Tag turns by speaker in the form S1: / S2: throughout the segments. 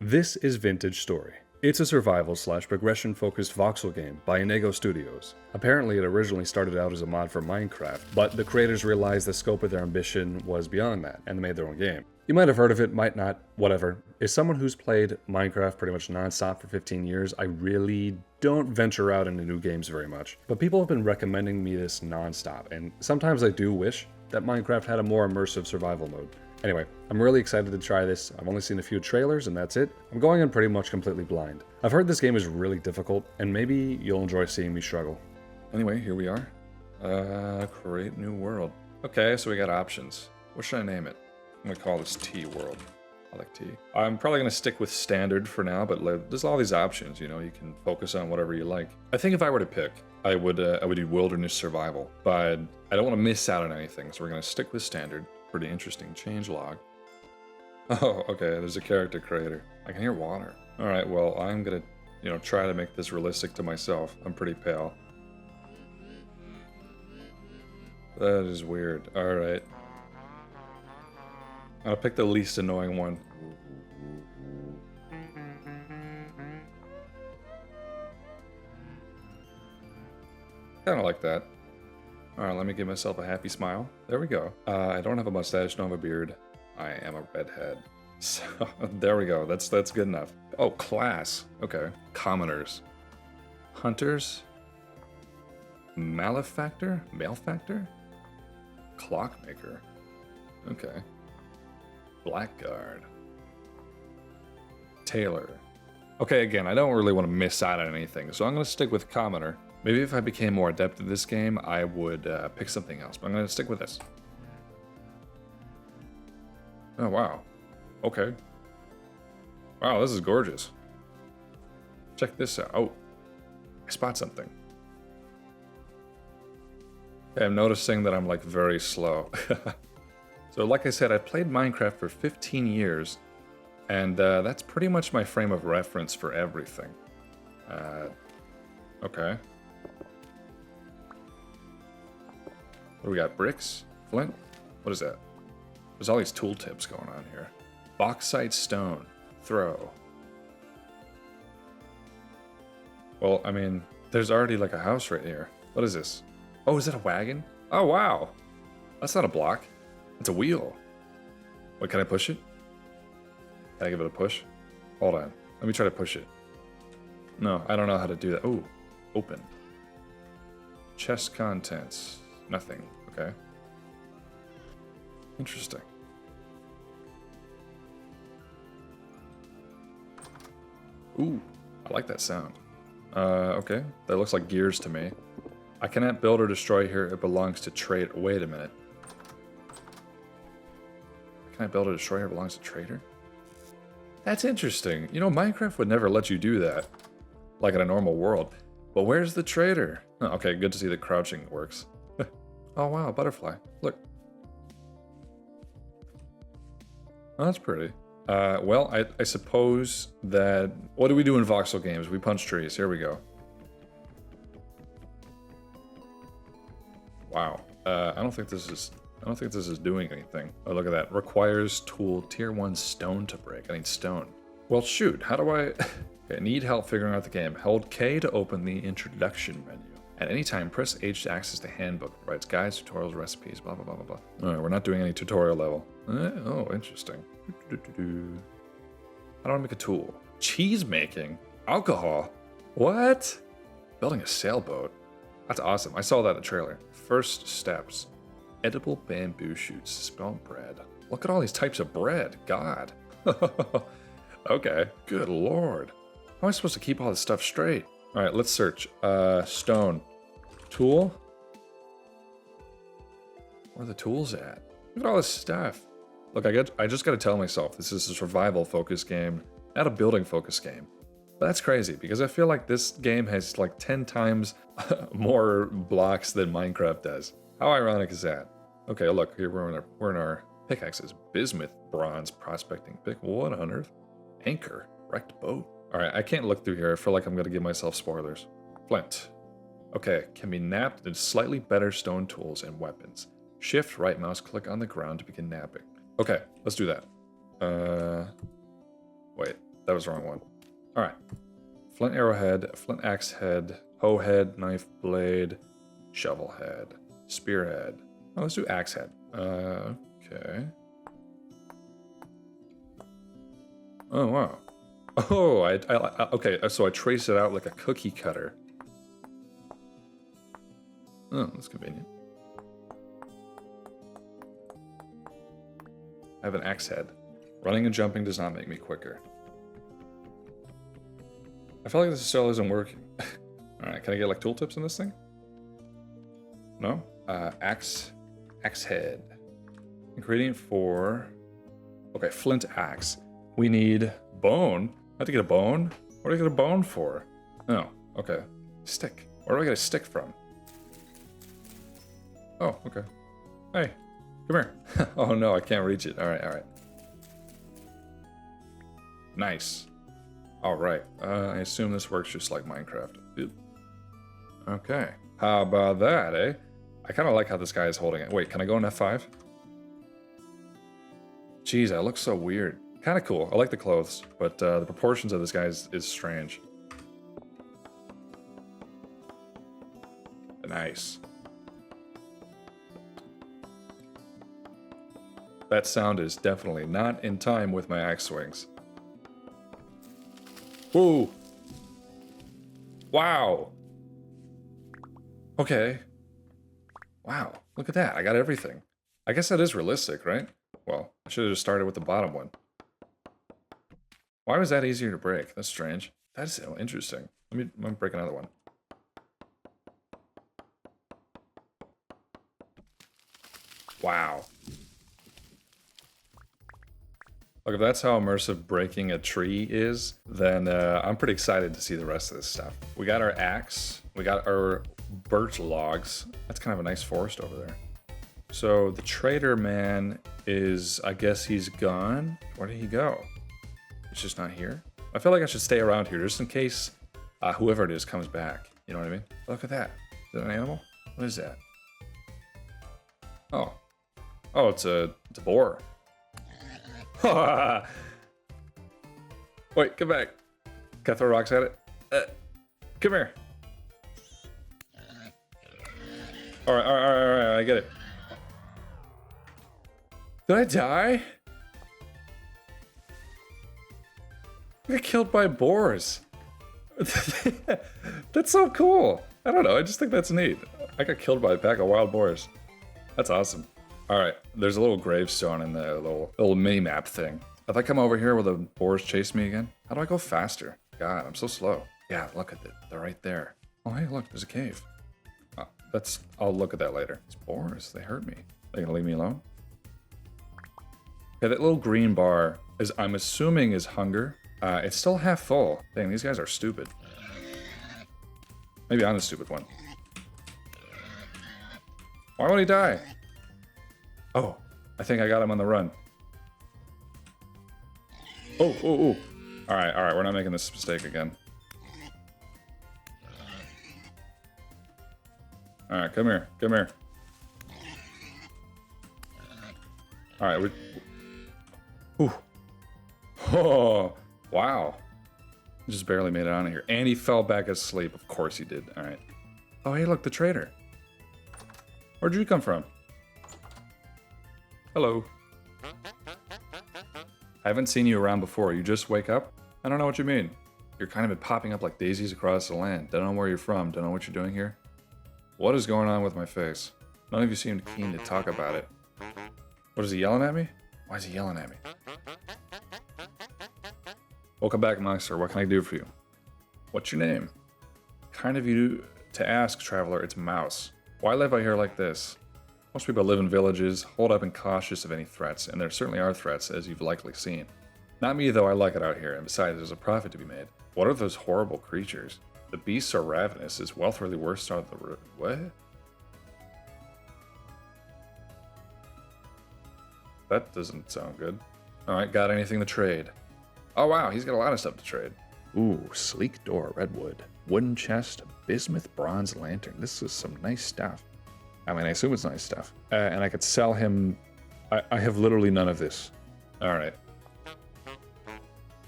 S1: This is Vintage Story. It's a survival/progression-focused voxel game by Inigo Studios. Apparently it originally started out as a mod for Minecraft, but the creators realized the scope of their ambition was beyond that, and they made their own game. You might have heard of it, might not, whatever. As someone who's played Minecraft pretty much non-stop for 15 years, I really don't venture out into new games very much. But people have been recommending me this non-stop, and sometimes I do wish that Minecraft had a more immersive survival mode. Anyway, I'm really excited to try this. I've only seen a few trailers and that's it. I'm going in pretty much completely blind. I've heard this game is really difficult and maybe you'll enjoy seeing me struggle. Anyway, here we are. Create new world. Okay, so we got options. What should I name it? I'm gonna call this T world. I like T. I'm probably gonna stick with standard for now, but there's all these options, you know, you can focus on whatever you like. I think if I were to pick, I would do wilderness survival, but I don't want to miss out on anything, so we're gonna stick with standard. Pretty interesting. Change log. Oh, okay, there's a character creator. I can hear water. Alright, well, I'm gonna, try to make this realistic to myself. I'm pretty pale. That is weird. Alright. I'll pick the least annoying one. Kinda like that. Alright, let me give myself a happy smile. There we go. I don't have a mustache, don't have a beard. I am a redhead. So, there we go. That's good enough. Oh, class. Okay. Commoners. Hunters. Malefactor? Clockmaker. Okay. Blackguard. Tailor. Okay, again, I don't really want to miss out on anything, so I'm going to stick with commoner. Maybe if I became more adept at this game, I would pick something else, but I'm going to stick with this. Oh, wow. Okay. Wow, this is gorgeous. Check this out. Oh, I spot something. Okay, I'm noticing that I'm, very slow. So, like I said, I played Minecraft for 15 years, and that's pretty much my frame of reference for everything. Okay. What do we got? Bricks? Flint? What is that? There's all these tooltips going on here. Bauxite stone. Throw. Well, I mean, there's already a house right here. What is this? Oh, is that a wagon? Oh, wow. That's not a block. It's a wheel. Wait, can I push it? Can I give it a push? Hold on. Let me try to push it. No, I don't know how to do that. Oh, open. Chest contents. Nothing. Okay. Interesting. Ooh, I like that sound. Okay. That looks like gears to me. I cannot build or destroy here. It belongs to trade. Wait a minute. Can I build or destroy here? It belongs to trader? That's interesting. Minecraft would never let you do that. Like in a normal world. But where's the trader? Oh, okay, good to see that crouching works. Oh wow, butterfly. Look. Oh, that's pretty. Well, I suppose that... What do we do in voxel games? We punch trees. Here we go. Wow. I don't think this is doing anything. Oh, look at that. Requires tool tier 1 stone to break. I need stone. Well, shoot. How do I... Okay, need help figuring out the game. Hold K to open the introduction menu. At any time, press H to access the handbook. Provides guides, tutorials, recipes, blah, blah, blah, blah, blah. Alright, we're not doing any tutorial level. Oh, interesting. How do I make a tool? Cheese making? Alcohol? What? Building a sailboat? That's awesome. I saw that in the trailer. First steps. Edible bamboo shoots. Spelt bread. Look at all these types of bread. God. Okay. Good lord. How am I supposed to keep all this stuff straight? Alright, let's search. Stone. Tool? Where are the tools at? Look at all this stuff. Look, I just gotta tell myself, this is a survival-focused game, not a building-focused game. But that's crazy, because I feel like this game has 10 times more blocks than Minecraft does. How ironic is that? Okay, look, here we're in our pickaxes. Bismuth, bronze, prospecting pick. What on earth? Anchor, wrecked boat. Alright, I can't look through here. I feel like I'm gonna give myself spoilers. Flint. Okay, can be napped into slightly better stone tools and weapons. Shift right mouse click on the ground to begin napping. Okay, let's do that. Wait. that was the wrong one. All right. Flint arrowhead, flint axe head, hoe head, knife blade, shovel head, spearhead. Oh, let's do axe head. Okay. Oh, wow. Oh, okay, so I trace it out like a cookie cutter. Oh, that's convenient. I have an axe head. Running and jumping does not make me quicker. I feel like this still isn't working. Alright, can I get like tooltips in this thing? No? Axe head. Ingredient 4. Okay, flint axe. We need bone. I have to get a bone? What do I get a bone for? Oh, okay. Stick. Where do I get a stick from? Oh, okay. Hey, come here. Oh no, I can't reach it. Alright. Nice. Alright, I assume this works just like Minecraft. Oop. Okay. How about that, eh? I kind of like how this guy is holding it. Wait, can I go in F5? Jeez, I look so weird. Kind of cool. I like the clothes, but the proportions of this guy is strange. Nice. That sound is definitely not in time with my axe swings. Whoa! Wow! Okay. Wow, look at that. I got everything. I guess that is realistic, right? Well, I should have just started with the bottom one. Why was that easier to break? That's strange. That's so interesting. Let me break another one. Wow. Look, if that's how immersive breaking a tree is, then I'm pretty excited to see the rest of this stuff. We got our axe. We got our birch logs. That's kind of a nice forest over there. So the trader man is, I guess he's gone. Where did he go? He's just not here. I feel like I should stay around here just in case whoever it is comes back. You know what I mean? Look at that. Is that an animal? What is that? Oh. Oh, it's a boar. Wait, come back. Can I throw rocks at it? Come here. Alright, I get it. Did I die? I got killed by boars. That's so cool. I don't know, I just think that's neat. I got killed by a pack of wild boars. That's awesome. Alright, there's a little gravestone in the little mini-map thing. If I come over here will the boars chase me again? How do I go faster? God, I'm so slow. Yeah, look at it. They're right there. Oh, hey, look, there's a cave. I'll look at that later. These boars, they hurt me. They gonna leave me alone? Okay, that little green bar is, I'm assuming, is hunger. It's still half full. Dang, these guys are stupid. Maybe I'm the stupid one. Why won't he die? Oh, I think I got him on the run. Oh. Alright, we're not making this mistake again. Alright, come here. Alright, Ooh. Oh, wow. Just barely made it on here. And he fell back asleep. Of course he did. Alright. Oh, hey, look, the trader. Where'd you come from? Hello. I haven't seen you around before. You just wake up? I don't know what you mean. You're kind of been popping up like daisies across the land. Don't know where you're from. Don't know what you're doing here. What is going on with my face? None of you seemed keen to talk about it. What, is he yelling at me? Why is he yelling at me? Welcome back, monster. What can I do for you? What's your name? Kind of you to ask, traveler. It's Mouse. Why live out here like this? Most people live in villages, hold up and cautious of any threats, and there certainly are threats, as you've likely seen. Not me, though. I like it out here, and besides, there's a profit to be made. What are those horrible creatures? The beasts are ravenous. Is wealth really worth out of the what? That doesn't sound good. Alright, got anything to trade? Oh wow, he's got a lot of stuff to trade. Ooh, sleek door, redwood, wooden chest, bismuth bronze lantern. This is some nice stuff. I mean, I assume it's nice stuff. And I could sell him... I have literally none of this. Alright.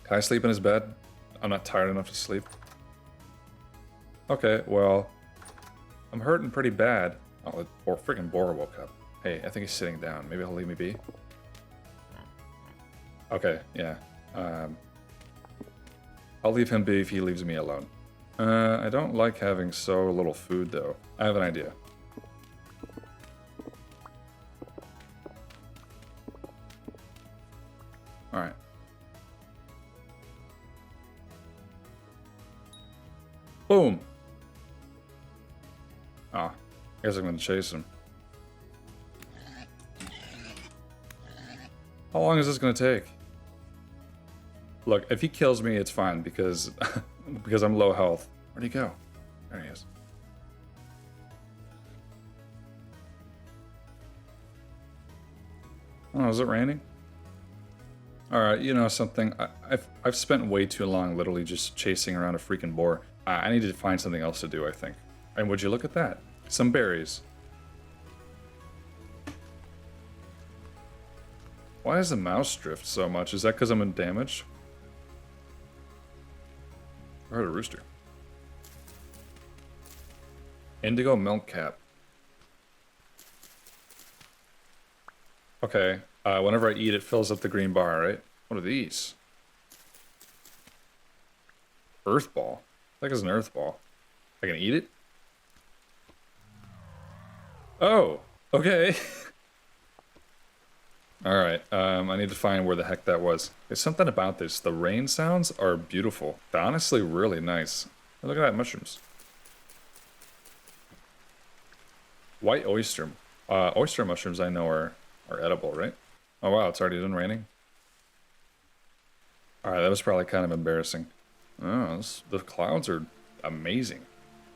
S1: Can I sleep in his bed? I'm not tired enough to sleep. Okay, well, I'm hurting pretty bad. Oh, or freaking Bora woke up. Hey, I think he's sitting down. Maybe he'll leave me be. Okay, yeah. I'll leave him be if he leaves me alone. I don't like having so little food, though. I have an idea. Alright. Boom! Ah, I guess I'm gonna chase him. How long is this gonna take? Look, if he kills me, it's fine because because I'm low health. Where'd he go? There he is. Oh, is it raining? All right, you know something? I've spent way too long literally just chasing around a freaking boar. I need to find something else to do, I think. And would you look at that? Some berries. Why does the mouse drift so much? Is that because I'm in damage? I heard a rooster. Indigo milk cap. Okay, whenever I eat, it fills up the green bar, right? What are these? Earth ball. Like it's an earth ball. I can eat it? Oh, okay. Alright, I need to find where the heck that was. There's something about this. The rain sounds are beautiful. They're honestly really nice. Look at that, mushrooms. White oyster. Oyster mushrooms I know are edible, right? Oh wow, it's already done raining. Alright, that was probably kind of embarrassing. Oh, the clouds are amazing.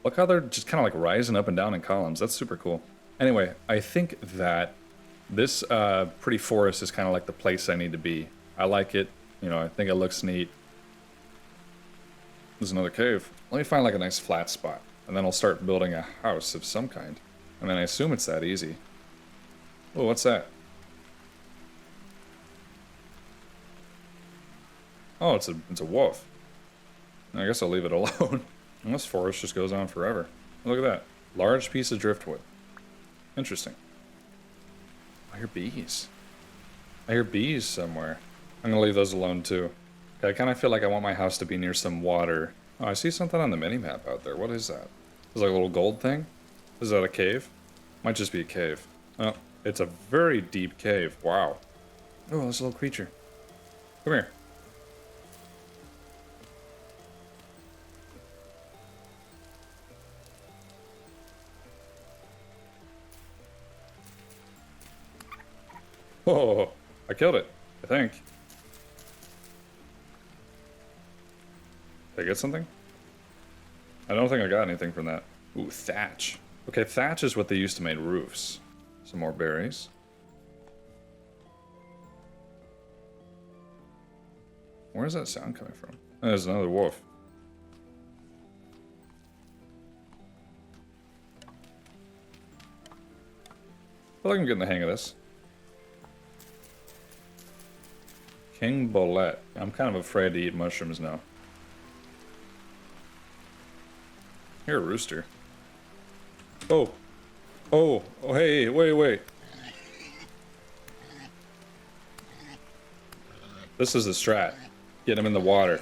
S1: Look how they're just kind of like rising up and down in columns. That's super cool. Anyway, I think that this pretty forest is kind of like the place I need to be. I like it. You know, I think it looks neat. There's another cave. Let me find like a nice flat spot. And then I'll start building a house of some kind. I mean, I assume it's that easy. Oh, what's that? Oh, it's a wolf. I guess I'll leave it alone. And this forest just goes on forever. Look at that. Large piece of driftwood. Interesting. I hear bees. I hear bees somewhere. I'm gonna leave those alone too. Okay, I kind of feel like I want my house to be near some water. Oh, I see something on the mini-map out there. What is that? Is like a little gold thing? Is that a cave? Might just be a cave. Oh, it's a very deep cave. Wow. Oh, there's a little creature. Come here. Oh, I killed it, I think. Did I get something? I don't think I got anything from that. Ooh, thatch. Okay, thatch is what they used to make roofs. Some more berries. Where's that sound coming from? Oh, there's another wolf. I feel like I'm getting the hang of this. King Bolette. I'm kind of afraid to eat mushrooms now. You're a rooster. Oh. Oh. Oh, hey, wait. This is the strat. Get him in the water.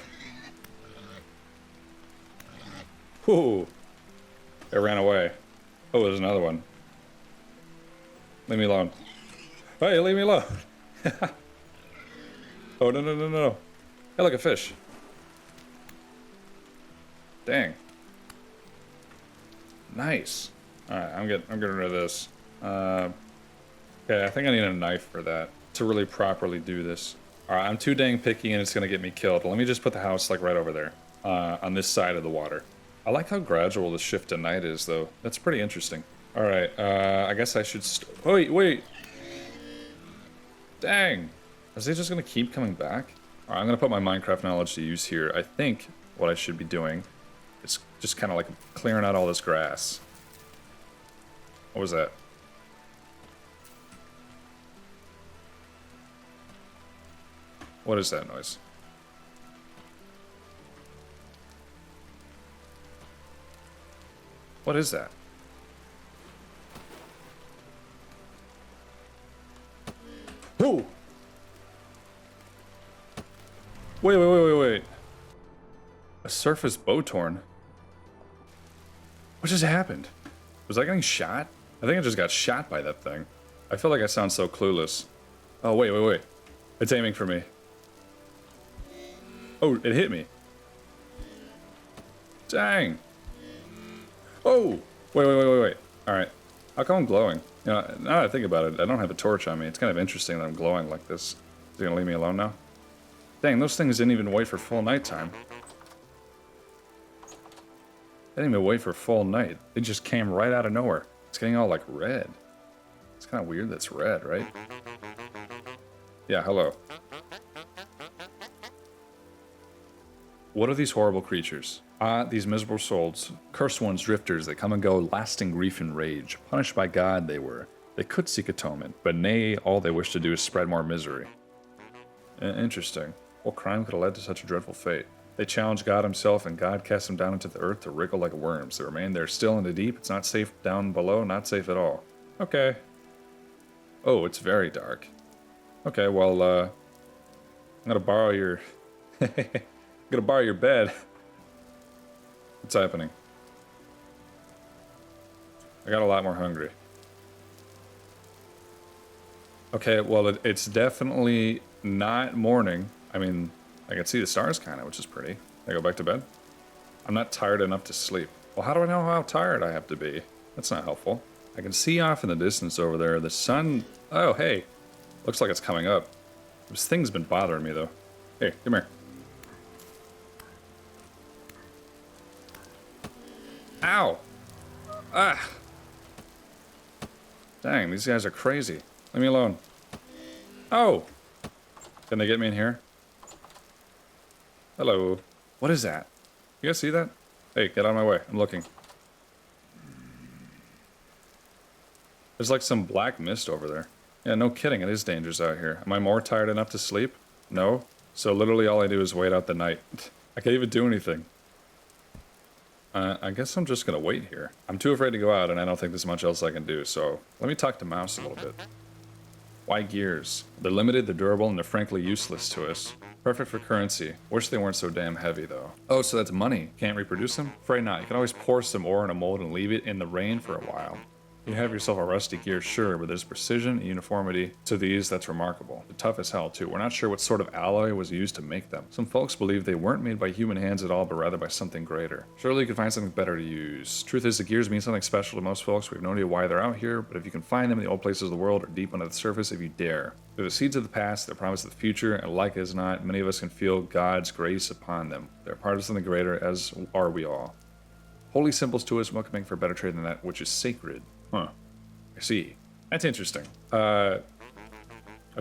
S1: Whoo. It ran away. Oh, there's another one. Leave me alone. Hey, leave me alone. Oh, no. Hey, look, a fish. Dang. Nice. Alright, I'm getting rid of this. Okay, I think I need a knife for that to really properly do this. Alright, I'm too dang picky and it's gonna get me killed. Let me just put the house like right over there. On this side of the water. I like how gradual the shift to night is though. That's pretty interesting. Alright, I guess I should wait. Dang. Is he just gonna keep coming back? Alright, I'm gonna put my Minecraft knowledge to use here. I think what I should be doing is just kind of like clearing out all this grass. What was that? What is that noise? What is that? Oh! Wait. A surface bow torn. What just happened? Was I getting shot? I think I just got shot by that thing. I feel like I sound so clueless. Oh, wait. It's aiming for me. Oh, it hit me. Dang. Oh! Wait. Alright. How come I'm glowing? You know, now that I think about it, I don't have a torch on me. It's kind of interesting that I'm glowing like this. Is he gonna leave me alone now? Dang, those things didn't even wait for full nighttime. They didn't even wait for full night. They just came right out of nowhere. It's getting all like red. It's kind of weird that's red, right? Yeah, hello. What are these horrible creatures? Ah, these miserable souls. Cursed ones, drifters, they come and go, lasting grief and rage. Punished by God they were. They could seek atonement, but nay, all they wish to do is spread more misery. Interesting. What crime could have led to such a dreadful fate? They challenged God himself, and God cast them down into the earth to wriggle like worms. They remain there still in the deep. It's not safe down below, not safe at all. Okay. Oh, it's very dark. Okay, well, I'm gonna borrow your... I'm gonna borrow your bed. What's happening? I got a lot more hungry. Okay, well, it's definitely not morning. I mean, I can see the stars kind of, which is pretty. Can I go back to bed? I'm not tired enough to sleep. Well, how do I know how tired I have to be? That's not helpful. I can see off in the distance over there. The sun... Oh, hey. Looks like it's coming up. This thing's been bothering me, though. Hey, come here. Ow! Ah! Dang, these guys are crazy. Leave me alone. Oh! Can they get me in here? Hello. What is that? You guys see that? Hey, get out of my way. I'm looking. There's like some black mist over there. Yeah, no kidding. It is dangerous out here. Am I more tired enough to sleep? No? So literally all I do is wait out the night. I can't even do anything. I guess I'm just gonna wait here. I'm too afraid to go out, and I don't think there's much else I can do, so let me talk to Mouse a little bit. Why gears? They're limited, they're durable, and they're frankly useless to us. Perfect for currency. Wish they weren't so damn heavy, though. Oh, so that's money. Can't reproduce them? Afraid not. You can always pour some ore in a mold and leave it in the rain for a while. You have yourself a rusty gear, sure, but there's precision and uniformity to these that's remarkable. They're tough as hell, too. We're not sure what sort of alloy was used to make them. Some folks believe they weren't made by human hands at all, but rather by something greater. Surely you could find something better to use. Truth is, the gears mean something special to most folks. We have no idea why they're out here, but if you can find them in the old places of the world or deep under the surface, if you dare. They're the seeds of the past, they're promise of the future, and like as not, many of us can feel God's grace upon them. They're part of something greater, as are we all. Holy symbols to us, what can make for a better trade than that which is sacred? Huh. I see. That's interesting. I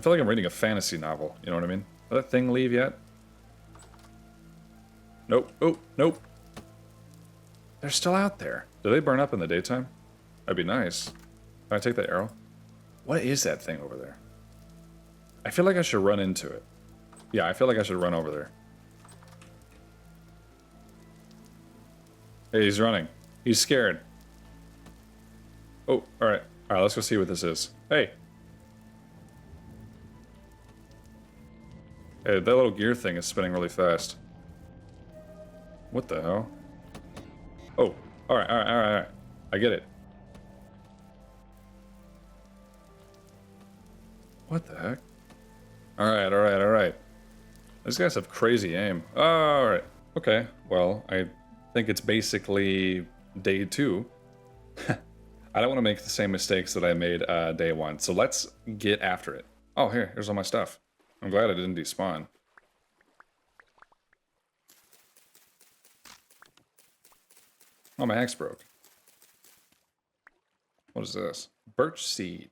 S1: feel like I'm reading a fantasy novel, you know what I mean? Did that thing leave yet? Nope. Oh, nope. They're still out there. Do they burn up in the daytime? That'd be nice. Can I take that arrow? What is that thing over there? I feel like I should run into it. Yeah, I feel like I should run over there. Hey, he's running. He's scared. Oh, alright. Alright, let's go see what this is. Hey! Hey, that little gear thing is spinning really fast. What the hell? Oh, alright. I get it. What the heck? Alright. These guys have crazy aim. Alright. Okay, well, I think it's basically day 2. I don't want to make the same mistakes that I made day 1, so let's get after it. Oh, here's all my stuff. I'm glad I didn't despawn. Oh, my axe broke. What is this? Birch seed.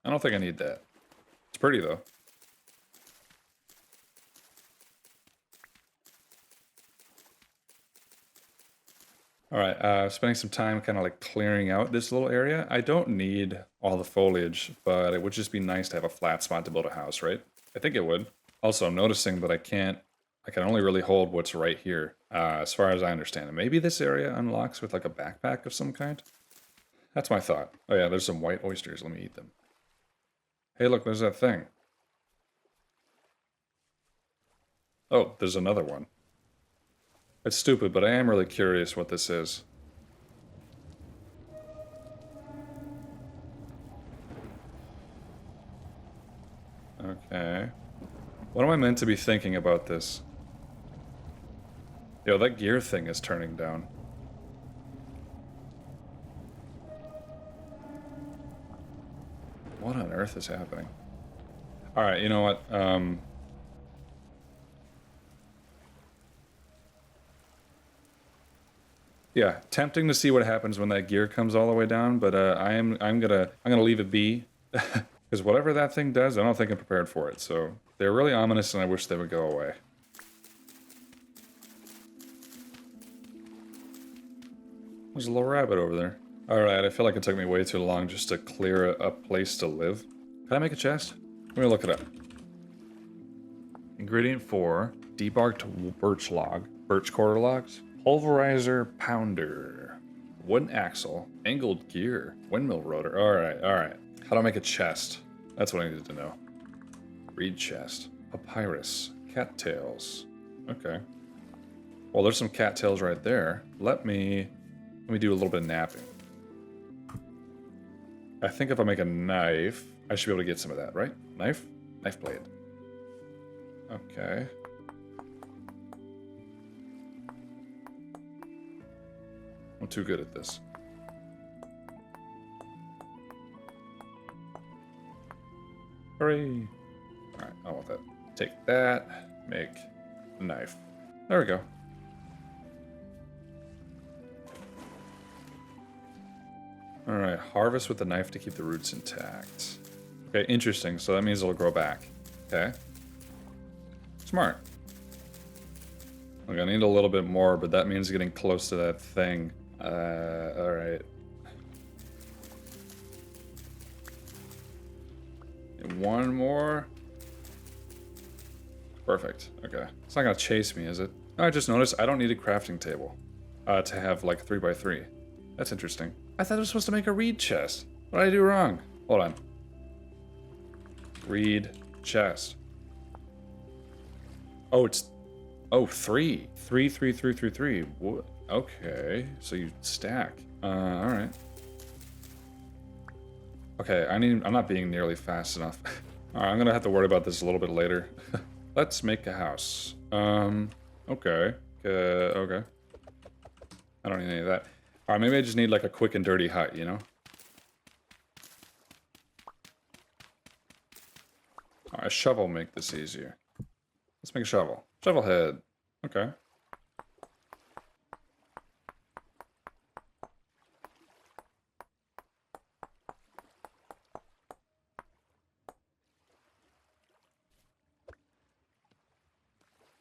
S1: I don't think I need that. It's pretty, though. Alright, spending some time kind of like clearing out this little area. I don't need all the foliage, but it would just be nice to have a flat spot to build a house, right? I think it would. Also, I'm noticing that I can't I can only really hold what's right here, as far as I understand it. Maybe this area unlocks with like a backpack of some kind? That's my thought. Oh yeah, there's some white oysters. Let me eat them. Hey, look, there's that thing. Oh, there's another one. It's stupid, but I am really curious what this is. Okay. What am I meant to be thinking about this? Yo, that gear thing is turning down. What on earth is happening? Alright, you know what? Yeah, tempting to see what happens when that gear comes all the way down, but I'm gonna leave it be. Because whatever that thing does, I don't think I'm prepared for it. So they're really ominous and I wish they would go away. There's a little rabbit over there. Alright, I feel like it took me way too long just to clear a place to live. Can I make a chest? Let me look it up. Ingredient 4, debarked birch quarter logs, pulverizer pounder, wooden axle, angled gear, windmill rotor. Alright. How do I make a chest? That's what I needed to know. Reed chest, papyrus, cattails. Okay. Well, there's some cattails right there. Let me do a little bit of napping. I think if I make a knife, I should be able to get some of that, right? Knife? Knife blade. Okay. I'm too good at this. Hooray! Alright, I want that. Take that, make a knife. There we go. Alright, harvest with the knife to keep the roots intact. Okay, interesting. So that means it'll grow back. Okay. Smart. Look, I need a little bit more, but that means getting close to that thing. Alright. One more. Perfect. Okay. It's not gonna chase me, is it? I just noticed I don't need a crafting table to have like 3x3. That's interesting. I thought I was supposed to make a reed chest. What did I do wrong? Hold on. Reed chest. Oh, it's... Oh, 3. 3, 3, 3, 3, 3. What? Okay. So you stack. Alright. Okay, I'm not being nearly fast enough. Alright, I'm gonna have to worry about this a little bit later. Let's make a house. Okay. Okay. I don't need any of that. Alright, maybe I just need like a quick and dirty hut, you know? Alright, a shovel will make this easier. Let's make a shovel. Shovel head. Okay.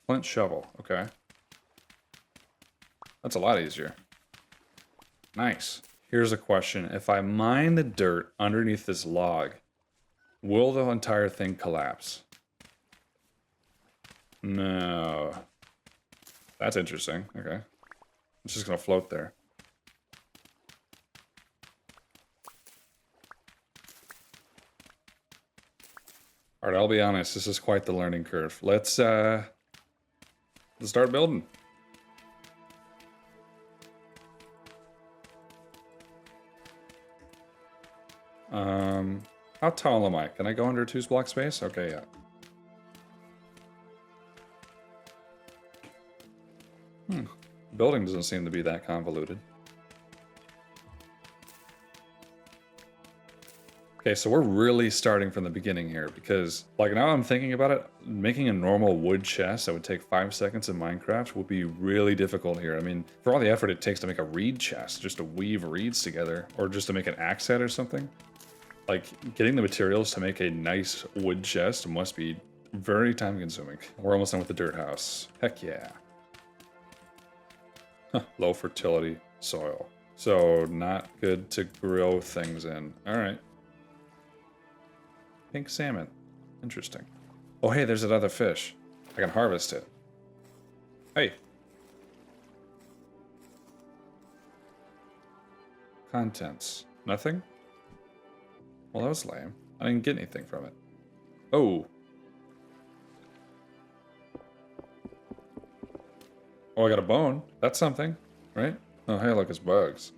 S1: Flint shovel. Okay. That's a lot easier. Nice. Here's a question. If I mine the dirt underneath this log, will the entire thing collapse? No. That's interesting. Okay. It's just gonna float there. Alright, I'll be honest, this is quite the learning curve. Let's start building. How tall am I? Can I go under 2 block space? Okay, yeah. Building doesn't seem to be that convoluted. Okay, so we're really starting from the beginning here because, like, now I'm thinking about it, making a normal wood chest that would take 5 seconds in Minecraft would be really difficult here. I mean, for all the effort it takes to make a reed chest, just to weave reeds together, or just to make an axe head or something, like, getting the materials to make a nice wood chest must be very time consuming. We're almost done with the dirt house. Heck yeah. Low fertility soil. So, not good to grow things in. Alright. Pink salmon. Interesting. Oh, hey, there's another fish. I can harvest it. Hey. Contents. Nothing? Well, that was lame. I didn't get anything from it. Oh. Oh, I got a bone. That's something, right? Oh, hey, look, it's bugs.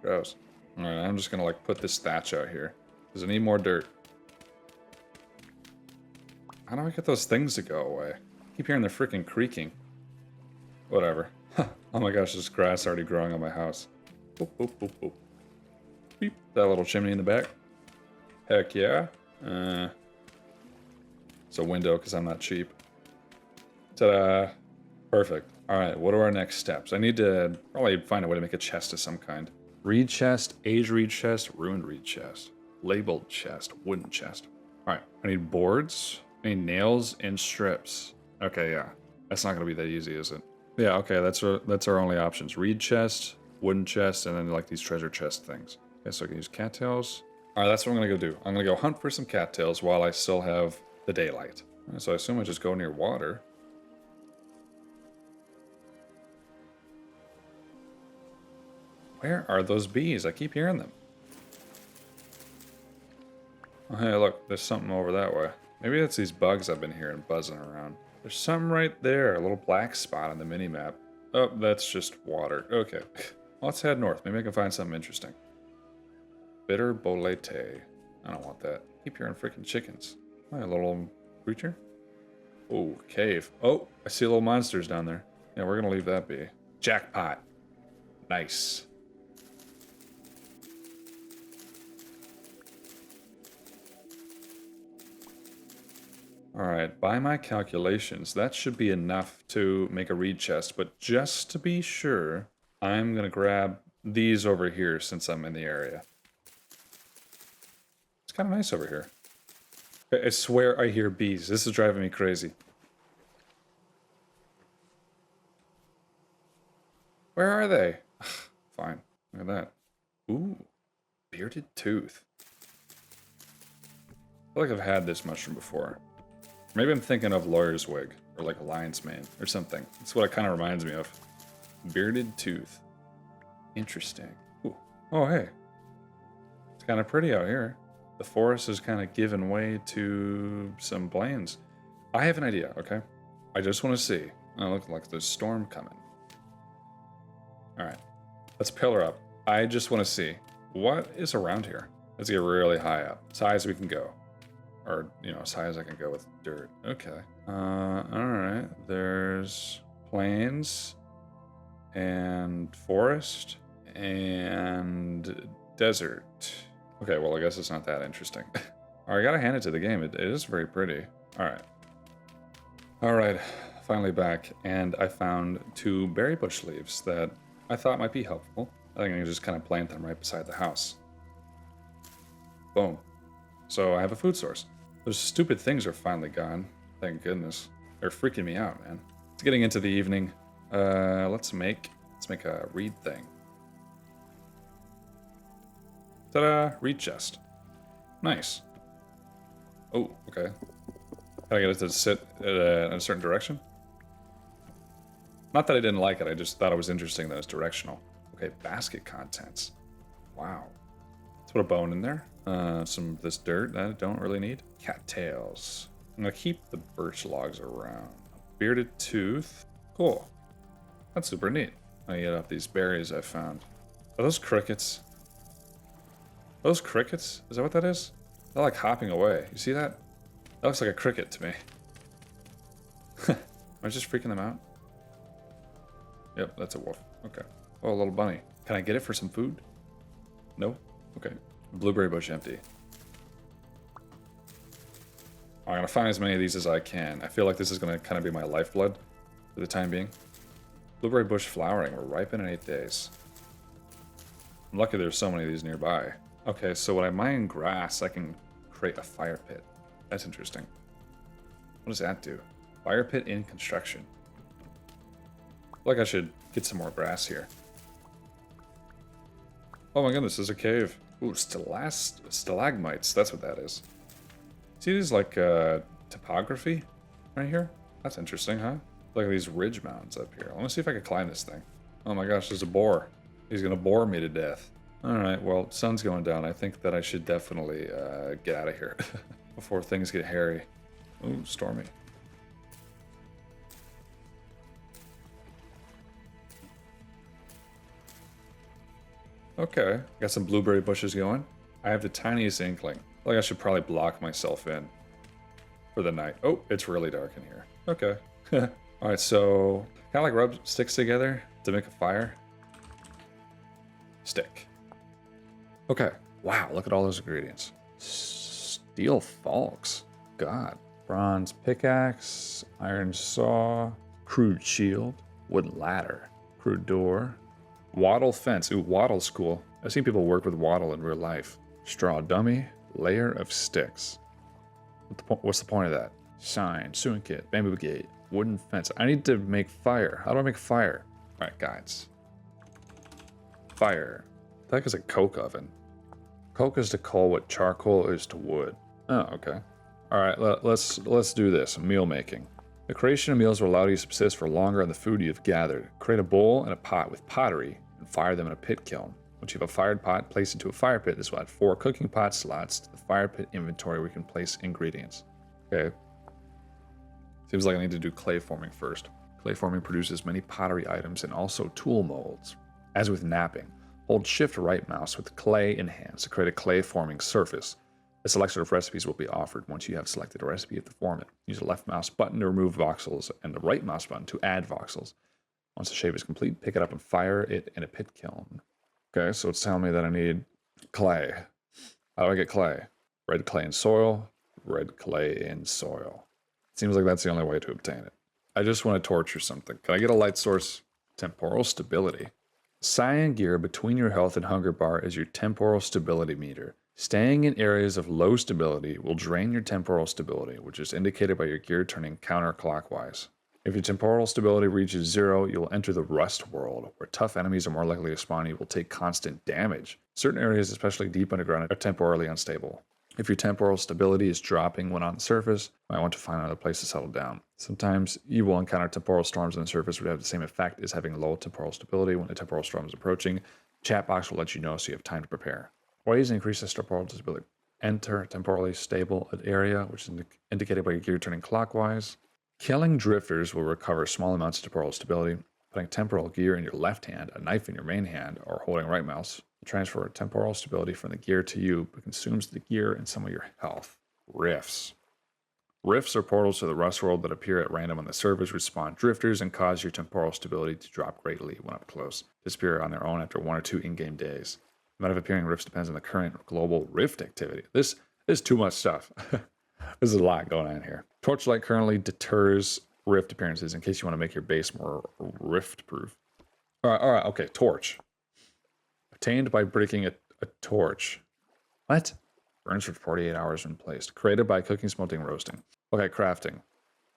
S1: Gross. Alright, I'm just gonna, like, put this thatch out here. Does it need more dirt? How do I get those things to go away? I keep hearing they're freaking creaking. Whatever. Oh my gosh, there's grass already growing on my house. Boop, boop, boop, boop. Beep. That little chimney in the back. Heck yeah. It's a window because I'm not cheap. Ta-da. Perfect. Alright, what are our next steps? I need to probably find a way to make a chest of some kind. Reed chest, age reed chest, ruined reed chest, labeled chest, wooden chest. Alright, I need boards, I need nails, and strips. Okay, yeah. That's not going to be that easy, is it? Yeah, okay, that's our only options. Reed chest, wooden chest, and then like these treasure chest things. Okay, so I can use cattails. Alright, that's what I'm going to go do. I'm going to go hunt for some cattails while I still have the daylight. So I assume I just go near water. Where are those bees? I keep hearing them. Oh, hey, look, there's something over that way. Maybe it's these bugs I've been hearing buzzing around. There's something right there, a little black spot on the mini-map. Oh, that's just water. Okay. Well, let's head north. Maybe I can find something interesting. Bitter bolete. I don't want that. Keep hearing freaking chickens. Hi, a little creature. Oh, cave. Oh, I see little monsters down there. Yeah, we're gonna leave that be. Jackpot. Nice. Alright, by my calculations, that should be enough to make a reed chest, but just to be sure, I'm gonna grab these over here since I'm in the area. It's kind of nice over here. I swear I hear bees. This is driving me crazy. Where are they? Fine. Look at that. Ooh. Bearded tooth. I feel like I've had this mushroom before. Maybe I'm thinking of lawyer's wig, or like a lion's mane, or something. That's what it kind of reminds me of. Bearded tooth. Interesting. Ooh. Oh, hey. It's kind of pretty out here. The forest is kind of giving way to some plains. I have an idea, okay? I just want to see. Oh, look like there's a storm coming. Alright. Let's pillar up. I just want to see. What is around here? Let's get really high up. As high as we can go. Or, you know, as high as I can go with dirt. Okay. Alright. There's plains and forest and desert. Okay, well, I guess it's not that interesting. Alright, I gotta hand it to the game. It is very pretty. Alright. Alright, finally back. And I found 2 berry bush leaves that I thought might be helpful. I think I can just kind of plant them right beside the house. Boom. So I have a food source. Those stupid things are finally gone. Thank goodness. They're freaking me out, man. It's getting into the evening. Let's make a reed thing. Ta-da! Reed chest. Nice. Oh, okay. Can I get it to sit in a certain direction? Not that I didn't like it, I just thought it was interesting that it's directional. Okay, basket contents. Wow. Let's put a bone in there. Some of this dirt that I don't really need. Cattails. I'm gonna keep the birch logs around. Bearded tooth. Cool. That's super neat. I get up these berries I found. Are those crickets? Those crickets? Is that what that is? They're like hopping away. You see that? That looks like a cricket to me. Am I just freaking them out? Yep, that's a wolf. Okay. Oh, a little bunny. Can I get it for some food? No? Okay. Blueberry bush empty. I'm gonna find as many of these as I can. I feel like this is gonna kind of be my lifeblood for the time being. Blueberry bush flowering. We're ripen in 8 days. I'm lucky there's so many of these nearby. Okay, so when I mine grass, I can create a fire pit. That's interesting. What does that do? Fire pit in construction. I feel like I should get some more grass here. Oh my goodness, there's a cave. Ooh, stalagmites. That's what that is. See these like topography right here? That's interesting, huh? Look at these ridge mountains up here. Let me see if I can climb this thing. Oh my gosh, there's a boar. He's gonna bore me to death. Alright, well, sun's going down. I think that I should definitely get out of here before things get hairy. Ooh, stormy. Okay, got some blueberry bushes going. I have the tiniest inkling. Like I should probably block myself in for the night. Oh, it's really dark in here. Okay. Alright, so kind of like rub sticks together to make a fire. Stick. Okay. Wow, look at all those ingredients. Steel forks. God. Bronze pickaxe, iron saw, crude shield, wooden ladder, crude door, wattle fence. Ooh, wattle's cool. I've seen people work with wattle in real life. Straw dummy, layer of sticks. What's the point of that? Sign, sewing kit, bamboo gate, wooden fence. I need to make fire. How do I make fire? Alright, guides. Fire. That is a coke oven. Coke is to coal what charcoal is to wood. Oh, okay. Alright, let's do this. Meal making. The creation of meals will allow you to subsist for longer on the food you've gathered. Create a bowl and a pot with pottery and fire them in a pit kiln. Once you have a fired pot, place into a fire pit. This will add 4 cooking pot slots to the fire pit inventory where you can place ingredients. Okay. Seems like I need to do clay forming first. Clay forming produces many pottery items and also tool molds. As with napping, hold shift right mouse with clay in hands to create a clay forming surface. A selection of recipes will be offered once you have selected a recipe to form it. Use the left mouse button to remove voxels and the right mouse button to add voxels. Once the shape is complete, pick it up and fire it in a pit kiln. Okay, so it's telling me that I need clay. How do I get clay? Red clay in soil, red clay in soil. Seems like that's the only way to obtain it. I just want to torture something. Can I get a light source? Temporal stability. Cyan gear between your health and hunger bar is your temporal stability meter. Staying in areas of low stability will drain your temporal stability, which is indicated by your gear turning counterclockwise. If your temporal stability reaches 0, you will enter the Rust world, where tough enemies are more likely to spawn and you will take constant damage. Certain areas, especially deep underground, are temporarily unstable. If your temporal stability is dropping when on the surface, you might want to find another place to settle down. Sometimes you will encounter temporal storms on the surface which have the same effect as having low temporal stability when a temporal storm is approaching. Chat box will let you know so you have time to prepare. Ways to increase the temporal stability. Enter temporally stable area, which is indicated by your gear turning clockwise. Killing drifters will recover small amounts of temporal stability. Putting temporal gear in your left hand, a knife in your main hand, or holding right mouse will transfer temporal stability from the gear to you, but consumes the gear and some of your health. Rifts. Rifts are portals to the Rust world that appear at random on the surface, which spawn drifters and cause your temporal stability to drop greatly when up close. Disappear on their own after 1 or 2 in-game days. The amount of appearing rifts depends on the current global rift activity. This is too much stuff. There's a lot going on here. Torchlight currently deters rift appearances in case you want to make your base more rift proof. Alright, okay, torch. Obtained by breaking a torch. What? Burns for 48 hours when placed. Created by cooking, smelting, roasting. Okay, crafting.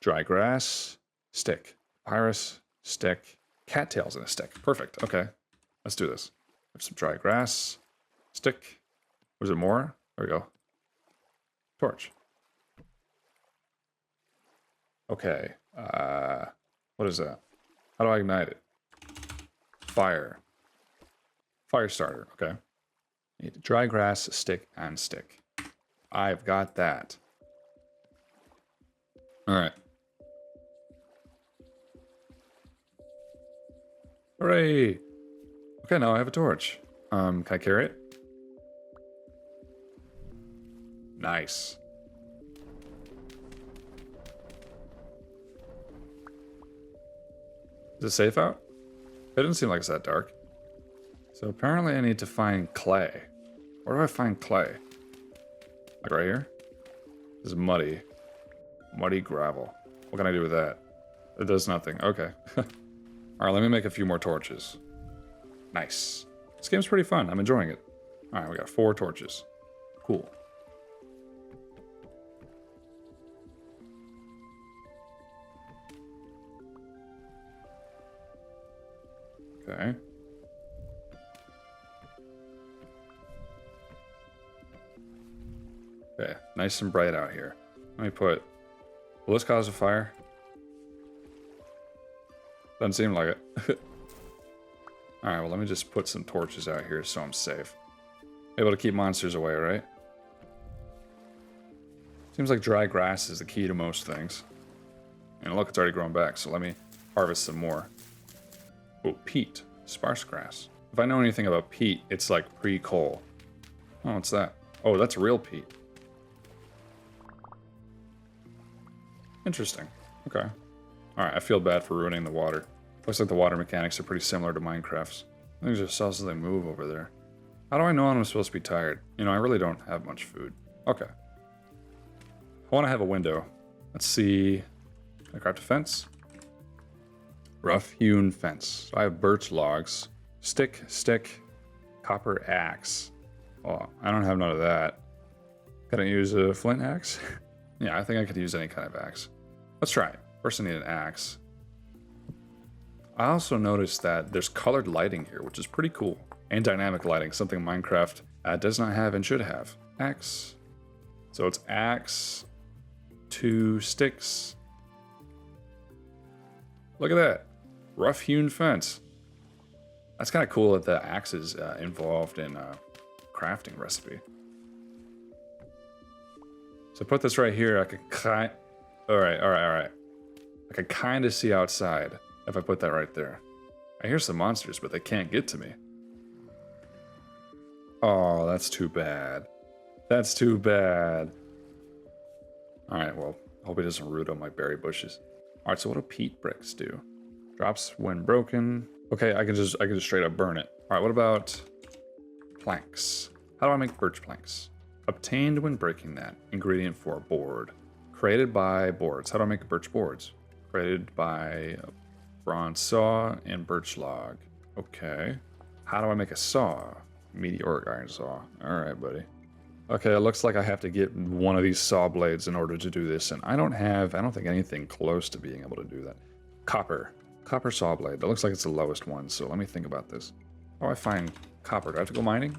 S1: Dry grass, stick. Papyrus, stick. Cattails in a stick. Perfect, okay. Let's do this. Have some dry grass, stick. Was it more? There we go. Torch. Okay. What is that? How do I ignite it? Fire. Fire starter. Okay. Need dry grass, stick, and stick. I've got that. All right. Hooray! Okay, now I have a torch. Can I carry it? Nice. Is it safe out? It didn't seem like it's that dark. So apparently I need to find clay. Where do I find clay? Like right here? This is muddy. Muddy gravel. What can I do with that? It does nothing. Okay. Alright, let me make a few more torches. Nice. This game's pretty fun. I'm enjoying it. Alright, we got 4 torches. Cool. Okay. Okay, nice and bright out here. Let me put... Will this cause a fire? Doesn't seem like it. Alright, well, let me just put some torches out here so I'm safe. Able to keep monsters away, right? Seems like dry grass is the key to most things. And look, it's already grown back, so let me harvest some more. Oh, peat. Sparse grass. If I know anything about peat, it's like pre-coal. Oh, what's that? Oh, that's real peat. Interesting. Okay. Alright, I feel bad for ruining the water. Looks like the water mechanics are pretty similar to Minecraft's. I think I just saw something move over there. How do I know I'm supposed to be tired? You know, I really don't have much food. Okay. I want to have a window. Let's see. Can I craft a fence? Rough-hewn fence. So I have birch logs. Stick, copper axe. Oh, I don't have none of that. Can I use a flint axe? Yeah, I think I could use any kind of axe. Let's try it. First I need an axe. I also noticed that there's colored lighting here, which is pretty cool. And dynamic lighting, something Minecraft does not have and should have. Axe. So it's axe, 2 sticks. Look at that. Rough-hewn fence. That's kind of cool that the axe is involved in a crafting recipe. So put this right here. I could kind. All right. I could kind of see outside if I put that right there. I hear some monsters, but they can't get to me. Oh, that's too bad. That's too bad. All right. Well, hope it doesn't root on my berry bushes. All right. So what do peat bricks do? Drops when broken. Okay, I can just straight up burn it. All right. What about planks? How do I make birch planks? Obtained when breaking that. Ingredient for a board. Created by boards. How do I make birch boards? Created by a bronze saw and birch log. Okay. How do I make a saw? Meteoric iron saw. Alright, buddy. Okay, it looks like I have to get one of these saw blades in order to do this, and I don't think anything close to being able to do that. Copper. Copper saw blade. That looks like it's the lowest one, so let me think about this. How do I find copper? Do I have to go mining?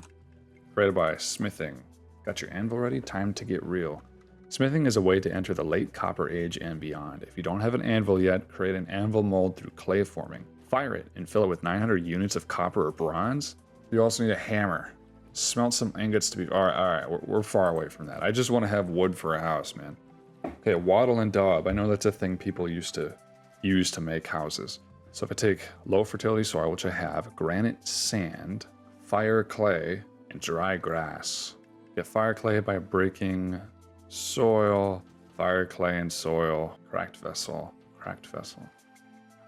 S1: Created by smithing. Got your anvil ready? Time to get real. Smithing is a way to enter the late Copper Age and beyond. If you don't have an anvil yet, create an anvil mold through clay forming. Fire it and fill it with 900 units of copper or bronze. You also need a hammer. Smelt some ingots to be... Alright, we're far away from that. I just want to have wood for a house, man. Okay, wattle and daub. I know that's a thing people used to use to make houses. So if I take low fertility soil, which I have, granite sand, fire clay, and dry grass. Get fire clay by breaking soil, fire clay and soil, cracked vessel.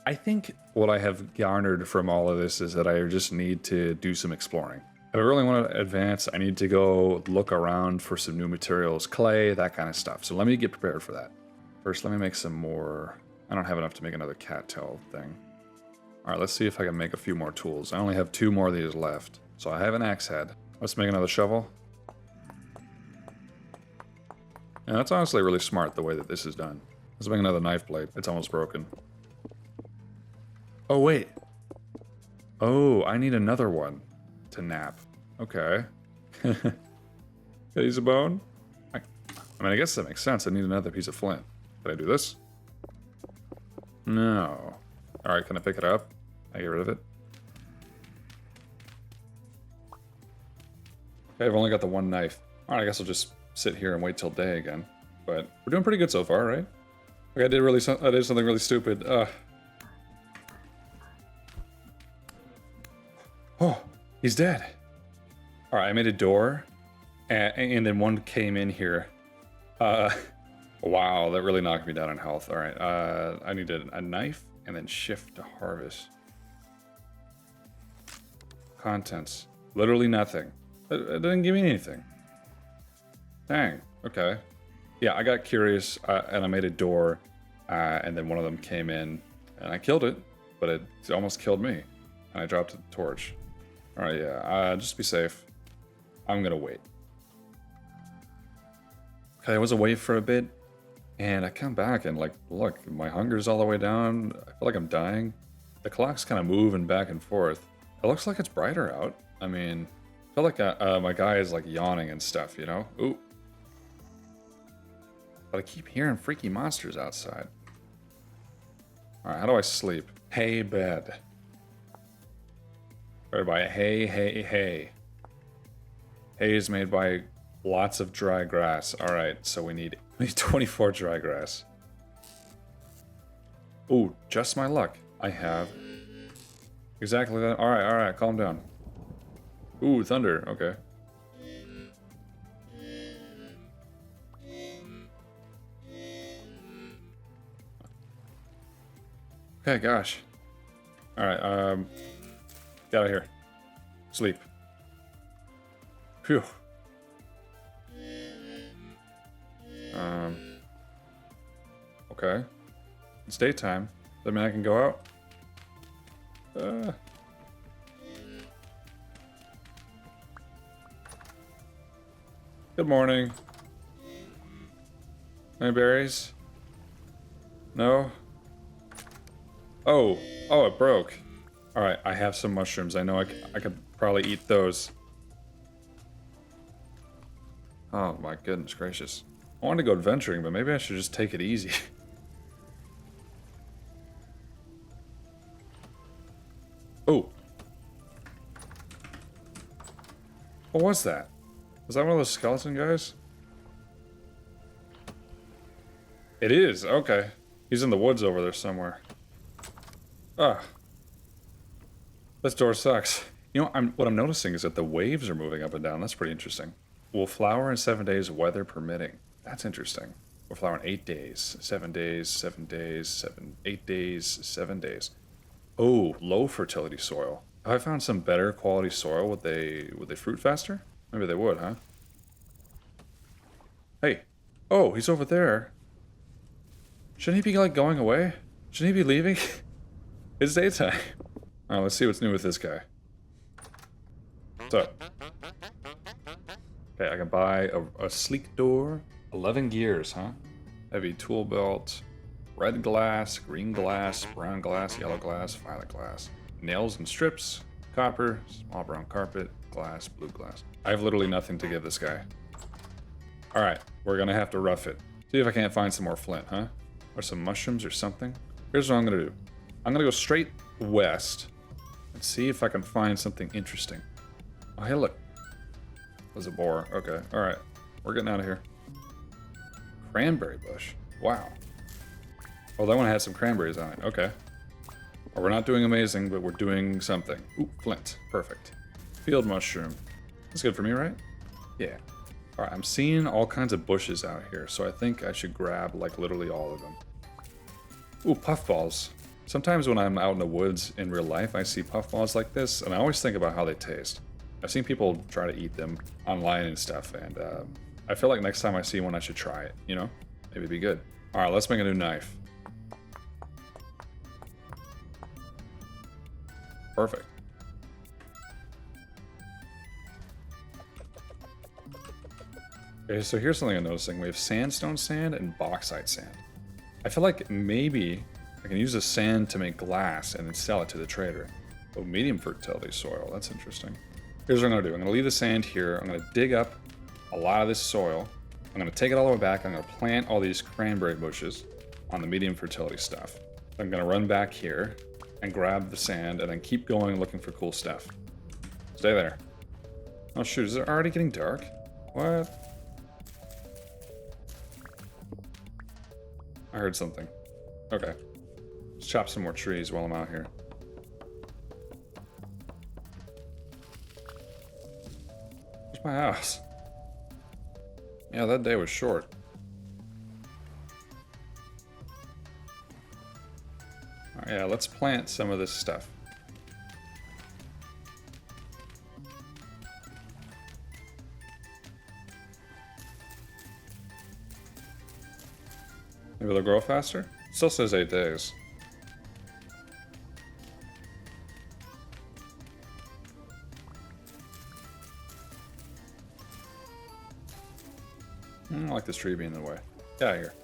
S1: I think what I have garnered from all of this is that I just need to do some exploring. If I really want to advance, I need to go look around for some new materials, clay, that kind of stuff. So let me get prepared for that. First, let me make some more. I don't have enough to make another cattail thing. All right, let's see if I can make a few more tools. I only have 2 more of these left. So I have an axe head. Let's make another shovel. And that's honestly really smart the way that this is done. Let's make another knife blade. It's almost broken. Oh, wait. Oh, I need another one to nap. Okay. Can I use a bone? I mean, I guess that makes sense. I need another piece of flint. Can I do this? No. Alright, can I pick it up? Can I get rid of it? Okay, I've only got the one knife. Alright, I guess I'll just sit here and wait till day again. But we're doing pretty good so far, right? Like I did something really stupid. Oh, he's dead. Alright, I made a door. And then one came in here. Wow, that really knocked me down in health. Alright, I needed a knife and then shift to harvest. Contents. Literally nothing. It didn't give me anything. Dang, okay. Yeah, I got curious and I made a door and then one of them came in and I killed it, but it almost killed me. And I dropped the torch. Alright, yeah, just be safe. I'm gonna wait. Okay, I was away for a bit and I come back and like, look, my hunger's all the way down. I feel like I'm dying. The clock's kind of moving back and forth. It looks like it's brighter out. I mean, I feel like my guy is like yawning and stuff, you know? Ooh. But I keep hearing freaky monsters outside. Alright, how do I sleep? Hay bed. Or by hay. Hay is made by lots of dry grass. Alright, so we need 24 dry grass. Ooh, just my luck. I have exactly that. Alright, calm down. Ooh, thunder. Okay. Okay, gosh. Alright, get out of here. Sleep. Phew. Okay. It's daytime. Does that mean I can go out? Good morning. Any berries? No? Oh, it broke. Alright, I have some mushrooms. I know I could probably eat those. Oh my goodness gracious. I wanted to go adventuring, but maybe I should just take it easy. Oh. What was that? Was that one of those skeleton guys? It is, okay. He's in the woods over there somewhere. Ah. This door sucks. You know, what I'm noticing is that the waves are moving up and down. That's pretty interesting. Will flower in 7 days, weather permitting. That's interesting. Will flower in 8 days. 7 days, 7 days, 8 days, 7 days. Oh, low fertility soil. If I found some better quality soil, would they fruit faster? Maybe they would, huh? Hey. Oh, he's over there. Shouldn't he be, like, going away? Shouldn't he be leaving? It's daytime. Alright, let's see what's new with this guy. What's up? Okay, I can buy a sleek door. 11 gears, huh? Heavy tool belt. Red glass, green glass, brown glass, yellow glass, violet glass. Nails and strips. Copper, small brown carpet, glass, blue glass. I have literally nothing to give this guy. Alright, we're gonna have to rough it. See if I can't find some more flint, huh? Or some mushrooms or something. Here's what I'm gonna do. I'm gonna go straight west and see if I can find something interesting. Oh, hey, look. There's a boar. Okay, alright. We're getting out of here. Cranberry bush. Wow. Oh, that one had some cranberries on it. Okay. Well, we're not doing amazing, but we're doing something. Ooh, flint. Perfect. Field mushroom. That's good for me, right? Yeah. Alright, I'm seeing all kinds of bushes out here, so I think I should grab, like, literally all of them. Ooh, puffballs. Sometimes when I'm out in the woods in real life, I see puffballs like this, and I always think about how they taste. I've seen people try to eat them online and stuff, and I feel like next time I see one, I should try it, you know? Maybe it'd be good. Alright, let's make a new knife. Perfect. Okay, so here's something I'm noticing. We have sandstone sand and bauxite sand. I feel like maybe I can use the sand to make glass and then sell it to the trader. Oh, medium fertility soil. That's interesting. Here's what I'm going to do. I'm going to leave the sand here. I'm going to dig up a lot of this soil. I'm going to take it all the way back. I'm going to plant all these cranberry bushes on the medium fertility stuff. I'm going to run back here and grab the sand and then keep going looking for cool stuff. Stay there. Oh shoot, is it already getting dark? What? I heard something. Okay. Let's chop some more trees while I'm out here. Where's my house? Yeah, that day was short. Alright, yeah, let's plant some of this stuff. Maybe they'll grow faster? Still says 8 days. I don't like this tree being in the way. Get out of here.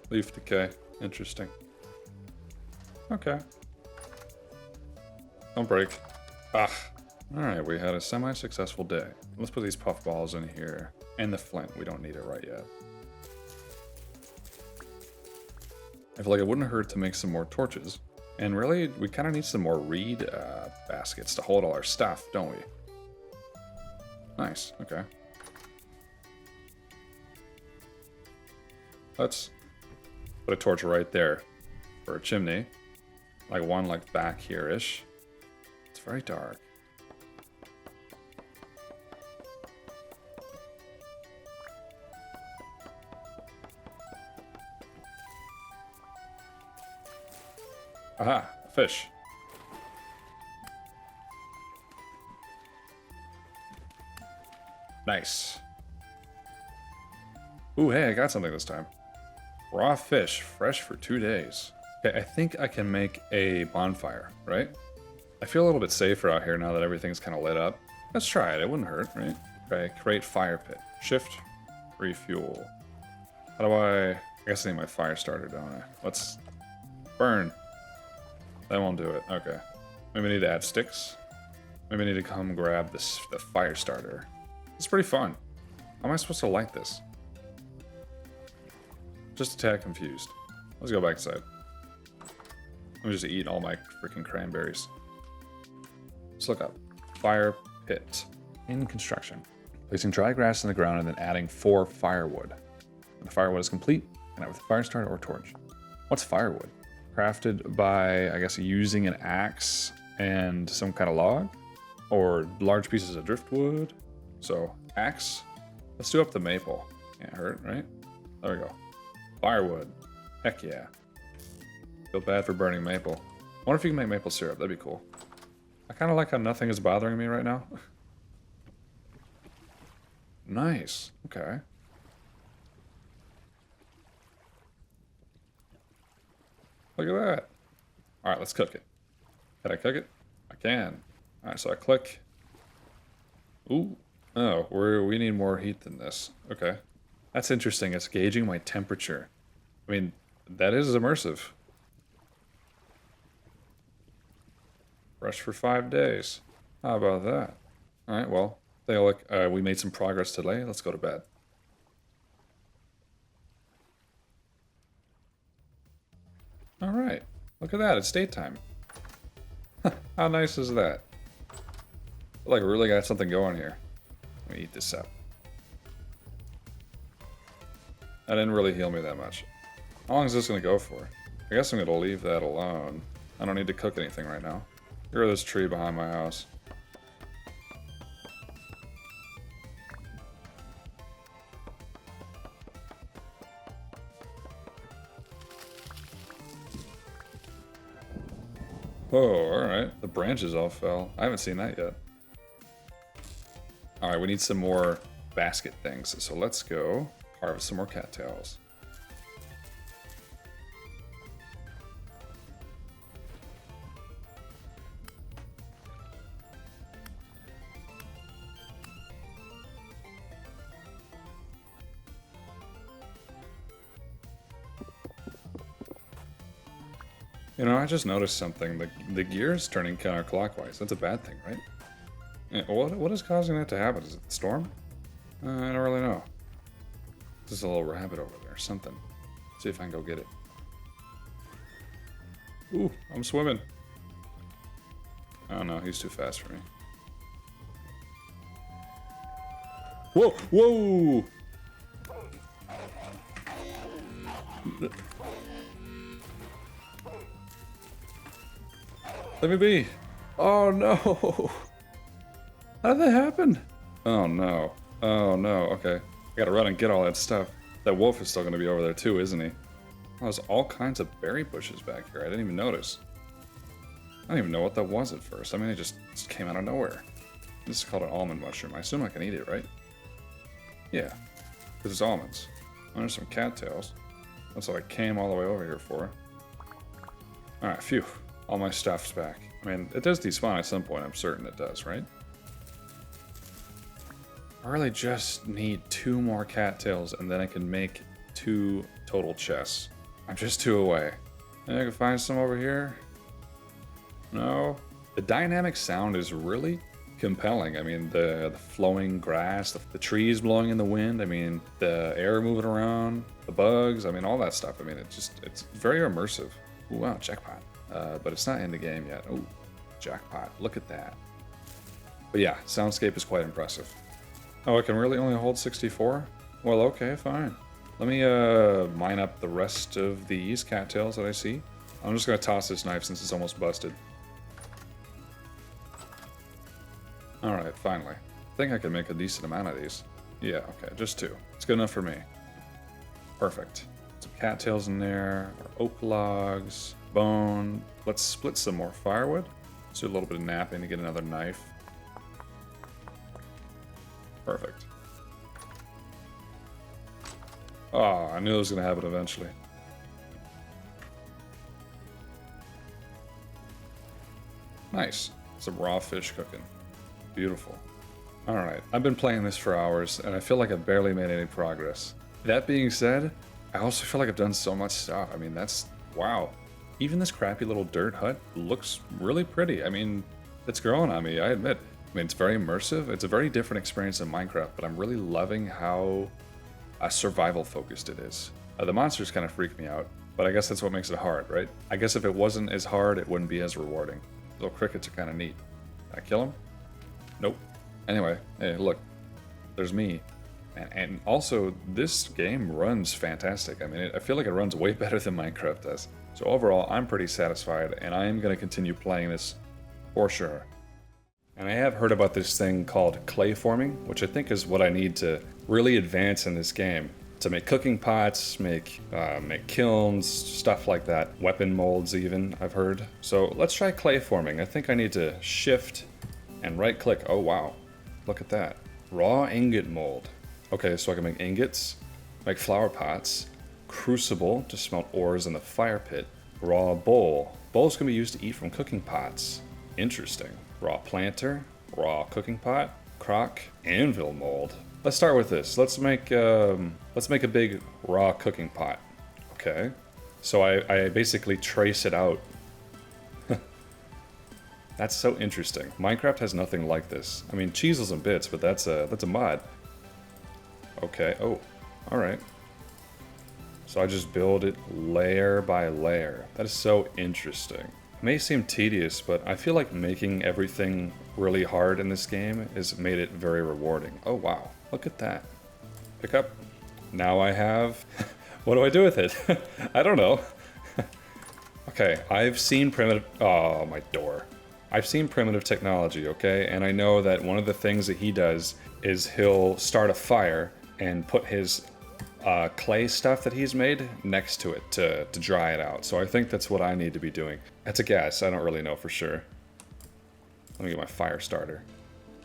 S1: Leaf decay. Interesting. Okay. Don't break. Ah. Alright, we had a semi-successful day. Let's put these puffballs in here. And the flint. We don't need it right yet. I feel like it wouldn't hurt to make some more torches. And really, we kind of need some more reed baskets to hold all our stuff, don't we? Nice, okay. Let's put a torch right there for a chimney. Like one like back here-ish. It's very dark. Aha, a fish. Nice. Ooh, hey, I got something this time. Raw fish, fresh for 2 days. Okay, I think I can make a bonfire, right? I feel a little bit safer out here now that everything's kind of lit up. Let's try it, it wouldn't hurt, right? Okay, create fire pit. Shift, refuel. How do I guess I need my fire starter, don't I? Let's burn. That won't do it, okay. Maybe I need to add sticks. Maybe I need to come grab the fire starter. It's pretty fun. How am I supposed to light this? Just a tad confused. Let's go back inside. Let me just eat all my freaking cranberries. Let's look up. Fire pit. In construction. Placing dry grass in the ground and then adding 4 firewood. When the firewood is complete, connect with a fire starter or torch. What's firewood? Crafted by, I guess, using an axe and some kind of log? Or large pieces of driftwood? So, axe. Let's do up the maple. Can't hurt, right? There we go. Firewood. Heck yeah. Feel bad for burning maple. I wonder if you can make maple syrup. That'd be cool. I kind of like how nothing is bothering me right now. Nice. Okay. Look at that. Alright, let's cook it. Can I cook it? I can. Alright, so I click. Ooh. Oh, we need more heat than this. Okay. That's interesting. It's gauging my temperature. I mean, that is immersive. Fresh for 5 days. How about that? Alright, well, they look, we made some progress today. Let's go to bed. Alright. Look at that. It's daytime. How nice is that? I feel like we really got something going here. Let me eat this up. That didn't really heal me that much. How long is this going to go for? I guess I'm going to leave that alone. I don't need to cook anything right now. Get rid of this tree behind my house. Oh, alright. The branches all fell. I haven't seen that yet. Alright, we need some more basket things. So let's go harvest some more cattails. You know, I just noticed something. The gear is turning counterclockwise. That's a bad thing, right? Yeah, what is causing that to happen? Is it the storm? I don't really know. There's a little rabbit over there or something. See if I can go get it. Ooh, I'm swimming. Oh no, he's too fast for me. Whoa, whoa! Let me be. Oh no! How did that happen? Oh no. Oh no, okay. I gotta run and get all that stuff. That wolf is still gonna be over there too, isn't he? Oh, there's all kinds of berry bushes back here. I didn't even notice. I don't even know what that was at first. I mean, it just came out of nowhere. This is called an almond mushroom. I assume I can eat it, right? Yeah, because it's almonds. Oh, there's some cattails. That's what I came all the way over here for. Alright, phew. All my stuff's back. I mean, it does despawn at some point. I'm certain it does, right? I really just need 2 more cattails and then I can make 2 total chests. I'm just 2 away. Maybe I can find some over here? No? The dynamic sound is really compelling. I mean, the flowing grass, the trees blowing in the wind. I mean, the air moving around, the bugs. I mean, all that stuff. I mean, it's very immersive. Ooh, wow, jackpot. But it's not in the game yet. Ooh, jackpot. Look at that. But yeah, soundscape is quite impressive. Oh, it can really only hold 64? Well, okay, fine. Let me mine up the rest of these cattails that I see. I'm just gonna toss this knife since it's almost busted. Alright, finally. I think I can make a decent amount of these. Yeah, okay, just 2. It's good enough for me. Perfect. Some cattails in there, or oak logs, bone. Let's split some more firewood. Let's do a little bit of napping to get another knife. Perfect. Oh, I knew it was going to happen eventually. Nice. Some raw fish cooking. Beautiful. Alright, I've been playing this for hours, and I feel like I've barely made any progress. That being said, I also feel like I've done so much stuff. I mean, that's... wow. Even this crappy little dirt hut looks really pretty. I mean, it's growing on me, I admit. I mean, it's very immersive. It's a very different experience than Minecraft, but I'm really loving how survival-focused it is. The monsters kind of freak me out, but I guess that's what makes it hard, right? I guess if it wasn't as hard, it wouldn't be as rewarding. Little crickets are kind of neat. Did I kill him? Nope. Anyway, hey, look. There's me. And also, this game runs fantastic. I mean, I feel like it runs way better than Minecraft does. So overall, I'm pretty satisfied, and I am going to continue playing this for sure. And I have heard about this thing called clay forming, which I think is what I need to really advance in this game. To make cooking pots, make kilns, stuff like that. Weapon molds even, I've heard. So let's try clay forming. I think I need to shift and right click. Oh wow, look at that. Raw ingot mold. Okay, so I can make ingots, make flower pots, crucible to smelt ores in the fire pit, raw bowl. Bowls can be used to eat from cooking pots. Interesting. Raw planter, raw cooking pot, crock, anvil mold. Let's start with this. Let's make a big raw cooking pot. Okay. So I basically trace it out. That's so interesting. Minecraft has nothing like this. I mean, Cheezels and Bits, but that's a mod. Okay. Oh, all right. So I just build it layer by layer. That is so interesting. It may seem tedious, but I feel like making everything really hard in this game has made it very rewarding. Oh wow, look at that. Pick up. Now I have... what do I do with it? I don't know. Okay, I've seen primitive... oh, my door. I've seen primitive technology, okay? And I know that one of the things that he does is he'll start a fire and put his clay stuff that he's made next to it to dry it out. So I think that's what I need to be doing. That's a guess, I don't really know for sure. Let me get my fire starter.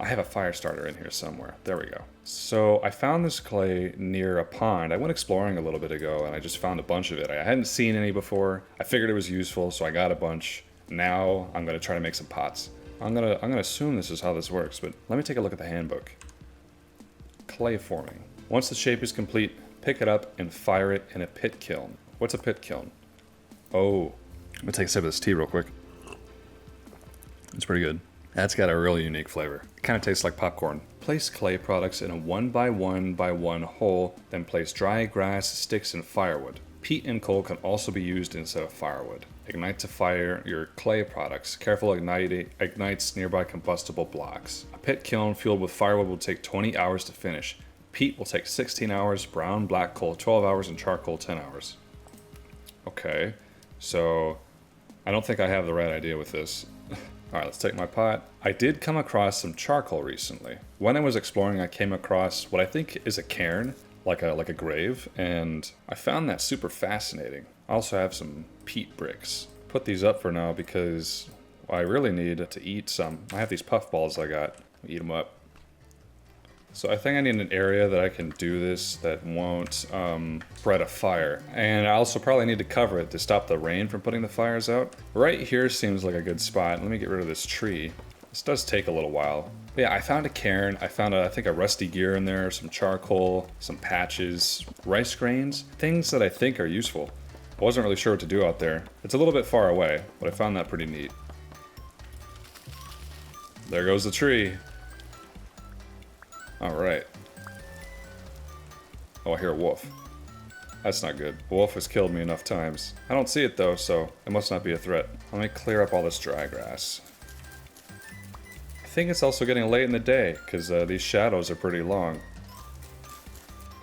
S1: I have a fire starter in here somewhere. There we go. So I found this clay near a pond. I went exploring a little bit ago and I just found a bunch of it. I hadn't seen any before. I figured it was useful, so I got a bunch. Now I'm gonna try to make some pots. I'm gonna assume this is how this works, but let me take a look at the handbook. Clay forming. Once the shape is complete, pick it up and fire it in a pit kiln. What's a pit kiln? Oh, I'm gonna take a sip of this tea real quick. It's pretty good. That's got a really unique flavor. It kind of tastes like popcorn. Place clay products in a 1 by 1 by 1 hole, then place dry grass, sticks, and firewood. Peat and coal can also be used instead of firewood. Ignite to fire your clay products. Careful ignites nearby combustible blocks. A pit kiln fueled with firewood will take 20 hours to finish. Peat will take 16 hours, brown black coal 12 hours, and charcoal 10 hours. Okay, so I don't think I have the right idea with this. Alright, let's take my pot. I did come across some charcoal recently. When I was exploring, I came across what I think is a cairn, like a grave, and I found that super fascinating. I also have some peat bricks. Put these up for now because I really need to eat some. I have these puffballs I got. Eat them up. So I think I need an area that I can do this that won't spread a fire. And I also probably need to cover it to stop the rain from putting the fires out. Right here seems like a good spot. Let me get rid of this tree. This does take a little while. But yeah, I found a cairn. I found, I think, a rusty gear in there, some charcoal, some patches, rice grains, things that I think are useful. I wasn't really sure what to do out there. It's a little bit far away, but I found that pretty neat. There goes the tree. Alright. Oh, I hear a wolf. That's not good. A wolf has killed me enough times. I don't see it though, so it must not be a threat. Let me clear up all this dry grass. I think it's also getting late in the day, because these shadows are pretty long.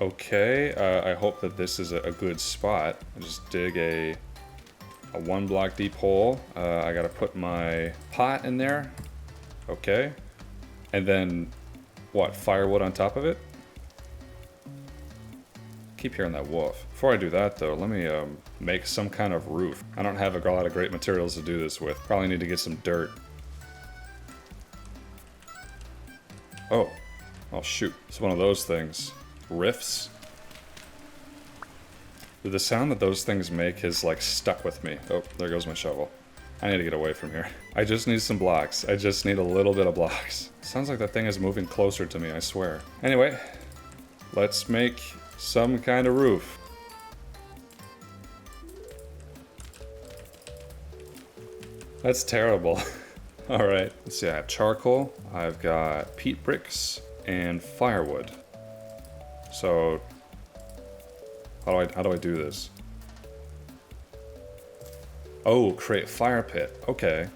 S1: Okay, I hope that this is a good spot. I'll just dig a 1 block deep hole. I gotta put my pot in there. Okay. And then, what, firewood on top of it? Keep hearing that wolf. Before I do that though, let me make some kind of roof. I don't have a lot of great materials to do this with. Probably need to get some dirt. Oh. Oh shoot. It's one of those things. Riffs. The sound that those things make is like stuck with me. Oh, there goes my shovel. I need to get away from here. I just need some blocks. I just need a little bit of blocks. Sounds like that thing is moving closer to me, I swear. Anyway, let's make some kind of roof. That's terrible. Alright, let's see, I have charcoal, I've got peat bricks, and firewood. So, how do I do this? Oh, create fire pit. Okay.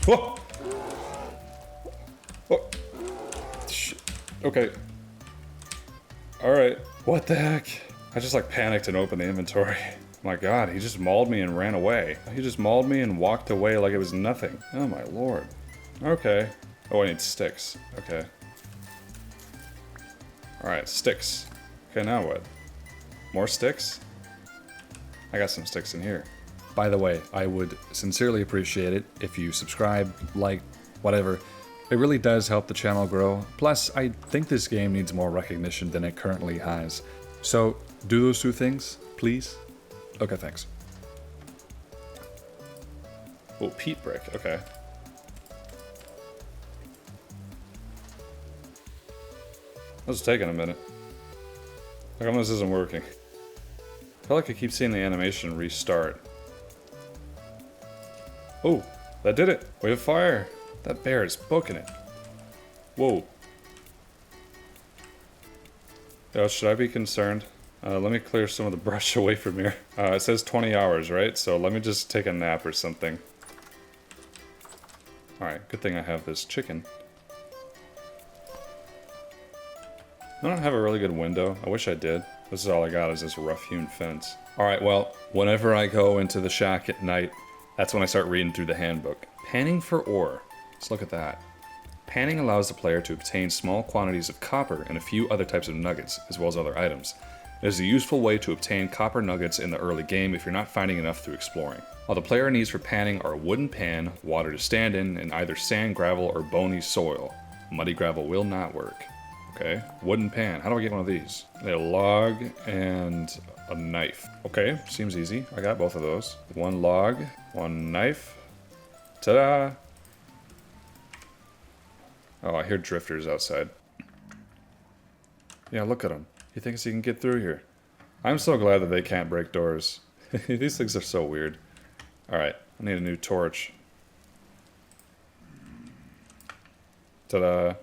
S1: Whoa! Whoa! Okay. Alright. What the heck? I just like panicked and opened the inventory. My god, he just mauled me and ran away. He just mauled me and walked away like it was nothing. Oh my lord. Okay. Oh, I need sticks. Okay. Alright, sticks. Okay, now what? More sticks? I got some sticks in here. By the way, I would sincerely appreciate it if you subscribe, like, whatever. It really does help the channel grow. Plus, I think this game needs more recognition than it currently has. So, do those two things, please. Okay, thanks. Oh, peat brick, okay. This is taking a minute. How come this isn't working? I feel like I keep seeing the animation restart. Oh, that did it. We have fire. That bear is booking it. Whoa. Yo, should I be concerned? Let me clear some of the brush away from here. It says 20 hours, right? So let me just take a nap or something. Alright, good thing I have this chicken. I don't have a really good window. I wish I did. This is all I got is this rough-hewn fence. Alright, well, whenever I go into the shack at night, that's when I start reading through the handbook. Panning for ore. Let's look at that. Panning allows the player to obtain small quantities of copper and a few other types of nuggets, as well as other items. It is a useful way to obtain copper nuggets in the early game if you're not finding enough through exploring. All the player needs for panning are a wooden pan, water to stand in, and either sand, gravel, or bony soil. Muddy gravel will not work. Okay, wooden pan. How do I get one of these? A log and a knife. Okay, seems easy. I got both of those. One log, one knife. Ta-da! Oh, I hear drifters outside. Yeah, look at him. He thinks he can get through here. I'm so glad that they can't break doors. These things are so weird. Alright, I need a new torch. Ta-da!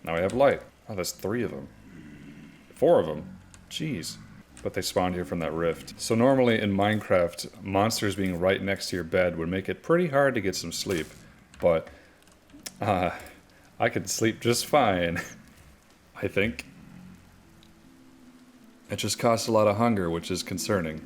S1: Now we have light. Oh, there's 3 of them. 4 of them. Jeez. But they spawned here from that rift. So normally in Minecraft, monsters being right next to your bed would make it pretty hard to get some sleep. But, I could sleep just fine. I think. It just costs a lot of hunger, which is concerning.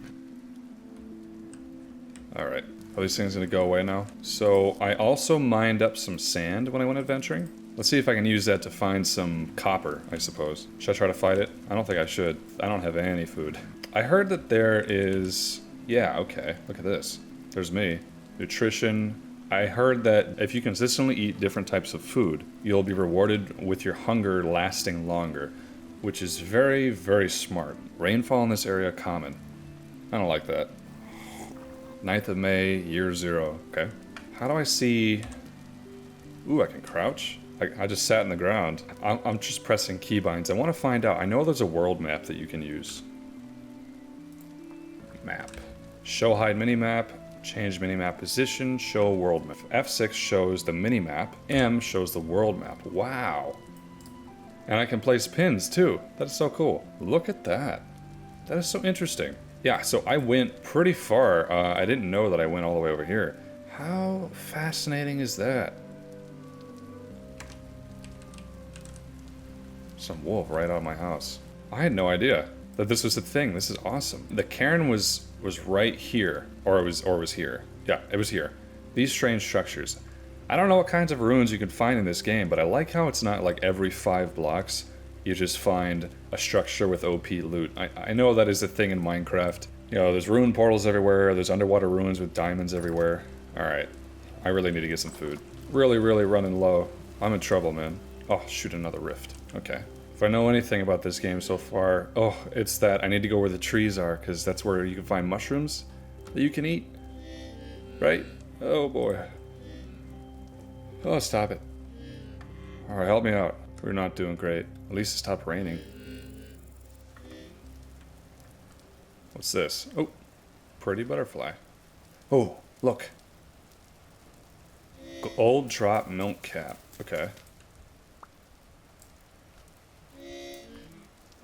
S1: Alright. Are these things gonna go away now? So, I also mined up some sand when I went adventuring. Let's see if I can use that to find some copper, I suppose. Should I try to fight it? I don't think I should. I don't have any food. I heard that there is... Yeah, okay. Look at this. There's me. Nutrition. I heard that if you consistently eat different types of food, you'll be rewarded with your hunger lasting longer, which is very, very smart. Rainfall in this area common. I don't like that. 9th of May, year 0. Okay. How do I see... Ooh, I can crouch? I just sat in the ground. I'm just pressing keybinds. I want to find out. I know there's a world map that you can use. Map. Show hide minimap. Change minimap position, show world map. F6 shows the minimap, M shows the world map. Wow. And I can place pins too. That is so cool. Look at that. That is so interesting. Yeah, so I went pretty far. I didn't know that I went all the way over here. How fascinating is that? Some wolf right out of my house. I had no idea that this was a thing. This is awesome. The cairn was right here, or it was here. Yeah, it was here. These strange structures. I don't know what kinds of ruins you can find in this game, but I like how it's not like every 5 blocks you just find a structure with OP loot. I know that is a thing in Minecraft. You know, there's ruin portals everywhere, there's underwater ruins with diamonds everywhere. Alright, I really need to get some food. Really, really running low. I'm in trouble, man. Oh, shoot, another rift. Okay. If I know anything about this game so far, oh, it's that I need to go where the trees are, because that's where you can find mushrooms that you can eat. Right? Oh, boy. Oh, stop it. Alright, help me out. We're not doing great. At least it stopped raining. What's this? Oh, pretty butterfly. Oh, look. Old drop milk cap. Okay.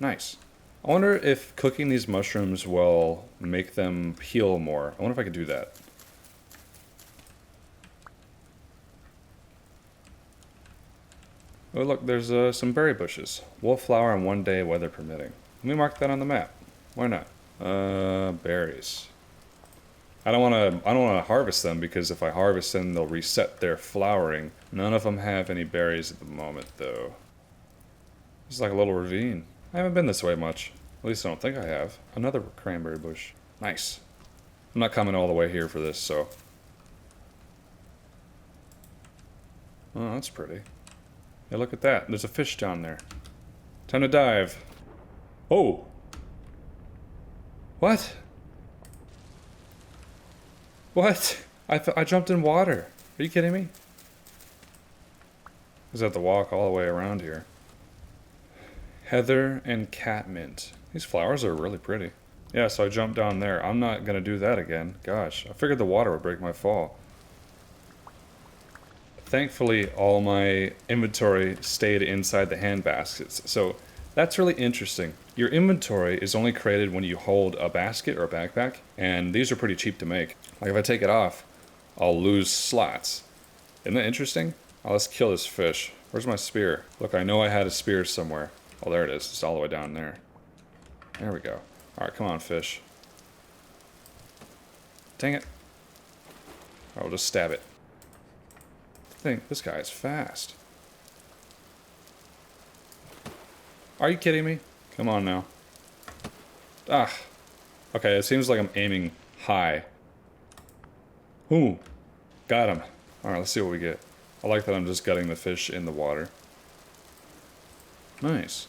S1: Nice. I wonder if cooking these mushrooms will make them heal more. I wonder if I could do that. Oh look, there's some berry bushes. Will flower on 1 day, weather permitting. Let me mark that on the map. Why not? Berries. I don't want to harvest them, because if I harvest them, they'll reset their flowering. None of them have any berries at the moment, though. It's like a little ravine. I haven't been this way much. At least I don't think I have. Another cranberry bush. Nice. I'm not coming all the way here for this, so. Oh, that's pretty. Yeah, look at that. There's a fish down there. Time to dive. Oh! What? What? I jumped in water. Are you kidding me? I just have to walk all the way around here. Heather and catmint. These flowers are really pretty. Yeah, so I jumped down there. I'm not gonna do that again. Gosh, I figured the water would break my fall. Thankfully, all my inventory stayed inside the hand baskets, so that's really interesting. Your inventory is only created when you hold a basket or a backpack, and these are pretty cheap to make. Like if I take it off, I'll lose slots. Isn't that interesting? Oh, let's kill this fish. Where's my spear? Look, I know I had a spear somewhere. Oh, there it is. It's all the way down there. There we go. Alright, come on, fish. Dang it. I'll just stab it. This guy is fast. Are you kidding me? Come on now. Ah. Okay, it seems like I'm aiming high. Ooh. Got him. Alright, let's see what we get. I like that I'm just gutting the fish in the water. Nice.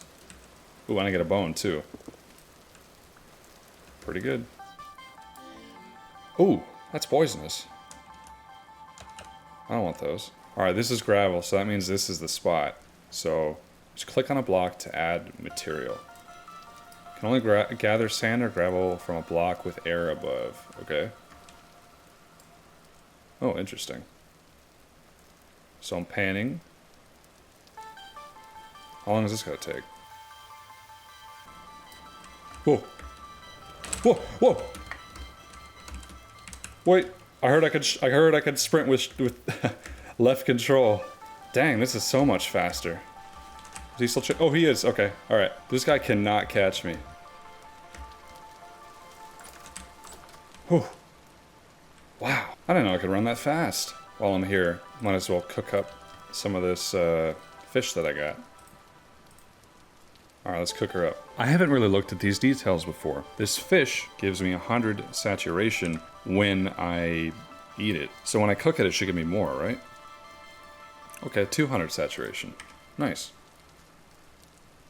S1: Ooh, and I get a bone too. Pretty good. Ooh, that's poisonous. I don't want those. Alright, this is gravel, so that means this is the spot. So, just click on a block to add material. Can only gather sand or gravel from a block with air above. Okay. Oh, interesting. So I'm panning. How long is this gonna take? Whoa. Whoa, whoa! Wait, I heard I could sprint with left control. Dang, this is so much faster. Is he still oh, he is. Okay, alright. This guy cannot catch me. Whew. Wow. I didn't know I could run that fast. While I'm here, might as well cook up some of this fish that I got. Alright, let's cook her up. I haven't really looked at these details before. This fish gives me 100 saturation when I eat it. So when I cook it, it should give me more, right? Okay, 200 saturation. Nice.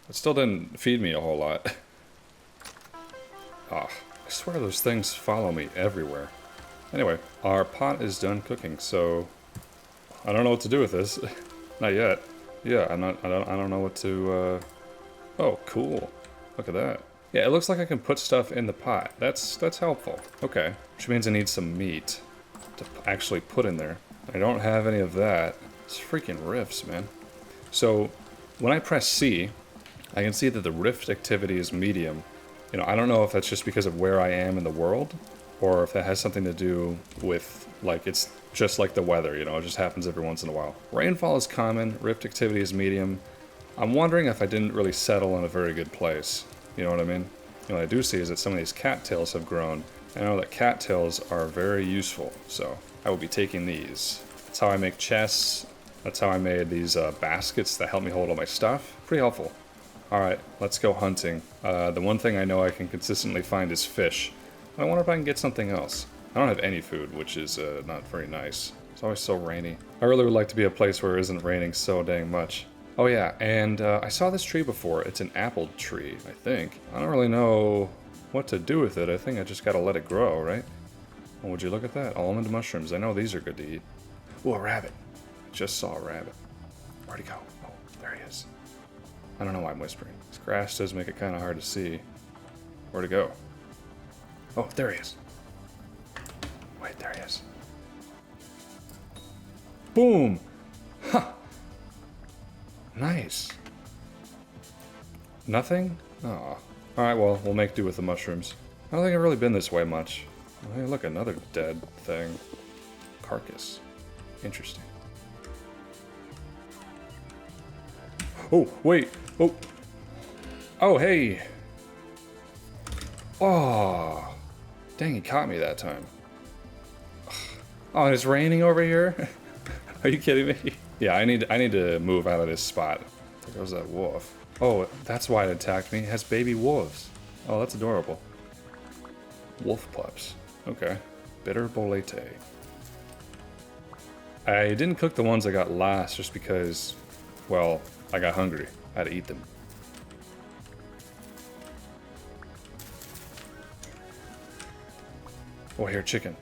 S1: It still didn't feed me a whole lot. Ah, I swear those things follow me everywhere. Anyway, our pot is done cooking, so I don't know what to do with this. Not yet. Yeah, I don't know what to oh, cool. Look at that. Yeah, it looks like I can put stuff in the pot. That's helpful. Okay, which means I need some meat. to actually put in there. I don't have any of that. It's freaking rifts, man. So when I press C, I can see that the rift activity is medium. You know, I don't know if that's just because of where I am in the world, or if that has something to do with, like, it's just like the weather, you know, it just happens every once in a while. Rainfall is common, rift activity is medium. I'm wondering if I didn't really settle in a very good place. You know what I mean? You know, what I do see is that some of these cattails have grown. I know that cattails are very useful, so I will be taking these. That's how I make chests. That's how I made these baskets that help me hold all my stuff. Pretty helpful. Alright, let's go hunting. The one thing I know I can consistently find is fish. I wonder if I can get something else. I don't have any food, which is not very nice. It's always so rainy. I really would like to be a place where it isn't raining so dang much. Oh yeah, and I saw this tree before. It's an apple tree, I think. I don't really know what to do with it. I think I just gotta let it grow, right? Oh, would you look at that? Almond mushrooms. I know these are good to eat. Ooh, a rabbit. Just saw a rabbit. Where'd he go? Oh, there he is. I don't know why I'm whispering. This grass does make it kind of hard to see. Where'd he go? Oh, there he is. Wait, there he is. Boom! Huh! Nice. Nothing? Oh. Alright, well, we'll make do with the mushrooms. I don't think I've really been this way much. Oh, hey, look, another dead thing. Carcass. Interesting. Oh, wait! Oh! Oh, hey! Oh! Dang, he caught me that time. Oh, and it's raining over here? Are you kidding me? Yeah, I need to move out of this spot. There goes that wolf. Oh, that's why it attacked me. It has baby wolves. Oh, that's adorable. Wolf pups. Okay. Bitter bolete. I didn't cook the ones I got last just because, well, I got hungry. I had to eat them. Oh, here, chicken.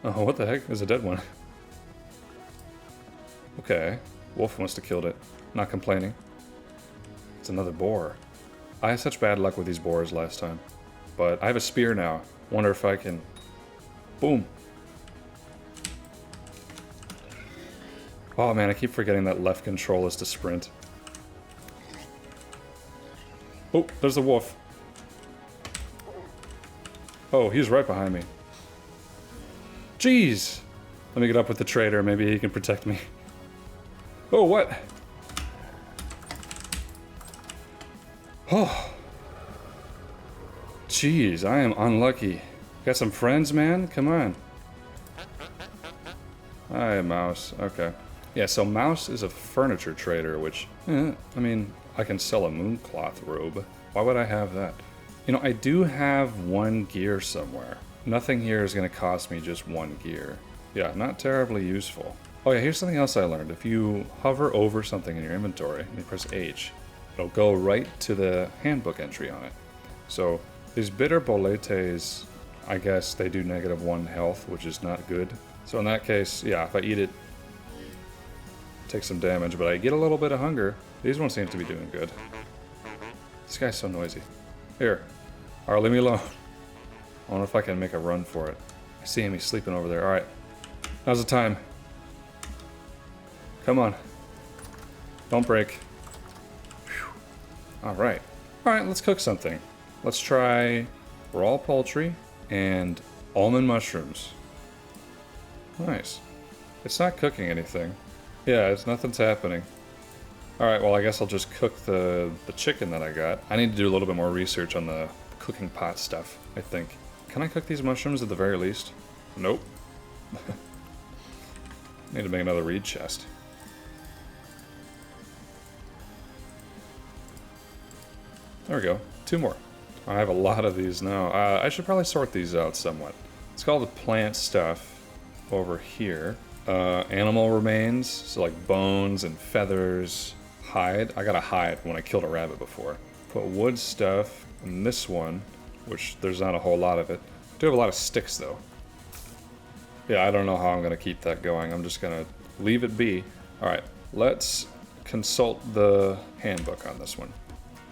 S1: Oh, what the heck? There's a dead one. Okay. Wolf must have killed it. Not complaining. It's another boar. I had such bad luck with these boars last time. But I have a spear now. Wonder if I can... Boom. Oh man, I keep forgetting that left control is to sprint. Oh, there's the wolf. Oh, he's right behind me. Jeez! Let me get up with the trader, maybe he can protect me. Oh, what? Oh. Jeez, I am unlucky. Got some friends, man? Come on. Hi, Mouse. Okay. Yeah, so Mouse is a furniture trader, which, I mean, I can sell a mooncloth robe. Why would I have that? You know, I do have one gear somewhere. Nothing here is going to cost me just one gear. Yeah, not terribly useful. Oh yeah, here's something else I learned. If you hover over something in your inventory and you press H, it'll go right to the handbook entry on it. So these bitter boletes, I guess they do -1 health, which is not good. So in that case, yeah, if I eat it, take some damage, but I get a little bit of hunger. These ones seem to be doing good. This guy's so noisy. Here. Alright, leave me alone. I wonder if I can make a run for it. I see him, he's sleeping over there. Alright. Now's the time. Come on. Don't break. Alright. Alright, let's cook something. Let's try raw poultry and almond mushrooms. Nice. It's not cooking anything. Yeah, nothing's happening. Alright, well I guess I'll just cook the chicken that I got. I need to do a little bit more research on the cooking pot stuff, I think. Can I cook these mushrooms at the very least? Nope. Need to make another reed chest. There we go. 2 more. I have a lot of these now. I should probably sort these out somewhat. Let's call the plant stuff over here. Animal remains, so like bones and feathers, hide. I got a hide when I killed a rabbit before. Put wood stuff in this one, which there's not a whole lot of it. I do have a lot of sticks though. Yeah, I don't know how I'm gonna keep that going. I'm just gonna leave it be. Alright, let's consult the handbook on this one.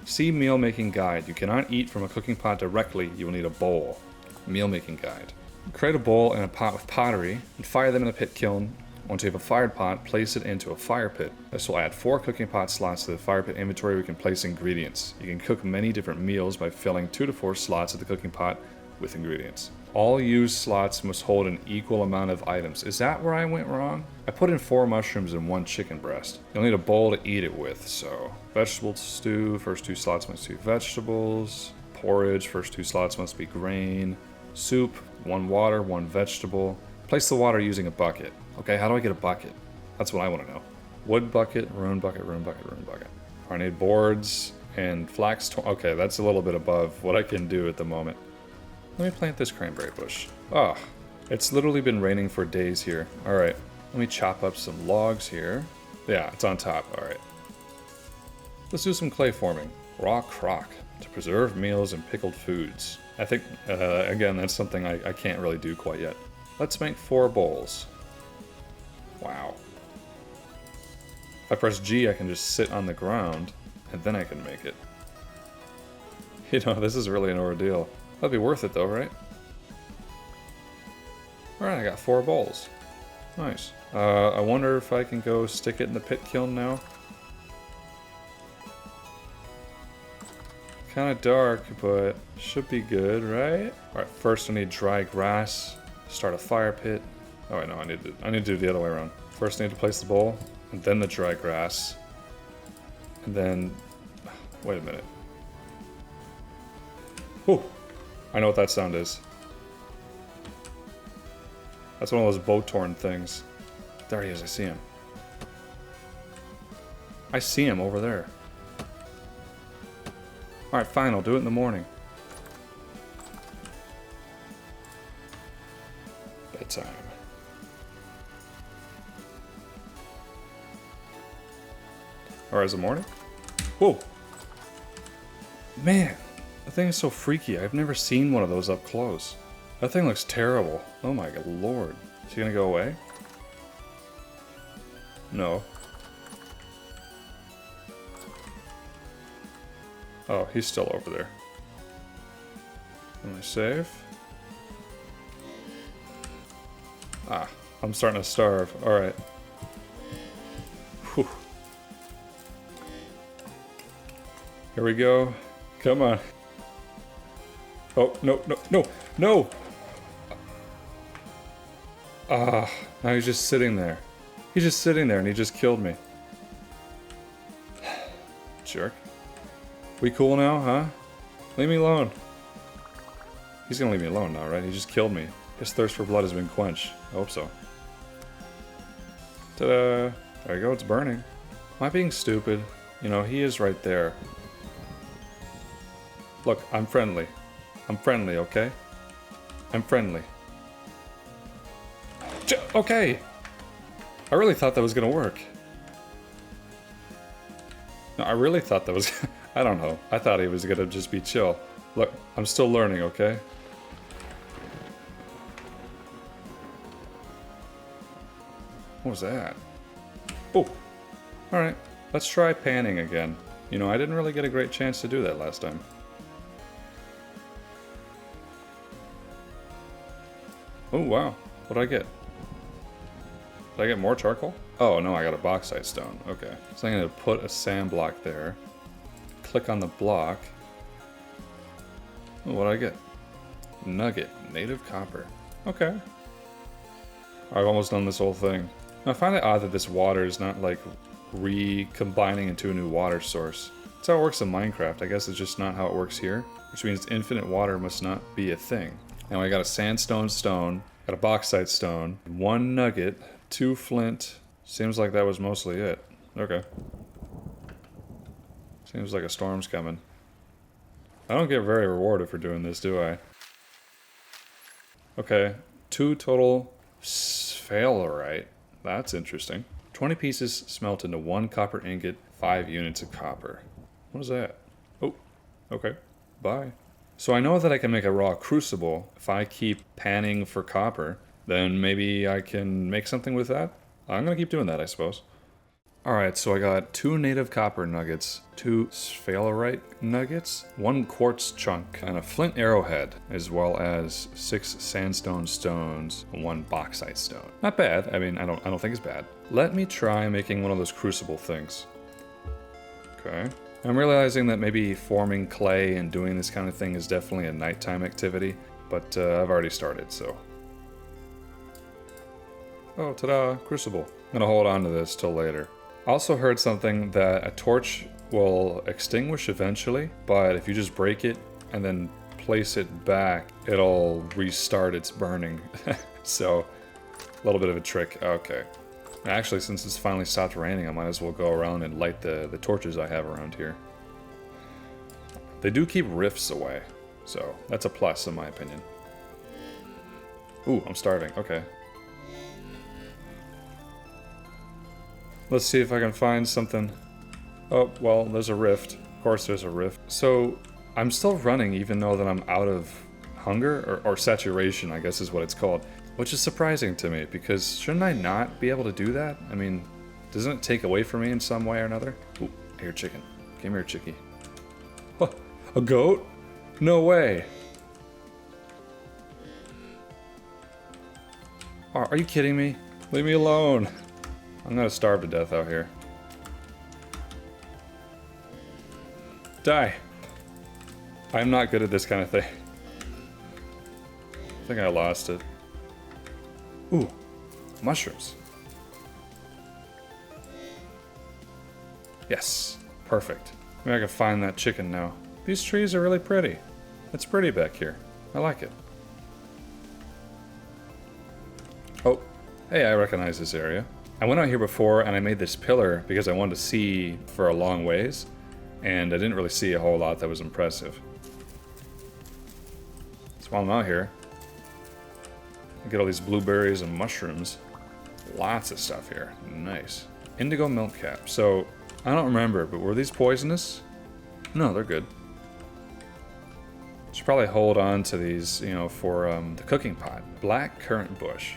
S1: See meal making guide. You cannot eat from a cooking pot directly. You will need a bowl. Meal making guide. Create a bowl and a pot with pottery, and fire them in the pit kiln. Once you have a fired pot, place it into a fire pit. This will add 4 cooking pot slots to the fire pit inventory. We can place ingredients. You can cook many different meals by filling 2 to 4 slots of the cooking pot with ingredients. All used slots must hold an equal amount of items. Is that where I went wrong? I put in 4 mushrooms and 1 chicken breast. You'll need a bowl to eat it with, so... Vegetable stew, first 2 slots must be vegetables. Porridge, first 2 slots must be grain. Soup, 1 water, 1 vegetable. Place the water using a bucket. Okay, how do I get a bucket? That's what I want to know. Wood bucket, rune bucket, rune bucket, rune bucket. I need boards and flax. Okay, that's a little bit above what I can do at the moment. Let me plant this cranberry bush. Oh, it's literally been raining for days here. All right, let me chop up some logs here. Yeah, it's on top. All right. Let's do some clay forming. Raw crock to preserve meals and pickled foods. I think, again, that's something I can't really do quite yet. Let's make 4 bowls. Wow. If I press G, I can just sit on the ground, and then I can make it. You know, this is really an ordeal. That'll be worth it though, right? Alright, I got 4 bowls. Nice. I wonder if I can go stick it in the pit kiln now. Kinda dark, but should be good, right? Alright, first I need dry grass. Start a fire pit. Oh wait, no, I need to do it the other way around. First I need to place the bowl, and then the dry grass. And then... Wait a minute. Whew! I know what that sound is. That's one of those bow-torn things. There he is, I see him. I see him over there. Alright, fine, I'll do it in the morning. Bedtime. Or is it morning? Whoa! Man! That thing is so freaky. I've never seen one of those up close. That thing looks terrible. Oh my god, lord. Is he gonna go away? No. Oh, he's still over there. Am I safe? Ah, I'm starting to starve. Alright. Whew. Here we go. Come on. Oh, no, no, no, no! Ah, now he's just sitting there. He's just sitting there and he just killed me. Jerk. We cool now, huh? Leave me alone. He's gonna leave me alone now, right? He just killed me. His thirst for blood has been quenched. I hope so. Ta-da! There you go, it's burning. Am I being stupid? You know, he is right there. Look, I'm friendly. I'm friendly, okay? I'm friendly. Okay! I really thought that was gonna work. No, I really thought that was... I don't know. I thought he was gonna just be chill. Look, I'm still learning, okay? What was that? Oh! Alright, let's try panning again. You know, I didn't really get a great chance to do that last time. Oh, wow. What did I get? Did I get more charcoal? Oh, no, I got a bauxite stone. Okay. So I'm going to put a sand block there. Click on the block. Oh, what did I get? Nugget. Native copper. Okay. I've almost done this whole thing. Now, I find it odd that this water is not, like, recombining into a new water source. That's how it works in Minecraft. I guess it's just not how it works here. Which means infinite water must not be a thing. Now I got a sandstone stone, got a bauxite stone, 1 nugget, 2 flint. Seems like that was mostly it. Okay. Seems like a storm's coming. I don't get very rewarded for doing this, do I? Okay. 2 total sphalerite. That's interesting. 20 pieces smelt into 1 copper ingot, 5 units of copper. What is that? Oh, okay. Bye. So I know that I can make a raw crucible. If I keep panning for copper, then maybe I can make something with that? I'm gonna keep doing that, I suppose. Alright, so I got 2 native copper nuggets, 2 sphalerite nuggets, 1 quartz chunk, and a flint arrowhead, as well as 6 sandstone stones and 1 bauxite stone. Not bad. I mean, I don't think it's bad. Let me try making one of those crucible things. Okay. I'm realizing that maybe forming clay and doing this kind of thing is definitely a nighttime activity, but I've already started, so. Oh, ta-da, crucible. I'm gonna hold on to this till later. I also heard something that a torch will extinguish eventually, but if you just break it and then place it back, it'll restart its burning. So, a little bit of a trick. Okay. Actually, since it's finally stopped raining, I might as well go around and light the torches I have around here. They do keep rifts away, so that's a plus in my opinion. Ooh, I'm starving. Okay. Let's see if I can find something. Oh, well, there's a rift. Of course there's a rift. So, I'm still running even though that I'm out of hunger, or saturation, I guess is what it's called. Which is surprising to me, because shouldn't I not be able to do that? I mean, doesn't it take away from me in some way or another? Ooh, here, chicken. Come here, chickie. Oh, a goat? No way. Oh, are you kidding me? Leave me alone. I'm gonna starve to death out here. Die. I'm not good at this kind of thing. I think I lost it. Ooh, mushrooms. Yes, perfect. Maybe I can find that chicken now. These trees are really pretty. It's pretty back here. I like it. Oh, hey, I recognize this area. I went out here before and I made this pillar because I wanted to see for a long ways, and I didn't really see a whole lot that was impressive. So while I'm out here, I get all these blueberries and mushrooms. Lots of stuff here. Nice. Indigo milk cap. So, I don't remember, but were these poisonous? No, they're good. Should probably hold on to these, you know, for the cooking pot. Black currant bush.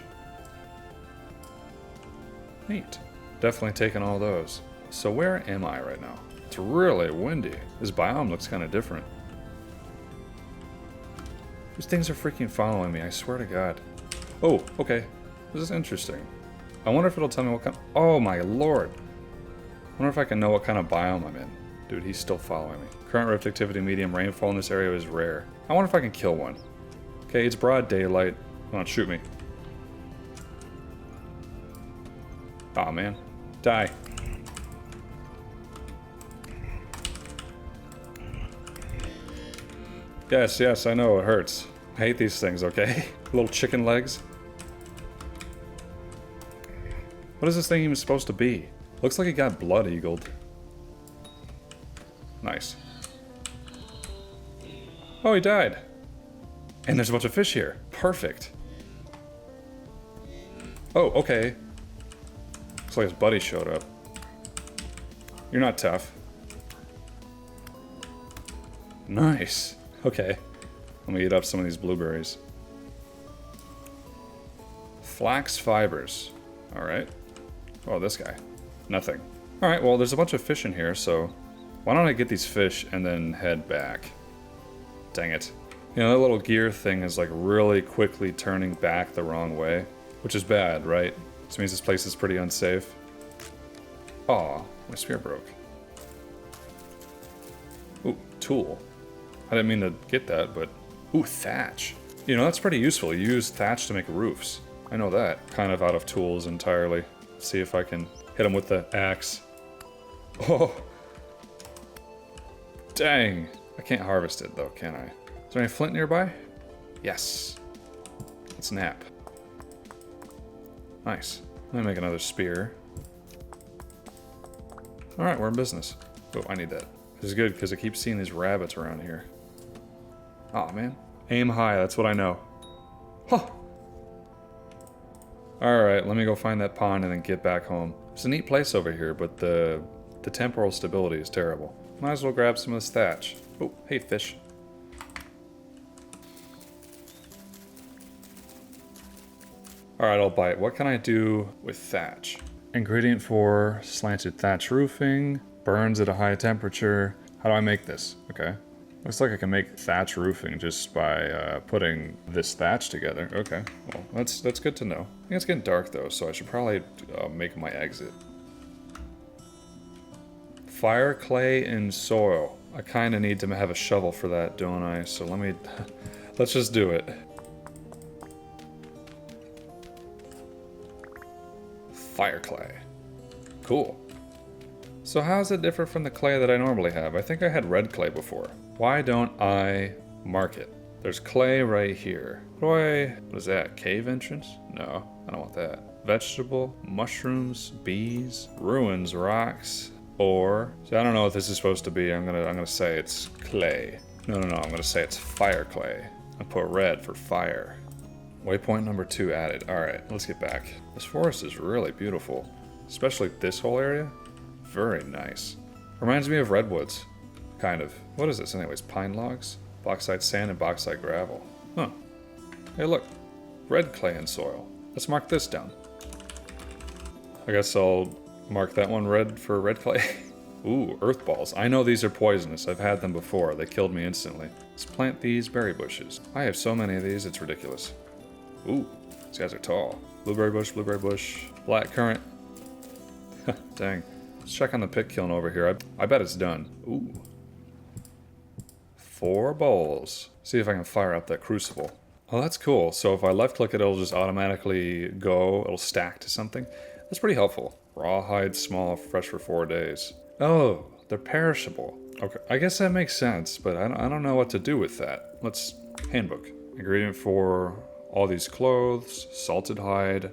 S1: Neat. Definitely taking all those. So where am I right now? It's really windy. This biome looks kind of different. These things are freaking following me, I swear to God. Oh, okay. This is interesting. I wonder if it'll tell me what kind... Oh my lord. I wonder if I can know what kind of biome I'm in. Dude, he's still following me. Current rift activity medium. Rainfall in this area is rare. I wonder if I can kill one. Okay, it's broad daylight. Come on, shoot me. Aw, man. Die. Yes, I know, it hurts. I hate these things, okay? Little chicken legs. What is this thing even supposed to be? Looks like it got blood-eagled. Nice. Oh, he died. And there's a bunch of fish here. Perfect. Oh, okay. Looks like his buddy showed up. You're not tough. Nice. Okay. Let me eat up some of these blueberries. Flax fibers. Alright. Oh, this guy. Nothing. Alright, well, there's a bunch of fish in here, so why don't I get these fish and then head back? Dang it. You know, that little gear thing is like really quickly turning back the wrong way, which is bad, right? This means this place is pretty unsafe. Aw, my spear broke. Ooh, tool. I didn't mean to get that, but... Ooh, thatch. You know, that's pretty useful. You use thatch to make roofs. I know that. Kind of out of tools entirely. Let's see if I can hit him with the axe. Oh! Dang! I can't harvest it, though, can I? Is there any flint nearby? Yes. Let's nap. Nice. Let me make another spear. Alright, we're in business. Oh, I need that. This is good, because I keep seeing these rabbits around here. Aw, man. Aim high, that's what I know. Huh! Alright, let me go find that pond and then get back home. It's a neat place over here, but the temporal stability is terrible. Might as well grab some of this thatch. Oh, hey, fish. Alright, I'll bite. What can I do with thatch? Ingredient for slanted thatch roofing. Burns at a high temperature. How do I make this? Okay. Looks like I can make thatch roofing just by putting this thatch together. Okay, well, that's good to know. I think it's getting dark though, so I should probably make my exit. Fire, clay, and soil. I kind of need to have a shovel for that, don't I? So let's just do it. Fire clay. Cool. So how is it different from the clay that I normally have? I think I had red clay before. Why don't I mark it? There's clay right here. What is that? Cave entrance? No, I don't want that. Vegetable, mushrooms, bees, ruins, rocks, ore. So I don't know what this is supposed to be. I'm gonna say it's clay. No, I'm gonna say it's fire clay. I put red for fire. Waypoint number 2 added. All right, let's get back. This forest is really beautiful, especially this whole area. Very nice. Reminds me of redwoods. Kind of. What is this anyways? Pine logs? Bauxite sand and bauxite gravel. Huh. Hey look. Red clay and soil. Let's mark this down. I guess I'll mark that one red for red clay. Ooh, earth balls. I know these are poisonous. I've had them before. They killed me instantly. Let's plant these berry bushes. I have so many of these, it's ridiculous. Ooh, these guys are tall. Blueberry bush, black currant. Dang. Let's check on the pit kiln over here. I bet it's done. Ooh. 4 bowls. See if I can fire up that crucible. Oh, that's cool. So if I left click it, it'll just automatically go. It'll stack to something. That's pretty helpful. Rawhide, small, fresh for 4 days. Oh, they're perishable. Okay, I guess that makes sense, but I don't know what to do with that. Let's handbook. Ingredient for all these clothes: salted hide,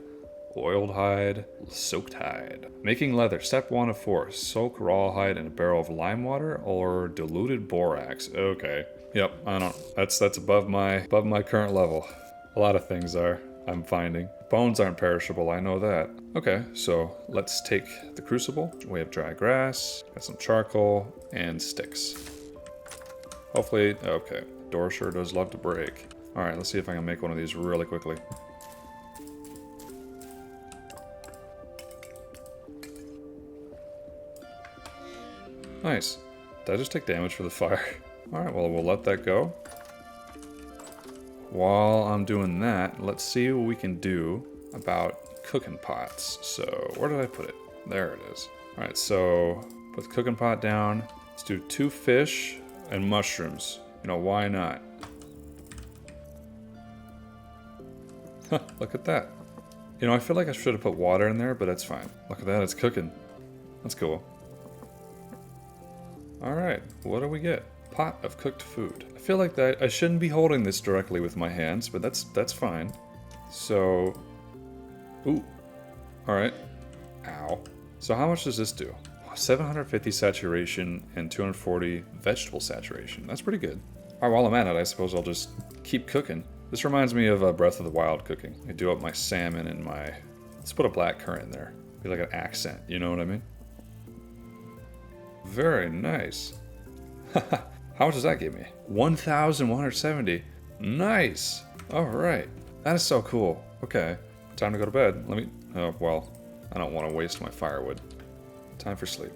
S1: oiled hide, soaked hide. Making leather. Step 1 of 4. Soak rawhide in a barrel of lime water or diluted borax. Okay. Yep, I don't. That's above my current level. A lot of things are, I'm finding. Bones aren't perishable, I know that. Okay, so let's take the crucible. We have dry grass, got some charcoal, and sticks. Hopefully, okay. Door sure does love to break. Alright, let's see if I can make one of these really quickly. Nice. Did I just take damage for the fire? Alright, well, we'll let that go. While I'm doing that, let's see what we can do about cooking pots. So, where did I put it? There it is. Alright, so put the cooking pot down. Let's do 2 fish and mushrooms. You know, why not? Huh, look at that. You know, I feel like I should have put water in there, but that's fine. Look at that, it's cooking. That's cool. Alright, what do we get? Pot of cooked food. I feel like that I shouldn't be holding this directly with my hands, but that's fine. So, ooh, all right. Ow. So how much does this do? 750 saturation and 240 vegetable saturation. That's pretty good. All right, while I'm at it, I suppose I'll just keep cooking. This reminds me of Breath of the Wild cooking. I do up my salmon and my. Let's put a black currant in there. Be like an accent. You know what I mean? Very nice. How much does that give me? 1,170. Nice. All right. That is so cool. Okay. Time to go to bed. Let me... Oh, well, I don't want to waste my firewood. Time for sleep.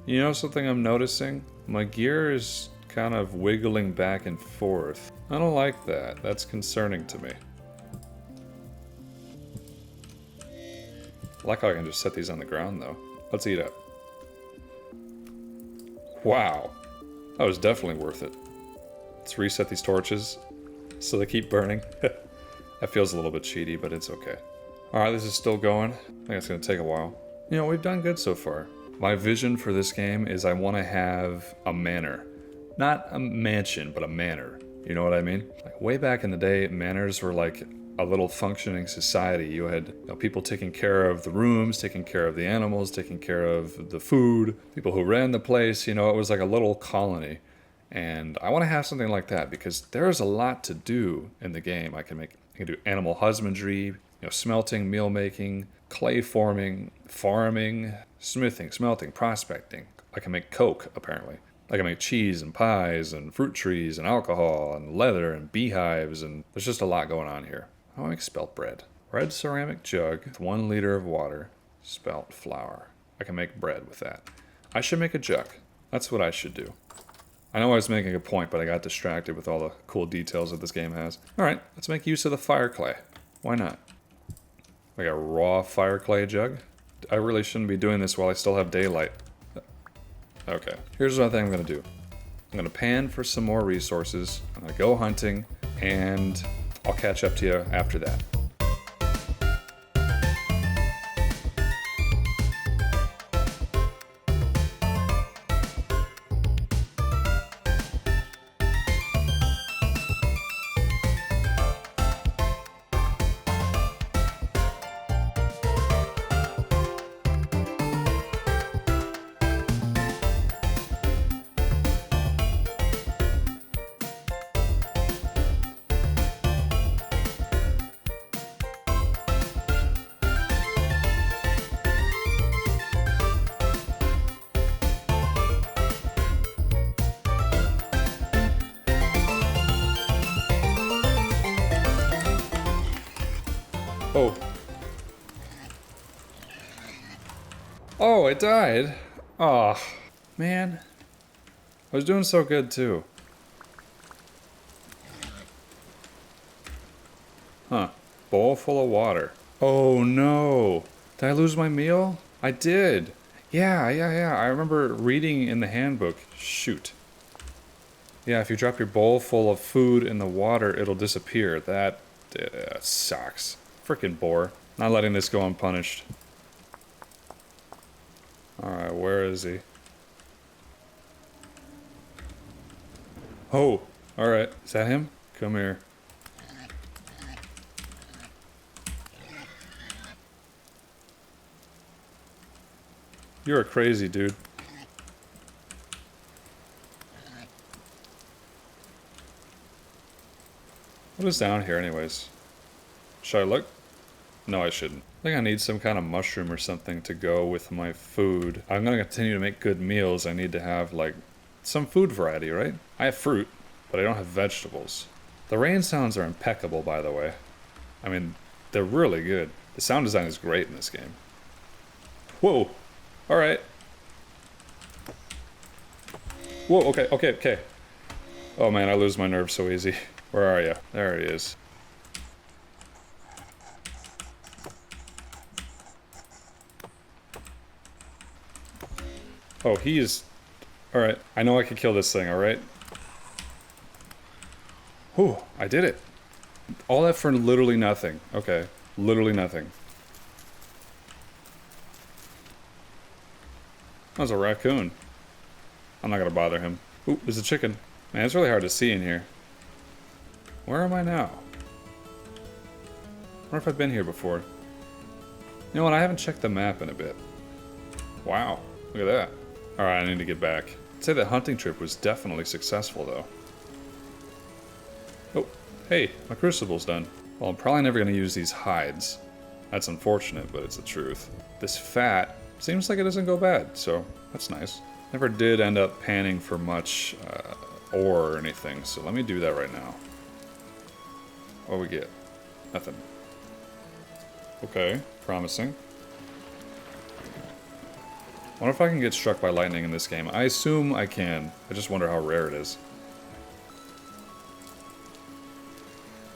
S1: You know something I'm noticing? My gear is kind of wiggling back and forth. I don't like that. That's concerning to me. I like how I can just set these on the ground, though. Let's eat up. Wow, that was definitely worth it. Let's reset these torches so they keep burning. That feels a little bit cheaty, but it's okay. Alright, this is still going. I think it's going to take a while. You know, we've done good so far. My vision for this game is I want to have a manor. Not a mansion, but a manor. You know what I mean? Like way back in the day, manors were like a little functioning society. You had people taking care of the rooms, taking care of the animals, taking care of the food, people who ran the place. You know, it was like a little colony. And I want to have something like that because there's a lot to do in the game. I can do animal husbandry, smelting, meal making, clay forming, farming, smithing, smelting, prospecting. I can make coke, apparently. I can make cheese and pies and fruit trees and alcohol and leather and beehives, and there's just a lot going on here. How do I make spelt bread? Red ceramic jug with 1 liter of water, spelt flour. I can make bread with that. I should make a jug. That's what I should do. I know I was making a point, but I got distracted with all the cool details that this game has. Alright, let's make use of the fire clay. Why not? Like a raw fire clay jug? I really shouldn't be doing this while I still have daylight. Okay, here's what I think I'm gonna do. I'm gonna pan for some more resources, I'm gonna go hunting, and I'll catch up to you after that. Oh. Oh, it died. Oh, man. I was doing so good, too. Huh. Bowl full of water. Oh, no. Did I lose my meal? I did. Yeah. I remember reading in the handbook. Shoot. Yeah, if you drop your bowl full of food in the water, it'll disappear. That sucks. Frickin' bore. Not letting this go unpunished. Alright, where is he? Oh! Alright, is that him? Come here. You're a crazy dude. What is down here anyways? Should I look? No, I shouldn't. I think I need some kind of mushroom or something to go with my food. I'm gonna continue to make good meals. I need to have, like, some food variety, right? I have fruit, but I don't have vegetables. The rain sounds are impeccable, by the way. I mean, they're really good. The sound design is great in this game. Whoa! Alright. Whoa, okay. Oh man, I lose my nerve so easy. Where are you? There he is. Oh, he is... Alright, I know I can kill this thing, alright? Whew, I did it. All that for literally nothing. Okay, literally nothing. That was a raccoon. I'm not gonna bother him. Ooh, there's a chicken. Man, it's really hard to see in here. Where am I now? I wonder if I've been here before. You know what, I haven't checked the map in a bit. Wow, look at that. Alright, I need to get back. I'd say that hunting trip was definitely successful, though. Oh, hey, my crucible's done. Well, I'm probably never going to use these hides. That's unfortunate, but it's the truth. This fat seems like it doesn't go bad, so that's nice. Never did end up panning for much ore or anything, so let me do that right now. What do we get? Nothing. Okay, promising. I wonder if I can get struck by lightning in this game. I assume I can. I just wonder how rare it is.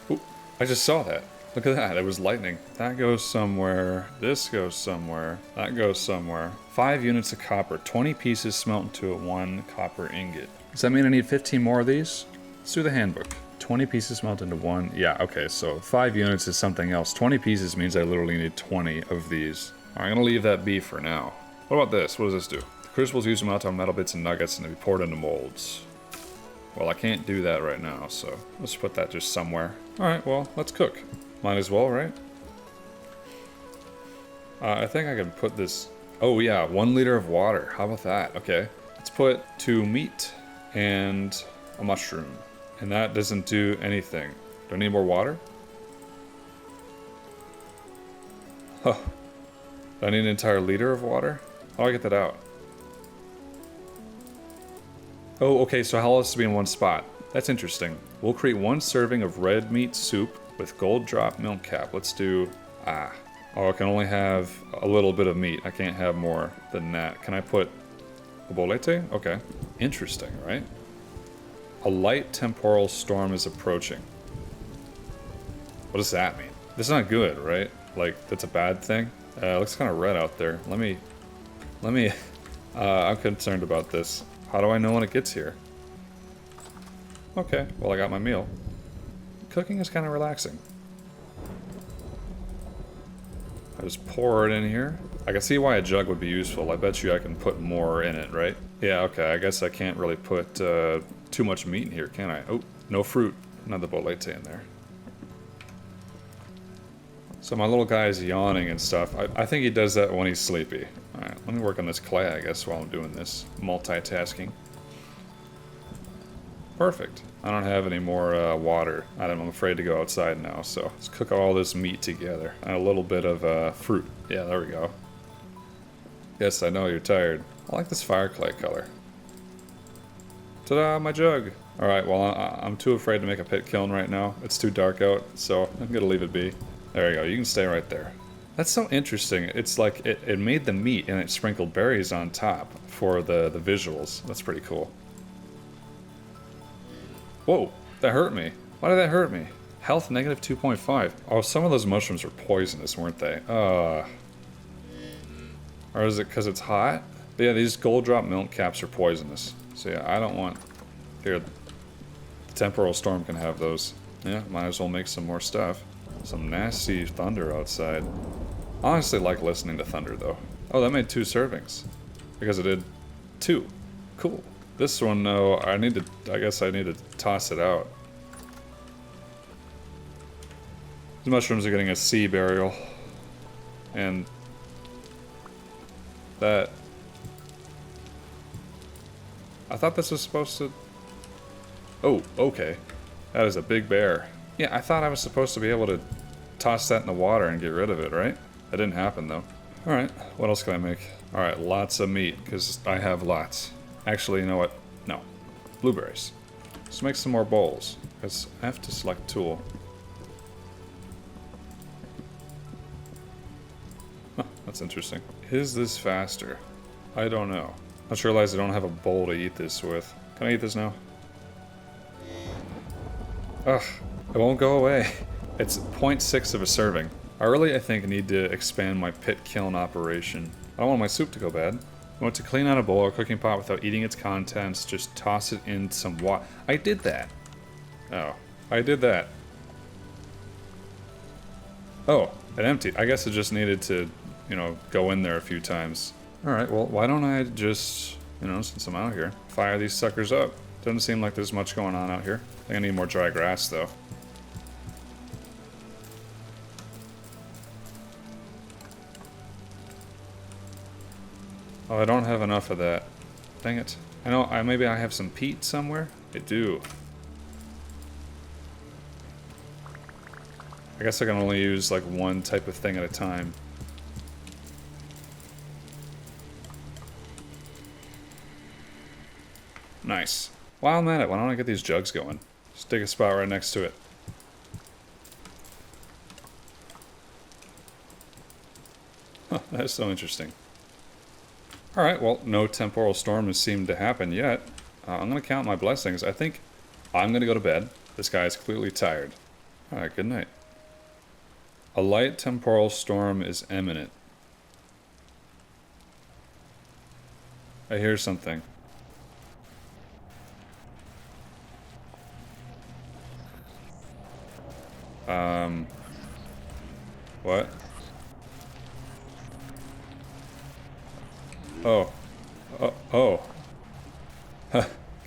S1: Ooh, I just saw that. Look at that. It was lightning. That goes somewhere. This goes somewhere. That goes somewhere. 5 units of copper. 20 pieces smelt into a 1 copper ingot. Does that mean I need 15 more of these? Let's do the handbook. 20 pieces smelt into 1. Yeah, okay, so 5 units is something else. 20 pieces means I literally need 20 of these. I'm going to leave that be for now. What about this? What does this do? The crucibles use to melt on metal bits and nuggets and to be poured into molds. Well, I can't do that right now, so let's put that just somewhere. Alright, well, let's cook. Might as well, right? I think I can put this... Oh yeah, 1 liter of water. How about that? Okay. Let's put 2 meat and a mushroom. And that doesn't do anything. Do I need more water? Huh. Do I need an entire liter of water? How do I get that out? Oh, okay, so how else to be in one spot? That's interesting. We'll create 1 serving of red meat soup with gold drop milk cap. Let's do Ah. Oh, I can only have a little bit of meat. I can't have more than that. Can I put a bolete? Okay. Interesting, right? A light temporal storm is approaching. What does that mean? This is not good, right? Like, that's a bad thing? It looks kind of red out there. Let me, I'm concerned about this. How do I know when it gets here? Okay, well I got my meal. Cooking is kind of relaxing. I just pour it in here. I can see why a jug would be useful. I bet you I can put more in it, right? Yeah, okay, I guess I can't really put too much meat in here, can I? Oh, no fruit. Another bolete in there. So my little guy is yawning and stuff. I think he does that when he's sleepy. Alright, let me work on this clay, I guess, while I'm doing this. Multitasking. Perfect. I don't have any more water. I'm afraid to go outside now, so let's cook all this meat together. And a little bit of fruit. Yeah, there we go. Yes, I know you're tired. I like this fire clay color. Ta-da, my jug! Alright, well, I'm too afraid to make a pit kiln right now. It's too dark out, so I'm gonna leave it be. There you go, you can stay right there. That's so interesting. It's like it made the meat and it sprinkled berries on top for the visuals. That's pretty cool. Whoa, that hurt me. Why did that hurt me? Health negative 2.5. Oh, some of those mushrooms were poisonous, weren't they? Or is it because it's hot? But yeah, these gold drop milk caps are poisonous. So yeah, I don't want... Here, the temporal storm can have those. Yeah, might as well make some more stuff. Some nasty thunder outside. I honestly like listening to thunder, though. Oh, that made 2 servings. Because it did 2. Cool. This one, though, I guess I need to toss it out. These mushrooms are getting a sea burial. And... that... I thought this was supposed to... Oh, okay. That is a big bear. Yeah, I thought I was supposed to be able to toss that in the water and get rid of it, right? That didn't happen, though. Alright, what else can I make? Alright, lots of meat, because I have lots. Actually, you know what? No. Blueberries. Let's make some more bowls, because I have to select tool. Huh, that's interesting. Is this faster? I don't know. I just realized I don't have a bowl to eat this with. Can I eat this now? Ugh. It won't go away. It's 0.6 of a serving. I really, I think, need to expand my pit kiln operation. I don't want my soup to go bad. I want to clean out a bowl or cooking pot without eating its contents. Just toss it in some water. I did that. Oh, I did that. Oh, it emptied. I guess it just needed to, you know, go in there a few times. Alright, well, why don't I just, you know, since I'm out here, fire these suckers up. Doesn't seem like there's much going on out here. I think I need more dry grass, though. Oh, I don't have enough of that. Dang it. I know, maybe I have some peat somewhere? I do. I guess I can only use, like, one type of thing at a time. Nice. While I'm at it, why don't I get these jugs going? Just take a spot right next to it. Huh, that is so interesting. Alright, well, no temporal storm has seemed to happen yet. I'm going to count my blessings. I think I'm going to go to bed. This guy is clearly tired. Alright, good night. A light temporal storm is imminent. I hear something. What? Oh. Oh.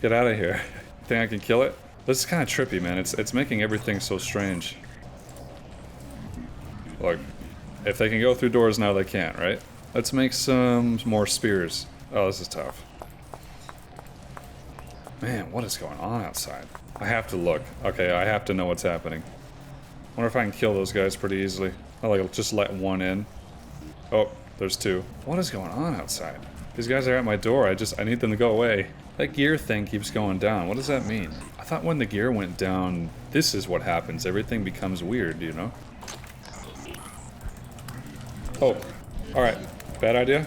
S1: Get out of here. Think I can kill it? This is kind of trippy, man. It's making everything so strange. Look, if they can go through doors now, they can't, right? Let's make some more spears. Oh, this is tough. Man, what is going on outside? I have to look. Okay, I have to know what's happening. Wonder if I can kill those guys pretty easily. I'll like just let one in. Oh, there's 2. What is going on outside? These guys are at my door. I need them to go away. That gear thing keeps going down. What does that mean? I thought when the gear went down, this is what happens. Everything becomes weird, you know? Oh, alright. Bad idea.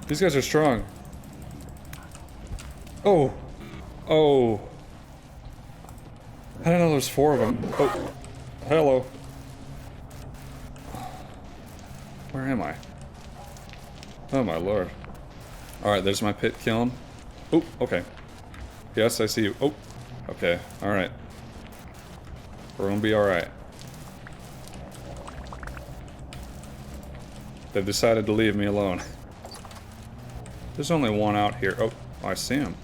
S1: These guys are strong. Oh. Oh. I didn't know there was 4 of them. Oh. Hello. Where am I? Oh my lord. Alright, there's my pit kiln. Oh, okay. Yes, I see you. Oh. Okay, alright. We're gonna be alright. They've decided to leave me alone. There's only one out here. Oh, I see him.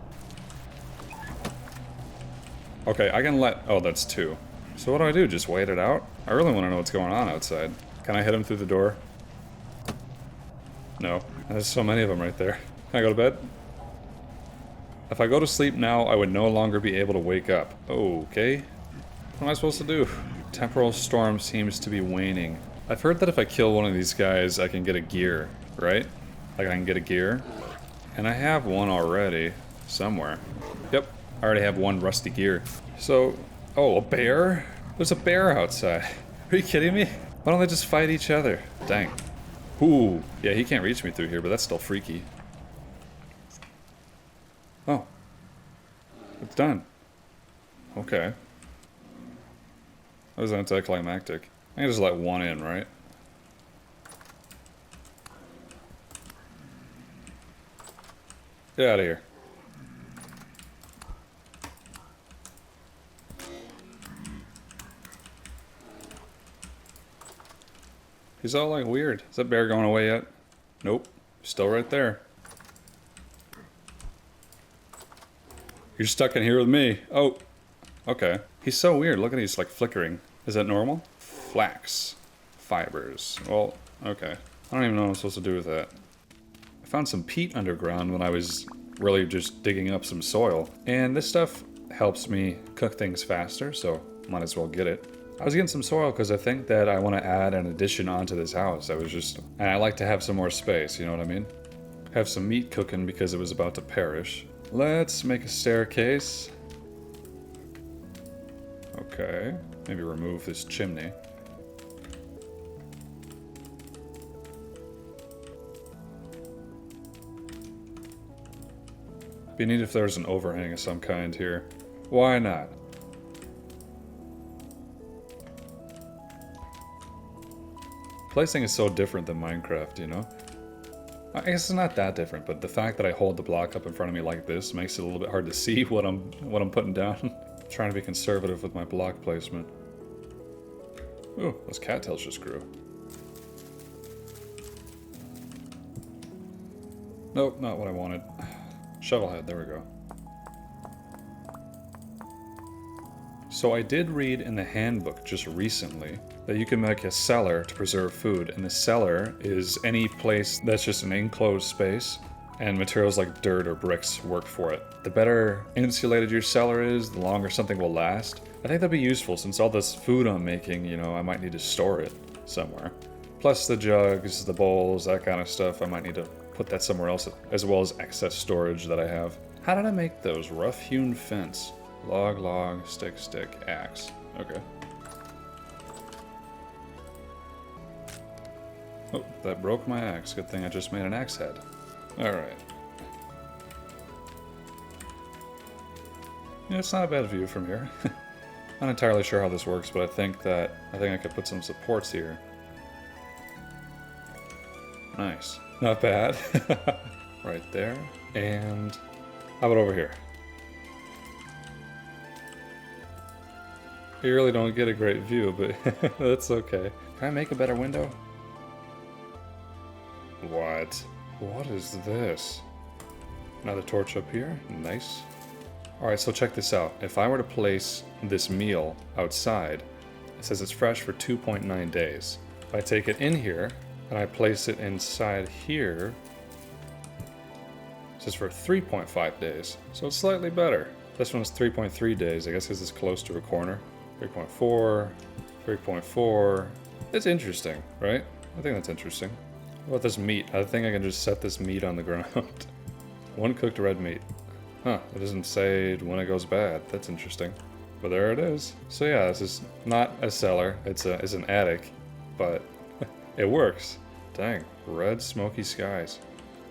S1: Okay, I can let... Oh, that's 2. So what do? Just wait it out? I really want to know what's going on outside. Can I hit him through the door? No. There's so many of them right there. Can I go to bed? If I go to sleep now, I would no longer be able to wake up. Okay. What am I supposed to do? Temporal storm seems to be waning. I've heard that if I kill one of these guys, I can get a gear, right? Like I can get a gear. And I have one already, somewhere. Yep, I already have 1 rusty gear. So, oh, a bear? There's a bear outside. Are you kidding me? Why don't they just fight each other? Dang. Ooh, yeah, he can't reach me through here, but that's still freaky. Oh. It's done. Okay. That was anticlimactic. I can just let 1 in, right? Get out of here. He's all like weird. Is that bear going away yet? Nope. Still right there. You're stuck in here with me. Oh. Okay. He's so weird. Look at he's like flickering. Is that normal? Flax. Fibers. Well, okay. I don't even know what I'm supposed to do with that. I found some peat underground when I was really just digging up some soil. And this stuff helps me cook things faster, so might as well get it. I was getting some soil because I think that I want to add an addition onto this house. And I like to have some more space, you know what I mean? Have some meat cooking because it was about to perish. Let's make a staircase. Okay, maybe remove this chimney. Be neat if there was an overhang of some kind here. Why not? Placing is so different than Minecraft, you know? I guess it's not that different, but the fact that I hold the block up in front of me like this makes it a little bit hard to see what I'm putting down. Trying to be conservative with my block placement. Ooh, those cattails just grew. Nope, not what I wanted. Shovelhead, there we go. So I did read in the handbook just recently that you can make a cellar to preserve food, and the cellar is any place that's just an enclosed space, and materials like dirt or bricks work for it. The better insulated your cellar is, the longer something will last. I think that'd be useful since all this food I'm making, you know, I might need to store it somewhere. Plus the jugs, the bowls, that kind of stuff, I might need to put that somewhere else, as well as excess storage that I have. How did I make those? Rough-hewn fence. Log, log, stick, stick, axe. Okay. Oh, that broke my axe. Good thing I just made an axe head. Alright. Yeah, it's not a bad view from here. Not entirely sure how this works, but I think I could put some supports here. Nice. Not bad. Right there. And how about over here? You really don't get a great view, but that's okay. Can I make a better window? What? What is this? Another torch up here. Nice. Alright, so check this out. If I were to place this meal outside, it says it's fresh for 2.9 days. If I take it in here, and I place it inside here, it says for 3.5 days. So it's slightly better. This one's 3.3 days, I guess because it's close to a corner. 3.4, 3.4. It's interesting, right? I think that's interesting. What about this meat? I think I can just set this meat on the ground. One cooked red meat. Huh, it doesn't say when it goes bad. That's interesting. But there it is. So yeah, this is not a cellar. It's an attic. But It works. Dang, red smoky skies.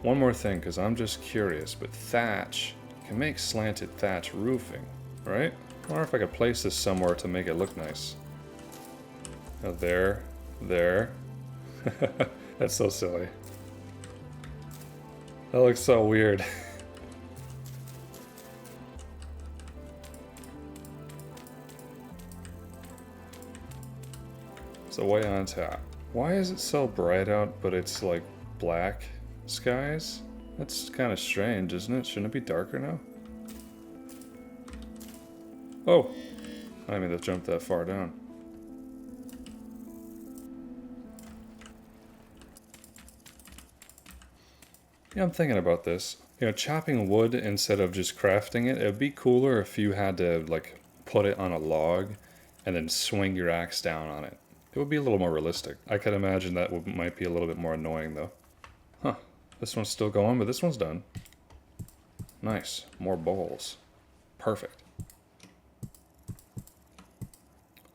S1: One more thing, because I'm just curious, but thatch, you can make slanted thatch roofing, right? I wonder if I could place this somewhere to make it look nice. Oh, there. That's so silly. That looks so weird. So way on top. Why is it so bright out, but it's like black skies? That's kind of strange, isn't it? Shouldn't it be darker now? Oh! I didn't mean to jump that far down. Yeah, I'm thinking about this. You know, chopping wood instead of just crafting it, it'd be cooler if you had to, like, put it on a log and then swing your axe down on it. It would be a little more realistic. I could imagine that might be a little bit more annoying, though. Huh. This one's still going, but this one's done. Nice. More bowls. Perfect.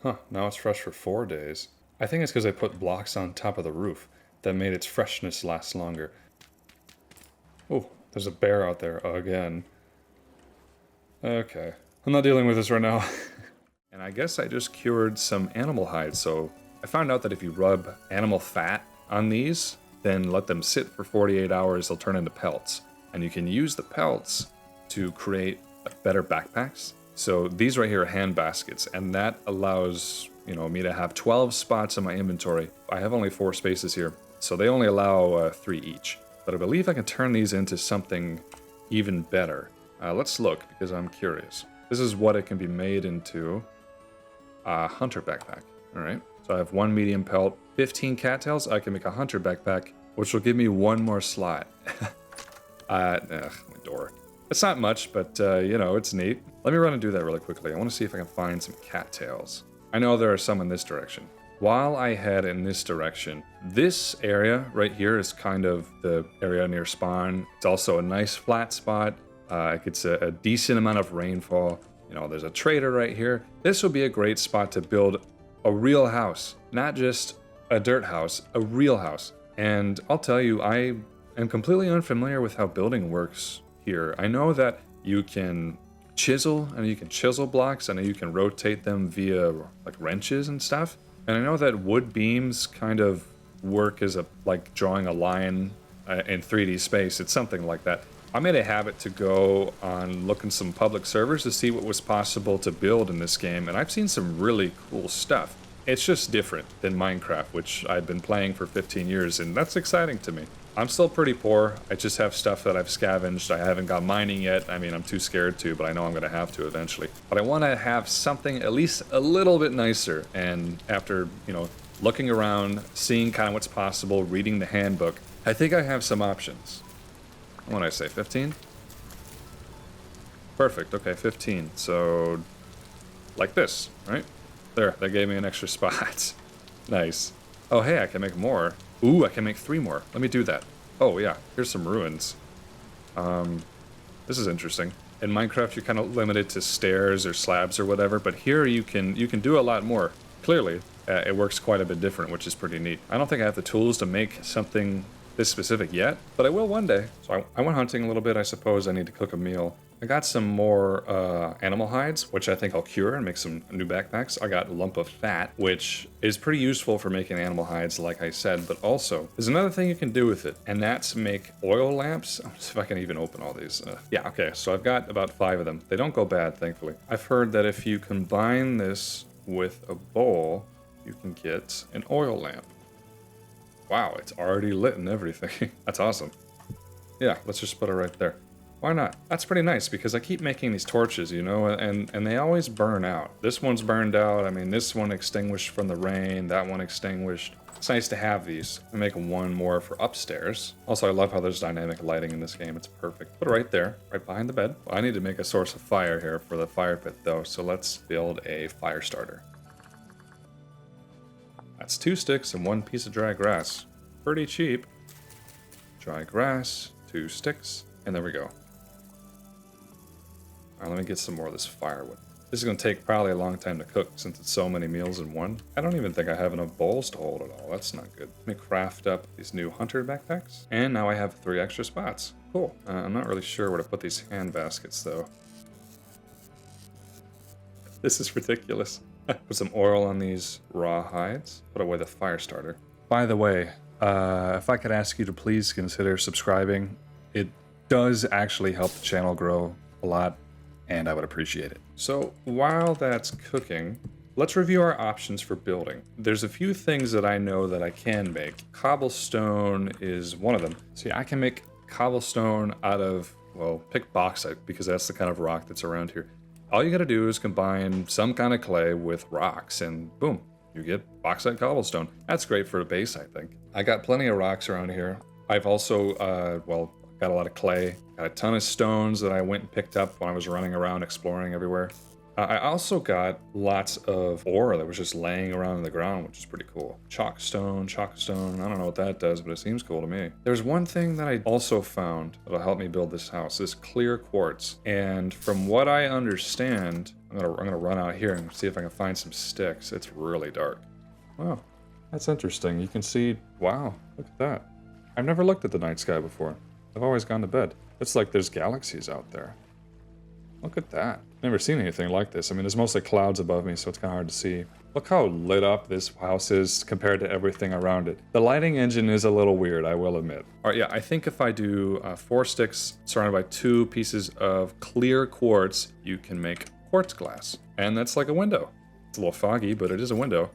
S1: Huh. Now it's fresh for 4 days. I think it's because I put blocks on top of the roof that made its freshness last longer. Oh, there's a bear out there again. Okay. I'm not dealing with this right now. And I guess I just cured some animal hides, so I found out that if you rub animal fat on these, then let them sit for 48 hours, they'll turn into pelts. And you can use the pelts to create better backpacks. So these right here are hand baskets, and that allows, you know, me to have 12 spots in my inventory. I have only 4 spaces here, so they only allow 3 each. But I believe I can turn these into something even better. Let's look, because I'm curious. This is what it can be made into. A hunter backpack. Alright, so I have 1 medium pelt, 15 cattails. I can make a hunter backpack, which will give me 1 more slot. My door. It's not much, but, you know, it's neat. Let me run and do that really quickly. I want to see if I can find some cattails. I know there are some in this direction. While I head in this direction, this area right here is kind of the area near spawn. It's also a nice flat spot. It gets a decent amount of rainfall. You know, there's a trader right here. This would be a great spot to build a real house, not just a dirt house, a real house. And I'll tell you, I am completely unfamiliar with how building works here. I know that you can chisel, and you can chisel blocks, and you can rotate them via like wrenches and stuff. And I know that wood beams kind of work as like drawing a line in 3D space. It's something like that. I made a habit to go on looking some public servers to see what was possible to build in this game, and I've seen some really cool stuff. It's just different than Minecraft, which I've been playing for 15 years, and that's exciting to me. I'm still pretty poor. I just have stuff that I've scavenged. I haven't got mining yet. I mean, I'm too scared to, but I know I'm going to have to eventually. But I want to have something at least a little bit nicer, and after, you know, looking around, seeing kind of what's possible, reading the handbook, I think I have some options. What did I say, 15? Perfect, okay, 15. So, like this, right? There, that gave me an extra spot. Nice. Oh, hey, I can make more. Ooh, I can make 3 more. Let me do that. Oh, yeah, here's some ruins. This is interesting. In Minecraft, you're kind of limited to stairs or slabs or whatever, but here you can do a lot more. Clearly, it works quite a bit different, which is pretty neat. I don't think I have the tools to make something this specific yet, but I will one day. So I went hunting a little bit. I suppose I need to cook a meal. I got some more animal hides, which I think I'll cure and make some new backpacks. I got a lump of fat, which is pretty useful for making animal hides, like I said, but also there's another thing you can do with it, and that's make oil lamps. Let's see if I can even open all these. Yeah, okay, so I've got about 5 of them. They don't go bad, thankfully. I've heard that if you combine this with a bowl, you can get an oil lamp. Wow, it's already lit and everything. That's awesome. Yeah, let's just put it right there. Why not? That's pretty nice because I keep making these torches, you know, and they always burn out. This one's burned out. I mean, this one extinguished from the rain, that one extinguished. It's nice to have these. I make 1 more for upstairs. Also, I love how there's dynamic lighting in this game. It's perfect. Put it right there, right behind the bed. Well, I need to make a source of fire here for the fire pit though, so let's build a fire starter. That's 2 sticks and 1 piece of dry grass. Pretty cheap. Dry grass, 2 sticks, and there we go. Alright, let me get some more of this firewood. This is going to take probably a long time to cook since it's so many meals in one. I don't even think I have enough bowls to hold it all. That's not good. Let me craft up these new hunter backpacks. And now I have 3 extra spots. Cool. I'm not really sure where to put these hand baskets though. This is ridiculous. Put some oil on these raw hides. Put away the fire starter. By the way, if I could ask you to please consider subscribing, it does actually help the channel grow a lot, and I would appreciate it. So while that's cooking, let's review our options for building. There's a few things that I know that I can make. Cobblestone is one of them. See, I can make cobblestone out of, well, pick bauxite because that's the kind of rock that's around here. All you gotta do is combine some kind of clay with rocks and boom, you get bauxite cobblestone. That's great for a base, I think. I got plenty of rocks around here. I've also, well, got a lot of clay, got a ton of stones that I went and picked up when I was running around exploring everywhere. I also got lots of ore that was just laying around in the ground, which is pretty cool. Chalkstone, I don't know what that does, but it seems cool to me. There's one thing that I also found that'll help me build this house, this clear quartz. And from what I understand, I'm gonna run out here and see if I can find some sticks. It's really dark. Wow, that's interesting. You can see, wow, look at that. I've never looked at the night sky before. I've always gone to bed. It's like there's galaxies out there. Look at that. Never seen anything like this. I mean, there's mostly clouds above me, so it's kind of hard to see. Look how lit up this house is compared to everything around it. The lighting engine is a little weird, I will admit. All right, yeah, I think if I do 4 sticks surrounded by 2 pieces of clear quartz, you can make quartz glass. And that's like a window. It's a little foggy, but it is a window.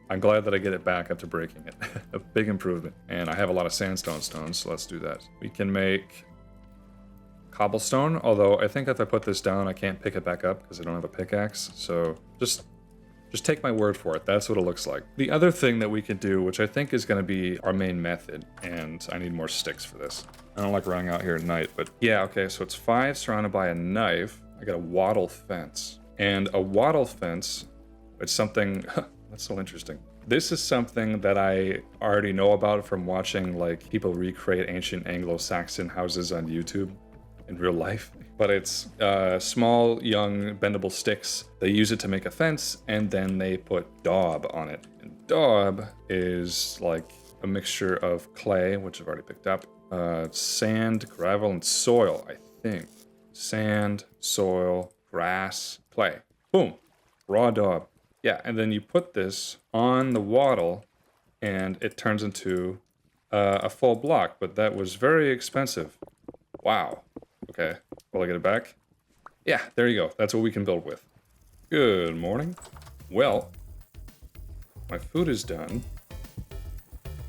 S1: I'm glad that I get it back after breaking it. A big improvement. And I have a lot of sandstone stones, so let's do that. We can make cobblestone, although I think if I put this down, I can't pick it back up because I don't have a pickaxe. So just take my word for it. That's what it looks like. The other thing that we could do, which I think is going to be our main method, and I need more sticks for this. I don't like running out here at night, but yeah, okay, so it's 5 surrounded by a knife. I got a wattle fence. And a wattle fence, it's something... That's so interesting. This is something that I already know about from watching like people recreate ancient Anglo-Saxon houses on YouTube in real life. But it's small, young, bendable sticks. They use it to make a fence, and then they put daub on it. And daub is like a mixture of clay, which I've already picked up, sand, gravel, and soil, I think. Sand, soil, grass, clay. Boom. Raw daub. Yeah, and then you put this on the wattle, and it turns into a full block, but that was very expensive. Wow. Okay, will I get it back? Yeah, there you go. That's what we can build with. Good morning. Well, my food is done.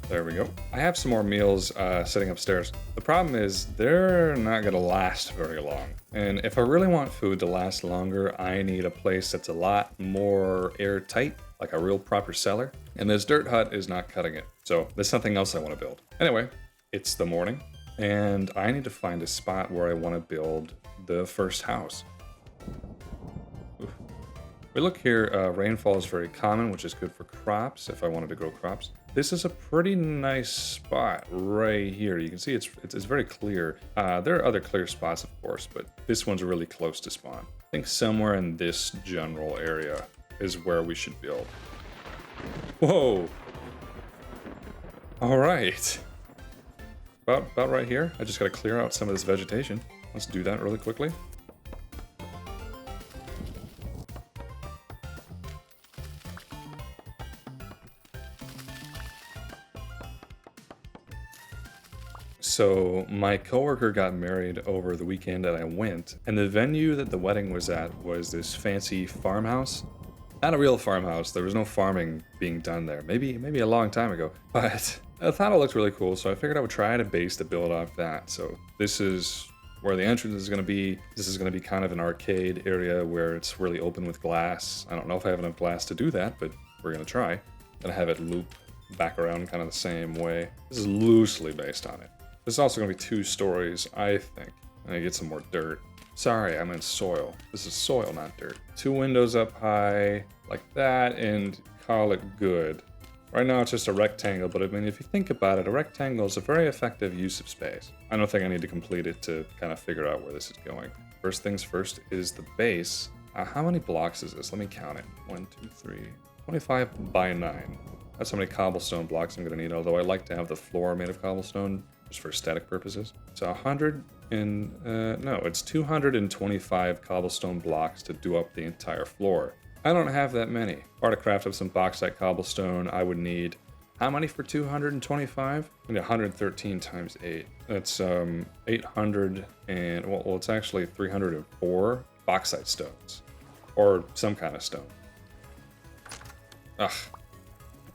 S1: There we go. I have some more meals sitting upstairs. The problem is they're not gonna last very long. And if I really want food to last longer, I need a place that's a lot more airtight, like a real proper cellar. And this dirt hut is not cutting it. So there's something else I want to build. Anyway, it's the morning, and I need to find a spot where I want to build the first house. Oof. We look here, rainfall is very common, which is good for crops if I wanted to grow crops. This is a pretty nice spot right here. You can see it's very clear. There are other clear spots, of course, but this one's really close to spawn. I think somewhere in this general area is where we should build. Whoa! All right. About right here. I just gotta clear out some of this vegetation. Let's do that really quickly. So my coworker got married over the weekend that I went, and the venue that the wedding was at was this fancy farmhouse. Not a real farmhouse. There was no farming being done there. Maybe a long time ago. But I thought it looked really cool, so I figured I would try a base to build off that. So this is where the entrance is going to be. This is going to be kind of an arcade area where it's really open with glass. I don't know if I have enough glass to do that, but we're going to try. Gonna have it loop back around kind of the same way. This is loosely based on it. This is also going to be 2 stories, I think. And I get some more dirt. Sorry, I meant soil. This is soil, not dirt. 2 windows up high, like that, and call it good. Right now it's just a rectangle, but I mean, if you think about it, a rectangle is a very effective use of space. I don't think I need to complete it to kind of figure out where this is going. First things first is the base. How many blocks is this? Let me count it. 1, 2, 3, 25 by 9. That's how many cobblestone blocks I'm going to need, although I like to have the floor made of cobblestone just for aesthetic purposes. So 100 and, no, it's 225 cobblestone blocks to do up the entire floor. I don't have that many. Or to craft up some bauxite cobblestone, I would need, how many for 225? I need 113 times 8. That's 800 and, well, it's actually 304 bauxite stones. Or some kind of stone. Ugh.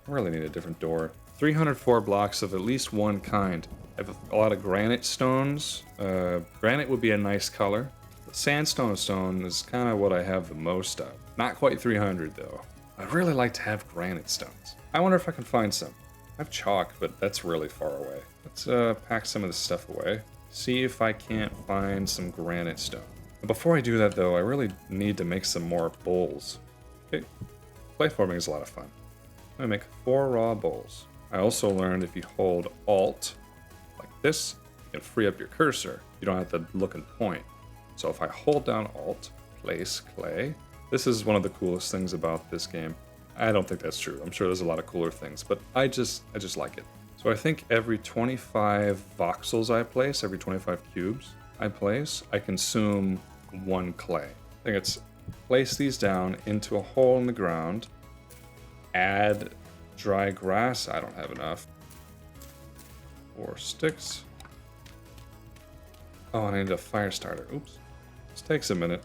S1: I really need a different door. 304 blocks of at least one kind. I have a lot of granite stones. Granite would be a nice color. Sandstone stone is kind of what I have the most of. Not quite 300 though. I'd really like to have granite stones. I wonder if I can find some. I have chalk, but that's really far away. Let's pack some of this stuff away. See if I can't find some granite stone. Before I do that though, I really need to make some more bowls. Okay. Platforming is a lot of fun. I'm gonna make 4 raw bowls. I also learned if you hold Alt like this, you can free up your cursor. You don't have to look and point. So if I hold down Alt, place clay. This is one of the coolest things about this game. I don't think that's true. I'm sure there's a lot of cooler things, but I just like it. So I think every 25 voxels I place, every 25 cubes I place, I consume 1 clay. I think it's place these down into a hole in the ground, add dry grass. I don't have enough. 4 sticks. Oh, and I need a fire starter. Oops. This takes a minute.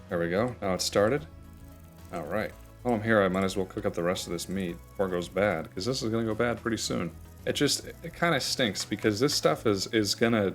S1: There we go. Now it's started. All right. While I'm here, I might as well cook up the rest of this meat before it goes bad, because this is going to go bad pretty soon. It kind of stinks, because this stuff this isn't going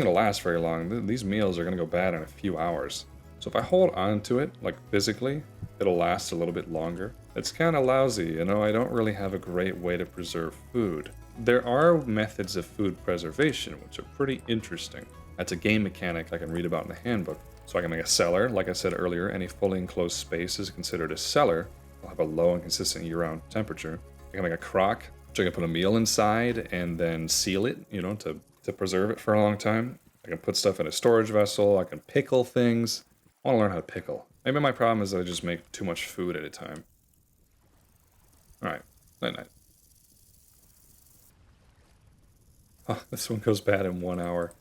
S1: to last very long. These meals are going to go bad in a few hours. So if I hold on to it, like physically, it'll last a little bit longer. It's kind of lousy, you know, I don't really have a great way to preserve food. There are methods of food preservation, which are pretty interesting. That's a game mechanic I can read about in the handbook. So I can make a cellar. Like I said earlier, any fully enclosed space is considered a cellar. I'll have a low and consistent year-round temperature. I can make a crock, which I can put a meal inside and then seal it, you know, to preserve it for a long time. I can put stuff in a storage vessel. I can pickle things. I want to learn how to pickle. Maybe my problem is that I just make too much food at a time. Alright, night-night. Oh, this one goes bad in 1 hour.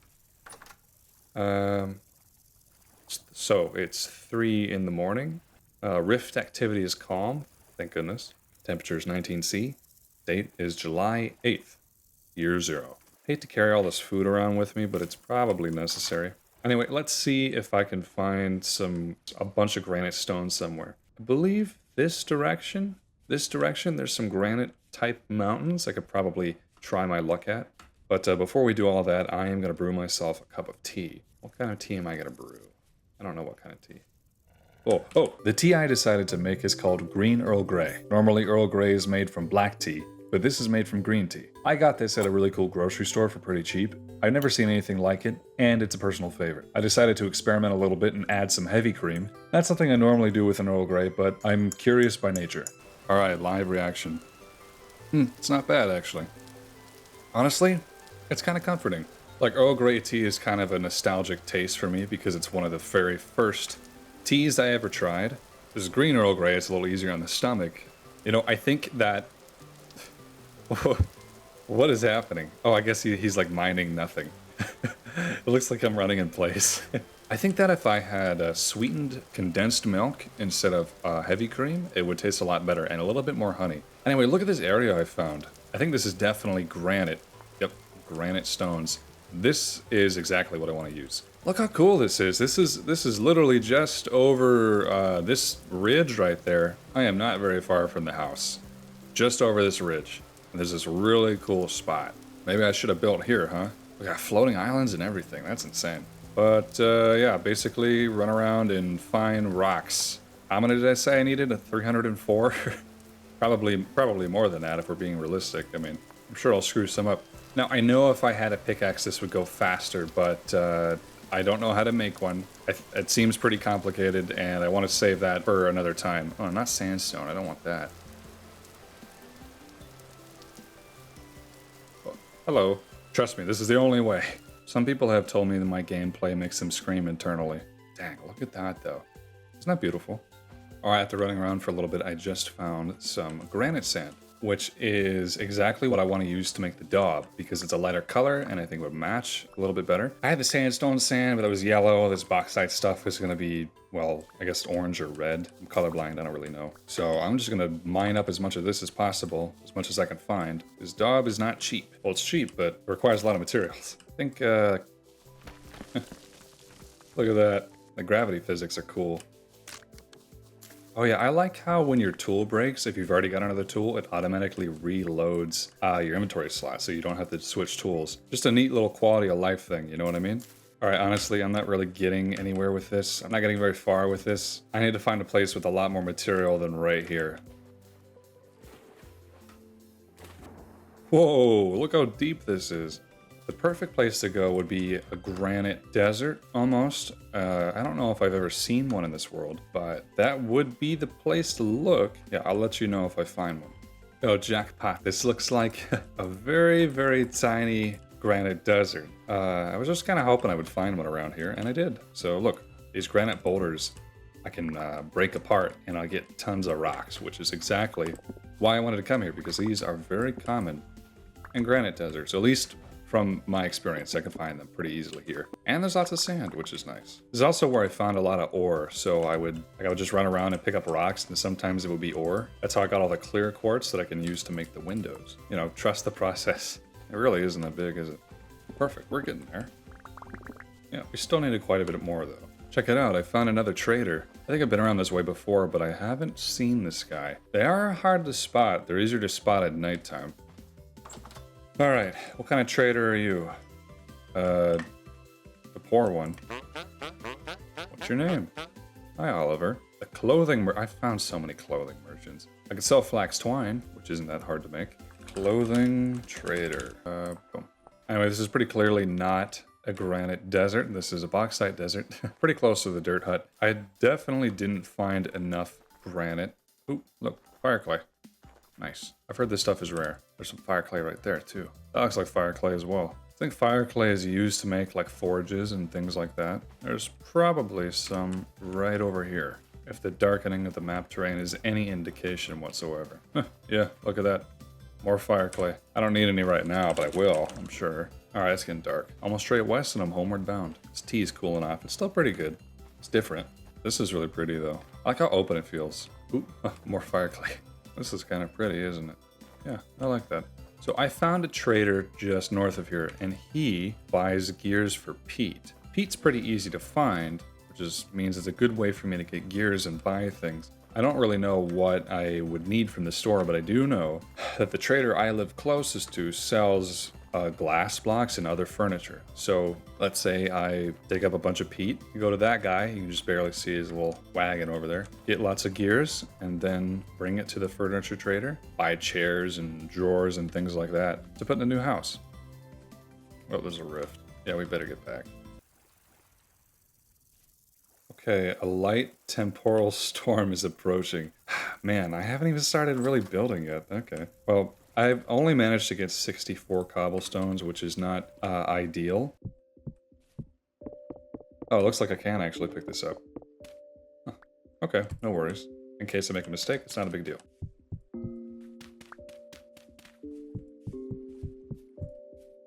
S1: So it's 3 in the morning. Rift activity is calm, thank goodness. Temperature is 19°C. Date is July 8th, year 0. Hate to carry all this food around with me, but it's probably necessary. Anyway, let's see if I can find a bunch of granite stones somewhere. I believe this direction, there's some granite type mountains I could probably try my luck at. But before we do all that, I am going to brew myself a cup of tea. What kind of tea am I going to brew? I don't know what kind of tea. Oh, the tea I decided to make is called Green Earl Grey. Normally Earl Grey is made from black tea, but this is made from green tea. I got this at a really cool grocery store for pretty cheap. I've never seen anything like it, and it's a personal favorite. I decided to experiment a little bit and add some heavy cream. That's something I normally do with an Earl Grey, but I'm curious by nature. Alright, live reaction. It's not bad, actually. Honestly, it's kind of comforting. Like, Earl Grey tea is kind of a nostalgic taste for me because it's one of the very first teas I ever tried. This green Earl Grey, it's a little easier on the stomach. You know, I think that... What is happening? Oh, I guess he's like minding nothing. It looks like I'm running in place. I think that if I had sweetened condensed milk instead of heavy cream, it would taste a lot better and a little bit more honey. Anyway, look at this area I found. I think this is definitely granite. Yep, granite stones. This is exactly what I want to use. Look how cool this is. This is literally just over this ridge right there. I am not very far from the house. Just over this ridge. And there's this really cool spot. Maybe I should have built here, huh? We got floating islands and everything. That's insane. But yeah, basically run around and find rocks. How many did I say I needed? 304? Probably more than that if we're being realistic. I mean, I'm sure I'll screw some up. Now, I know if I had a pickaxe, this would go faster, but I don't know how to make one. It seems pretty complicated, and I want to save that for another time. Oh, not sandstone. I don't want that. Oh, hello. Trust me, this is the only way. Some people have told me that my gameplay makes them scream internally. Dang, look at that though. Isn't that beautiful? All right, after running around for a little bit, I just found some granite sand, which is exactly what I want to use to make the daub because it's a lighter color and I think it would match a little bit better. I had the sandstone sand, but it was yellow. This bauxite stuff is going to be, well, I guess orange or red. I'm colorblind, I don't really know. So I'm just going to mine up as much of this as possible, as much as I can find. This daub is not cheap. Well, it's cheap, but it requires a lot of materials. I think, look at that. The gravity physics are cool. Oh yeah, I like how when your tool breaks, if you've already got another tool, it automatically reloads your inventory slot so you don't have to switch tools. Just a neat little quality of life thing, you know what I mean? All right, honestly, I'm not really getting anywhere with this. I'm not getting very far with this. I need to find a place with a lot more material than right here. Whoa, look how deep this is. The perfect place to go would be a granite desert, almost. I don't know if I've ever seen one in this world, but that would be the place to look. Yeah, I'll let you know if I find one. Oh, jackpot. This looks like a very, very tiny granite desert. I was just kind of hoping I would find one around here, and I did. So look, these granite boulders I can break apart, and I'll get tons of rocks, which is exactly why I wanted to come here, because these are very common in granite deserts, at least from my experience. I can find them pretty easily here. And there's lots of sand, which is nice. This is also where I found a lot of ore, so I would just run around and pick up rocks, and sometimes it would be ore. That's how I got all the clear quartz that I can use to make the windows. You know, trust the process. It really isn't that big, is it? Perfect, we're getting there. Yeah, we still needed quite a bit more though. Check it out, I found another trader. I think I've been around this way before, but I haven't seen this guy. They are hard to spot. They're easier to spot at nighttime. All right, what kind of trader are you? The poor one. What's your name? Hi, Oliver. The clothing I found so many clothing merchants. I could sell flax twine, which isn't that hard to make. Clothing trader. Boom. Anyway, this is pretty clearly not a granite desert. This is a bauxite desert. Pretty close to the dirt hut. I definitely didn't find enough granite. Ooh, look, fire clay. Nice. I've heard this stuff is rare. There's some fire clay right there too. That looks like fire clay as well. I think fire clay is used to make like forges and things like that. There's probably some right over here, if the darkening of the map terrain is any indication whatsoever. Yeah, look at that. More fire clay. I don't need any right now, but I will, I'm sure. All right, it's getting dark. Almost straight west and I'm homeward bound. This tea is cooling off. It's still pretty good. It's different. This is really pretty though. I like how open it feels. Ooh, more fire clay. This is kind of pretty, isn't it? Yeah, I like that. So I found a trader just north of here, and he buys gears for peat. Peat's pretty easy to find, which means it's a good way for me to get gears and buy things. I don't really know what I would need from the store, but I do know that the trader I live closest to sells glass blocks and other furniture. So let's say I dig up a bunch of peat, you go to that guy, you can just barely see his little wagon over there, get lots of gears, and then bring it to the furniture trader, buy chairs and drawers and things like that to put in the new house. Oh, there's a rift. Yeah, we better get back. Okay, a light temporal storm is approaching. Man, I haven't even started really building yet. Okay, well, I've only managed to get 64 cobblestones, which is not ideal. Oh, it looks like I can actually pick this up. Huh. Okay, no worries. In case I make a mistake, it's not a big deal.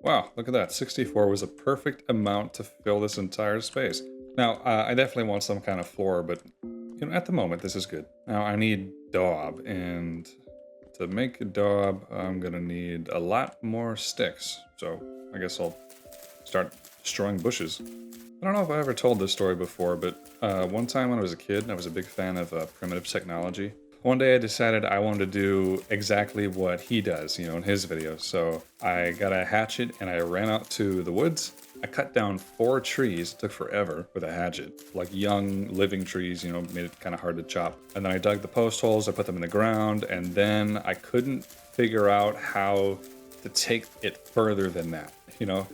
S1: Wow, look at that. 64 was a perfect amount to fill this entire space. Now, I definitely want some kind of floor, but you know, at the moment, this is good. Now, I need daub, and to make a daub, I'm gonna need a lot more sticks. So I guess I'll start destroying bushes. I don't know if I ever told this story before, but one time when I was a kid, I was a big fan of primitive technology. One day I decided I wanted to do exactly what he does, you know, in his videos. So I got a hatchet and I ran out to the woods. I cut down 4 trees, it took forever with a hatchet, like young living trees, you know, made it kind of hard to chop. And then I dug the post holes, I put them in the ground, and then I couldn't figure out how to take it further than that, you know?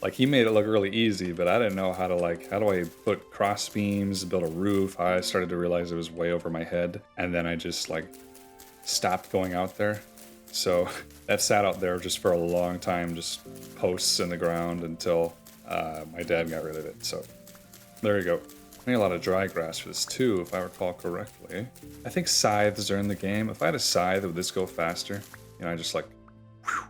S1: Like, he made it look really easy, but I didn't know how to, like, how do I put cross beams, build a roof? I started to realize it was way over my head, and then I just, like, stopped going out there. So that sat out there just for a long time, just posts in the ground until my dad got rid of it. So there you go. I need a lot of dry grass for this too, if I recall correctly. I think scythes are in the game. If I had a scythe, would this go faster? You know, I just like whew,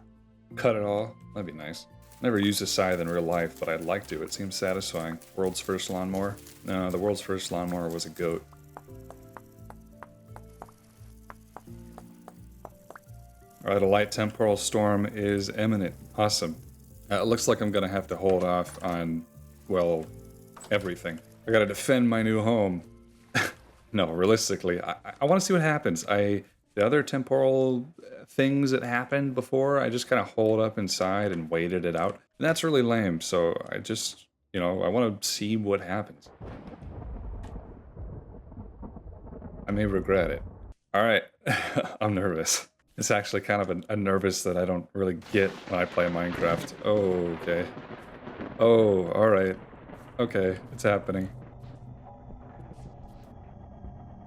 S1: cut it all. That'd be nice. Never used a scythe in real life, but I'd like to. It seems satisfying. World's first lawnmower? No, the world's first lawnmower was a goat. Alright, a light temporal storm is imminent. Awesome. It looks like I'm gonna have to hold off on, well, everything. I gotta defend my new home. No, realistically, I want to see what happens. The other temporal things that happened before, I just kind of holed up inside and waited it out. And that's really lame, so I just, you know, I want to see what happens. I may regret it. Alright, I'm nervous. It's actually kind of a nervous that I don't really get when I play Minecraft. Oh, okay. Oh, alright. Okay, it's happening.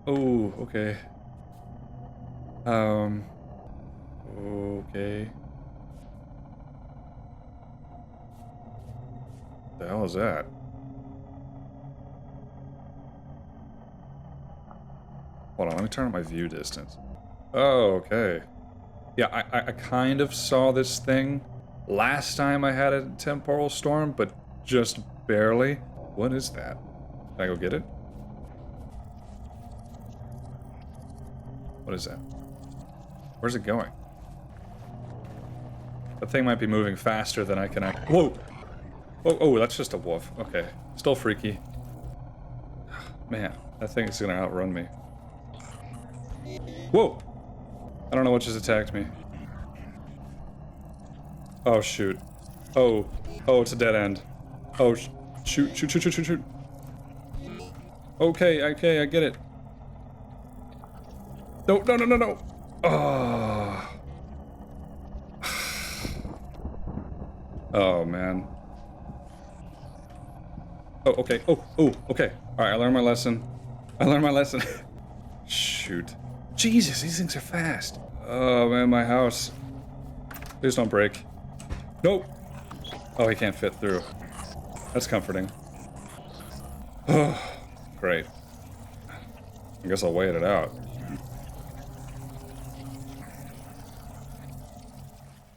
S1: Oh, okay. Okay. The hell is that? Hold on, let me turn on my view distance. Oh, okay. Yeah, I kind of saw this thing last time I had a temporal storm, but just barely. What is that? Can I go get it? What is that? Where's it going? That thing might be moving faster than I can act. Whoa! Oh, that's just a wolf. Okay. Still freaky. Man, that thing is gonna outrun me. Whoa! I don't know what just attacked me. Oh, shoot. Oh, it's a dead end. Oh, shoot. Okay, I get it. No. Oh. Oh, man. Oh, okay. Oh, okay. Alright, I learned my lesson. Shoot. Jesus, these things are fast. Oh, man, my house. Please don't break. Nope. Oh, he can't fit through. That's comforting. Oh, great. I guess I'll wait it out.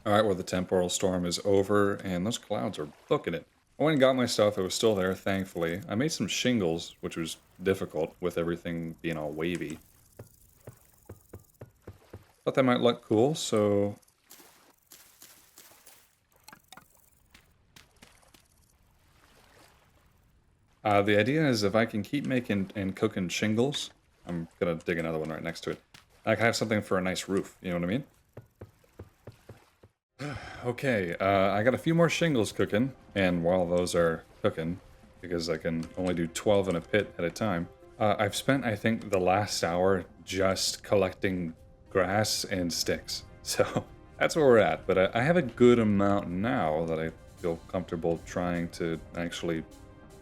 S1: Alright, well, the temporal storm is over, and those clouds are booking it. I went and got my stuff. It was still there, thankfully. I made some shingles, which was difficult with everything being all wavy. Thought that might look cool, so... the idea is if I can keep making and cooking shingles, I'm gonna dig another one right next to it. I can have something for a nice roof, you know what I mean? Okay, I got a few more shingles cooking, and while those are cooking, because I can only do 12 in a pit at a time, I've spent, I think, the last hour just collecting grass and sticks. So that's where we're at, but I have a good amount now that I feel comfortable trying to actually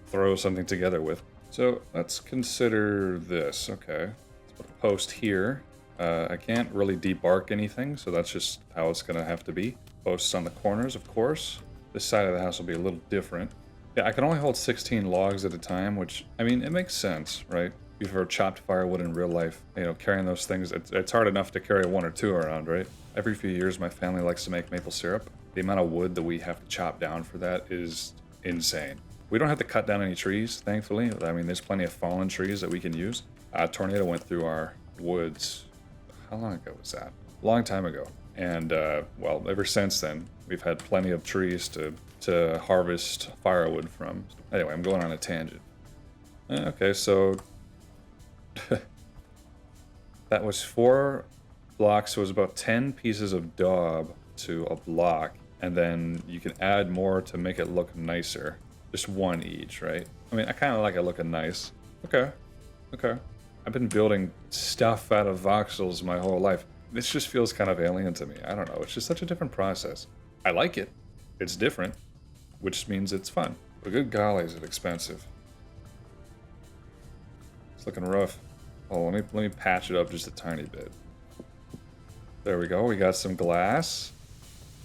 S1: throw something together with. So let's consider this. Okay, let's put a post here. I can't really debark anything, so that's just how it's gonna have to be. Posts on the corners, of course. This side of the house will be a little different. Yeah, I can only hold 16 logs at a time, which, I mean, it makes sense, right? If you've ever chopped firewood in real life, you know, carrying those things, it's hard enough to carry one or two around, right? Every few years, my family likes to make maple syrup. The amount of wood that we have to chop down for that is insane. We don't have to cut down any trees, thankfully. I mean, there's plenty of fallen trees that we can use. A tornado went through our woods. How long ago was that? A long time ago. And, well, ever since then, we've had plenty of trees to harvest firewood from. Anyway, I'm going on a tangent. Okay, so... that was 4 blocks, so it was about 10 pieces of daub to a block. And then you can add more to make it look nicer. Just 1 each, right? I mean, I kind of like it looking nice. Okay. I've been building stuff out of voxels my whole life. This just feels kind of alien to me. I don't know. It's just such a different process. I like it. It's different, which means it's fun. But good golly, is it expensive. It's looking rough. Oh, let me patch it up just a tiny bit. There we go. We got some glass.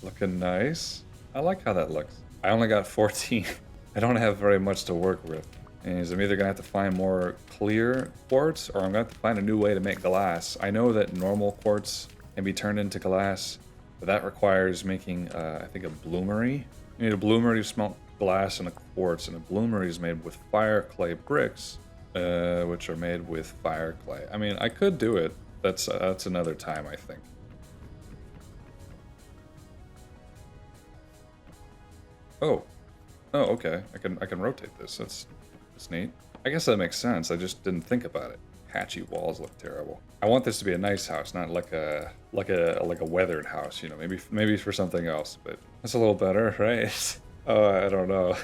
S1: Looking nice. I like how that looks. I only got 14. I don't have very much to work with. is I'm either gonna have to find more clear quartz, or I'm gonna have to find a new way to make glass. I know that normal quartz can be turned into glass, but that requires making, I think, a bloomery. You need a bloomery to smelt glass and a quartz, and a bloomery is made with fire clay bricks, which are made with fire clay. I mean, I could do it. That's another time, I think. Oh, okay. I can rotate this. That's neat. I guess that makes sense. I just didn't think about it. Patchy walls look terrible. I want this to be a nice house, not like a weathered house. You know, maybe for something else. But that's a little better, right? I don't know.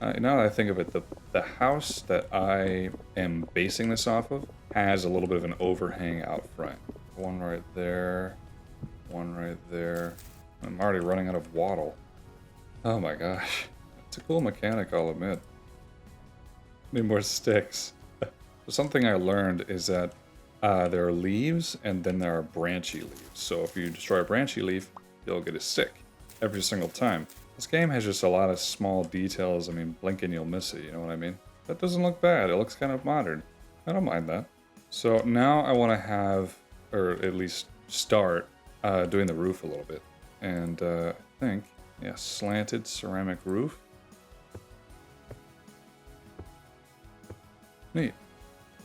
S1: Now that I think of it, the house that I am basing this off of has a little bit of an overhang out front. One right there. One right there. I'm already running out of wattle. Oh my gosh. It's a cool mechanic, I'll admit. Need more sticks. Something I learned is that there are leaves and then there are branchy leaves. So if you destroy a branchy leaf, you'll get a stick every single time. This game has just a lot of small details. I mean, blink and you'll miss it, you know what I mean? That doesn't look bad. It looks kind of modern. I don't mind that. So now I want to have, or at least start, doing the roof a little bit. And I think, yeah, slanted ceramic roof. Neat.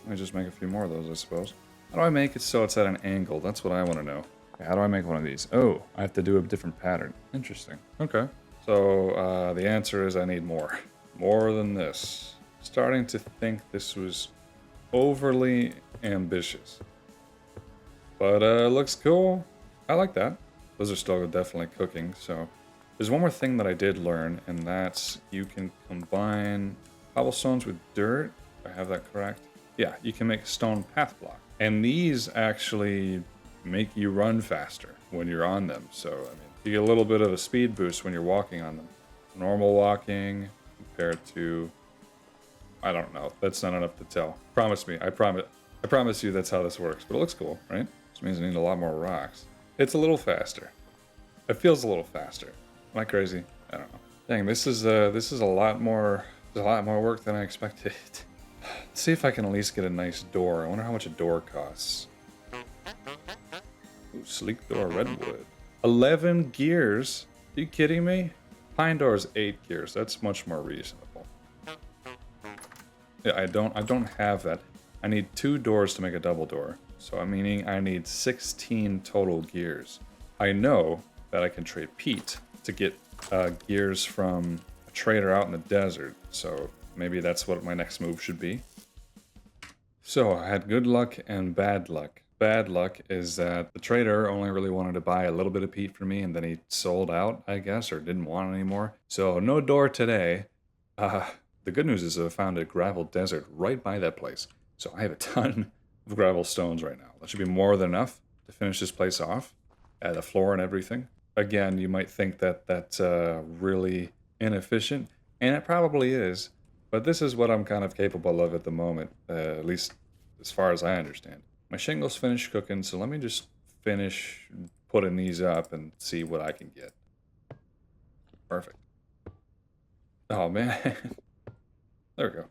S1: Let me just make a few more of those, I suppose. How do I make it so it's at an angle? That's what I want to know. Okay, how do I make one of these? Oh, I have to do a different pattern. Interesting. Okay. So the answer is I need more. More than this. Starting to think this was overly ambitious. But looks cool. I like that. Those are still definitely cooking, so. There's one more thing that I did learn, and that's you can combine cobblestones with dirt. I have that correct? Yeah, you can make a stone path block. And these actually make you run faster when you're on them. So, I mean, you get a little bit of a speed boost when you're walking on them. Normal walking compared to, I don't know. That's not enough to tell. Promise me. I promise you that's how this works. But it looks cool, right? Which means I need a lot more rocks. It's a little faster. It feels a little faster. Am I crazy? I don't know. Dang, this is a lot more work than I expected. Let's see if I can at least get a nice door. I wonder how much a door costs. Ooh, sleek door, redwood. 11 gears? Are you kidding me? Pine door is 8 gears. That's much more reasonable. Yeah, I don't have that. I need 2 doors to make a double door. So I'm meaning I need 16 total gears. I know that I can trade Pete to get gears from a trader out in the desert. So maybe that's what my next move should be. So I had good luck and bad luck. Bad luck is that the trader only really wanted to buy a little bit of peat for me, and then he sold out, I guess, or didn't want it anymore. So no door today. The good news is I found a gravel desert right by that place. So I have a ton of gravel stones right now. That should be more than enough to finish this place off. The floor and everything. Again, you might think that that's really inefficient, and it probably is. But this is what I'm kind of capable of at the moment, at least as far as I understand. My shingles finished cooking, so let me just finish putting these up and see what I can get. Perfect. Oh, man. There we go.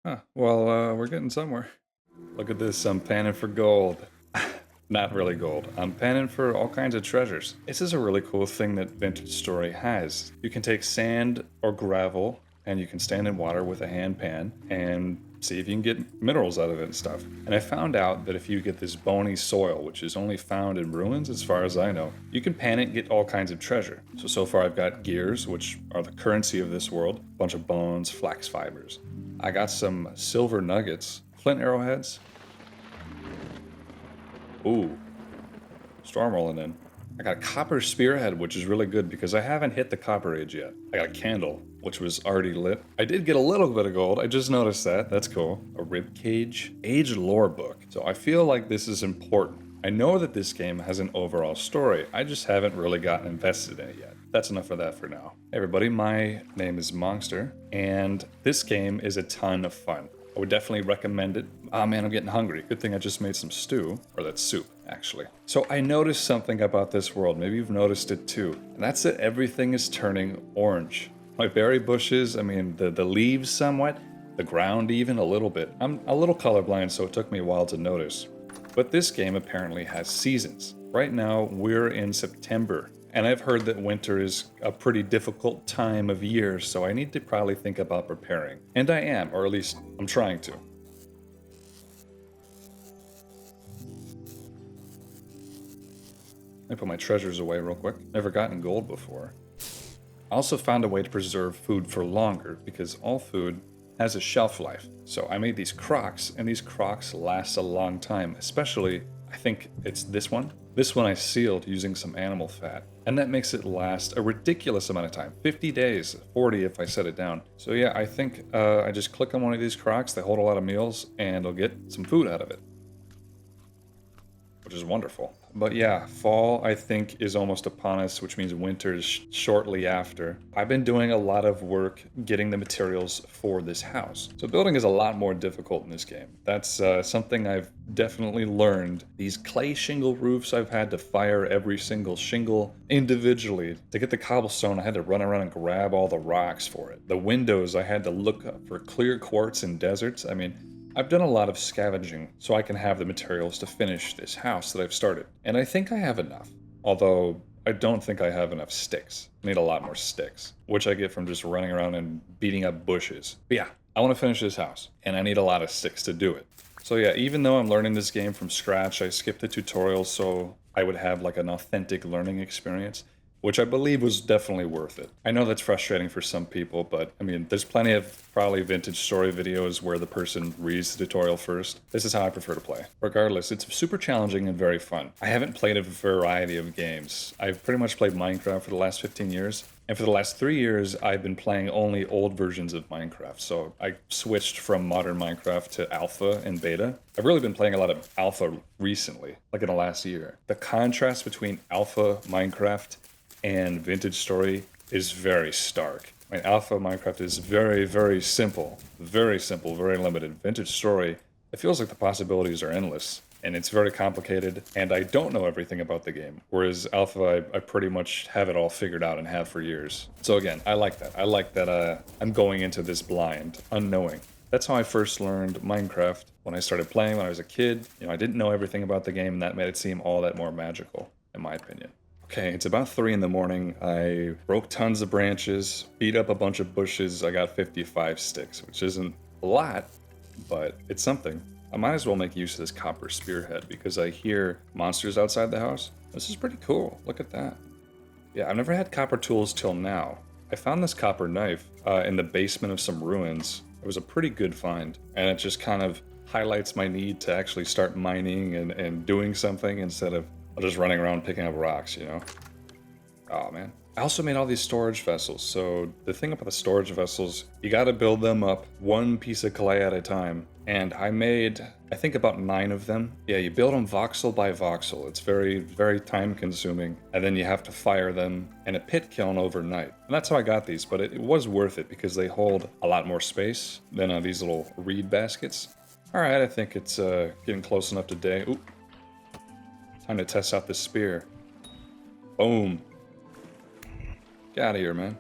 S1: Huh. Well, we're getting somewhere. Look at this. I'm panning for gold. Not really gold. I'm panning for all kinds of treasures. This is a really cool thing that Vintage Story has. You can take sand or gravel and you can stand in water with a hand pan and see if you can get minerals out of it and stuff. And I found out that if you get this bony soil, which is only found in ruins as far as I know, you can pan it and get all kinds of treasure. So far I've got gears, which are the currency of this world, a bunch of bones, flax fibers. I got some silver nuggets, flint arrowheads. Ooh, storm rolling in. I got a copper spearhead, which is really good because I haven't hit the copper age yet. I got a candle, which was already lit. I did get a little bit of gold. I just noticed that. That's cool. A rib cage. Age lore book. So I feel like this is important. I know that this game has an overall story. I just haven't really gotten invested in it yet. That's enough of that for now. Hey everybody, my name is Monster, and this game is a ton of fun. I would definitely recommend it. Ah man, I'm getting hungry. Good thing I just made some stew, or that soup. actually. So I noticed something about this world, maybe you've noticed it too, and that's that everything is turning orange. My berry bushes, I mean the leaves somewhat, the ground even a little bit. I'm a little colorblind, so it took me a while to notice. But this game apparently has seasons. Right now, we're in September, and I've heard that winter is a pretty difficult time of year, so I need to probably think about preparing. And I am, or at least I'm trying to. Let me put my treasures away real quick. Never gotten gold before. I also found a way to preserve food for longer, because all food has a shelf life. So I made these crocks, and these crocks last a long time, especially, I think it's this one. This one I sealed using some animal fat, and that makes it last a ridiculous amount of time. 50 days, 40 if I set it down. So yeah, I think I just click on one of these crocks, they hold a lot of meals, and I'll get some food out of it. Which is wonderful. But yeah, fall I think is almost upon us, which means winter is shortly after. I've been doing a lot of work getting the materials for this house. So building is a lot more difficult in this game. That's something I've definitely learned. These clay shingle roofs, I've had to fire every single shingle individually. To get the cobblestone, I had to run around and grab all the rocks for it. The windows, I had to look up for clear quartz in deserts. I mean, I've done a lot of scavenging so I can have the materials to finish this house that I've started. And I think I have enough, although I don't think I have enough sticks. I need a lot more sticks, which I get from just running around and beating up bushes. But yeah, I want to finish this house, and I need a lot of sticks to do it. So yeah, even though I'm learning this game from scratch, I skipped the tutorials so I would have like an authentic learning experience, which I believe was definitely worth it. I know that's frustrating for some people, but I mean, there's plenty of probably vintage story videos where the person reads the tutorial first. This is how I prefer to play. Regardless, it's super challenging and very fun. I haven't played a variety of games. I've pretty much played Minecraft for the last 15 years, and for the last 3 years, I've been playing only old versions of Minecraft. So I switched from modern Minecraft to alpha and beta. I've really been playing a lot of alpha recently, like in the last year. The contrast between alpha Minecraft and Vintage Story is very stark. I mean, alpha Minecraft is very, very simple, very limited. Vintage Story, it feels like the possibilities are endless, and it's very complicated, and I don't know everything about the game, whereas alpha, I pretty much have it all figured out and have for years. So again, I like that. I like that I'm going into this blind, unknowing. That's how I first learned Minecraft. When I started playing when I was a kid, I didn't know everything about the game, and that made it seem all that more magical, in my opinion. Okay, it's about 3 in the morning. I broke tons of branches, beat up a bunch of bushes. I got 55 sticks, which isn't a lot, but it's something. I might as well make use of this copper spearhead because I hear monsters outside the house. This is pretty cool. Look at that. Yeah, I've never had copper tools till now. I found this copper knife in the basement of some ruins. It was a pretty good find, and it just kind of highlights my need to actually start mining and doing something instead of just running around picking up rocks, Oh, man. I also made all these storage vessels. So the thing about the storage vessels, you got to build them up one piece of clay at a time. And I made, I think, about 9 of them. Yeah, you build them voxel by voxel. It's very, very time consuming. And then you have to fire them in a pit kiln overnight. And that's how I got these, but it was worth it because they hold a lot more space than these little reed baskets. All right, I think it's getting close enough to day. Oop. Time to test out this spear. Boom. Get out of here, man.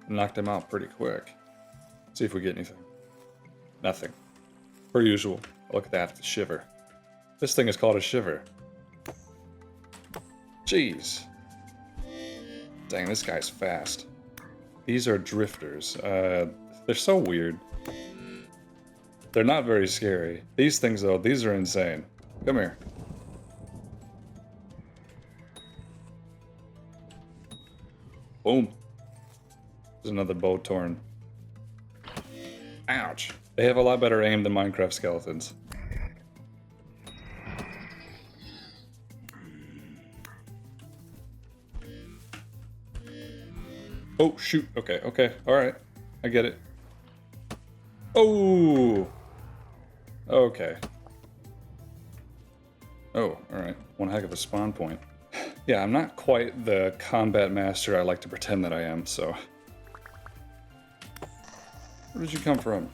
S1: Knocked him out pretty quick. See if we get anything. Nothing. Per usual. Look at that, the shiver. This thing is called a shiver. Jeez. Dang, this guy's fast. These are drifters. They're so weird. They're not very scary. These things, though, these are insane. Come here. Boom. There's another bow torn. Ouch. They have a lot better aim than Minecraft skeletons. Oh, shoot. Okay, okay. Alright. I get it. Oh! Okay. Oh, alright. One heck of a spawn point. Yeah, I'm not quite the combat master I like to pretend that I am, so... Where did you come from?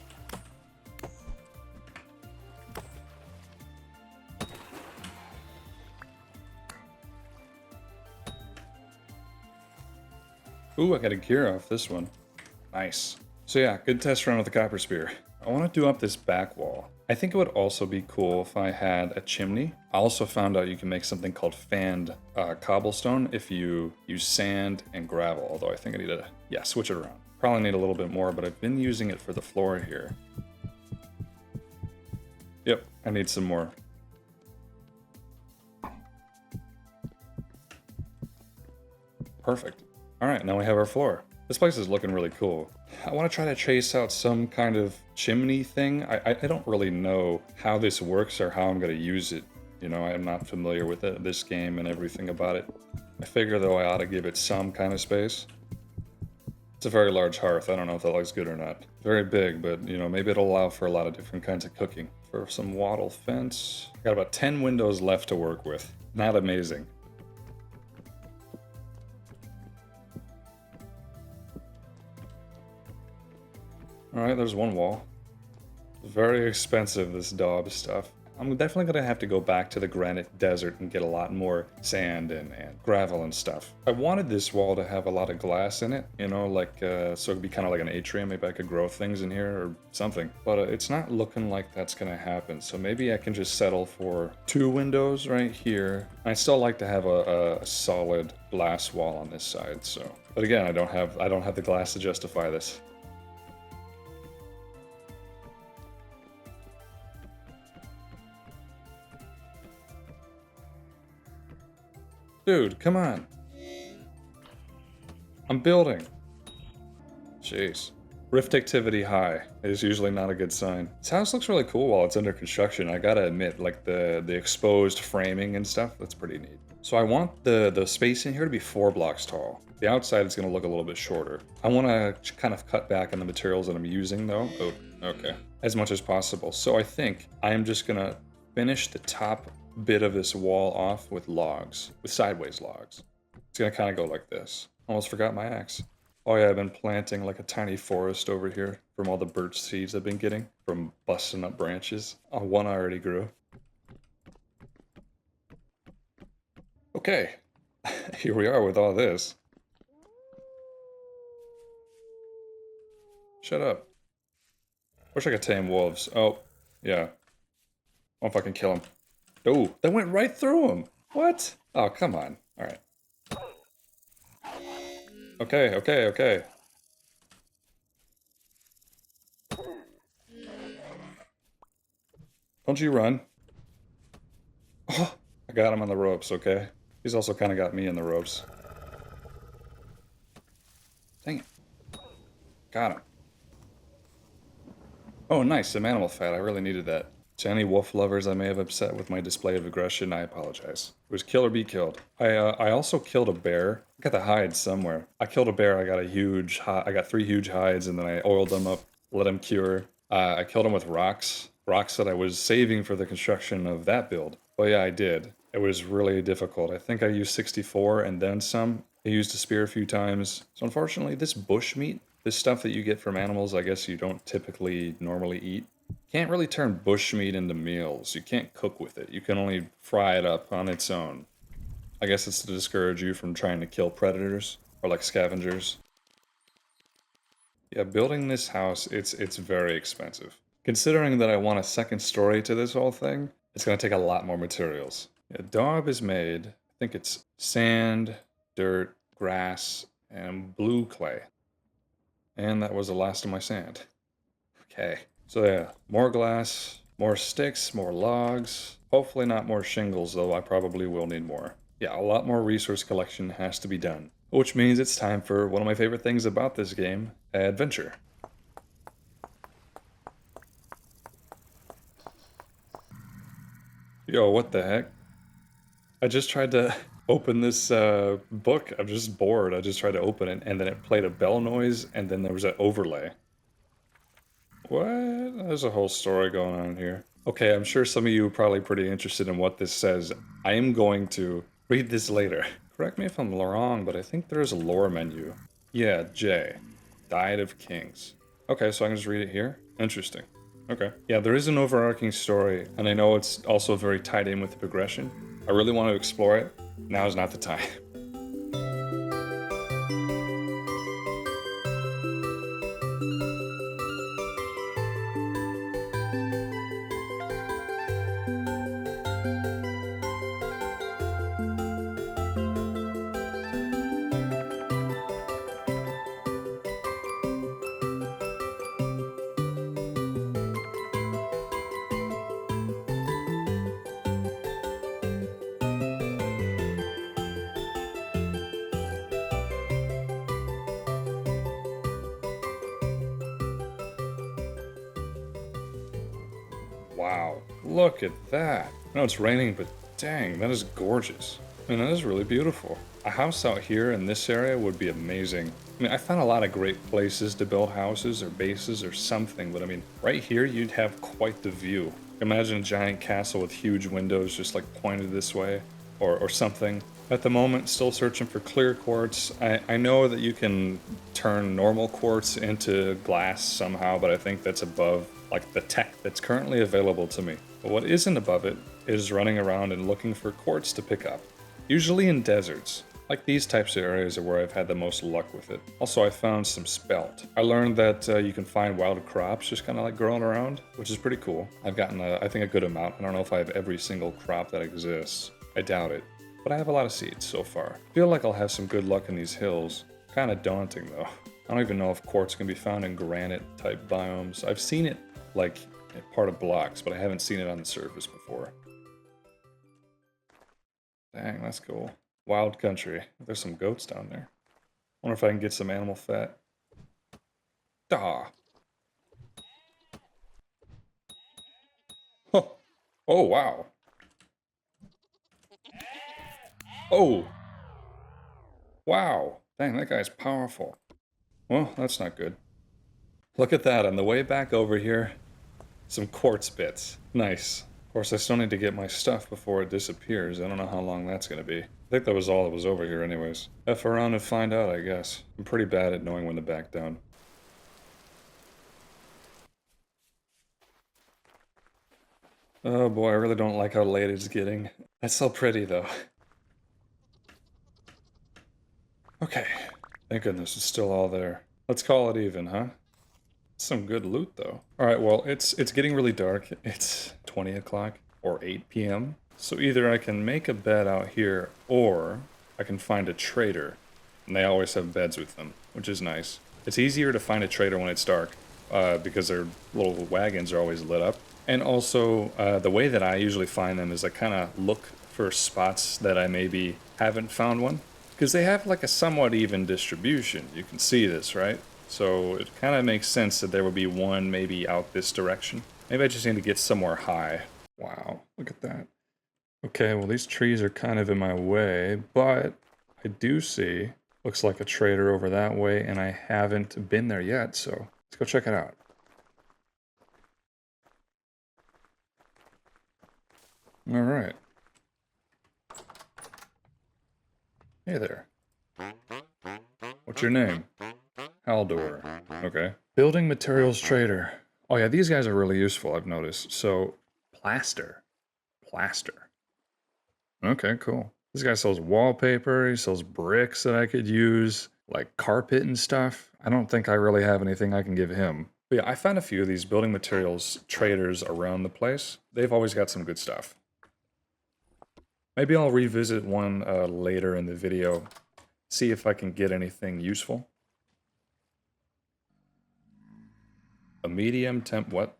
S1: Ooh, I got a gear off this one. Nice. So yeah, good test run with the copper spear. I want to do up this back wall. I think it would also be cool if I had a chimney. I also found out you can make something called fanned cobblestone if you use sand and gravel, although I think I need to, yeah, switch it around. Probably need a little bit more, but I've been using it for the floor here. Yep, I need some more. Perfect. All right, now we have our floor. This place is looking really cool. I want to try to chase out some kind of chimney thing. I don't really know how this works or how I'm going to use it. You know, I'm not familiar with this game and everything about it. I figure, though, I ought to give it some kind of space. It's a very large hearth. I don't know if that looks good or not. Very big, but, you know, maybe it'll allow for a lot of different kinds of cooking. For some wattle fence. Got about 10 windows left to work with. Not amazing. Alright, there's one wall. Very expensive, this daub stuff. I'm definitely going to have to go back to the granite desert and get a lot more sand and gravel and stuff. I wanted this wall to have a lot of glass in it, you know, like, so it'd be kind of like an atrium. Maybe I could grow things in here or something. But it's not looking like that's going to happen. So maybe I can just settle for 2 windows right here. I still like to have a solid glass wall on this side, so. But again, I don't have the glass to justify this. Dude, come on. I'm building. Jeez. Rift activity high is usually not a good sign. This house looks really cool while it's under construction. I gotta admit, like the exposed framing and stuff, that's pretty neat. So I want the space in here to be 4 blocks tall. The outside is gonna look a little bit shorter. I wanna kind of cut back on the materials that I'm using though. Oh, okay. As much as possible. So I think I'm just gonna finish the top bit of this wall off with logs, with sideways logs. It's gonna kind of go like this. Almost forgot my axe. Oh yeah, I've been planting like a tiny forest over here from all the birch seeds I've been getting from busting up branches. Oh, one already grew. Okay, here we are with all this. Shut up. Wish I could tame wolves. Oh, yeah. I don't fucking kill him. Oh, that went right through him. What? Oh, come on. All right. Okay, okay, okay. Don't you run. Oh, I got him on the ropes, okay? He's also kind of got me in the ropes. Dang it. Got him. Oh, nice. Some animal fat. I really needed that. To any wolf lovers I may have upset with my display of aggression, I apologize. It was kill or be killed. I also killed a bear. I got the hides somewhere. I killed a bear. I got 3 huge hides, and then I oiled them up, let them cure. I killed them with rocks that I was saving for the construction of that build. But yeah, I did. It was really difficult. I think I used 64 and then some. I used a spear a few times. So unfortunately, this bush meat, this stuff that you get from animals, I guess you don't typically normally eat. Can't really turn bushmeat into meals. You can't cook with it. You can only fry it up on its own. I guess it's to discourage you from trying to kill predators or like scavengers. Yeah, building this house, it's very expensive. Considering that I want a second story to this whole thing, it's going to take a lot more materials. Yeah, daub is made, I think it's sand, dirt, grass, and blue clay. And that was the last of my sand. Okay. So yeah, more glass, more sticks, more logs. Hopefully not more shingles, though I probably will need more. Yeah, a lot more resource collection has to be done. Which means it's time for one of my favorite things about this game, adventure. Yo, what the heck? I just tried to open this book. I'm just bored. I just tried to open it, and then it played a bell noise, and then there was an overlay. What? There's a whole story going on here. Okay, I'm sure some of you are probably pretty interested in what this says. I am going to read this later. Correct me if I'm wrong, but I think there's a lore menu. Yeah, J. Diet of Kings. Okay, so I can just read it here? Interesting. Okay. Yeah, there is an overarching story, and I know it's also very tied in with the progression. I really want to explore it. Now is not the time. Wow, look at that. I know it's raining, but dang, that is gorgeous. I mean, that is really beautiful. A house out here in this area would be amazing. I mean, I found a lot of great places to build houses or bases or something, but I mean, right here you'd have quite the view. Imagine a giant castle with huge windows just like pointed this way or something. At the moment, still searching for clear quartz. I know that you can turn normal quartz into glass somehow, but I think that's above like the tech that's currently available to me. But what isn't above it is running around and looking for quartz to pick up. Usually in deserts. Like these types of areas are where I've had the most luck with it. Also, I found some spelt. I learned that you can find wild crops just kind of like growing around, which is pretty cool. I've gotten, I think, a good amount. I don't know if I have every single crop that exists. I doubt it. But I have a lot of seeds so far. I feel like I'll have some good luck in these hills. Kind of daunting though. I don't even know if quartz can be found in granite type biomes. I've seen it like part of blocks, but I haven't seen it on the surface before. Dang, that's cool. Wild country. There's some goats down there. Wonder if I can get some animal fat. Ah. Huh. Oh, wow. Oh. Wow. Dang, that guy's powerful. Well, that's not good. Look at that. On the way back over here, some quartz bits. Nice. Of course, I still need to get my stuff before it disappears. I don't know how long that's going to be. I think that was all that was over here anyways. F around and find out, I guess. I'm pretty bad at knowing when to back down. Oh boy, I really don't like how late it's getting. That's so pretty though. Okay. Thank goodness it's still all there. Let's call it even, huh? Some good loot though. Alright, well, it's getting really dark. It's 20 o'clock or 8 p.m. So either I can make a bed out here, or I can find a trader. And they always have beds with them, which is nice. It's easier to find a trader when it's dark, because their little wagons are always lit up. And also, the way that I usually find them is I kind of look for spots that I maybe haven't found one. Because they have like a somewhat even distribution. You can see this, right? So it kind of makes sense that there would be one maybe out this direction. Maybe I just need to get somewhere high. Wow, look at that. Okay, well these trees are kind of in my way, but I do see, looks like a trader over that way, and I haven't been there yet, so let's go check it out. Alright. Hey there. What's your name? Haldor. Okay. Building materials trader. Oh yeah, these guys are really useful, I've noticed. So, plaster. Plaster. Okay, cool. This guy sells wallpaper, he sells bricks that I could use, like carpet and stuff. I don't think I really have anything I can give him. But yeah, I found a few of these building materials traders around the place. They've always got some good stuff. Maybe I'll revisit one later in the video, see if I can get anything useful. A medium temp... what?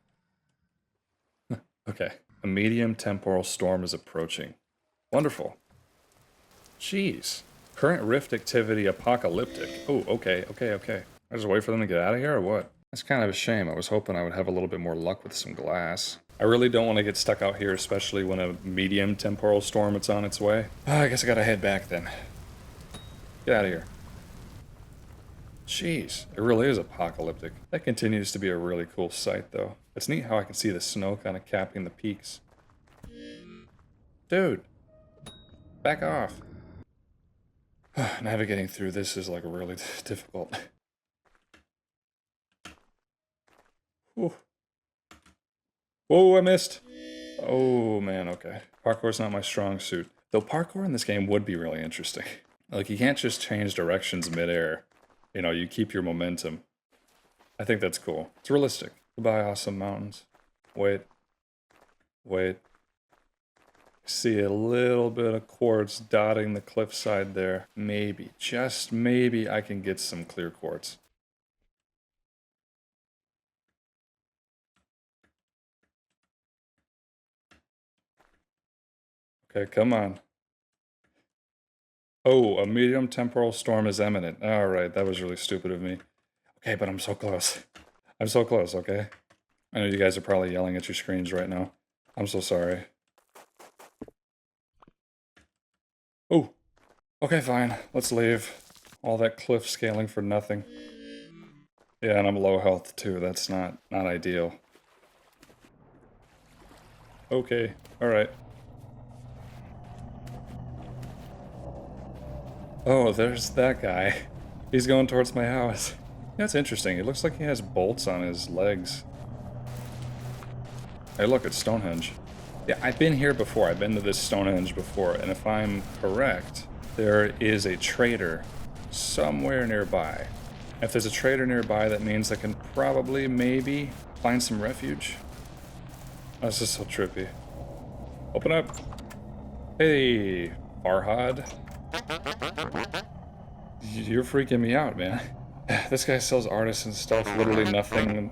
S1: Okay. A medium temporal storm is approaching. Wonderful. Jeez. Current rift activity apocalyptic. Oh, okay. I just wait for them to get out of here or what? That's kind of a shame. I was hoping I would have a little bit more luck with some glass. I really don't want to get stuck out here, especially when a medium temporal storm is on its way. I guess I gotta head back then. Get out of here. Jeez, it really is apocalyptic. That continues to be a really cool sight, though. It's neat how I can see the snow kind of capping the peaks. Dude. Back off. Navigating through this is like really difficult. Whew. Whoa, I missed. Oh man, okay. Parkour's not my strong suit. Though parkour in this game would be really interesting. Like, you can't just change directions mid-air. You know, you keep your momentum. I think that's cool. It's realistic. Goodbye, awesome mountains. Wait. See a little bit of quartz dotting the cliffside there. Maybe, just maybe, I can get some clear quartz. Okay, come on. Oh, a medium temporal storm is imminent. Alright, that was really stupid of me. Okay, but I'm so close. I'm so close, okay? I know you guys are probably yelling at your screens right now. I'm so sorry. Oh, okay, fine. Let's leave. All that cliff scaling for nothing. Yeah, and I'm low health too. That's not ideal. Okay, alright. Oh, there's that guy. He's going towards my house. That's interesting. It looks like he has bolts on his legs. Hey, look, it's Stonehenge. Yeah, I've been here before. I've been to this Stonehenge before, and if I'm correct, there is a trader somewhere nearby. If there's a trader nearby, that means I can probably, maybe, find some refuge. Oh, this is so trippy. Open up. Hey, Farhad. You're freaking me out, man. This guy sells artisan stuff, literally nothing.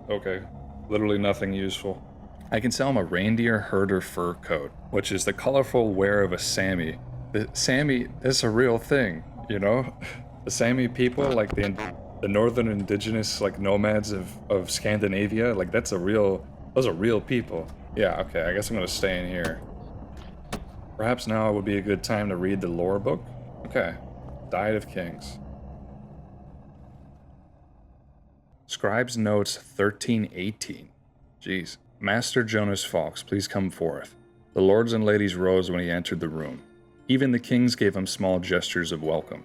S1: Okay, literally nothing useful. I can sell him a reindeer herder fur coat, which is the colorful wear of a Sami. The Sami is a real thing, you know? The Sami people, like the northern indigenous like nomads of Scandinavia, like those are real people. Yeah, okay, I guess I'm gonna stay in here. Perhaps now would be a good time to read the lore book. Okay, Diet of Kings. Scribe's Notes 1318. Jeez. Master Jonas Fawkes, please come forth. The lords and ladies rose when he entered the room. Even the kings gave him small gestures of welcome.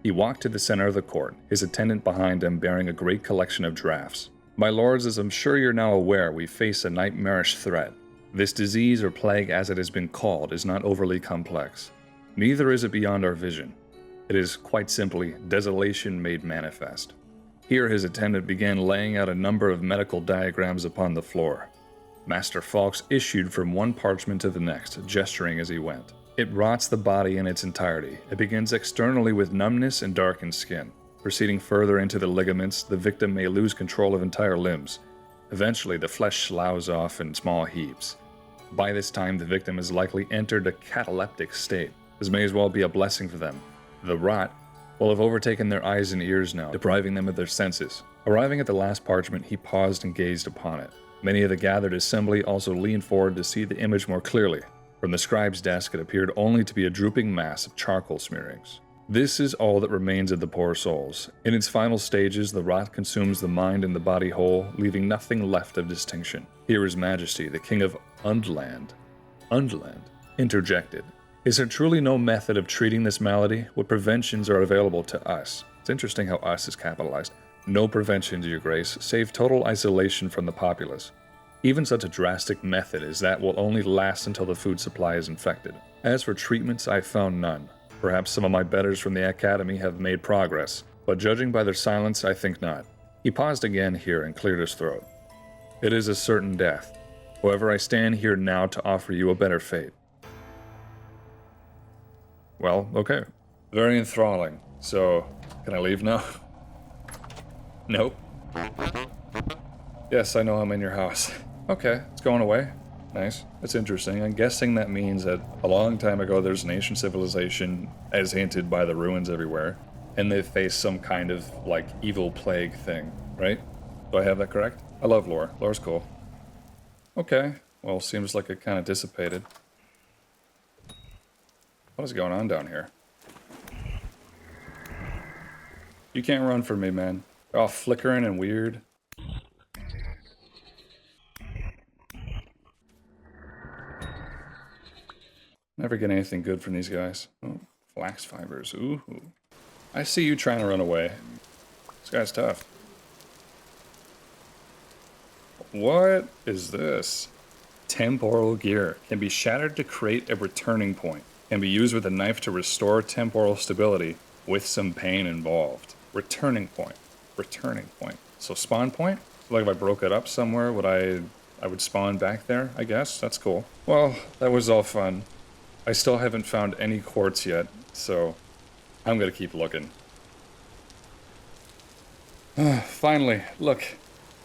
S1: He walked to the center of the court, his attendant behind him bearing a great collection of drafts. My lords, as I'm sure you're now aware, we face a nightmarish threat. This disease, or plague as it has been called, is not overly complex. Neither is it beyond our vision. It is, quite simply, desolation made manifest. Here his attendant began laying out a number of medical diagrams upon the floor. Master Fawkes issued from one parchment to the next, gesturing as he went. It rots the body in its entirety. It begins externally with numbness and darkened skin. Proceeding further into the ligaments, the victim may lose control of entire limbs. Eventually, the flesh sloughs off in small heaps. By this time, the victim has likely entered a cataleptic state. This may as well be a blessing for them. The rot will have overtaken their eyes and ears now, depriving them of their senses. Arriving at the last parchment, he paused and gazed upon it. Many of the gathered assembly also leaned forward to see the image more clearly. From the scribe's desk, it appeared only to be a drooping mass of charcoal smearings. This is all that remains of the poor souls. In its final stages, the rot consumes the mind and the body whole, leaving nothing left of distinction. Here His Majesty, the King of Undland, interjected. Is there truly no method of treating this malady? What preventions are available to us? It's interesting how us is capitalized. No preventions, Your Grace, save total isolation from the populace. Even such a drastic method as that will only last until the food supply is infected. As for treatments, I've found none. Perhaps some of my betters from the Academy have made progress, but judging by their silence, I think not. He paused again here and cleared his throat. It is a certain death. However, I stand here now to offer you a better fate. Well, okay. Very enthralling. So, can I leave now? Nope. Yes, I know I'm in your house. Okay, it's going away. Nice. That's interesting. I'm guessing that means that a long time ago there's an ancient civilization, as hinted by the ruins everywhere, and they face some kind of, like, evil plague thing, right? Do I have that correct? I love lore. Lore's cool. Okay. Well, seems like it kind of dissipated. What is going on down here? You can't run from me, man. They're all flickering and weird. Never get anything good from these guys. Oh, flax fibers. Ooh. I see you trying to run away. This guy's tough. What is this? Temporal gear. Can be shattered to create a returning point. Can be used with a knife to restore temporal stability with some pain involved. Returning point. Returning point. So spawn point? Like if I broke it up somewhere, I would spawn back there, I guess? That's cool. Well, that was all fun. I still haven't found any quartz yet, so I'm gonna keep looking. Finally, look.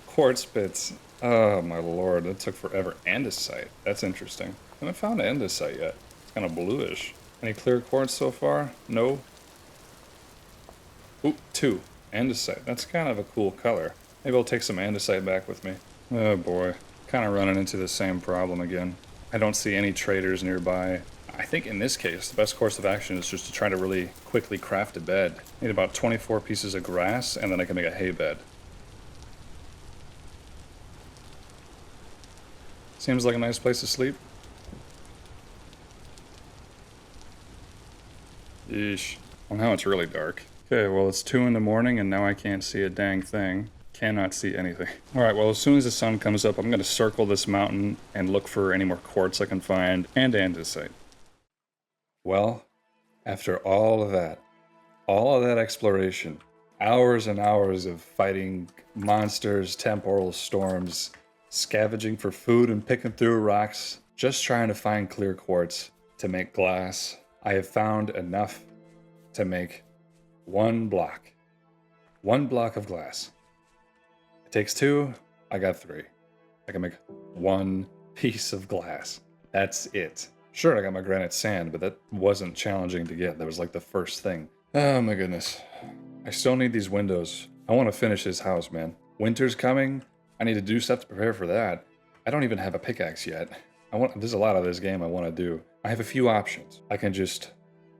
S1: Quartz bits. Oh my lord, that took forever. Andesite. That's interesting. I haven't found andesite yet. It's kind of bluish. Any clear quartz so far? No? Ooh, 2. Andesite. That's kind of a cool color. Maybe I'll take some andesite back with me. Oh boy. Kind of running into the same problem again. I don't see any traders nearby. I think in this case, the best course of action is just to try to really quickly craft a bed. Need about 24 pieces of grass, and then I can make a hay bed. Seems like a nice place to sleep. Yeesh. Well, now it's really dark. Okay, well it's 2 in the morning and now I can't see a dang thing. Cannot see anything. Alright, well as soon as the sun comes up, I'm going to circle this mountain and look for any more quartz I can find, and andesite. Well, after all of that exploration, hours and hours of fighting monsters, temporal storms, scavenging for food and picking through rocks, just trying to find clear quartz to make glass, I have found enough to make one block of glass. It takes 2, I got 3. I can make 1 piece of glass. That's it. Sure, I got my granite sand, but that wasn't challenging to get. That was like the first thing. Oh my goodness. I still need these windows. I want to finish this house, man. Winter's coming. I need to do stuff to prepare for that. I don't even have a pickaxe yet. There's a lot of this game I want to do. I have a few options. I can just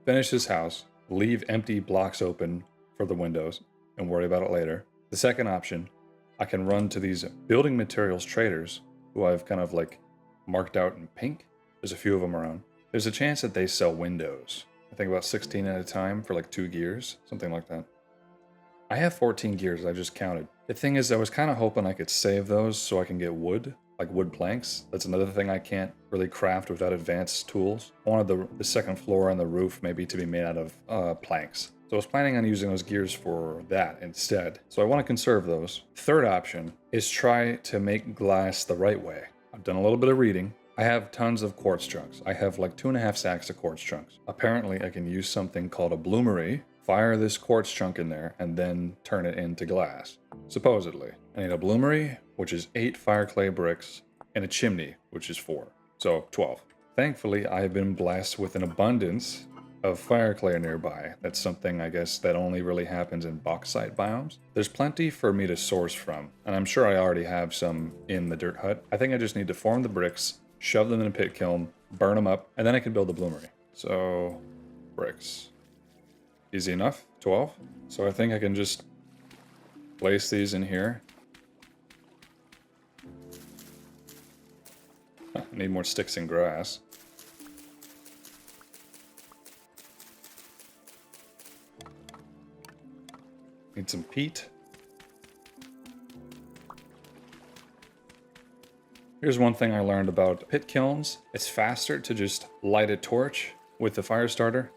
S1: finish this house, leave empty blocks open for the windows, and worry about it later. The second option, I can run to these building materials traders, who I've kind of like marked out in pink. There's a few of them around. There's a chance that they sell windows. I think about 16 at a time for like 2 gears, something like that. I have 14 gears, I just counted. The thing is, I was kind of hoping I could save those so I can get wood, like wood planks. That's another thing I can't really craft without advanced tools. I wanted the second floor and the roof maybe to be made out of planks. So I was planning on using those gears for that instead. So I want to conserve those. Third option is try to make glass the right way. I've done a little bit of reading. I have tons of quartz chunks. I have like 2.5 sacks of quartz chunks. Apparently I can use something called a bloomery, fire this quartz chunk in there, and then turn it into glass. Supposedly. I need a bloomery, which is 8 fire clay bricks, and a chimney, which is 4. So 12. Thankfully, I have been blessed with an abundance of fire clay nearby. That's something I guess that only really happens in bauxite biomes. There's plenty for me to source from, and I'm sure I already have some in the dirt hut. I think I just need to form the bricks, shove them in a pit kiln, burn them up, and then I can build a bloomery. So, bricks. Easy enough, 12. So I think I can just place these in here. I need more sticks and grass. Need some peat. Here's one thing I learned about pit kilns. It's faster to just light a torch with the fire starter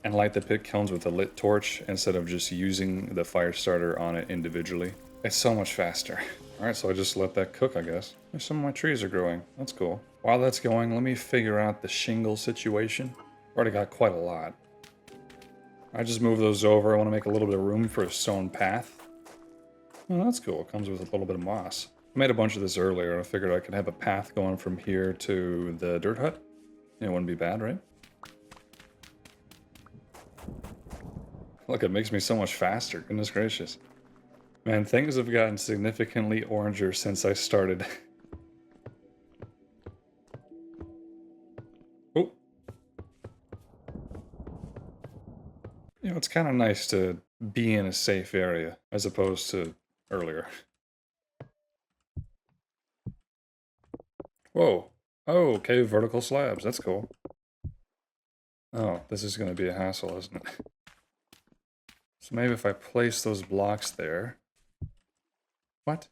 S1: and light the pit kilns with a lit torch instead of just using the fire starter on it individually. It's so much faster. Alright, so I just let that cook, I guess. Some of my trees are growing. That's cool. While that's going, let me figure out the shingle situation. Already got quite a lot. I just move those over. I want to make a little bit of room for a stone path. Oh, that's cool. It comes with a little bit of moss. I made a bunch of this earlier. I figured I could have a path going from here to the dirt hut. It wouldn't be bad, right? Look, it makes me so much faster. Goodness gracious. Man, things have gotten significantly oranger since I started. Oh. You know, it's kind of nice to be in a safe area as opposed to earlier. Whoa. Oh, okay, vertical slabs. That's cool. Oh, this is going to be a hassle, isn't it? So maybe if I place those blocks there... What?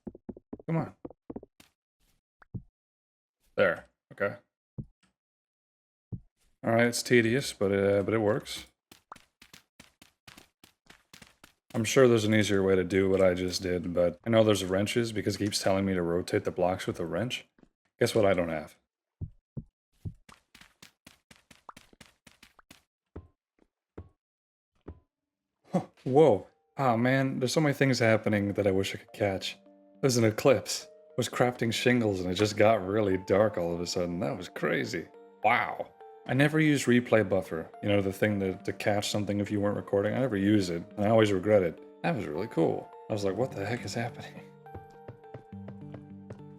S1: Come on. There. Okay. Alright, it's tedious, but it works. I'm sure there's an easier way to do what I just did, but I know there's wrenches because it keeps telling me to rotate the blocks with a wrench. Guess what I don't have? Huh, whoa. Ah, man, there's so many things happening that I wish I could catch. There's an eclipse. I was crafting shingles and it just got really dark all of a sudden. That was crazy. Wow. I never use replay buffer. You know, the thing to catch something if you weren't recording. I never use it, and I always regret it. That was really cool. I was like, what the heck is happening?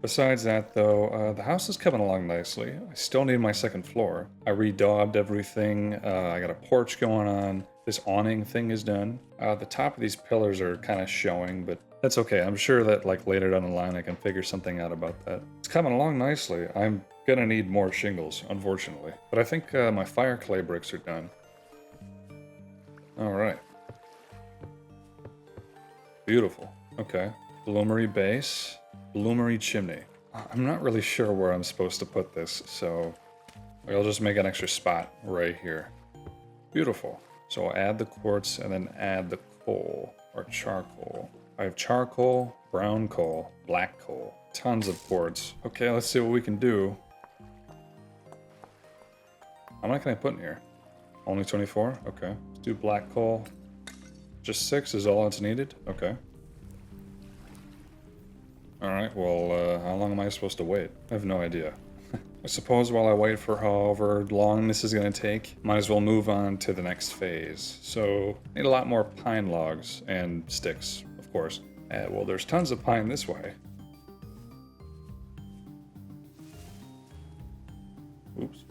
S1: Besides that, though, the house is coming along nicely. I still need my second floor. I redaubed everything. I got a porch going on. This awning thing is done. The top of these pillars are kind of showing, but that's okay. I'm sure that like later down the line I can figure something out about that. It's coming along nicely. I'm gonna need more shingles, unfortunately. But I think my fire clay bricks are done. All right. Beautiful. Okay. Bloomery base. Bloomery chimney. I'm not really sure where I'm supposed to put this, so I'll just make an extra spot right here. Beautiful. So I'll add the quartz and then add the coal or charcoal. I have charcoal, brown coal, black coal, tons of quartz. Okay, let's see what we can do. How many can I put in here? Only 24? Okay. Let's do black coal. Just 6 is all that's needed? Okay. Alright, well, how long am I supposed to wait? I have no idea. I suppose while I wait for however long this is going to take, might as well move on to the next phase. So, need a lot more pine logs and sticks, of course. Well, there's tons of pine this way. Oops.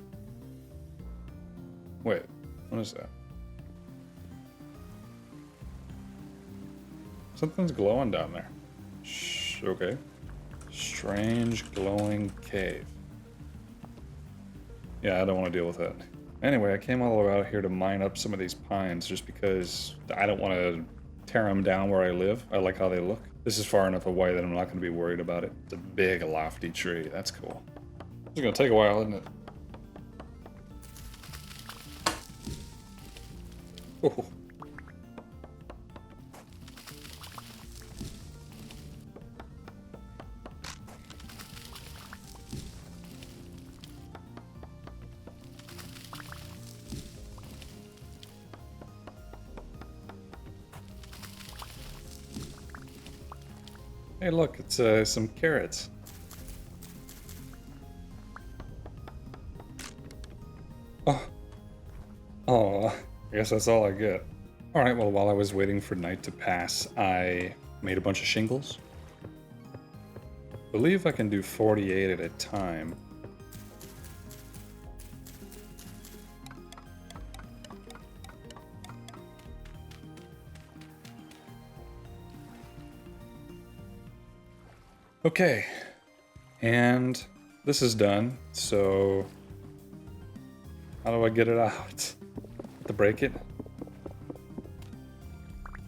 S1: Wait, what is that? Something's glowing down there. Shh, okay. Strange glowing cave. Yeah, I don't want to deal with that. Anyway, I came all the way out here to mine up some of these pines just because I don't want to tear them down where I live. I like how they look. This is far enough away that I'm not going to be worried about it. It's a big, lofty tree. That's cool. It's going to take a while, isn't it? Oh. Hey, look, it's some carrots. Oh, I guess that's all I get. All right, well, while I was waiting for night to pass, I made a bunch of shingles. I believe I can do 48 at a time. Okay, and this is done, so how do I get it out? To break it?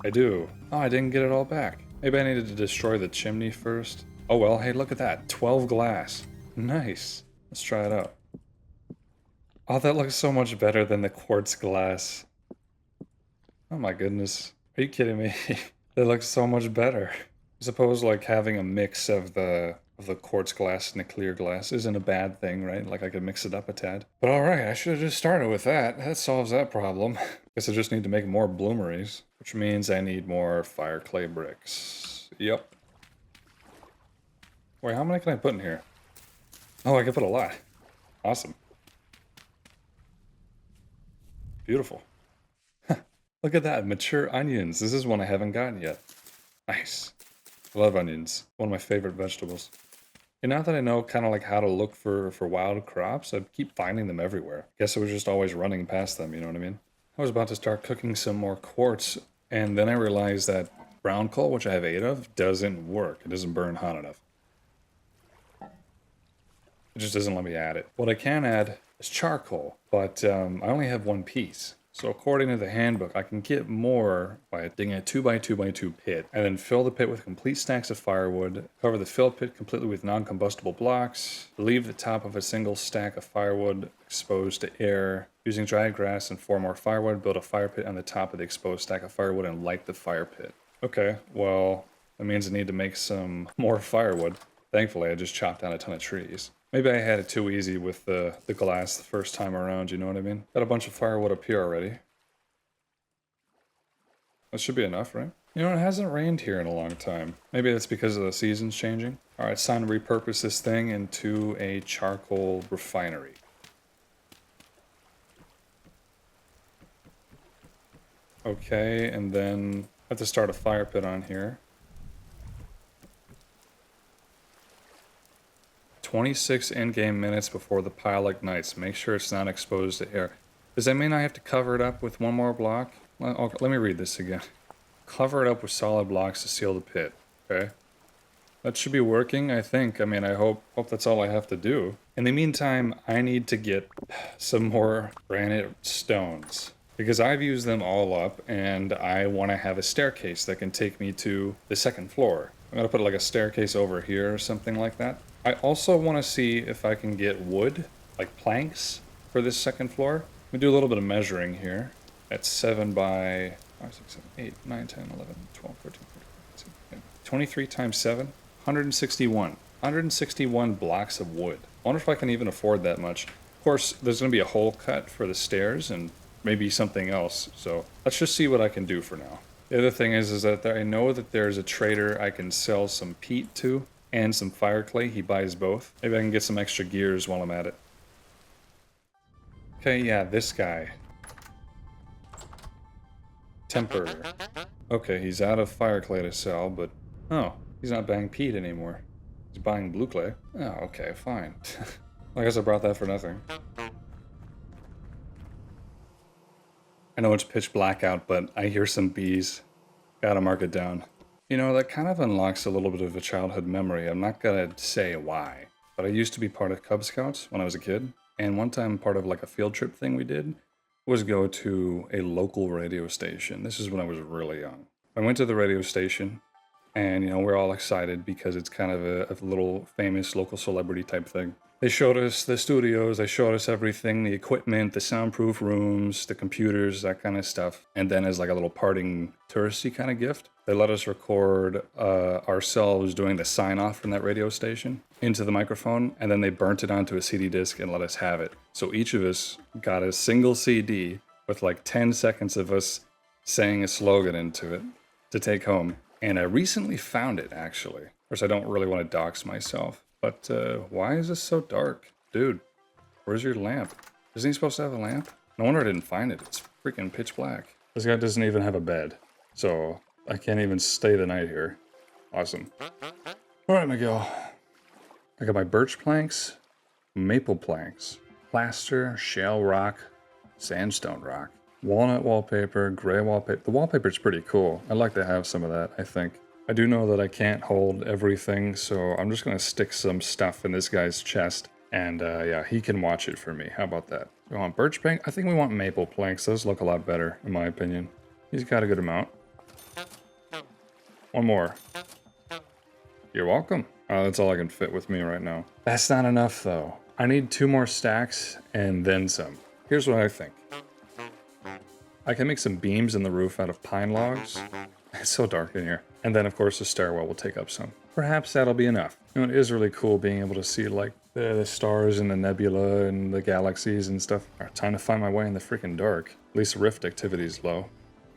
S1: I do. Oh, I didn't get it all back. Maybe I needed to destroy the chimney first. Oh well, hey, look at that. 12 glass. Nice. Let's try it out. Oh, that looks so much better than the quartz glass. Oh my goodness. Are you kidding me? That looks so much better. I suppose like having a mix of the quartz glass and the clear glass isn't a bad thing, right? Like I could mix it up a tad. But alright, I should have just started with that. That solves that problem. Guess I just need to make more bloomeries, which means I need more fire clay bricks. Yep. Wait, how many can I put in here? Oh, I can put a lot. Awesome. Beautiful. Look at that, mature onions. This is one I haven't gotten yet. Nice. I love onions. One of my favorite vegetables. And now that I know kind of like how to look for wild crops, I keep finding them everywhere. Guess I was just always running past them, you know what I mean? I was about to start cooking some more quartz, and then I realized that brown coal, which I have 8 of, doesn't work. It doesn't burn hot enough. It just doesn't let me add it. What I can add is charcoal, but I only have 1 piece. So according to the handbook, I can get more by digging a 2x2x2 pit, and then fill the pit with complete stacks of firewood, cover the fill pit completely with non-combustible blocks, leave the top of a single stack of firewood exposed to air, using dried grass and 4 more firewood, build a fire pit on the top of the exposed stack of firewood and light the fire pit. Okay, well, that means I need to make some more firewood. Thankfully, I just chopped down a ton of trees. Maybe I had it too easy with the glass the first time around, you know what I mean? Got a bunch of firewood up here already. That should be enough, right? You know, it hasn't rained here in a long time. Maybe that's because of the seasons changing. Alright, it's time to repurpose this thing into a charcoal refinery. Okay, and then have to start a fire pit on here. 26 in-game minutes before the pile ignites. Make sure it's not exposed to air. Does that mean I have to cover it up with one more block? Okay, let me read this again. Cover it up with solid blocks to seal the pit. Okay. That should be working, I think. I mean, I hope that's all I have to do. In the meantime, I need to get some more granite stones, because I've used them all up, and I want to have a staircase that can take me to the second floor. I'm going to put like a staircase over here or something like that. I also want to see if I can get wood, like planks, for this second floor. Let me do a little bit of measuring here. That's 7 by 5, 6, 7, 8, 9, 10, 11, 12, 13, 14, 15, 16, 23 times 7, 161. 161 blocks of wood. I wonder if I can even afford that much. Of course, there's going to be a hole cut for the stairs and maybe something else. So let's just see what I can do for now. The other thing is that I know that there's a trader I can sell some peat to and some fire clay. He buys both. Maybe I can get some extra gears while I'm at it. Okay, yeah, this guy. Temper. Okay, he's out of fire clay to sell, but... Oh, he's not buying peat anymore. He's buying blue clay. Oh, okay, fine. I guess I brought that for nothing. I know it's pitch black out, but I hear some bees. Gotta mark it down. You know, that kind of unlocks a little bit of a childhood memory. I'm not gonna say why, but I used to be part of Cub Scouts when I was a kid. And one time, part of like a field trip thing we did was go to a local radio station. This is when I was really young. I went to the radio station, and you know, we're all excited because it's kind of a little famous local celebrity type thing. They showed us the studios, they showed us everything, the equipment, the soundproof rooms, the computers, that kind of stuff. And then as like a little parting touristy kind of gift, they let us record ourselves doing the sign off from that radio station into the microphone, and then they burnt it onto a CD disc and let us have it. So each of us got a single CD with like 10 seconds of us saying a slogan into it to take home. And I recently found it, actually. Of course, I don't really want to dox myself. But why is this so dark? Dude, where's your lamp? Isn't he supposed to have a lamp? No wonder I didn't find it. It's freaking pitch black. This guy doesn't even have a bed. So I can't even stay the night here. Awesome. Alright, Miguel. I got my birch planks, maple planks, plaster, shale rock, sandstone rock, walnut wallpaper, gray wallpaper. The wallpaper's pretty cool. I'd like to have some of that, I think. I do know that I can't hold everything, so I'm just going to stick some stuff in this guy's chest, and yeah, he can watch it for me. How about that? We want birch plank? I think we want maple planks. Those look a lot better, in my opinion. He's got a good amount. One more. You're welcome. Oh, that's all I can fit with me right now. That's not enough, though. I need 2 more stacks, and then some. Here's what I think. I can make some beams in the roof out of pine logs. It's so dark in here. And then, of course, the stairwell will take up some. Perhaps that'll be enough. You know, it is really cool being able to see, like, the stars and the nebula and the galaxies and stuff. All right, time to find my way in the freaking dark. At least rift activity is low.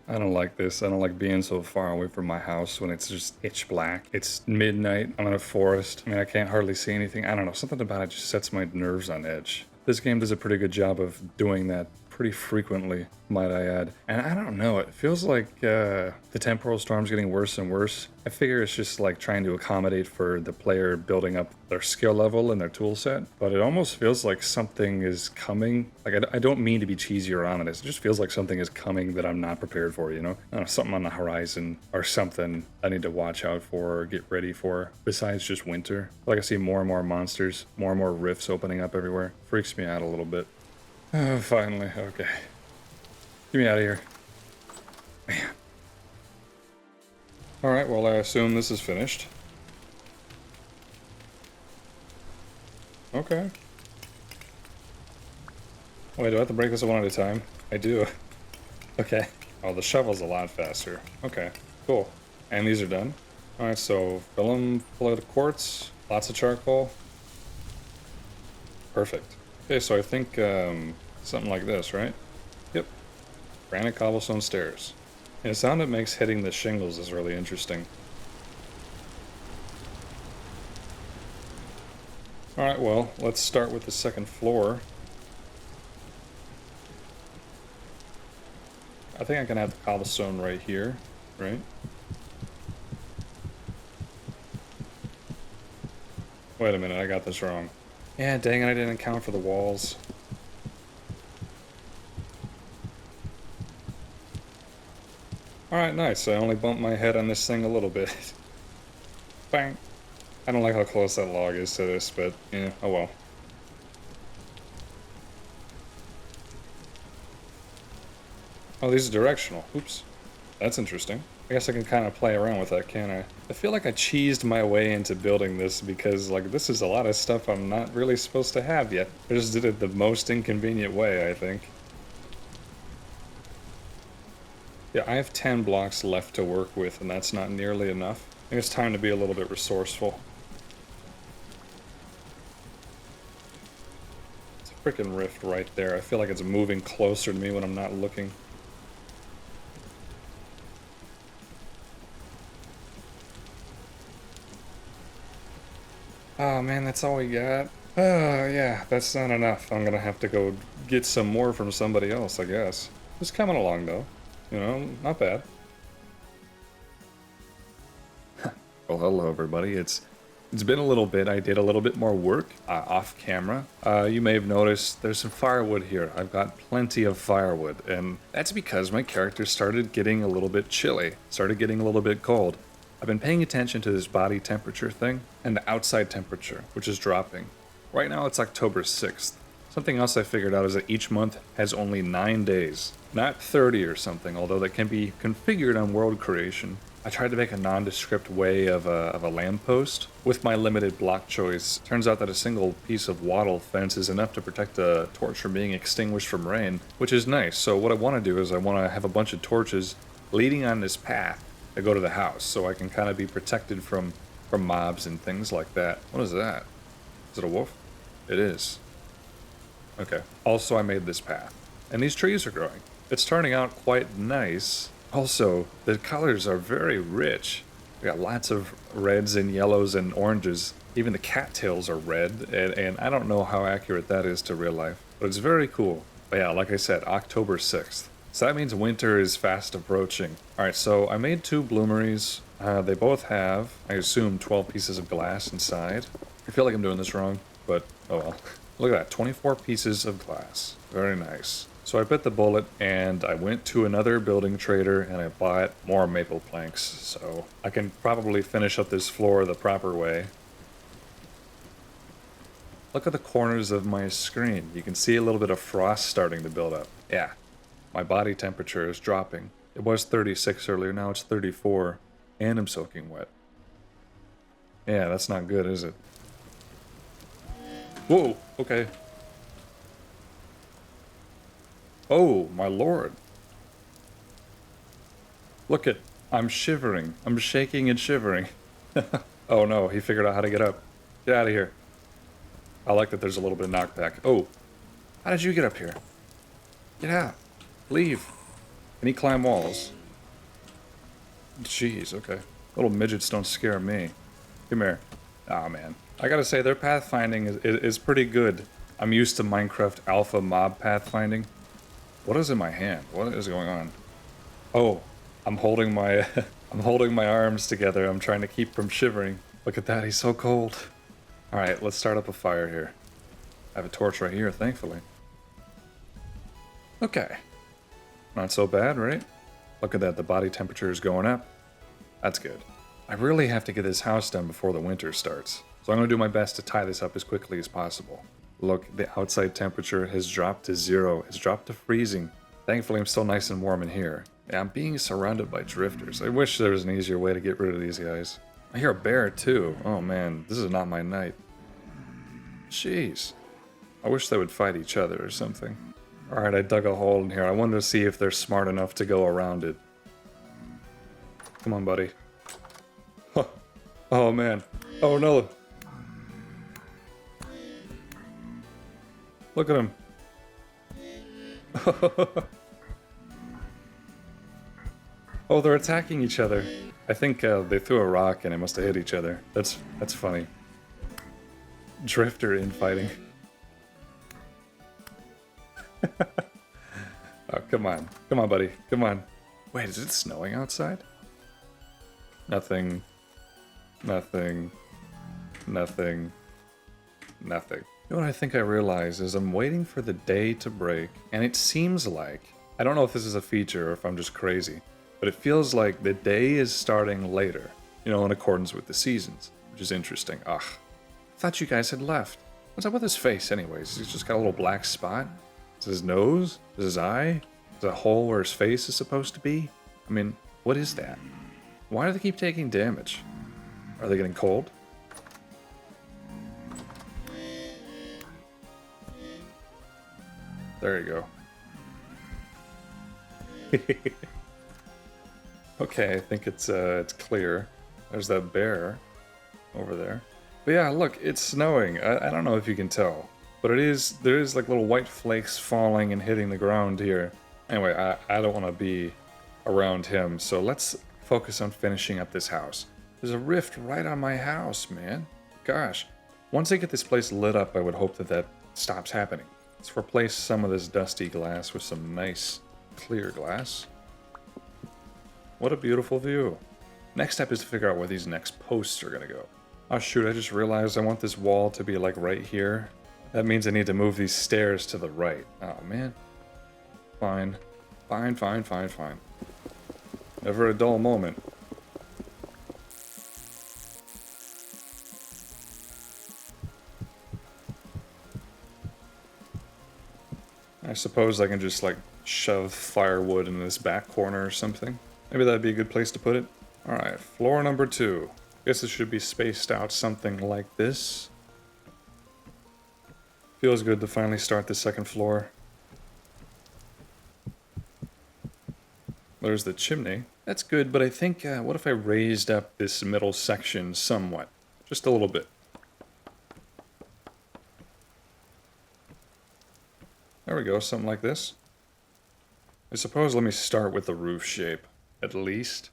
S1: I don't like this. I don't like being so far away from my house when it's just pitch black. It's midnight. I'm in a forest. I mean, I can't hardly see anything. I don't know. Something about it just sets my nerves on edge. This game does a pretty good job of doing that pretty frequently, might I add. And I don't know, it feels like the temporal storm's getting worse and worse. I figure it's just like trying to accommodate for the player building up their skill level and their tool set, but it almost feels like something is coming. Like, I don't mean to be cheesy or ominous, it just feels like something is coming that I'm not prepared for, you know? I don't know, something on the horizon or something I need to watch out for or get ready for, besides just winter. Like, I see more and more monsters, more and more rifts opening up everywhere. Freaks me out a little bit. Oh, finally, okay. Get me out of here. Man. Alright, well, I assume this is finished. Okay. Wait, do I have to break this one at a time? I do. Okay. Oh, the shovel's a lot faster. Okay, cool. And these are done. Alright, so fill them full of quartz, lots of charcoal. Perfect. Okay, so I think something like this, right? Yep. Granite cobblestone stairs. And the sound it makes hitting the shingles is really interesting. Alright, well, let's start with the second floor. I think I can have the cobblestone right here. right? Wait a minute, I got this wrong. Yeah, dang it, I didn't account for the walls. Alright, nice. I only bumped my head on this thing a little bit. Bang. I don't like how close that log is to this, but, yeah, oh well. Oh, these are directional. Oops. That's interesting. I guess I can kind of play around with that, can't I? I feel like I cheesed my way into building this because, like, this is a lot of stuff I'm not really supposed to have yet. I just did it the most inconvenient way, I think. Yeah, I have 10 blocks left to work with, and that's not nearly enough. I think it's time to be a little bit resourceful. It's a freaking rift right there. I feel like it's moving closer to me when I'm not looking. Oh man, that's all we got? Oh yeah, that's not enough. I'm gonna have to go get some more from somebody else, I guess. It's coming along though. You know, not bad. Well, hello everybody. It's been a little bit. I did a little bit more work off camera. You may have noticed there's some firewood here. I've got plenty of firewood, and that's because my character started getting a little bit chilly, started getting a little bit cold. I've been paying attention to this body temperature thing and the outside temperature, which is dropping. Right now it's October 6th. Something else I figured out is that each month has only 9 days, not 30 or something, although that can be configured on world creation. I tried to make a nondescript way of a lamppost with my limited block choice. Turns out that a single piece of wattle fence is enough to protect a torch from being extinguished from rain, which is nice. So what I want to do is I want to have a bunch of torches leading on this path to go to the house, so I can kind of be protected from mobs and things like that. What is that? Is it a wolf? It is. Okay. Also, I made this path. And these trees are growing. It's turning out quite nice. Also, the colors are very rich. We got lots of reds and yellows and oranges. Even the cattails are red, and I don't know how accurate that is to real life. But it's very cool. But yeah, like I said, October 6th. So that means winter is fast approaching. Alright, so I made 2 bloomeries. They both have, I assume, 12 pieces of glass inside. I feel like I'm doing this wrong, but oh well. Look at that, 24 pieces of glass. Very nice. So I bit the bullet, and I went to another building trader, and I bought more maple planks. So I can probably finish up this floor the proper way. Look at the corners of my screen. You can see a little bit of frost starting to build up. Yeah. My body temperature is dropping. It was 36 earlier, now it's 34, and I'm soaking wet. Yeah, that's not good, is it? Whoa, okay. Oh, my lord. Look at, I'm shivering. I'm shaking and shivering. Oh no, he figured out how to get up. Get out of here. I like that there's a little bit of knockback. Oh, how did you get up here? Get out. Leave. Can he climb walls? Jeez, okay. Little midgets don't scare me. Come here. Aw, man. I gotta say, their pathfinding is pretty good. I'm used to Minecraft alpha mob pathfinding. What is in my hand? What is going on? Oh, I'm holding my I'm holding my arms together. I'm trying to keep from shivering. Look at that, he's so cold. Alright, let's start up a fire here. I have a torch right here, thankfully. Okay. Not so bad, right? Look at that, the body temperature is going up. That's good. I really have to get this house done before the winter starts. So I'm going to do my best to tie this up as quickly as possible. Look, the outside temperature has dropped to 0. It's dropped to freezing. Thankfully, I'm still nice and warm in here. Yeah, I'm being surrounded by drifters. I wish there was an easier way to get rid of these guys. I hear a bear, too. Oh man, this is not my night. Jeez. I wish they would fight each other or something. Alright, I dug a hole in here. I wanted to see if they're smart enough to go around it. Come on, buddy. Huh. Oh, man. Oh, no. Look at him. Oh, they're attacking each other. I think they threw a rock and it must have hit each other. That's funny. Drifter infighting. Oh, come on. Come on, buddy. Come on. Wait, is it snowing outside? Nothing. Nothing. Nothing. Nothing. You know what I think I realize is I'm waiting for the day to break, and it seems like, I don't know if this is a feature or if I'm just crazy, but it feels like the day is starting later, you know, in accordance with the seasons, which is interesting. Ugh. I thought you guys had left. What's up with his face anyways? He's just got a little black spot? Is his nose? Is his eye? Is that a hole where his face is supposed to be? I mean, what is that? Why do they keep taking damage? Are they getting cold? There you go. Okay, I think it's clear. There's that bear over there. But yeah, look, it's snowing. I don't know if you can tell, but there is like little white flakes falling and hitting the ground here. Anyway, I don't want to be around him, so let's focus on finishing up this house. There's a rift right on my house, man. Gosh. Once I get this place lit up, I would hope that that stops happening. Let's replace some of this dusty glass with some nice, clear glass. What a beautiful view. Next step is to figure out where these next posts are going to go. Oh shoot, I just realized I want this wall to be like right here. That means I need to move these stairs to the right. Oh man. Fine. Fine, fine, fine, fine. Never a dull moment. I suppose I can just like shove firewood in this back corner or something. Maybe that'd be a good place to put it. Alright, floor number 2. Guess it should be spaced out something like this. Feels good to finally start the second floor. There's the chimney. That's good, but I think, what if I raised up this middle section somewhat? Just a little bit. There we go, something like this. I suppose let me start with the roof shape, at least.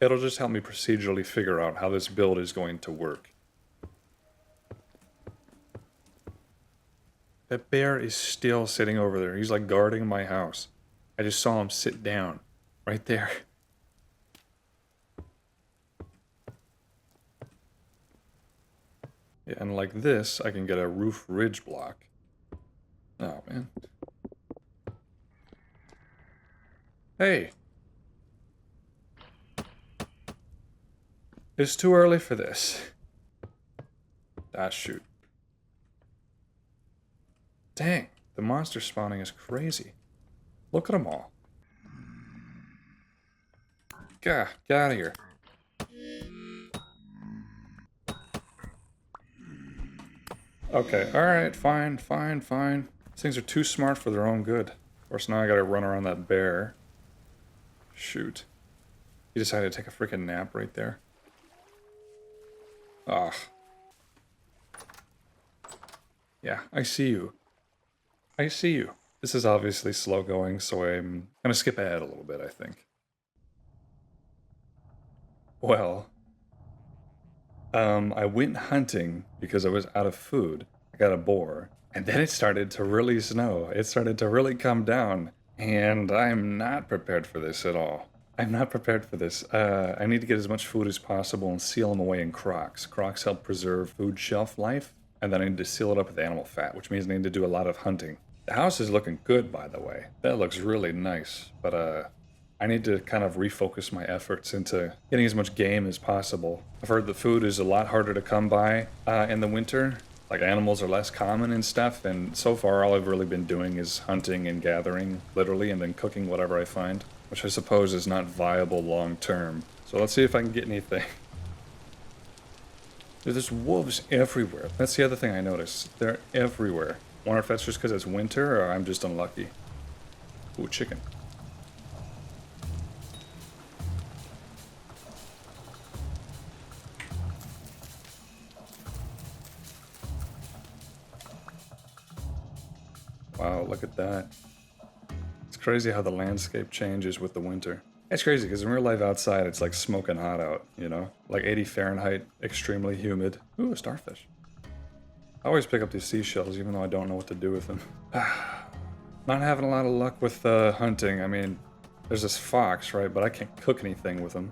S1: It'll just help me procedurally figure out how this build is going to work. That bear is still sitting over there. He's like guarding my house. I just saw him sit down right there. Yeah, and like this, I can get a roof ridge block. Oh, man. Hey! It's too early for this. Ah, shoot. Dang, the monster spawning is crazy. Look at them all. Gah, get out of here. Okay, alright, fine, fine, fine. These things are too smart for their own good. Of course, now I gotta run around that bear. Shoot. He decided to take a freaking nap right there. Ugh. Yeah, I see you. I see you. This is obviously slow going, so I'm gonna skip ahead a little bit, I think. Well, I went hunting because I was out of food. I got a boar, and then it started to really snow. It started to really come down, and I'm not prepared for this at all. I'm not prepared for this. I need to get as much food as possible and seal them away in crocks. Crocks help preserve food shelf life, and then I need to seal it up with animal fat, which means I need to do a lot of hunting. The house is looking good, by the way. That looks really nice, but I need to kind of refocus my efforts into getting as much game as possible. I've heard the food is a lot harder to come by in the winter. Like, animals are less common and stuff, and so far all I've really been doing is hunting and gathering, literally, and then cooking whatever I find, which I suppose is not viable long term. So let's see if I can get anything. There's wolves everywhere. That's the other thing I noticed. They're everywhere. Wonder if that's just because it's winter or I'm just unlucky. Ooh, chicken. Wow, look at that. It's crazy how the landscape changes with the winter. It's crazy because in real life outside it's like smoking hot out, you know? Like 80 Fahrenheit, extremely humid. Ooh, a starfish. I always pick up these seashells even though I don't know what to do with them. Not having a lot of luck with hunting. I mean, There's this fox, right? But I can't cook anything with him.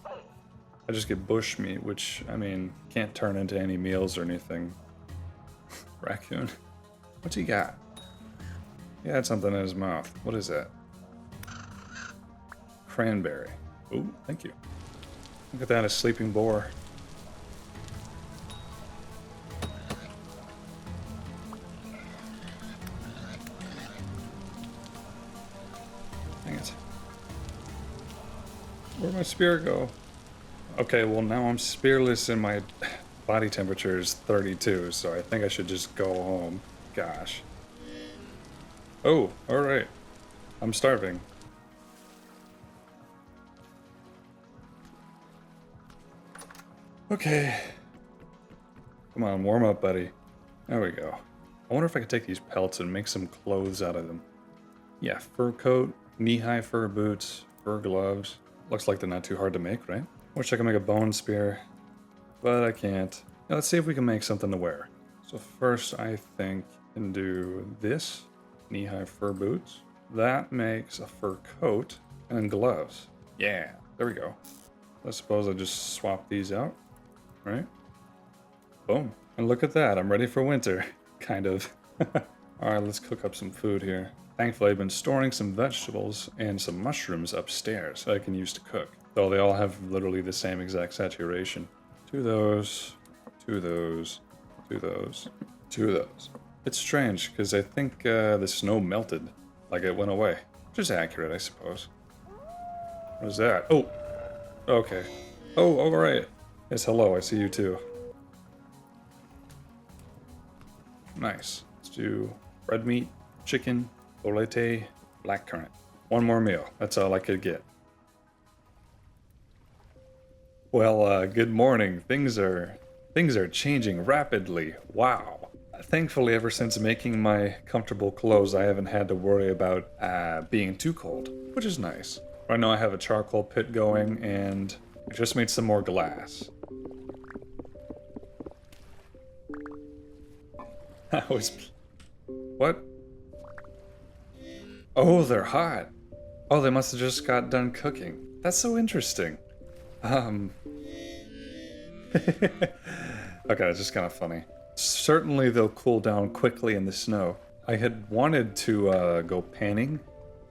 S1: I just get bush meat, which, I mean, can't turn into any meals or anything. Raccoon. What's he got? He had something in his mouth. What is that? Cranberry. Ooh, thank you. Look at that, a sleeping boar. Dang it. Where'd my spear go? Okay, well now I'm spearless and my body temperature is 32, so I think I should just go home. Gosh. Oh, alright. I'm starving. Okay. Come on, warm up, buddy. There we go. I wonder if I could take these pelts and make some clothes out of them. Yeah, fur coat, knee-high fur boots, fur gloves. Looks like they're not too hard to make, right? Wish I could make a bone spear, but I can't. Now let's see if we can make something to wear. So first I think I can do this. Knee-high fur boots. That makes a fur coat and gloves. Yeah, there we go. I suppose I just swap these out, right? Boom. And look at that, I'm ready for winter. Kind of. Alright, let's cook up some food here. Thankfully, I've been storing some vegetables and some mushrooms upstairs that I can use to cook. Though they all have literally the same exact saturation. 2 of those, 2 of those, 2 of those, 2 of those. It's strange, because I think the snow melted. Like it went away. Which is accurate, I suppose. What is that? Oh! Okay. Oh, alright. Yes, hello, I see you too. Nice. Let's do red meat, chicken, bolete, blackcurrant. 1 more meal. That's all I could get. Well, good morning. Things are changing rapidly. Wow. Thankfully, ever since making my comfortable clothes, I haven't had to worry about being too cold, which is nice. Right now I have a charcoal pit going, and I just made some more glass. That was... What? Oh, they're hot. Oh, they must have just got done cooking. That's so interesting. Okay, that's just kind of funny. Certainly they'll cool down quickly in the snow. I had wanted to go panning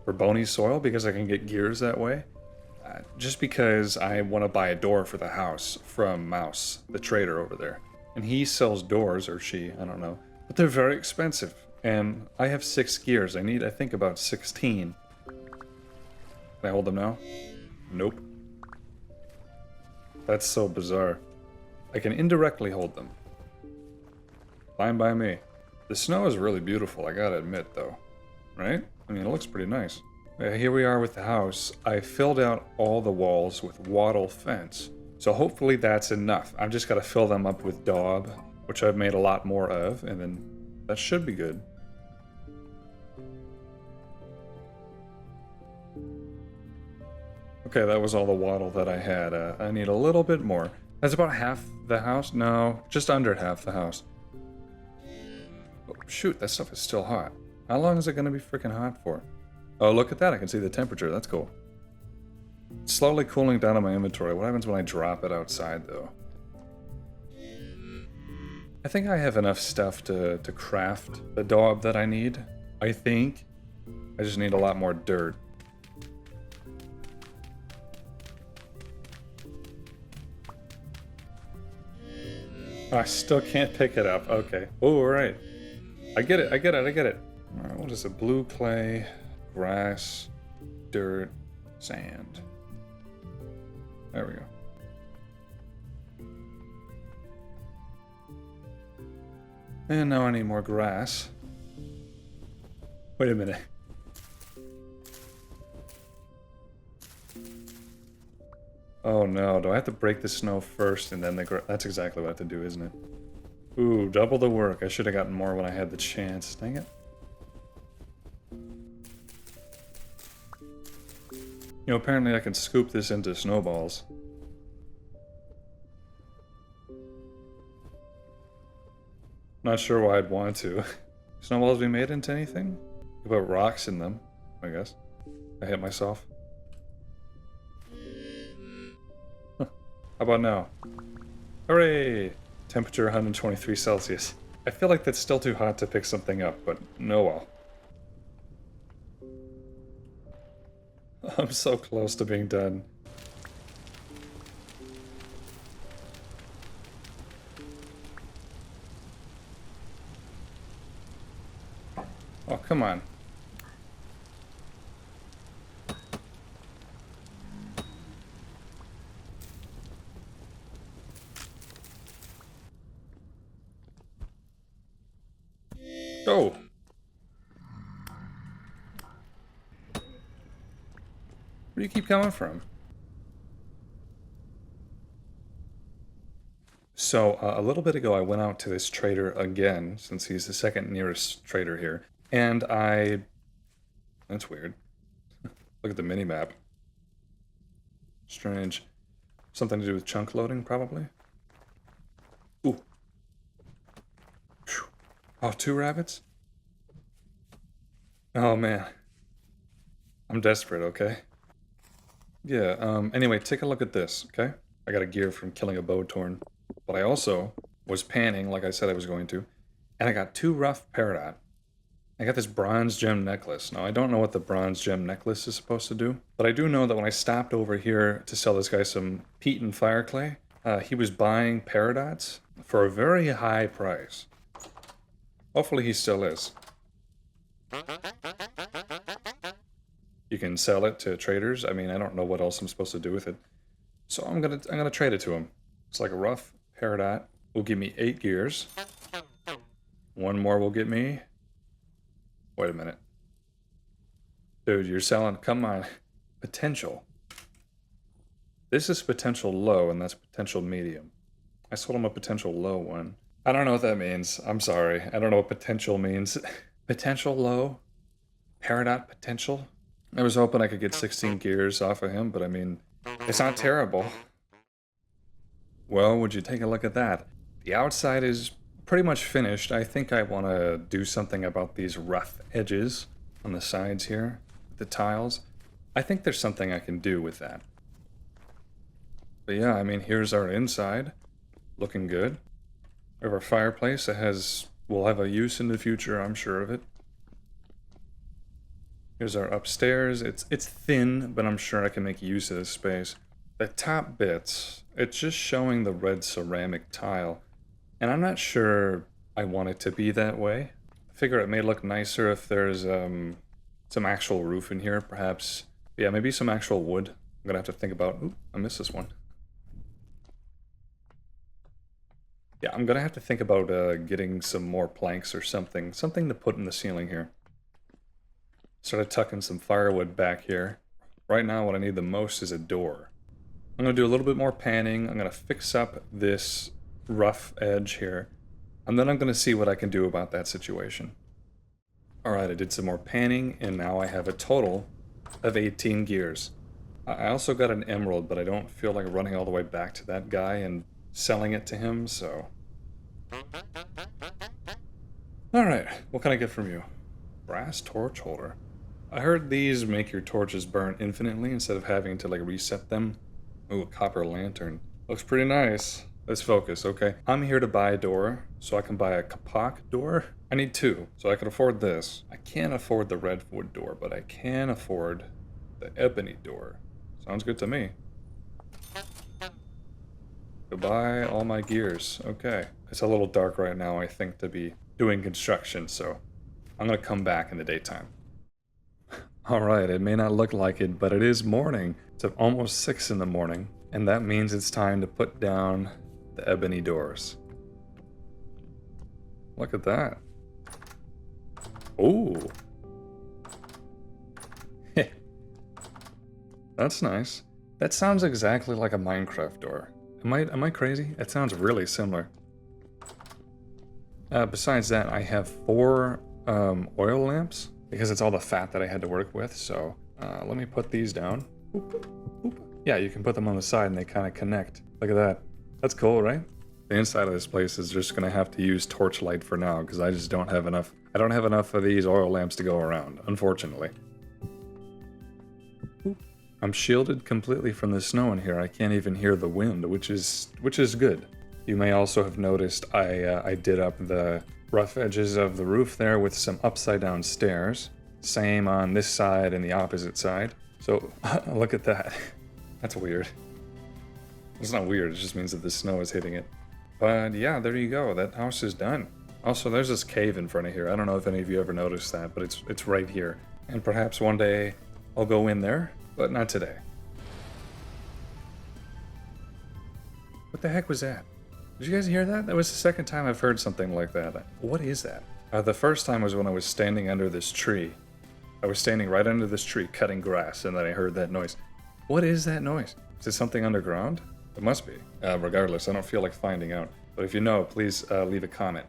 S1: for bony soil because I can get gears that way. Just because I want to buy a door for the house from Mouse, the trader over there. And he sells doors, or she, I don't know. But they're very expensive. And I have 6 gears. I need, I think, about 16. Can I hold them now? Nope. That's so bizarre. I can indirectly hold them. Fine by me. The snow is really beautiful, I gotta admit, though. Right? I mean, it looks pretty nice. Here we are with the house. I filled out all the walls with wattle fence. So hopefully that's enough. I've just gotta fill them up with daub, which I've made a lot more of, and then that should be good. Okay, that was all the wattle that I had. I need a little bit more. That's about half the house? No, just under half the house. Oh, shoot, that stuff is still hot. How long is it gonna be freaking hot for? Oh, look at that, I can see the temperature, that's cool. It's slowly cooling down in my inventory. What happens when I drop it outside, though? I think I have enough stuff to craft the daub that I need. I think. I just need a lot more dirt. I still can't pick it up. Okay. Oh, alright. I get it, I get it, I get it. Alright, what is it? Blue clay, grass, dirt, sand. There we go. And now I need more grass. Wait a minute. Oh no, do I have to break the snow first and then the grass? That's exactly what I have to do, isn't it? Ooh, double the work. I should have gotten more when I had the chance. Dang it. You know, apparently I can scoop this into snowballs. Not sure why I'd want to. Snowballs be made into anything? You put rocks in them, I guess. I hit myself. Huh. How about now? Hooray! Temperature 123 Celsius. I feel like that's still too hot to pick something up, but no well. I'm so close to being done. Oh, come on. Oh! Where do you keep coming from? So, a little bit ago I went out to this trader again, since he's the second nearest trader here, and that's weird. Look at the mini-map. Strange. Something to do with chunk loading, probably? Ooh. Whew. Oh, 2 rabbits? Oh, man. I'm desperate, okay? Yeah, anyway, take a look at this, okay? I got a gear from killing a Bowtorn. But I also was panning, like I said I was going to, and I got 2 rough Peridot. I got this bronze gem necklace. Now, I don't know what the bronze gem necklace is supposed to do, but I do know that when I stopped over here to sell this guy some peat and fire clay, he was buying Peridots for a very high price. Hopefully he still is. You can sell it to traders. I mean, I don't know what else I'm supposed to do with it. So I'm gonna trade it to him. It's like a rough Peridot will give me 8 gears. 1 more will get me... Wait a minute. Dude, you're selling... Come on. Potential. This is potential low, and that's potential medium. I sold him a potential low one. I don't know what that means. I'm sorry. I don't know what potential means. Potential low? Peridot potential? I was hoping I could get 16 gears off of him, but I mean, it's not terrible. Well, would you take a look at that? The outside is pretty much finished. I think I want to do something about these rough edges on the sides here, the tiles. I think there's something I can do with that. But yeah, I mean, here's our inside. Looking good. We have our fireplace that will have a use in the future, I'm sure of it. Here's our upstairs. It's thin, but I'm sure I can make use of this space. The top bits, it's just showing the red ceramic tile. And I'm not sure I want it to be that way. I figure it may look nicer if there's some actual roof in here, perhaps. Yeah, maybe some actual wood. I'm gonna have to think about... Ooh, I missed this one. Yeah, I'm gonna have to think about getting some more planks or something. Something to put in the ceiling here. Started tucking some firewood back here. Right now what I need the most is a door. I'm going to do a little bit more panning. I'm going to fix up this rough edge here. And then I'm going to see what I can do about that situation. Alright, I did some more panning, and now I have a total of 18 gears. I also got an emerald, but I don't feel like running all the way back to that guy and selling it to him, so... Alright, what can I get from you? Brass torch holder. I heard these make your torches burn infinitely instead of having to, like, reset them. Ooh, a copper lantern. Looks pretty nice. Let's focus, okay? I'm here to buy a door, so I can buy a kapak door. I need 2, so I can afford this. I can't afford the redwood door, but I can afford the ebony door. Sounds good to me. Goodbye, all my gears. Okay. It's a little dark right now, I think, to be doing construction, so I'm gonna come back in the daytime. Alright, it may not look like it, but it is morning. It's almost 6 in the morning, and that means it's time to put down the ebony doors. Look at that. Ooh. That's nice. That sounds exactly like a Minecraft door. Am I crazy? It sounds really similar. Besides that, I have 4 oil lamps, because it's all the fat that I had to work with, so let me put these down. Oop, oop. Yeah, you can put them on the side and they kind of connect. Look at that. That's cool, right? The inside of this place is just going to have to use torchlight for now, because I just don't have enough. I don't have enough of these oil lamps to go around, unfortunately. I'm shielded completely from the snow in here. I can't even hear the wind, which is good. You may also have noticed I did up the rough edges of the roof there with some upside down stairs. Same on this side and the opposite side. So look at that. That's weird. It's not weird, it just means that the snow is hitting it. But yeah, there you go. That house is done. Also, there's this cave in front of here. I don't know if any of you ever noticed that, but it's right here. And perhaps one day I'll go in there, but not today. What the heck was that? Did you guys hear that? That was the second time I've heard something like that. What is that? The first time was when I was standing under this tree. I was standing right under this tree cutting grass, and then I heard that noise. What is that noise? Is it something underground? It must be. Regardless, I don't feel like finding out. But if you know, please leave a comment.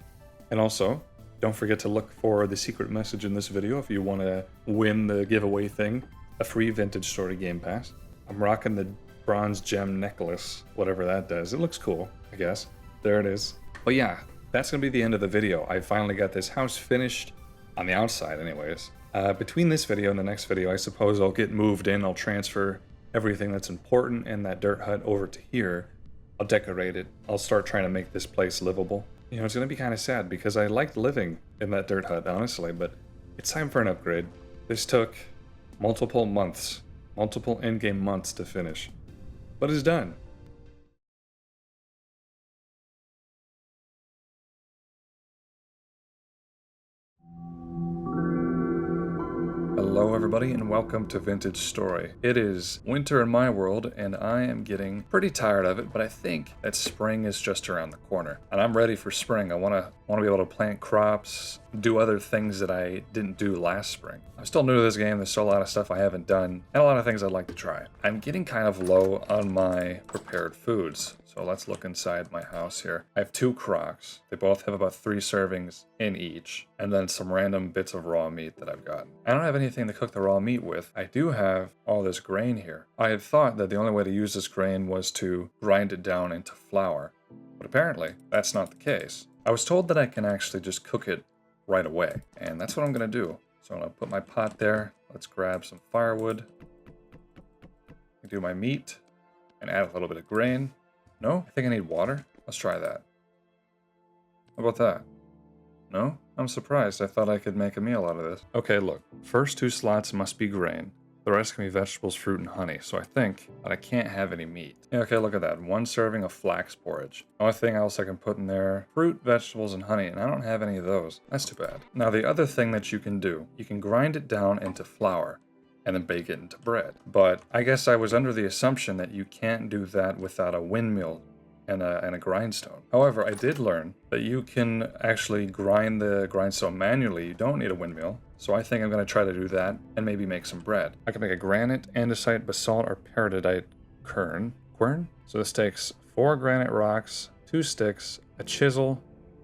S1: And also, don't forget to look for the secret message in this video if you want to win the giveaway thing, a free Vintage Story Game Pass. I'm rocking the bronze gem necklace, whatever that does. It looks cool, I guess. There it is. But yeah, that's going to be the end of the video. I finally got this house finished, on the outside anyways. Between this video and the next video, I suppose I'll get moved in. I'll transfer everything that's important in that dirt hut over to here. I'll decorate it. I'll start trying to make this place livable. You know, it's going to be kind of sad because I liked living in that dirt hut, honestly, but it's time for an upgrade. This took multiple months, multiple in-game months to finish, but it's done. Hello everybody and welcome to Vintage Story. It is winter in my world and I am getting pretty tired of it, but I think that spring is just around the corner. And I'm ready for spring. I want to be able to plant crops, do other things that I didn't do last spring. I'm still new to this game, there's still a lot of stuff I haven't done, and a lot of things I'd like to try. I'm getting kind of low on my prepared foods. So let's look inside my house here. I have 2 crocs. They both have about 3 servings in each. And then some random bits of raw meat that I've got. I don't have anything to cook the raw meat with. I do have all this grain here. I had thought that the only way to use this grain was to grind it down into flour. But apparently, that's not the case. I was told that I can actually just cook it right away. And that's what I'm going to do. So I'm going to put my pot there. Let's grab some firewood. Do my meat. And add a little bit of grain. No? I think I need water? Let's try that. How about that? No? I'm surprised. I thought I could make a meal out of this. Okay, look. First 2 slots must be grain. The rest can be vegetables, fruit, and honey. So I think that I can't have any meat. Yeah, okay, look at that. 1 serving of flax porridge. The only thing else I can put in there, fruit, vegetables, and honey. And I don't have any of those. That's too bad. Now, the other thing that you can do, you can grind it down into flour and then bake it into bread. But I guess I was under the assumption that you can't do that without a windmill and a grindstone. However, I did learn that you can actually grind the grindstone manually. You don't need a windmill. So I think I'm going to try to do that and maybe make some bread. I can make a granite, andesite, basalt, or peridotite quern. So this takes 4 granite rocks, 2 sticks, a chisel,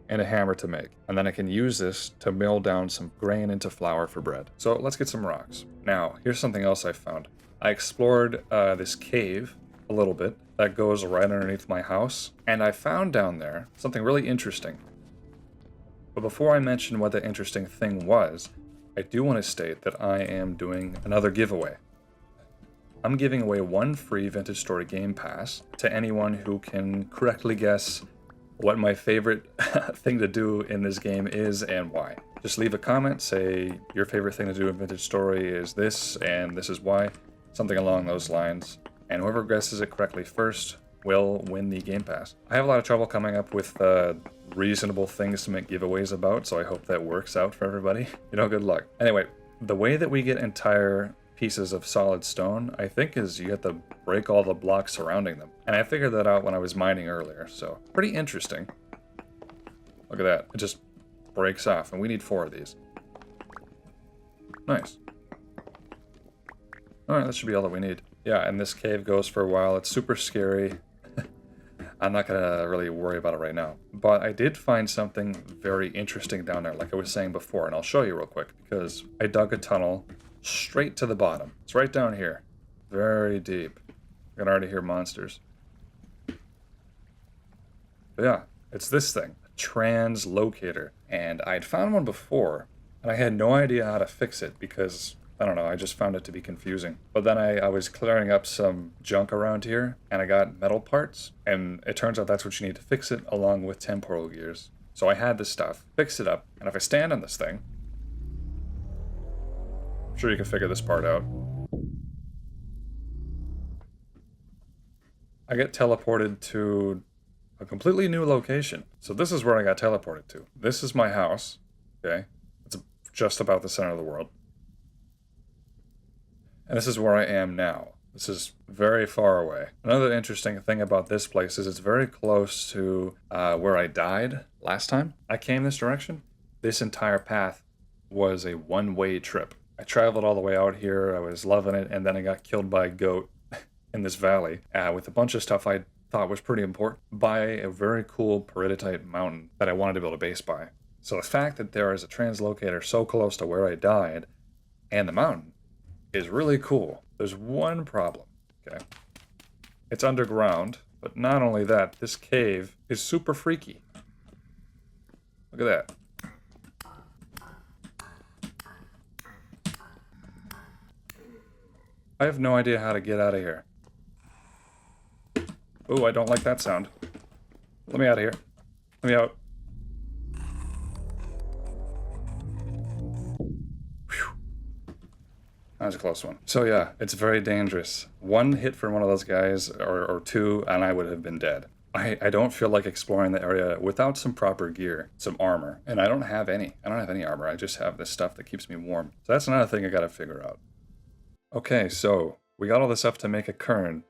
S1: and a hammer to make. And then I can use this to mill down some grain into flour for bread. So let's get some rocks. Now, here's something else I found. I explored this cave a little bit that goes right underneath my house, and I found down there something really interesting. But before I mention what the interesting thing was, I do want to state that I am doing another giveaway. I'm giving away 1 free Vintage Story Game Pass to anyone who can correctly guess what my favorite thing to do in this game is and why. Just leave a comment, say your favorite thing to do in Vintage Story is this and this is why, something along those lines. And whoever guesses it correctly first will win the Game Pass. I have a lot of trouble coming up with reasonable things to make giveaways about, so I hope that works out for everybody. You know, good luck. Anyway, the way that we get entire pieces of solid stone, I think, is you have to break all the blocks surrounding them. And I figured that out when I was mining earlier, so pretty interesting. Look at that. It just breaks off, and we need 4 of these. Nice. Alright, that should be all that we need. Yeah, and this cave goes for a while. It's super scary. I'm not gonna really worry about it right now. But I did find something very interesting down there, like I was saying before, and I'll show you real quick, because I dug a tunnel straight to the bottom. It's right down here. Very deep. I can already hear monsters. But yeah, it's this thing, a translocator. And I'd found one before, and I had no idea how to fix it, because I don't know, I just found it to be confusing. But then I was clearing up some junk around here, and I got metal parts, and it turns out that's what you need to fix it, along with temporal gears. So I had this stuff, fixed it up, and if I stand on this thing, I'm sure you can figure this part out. I get teleported to a completely new location. So this is where I got teleported to. This is my house, okay? It's just about the center of the world. And this is where I am now. This is very far away. Another interesting thing about this place is it's very close to where I died last time I came this direction. This entire path was a one-way trip. I traveled all the way out here, I was loving it, and then I got killed by a goat in this valley with a bunch of stuff I thought was pretty important by a very cool peridotite mountain that I wanted to build a base by. So the fact that there is a translocator so close to where I died and the mountain is really cool. There's one problem, okay? It's underground, but not only that, this cave is super freaky. Look at that. I have no idea how to get out of here. Ooh, I don't like that sound. Let me out of here. Let me out. That was a close one. So yeah, it's very dangerous. One hit from one of those guys, or two, and I would have been dead. I don't feel like exploring the area without some proper gear, some armor. And I don't have any. I don't have any armor. I just have this stuff that keeps me warm. So that's another thing I gotta figure out. Okay, so we got all this stuff to make a quern,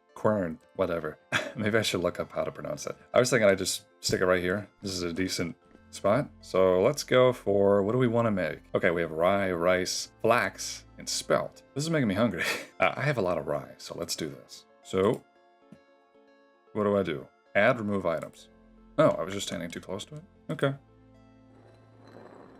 S1: whatever. Maybe I should look up how to pronounce that. I was thinking I'd just stick it right here. This is a decent spot. So let's go for, what do we want to make? Okay, we have rye, rice, flax, and spelt. This is making me hungry. I have a lot of rye, so let's do this. So, what do? Add, remove items. Oh, I was just standing too close to it? Okay.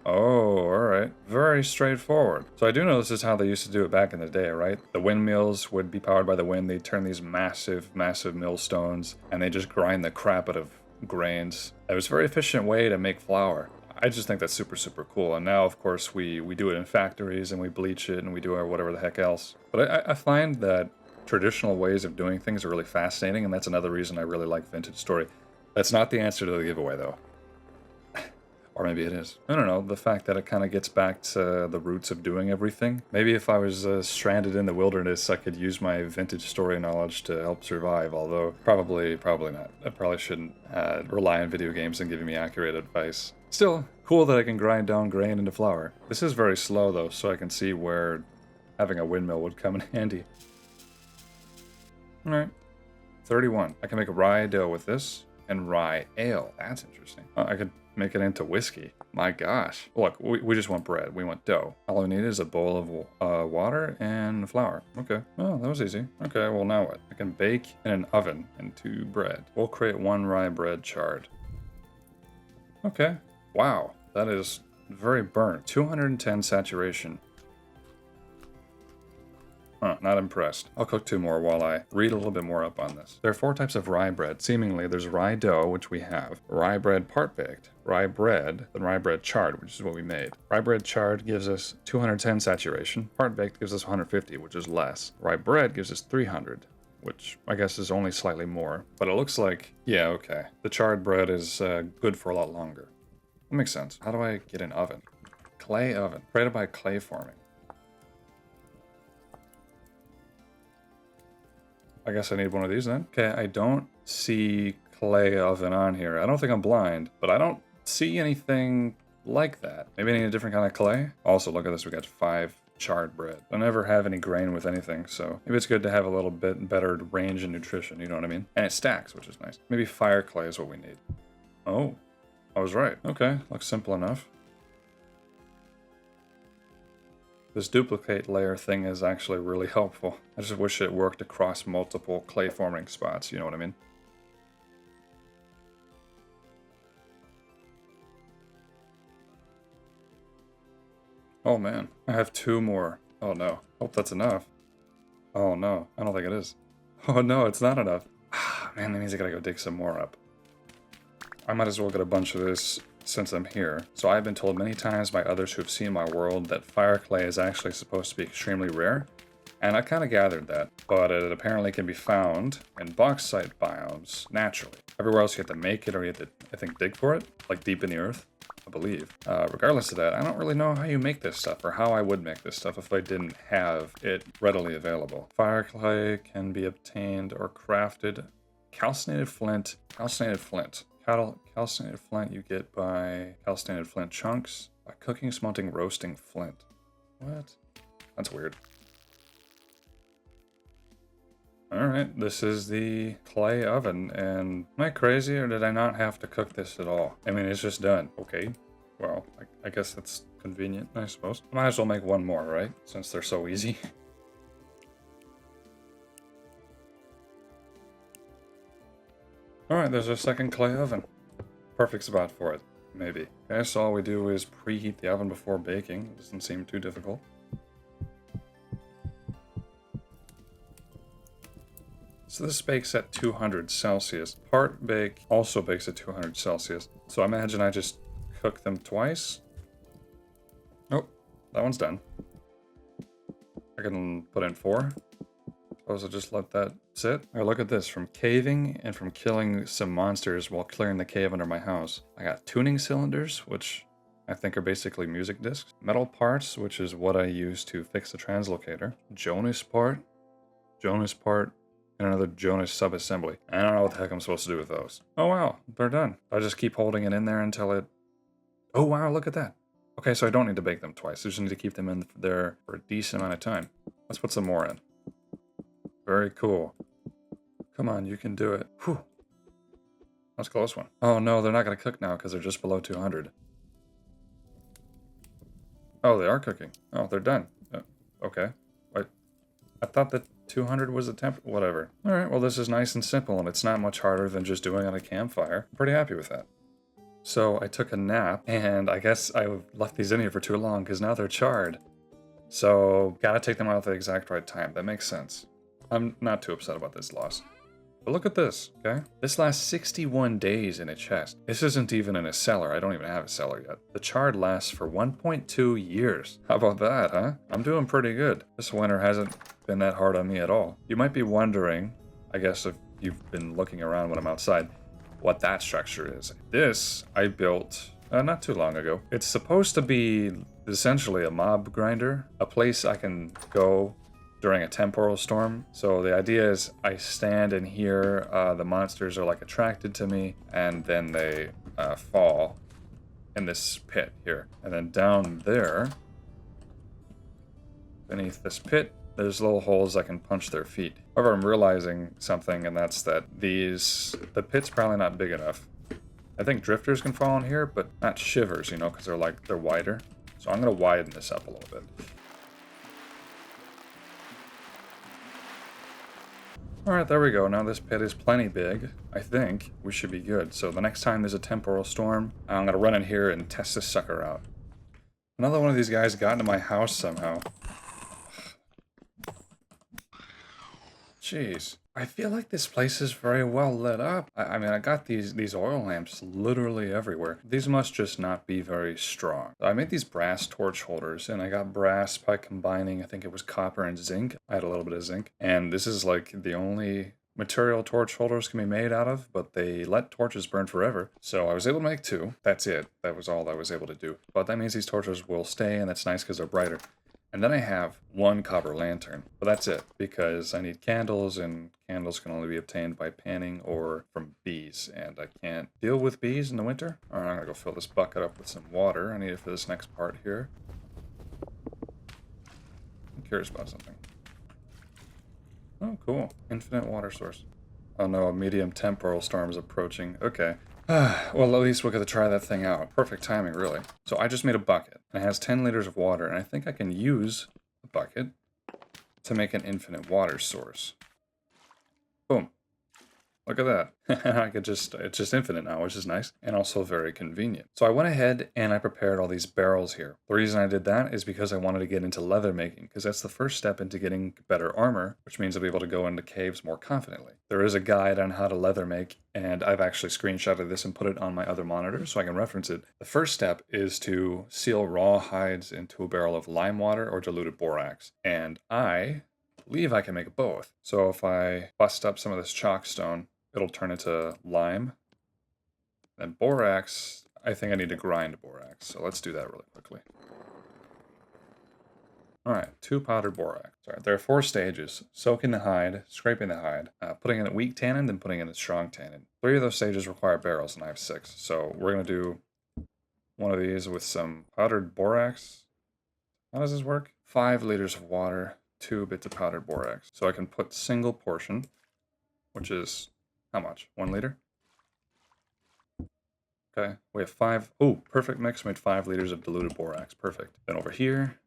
S1: Oh, alright. Very straightforward. So I do know this is how they used to do it back in the day, right? The windmills would be powered by the wind. They'd turn these massive millstones, and they just grind the crap out of grains. It was a very efficient way to make flour. I just think that's super, super cool. And now, of course, we do it in factories, and we bleach it, and we do whatever the heck else. But I find that traditional ways of doing things are really fascinating, and that's another reason I really like Vintage Story. That's not the answer to the giveaway, though. Or maybe it is. I don't know, the fact that it kind of gets back to the roots of doing everything. Maybe if I was stranded in the wilderness, I could use my Vintage Story knowledge to help survive, although probably not. I probably shouldn't rely on video games and giving me accurate advice. Still, cool that I can grind down grain into flour. This is very slow, though, so I can see where having a windmill would come in handy. Alright. 31. I can make a rye dough with this, and rye ale. That's interesting. I could make it into whiskey. My gosh. Look, we just want bread. We want dough. All we need is a bowl of water and flour. Okay. Oh, that was easy. Okay, well now what? I can bake in an oven into bread. We'll create one rye bread chard. Okay. Wow. That is very burnt. 210 saturation. Huh, not impressed. I'll cook 2 more while I read a little bit more up on this. There are 4 types of rye bread. Seemingly, there's rye dough, which we have. Rye bread part baked. Rye bread, then rye bread chard, which is what we made. Rye bread chard gives us 210 saturation. Part baked gives us 150, which is less. Rye bread gives us 300, which I guess is only slightly more. But it looks like, yeah, okay. The charred bread is good for a lot longer. That makes sense. How do I get an oven? Clay oven. Created by clay forming. I guess I need one of these then. Okay, I don't see clay oven on here. I don't think I'm blind, but I don't see anything like that. Maybe I need a different kind of clay. Also, look at this. We got 5 charred bread. I never have any grain with anything, so maybe it's good to have a little bit better range in nutrition, you know what I mean? And it stacks, which is nice. Maybe fire clay is what we need. Oh, I was right. Okay, looks simple enough. This duplicate layer thing is actually really helpful. I just wish it worked across multiple clay forming spots, you know what I mean? Oh man, I have 2 more. Oh no, hope that's enough. Oh no, I don't think it is. Oh no, it's not enough. Man, that means I gotta go dig some more up. I might as well get a bunch of this since I'm here. So I've been told many times by others who've seen my world that fire clay is actually supposed to be extremely rare. And I kind of gathered that, but it apparently can be found in bauxite biomes naturally. Everywhere else you have to make it or you have to, I think, dig for it, like deep in the earth, I believe. Regardless of that, I don't really know how you make this stuff or how I would make this stuff if I didn't have it readily available. Fire clay can be obtained or crafted. Calcinated flint. Calcinated flint you get by calcinated flint chunks, by cooking, smelting, roasting flint. What? That's weird. Alright, this is the clay oven, and am I crazy or did I not have to cook this at all? I mean, it's just done. Okay, well, I guess that's convenient, I suppose. Might as well make one more, right? Since they're so easy. Alright, there's our second clay oven. Perfect spot for it, maybe. Okay, so all we do is preheat the oven before baking. It doesn't seem too difficult. So this bakes at 200 Celsius. Part bake also bakes at 200 Celsius. So I imagine I just cook them twice. Oh, that one's done. I can put in 4. Suppose I'll just let that sit. Alright, look at this. From caving and from killing some monsters while clearing the cave under my house. I got tuning cylinders, which I think are basically music discs. Metal parts, which is what I use to fix the translocator. Jonas part, and another Jonas subassembly. I don't know what the heck I'm supposed to do with those. Oh wow, they're done. I just keep holding it in there until it... Oh wow, look at that. Okay, so I don't need to bake them twice. I just need to keep them in there for a decent amount of time. Let's put some more in. Very cool. Come on, you can do it. Whew. That's a close one. Oh no, they're not going to cook now because they're just below 200. Oh, they are cooking. Oh, they're done. Okay. Wait. I thought that 200 was the temp... Whatever. Alright, well this is nice and simple, and it's not much harder than just doing it on a campfire. I'm pretty happy with that. So I took a nap, and I guess I left these in here for too long, because now they're charred. So, gotta take them out at the exact right time. That makes sense. I'm not too upset about this loss. But look at this, okay? This lasts 61 days in a chest. This isn't even in a cellar. I don't even have a cellar yet. The chard lasts for 1.2 years. How about that, huh? I'm doing pretty good. This winter hasn't been that hard on me at all. You might be wondering, I guess if you've been looking around when I'm outside, what that structure is. This I built not too long ago. It's supposed to be essentially a mob grinder, a place I can go during a temporal storm. So the idea is I stand in here, the monsters are like attracted to me, and then they fall in this pit here. And then down there, beneath this pit, there's little holes I can punch their feet. However, I'm realizing something, and that's that the pit's probably not big enough. I think drifters can fall in here, but not shivers, you know, because they're wider. So I'm gonna widen this up a little bit. Alright, there we go. Now this pit is plenty big. I think we should be good. So the next time there's a temporal storm, I'm going to run in here and test this sucker out. Another one of these guys got into my house somehow. Jeez. I feel like this place is very well lit up. I mean, I got these oil lamps literally everywhere. These must just not be very strong. I made these brass torch holders, and I got brass by combining, I think it was copper and zinc. I had a little bit of zinc. And this is like the only material torch holders can be made out of, but they let torches burn forever. So I was able to make 2. That's it. That was all I was able to do. But that means these torches will stay, and that's nice because they're brighter. And then I have 1 copper lantern, but that's it, because I need candles, and candles can only be obtained by panning or from bees, and I can't deal with bees in the winter. All right, I'm gonna go fill this bucket up with some water. I need it for this next part here. I'm curious about something. Oh, cool. Infinite water source. Oh no, a medium temporal storm is approaching. Okay. Well, at least we'll get to try that thing out. Perfect timing, really. So I just made a bucket, and it has 10 liters of water, and I think I can use the bucket to make an infinite water source. Boom. Look at that. I could just, it's just infinite now, which is nice and also very convenient. So I went ahead and I prepared all these barrels here. The reason I did that is because I wanted to get into leather making, because that's the first step into getting better armor, which means I'll be able to go into caves more confidently. There is a guide on how to leather make, and I've actually screenshotted this and put it on my other monitor so I can reference it. The first step is to seal raw hides into a barrel of lime water or diluted borax, and I believe I can make both. So if I bust up some of this chalk stone, it'll turn into lime. And borax, I think I need to grind borax. So let's do that really quickly. All right, 2 powdered borax. All right, there are 4 stages: soaking the hide, scraping the hide, putting in a weak tannin, then putting in a strong tannin. 3 of those stages require barrels, and I have 6. So we're gonna do one of these with some powdered borax. How does this work? 5 liters of water, 2 bits of powdered borax. So I can put single portion, which is how much? 1 liter? Okay, we have 5. Oh, perfect mix. Made 5 liters of diluted borax. Perfect. Then over here,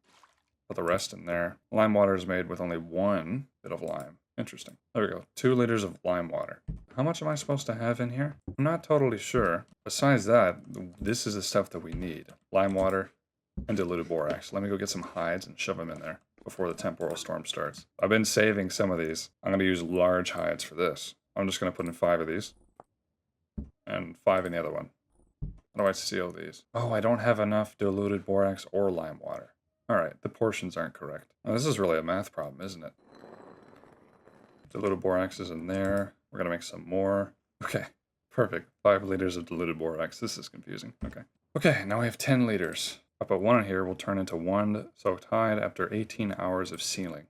S1: put the rest in there. Lime water is made with only 1 bit of lime. Interesting. There we go. 2 liters of lime water. How much am I supposed to have in here? I'm not totally sure. Besides that, this is the stuff that we need: lime water and diluted borax. Let me go get some hides and shove them in there before the temporal storm starts. I've been saving some of these. I'm going to use large hides for this. I'm just going to put in 5 of these. And 5 in the other one. How do I seal these? Oh, I don't have enough diluted borax or lime water. Alright, the portions aren't correct. Now, this is really a math problem, isn't it? Diluted borax is in there. We're going to make some more. Okay, perfect. 5 liters of diluted borax. This is confusing. Okay. Okay, now we have 10 liters. I put 1 in here will turn into 1 soaked hide after 18 hours of sealing.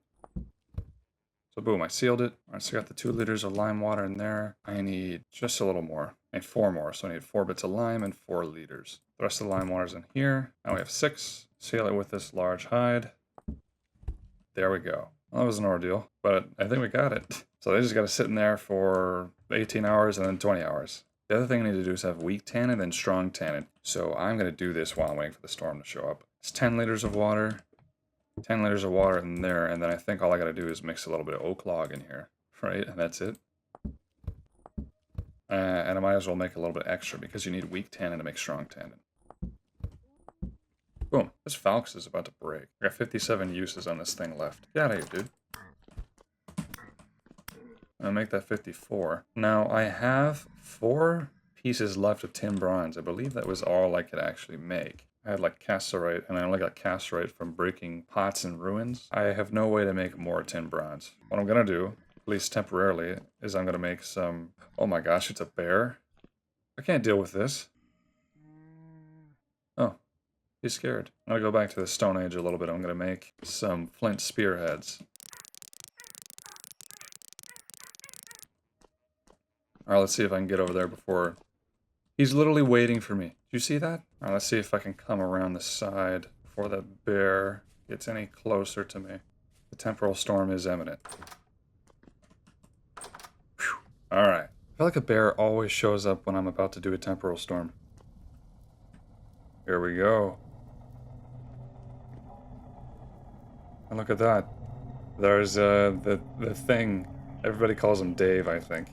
S1: So boom, I sealed it. All right, so I got the 2 liters of lime water in there. I need just a little more. I need 4 more, so I need 4 bits of lime and 4 liters. The rest of the lime water's in here. Now we have 6. Seal it with this large hide. There we go. Well, that was an ordeal, but I think we got it. So they just got to sit in there for 18 hours and then 20 hours. The other thing I need to do is have weak tannin and then strong tannin. So I'm going to do this while I'm waiting for the storm to show up. It's 10 liters of water. 10 liters of water in there, and then I think all I gotta do is mix a little bit of oak log in here, right? And that's it. And I might as well make a little bit extra because you need weak tannin to make strong tannin. Boom. This Falx is about to break. I got 57 uses on this thing left. Get out of here, dude. I'll make that 54. Now, I have 4 pieces left of tin bronze. I believe that was all I could actually make. I had like cassiterite, and I only got cassiterite from breaking pots and ruins. I have no way to make more tin bronze. What I'm gonna do, at least temporarily, is I'm gonna make some... Oh my gosh, it's a bear? I can't deal with this. Oh, he's scared. I'm gonna go back to the Stone Age a little bit. I'm gonna make some flint spearheads. Alright, let's see if I can get over there before... He's literally waiting for me. Do you see that? Alright, let's see if I can come around the side before that bear gets any closer to me. The temporal storm is imminent. Alright. I feel like a bear always shows up when I'm about to do a temporal storm. Here we go. And look at that. There's the thing. Everybody calls him Dave, I think.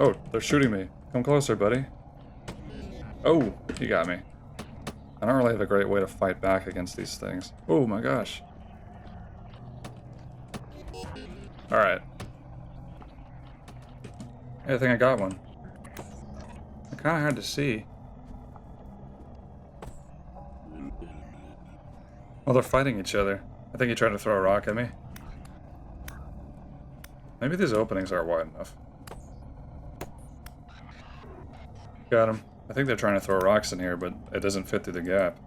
S1: Oh, they're shooting me. Come closer, buddy. Oh, he got me. I don't really have a great way to fight back against these things. Oh my gosh. Alright. I think I got one. They're kind of hard to see. Well, they're fighting each other. I think he tried to throw a rock at me. Maybe these openings aren't wide enough. Got him. I think they're trying to throw rocks in here, but it doesn't fit through the gap.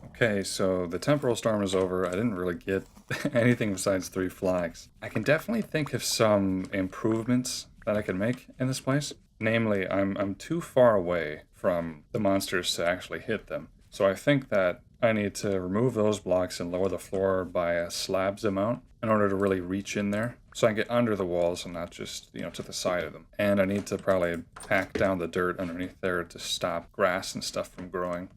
S1: Okay, so the temporal storm is over. I didn't really get anything besides 3 flags. I can definitely think of some improvements that I can make in this place. Namely, I'm too far away from the monsters to actually hit them. So I think that I need to remove those blocks and lower the floor by a slab's amount in order to really reach in there. So I can get under the walls and not just, to the side of them. And I need to probably pack down the dirt underneath there to stop grass and stuff from growing.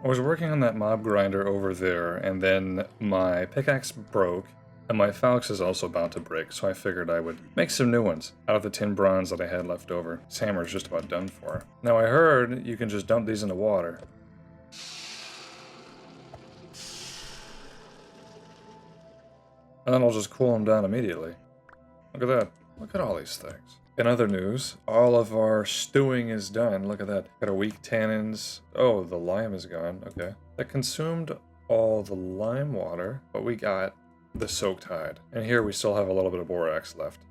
S1: I was working on that mob grinder over there, and then my pickaxe broke, and my Falx is also about to break, so I figured I would make some new ones out of the tin bronze that I had left over. This hammer's just about done for. Now I heard you can just dump these into water. And then I'll just cool them down immediately. Look at that. Look at all these things. In other news, all of our stewing is done. Look at that. Got our weak tannins. Oh, the lime is gone. Okay. That consumed all the lime water, but we got the soaked hide. And here we still have a little bit of borax left.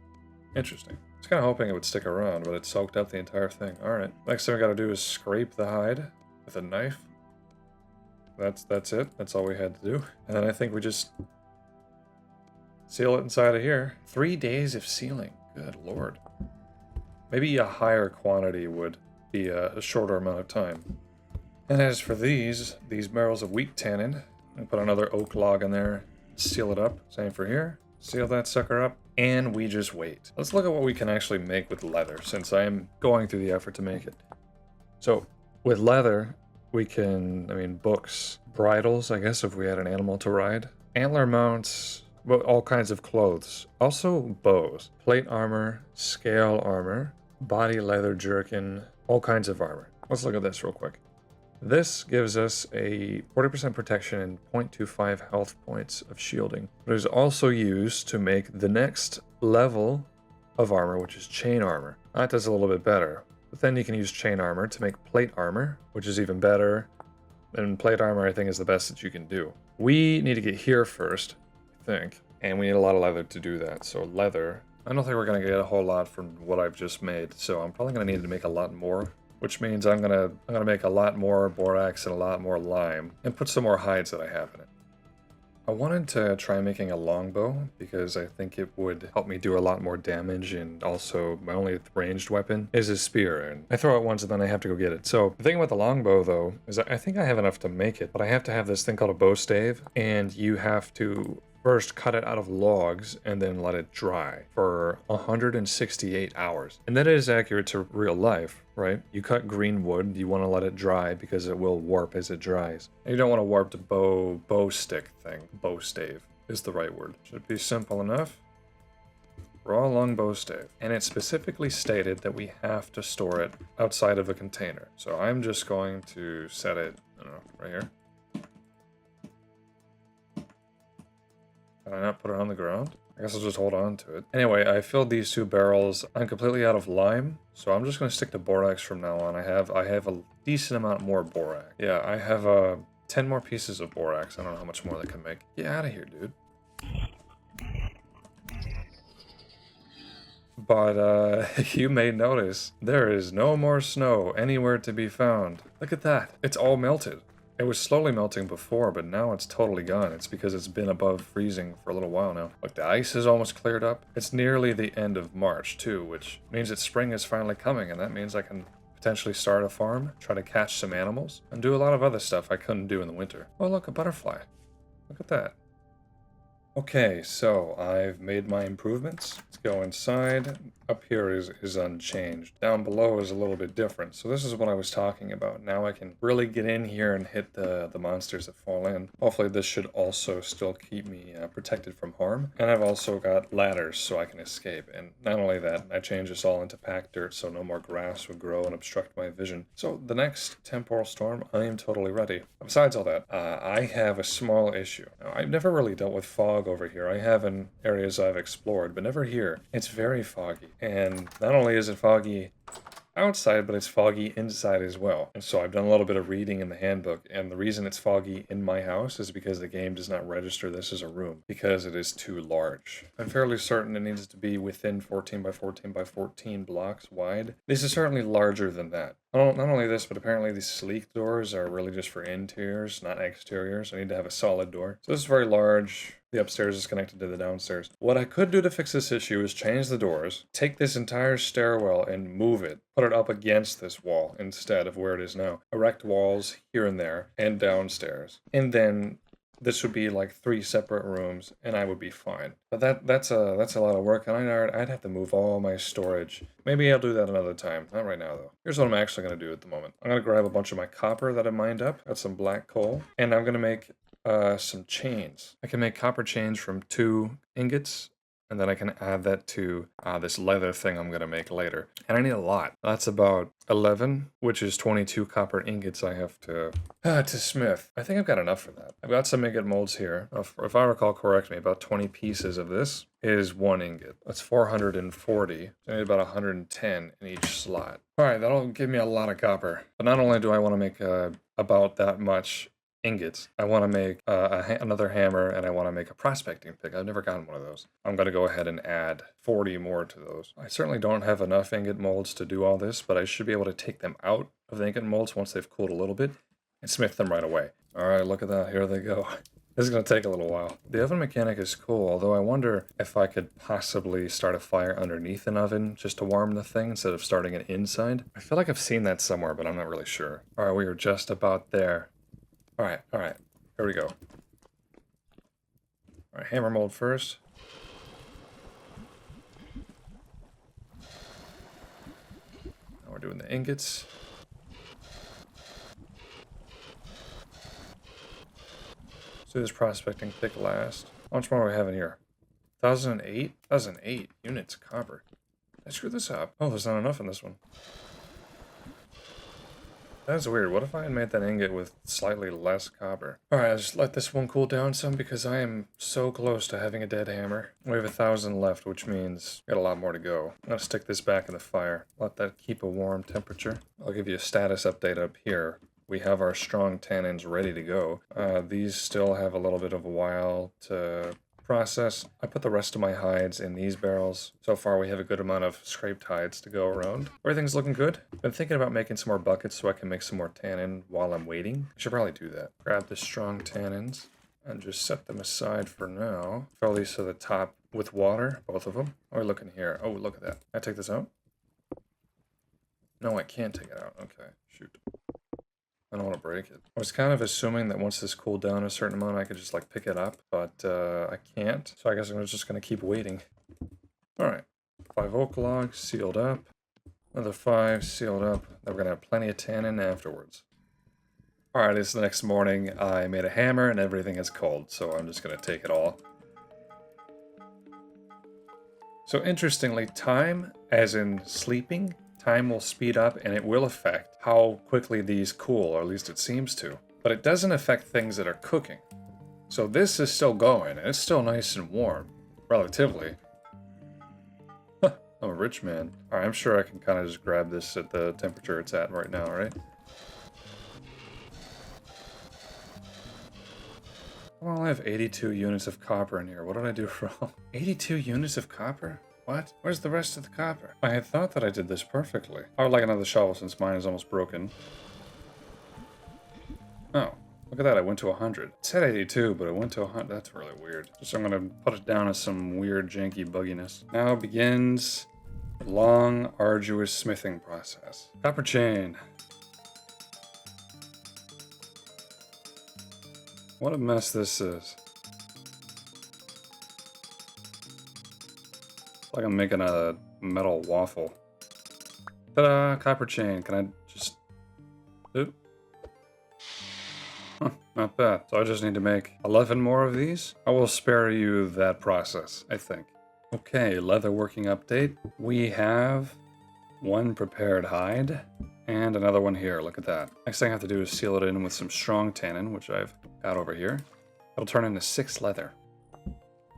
S1: Interesting. I was kind of hoping it would stick around, but it soaked up the entire thing. Alright. Next thing we gotta do is scrape the hide with a knife. That's it. That's all we had to do. And then I think we just seal it inside of here. 3 days of sealing. Good lord. Maybe a higher quantity would be a shorter amount of time. And as for these barrels of weak tannin, I put another oak log in there, seal it up. Same for here. Seal that sucker up, and we just wait. Let's look at what we can actually make with leather, since I am going through the effort to make it. So, with leather, we can, books, bridles, I guess, if we had an animal to ride, antler mounts, well, all kinds of clothes. Also bows, plate armor, scale armor, body leather jerkin, all kinds of armor. Let's look at this real quick. This gives us a 40% protection and 0.25 health points of shielding. It is also used to make the next level of armor, which is chain armor. That does a little bit better. But then you can use chain armor to make plate armor, which is even better. And plate armor, I think, is the best that you can do. We need to get here first, I think. And we need a lot of leather to do that. So leather, I don't think we're going to get a whole lot from what I've just made. So I'm probably going to need to make a lot more, which means I'm gonna make a lot more borax and a lot more lime and put some more hides that I have in it. I wanted to try making a longbow because I think it would help me do a lot more damage, and also my only ranged weapon is a spear, and I throw it once and then I have to go get it. So the thing about the longbow though is that I think I have enough to make it, but I have to have this thing called a bow stave, and you have to first cut it out of logs and then let it dry for 168 hours. And that is accurate to real life, right? You cut green wood, you want to let it dry because it will warp as it dries. And you don't want a warped bow stick thing. Bow stave is the right word. Should be simple enough. Raw longbow stave. And it specifically stated that we have to store it outside of a container. So I'm just going to set it, I don't know, right here. Can I not put it on the ground? I guess I'll just hold on to it. Anyway, I filled these 2 barrels. I'm completely out of lime, so I'm just going to stick to borax from now on. I have a decent amount more borax. Yeah, I have 10 more pieces of borax. I don't know how much more that can make. Get out of here, dude. But you may notice there is no more snow anywhere to be found. Look at that. It's all melted. It was slowly melting before, but now it's totally gone. It's because it's been above freezing for a little while now. Look, the ice is almost cleared up. It's nearly the end of March, too, which means that spring is finally coming, and that means I can potentially start a farm, try to catch some animals, and do a lot of other stuff I couldn't do in the winter. Oh, look, a butterfly. Look at that. Okay, so I've made my improvements. Let's go inside. Up here is unchanged. Down below is a little bit different. So this is what I was talking about. Now I can really get in here and hit the monsters that fall in. Hopefully this should also still keep me protected from harm. And I've also got ladders so I can escape. And not only that, I changed this all into packed dirt so no more grass would grow and obstruct my vision. So the next temporal storm, I am totally ready. Besides all that, I have a small issue. Now, I've never really dealt with fog over here. I have in areas I've explored, but never here. It's very foggy. And not only is it foggy outside, but it's foggy inside as well. And so I've done a little bit of reading in the handbook, and the reason it's foggy in my house is because the game does not register this as a room, because it is too large. I'm fairly certain it needs to be within 14 by 14 by 14 blocks wide. This is certainly larger than that. Not only this, but apparently these sleek doors are really just for interiors, not exteriors. I need to have a solid door. So this is very large. The upstairs is connected to the downstairs. What I could do to fix this issue is change the doors, take this entire stairwell and move it, put it up against this wall instead of where it is now. Erect walls here and there and downstairs. And then this would be like 3 separate rooms, and I would be fine. But that's a lot of work, and I'd have to move all my storage. Maybe I'll do that another time. Not right now, though. Here's what I'm actually going to do at the moment. I'm going to grab a bunch of my copper that I mined up. Got some black coal. And I'm going to make some chains. I can make copper chains from 2 ingots, and then I can add that to this leather thing I'm going to make later. And I need a lot. That's about 11, which is 22 copper ingots I have to smith. I think I've got enough for that. I've got some ingot molds here. If I recall correctly, about 20 pieces of this is 1 ingot. That's 440. So I need about 110 in each slot. All right, that'll give me a lot of copper. But not only do I want to make about that much ingots, I want to make another hammer, and I want to make a prospecting pick. I've never gotten one of those. I'm going to go ahead and add 40 more to those. I certainly don't have enough ingot molds to do all this, but I should be able to take them out of the ingot molds once they've cooled a little bit and smith them right away. All right, look at that. Here they go. This is going to take a little while. The oven mechanic is cool, although I wonder if I could possibly start a fire underneath an oven just to warm the thing instead of starting it inside. I feel like I've seen that somewhere, but I'm not really sure. All right, we are just about there. All right, here we go. All right, hammer mold first. Now we're doing the ingots. Let's do this prospecting pick last. How much more are we having here? 1,008? 1,008 units of copper. Did I screw this up? Oh, there's not enough in this one. That's weird. What if I had made that ingot with slightly less copper? Alright, I'll just let this one cool down some because I am so close to having a dead hammer. We have 1,000 left, which means we got a lot more to go. I'm gonna stick this back in the fire. Let that keep a warm temperature. I'll give you a status update up here. We have our strong tannins ready to go. These still have a little bit of a while to process. I put the rest of my hides in these barrels. So far we have a good amount of scraped hides to go around. Everything's looking good. Been thinking about making some more buckets so I can make some more tannin while I'm waiting. I should probably do that. Grab the strong tannins and just set them aside for now. Fill these to the top with water, both of them. What are we looking here? Oh, look at that. Can I take this out? No, I can't take it out. Okay, shoot. I don't want to break it. I was kind of assuming that once this cooled down a certain amount, I could just like pick it up, but I can't. So I guess I'm just going to keep waiting. All right, 5 oak logs sealed up. Another 5 sealed up. Then we're going to have plenty of tannin afterwards. All right, it's the next morning. I made a hammer and everything is cold, so I'm just going to take it all. So interestingly, time, as in sleeping, time will speed up and it will affect how quickly these cool, or at least it seems to. But it doesn't affect things that are cooking. So this is still going, and it's still nice and warm, relatively. I'm a rich man. Alright, I'm sure I can kind of just grab this at the temperature it's at right now, right? Well, I have 82 units of copper in here. What did I do wrong? 82 units of copper? What? Where's the rest of the copper? I had thought that I did this perfectly. I would like another shovel since mine is almost broken. Oh, look at that. I went to 100. It said 82, but it went to 100. That's really weird. So I'm going to put it down as some weird, janky bugginess. Now begins the long, arduous smithing process. Copper chain. What a mess this is. It's like I'm making a metal waffle. Ta-da! Copper chain. Can I just... Oop. Huh, not bad. So I just need to make 11 more of these. I will spare you that process, I think. Okay, leather working update. We have 1 prepared hide and another one here. Look at that. Next thing I have to do is seal it in with some strong tannin, which I've got over here. It'll turn into 6 leather.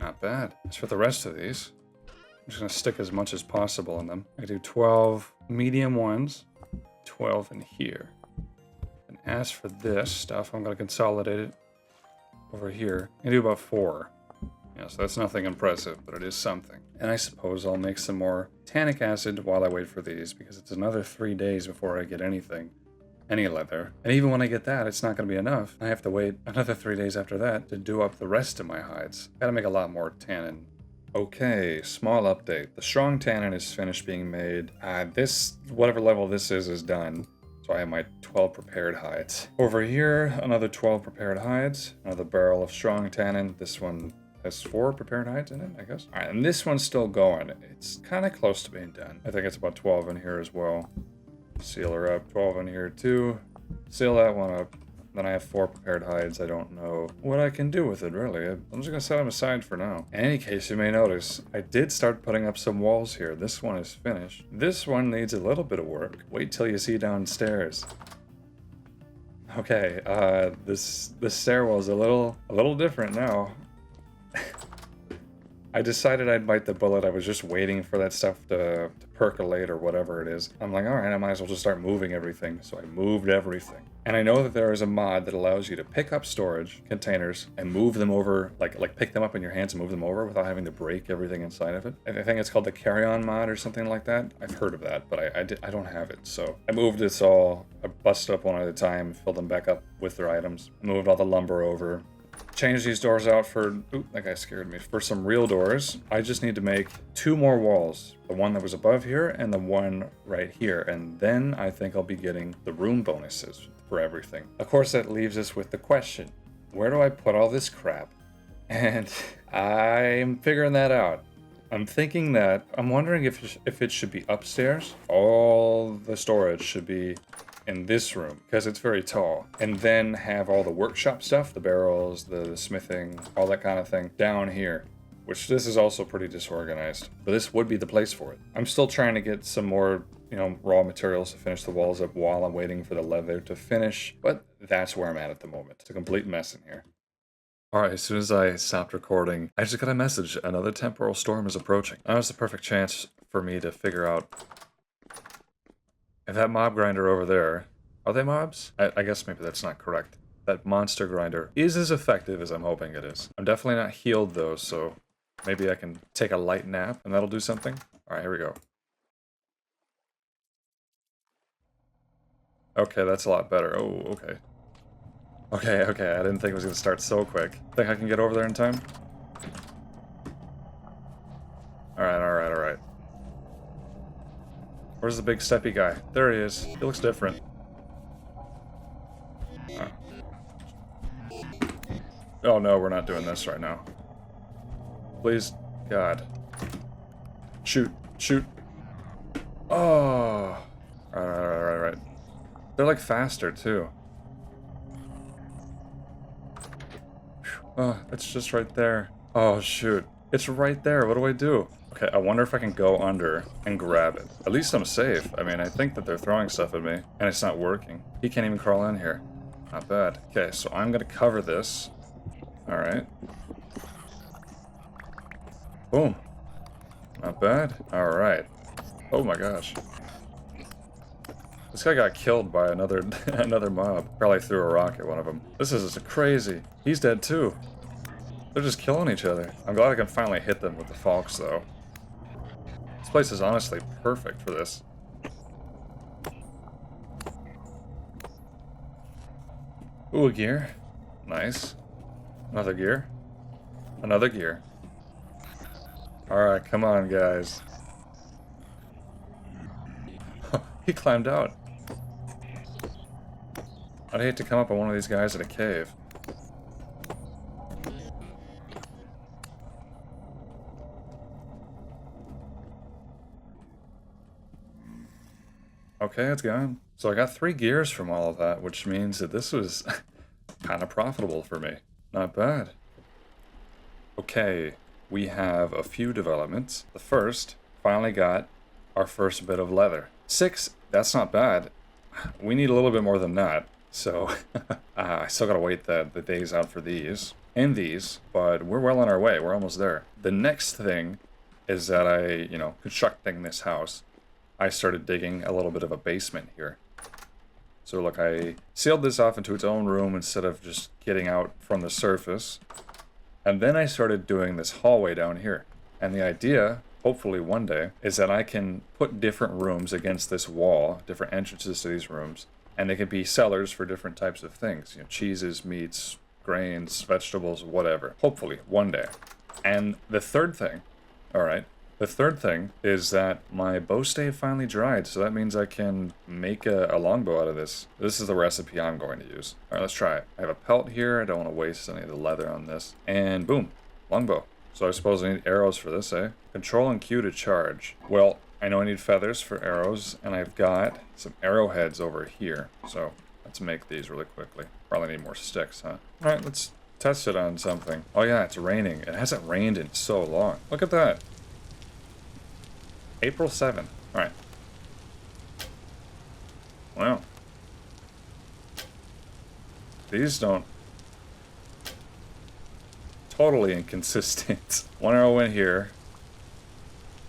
S1: Not bad. As for the rest of these, I'm just going to stick as much as possible in them. I do 12 medium ones, 12 in here. And as for this stuff, I'm going to consolidate it over here. I do about 4. Yeah, so that's nothing impressive, but it is something. And I suppose I'll make some more tannic acid while I wait for these, because it's another 3 days before I get anything. Any leather. And even when I get that, it's not going to be enough. I have to wait another 3 days after that to do up the rest of my hides. Gotta make a lot more tannin. Okay, small update. The strong tannin is finished being made. This, whatever level this is done. So I have my 12 prepared hides. Over here, another 12 prepared hides. Another barrel of strong tannin. This one has 4 prepared hides in it, I guess. All right, and this one's still going. It's kind of close to being done. I think it's about 12 in here as well. Seal her up. 12 in here too. Seal that one up. Then I have 4 prepared hides. I don't know what I can do with it, really. I'm just going to set them aside for now. In any case, you may notice, I did start putting up some walls here. This one is finished. This one needs a little bit of work. Wait till you see downstairs. Okay, this stairwell is a little different now. I decided I'd bite the bullet. I was just waiting for that stuff to percolate or whatever it is. I'm like, all right, I might as well just start moving everything. So I moved everything. And I know that there is a mod that allows you to pick up storage containers and move them over, like pick them up in your hands and move them over without having to break everything inside of it. I think it's called the carry-on mod or something like that. I've heard of that, but I don't have it. So I moved this all, I busted up one at a time, filled them back up with their items, moved all the lumber over. Change these doors out for, oop, that guy scared me, for some real doors. I just need to make 2 more walls. The one that was above here and the one right here. And then I think I'll be getting the room bonuses for everything. Of course, that leaves us with the question, where do I put all this crap? And I'm figuring that out. I'm thinking that, I'm wondering if it should be upstairs. All the storage should be in this room because it's very tall, and then have all the workshop stuff, the barrels, the smithing, all that kind of thing down here, which this is also pretty disorganized, but this would be the place for it. I'm still trying to get some more, raw materials to finish the walls up while I'm waiting for the leather to finish, but that's where I'm at the moment. It's a complete mess in here. Alright, as soon as I stopped recording, I just got a message. Another temporal storm is approaching. Now is the perfect chance for me to figure out if that mob grinder over there, are they mobs? I guess maybe that's not correct. That monster grinder is as effective as I'm hoping it is. I'm definitely not healed though, so maybe I can take a light nap and that'll do something. Alright, here we go. Okay, that's a lot better. Oh, okay. Okay, I didn't think it was going to start so quick. Think I can get over there in time? Alright. Where's the big steppy guy? There he is. He looks different. Oh no, we're not doing this right now. Please, God. Shoot. Oh. Right. They're like faster too. Oh, it's just right there. Oh shoot. It's right there. What do I do? Okay, I wonder if I can go under and grab it. At least I'm safe. I mean, I think that they're throwing stuff at me, and it's not working. He can't even crawl in here. Not bad. Okay, so I'm gonna cover this. Alright. Boom. Not bad. Alright. Oh my gosh. This guy got killed by another mob. Probably threw a rock at one of them. This is crazy. He's dead too. They're just killing each other. I'm glad I can finally hit them with the Falks though. This place is honestly perfect for this. Ooh, a gear. Nice. Another gear. Another gear. Alright, come on, guys. He climbed out. I'd hate to come up on one of these guys in a cave. Okay, it's gone. So I got 3 gears from all of that, which means that this was kind of profitable for me. Not bad. Okay, we have a few developments. The first, finally got our first bit of leather. 6, that's not bad. We need a little bit more than that. So, I still gotta wait the days out for these. And these, but we're well on our way. We're almost there. The next thing is that constructing this house, I started digging a little bit of a basement here. So look, I sealed this off into its own room instead of just getting out from the surface. And then I started doing this hallway down here. And the idea, hopefully one day, is that I can put different rooms against this wall, different entrances to these rooms, and they can be cellars for different types of things. Cheeses, meats, grains, vegetables, whatever. Hopefully, one day. And the third thing, alright, The third thing is that my bow stave finally dried, so that means I can make a longbow out of this. This is the recipe I'm going to use. All right, let's try it. I have a pelt here. I don't want to waste any of the leather on this. And boom, longbow. So I suppose I need arrows for this, eh? Control and Q to charge. Well, I know I need feathers for arrows, and I've got some arrowheads over here. So let's make these really quickly. Probably need more sticks, huh? All right, let's test it on something. Oh yeah, it's raining. It hasn't rained in so long. Look at that. April 7th. All right. Wow. These don't... Totally inconsistent. One arrow in here.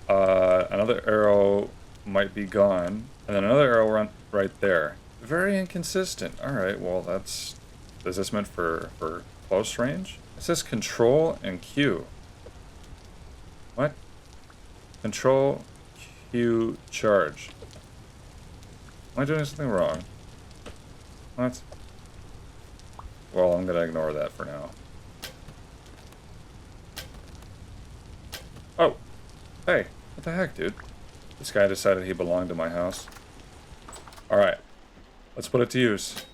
S1: Another arrow might be gone. And then another arrow right there. Very inconsistent. Alright, well that's... Is this meant for close range? It says control and Q. What? Control, Q, charge. Am I doing something wrong? What? Well, I'm gonna ignore that for now. Oh! Hey, what the heck, dude? This guy decided he belonged to my house. Alright. Let's put it to use.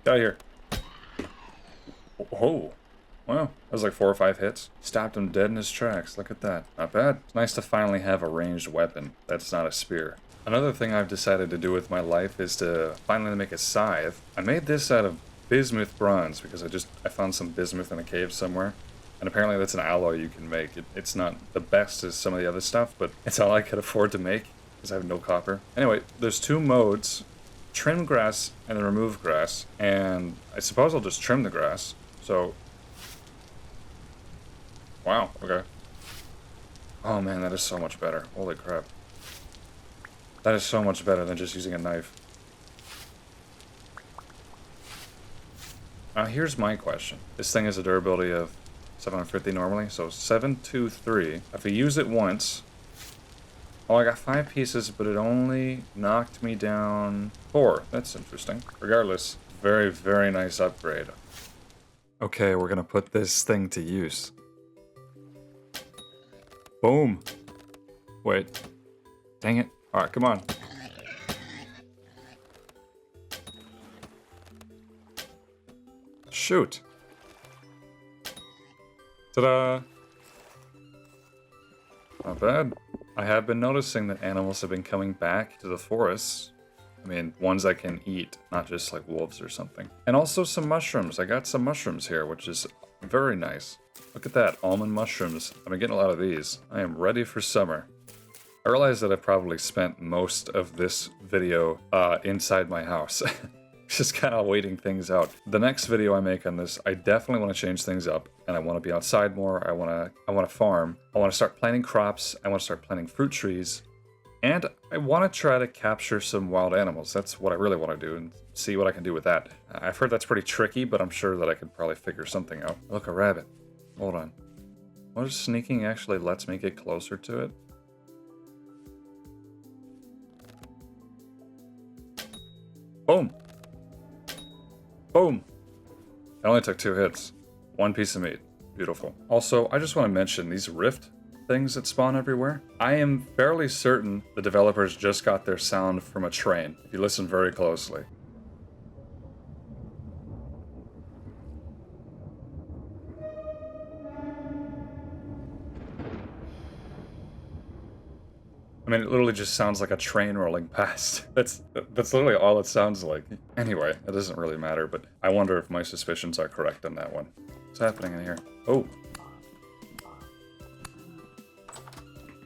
S1: Get out of here. Oh. Wow. That was like 4 or 5 hits. Stopped him dead in his tracks. Look at that. Not bad. It's nice to finally have a ranged weapon that's not a spear. Another thing I've decided to do with my life is to finally make a scythe. I made this out of bismuth bronze because I found some bismuth in a cave somewhere. And apparently that's an alloy you can make. It's not the best as some of the other stuff, but it's all I could afford to make because I have no copper. Anyway, there's 2 modes. Trim grass and then remove grass. And I suppose I'll just trim the grass. So... Wow, okay. Oh man, that is so much better. Holy crap. That is so much better than just using a knife. Now here's my question. This thing has a durability of 750 normally, so 723. If I use it once... Oh, I got 5 pieces, but it only knocked me down 4. That's interesting. Regardless, very, very nice upgrade. Okay, we're gonna put this thing to use. Boom. Wait. Dang it. Alright, come on. Shoot. Ta-da! Not bad. I have been noticing that animals have been coming back to the forests. I mean, ones I can eat, not just like wolves or something. And also some mushrooms. I got some mushrooms here, which is very nice. Look at that, almond mushrooms. I've been getting a lot of these. I am ready for summer. I realize that I've probably spent most of this video inside my house. Just kind of waiting things out. The next video I make on this, I definitely want to change things up, and I want to be outside more. I want to farm. I want to start planting crops. I want to start planting fruit trees, and I want to try to capture some wild animals. That's what I really want to do, and see what I can do with that. I've heard that's pretty tricky, but I'm sure that I could probably figure something out. Look, a rabbit. Hold on. What if sneaking actually lets me get closer to it? Boom. Boom! It only took 2 hits. 1 piece of meat. Beautiful. Also, I just want to mention these rift things that spawn everywhere. I am fairly certain the developers just got their sound from a train, if you listen very closely. I mean, it literally just sounds like a train rolling past. That's literally all it sounds like. Anyway, it doesn't really matter, but I wonder if my suspicions are correct on that one. What's happening in here? Oh.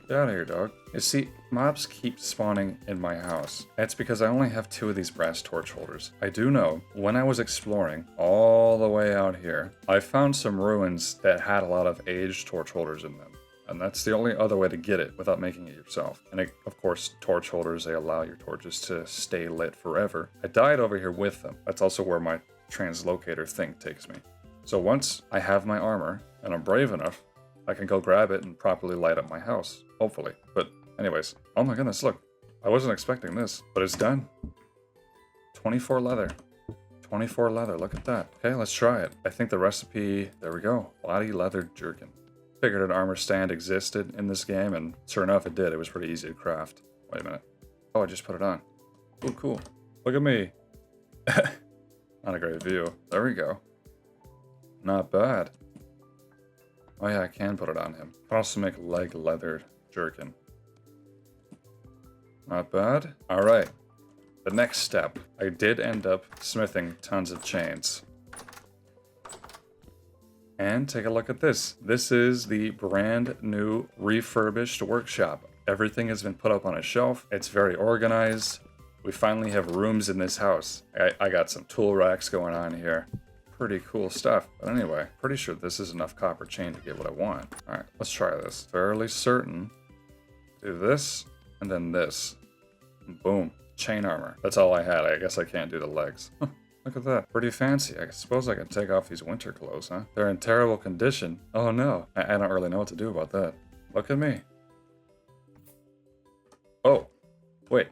S1: Get out of here, dog. You see, mobs keep spawning in my house. That's because I only have 2 of these brass torch holders. I do know, when I was exploring all the way out here, I found some ruins that had a lot of aged torch holders in them. And that's the only other way to get it without making it yourself. And of course, torch holders, they allow your torches to stay lit forever. I died over here with them. That's also where my translocator thing takes me. So once I have my armor, and I'm brave enough, I can go grab it and properly light up my house. Hopefully. But anyways, oh my goodness, look. I wasn't expecting this, but it's done. 24 leather. 24 leather, look at that. Okay, let's try it. I think the recipe, there we go. Body leather jerkin. Figured an armor stand existed in this game, and sure enough it did. It was pretty easy to craft. Wait a minute. Oh, I just put it on. Oh, cool. Look at me. Not a great view. There we go. Not bad. Oh yeah, I can put it on him. I can also make leg leather jerkin. Not bad. All right. The next step. I did end up smithing tons of chains. And take a look at this. This is the brand new refurbished workshop. Everything has been put up on a shelf. It's very organized. We finally have rooms in this house. I got some tool racks going on here. Pretty cool stuff. But anyway, pretty sure this is enough copper chain to get what I want. All right, let's try this. Fairly certain. Do this and then this. Boom. Chain armor. That's all I had. I guess I can't do the legs. Look at that. Pretty fancy. I suppose I can take off these winter clothes, huh? They're in terrible condition. Oh no. I don't really know what to do about that. Look at me. Oh. Wait.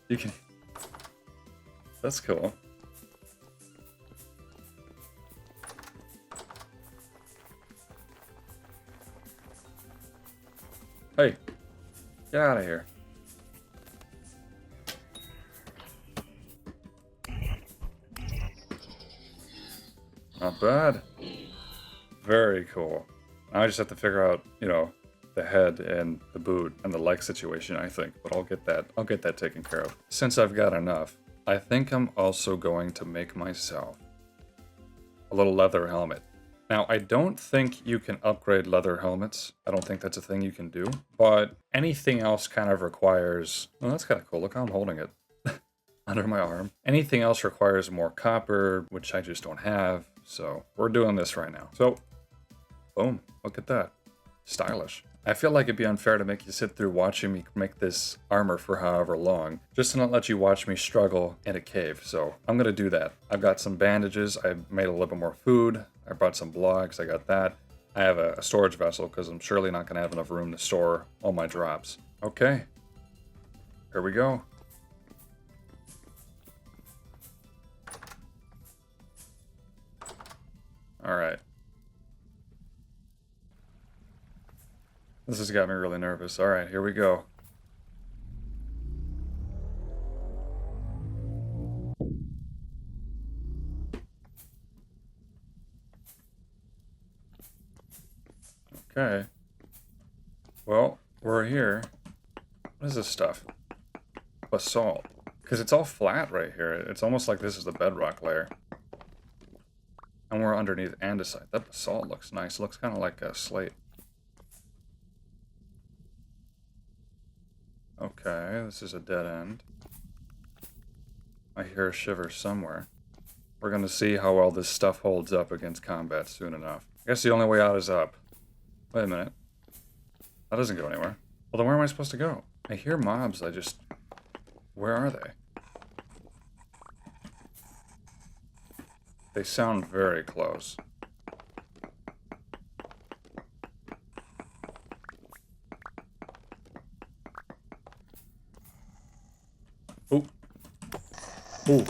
S1: You can... That's cool. Hey. Get out of here. Not bad. Very cool. Now I just have to figure out, you know, the head and the boot and the leg situation, I think. But I'll get that taken care of. Since I've got enough, I think I'm also going to make myself a little leather helmet. Now, I don't think you can upgrade leather helmets. I don't think that's a thing you can do. But anything else kind of requires... Well, that's kind of cool. Look how I'm holding it. Under my arm. Anything else requires more copper, which I just don't have. So we're doing this right now. So, boom. Look at that. Stylish. I feel like it'd be unfair to make you sit through watching me make this armor for however long, just to not let you watch me struggle in a cave. So I'm going to do that. I've got some bandages. I made a little bit more food. I brought some blocks. I got that. I have a storage vessel because I'm surely not going to have enough room to store all my drops. Okay. Here we go. All right. This has got me really nervous. All right, here we go. Okay. Well, we're here. What is this stuff? Basalt. Because it's all flat right here. It's almost like this is the bedrock layer. And we're underneath andesite. That basalt looks nice. It looks kind of like a slate. Okay, this is a dead end. I hear a shiver somewhere. We're going to see how well this stuff holds up against combat soon enough. I guess the only way out is up. Wait a minute. That doesn't go anywhere. Well, then where am I supposed to go? I hear mobs, I just... Where are they? They sound very close. Oh. Oh.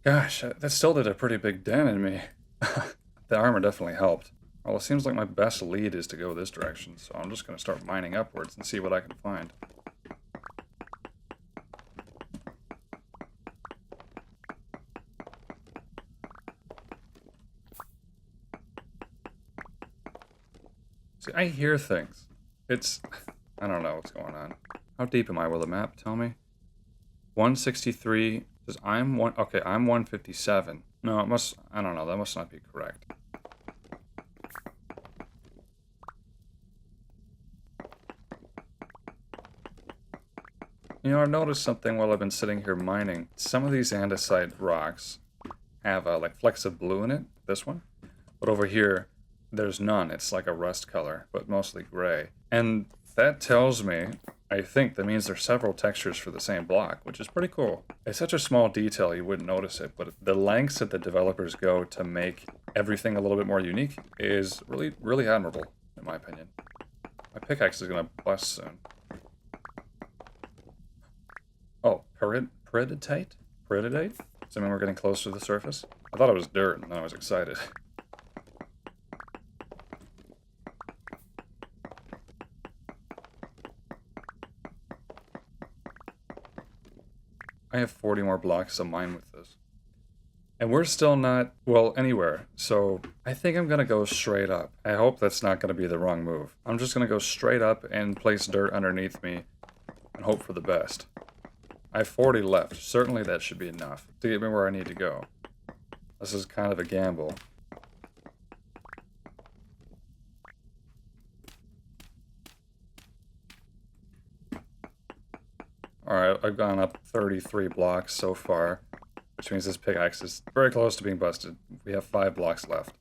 S1: Gosh, that still did a pretty big dent in me. The armor definitely helped. Well, it seems like my best lead is to go this direction, so I'm just going to start mining upwards and see what I can find. See, I hear things. It's... I don't know what's going on. How deep am I? Will the map tell me? 163... Says I'm one... Okay, I'm 157. No, it must... I don't know. That must not be correct. You know, I've noticed something while I've been sitting here mining. Some of these andesite rocks have like flecks of blue in it. This one. But over here, there's none. It's like a rust color, but mostly gray. And that tells me, I think that means there's several textures for the same block, which is pretty cool. It's such a small detail you wouldn't notice it, but the lengths that the developers go to make everything a little bit more unique is really, really admirable, in my opinion. My pickaxe is gonna bust soon. Oh, peridotite? Peridotite? Does that mean we're getting close to the surface? I thought it was dirt, and then I was excited. I have 40 more blocks of mine with this. And we're still not, well, anywhere. So I think I'm gonna go straight up. I hope that's not gonna be the wrong move. I'm just gonna go straight up and place dirt underneath me and hope for the best. I have 40 left. Certainly that should be enough to get me where I need to go. This is kind of a gamble. Alright, I've gone up 33 blocks so far, which means this pickaxe is very close to being busted. We have 5 blocks left.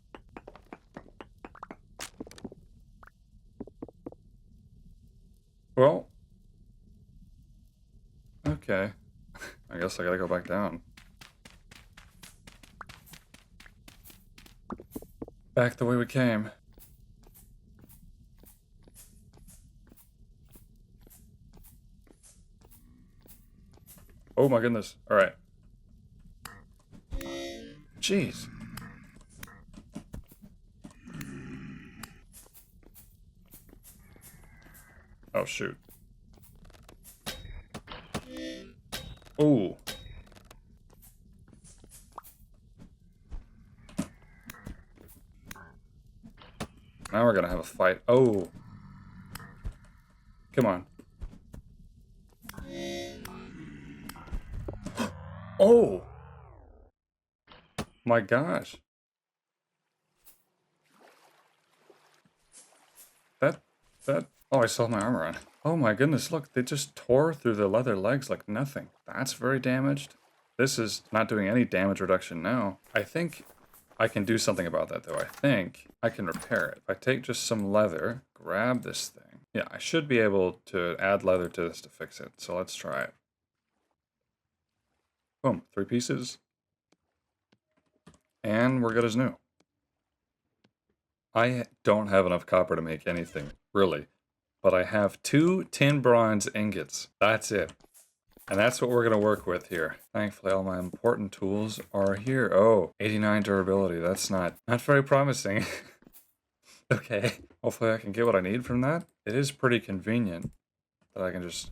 S1: Well, okay. I guess I gotta go back down. Back the way we came. Oh my goodness. Alright. Jeez. Oh shoot. Ooh. Now we're gonna have a fight. Oh. Come on. Oh! My gosh. Oh, I still have my armor on. Oh my goodness, look, they just tore through the leather legs like nothing. That's very damaged. This is not doing any damage reduction now. I think I can do something about that though. I think I can repair it. If I take just some leather, grab this thing. Yeah, I should be able to add leather to this to fix it. So let's try it. Boom, 3 pieces. And we're good as new. I don't have enough copper to make anything, really. But I have 2 tin bronze ingots. That's it. And that's what we're going to work with here. Thankfully, all my important tools are here. Oh, 89 durability. That's not very promising. Okay. Hopefully I can get what I need from that. It is pretty convenient that I can just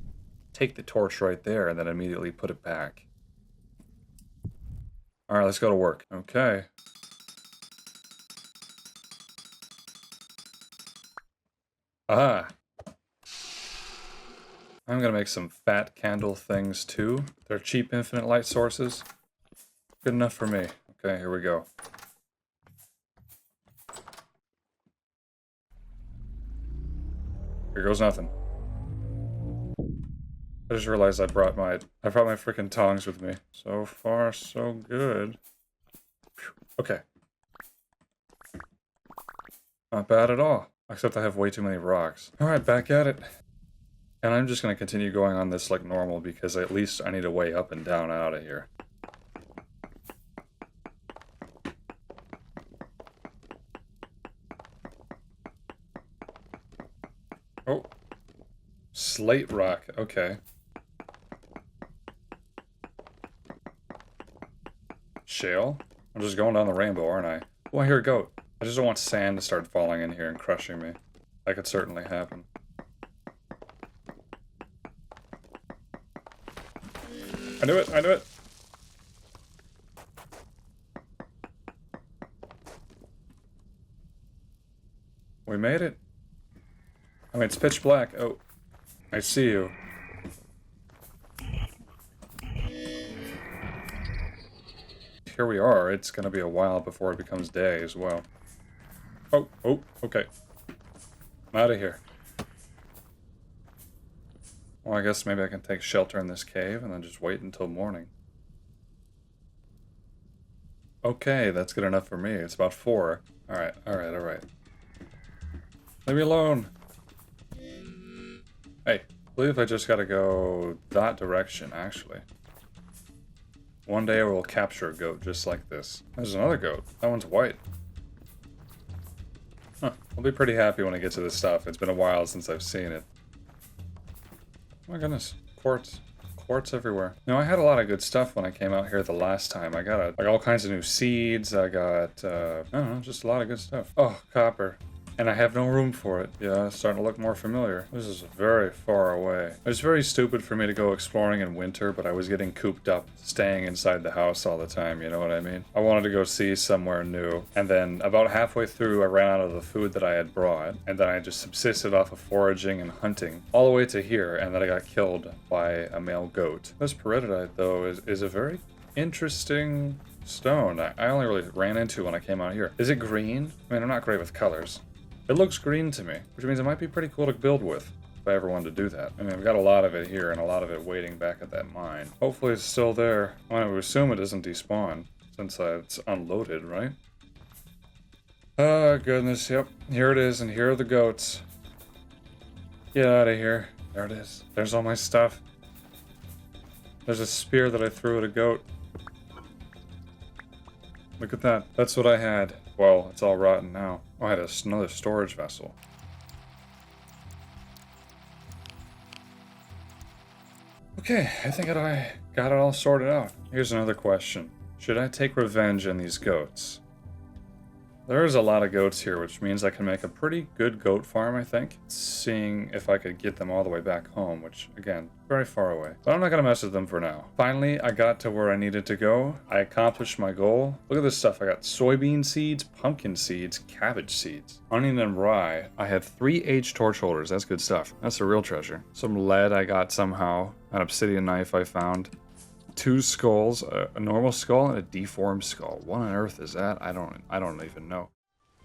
S1: take the torch right there and then immediately put it back. Alright, let's go to work. Okay. Ah. I'm gonna make some fat candle things too. They're cheap infinite light sources. Good enough for me. Okay, here we go. Here goes nothing. I just realized I brought my freaking tongs with me. So far, so good. Okay. Not bad at all. Except I have way too many rocks. Alright, back at it. And I'm just going to continue going on this like normal because at least I need a way up and down out of here. Oh. Slate rock. Okay. Shale? I'm just going down the rainbow, aren't I? Oh, I hear a goat. I just don't want sand to start falling in here and crushing me. That could certainly happen. I knew it! I knew it! We made it. I mean, it's pitch black. Oh, I see you. Here we are. It's gonna be a while before it becomes day as well. Oh, okay. I'm out of here. Well, I guess maybe I can take shelter in this cave and then just wait until morning. Okay, that's good enough for me. It's about 4. Alright. Leave me alone. Hey, I believe I just gotta go that direction, actually. One day we'll capture a goat just like this. There's another goat. That one's white. Huh. I'll be pretty happy when I get to this stuff. It's been a while since I've seen it. Oh my goodness. Quartz. Quartz everywhere. You know, I had a lot of good stuff when I came out here the last time. I got all kinds of new seeds. I got, I don't know, just a lot of good stuff. Oh, copper. And I have no room for it. Yeah, it's starting to look more familiar. This is very far away. It was very stupid for me to go exploring in winter, but I was getting cooped up, staying inside the house all the time, you know what I mean? I wanted to go see somewhere new. And then about halfway through, I ran out of the food that I had brought. And then I just subsisted off of foraging and hunting all the way to here. And then I got killed by a male goat. This peridotite, though, is a very interesting stone. I only really ran into when I came out here. Is it green? I mean, I'm not great with colors. It looks green to me, which means it might be pretty cool to build with, if I ever wanted to do that. I mean, I've got a lot of it here and a lot of it waiting back at that mine. Hopefully it's still there. I would assume it doesn't despawn, since it's unloaded, right? Oh, goodness, yep. Here it is, and here are the goats. Get out of here. There it is. There's all my stuff. There's a spear that I threw at a goat. Look at that. That's what I had. Well, it's all rotten now. Oh, I had another storage vessel. Okay, I think I got it all sorted out. Here's another question. Should I take revenge on these goats? There's a lot of goats here, which means I can make a pretty good goat farm, I think. Seeing if I could get them all the way back home, which, again, very far away. But I'm not going to mess with them for now. Finally, I got to where I needed to go. I accomplished my goal. Look at this stuff. I got soybean seeds, pumpkin seeds, cabbage seeds, onion and rye. I had 3 H torch holders. That's good stuff. That's a real treasure. Some lead I got somehow. An obsidian knife I found. 2 skulls, a normal skull and a deformed skull. What on earth is that? I don't even know.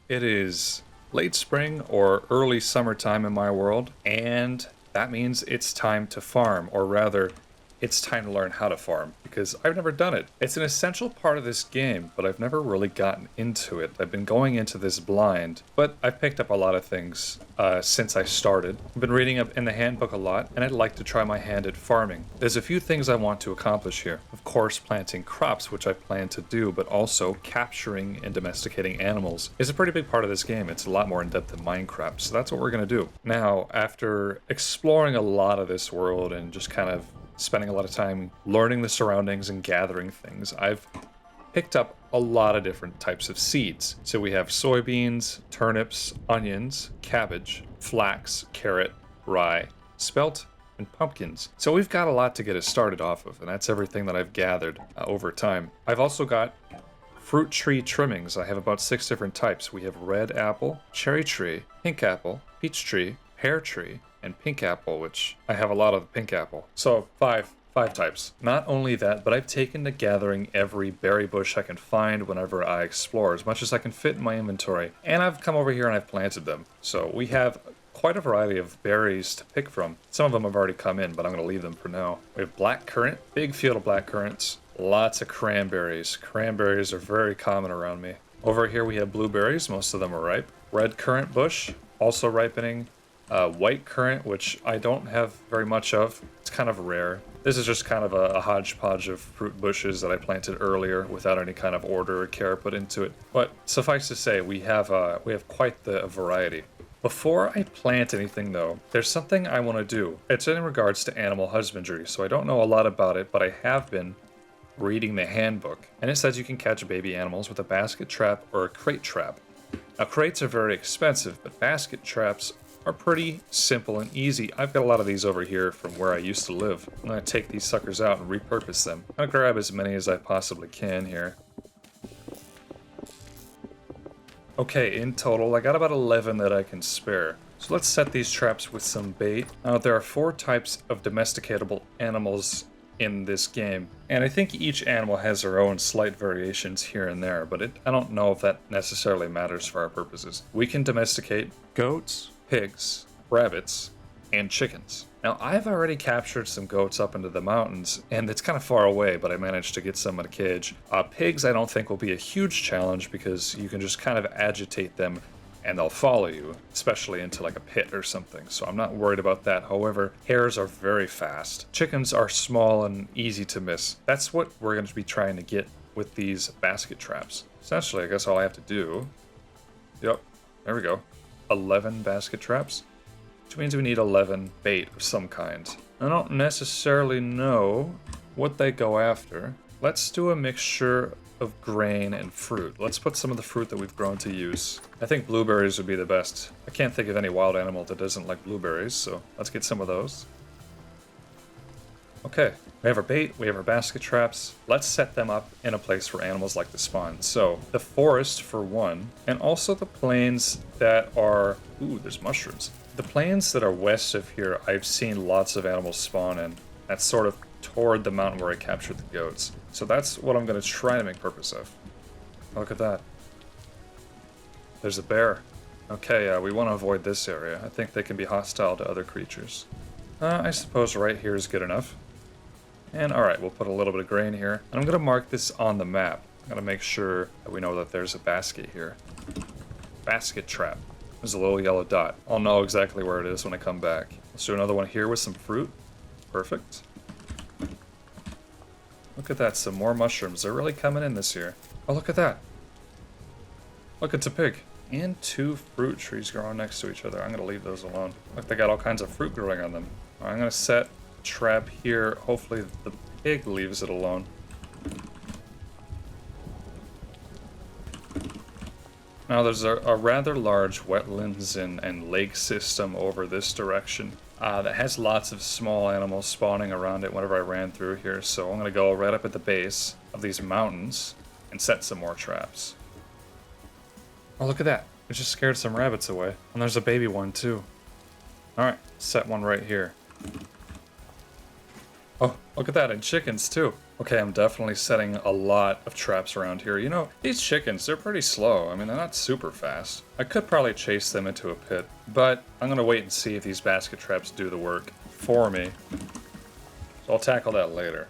S1: It is late spring or early summertime in my world, and that means it's time to farm, or rather, it's time to learn how to farm, because I've never done it. It's an essential part of this game, but I've never really gotten into it. I've been going into this blind, but I've picked up a lot of things since I started. I've been reading up in the handbook a lot, and I'd like to try my hand at farming. There's a few things I want to accomplish here. Of course, planting crops, which I plan to do, but also capturing and domesticating animals is a pretty big part of this game. It's a lot more in-depth than Minecraft, so that's what we're going to do. Now, after exploring a lot of this world and just kind of spending a lot of time learning the surroundings and gathering things, I've picked up a lot of different types of seeds. So we have soybeans, turnips, onions, cabbage, flax, carrot, rye, spelt, and pumpkins. So we've got a lot to get us started off of, and that's everything that I've gathered over time. I've also got fruit tree trimmings. I have about 6 different types. We have red apple, cherry tree, pink apple, peach tree, pear tree, and pink apple, which I have a lot of the pink apple. So 5 types. Not only that, but I've taken to gathering every berry bush I can find whenever I explore, as much as I can fit in my inventory. And I've come over here and I've planted them. So we have quite a variety of berries to pick from. Some of them have already come in, but I'm going to leave them for now. We have black currant, big field of black currants, lots of cranberries. Cranberries are very common around me. Over here we have blueberries, most of them are ripe. Red currant bush, also ripening. White currant, which I don't have very much of. It's kind of rare. This is just kind of a hodgepodge of fruit bushes that I planted earlier without any kind of order or care put into it. But suffice to say, we have quite the variety. Before I plant anything, though, there's something I want to do. It's in regards to animal husbandry, so I don't know a lot about it, but I have been reading the handbook, and it says you can catch baby animals with a basket trap or a crate trap. Now, crates are very expensive, but basket traps are pretty simple and easy. I've got a lot of these over here from where I used to live. I'm going to take these suckers out and repurpose them. I'm going to grab as many as I possibly can here. Okay, in total, I got about 11 that I can spare. So let's set these traps with some bait. Now, there are 4 types of domesticatable animals in this game, and I think each animal has their own slight variations here and there, but I don't know if that necessarily matters for our purposes. We can domesticate goats, pigs, rabbits, and chickens. Now, I've already captured some goats up into the mountains, and it's kind of far away, but I managed to get some in a cage. Pigs, I don't think will be a huge challenge because you can just kind of agitate them and they'll follow you, especially into like a pit or something. So I'm not worried about that. However, hares are very fast. Chickens are small and easy to miss. That's what we're going to be trying to get with these basket traps. Essentially, I guess all I have to do... Yep, there we go. 11 basket traps, which means we need 11 bait of some kind. I don't necessarily know what they go after. Let's do a mixture of grain and fruit. Let's put some of the fruit that we've grown to use. I think blueberries would be the best. I can't think of any wild animal that doesn't like blueberries, so let's get some of those. Okay, we have our bait, we have our basket traps. Let's set them up in a place where animals like to spawn. So, the forest for one, and also the plains that are... Ooh, there's mushrooms. The plains that are west of here, I've seen lots of animals spawn in. That's sort of toward the mountain where I captured the goats. So that's what I'm going to try to make purpose of. Look at that. There's a bear. Okay, we want to avoid this area. I think they can be hostile to other creatures. I suppose right here is good enough. And alright, we'll put a little bit of grain here. And I'm going to mark this on the map. I'm going to make sure that we know that there's a basket here. Basket trap. There's a little yellow dot. I'll know exactly where it is when I come back. Let's do another one here with some fruit. Perfect. Look at that, some more mushrooms. They're really coming in this year. Oh, look at that. Look, it's a pig. And 2 fruit trees growing next to each other. I'm going to leave those alone. Look, they got all kinds of fruit growing on them. Right, I'm going to set a trap here. Hopefully the pig leaves it alone. Now, there's a rather large wetlands and lake system over this direction that has lots of small animals spawning around it whenever I ran through here. So I'm going to go right up at the base of these mountains and set some more traps. Oh, look at that. I just scared some rabbits away. And there's a baby one, too. Alright, set one right here. Oh, look at that, and chickens, too. Okay, I'm definitely setting a lot of traps around here. You know, these chickens, they're pretty slow. I mean, they're not super fast. I could probably chase them into a pit, but I'm going to wait and see if these basket traps do the work for me. So I'll tackle that later.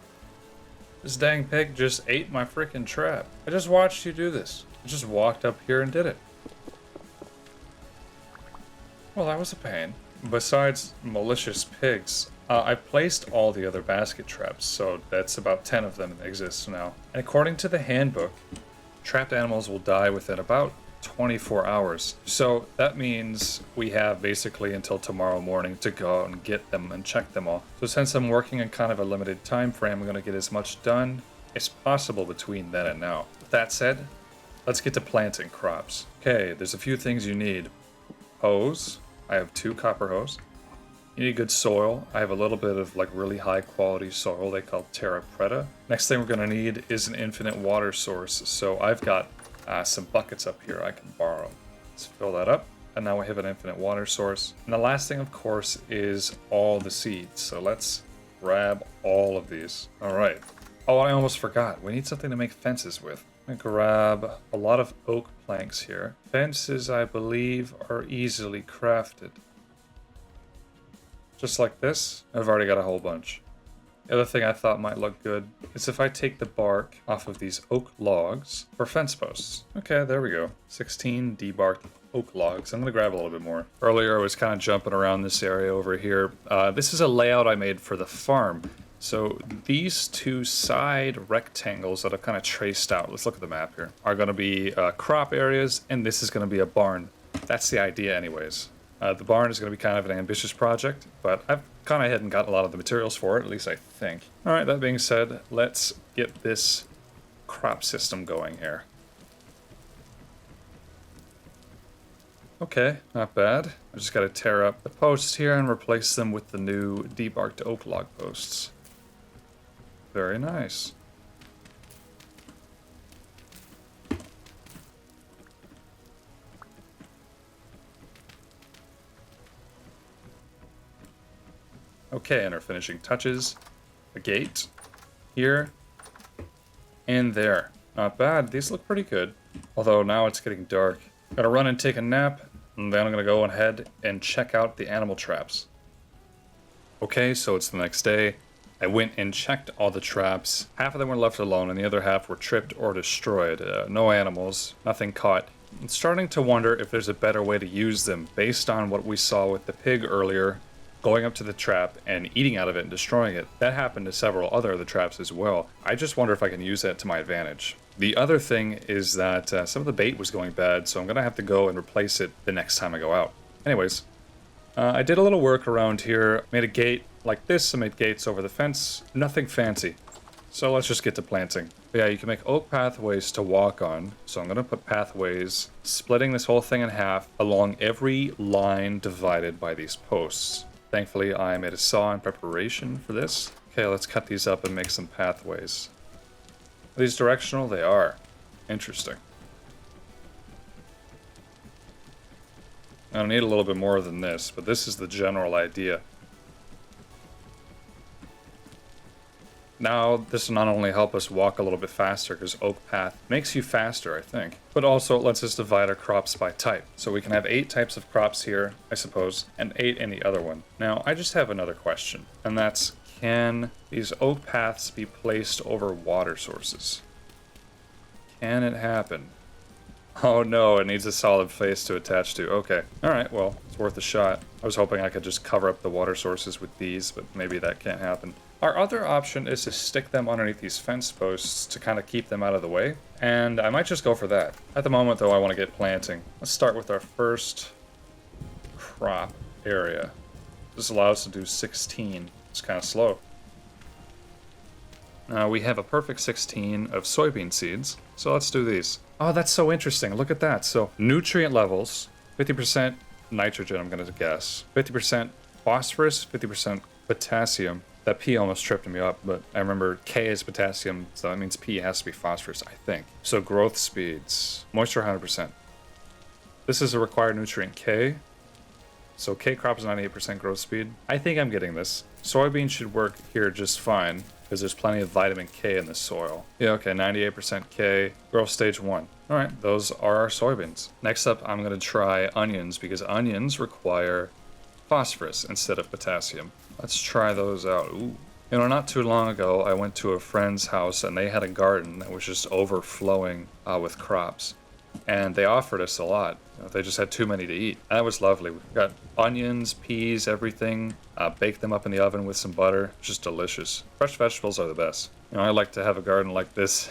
S1: This dang pig just ate my freaking trap. I just watched you do this. I just walked up here and did it. Well, that was a pain. Besides malicious pigs, I've placed all the other basket traps, so that's about 10 of them that exist now. And according to the handbook, trapped animals will die within about 24 hours. So that means we have basically until tomorrow morning to go and get them and check them all. So since I'm working in kind of a limited time frame, I'm going to get as much done as possible between then and now. With that said, let's get to planting crops. Okay, there's a few things you need. Hose. I have 2 copper hose. You need good soil. I have a little bit of like really high quality soil they call terra preta. Next thing we're going to need is an infinite water source. So I've got some buckets up here I can borrow. Let's fill that up. And now we have an infinite water source. And the last thing, of course, is all the seeds. So let's grab all of these. All right. Oh, I almost forgot. We need something to make fences with. I'm gonna grab a lot of oak planks here. Fences, I believe, are easily crafted. Just like this. I've already got a whole bunch. The other thing I thought might look good is if I take the bark off of these oak logs for fence posts. Okay, there we go. 16 debarked oak logs. I'm going to grab a little bit more. Earlier I was kind of jumping around this area over here. This is a layout I made for the farm. So these 2 side rectangles that I've kind of traced out, let's look at the map here, are going to be crop areas, and this is going to be a barn. That's the idea anyways. The barn is going to be kind of an ambitious project, but I've gone ahead and got a lot of the materials for it, at least I think. Alright, that being said, let's get this crop system going here. Okay, not bad. I just got to tear up the posts here and replace them with the new debarked oak log posts. Very nice. Okay, and our finishing touches. A gate. Here. And there. Not bad. These look pretty good. Although now it's getting dark. Gotta run and take a nap. And then I'm gonna go ahead and check out the animal traps. Okay, so it's the next day. I went and checked all the traps. Half of them were left alone and the other half were tripped or destroyed. No animals. Nothing caught I'm starting to wonder if there's a better way to use them based on what we saw with the pig earlier, going up to the trap and eating out of it and destroying it. That happened to several other of the traps as well. I just wonder if I can use that to my advantage. The other thing is that some of the bait was going bad, so I'm going to have to go and replace it the next time I go out. Anyways, I did a little work around here. Made a gate like this. I made gates over the fence. Nothing fancy. So let's just get to planting. But yeah, you can make oak pathways to walk on. So I'm going to put pathways, splitting this whole thing in half along every line divided by these posts. Thankfully, I made a saw in preparation for this. Okay, let's cut these up and make some pathways. Are these directional? They are. Interesting. I'll need a little bit more than this, but this is the general idea. Now, this will not only help us walk a little bit faster, because oak path makes you faster, I think, but also it lets us divide our crops by type. So we can have 8 types of crops here, I suppose, and 8 in the other one. Now, I just have another question, and that's, can these oak paths be placed over water sources? Can it happen? Oh no, it needs a solid face to attach to. Okay. Alright, well, it's worth a shot. I was hoping I could just cover up the water sources with these, but maybe that can't happen. Our other option is to stick them underneath these fence posts to kind of keep them out of the way, and I might just go for that. At the moment, though, I want to get planting. Let's start with our first crop area. This allows us to do 16. It's kind of slow. Now, we have a perfect 16 of soybean seeds, so let's do these. Oh, that's so interesting. Look at that. So, nutrient levels, 50% nitrogen, I'm going to guess. 50% phosphorus, 50% potassium. That P almost tripped me up, but I remember K is potassium, so that means P has to be phosphorus, I think. So growth speeds, moisture 100%. This is a required nutrient K. So K crop is 98% growth speed. I think I'm getting this. Soybean should work here just fine, because there's plenty of vitamin K in the soil. Yeah, okay, 98% K, growth stage 1. All right, those are our soybeans. Next up, I'm gonna try onions, because onions require phosphorus instead of potassium. Let's try those out. Ooh. You know, not too long ago, I went to a friend's house and they had a garden that was just overflowing with crops. And they offered us a lot. You know, they just had too many to eat. That was lovely. We got onions, peas, everything. Baked them up in the oven with some butter. Just delicious. Fresh vegetables are the best. You know, I like to have a garden like this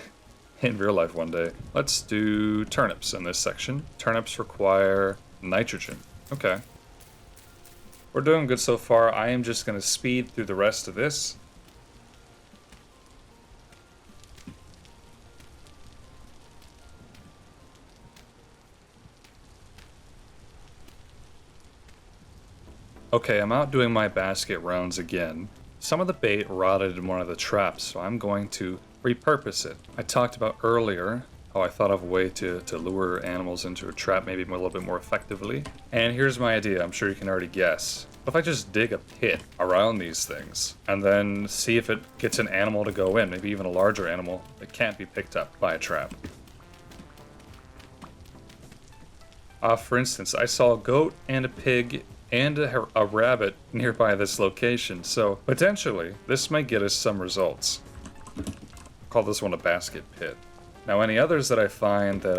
S1: in real life one day. Let's do turnips in this section. Turnips require nitrogen. Okay. We're doing good so far. I am just going to speed through the rest of this. Okay, I'm out doing my basket rounds again. Some of the bait rotted in one of the traps, so I'm going to repurpose it. I talked about earlier how I thought of a way to lure animals into a trap maybe a little bit more effectively. And here's my idea, I'm sure you can already guess. If I just dig a pit around these things, and then see if it gets an animal to go in, maybe even a larger animal that can't be picked up by a trap. For instance, I saw a goat and a pig and a rabbit nearby this location, so potentially this might get us some results. Call this one a basket pit. Now, any others that I find that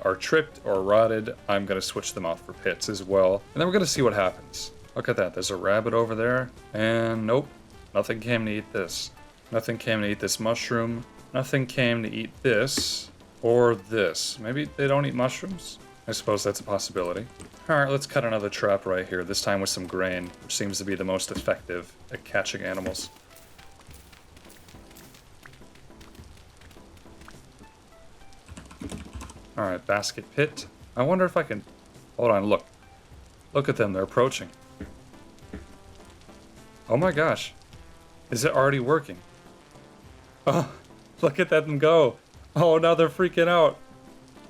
S1: are tripped or rotted, I'm going to switch them out for pits as well. And then we're going to see what happens. Look at that. There's a rabbit over there. And nope. Nothing came to eat this. Nothing came to eat this mushroom. Nothing came to eat this. Or this. Maybe they don't eat mushrooms? I suppose that's a possibility. Alright, let's cut another trap right here. This time with some grain, which seems to be the most effective at catching animals. Alright, basket pit. I wonder if I can... Hold on, look. Look at them, they're approaching. Oh my gosh. Is it already working? Oh, look at them go. Oh, now they're freaking out.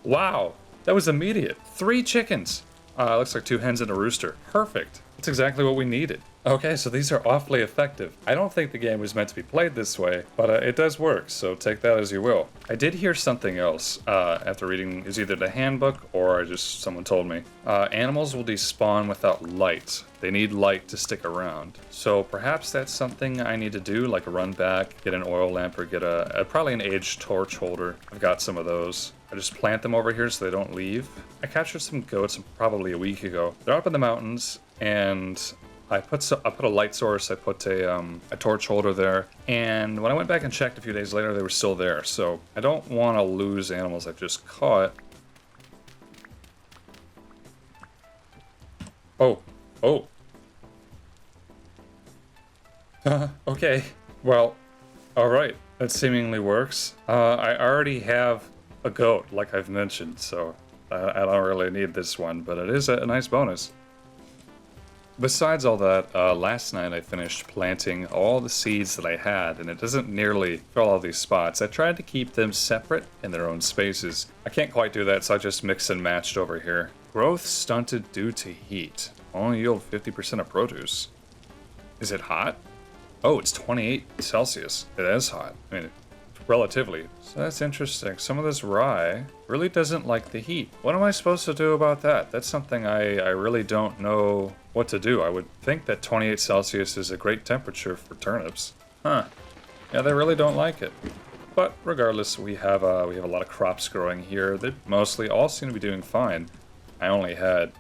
S1: Wow, that was immediate. 3 chickens. Looks like 2 hens and a rooster. Perfect. That's exactly what we needed. Okay, so these are awfully effective. I don't think the game was meant to be played this way, but it does work, so take that as you will. I did hear something else after reading is either the handbook or just someone told me. Animals will despawn without light. They need light to stick around. So perhaps that's something I need to do, like run back, get an oil lamp, or get probably an aged torch holder. I've got some of those. I just plant them over here so they don't leave. I captured some goats probably a week ago. They're up in the mountains, and I put a light source, I put a torch holder there, and when I went back and checked a few days later, they were still there. So I don't want to lose animals I've just caught. Oh. Okay. Well, alright. That seemingly works. I already have a goat, like I've mentioned, so I don't really need this one, but it is a nice bonus. Besides all that, last night I finished planting all the seeds that I had, and it doesn't nearly fill all these spots. I tried to keep them separate in their own spaces. I can't quite do that, so I just mixed and matched over here. Growth stunted due to heat. Only yield 50% of produce. Is it hot? Oh, it's 28 Celsius. It is hot. I mean, relatively. So that's interesting. Some of this rye really doesn't like the heat. What am I supposed to do about that? That's something I really don't know what to do. I would think that 28 Celsius is a great temperature for turnips. Huh. Yeah, they really don't like it. But regardless, we have a lot of crops growing here. They mostly all seem to be doing fine. I only had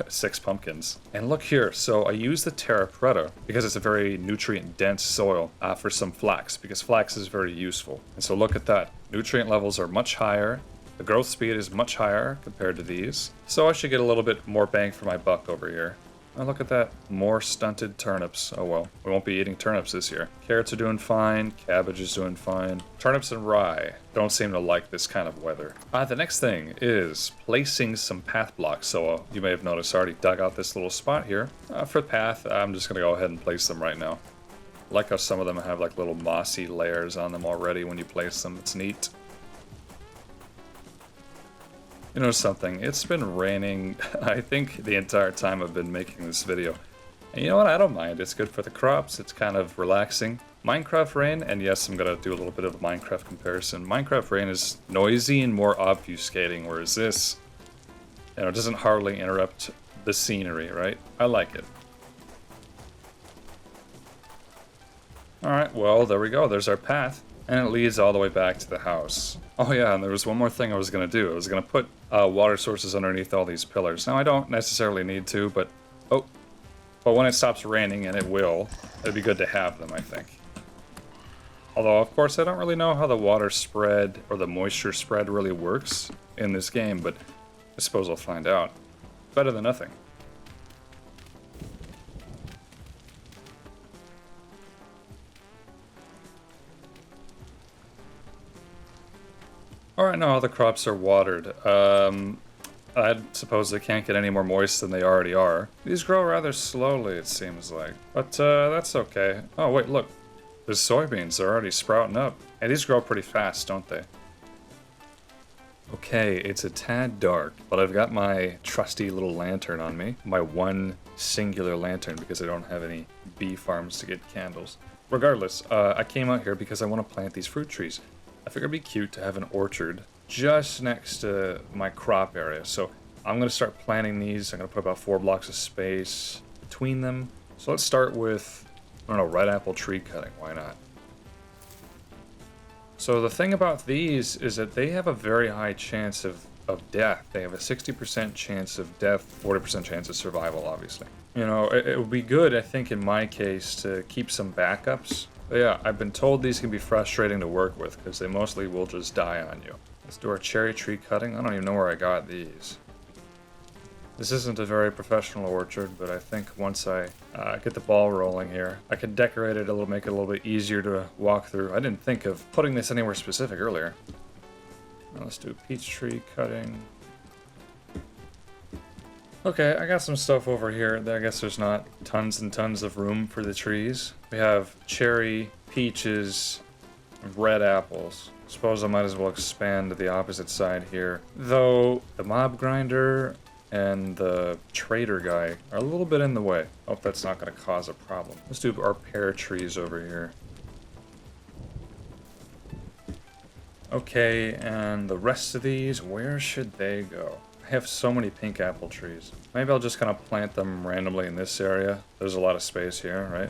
S1: 6 pumpkins. And look here, so I use the terra preta because it's a very nutrient-dense soil for some flax, because flax is very useful. And so look at that. Nutrient levels are much higher. The growth speed is much higher compared to these. So I should get a little bit more bang for my buck over here. Oh, look at that. More stunted turnips. Oh well, we won't be eating turnips this year. Carrots are doing fine. Cabbage is doing fine. Turnips and rye don't seem to like this kind of weather. The next thing is placing some path blocks. So you may have noticed I already dug out this little spot here. For the path, I'm just going to go ahead and place them right now. I like how some of them have like little mossy layers on them already when you place them. It's neat. You know something, it's been raining, I think, the entire time I've been making this video. And you know what, I don't mind, it's good for the crops, it's kind of relaxing. Minecraft rain, and yes, I'm gonna do a little bit of a Minecraft comparison. Minecraft rain is noisy and more obfuscating, whereas this, you know, doesn't hardly interrupt the scenery, right? I like it. Alright, well, there we go, there's our path. And it leads all the way back to the house. Oh yeah, and there was one more thing I was going to do. I was going to put water sources underneath all these pillars. Now I don't necessarily need to, but when it stops raining, and it will, it'd be good to have them, I think. Although, of course, I don't really know how the water spread or the moisture spread really works in this game, but I suppose I'll find out. Better than nothing. Alright, now all the crops are watered. I suppose they can't get any more moist than they already are. These grow rather slowly, it seems like. But that's okay. Oh, wait, look. There's soybeans. They're already sprouting up. And these grow pretty fast, don't they? Okay, it's a tad dark, but I've got my trusty little lantern on me. My one singular lantern, because I don't have any bee farms to get candles. Regardless, I came out here because I want to plant these fruit trees. I figured it'd be cute to have an orchard just next to my crop area. So I'm going to start planting these. I'm going to put about 4 blocks of space between them. So let's start with, I don't know, red apple tree cutting. Why not? So the thing about these is that they have a very high chance of death. They have a 60% chance of death, 40% chance of survival, obviously. You know, it would be good, I think, in my case, to keep some backups. But yeah, I've been told these can be frustrating to work with because they mostly will just die on you. Let's do our cherry tree cutting. I don't even know where I got these. This isn't a very professional orchard, but I think once I get the ball rolling here, I can decorate it a little, make it a little bit easier to walk through. I didn't think of putting this anywhere specific earlier. Now let's do peach tree cutting. Okay, I got some stuff over here. I guess there's not tons and tons of room for the trees. We have cherry, peaches, red apples. Suppose I might as well expand to the opposite side here. Though, the mob grinder and the trader guy are a little bit in the way. Hope that's not going to cause a problem. Let's do our pear trees over here. Okay, and the rest of these, where should they go? I have so many pink apple trees. Maybe I'll just kind of plant them randomly in this area. There's a lot of space here, right?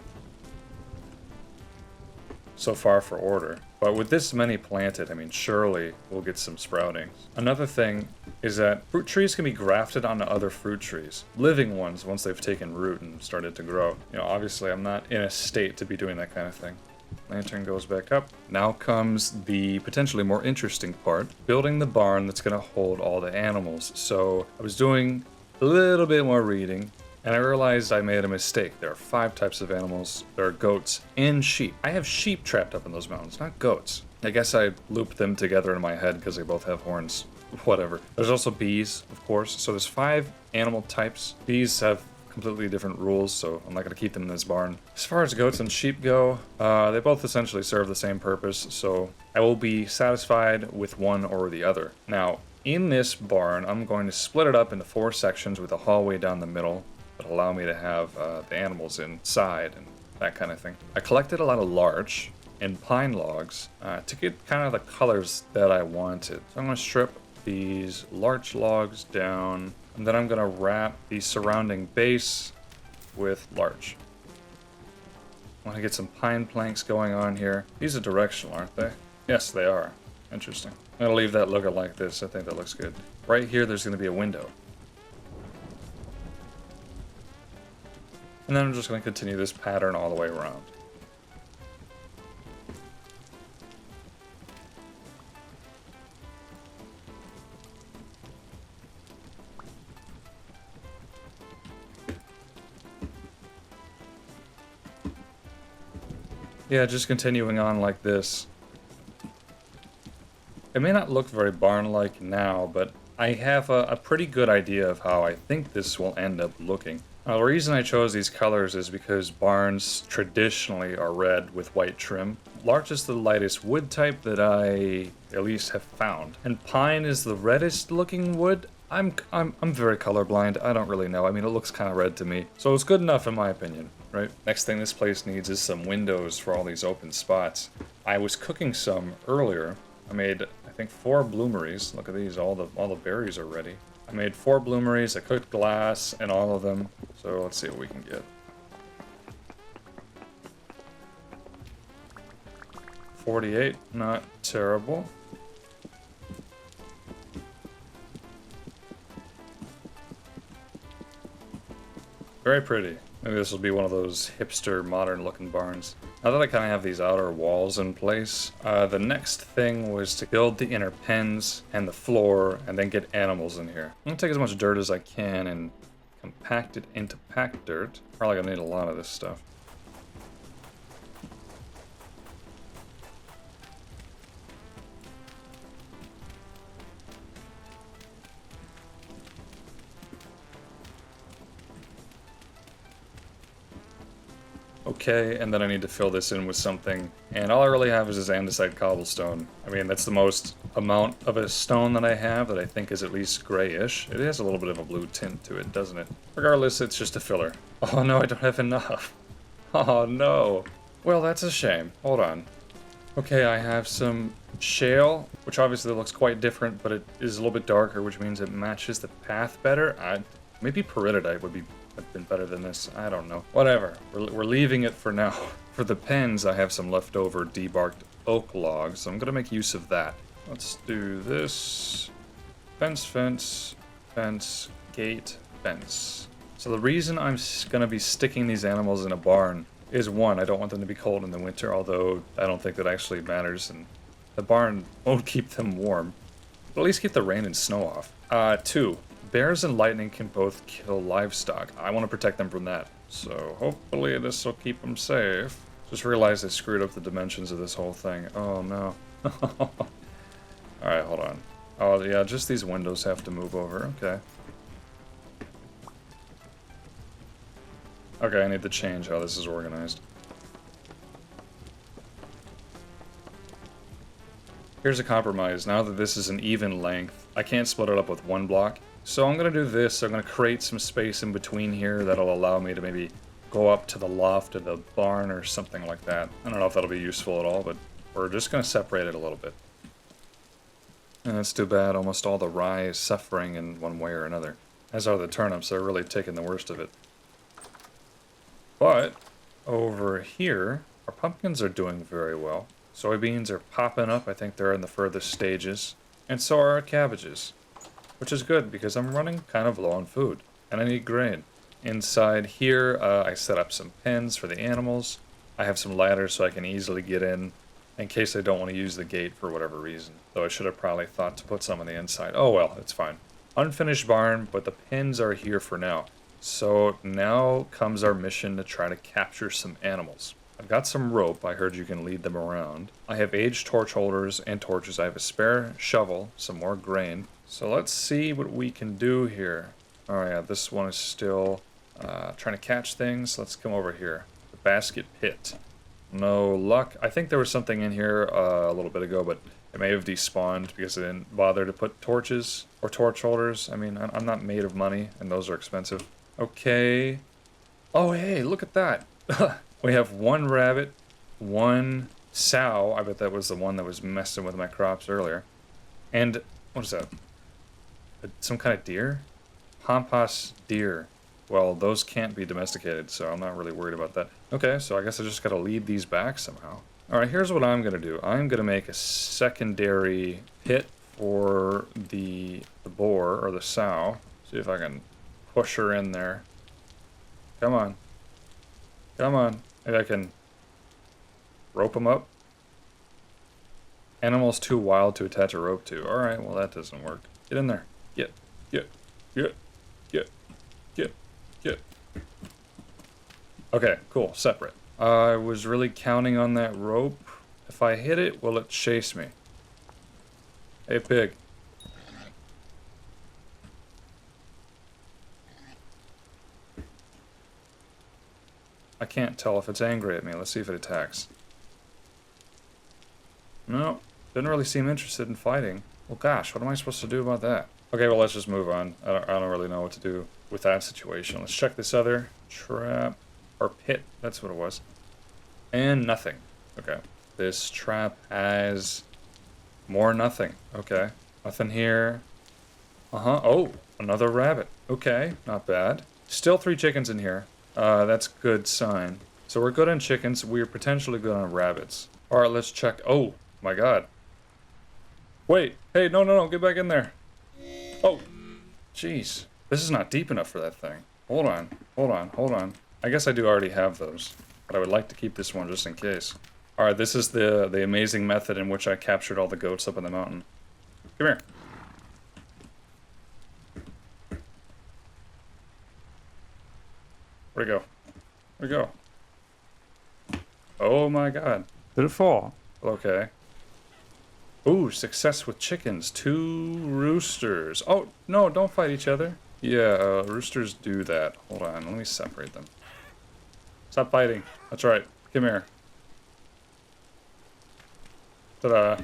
S1: So far for order. But with this many planted, I mean, surely we'll get some sproutings. Another thing is that fruit trees can be grafted onto other fruit trees. Living ones, once they've taken root and started to grow. You know, obviously I'm not in a state to be doing that kind of thing. Lantern goes back up. Now comes the potentially more interesting part, building the barn that's going to hold all the animals. So I was doing a little bit more reading, and I realized I made a mistake. There are 5 types of animals. There are goats and sheep. I have sheep trapped up in those mountains, not goats. I guess I looped them together in my head because they both have horns. Whatever. There's also bees, of course. So there's 5 animal types. Bees have completely different rules, so I'm not going to keep them in this barn. As far as goats and sheep go, they both essentially serve the same purpose, so I will be satisfied with one or the other. Now, in this barn, I'm going to split it up into 4 sections with a hallway down the middle that allow me to have the animals inside and that kind of thing. I collected a lot of larch and pine logs to get kind of the colors that I wanted. So I'm going to strip these larch logs down, and then I'm going to wrap the surrounding base with larch. I want to get some pine planks going on here. These are directional, aren't they? Yes, they are. Interesting. I'm going to leave that looking like this. I think that looks good. Right here, there's going to be a window. And then I'm just going to continue this pattern all the way around. Yeah, just continuing on like this. It may not look very barn-like now, but I have a pretty good idea of how I think this will end up looking. The reason I chose these colors is because barns traditionally are red with white trim. Larch is the lightest wood type that I at least have found, and pine is the reddest looking wood. I'm very colorblind. I don't really know. I mean, it looks kind of red to me, so it's good enough in my opinion, right? Next thing this place needs is some windows for all these open spots. I was cooking some earlier. I made, I think, 4 bloomeries. Look at these. All the berries are ready. I made 4 bloomeries. I cooked glass in all of them. So let's see what we can get. 48, not terrible. Very pretty. Maybe this will be one of those hipster, modern-looking barns. Now that I kind of have these outer walls in place, the next thing was to build the inner pens and the floor, and then get animals in here. I'm gonna take as much dirt as I can and compact it into packed dirt. Probably gonna need a lot of this stuff. Okay, and then I need to fill this in with something, and all I really have is this andesite cobblestone. I mean, that's the most amount of a stone that I have that I think is at least grayish. It has a little bit of a blue tint to it, doesn't it? Regardless, it's just a filler. Oh no, I don't have enough. Oh no. Well, that's a shame. Hold on. Okay, I have some shale, which obviously looks quite different, but it is a little bit darker, which means it matches the path better. Maybe peridotite would have been better than this. I don't know. Whatever. We're leaving it for now. For the pens, I have some leftover debarked oak logs, so I'm going to make use of that. Let's do this. Fence, fence, fence, gate, fence. So the reason I'm going to be sticking these animals in a barn is, 1, I don't want them to be cold in the winter, although I don't think that actually matters, and the barn won't keep them warm. But at least keep the rain and snow off. 2, bears and lightning can both kill livestock. I want to protect them from that. So hopefully this will keep them safe. Just realized I screwed up the dimensions of this whole thing. Oh no. Alright, hold on. Oh yeah, just these windows have to move over. Okay. Okay, I need to change how this is organized. Here's a compromise. Now that this is an even length, I can't split it up with 1 block. So I'm going to do this. I'm going to create some space in between here that'll allow me to maybe go up to the loft of the barn or something like that. I don't know if that'll be useful at all, but we're just going to separate it a little bit. And that's too bad. Almost all the rye is suffering in one way or another. As are the turnips. They're really taking the worst of it. But over here, our pumpkins are doing very well. Soybeans are popping up. I think they're in the furthest stages. And so are our cabbages. Which is good because I'm running kind of low on food. And I need grain. Inside here, I set up some pens for the animals. I have some ladders so I can easily get in case I don't want to use the gate for whatever reason. Though I should have probably thought to put some on the inside. Oh well, it's fine. Unfinished barn, but the pens are here for now. So now comes our mission to try to capture some animals. I've got some rope. I heard you can lead them around. I have aged torch holders and torches. I have a spare shovel, some more grain. So let's see what we can do here. Oh yeah, this one is still trying to catch things. Let's come over here. The basket pit. No luck. I think there was something in here a little bit ago, but it may have despawned because I didn't bother to put torches or torch holders. I mean, I'm not made of money, and those are expensive. Okay. Oh, hey, look at that. We have one rabbit, one sow. I bet that was the one that was messing with my crops earlier. And, what is that? Some kind of deer? Pampas deer. Well, those can't be domesticated, so I'm not really worried about that. Okay, so I guess I just gotta lead these back somehow. Alright, here's what I'm gonna do. I'm gonna make a secondary pit for the boar, or the sow. See if I can push her in there. Come on. Come on. Maybe I can rope them up. Animal's too wild to attach a rope to. Alright, well that doesn't work. Get in there. Get. Okay, cool. Separate. I was really counting on that rope. If I hit it, will it chase me? Hey, pig. I can't tell if it's angry at me. Let's see if it attacks. No, didn't really seem interested in fighting. Well, gosh, what am I supposed to do about that? Okay, well, let's just move on. I don't really know what to do with that situation. Let's check this other trap. Or pit, that's what it was. And nothing. Okay. This trap has more nothing. Okay. Nothing here. Oh, another rabbit. Okay, not bad. Still 3 chickens in here. That's a good sign. So we're good on chickens. We're potentially good on rabbits. Alright, let's check. Oh, my god. Wait. Hey, no, get back in there. Oh, jeez. This is not deep enough for that thing. Hold on. I guess I do already have those, but I would like to keep this one just in case. Alright, this is the amazing method in which I captured all the goats up in the mountain. Come here. Where'd it go? Oh my god. Did it fall? Okay. Ooh, success with chickens. 2 roosters. Oh, no, don't fight each other. Yeah, roosters do that. Hold on, let me separate them. Stop fighting. That's right. Come here. Ta-da.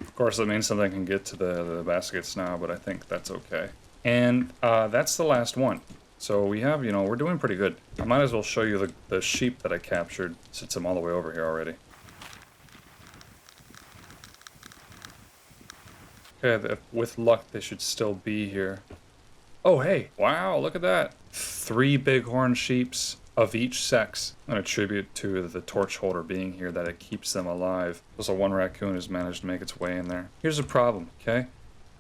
S1: Of course, that means something can get to the baskets now, but I think that's okay. And that's the last one. So we have, we're doing pretty good. I might as well show you the sheep that I captured, since I'm all the way over here already. Okay, with luck, they should still be here. Oh, hey. Wow, look at that. 3 bighorn sheeps of each sex. I'm going to attribute to the torch holder being here that it keeps them alive. Also, 1 raccoon has managed to make its way in there. Here's the problem, okay?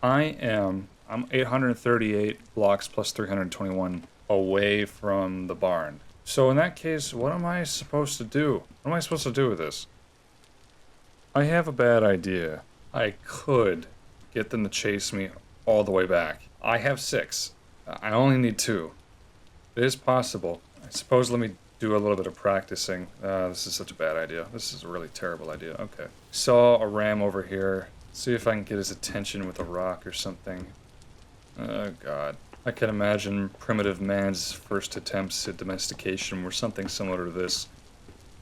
S1: I'm 838 blocks plus 321 away from the barn. So in that case, what am I supposed to do? What am I supposed to do with this? I have a bad idea. I could get them to chase me all the way back. I have 6. I only need 2. It is possible. I suppose let me do a little bit of practicing. This is such a bad idea. This is a really terrible idea. Okay. Saw a ram over here. See if I can get his attention with a rock or something. Oh, God. I can imagine primitive man's first attempts at domestication were something similar to this.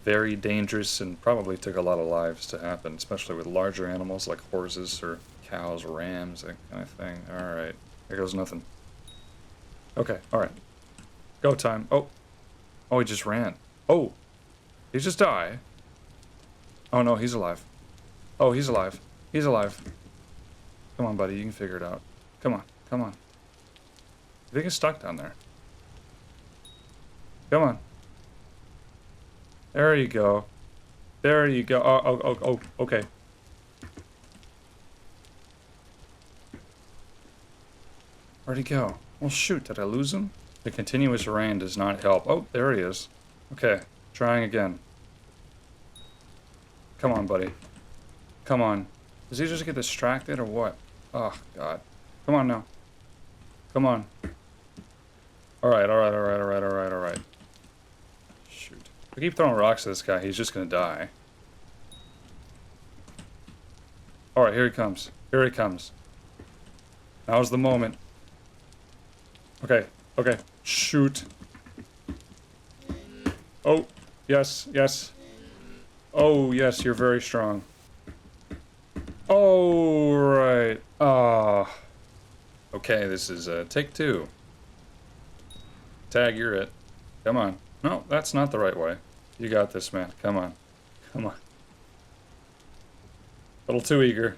S1: Very dangerous and probably took a lot of lives to happen, especially with larger animals like horses or cows, rams, that kind of thing. Alright. There goes nothing. Okay, alright. Go time. Oh. Oh, he just ran. Oh! Did he just die? Oh no, he's alive. Oh, he's alive. He's alive. Come on, buddy, you can figure it out. Come on, come on. I think he's stuck down there. Come on. There you go. There you go. Oh, okay. Where'd he go? Well, shoot, did I lose him? The continuous rain does not help. Oh, there he is. Okay, trying again. Come on, buddy. Come on. Does he just get distracted or what? Oh, God. Come on now. Come on. Alright. Shoot. If I keep throwing rocks at this guy, he's just gonna die. Alright, here he comes. Here he comes. Now's the moment. Okay, okay. Shoot. Oh, yes, yes. Oh, yes, you're very strong. Oh, right. Ah. Okay, this is take 2. Tag, you're it. Come on. No, that's not the right way. You got this, man. Come on. Come on. A little too eager.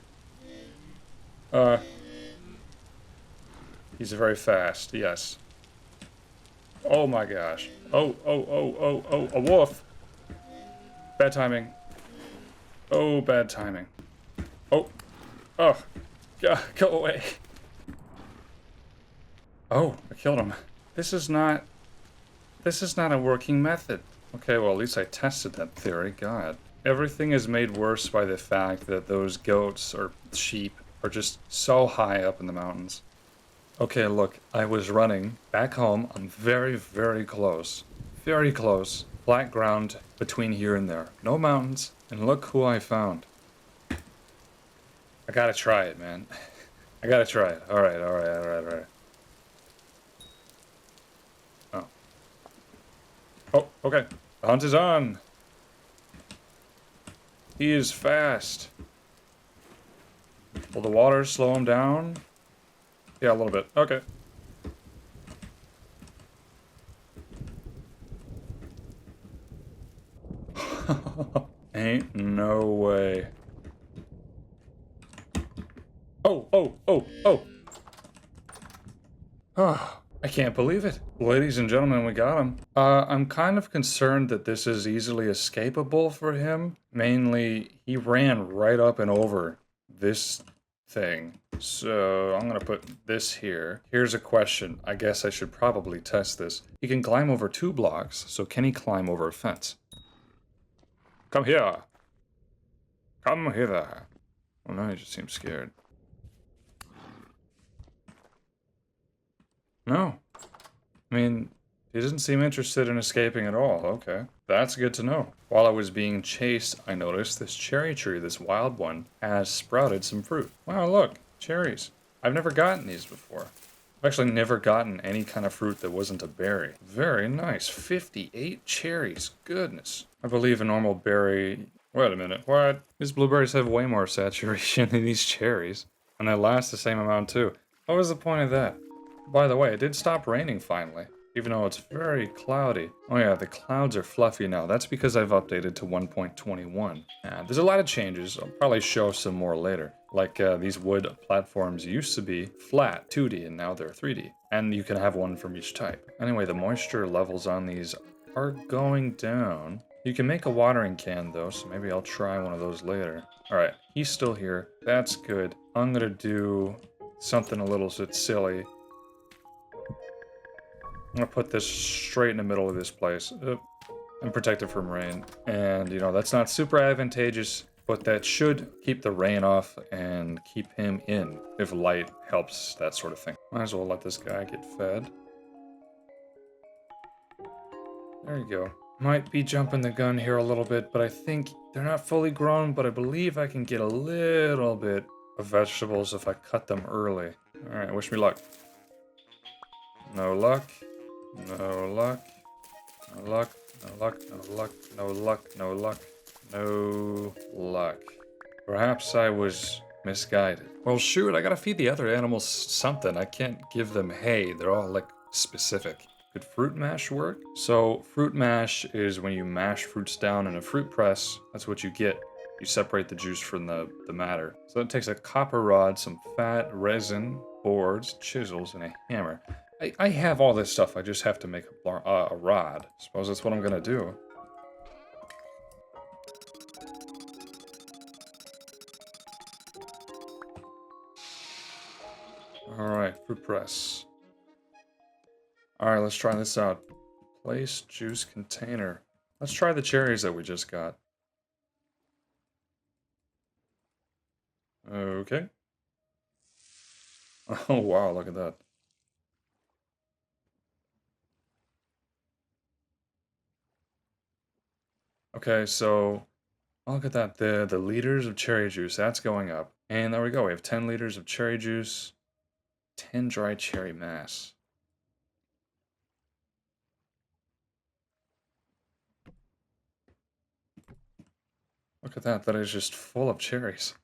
S1: He's very fast, yes. Oh my gosh. Oh, a wolf. Bad timing. Oh, bad timing. Oh. Oh. Go away. Oh, I killed him. This is not a working method. Okay, well, at least I tested that theory. God. Everything is made worse by the fact that those goats or sheep are just so high up in the mountains. Okay, look, I was running back home. I'm very, very close. Very close. Flat ground between here and there. No mountains. And look who I found. I gotta try it, man. I gotta try it. Alright. Oh. Oh, okay. The hunt is on. He is fast. Will the water slow him down? Yeah, a little bit. Okay. Ain't no way. Oh. Oh, I can't believe it. Ladies and gentlemen, we got him. I'm kind of concerned that this is easily escapable for him. Mainly, he ran right up and over this thing. So I'm gonna put this here. Here's a question. I guess I should probably test this. He can climb over 2 blocks, so can he climb over a fence? Come here. Come hither. Oh no, he just seems scared. No. I mean, he doesn't seem interested in escaping at all. Okay. That's good to know. While I was being chased, I noticed this cherry tree, this wild one, has sprouted some fruit. Wow, look. Cherries. I've never gotten these before. I've actually never gotten any kind of fruit that wasn't a berry. Very nice. 58 cherries. Goodness. I believe a normal berry... Wait a minute. What? These blueberries have way more saturation than these cherries. And they last the same amount too. What was the point of that? By the way, it did stop raining finally, even though it's very cloudy. Oh yeah, the clouds are fluffy now. That's because I've updated to 1.21. There's a lot of changes. I'll probably show some more later. Like these wood platforms used to be flat, 2D, and now they're 3D. And you can have one from each type. Anyway, the moisture levels on these are going down. You can make a watering can though, so maybe I'll try one of those later. Alright, he's still here. That's good. I'm gonna do something a little bit silly. I'm gonna put this straight in the middle of this place. I'm protected from rain. And, you know, that's not super advantageous, but that should keep the rain off and keep him in if light helps, that sort of thing. Might as well let this guy get fed. There you go. Might be jumping the gun here a little bit, but I think they're not fully grown, but I believe I can get a little bit of vegetables if I cut them early. Alright, wish me luck. No luck. No luck. No luck. No luck. No luck. No luck. No luck. No luck. Perhaps I was Misguided. Well, shoot, I gotta feed the other animals something. I can't give them hay. They're all, like, specific. Could fruit mash work? So, fruit mash is when you mash fruits down in a fruit press. That's what you get. You separate the juice from the matter. So it takes a copper rod, some fat, resin, boards, chisels, and a hammer. I have all this stuff. I just have to make a rod. Suppose that's what I'm gonna do. Alright, fruit press. Alright, let's try this out. Place juice container. Let's try the cherries that we just got. Okay. Oh wow, look at that. Okay, so look at that. The liters of cherry juice, that's going up. And there we go. We have 10 liters of cherry juice, 10 dry cherry mass. Look at that. That is just full of cherries.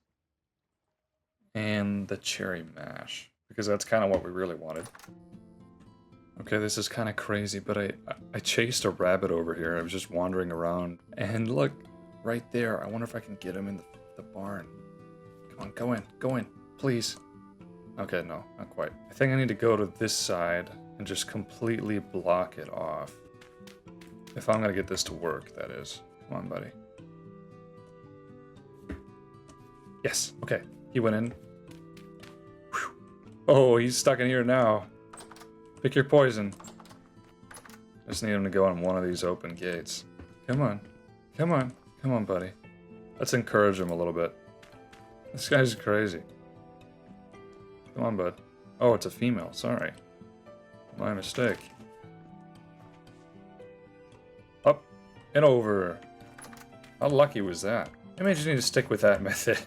S1: And the cherry mash, because that's kind of what we really wanted. Okay, this is kind of crazy, but I chased a rabbit over here. I was just wandering around, and look, right there. I wonder if I can get him in the barn. Come on, go in, please. Okay, no, not quite. I think I need to go to this side and just completely block it off. If I'm gonna get this to work, that is. Come on, buddy. Yes, okay, he went in. Whew. Oh, he's stuck in here now. Pick your poison. Just need him to go on one of these open gates. Come on. Come on, buddy. Let's encourage him a little bit. This guy's crazy. Come on, bud. Oh, it's a female. Sorry. My mistake. Up and over. How lucky was that? Maybe I just need to stick with that method.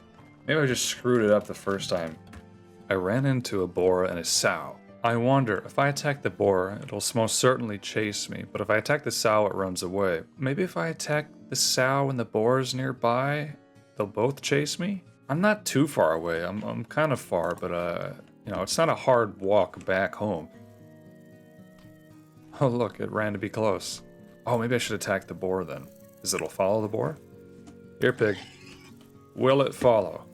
S1: Maybe I just screwed it up the first time. I ran into a boar and a sow. I wonder, if I attack the boar, it'll most certainly chase me, but if I attack the sow, it runs away. Maybe if I attack the sow and the boar's nearby, they'll both chase me? I'm not too far away. I'm kind of far, but you know, it's not a hard walk back home. Oh look, it ran to be close. Oh, maybe I should attack the boar then. Because it'll follow the boar? Here, pig. Will it follow?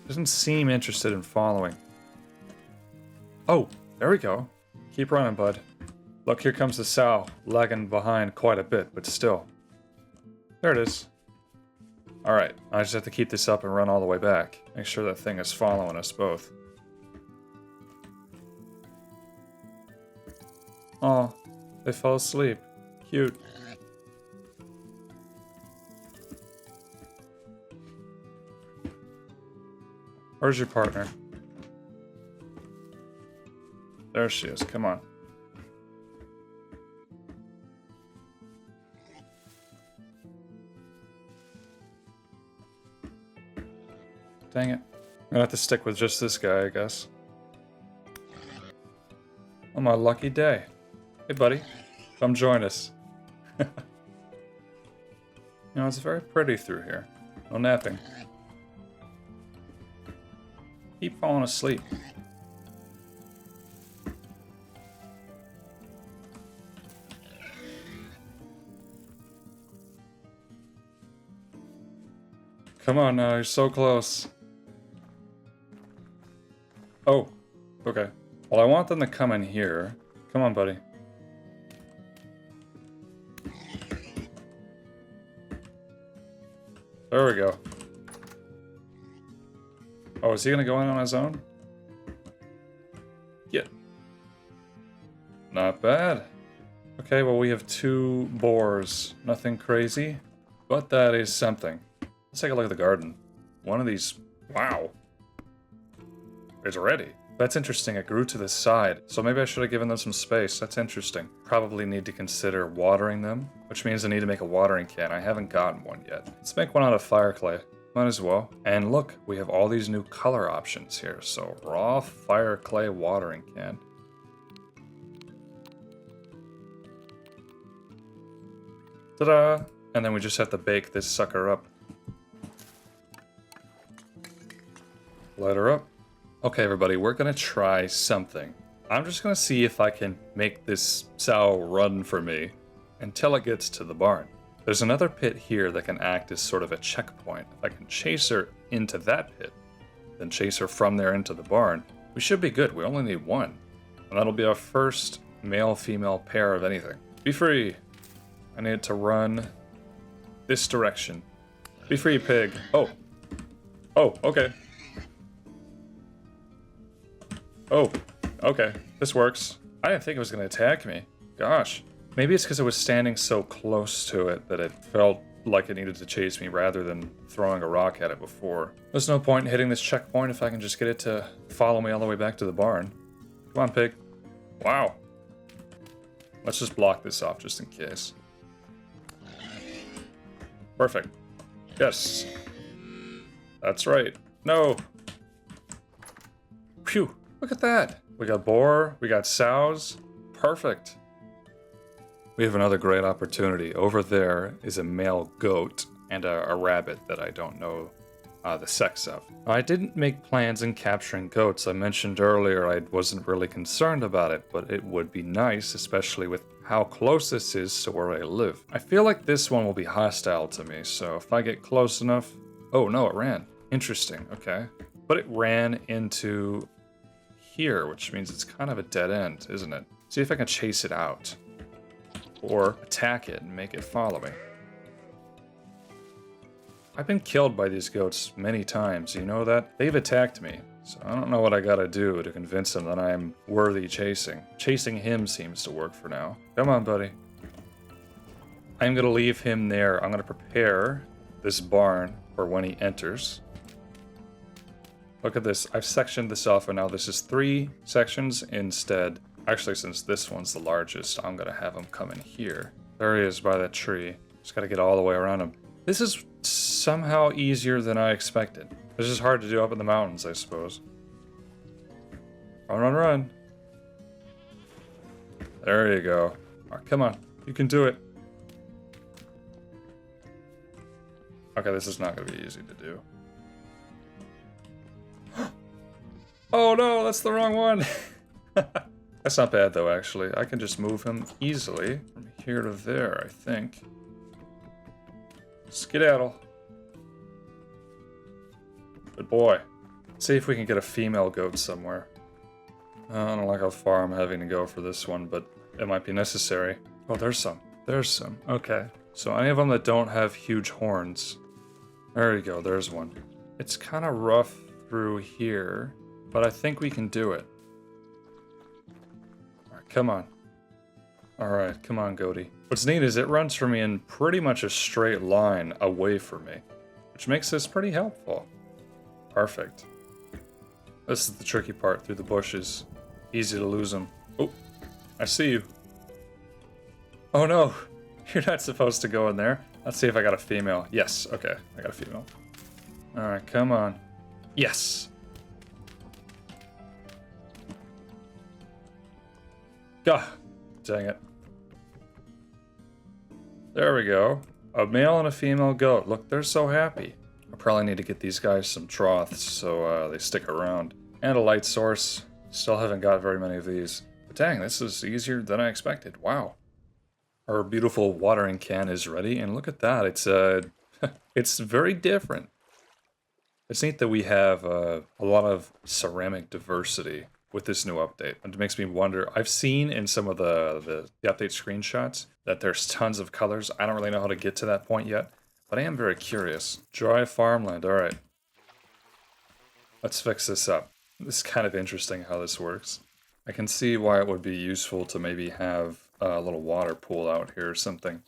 S1: Doesn't seem interested in following. Oh, there we go. Keep running, bud. Look, here comes the sow, lagging behind quite a bit, but still. There it is. Alright, I just have to keep this up and run all the way back. Make sure that thing is following us both. Aw, they fell asleep. Cute. Where's your partner? There she is, come on. Dang it. I'm gonna have to stick with just this guy, I guess. On my lucky day. Hey buddy, come join us. You know, it's very pretty through here. No napping. Keep falling asleep. Come on now, you're so close. Oh, okay. Well, I want them to come in here. Come on, buddy. There we go. Oh, is he gonna go in on his own? Yeah. Not bad. Okay, well we have 2 boars. Nothing crazy, but that is something. Let's take a look at the garden. One of these, wow. It's ready. That's interesting, it grew to the side. So maybe I should have given them some space. That's interesting. Probably need to consider watering them, which means I need to make a watering can. I haven't gotten one yet. Let's make one out of fire clay. Might as well. And look, we have all these new color options here. So raw fire clay watering can. Ta-da! And then we just have to bake this sucker up. Light her up. Okay, everybody, we're gonna try something. I'm just gonna see if I can make this sow run for me until it gets to the barn. There's another pit here that can act as sort of a checkpoint. If I can chase her into that pit, then chase her from there into the barn, we should be good. We only need one. And that'll be our first male-female pair of anything. Be free. I need to run this direction. Be free, pig. Oh. Oh, okay. Oh, okay. This works. I didn't think it was going to attack me. Gosh. Maybe it's because I was standing so close to it that it felt like it needed to chase me rather than throwing a rock at it before. There's no point in hitting this checkpoint if I can just get it to follow me all the way back to the barn. Come on, pig. Wow. Let's just block this off just in case. Perfect. Yes. That's right. No. Phew. Look at that. We got boar. We got sows. Perfect. We have another great opportunity. Over there is a male goat and a rabbit that I don't know the sex of. I didn't make plans in capturing goats. I mentioned earlier I wasn't really concerned about it, but it would be nice, especially with how close this is to where I live. I feel like this one will be hostile to me, so if I get close enough... Oh, no, it ran. Interesting, okay. But it ran into here, which means it's kind of a dead end, isn't it? See if I can chase it out. Or attack it and make it follow me. I've been killed by these goats many times, you know that? They've attacked me, so I don't know what I gotta do to convince them that I'm worthy chasing. Chasing him seems to work for now. Come on, buddy. I'm gonna leave him there. I'm gonna prepare this barn for when he enters. Look at this. I've sectioned this off, and now this is 3 sections instead. Actually, since this one's the largest, I'm gonna have him come in here. There he is by that tree. Just gotta get all the way around him. This is somehow easier than I expected. This is hard to do up in the mountains, I suppose. Run, run, run. There you go. All right, come on. You can do it. Okay, this is not gonna be easy to do. Oh no, that's the wrong one. That's not bad though, actually. I can just move him easily from here to there, I think. Skedaddle. Good boy. Let's see if we can get a female goat somewhere. I don't like how far I'm having to go for this one, but it might be necessary. Oh, there's some. There's some. Okay. So any of them that don't have huge horns. There you go, there's one. It's kind of rough through here, but I think we can do it. Alright, come on. Alright, come on, goatie. What's neat is it runs for me in pretty much a straight line away from me, which makes this pretty helpful. Perfect. This is the tricky part, through the bushes. Easy to lose them. Oh, I see you. Oh no, you're not supposed to go in there. Let's see if I got a female. Yes, okay, I got a female. Alright, come on. Yes! Gah! Dang it. There we go. A male and a female goat. Look, they're so happy. I probably need to get these guys some troughs so they stick around. And a light source. Still haven't got very many of these. But dang, this is easier than I expected. Wow. Our beautiful watering can is ready, and look at that. It's it's very different. It's neat that we have a lot of ceramic diversity with this new update. It makes me wonder. I've seen in some of the update screenshots that there's tons of colors. I don't really know how to get to that point yet, but I am very curious. Dry farmland, all right. Let's fix this up. This is kind of interesting how this works. I can see why it would be useful to maybe have a little water pool out here or something.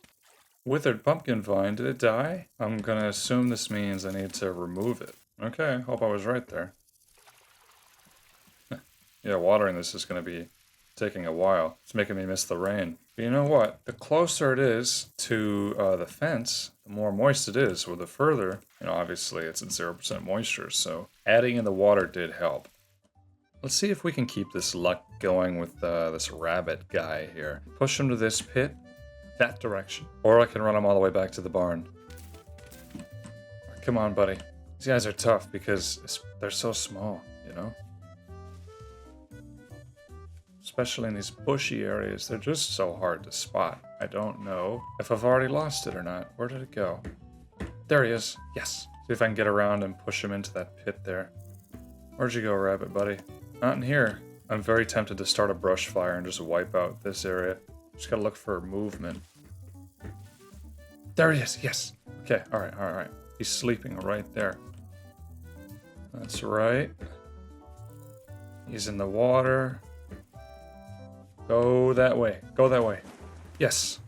S1: Withered pumpkin vine, did it die? I'm gonna assume this means I need to remove it. Okay, hope I was right there. Yeah, watering this is gonna be taking a while. It's making me miss the rain. But you know what? The closer it is to the fence, the more moist it is. Or the further, obviously it's at 0% moisture, so adding in the water did help. Let's see if we can keep this luck going with this rabbit guy here. Push him to this pit, that direction. Or I can run him all the way back to the barn. Come on, buddy. These guys are tough because they're so small, you know? Especially in these bushy areas, they're just so hard to spot. I don't know if I've already lost it or not. Where did it go? There he is. Yes. See if I can get around and push him into that pit there. Where'd you go, rabbit buddy? Not in here. I'm very tempted to start a brush fire and just wipe out this area. Just gotta look for movement. There he is. Yes. Okay. All right. All right. He's sleeping right there. That's right. He's in the water. Go that way. Go that way. Yes.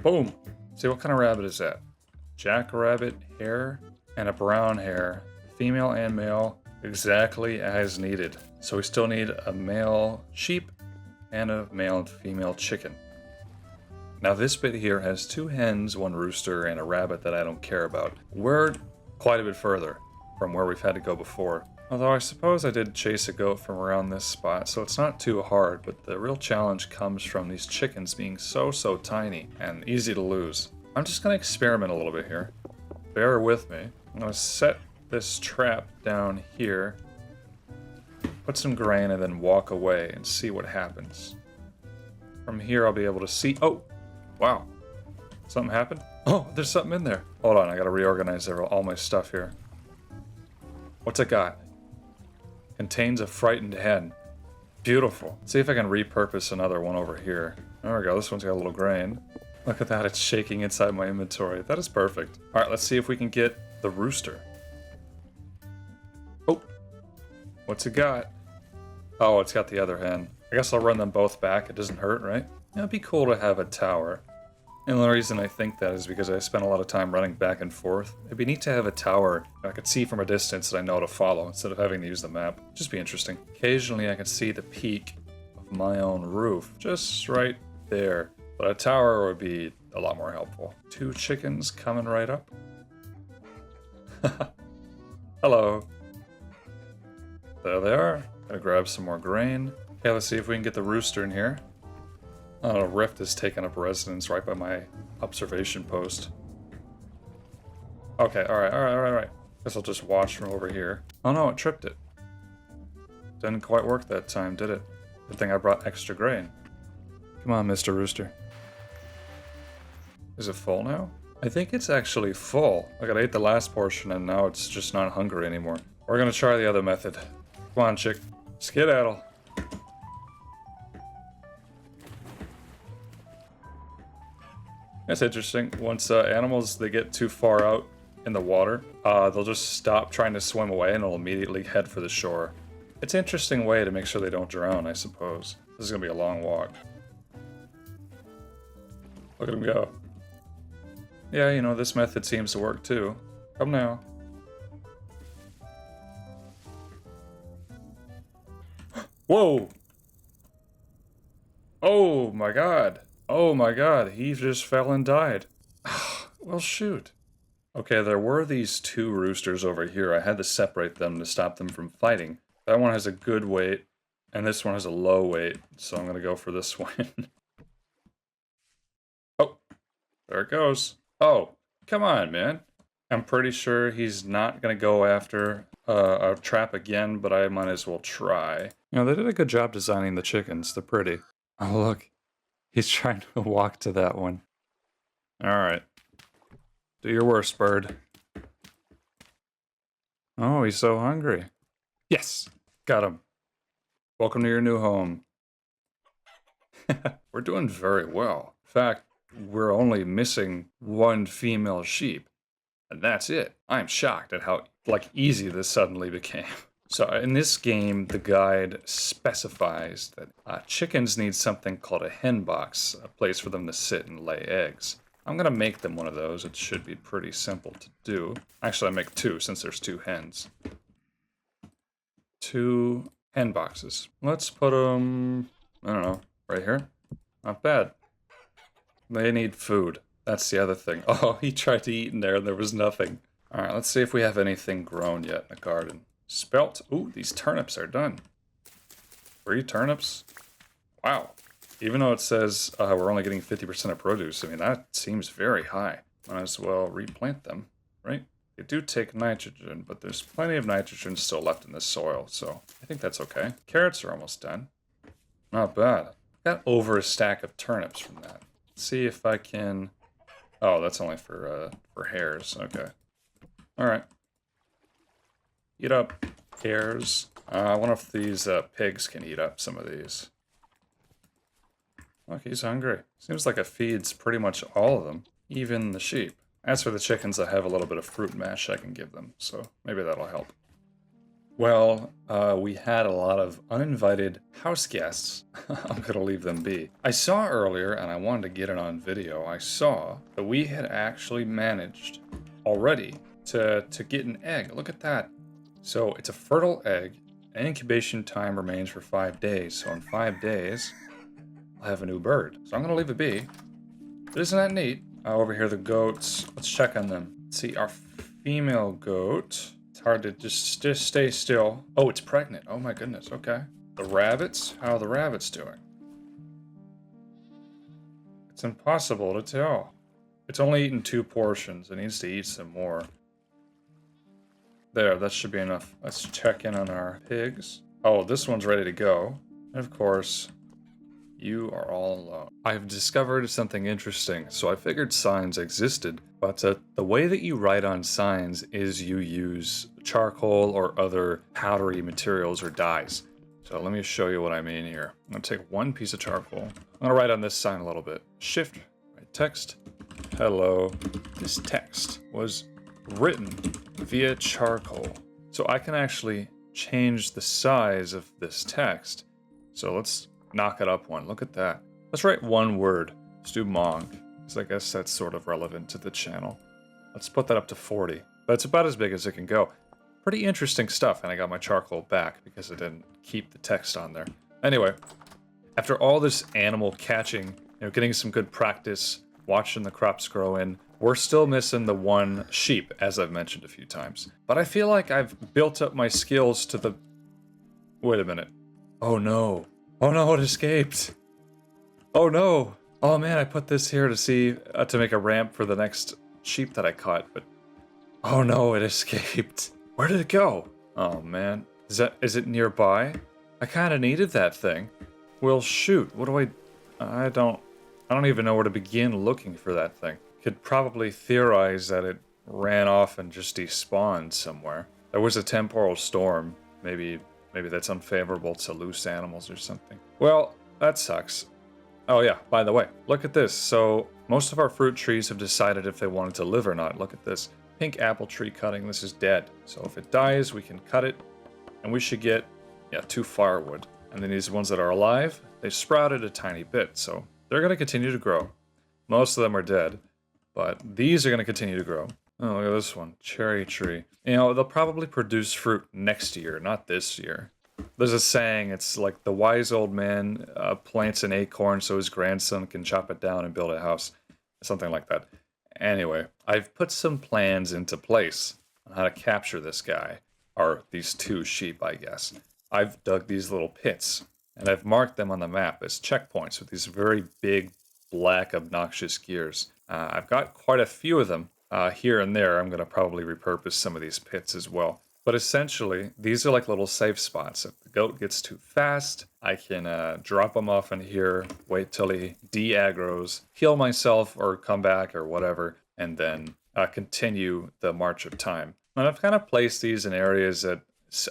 S1: Boom. See, what kind of rabbit is that? Jackrabbit hair and a brown hair. Female and male, exactly as needed. So we still need a male sheep and a male and female chicken. Now this bit here has 2 hens, 1 rooster, and a rabbit that I don't care about. We're quite a bit further from where we've had to go before. Although I suppose I did chase a goat from around this spot, so it's not too hard, but the real challenge comes from these chickens being so tiny and easy to lose. I'm just going to experiment a little bit here. Bear with me. I'm going to set this trap down here, put some grain, and then walk away and see what happens. From here I'll be able to see... Oh! Wow. Something happened? Oh, there's something in there. Hold on, I gotta reorganize all my stuff here. What's it got? Contains a frightened hen. Beautiful. Let's see if I can repurpose another one over here. There we go, this one's got a little grain. Look at that, it's shaking inside my inventory. That is perfect. Alright, let's see if we can get the rooster. Oh! What's it got? Oh, it's got the other hen. I guess I'll run them both back, it doesn't hurt, right? Yeah, it'd be cool to have a tower. And the reason I think that is because I spent a lot of time running back and forth. It'd be neat to have a tower I could see from a distance that I know to follow instead of having to use the map. Just be interesting. Occasionally I can see the peak of my own roof, just right there. But a tower would be a lot more helpful. 2 chickens coming right up. Hello. There they are. Gonna grab some more grain. Okay, let's see if we can get the rooster in here. Oh, a rift has taken up residence right by my observation post. Okay, alright. Guess I'll just watch from over here. Oh no, it tripped it. Didn't quite work that time, did it? Good thing I brought extra grain. Come on, Mr. Rooster. Is it full now? I think it's actually full. Like, I ate the last portion and now it's just not hungry anymore. We're gonna try the other method. Come on, chick. Skedaddle. That's interesting. Once animals, they get too far out in the water, they'll just stop trying to swim away and they'll immediately head for the shore. It's an interesting way to make sure they don't drown, I suppose. This is going to be a long walk. Look at him go. Yeah, you know, this method seems to work too. Come now. Whoa! Oh my god. Oh my god, he just fell and died. Well, shoot. Okay, there were these 2 roosters over here. I had to separate them to stop them from fighting. That one has a good weight, and this one has a low weight, so I'm gonna go for this one. Oh, there it goes. Oh, come on, man. I'm pretty sure he's not gonna go after a trap again, but I might as well try. You know, they did a good job designing the chickens. They're pretty. Oh, look. He's trying to walk to that one. Alright. Do your worst, bird. Oh, he's so hungry. Yes! Got him. Welcome to your new home. We're doing very well. In fact, we're only missing 1 female sheep. And that's it. I'm shocked at how, easy this suddenly became. So in this game, the guide specifies that chickens need something called a hen box, a place for them to sit and lay eggs. I'm going to make them one of those. It should be pretty simple to do. Actually, I make 2 since there's 2 hens. 2 hen boxes. Let's put them, I don't know, right here. Not bad. They need food. That's the other thing. Oh, he tried to eat in there and there was nothing. All right, let's see if we have anything grown yet in the garden. Spelt. Ooh, these turnips are done. 3 turnips. Wow. Even though it says we're only getting 50% of produce, I mean, that seems very high. Might as well replant them, right? They do take nitrogen, but there's plenty of nitrogen still left in the soil, so I think that's okay. Carrots are almost done. Not bad. Got over a stack of turnips from that. Let's see if I can... Oh, that's only for hares. Okay. Alright. Eat up hares. I wonder if these pigs can eat up some of these. Look, he's hungry. Seems like it feeds pretty much all of them, even the sheep. As for the chickens, I have a little bit of fruit mash I can give them, so maybe that'll help. Well, we had a lot of uninvited house guests. I'm gonna leave them be. I saw earlier, and I wanted to get it on video, I saw that we had actually managed already to get an egg. Look at that. So it's a fertile egg. Incubation time remains for 5 days. So in 5 days, I'll have a new bird. So I'm gonna leave it be. But isn't that neat? Over here, the goats. Let's check on them. Let's see, our female goat. It's hard to just stay still. Oh, it's pregnant. Oh my goodness. Okay. The rabbits. How are the rabbits doing? It's impossible to tell. It's only eaten 2 portions. It needs to eat some more. There, that should be enough. Let's check in on our pigs. Oh, this one's ready to go. And of course, you are all alone. I've discovered something interesting. So I figured signs existed, but the way that you write on signs is you use charcoal or other powdery materials or dyes. So let me show you what I mean here. I'm gonna take 1 piece of charcoal. I'm gonna write on this sign a little bit. Shift, write text. Hello. This text was written via charcoal. So I can actually change the size of this text. So let's knock it up 1. Look at that. Let's write 1 word. Let's do Monk, because I guess that's sort of relevant to the channel. Let's put that up to 40. That's about as big as it can go. Pretty interesting stuff, and I got my charcoal back because I didn't keep the text on there. Anyway, after all this animal catching, getting some good practice, watching the crops grow in, we're still missing the 1 sheep, as I've mentioned a few times. But I feel like I've built up my skills to the... Wait a minute. Oh no. Oh no, it escaped. Oh no. Oh man, I put this here to see, to make a ramp for the next sheep that I caught, but... Oh no, it escaped. Where did it go? Oh man. Is it nearby? I kinda needed that thing. Well shoot, what do I don't even know where to begin looking for that thing. Could probably theorize that it ran off and just despawned somewhere. There was a temporal storm. Maybe that's unfavorable to loose animals or something. Well, that sucks. Oh yeah, by the way, look at this. So most of our fruit trees have decided if they wanted to live or not. Look at this. Pink apple tree cutting. This is dead. So if it dies, we can cut it. And we should get, 2 firewood. And then these ones that are alive, they sprouted a tiny bit. So they're going to continue to grow. Most of them are dead. But these are going to continue to grow. Oh, look at this one. Cherry tree. They'll probably produce fruit next year, not this year. There's a saying, it's like the wise old man plants an acorn so his grandson can chop it down and build a house. Something like that. Anyway, I've put some plans into place on how to capture this guy. Or these 2 sheep, I guess. I've dug these little pits, and I've marked them on the map as checkpoints with these very big, black, obnoxious gears. I've got quite a few of them here and there. I'm going to probably repurpose some of these pits as well. But essentially, these are like little safe spots. If the goat gets too fast, I can drop him off in here, wait till he de-aggroes, heal myself or come back or whatever, and then continue the march of time. And I've kind of placed these in areas that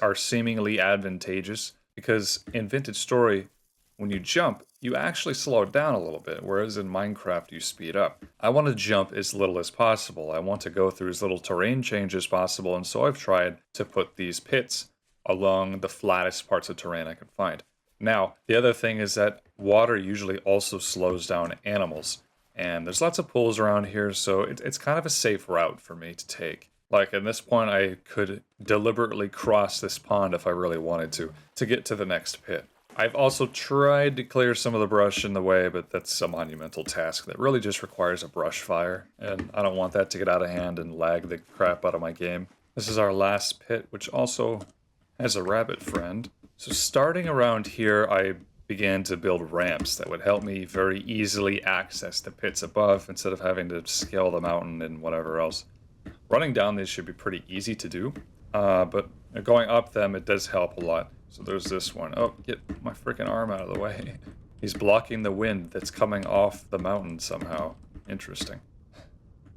S1: are seemingly advantageous, because in Vintage Story, when you jump, you actually slow down a little bit, whereas in Minecraft, you speed up. I want to jump as little as possible. I want to go through as little terrain change as possible, and so I've tried to put these pits along the flattest parts of terrain I can find. Now, the other thing is that water usually also slows down animals, and there's lots of pools around here, so it's kind of a safe route for me to take. Like, at this point, I could deliberately cross this pond if I really wanted to get to the next pit. I've also tried to clear some of the brush in the way, but that's a monumental task that really just requires a brush fire, and I don't want that to get out of hand and lag the crap out of my game. This is our last pit, which also has a rabbit friend. So starting around here, I began to build ramps that would help me very easily access the pits above instead of having to scale the mountain and whatever else. Running down these should be pretty easy to do, but going up them, it does help a lot. So there's this one. Oh, get my freaking arm out of the way. He's blocking the wind that's coming off the mountain somehow. Interesting.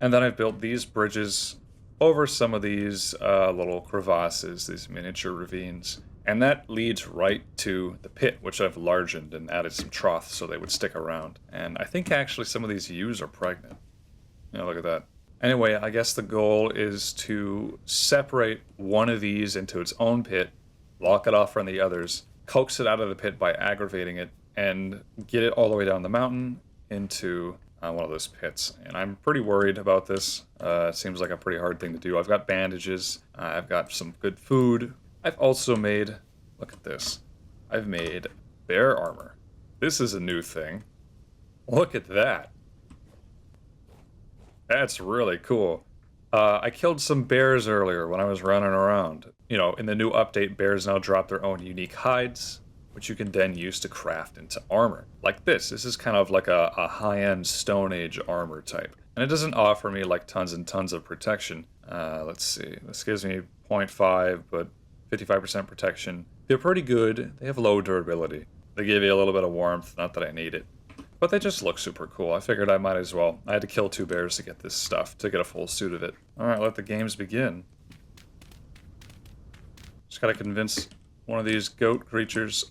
S1: And then I've built these bridges over some of these little crevasses, these miniature ravines. And that leads right to the pit, which I've largened and added some troughs so they would stick around. And I think actually some of these ewes are pregnant. Look at that. Anyway, I guess the goal is to separate one of these into its own pit, lock it off from the others, coax it out of the pit by aggravating it, and get it all the way down the mountain into one of those pits. And I'm pretty worried about this. It seems like a pretty hard thing to do. I've got bandages. I've got some good food. I've also made, look at this, I've made bear armor. This is a new thing. Look at that. That's really cool. I killed some bears earlier when I was running around. In the new update, bears now drop their own unique hides, which you can then use to craft into armor. Like this. This is kind of like a high-end Stone Age armor type. And it doesn't offer me like tons and tons of protection. Let's see. This gives me 0.5, but 55% protection. They're pretty good. They have low durability. They give you a little bit of warmth, not that I need it. But they just look super cool. I figured I might as well. I had to kill 2 bears to get this stuff, to get a full suit of it. Alright, let the games begin. Just gotta convince one of these goat creatures...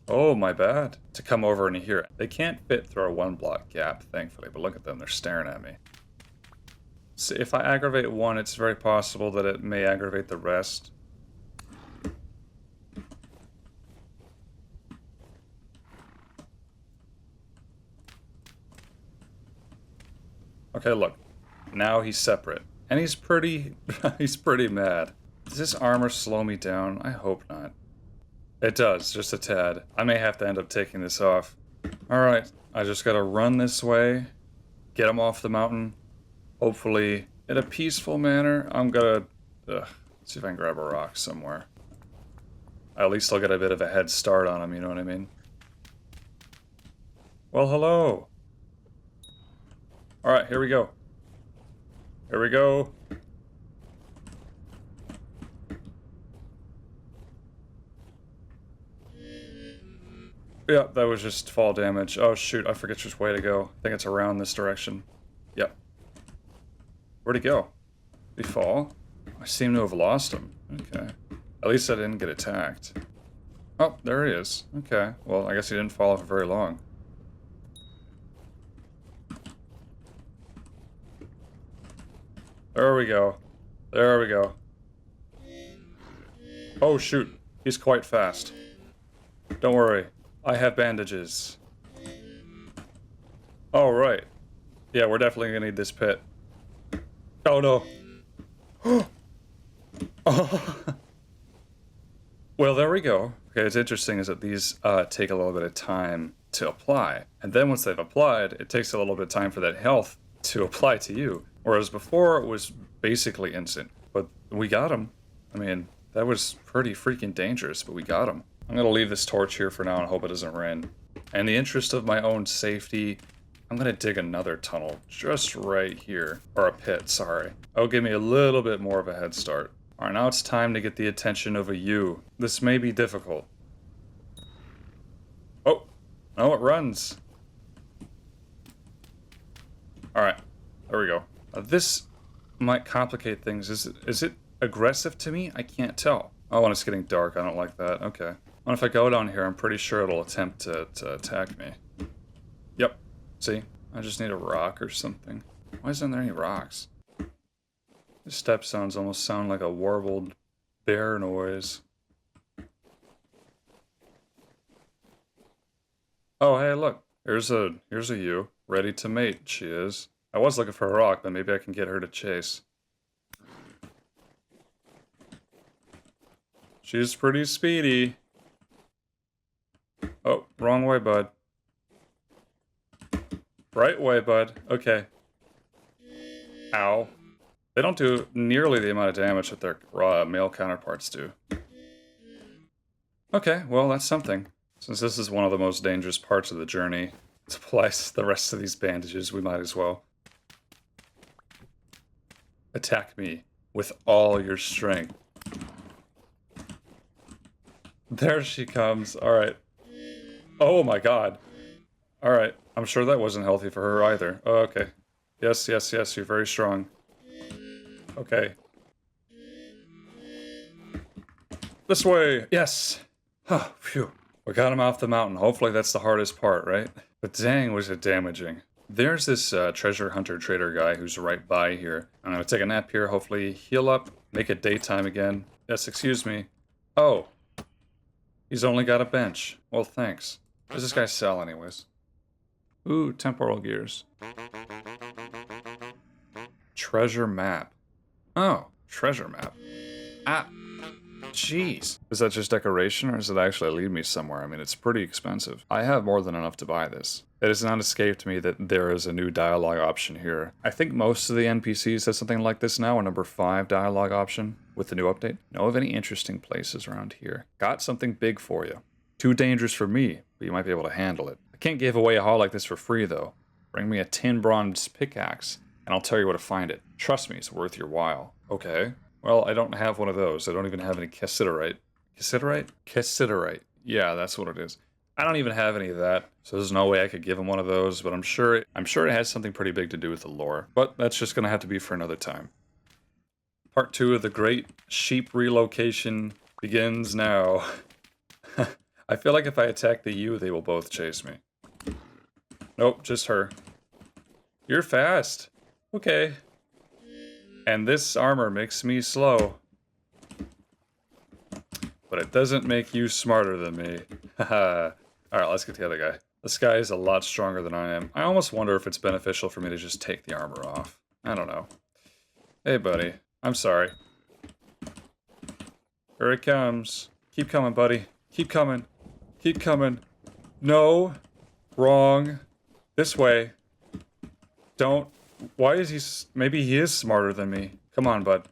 S1: Oh, my bad. To come over and hear it. They can't fit through a 1-block gap, thankfully, but look at them, they're staring at me. So if I aggravate one, it's very possible that it may aggravate the rest. Okay, look. Now he's separate. And he's pretty... he's pretty mad. Does this armor slow me down? I hope not. It does, just a tad. I may have to end up taking this off. Alright, I just gotta run this way. Get him off the mountain. Hopefully, in a peaceful manner. I'm gonna... see if I can grab a rock somewhere. At least I'll get a bit of a head start on him, you know what I mean? Well, hello! Alright, here we go. Here we go. Yeah, that was just fall damage. Oh shoot, I forget which way to go. I think it's around this direction. Yep. Where'd he go? Did he fall? I seem to have lost him. Okay. At least I didn't get attacked. Oh, there he is. Okay. Well, I guess he didn't fall for very long. There we go. There we go. Oh shoot, he's quite fast. Don't worry, I have bandages. Oh right. Yeah, we're definitely gonna need this pit. Oh no. Oh. Well, there we go. Okay, what's interesting is that these take a little bit of time to apply. And then once they've applied, it takes a little bit of time for that health to apply to you. Whereas before, it was basically instant. But we got him. I mean, that was pretty freaking dangerous, but we got him. I'm going to leave this torch here for now and hope it doesn't rain. In the interest of my own safety, I'm going to dig another tunnel just right here. Or a pit, sorry. That'll give me a little bit more of a head start. Alright, now it's time to get the attention of a ewe. This may be difficult. Oh! No, it runs. Alright, there we go. This might complicate things. Is it aggressive to me? I can't tell. Oh, when it's getting dark, I don't like that. Okay. Well, if I go down here, I'm pretty sure it'll attempt to attack me. Yep. See? I just need a rock or something. Why isn't there any rocks? The step sounds almost sound like a warbled bear noise. Oh, hey, look. Here's a ewe. Ready to mate, she is. I was looking for a rock, but maybe I can get her to chase. She's pretty speedy. Oh, wrong way, bud. Right way, bud. Okay. Ow. They don't do nearly the amount of damage that their male counterparts do. Okay, well, that's something. Since this is one of the most dangerous parts of the journey, to place the rest of these bandages, we might as well. Attack me with all your strength. There she comes. Alright. Oh my god. Alright. I'm sure that wasn't healthy for her either. Oh, okay. Yes, yes, yes. You're very strong. Okay. This way. Yes. Huh, phew. We got him off the mountain. Hopefully that's the hardest part, right? But dang, was it damaging. There's this treasure hunter trader guy who's right by here. I'm gonna take a nap here, hopefully heal up, make it daytime again. Yes, excuse me. Oh. He's only got a bench. Well, thanks. What does this guy sell anyways? Ooh, temporal gears. Treasure map. Oh, treasure map. Ah. Jeez. Is that just decoration, or does it actually lead me somewhere? I mean, it's pretty expensive. I have more than enough to buy this. It has not escaped me that there is a new dialogue option here. I think most of the NPCs have something like this now, a number 5 dialogue option with the new update. Know of any interesting places around here? Got something big for you. Too dangerous for me, but you might be able to handle it. I can't give away a haul like this for free, though. Bring me a tin bronze pickaxe, and I'll tell you where to find it. Trust me, it's worth your while. Okay. Well, I don't have one of those. I don't even have any cassiterite. Cassiterite? Cassiterite. Yeah, that's what it is. I don't even have any of that, so there's no way I could give him one of those, but I'm sure it has something pretty big to do with the lore. But that's just gonna have to be for another time. Part 2 of the great sheep relocation begins now. I feel like if I attack the ewe, they will both chase me. Nope, just her. You're fast. Okay. And this armor makes me slow. But it doesn't make you smarter than me. Haha. Alright, let's get the other guy. This guy is a lot stronger than I am. I almost wonder if it's beneficial for me to just take the armor off. I don't know. Hey, buddy. I'm sorry. Here it comes. Keep coming, buddy. Keep coming. Keep coming. No. Wrong. This way. Don't. Why is he... Maybe he is smarter than me. Come on, bud.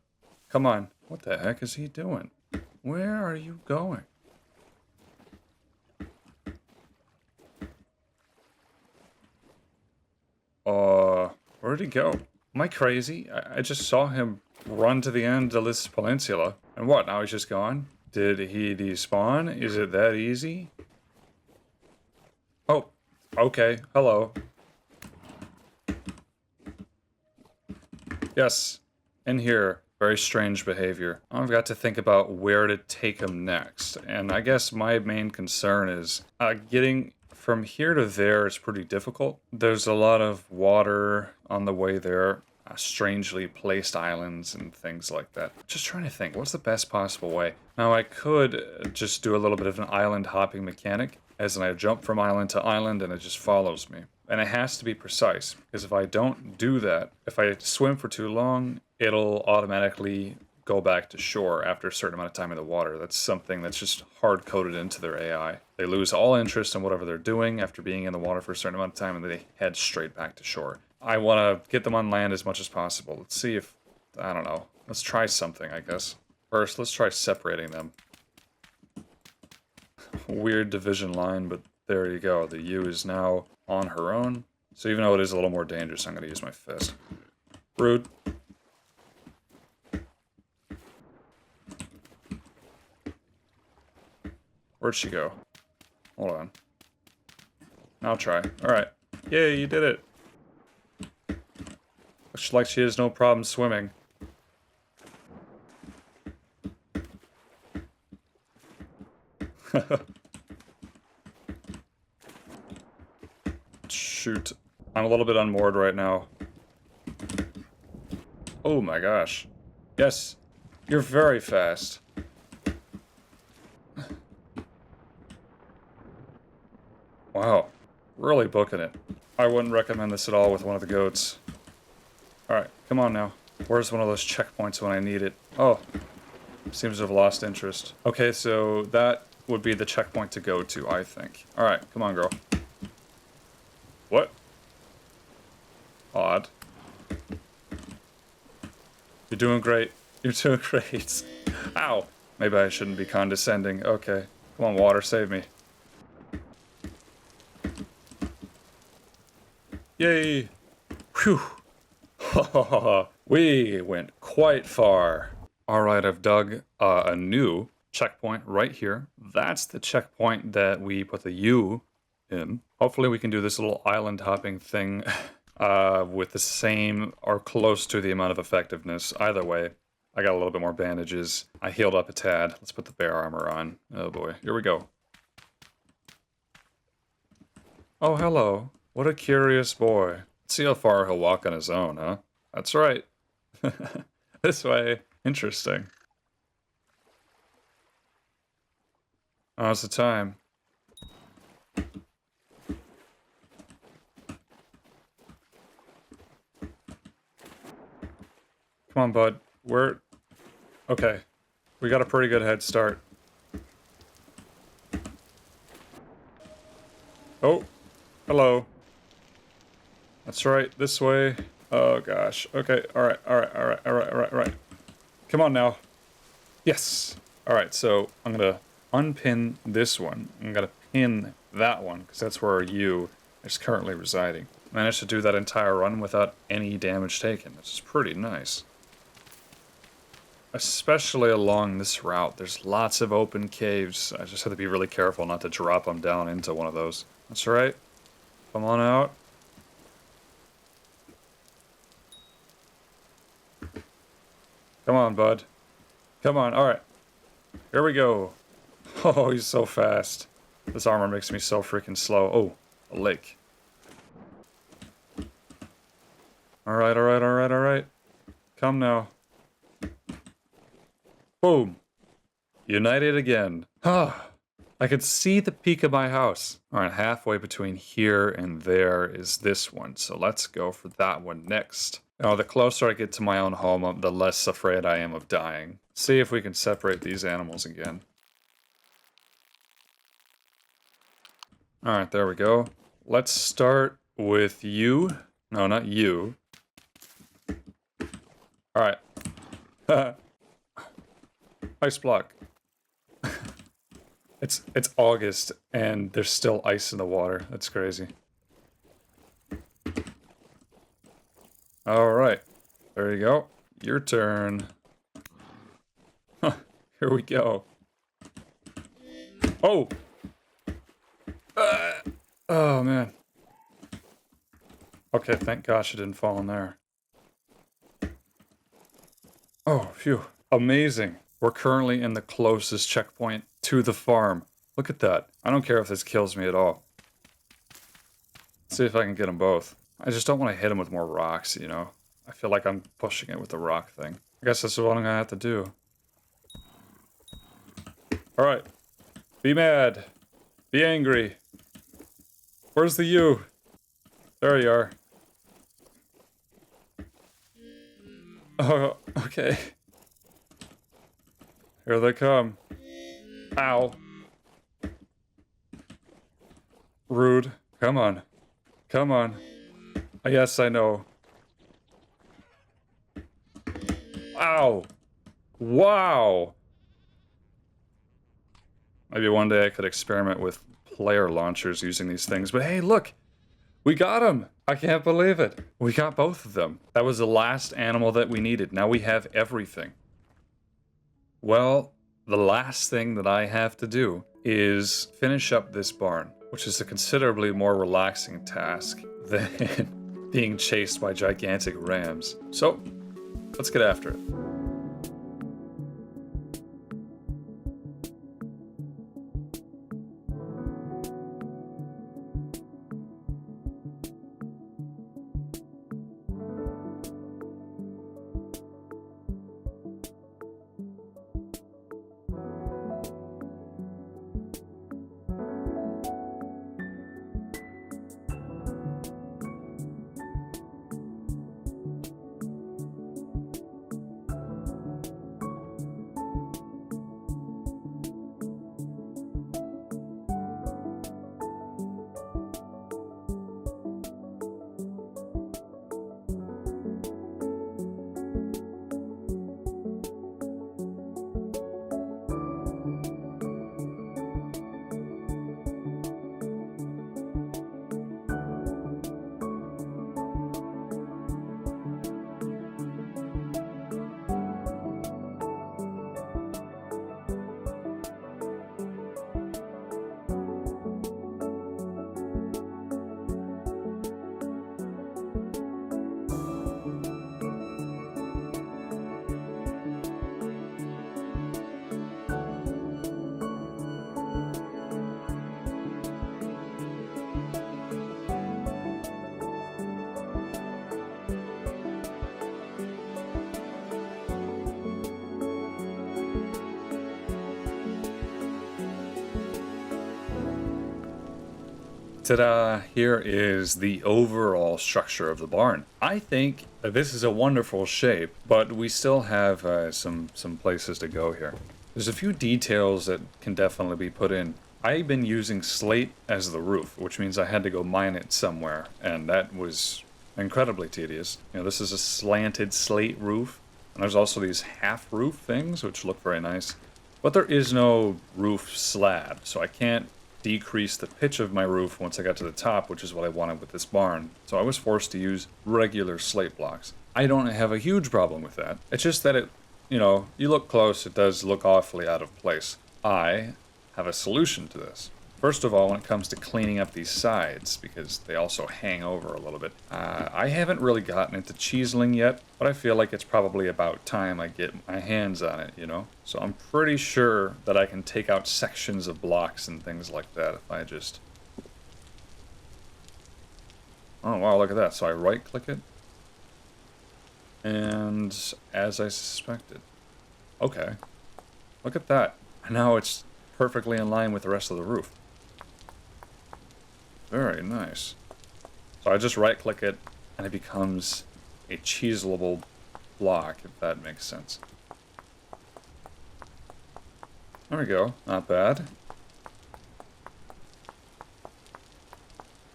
S1: Come on. What the heck is he doing? Where are you going? Where'd he go? Am I crazy? I just saw him run to the end of this peninsula. And what, now he's just gone? Did he despawn? Is it that easy? Oh, okay. Hello. Yes, in here. Very strange behavior. I've got to think about where to take him next. And I guess my main concern is getting from here to there is pretty difficult. There's a lot of water on the way there. Strangely placed islands and things like that. Just trying to think, what's the best possible way? Now I could just do a little bit of an island hopping mechanic, as in I jump from island to island and it just follows me. And it has to be precise, because if I don't do that, if I swim for too long, it'll automatically go back to shore after a certain amount of time in the water. That's something that's just hard-coded into their AI. They lose all interest in whatever they're doing after being in the water for a certain amount of time, and they head straight back to shore. I want to get them on land as much as possible. Let's see if... I don't know. Let's try something, I guess. First, let's try separating them. Weird division line, but there you go. The ewe is now on her own. So even though it is a little more dangerous, I'm going to use my fist. Rude. Where'd she go? Hold on. I'll try. Alright. Yay, you did it. Looks like she has no problem swimming. Shoot. I'm a little bit unmoored right now. Oh my gosh. Yes. You're very fast. Wow. Really booking it. I wouldn't recommend this at all with one of the goats. Alright, come on now. Where's one of those checkpoints when I need it? Oh. Seems to have lost interest. Okay, so that would be the checkpoint to go to, I think. Alright, come on, girl. What? Odd. You're doing great. You're doing great. Ow! Maybe I shouldn't be condescending. Okay. Come on, water, save me. Yay! Whew! We went quite far. Alright, I've dug a new checkpoint right here. That's the checkpoint that we put the U in. Hopefully we can do this little island hopping thing with the same or close to the amount of effectiveness. Either way, I got a little bit more bandages. I healed up a tad. Let's put the bear armor on. Oh boy, here we go. Oh, hello. What a curious boy. Let's see how far he'll walk on his own, huh? That's right. This way. Interesting. Now's the time. Come on, bud. We're... Okay. We got a pretty good head start. Oh. Hello. That's right. This way. Oh, gosh. Okay. Alright. Alright. Come on now. Yes. Alright, so I'm going to unpin this one. I'm going to pin that one, because that's where our U is currently residing. Managed to do that entire run without any damage taken, which is pretty nice. Especially along this route. There's lots of open caves. I just have to be really careful not to drop them down into one of those. That's right. Come on out. Come on, bud. Come on, alright. Here we go. Oh, he's so fast. This armor makes me so freaking slow. Oh, a lake. Alright. Come now. Boom. United again. Ah. I could see the peak of my house. Alright, halfway between here and there is this one. So let's go for that one next. Now, the closer I get to my own home, the less afraid I am of dying. See if we can separate these animals again. Alright, there we go. Let's start with you. No, not you. Alright. Ice block. It's August, and there's still ice in the water. That's crazy. Alright. There you go. Your turn. Here we go. Oh! Oh, man. Okay, thank gosh it didn't fall in there. Oh, phew. Amazing. We're currently in the closest checkpoint to the farm. Look at that. I don't care if this kills me at all. Let's see if I can get them both. I just don't want to hit them with more rocks, you know? I feel like I'm pushing it with the rock thing. I guess that's what I'm gonna have to do. Alright. Be mad. Be angry. Where's the U? There you are. Oh, okay. Here they come. Ow. Rude. Come on. Come on. Yes, I know. Ow. Wow. Maybe one day I could experiment with player launchers using these things. But hey, look. We got him. I can't believe it. We got both of them. That was the last animal that we needed. Now we have everything. Well, the last thing that I have to do is finish up this barn, which is a considerably more relaxing task than being chased by gigantic rams. So, let's get after it. Ta-da! Here is the overall structure of the barn. I think that this is a wonderful shape, but we still have some places to go here. There's a few details that can definitely be put in. I've been using slate as the roof, which means I had to go mine it somewhere, and that was incredibly tedious. You know, this is a slanted slate roof, and there's also these half-roof things, which look very nice. But there is no roof slab, so I can't decrease the pitch of my roof once I got to the top, which is what I wanted with this barn. So I was forced to use regular slate blocks. I don't have a huge problem with that. It's just that you look close, it does look awfully out of place. I have a solution to this. First of all, when it comes to cleaning up these sides, because they also hang over a little bit, I haven't really gotten into chiseling yet, but I feel like it's probably about time I get my hands on it, you know? So I'm pretty sure that I can take out sections of blocks and things like that if I just... Oh, wow, look at that. So I right-click it, and as I suspected. Okay. Look at that. Now it's perfectly in line with the rest of the roof. Very nice. So I just right-click it, and it becomes a chiselable block, if that makes sense. There we go. Not bad.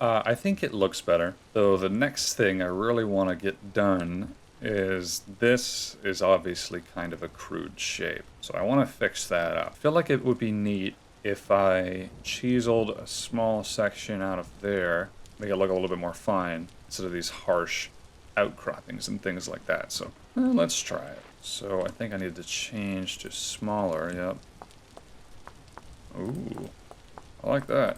S1: I think it looks better, though the next thing I really want to get done is this is obviously kind of a crude shape. So I want to fix that up. I feel like it would be neat if I chiseled a small section out of there, make it look a little bit more fine, instead of these harsh outcroppings and things like that. So let's try it. So I think I need to change to smaller, yep. Ooh, I like that.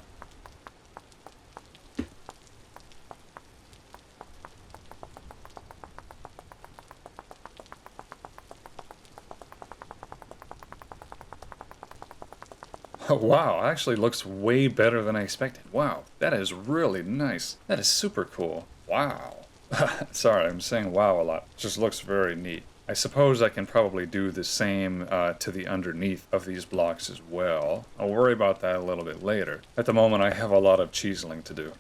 S1: Oh, wow, actually looks way better than I expected. Wow, that is really nice. That is super cool. Wow. Sorry, I'm saying wow a lot. It just looks very neat. I suppose I can probably do the same to the underneath of these blocks as well. I'll worry about that a little bit later. At the moment, I have a lot of chiseling to do.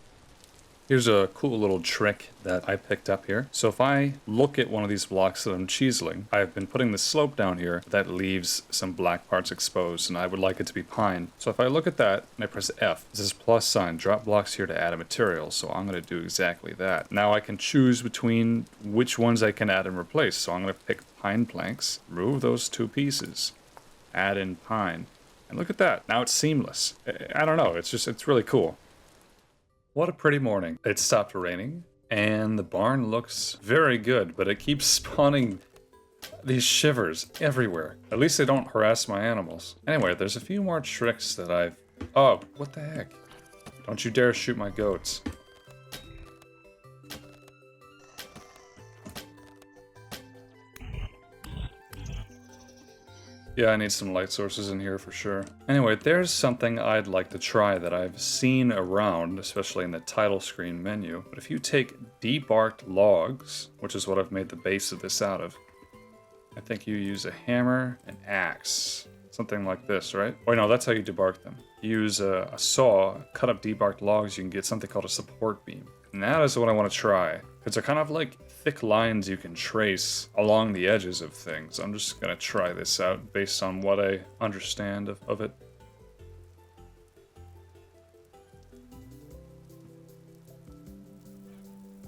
S1: Here's a cool little trick that I picked up here. So if I look at one of these blocks that I'm chiseling, I've been putting the slope down here that leaves some black parts exposed, and I would like it to be pine. So if I look at that and I press F, this is plus sign, drop blocks here to add a material. So I'm going to do exactly that. Now I can choose between which ones I can add and replace. So I'm going to pick pine planks, remove those two pieces, add in pine, and look at that. Now it's seamless. I don't know, it's really cool. What a pretty morning. It stopped raining, and the barn looks very good, but it keeps spawning these shivers everywhere. At least they don't harass my animals. Anyway, there's a few more tricks that I've... Oh, what the heck? Don't you dare shoot my goats. Yeah, I need some light sources in here for sure. Anyway, there's something I'd like to try that I've seen around, especially in the title screen menu. But if you take debarked logs, which is what I've made the base of this out of, I think you use a hammer and axe. Something like this, right? Oh no, that's how you debark them. You use a saw, cut up debarked logs, you can get something called a support beam. And that is what I want to try. Because they're kind of like thick lines you can trace along the edges of things. I'm just going to try this out based on what I understand of it.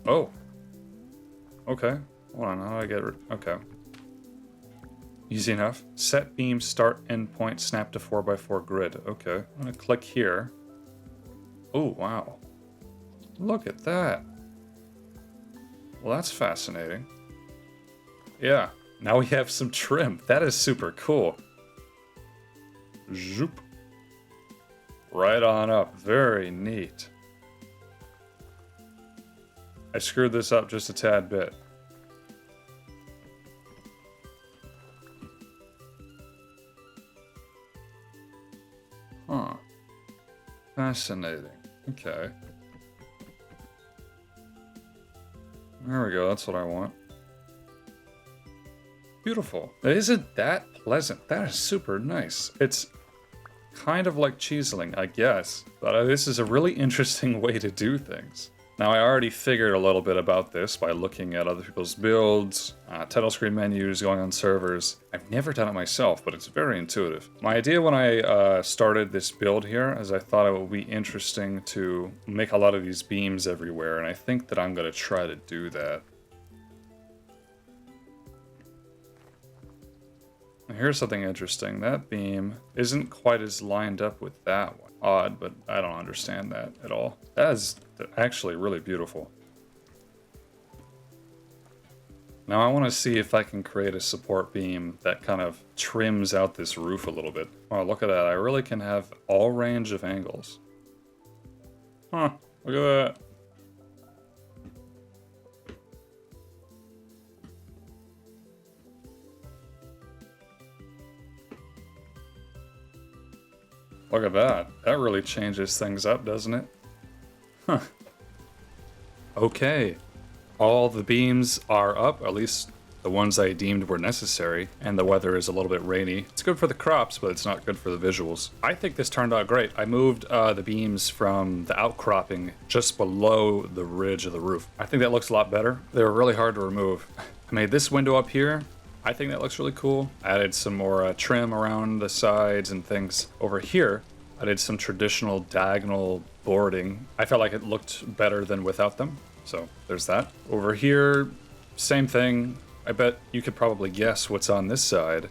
S1: Oh. Okay. Hold on, how do I get it? Okay. Easy enough. Set beam, start, endpoint, snap to 4x4 grid. Okay. I'm going to click here. Oh, wow. Look at that. Well, that's fascinating. Yeah, now we have some trim. That is super cool. Zoop. Right on up. Very neat. I screwed this up just a tad bit. Huh. Fascinating. Okay. There we go, that's what I want. Beautiful. Isn't that pleasant? That is super nice. It's kind of like chiseling, I guess. But this is a really interesting way to do things. Now, I already figured a little bit about this by looking at other people's builds, title screen menus, going on servers. I've never done it myself, but it's very intuitive. My idea when I started this build here is I thought it would be interesting to make a lot of these beams everywhere, and I think that I'm going to try to do that. Here's something interesting. That beam isn't quite as lined up with that one. Odd, but I don't understand that at all. That is actually really beautiful. Now I want to see if I can create a support beam that kind of trims out this roof a little bit. Oh, look at that. I really can have all range of angles. Huh, look at that. Look at that. That really changes things up, doesn't it? Huh. Okay. All the beams are up, at least the ones I deemed were necessary, and the weather is a little bit rainy. It's good for the crops, but it's not good for the visuals. I think this turned out great. I moved the beams from the outcropping just below the ridge of the roof. I think that looks a lot better. They were really hard to remove. I made this window up here. I think that looks really cool. Added some more trim around the sides and things. Over here, I did some traditional diagonal boarding. I felt like it looked better than without them, so there's that. Over here, same thing. I bet you could probably guess what's on this side.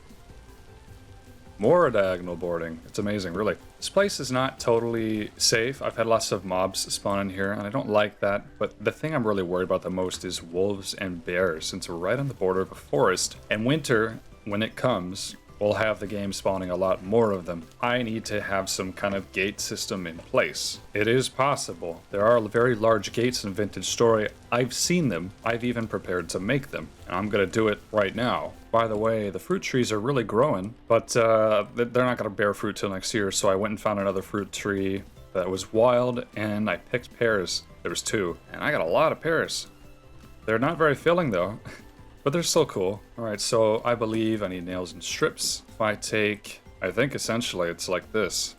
S1: More diagonal boarding. It's amazing, really. This place is not totally safe. I've had lots of mobs spawn in here, and I don't like that. But the thing I'm really worried about the most is wolves and bears, since we're right on the border of a forest. And winter, when it comes, we'll have the game spawning a lot more of them. I need to have some kind of gate system in place. It is possible. There are very large gates in Vintage Story. I've seen them. I've even prepared to make them. And I'm going to do it right now. By the way, the fruit trees are really growing, but they're not going to bear fruit till next year, so I went and found another fruit tree that was wild, and I picked pears. There was 2, and I got a lot of pears. They're not very filling, though. But they're still cool. Alright, so I believe I need nails and strips. If I take, I think essentially it's like this.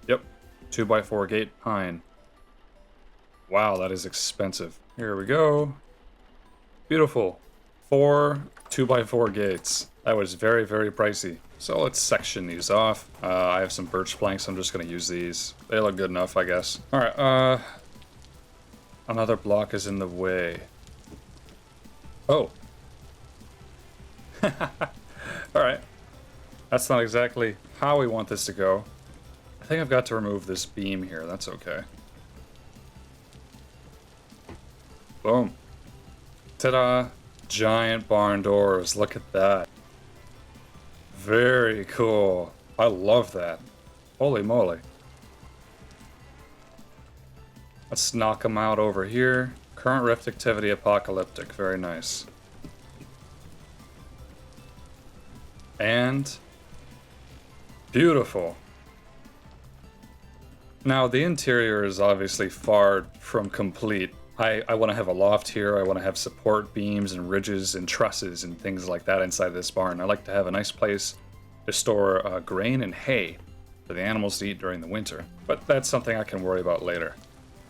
S1: Yep, 2x4 gate pine. Wow, that is expensive. Here we go. Beautiful. 4 2x4 gates. That was very, very pricey. So let's section these off. I have some birch planks, I'm just gonna use these. They look good enough, I guess. Alright, another block is in the way. Oh. Alright. That's not exactly how we want this to go. I think I've got to remove this beam here. That's okay. Boom. Ta-da. Giant barn doors. Look at that. Very cool. I love that. Holy moly. Let's knock them out over here. Current rift activity apocalyptic. Very nice. And beautiful. Now the interior is obviously far from complete. I want to have a loft here. I want to have support beams and ridges and trusses and things like that inside this barn. I like to have a nice place to store grain and hay for the animals to eat during the winter. But that's something I can worry about later.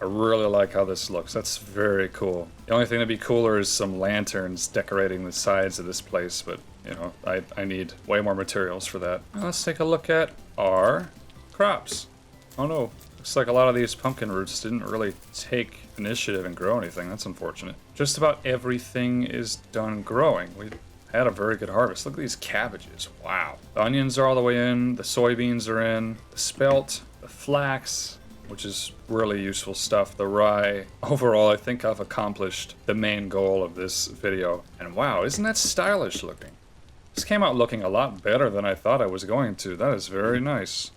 S1: I really like how this looks. That's very cool. The only thing that'd be cooler is some lanterns decorating the sides of this place, but, you know, I need way more materials for that. Let's take a look at our crops. Oh no, looks like a lot of these pumpkin roots didn't really take initiative and grow anything. That's unfortunate. Just about everything is done growing. We had a very good harvest. Look at these cabbages. Wow. The onions are all the way in. The soybeans are in. The spelt, the flax, which is really useful stuff, the rye. Overall, I think I've accomplished the main goal of this video. And wow, isn't that stylish looking? This came out looking a lot better than I thought I was going to. That is very nice.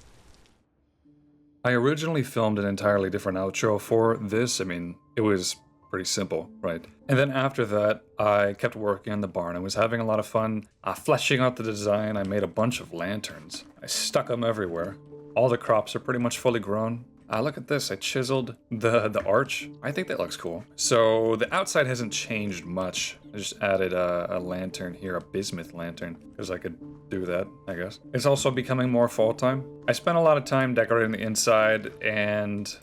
S1: I originally filmed an entirely different outro for this. I mean, it was pretty simple, right? And then after that, I kept working on the barn. I was having a lot of fun fleshing out the design. I made a bunch of lanterns. I stuck them everywhere. All the crops are pretty much fully grown. Look at this. I chiseled the arch. I think that looks cool. So the outside hasn't changed much. I just added a lantern here, a bismuth lantern, because I could do that, I guess. It's also becoming more fall time. I spent a lot of time decorating the inside, and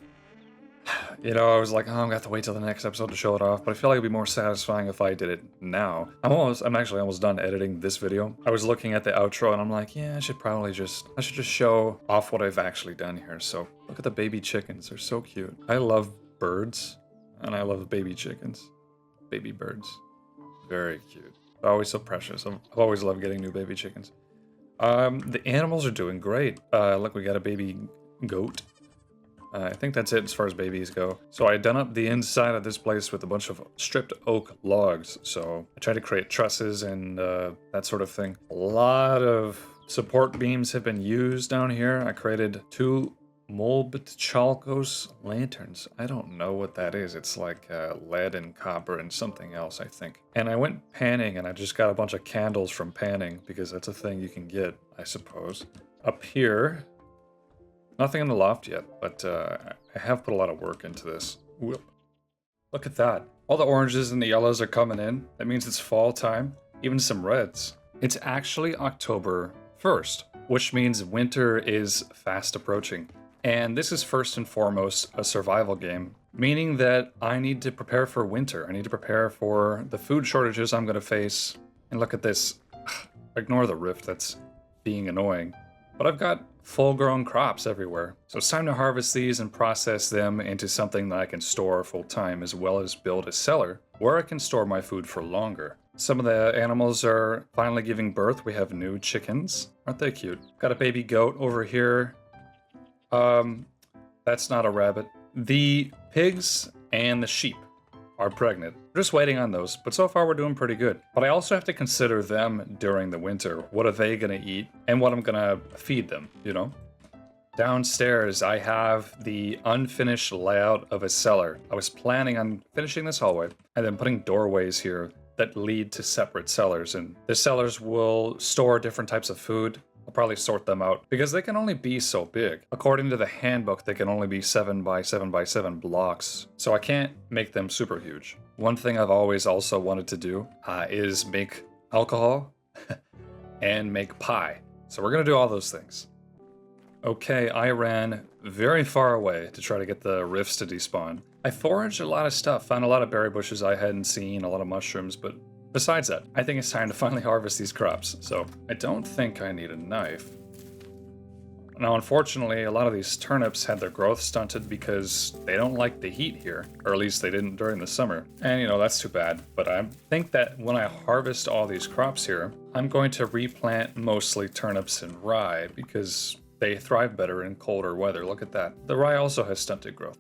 S1: you know, I was like, oh, I'm gonna have to wait till the next episode to show it off, but I feel like it'd be more satisfying if I did it now. I'm actually almost done editing this video. I was looking at the outro and I'm like, yeah, I should just show off what I've actually done here. So look at the baby chickens, they're so cute. I love birds and I love baby chickens. Baby birds, very cute. They're always so precious. I've always loved getting new baby chickens. The animals are doing great. Look, we got a baby goat. I think that's it as far as babies go. So I done up the inside of this place with a bunch of stripped oak logs. So I tried to create trusses and that sort of thing. A lot of support beams have been used down here. I created 2 Molbchalkos lanterns. I don't know what that is. It's like lead and copper and something else, I think. And I went panning and I just got a bunch of candles from panning because that's a thing you can get, I suppose. Up here, nothing in the loft yet, but I have put a lot of work into this. Whoop. Look at that. All the oranges and the yellows are coming in. That means it's fall time. Even some reds. It's actually October 1st, which means winter is fast approaching. And this is first and foremost a survival game, meaning that I need to prepare for winter. I need to prepare for the food shortages I'm going to face. And look at this. Ignore the rift, that's being annoying. But I've got full-grown crops everywhere. So it's time to harvest these and process them into something that I can store full-time, as well as build a cellar where I can store my food for longer. Some of the animals are finally giving birth. We have new chickens. Aren't they cute? Got a baby goat over here. That's not a rabbit. The pigs and the sheep are pregnant. We're just waiting on those, but so far we're doing pretty good. But I also have to consider them during the winter. What are they gonna eat and what I'm gonna feed them, you know? Downstairs, I have the unfinished layout of a cellar. I was planning on finishing this hallway and then putting doorways here that lead to separate cellars. And the cellars will store different types of food. I'll probably sort them out because they can only be so big. According to the handbook, they can only be 7 by 7 by 7 blocks. So I can't make them super huge. One thing I've always also wanted to do is make alcohol and make pie. So we're gonna do all those things. Okay, I ran very far away to try to get the rifts to despawn. I foraged a lot of stuff, found a lot of berry bushes I hadn't seen, a lot of mushrooms, but besides that, I think it's time to finally harvest these crops. So I don't think I need a knife. Now, unfortunately, a lot of these turnips had their growth stunted because they don't like the heat here, or at least they didn't during the summer. And you know, that's too bad, but I think that when I harvest all these crops here, I'm going to replant mostly turnips and rye because they thrive better in colder weather. Look at that. The rye also has stunted growth.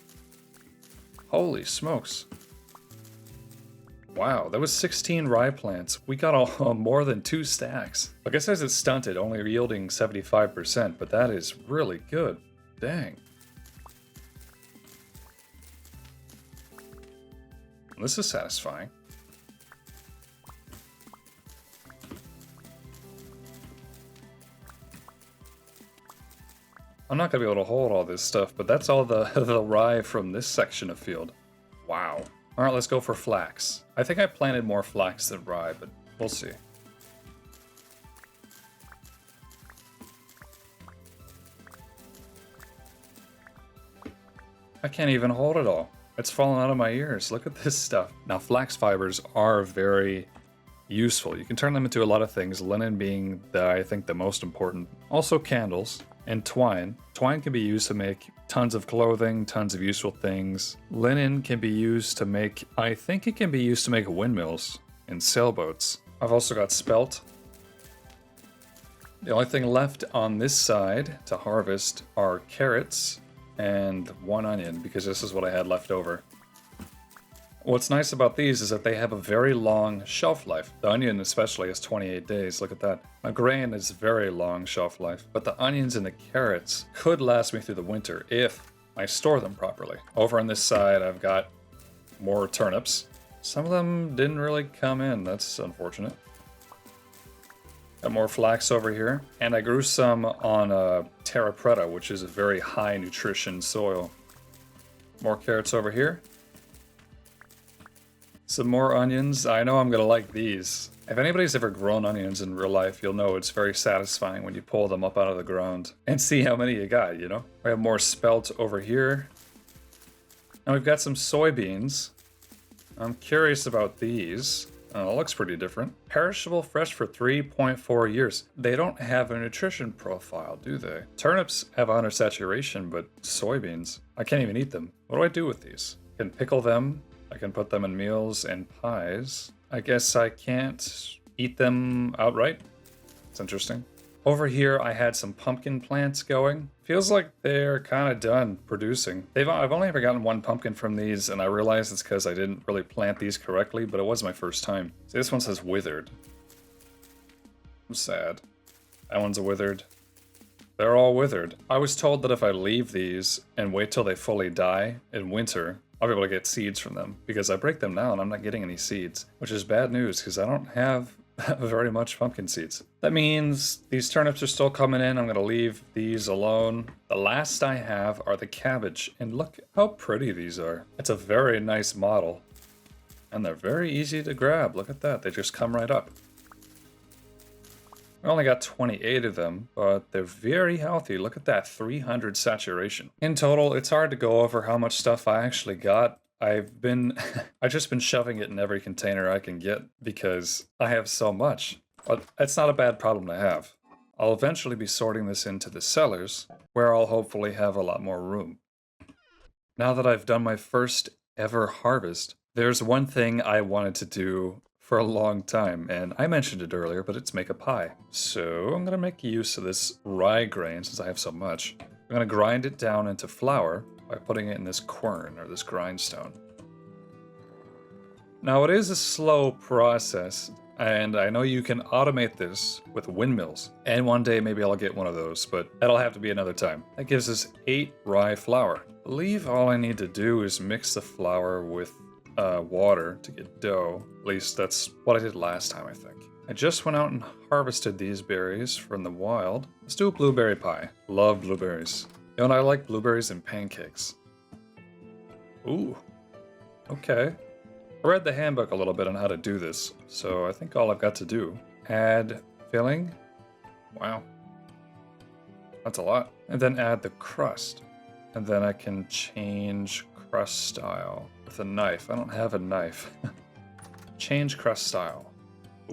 S1: Holy smokes. Wow, that was 16 rye plants. We got more than 2 stacks. Like it says it's stunted, only yielding 75%, but that is really good. Dang. This is satisfying. I'm not gonna be able to hold all this stuff, but that's all the rye from this section of field. Wow. All right, let's go for flax. I think I planted more flax than rye, but we'll see. I can't even hold it all. It's falling out of my ears. Look at this stuff. Now, flax fibers are very useful. You can turn them into a lot of things, linen being, I think, the most important. Also candles and twine. Twine can be used to make tons of clothing, tons of useful things. Linen can be used to make, I think it can be used to make windmills and sailboats. I've also got spelt. The only thing left on this side to harvest are carrots and 1 onion because this is what I had left over. What's nice about these is that they have a very long shelf life. The onion especially is 28 days, look at that. A grain is very long shelf life, but the onions and the carrots could last me through the winter if I store them properly. Over on this side, I've got more turnips. Some of them didn't really come in, that's unfortunate. Got more flax over here. And I grew some on terra preta, which is a very high nutrition soil. More carrots over here. Some more onions. I know I'm gonna like these. If anybody's ever grown onions in real life, you'll know it's very satisfying when you pull them up out of the ground and see how many you got, you know? We have more spelt over here. And we've got some soybeans. I'm curious about these. Oh, it looks pretty different. Perishable fresh for 3.4 years. They don't have a nutrition profile, do they? Turnips have 100 saturation, but soybeans, I can't even eat them. What do I do with these? I can pickle them. I can put them in meals and pies. I guess I can't eat them outright. It's interesting. Over here, I had some pumpkin plants going. Feels like they're kind of done producing. I've only ever gotten one pumpkin from these, and I realize it's because I didn't really plant these correctly, but it was my first time. See, this one says withered. I'm sad. That one's a withered. They're all withered. I was told that if I leave these and wait till they fully die in winter, I'll be able to get seeds from them, because I break them now and I'm not getting any seeds, which is bad news because I don't have very much pumpkin seeds. That means these turnips are still coming in. I'm going to leave these alone. The last I have are the cabbage, and look how pretty these are. It's a very nice model, and they're very easy to grab. Look at that. They just come right up. I only got 28 of them, but they're very healthy. Look at that, 300 saturation. In total, it's hard to go over how much stuff I actually got. I've just been shoving it in every container I can get because I have so much. But it's not a bad problem to have. I'll eventually be sorting this into the cellars, where I'll hopefully have a lot more room. Now that I've done my first ever harvest, there's one thing I wanted to do for a long time, and I mentioned it earlier, but it's make a pie. So I'm gonna make use of this rye grain since I have so much. I'm gonna grind it down into flour by putting it in this quern, or this grindstone. Now it is a slow process, and I know you can automate this with windmills. And one day maybe I'll get one of those, but that'll have to be another time. That gives us 8 rye flour. I believe all I need to do is mix the flour with water to get dough. At least that's what I did last time, I think. I just went out and harvested these berries from the wild. Let's do a blueberry pie. Love blueberries. You know, and I like blueberries and pancakes. Ooh. Okay. I read the handbook a little bit on how to do this, so I think all I've got to do, add filling. Wow. That's a lot. And then add the crust. And then I can change crust style with a knife. I don't have a knife. Change crust style.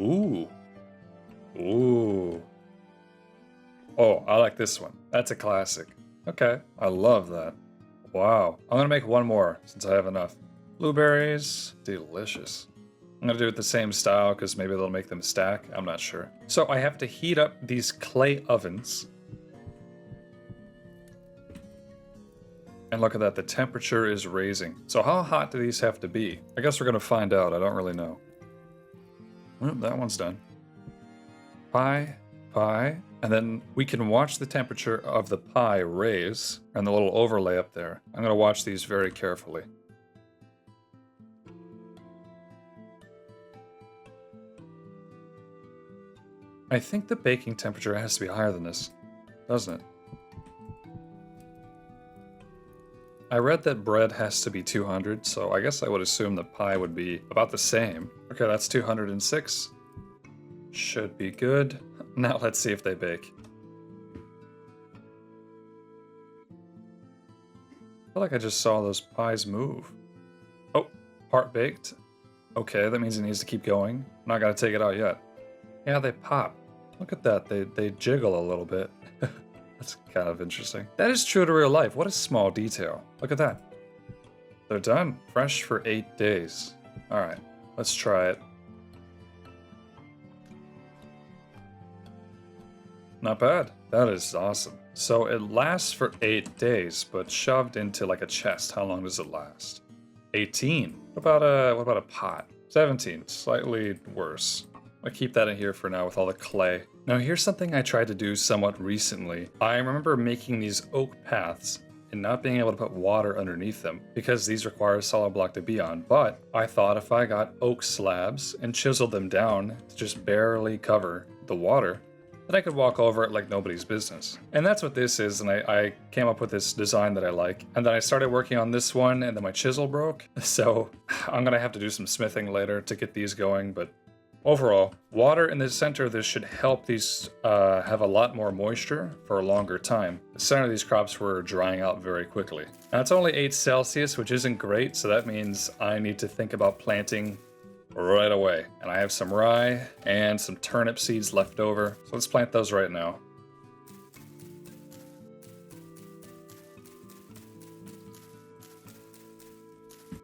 S1: Ooh. Ooh. Oh, I like this one. That's a classic. Okay, I love that. Wow. I'm gonna make one more since I have enough. Blueberries, delicious. I'm gonna do it the same style because maybe they'll make them stack. I'm not sure. So I have to heat up these clay ovens. And look at that, the temperature is raising. So how hot do these have to be? I guess we're gonna find out, I don't really know. Well, that one's done. Pie, and then we can watch the temperature of the pie raise and the little overlay up there. I'm gonna watch these very carefully. I think the baking temperature has to be higher than this, doesn't it? I read that bread has to be 200, so I guess I would assume the pie would be about the same. Okay, that's 206. Should be good. Now let's see if they bake. I feel like I just saw those pies move. Oh, part baked. Okay, that means it needs to keep going. I'm not gonna take it out yet. Yeah, they pop. Look at that, they jiggle a little bit. That's kind of interesting. That is true to real life. What a small detail. Look at that. They're done. Fresh for 8 days. All right, let's try it. Not bad. That is awesome. So it lasts for 8 days, but shoved into like a chest. How long does it last? 18. What about a pot? 17. Slightly worse. I'll keep that in here for now with all the clay. Now here's something I tried to do somewhat recently. I remember making these oak paths and not being able to put water underneath them because these require a solid block to be on, but I thought if I got oak slabs and chiseled them down to just barely cover the water, then I could walk over it like nobody's business. And that's what this is, and I came up with this design that I like. And then I started working on this one, and then my chisel broke. So I'm gonna have to do some smithing later to get these going, but overall, water in the center of this should help these have a lot more moisture for a longer time. The center of these crops were drying out very quickly. Now it's only 8 Celsius, which isn't great, so that means I need to think about planting right away. And I have some rye and some turnip seeds left over, so let's plant those right now.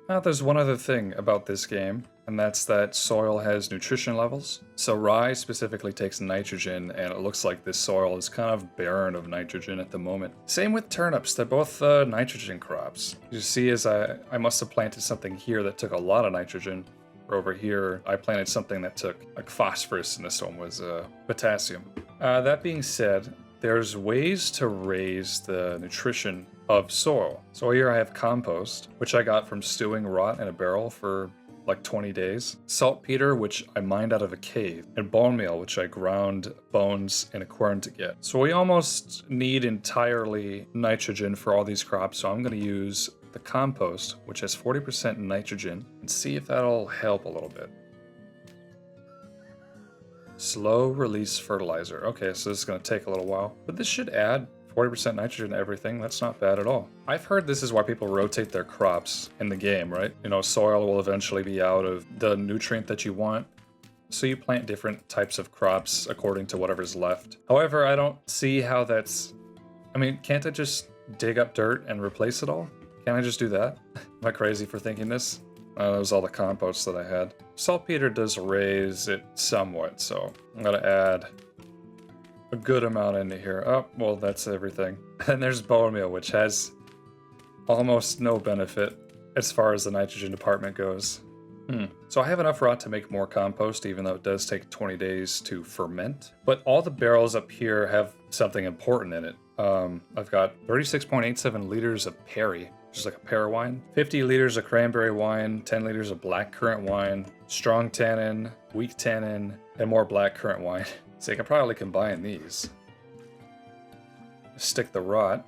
S1: Now there's one other thing about this game, and that's that soil has nutrition levels. So rye specifically takes nitrogen, and it looks like this soil is kind of barren of nitrogen at the moment. Same with turnips, they're both nitrogen crops. You see, as I must have planted something here that took a lot of nitrogen. Over here, I planted something that took like phosphorus, and this one was potassium. That being said, there's ways to raise the nutrition of soil. So here I have compost, which I got from stewing rot in a barrel for like 20 days. Saltpeter, which I mined out of a cave. And bone meal, which I ground bones in a quern to get. So we almost need entirely nitrogen for all these crops, so I'm gonna use the compost, which has 40% nitrogen, and see if that'll help a little bit. Slow release fertilizer. Okay, so this is going to take a little while, but this should add 40% nitrogen to everything. That's not bad at all. I've heard this is why people rotate their crops in the game, right? You know, soil will eventually be out of the nutrient that you want, so you plant different types of crops according to whatever's left. However, I don't see how that's... I mean, can't I just dig up dirt and replace it all? Can I just do that? Am I crazy for thinking this? That was all the compost that I had. Saltpeter does raise it somewhat, so I'm gonna add a good amount into here. Oh, well, that's everything. And there's bone meal, which has almost no benefit as far as the nitrogen department goes. So I have enough rot to make more compost, even though it does take 20 days to ferment. But all the barrels up here have something important in it. I've got 36.87 liters of perry, which is like a pear wine, 50 liters of cranberry wine, 10 liters of black currant wine, strong tannin, weak tannin, and more black currant wine. So I can probably combine these. Stick the rot,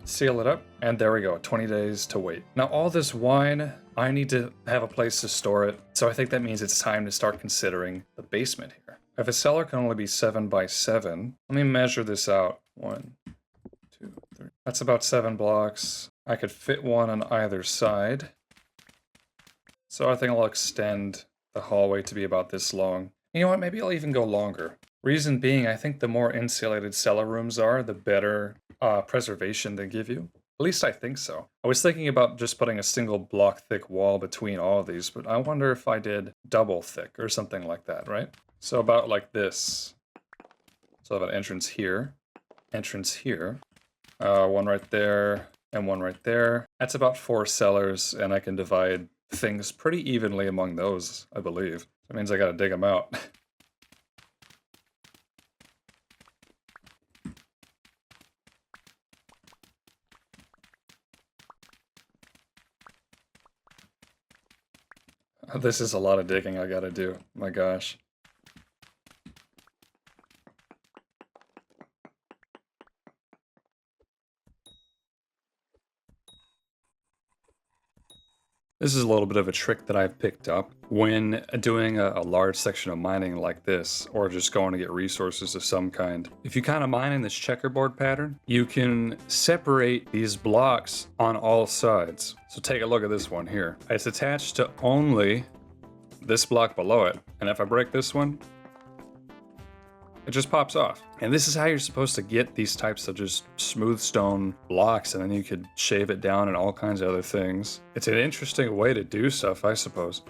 S1: seal it up, and there we go, 20 days to wait. Now all this wine, I need to have a place to store it, so I think that means it's time to start considering the basement here. If a cellar can only be 7 by 7, let me measure this out. 1, 2, 3. That's about 7 blocks. I could fit one on either side. So I think I'll extend the hallway to be about this long. You know what, maybe I'll even go longer. Reason being, I think the more insulated cellar rooms are, the better preservation they give you. At least I think so. I was thinking about just putting a single block thick wall between all of these, but I wonder if I did double thick or something like that, right? So about like this. So I have an entrance here, one right there, and one right there. That's about 4 cellars, and I can divide things pretty evenly among those, I believe. That means I gotta dig them out. This is a lot of digging I gotta do. My gosh. This is a little bit of a trick that I've picked up when doing a large section of mining like this, or just going to get resources of some kind. If you kind of mine in this checkerboard pattern, you can separate these blocks on all sides. So take a look at this one here. It's attached to only this block below it, and if I break this one, it just pops off. And this is how you're supposed to get these types of just smooth stone blocks, and then you could shave it down and all kinds of other things. It's an interesting way to do stuff, I suppose.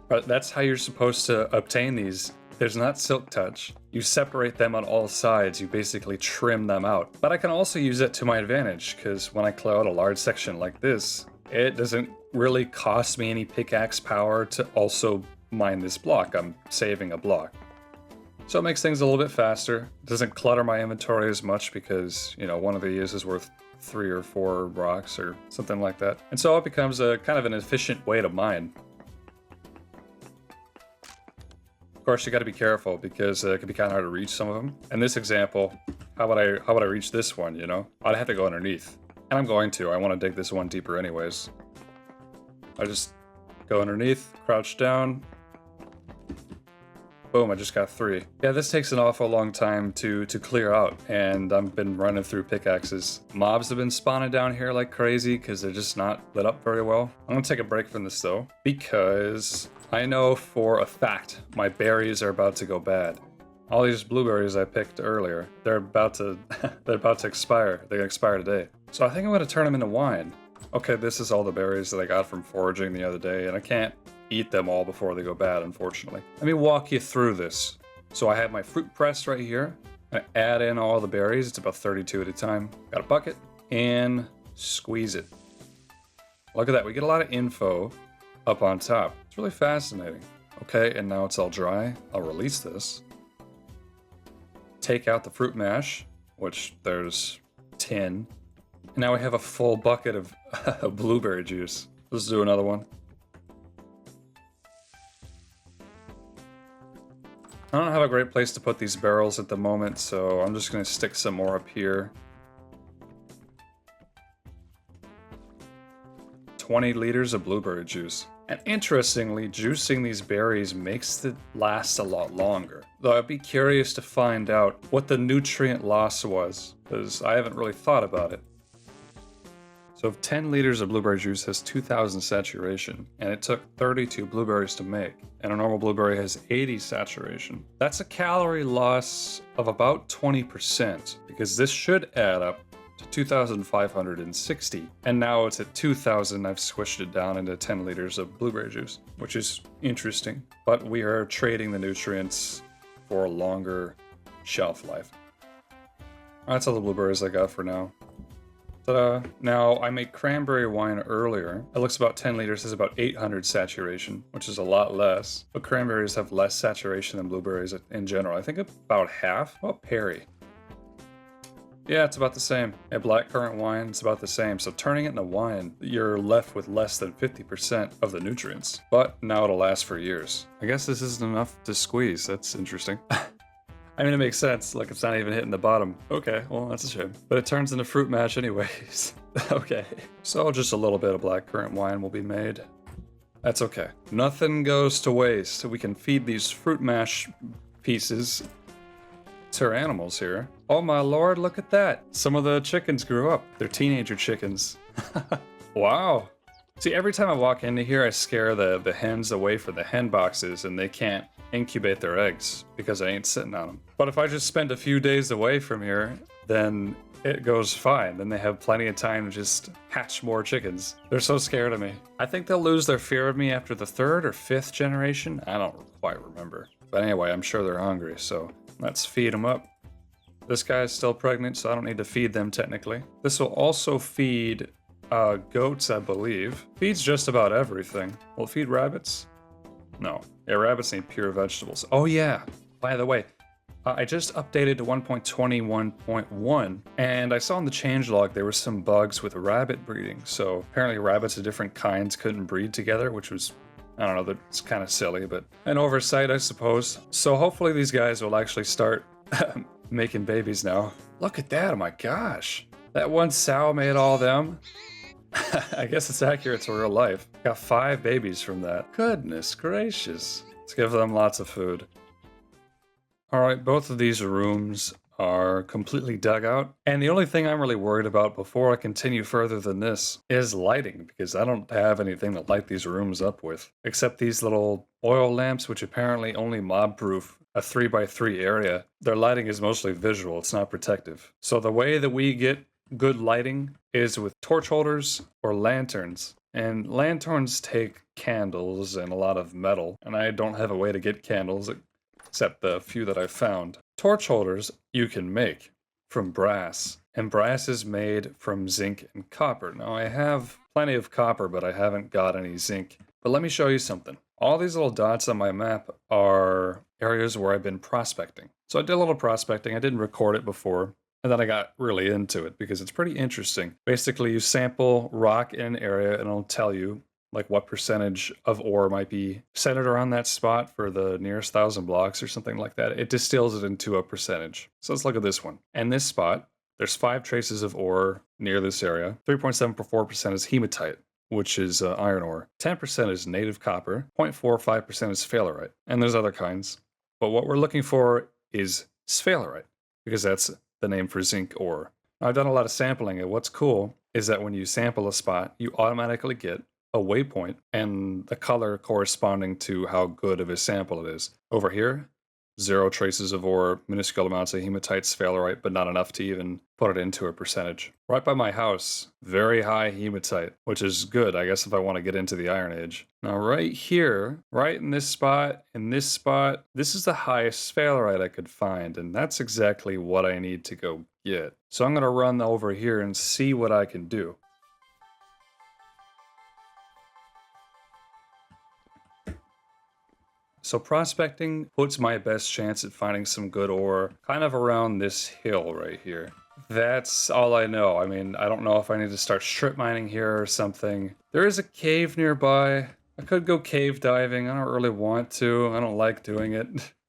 S1: But that's how you're supposed to obtain these. There's not silk touch. You separate them on all sides, you basically trim them out. But I can also use it to my advantage, because when I clear out a large section like this, it doesn't really cost me any pickaxe power to also mine this block. I'm saving a block. So it makes things a little bit faster. It doesn't clutter my inventory as much because, you know, one of these is worth 3 or 4 rocks or something like that. And so it becomes a kind of an efficient way to mine. Of course, you got to be careful because it can be kind of hard to reach some of them. In this example, how would I reach this one, you know? I'd have to go underneath. And I'm going to. I want to dig this one deeper anyways. I just go underneath, crouch down. Boom, I just got 3. Yeah, this takes an awful long time to clear out, and I've been running through pickaxes. Mobs have been spawning down here like crazy because they're just not lit up very well. I'm gonna take a break from this though, because I know for a fact my berries are about to go bad. All these blueberries I picked earlier, they're about to expire. They're gonna expire today. So I think I'm gonna turn them into wine. Okay, this is all the berries that I got from foraging the other day, and I can't eat them all before they go bad, unfortunately. Let me walk you through this. So I have my fruit press right here. I add in all the berries. It's about 32 at a time. Got a bucket and squeeze it. Look at that. We get a lot of info up on top. It's really fascinating. Okay, and now it's all dry. I'll release this. Take out the fruit mash, which there's 10. And now we have a full bucket of blueberry juice. Let's do another one. I don't have a great place to put these barrels at the moment, so I'm just going to stick some more up here. 20 liters of blueberry juice. And interestingly, juicing these berries makes it last a lot longer. Though I'd be curious to find out what the nutrient loss was, because I haven't really thought about it. So 10 liters of blueberry juice has 2,000 saturation, and it took 32 blueberries to make, and a normal blueberry has 80 saturation. That's a calorie loss of about 20%, because this should add up to 2,560, and now it's at 2,000. I've squished it down into 10 liters of blueberry juice, which is interesting, but we are trading the nutrients for a longer shelf life. That's all the blueberries I got for now. Now, I made cranberry wine earlier. It looks about 10 liters, has about 800 saturation, which is a lot less. But cranberries have less saturation than blueberries in general. I think about half. Oh, Perry. Yeah, it's about the same. A blackcurrant wine, it's about the same. So turning it into wine, you're left with less than 50% of the nutrients. But now it'll last for years. I guess this isn't enough to squeeze. That's interesting. I mean, it makes sense. Like, it's not even hitting the bottom. Okay, well, that's a shame. But it turns into fruit mash anyways. Okay. So just a little bit of blackcurrant wine will be made. That's okay. Nothing goes to waste. We can feed these fruit mash pieces to our animals here. Oh my lord, look at that. Some of the chickens grew up. They're teenager chickens. Wow. See, every time I walk into here, I scare the hens away from the hen boxes, and they can't incubate their eggs because I ain't sitting on them. But if I just spend a few days away from here, then it goes fine. Then they have plenty of time to just hatch more chickens. They're so scared of me. I think they'll lose their fear of me after the 3rd or 5th generation. I don't quite remember. But anyway, I'm sure they're hungry, so let's feed them up. This guy's still pregnant, so I don't need to feed them technically. This will also feed goats, I believe. Feeds just about everything. Will it feed rabbits? No. Yeah, rabbits need pure vegetables. Oh yeah, by the way, I just updated to 1.21.1, and I saw in the changelog there were some bugs with rabbit breeding. So apparently rabbits of different kinds couldn't breed together, which was, I don't know, that's kind of silly, but an oversight, I suppose. So hopefully these guys will actually start making babies now. Look at that, oh my gosh. That one sow made all them. I guess it's accurate to real life. Got 5 babies from that. Goodness gracious. Let's give them lots of food. Alright, both of these rooms are completely dug out. And the only thing I'm really worried about before I continue further than this is lighting, because I don't have anything to light these rooms up with. Except these little oil lamps, which apparently only mob-proof a 3x3 area. Their lighting is mostly visual, it's not protective. So the way that we get good lighting is with torch holders or lanterns. And lanterns take candles and a lot of metal, and I don't have a way to get candles except the few that I've found. Torch holders you can make from brass, and brass is made from zinc and copper. Now I have plenty of copper, but I haven't got any zinc. But let me show you something. All these little dots on my map are areas where I've been prospecting. So I did a little prospecting. I didn't record it before. And then I got really into it because it's pretty interesting. Basically, you sample rock in an area and it'll tell you like what percentage of ore might be centered around that spot for the nearest 1,000 blocks or something like that. It distills it into a percentage. So let's look at this one. And this spot, there's 5 traces of ore near this area. 3.74% is hematite, which is iron ore. 10% is native copper. 0.45% is sphalerite. And there's other kinds. But what we're looking for is sphalerite, because that's the name for zinc ore. Now, I've done a lot of sampling, and what's cool is that when you sample a spot, you automatically get a waypoint and the color corresponding to how good of a sample it is. Over here, 0 traces of ore, minuscule amounts of hematite, sphalerite, but not enough to even put it into a percentage. Right by my house, very high hematite, which is good, I guess, if I want to get into the Iron Age. Now right here, right in this spot, this is the highest sphalerite I could find, and that's exactly what I need to go get. So I'm going to run over here and see what I can do. So prospecting puts my best chance at finding some good ore kind of around this hill right here. That's all I know. I mean, I don't know if I need to start strip mining here or something. There is a cave nearby. I could go cave diving. I don't really want to. I don't like doing it.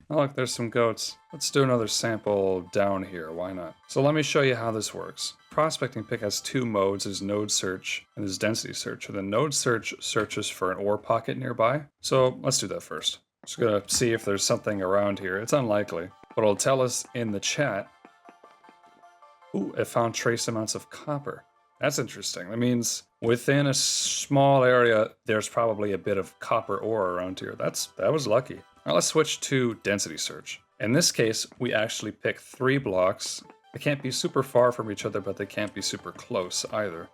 S1: Oh, look, there's some goats. Let's do another sample down here. Why not? So let me show you how this works. Prospecting pick has 2 modes. There's node search and there's density search. And the node search searches for an ore pocket nearby. So let's do that first. Just gonna see if there's something around here. It's unlikely, but it'll tell us in the chat. Ooh, it found trace amounts of copper. That's interesting. That means within a small area, there's probably a bit of copper ore around here. That was lucky. Now let's switch to density search. In this case, we actually pick 3 blocks. They can't be super far from each other, but they can't be super close either.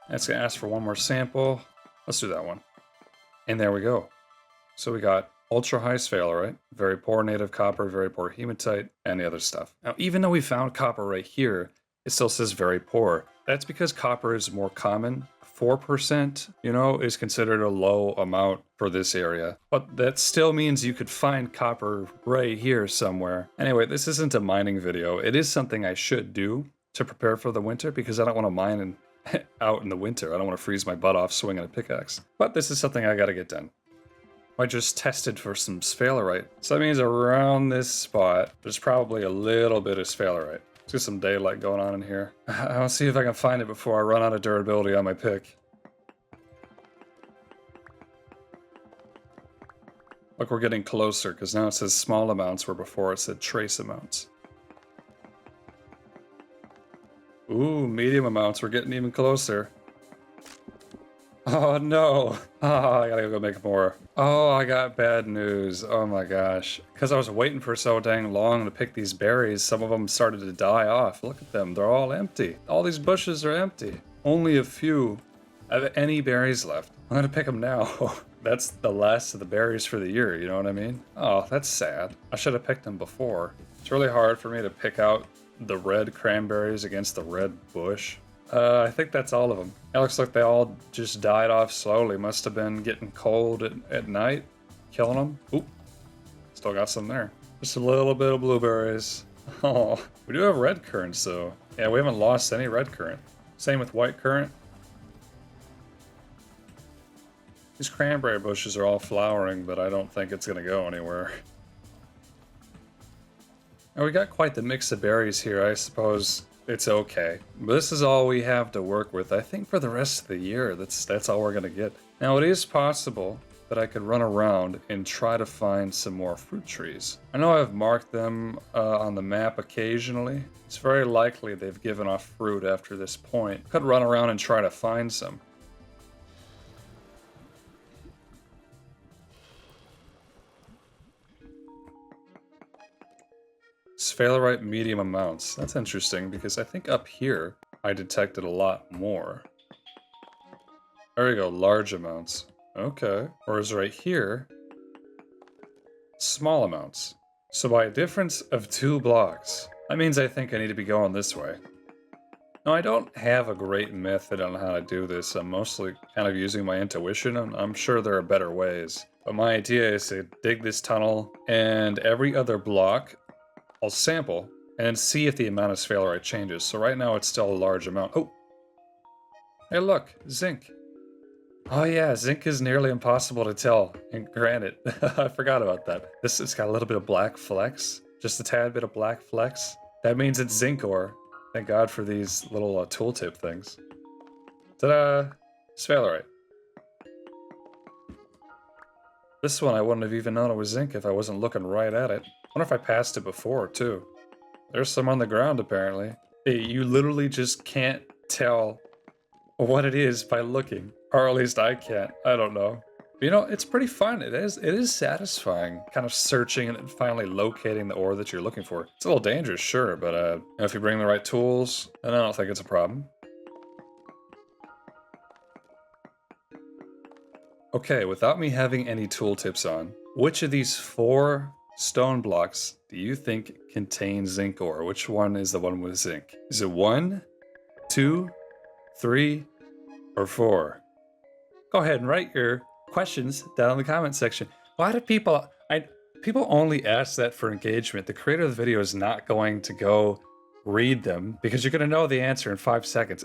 S1: And it's gonna ask for one more sample. Let's do that one. And there we go. So we got ultra high sphalerite, very poor native copper, very poor hematite, and the other stuff. Now, even though we found copper right here, it still says very poor. That's because copper is more common. 4%, is considered a low amount for this area. But that still means you could find copper right here somewhere. Anyway, this isn't a mining video. It is something I should do to prepare for the winter because I don't want to mine out in the winter. I don't want to freeze my butt off swinging a pickaxe. But this is something I got to get done. I just tested for some sphalerite. So that means around this spot, there's probably a little bit of sphalerite. Let's get some daylight going on in here. I'll see if I can find it before I run out of durability on my pick. Look, we're getting closer, because now it says small amounts where before it said trace amounts. Ooh, medium amounts. We're getting even closer. Oh no! Oh, I gotta go make more. Oh, I got bad news. Oh my gosh. Because I was waiting for so dang long to pick these berries, some of them started to die off. Look at them, they're all empty. All these bushes are empty. Only a few have any berries left. I'm gonna pick them now. That's the last of the berries for the year, you know what I mean? Oh, that's sad. I should have picked them before. It's really hard for me to pick out the red cranberries against the red bush. I think that's all of them. It looks like they all just died off slowly. Must have been getting cold at night, killing them. Oop, still got some there. Just a little bit of blueberries. Oh, we do have red currants though. Yeah, we haven't lost any red currant. Same with white currant. These cranberry bushes are all flowering, but I don't think it's gonna go anywhere. Now we got quite the mix of berries here, I suppose. It's okay. But this is all we have to work with. I think for the rest of the year, that's all we're gonna get. Now it is possible that I could run around and try to find some more fruit trees. I know I've marked them on the map occasionally. It's very likely they've given off fruit after this point. Could run around and try to find some. Sphalerite medium amounts. That's interesting because I think up here I detected a lot more. There we go, large amounts. Okay. Whereas right here, small amounts. So by a difference of 2 blocks, that means I think I need to be going this way. Now I don't have a great method on how to do this. I'm mostly kind of using my intuition. I'm sure there are better ways. But my idea is to dig this tunnel and every other block I'll sample and see if the amount of sphalerite changes. So right now it's still a large amount. Oh! Hey look, zinc. Oh yeah, zinc is nearly impossible to tell in granite. I forgot about that. This has got a little bit of black flecks, just a tad bit of black flecks. That means it's zinc ore. Thank God for these little tooltip things. Ta-da! Sphalerite. This one I wouldn't have even known it was zinc if I wasn't looking right at it. I wonder if I passed it before too. There's some on the ground apparently. Hey, you literally just can't tell what it is by looking. Or at least I can't. I don't know. But, you know, it's pretty fun. It is satisfying, kind of searching and finally locating the ore that you're looking for. It's a little dangerous, sure, but you know, if you bring the right tools, then I don't think it's a problem. Okay, without me having any tooltips on, which of these 4 stone blocks do you think contain zinc ore? Which one is the one with zinc? Is it 1, 2, 3, or 4? Go ahead and write your questions down in the comment section. Why do people... people only ask that for engagement. The creator of the video is not going to go read them because you're going to know the answer in 5 seconds.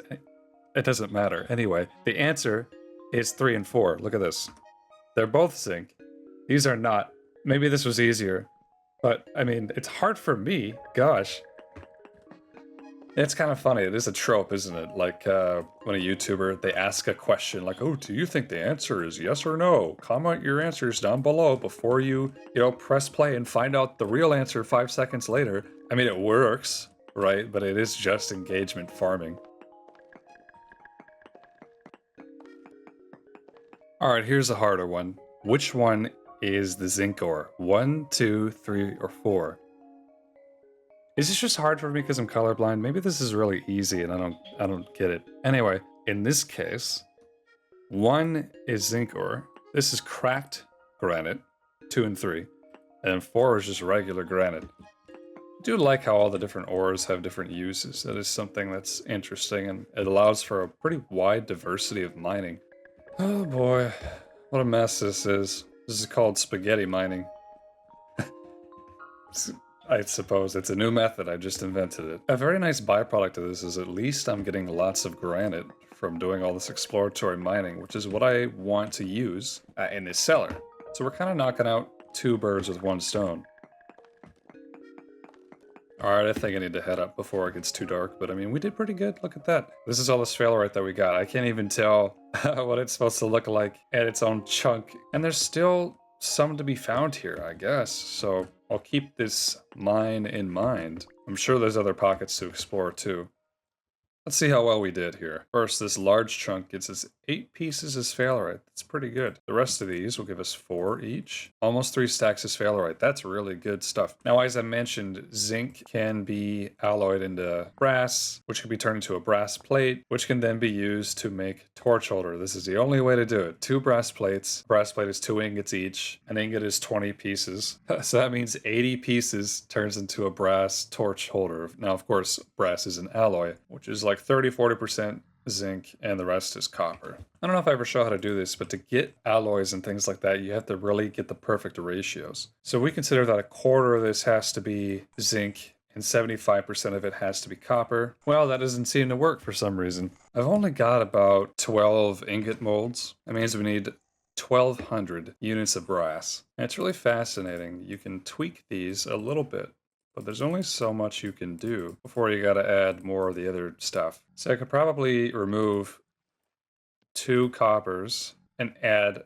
S1: It doesn't matter. Anyway, the answer is 3 and 4. Look at this. They're both zinc. These are not. Maybe this was easier, but I mean, it's hard for me. Gosh. It's kind of funny. It is a trope, isn't it? Like when a YouTuber, they ask a question like, oh, do you think the answer is yes or no? Comment your answers down below before you press play and find out the real answer 5 seconds later. I mean, it works, right? But it is just engagement farming. All right, here's a harder one. Which one is the zinc ore? 1, 2, 3, or 4? Is this just hard for me because I'm colorblind? Maybe this is really easy and I don't get it. Anyway, in this case, 1 is zinc ore. This is cracked granite, 2 and 3. And 4 is just regular granite. I do like how all the different ores have different uses. That is something that's interesting and it allows for a pretty wide diversity of mining. Oh boy, what a mess this is. This is called spaghetti mining. I suppose it's a new method, I just invented it. A very nice byproduct of this is at least I'm getting lots of granite from doing all this exploratory mining, which is what I want to use in this cellar. So we're kind of knocking out 2 birds with 1 stone. Alright, I think I need to head up before it gets too dark, but I mean, we did pretty good. Look at that. This is all the sphalerite that we got. I can't even tell what it's supposed to look like at its own chunk. And there's still some to be found here, I guess. So I'll keep this mine in mind. I'm sure there's other pockets to explore too. Let's see how well we did here. First, this large chunk gets us 8 pieces of sphalerite. That's pretty good. The rest of these will give us 4 each. Almost 3 stacks of sphalerite. That's really good stuff. Now, as I mentioned, zinc can be alloyed into brass, which can be turned into a brass plate, which can then be used to make torch holder. This is the only way to do it. 2 brass plates. Brass plate is 2 ingots each. An ingot is 20 pieces. So that means 80 pieces turns into a brass torch holder. Now, of course, brass is an alloy, which is like 30-40% zinc and the rest is copper. I don't know if I ever show how to do this, but to get alloys and things like that, you have to really get the perfect ratios. So we consider that a quarter of this has to be zinc and 75% of it has to be copper. Well, that doesn't seem to work for some reason. I've only got about 12 ingot molds. That means we need 1,200 units of brass. And it's really fascinating. You can tweak these a little bit, but there's only so much you can do before you gotta add more of the other stuff. So I could probably remove 2 coppers and add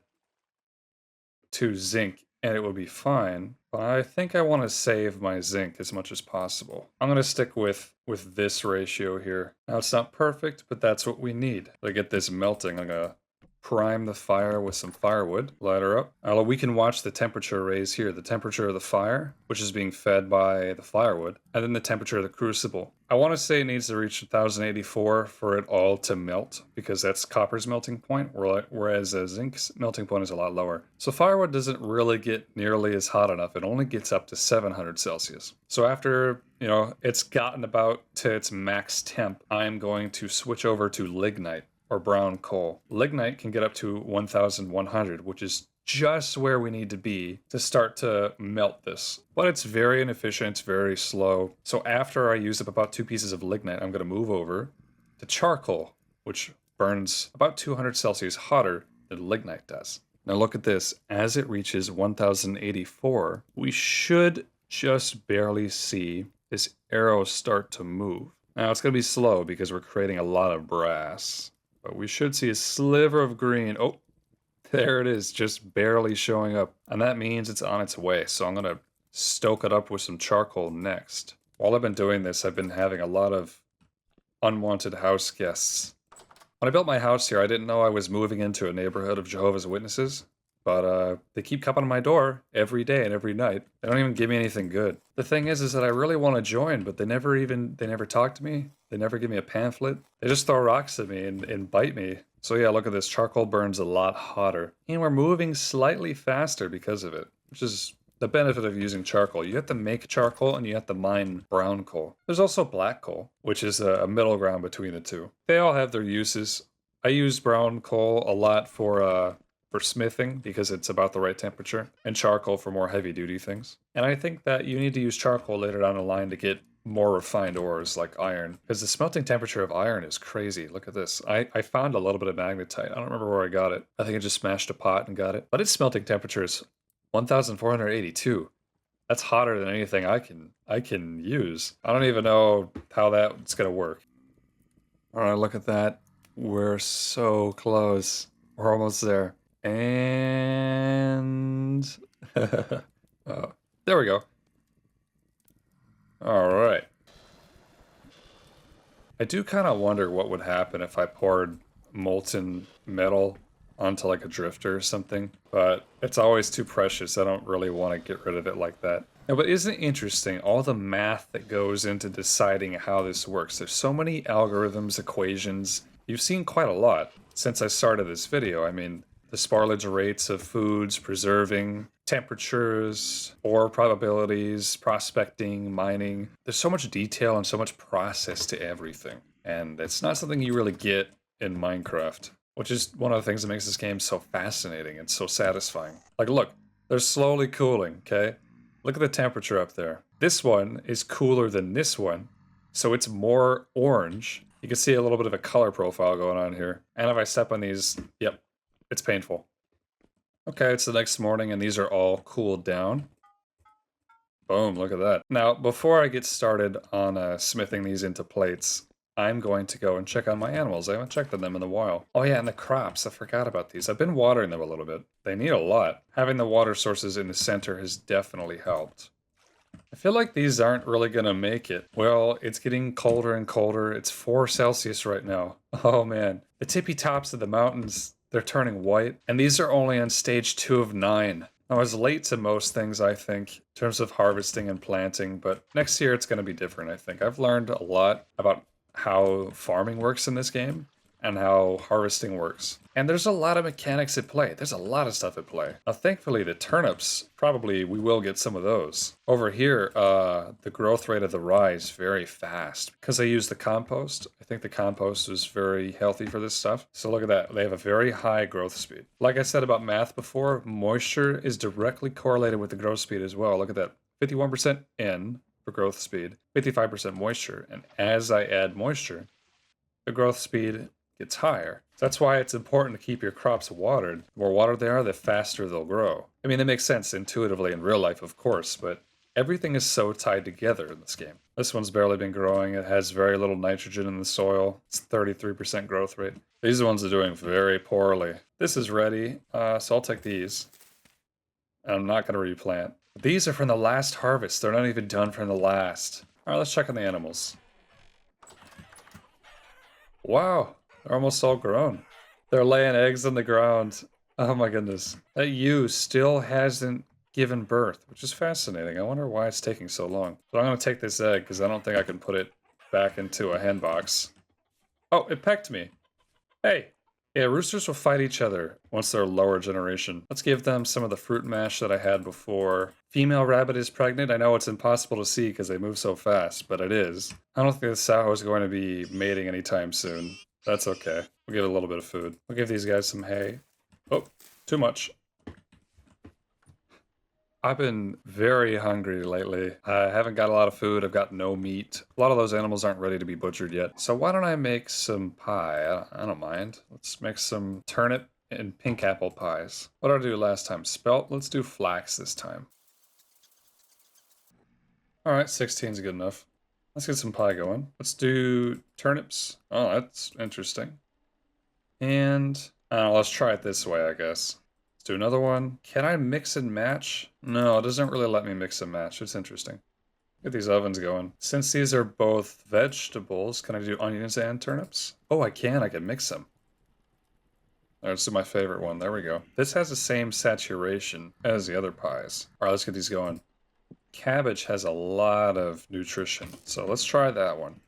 S1: 2 zinc and it would be fine. But I think I want to save my zinc as much as possible. I'm gonna stick with this ratio here. Now it's not perfect, but that's what we need. To get this melting, I'm gonna prime the fire with some firewood, light her up. We can watch the temperature raise here, the temperature of the fire, which is being fed by the firewood, and then the temperature of the crucible. I want to say it needs to reach 1084 for it all to melt, because that's copper's melting point, whereas zinc's melting point is a lot lower. So firewood doesn't really get nearly as hot enough. It only gets up to 700 Celsius. So after, it's gotten about to its max temp, I'm going to switch over to lignite, or brown coal. Lignite can get up to 1,100, which is just where we need to be to start to melt this. But it's very inefficient, it's very slow. So after I use up about 2 pieces of lignite, I'm gonna move over to charcoal, which burns about 200 Celsius hotter lignite does. Now look at this. As it reaches 1084, we should just barely see this arrow start to move. Now it's going to be slow because we're creating a lot of brass. But we should see a sliver of green. Oh, there it is, just barely showing up. And that means it's on its way. So I'm going to stoke it up with some charcoal next. While I've been doing this, I've been having a lot of unwanted house guests. When I built my house here, I didn't know I was moving into a neighborhood of Jehovah's Witnesses, but they keep coming to my door every day and every night. They don't even give me anything good. The thing is that I really want to join, but they never talk to me. They never give me a pamphlet. They just throw rocks at me and bite me. So yeah, look at this. Charcoal burns a lot hotter. And we're moving slightly faster because of it, which is the benefit of using charcoal. You have to make charcoal and you have to mine brown coal. There's also black coal, which is a middle ground between the two. They all have their uses. I use brown coal a lot for smithing because it's about the right temperature, and charcoal for more heavy duty things. And I think that you need to use charcoal later down the line to get more refined ores like iron, because the smelting temperature of iron is crazy. Look at this. I found a little bit of magnetite. I don't remember where I got it. I think I just smashed a pot and got it. But its smelting temperature is 1482. That's hotter than anything I can use. I don't even know how that's gonna work. All right, look at that. We're so close. We're almost there. And oh, there we go. All right. I do kind of wonder what would happen if I poured molten metal onto like a drifter or something, but it's always too precious. I don't really want to get rid of it like that. No, but isn't it interesting all the math that goes into deciding how this works? There's so many algorithms, equations. You've seen quite a lot since I started this video. I mean, the spoilage rates of foods, preserving, temperatures, ore probabilities, prospecting, mining. There's so much detail and so much process to everything. And it's not something you really get in Minecraft, which is one of the things that makes this game so fascinating and so satisfying. Like, look, they're slowly cooling, okay? Look at the temperature up there. This one is cooler than this one, so it's more orange. You can see a little bit of a color profile going on here. And if I step on these, yep, it's painful. Okay, it's the next morning and these are all cooled down. Boom, look at that. Now, before I get started on smithing these into plates, I'm going to go and check on my animals. I haven't checked on them in a while. Oh yeah, and the crops, I forgot about these. I've been watering them a little bit. They need a lot. Having the water sources in the center has definitely helped. I feel like these aren't really gonna make it. Well, it's getting colder and colder. It's 4 Celsius right now. Oh man. The tippy tops of the mountains, they're turning white. And these are only on stage 2 of 9. I was late to most things, I think, in terms of harvesting and planting, but next year it's gonna be different, I think. I've learned a lot about how farming works in this game and how harvesting works. And there's a lot of mechanics at play. There's a lot of stuff at play. Now, thankfully, the turnips, probably we will get some of those. Over here, the growth rate of the rye is very fast. Because I use the compost, I think the compost is very healthy for this stuff. So look at that. They have a very high growth speed. Like I said about math before, moisture is directly correlated with the growth speed as well. Look at that. 51% N for growth speed, 55% moisture. And as I add moisture, the growth speed gets higher. So that's why it's important to keep your crops watered. The more watered they are, the faster they'll grow. I mean, that makes sense intuitively in real life, of course, but everything is so tied together in this game. This one's barely been growing. It has very little nitrogen in the soil. It's 33% growth rate. These ones are doing very poorly. This is ready, so I'll take these. And I'm not going to replant. These are from the last harvest. They're not even done from the last. All right, let's check on the animals. Wow. They're almost all grown. They're laying eggs on the ground. Oh my goodness. That ewe still hasn't given birth, which is fascinating. I wonder why it's taking so long. But I'm going to take this egg because I don't think I can put it back into a hen box. Oh, it pecked me. Hey. Yeah, roosters will fight each other once they're lower generation. Let's give them some of the fruit mash that I had before. Female rabbit is pregnant. I know it's impossible to see because they move so fast, but it is. I don't think the sow is going to be mating anytime soon. That's okay. We'll give it a little bit of food. We'll give these guys some hay. Oh, too much. I've been very hungry lately. I haven't got a lot of food. I've got no meat. A lot of those animals aren't ready to be butchered yet. So why don't I make some pie? I don't mind. Let's make some turnip and pink apple pies. What did I do last time? Spelt? Let's do flax this time. Alright, 16 is good enough. Let's get some pie going. Let's do turnips. Oh, that's interesting. And let's try it this way, I guess. Let's do another one. Can I mix and match? No, it doesn't really let me mix and match. It's interesting. Get these ovens going. Since these are both vegetables, can I do onions and turnips? Oh, I can mix them. This is my favorite one. There we go. This has the same saturation as the other pies. Alright, let's get these going. Cabbage has a lot of nutrition, so let's try that one.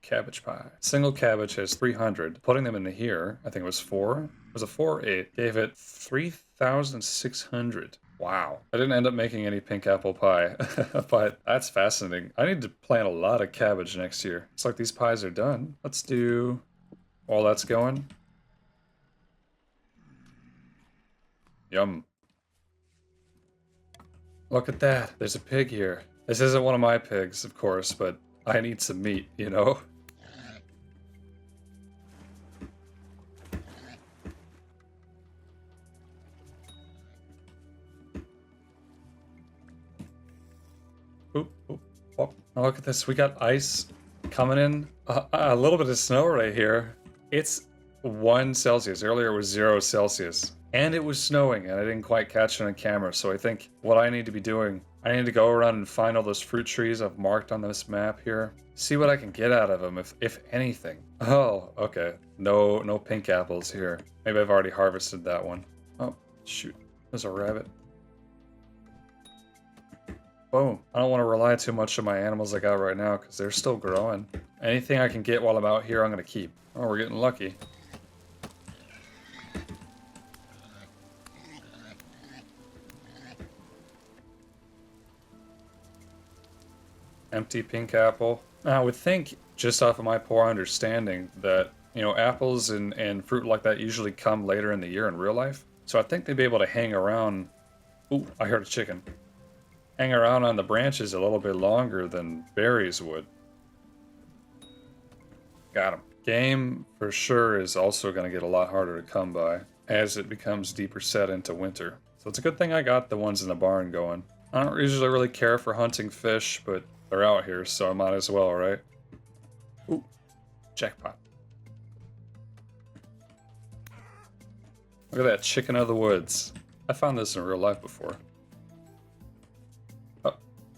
S1: Cabbage pie. Single cabbage has 300. Putting them into here, I think it was 4. Was a 4 or 8? Gave it 3,600. Wow. I didn't end up making any pink apple pie, but that's fascinating. I need to plant a lot of cabbage next year. It's like these pies are done. Let's do... While that's going. Yum. Look at that. There's a pig here. This isn't one of my pigs, of course, but I need some meat, you know? Oop, oop, oh. Oh, look at this. We got ice coming in. A little bit of snow right here. It's 1 Celsius. Earlier it was 0 Celsius. And it was snowing, and I didn't quite catch it on camera, so I think what I need to be doing, I need to go around and find all those fruit trees I've marked on this map here. See what I can get out of them, if anything. Oh, okay. No pink apples here. Maybe I've already harvested that one. Oh, shoot. There's a rabbit. Boom. I don't want to rely too much on my animals I got right now, because they're still growing. Anything I can get while I'm out here, I'm going to keep. Oh, we're getting lucky. Empty pink apple. Now, I would think, just off of my poor understanding, that, you know, apples and fruit like that usually come later in the year in real life. So I think they'd be able to hang around... Ooh, I heard a chicken. Hang around on the branches a little bit longer than berries would. Got him. Game, for sure, is also going to get a lot harder to come by as it becomes deeper set into winter. So it's a good thing I got the ones in the barn going. I don't usually really care for hunting fish, but they're out here, so I might as well, right? Ooh, jackpot. Look at that chicken of the woods. I found this in real life before.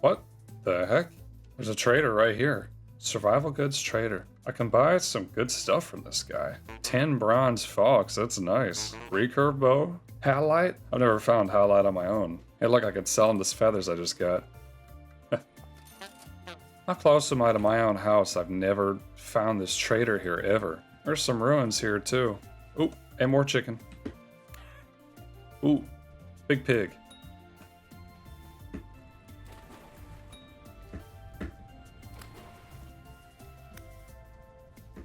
S1: What the heck? There's a trader right here. Survival goods trader. I can buy some good stuff from this guy. 10 bronze fox, that's nice. Recurve bow? Halite? I've never found halite on my own. Hey, look, I could sell him this feathers I just got. How close am I to my own house? I've never found this trader here ever. There's some ruins here too. Ooh, and more chicken. Ooh, big pig.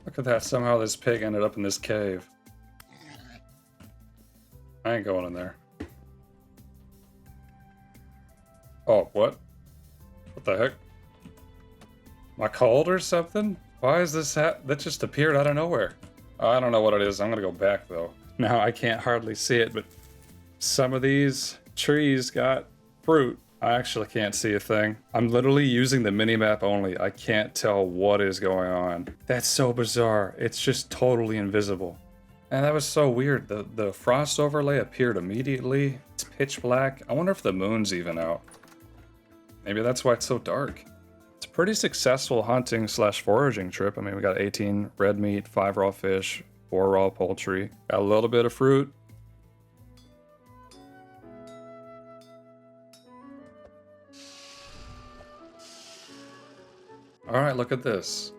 S1: Look at that, somehow this pig ended up in this cave. I ain't going in there. Oh, what? What the heck? Am I cold or something? Why is this that just appeared out of nowhere? I don't know what it is. I'm gonna go back though. Now I can't hardly see it, but some of these trees got fruit. I actually can't see a thing. I'm literally using the minimap only. I can't tell what is going on. That's so bizarre. It's just totally invisible. And that was so weird. The frost overlay appeared immediately. It's pitch black. I wonder if the moon's even out. Maybe that's why it's so dark. It's a pretty successful hunting slash foraging trip. I mean, we got 18 red meat, 5 raw fish, 4 raw poultry. Got a little bit of fruit. Alright, look at this.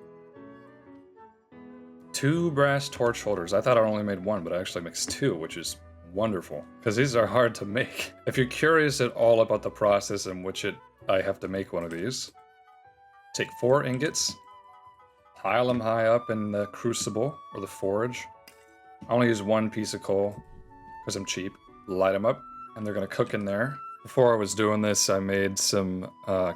S1: 2 brass torch holders. I thought I only made 1, but I actually makes 2, which is wonderful. Because these are hard to make. If you're curious at all about the process in which I have to make one of these, take 4 ingots, pile them high up in the crucible, or the forge. I only use 1 piece of coal, because I'm cheap. Light them up, and they're going to cook in there. Before I was doing this, I made some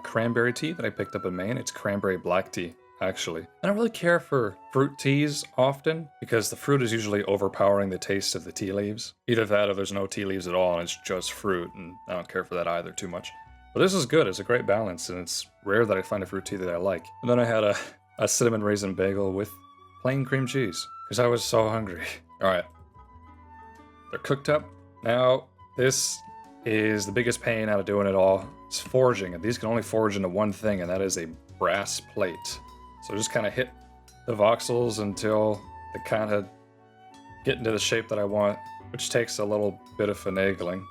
S1: cranberry tea that I picked up in Maine. It's cranberry black tea. actually. I don't really care for fruit teas often because the fruit is usually overpowering the taste of the tea leaves. Either that or there's no tea leaves at all and it's just fruit, and I don't care for that either too much. But this is good. It's a great balance, and it's rare that I find a fruit tea that I like. And then I had a cinnamon raisin bagel with plain cream cheese because I was so hungry. All right. They're cooked up. Now, this is the biggest pain out of doing it all. It's forging, and these can only forge into one thing, and that is a brass plate. So just kind of hit the voxels until they kind of get into the shape that I want, which takes a little bit of finagling.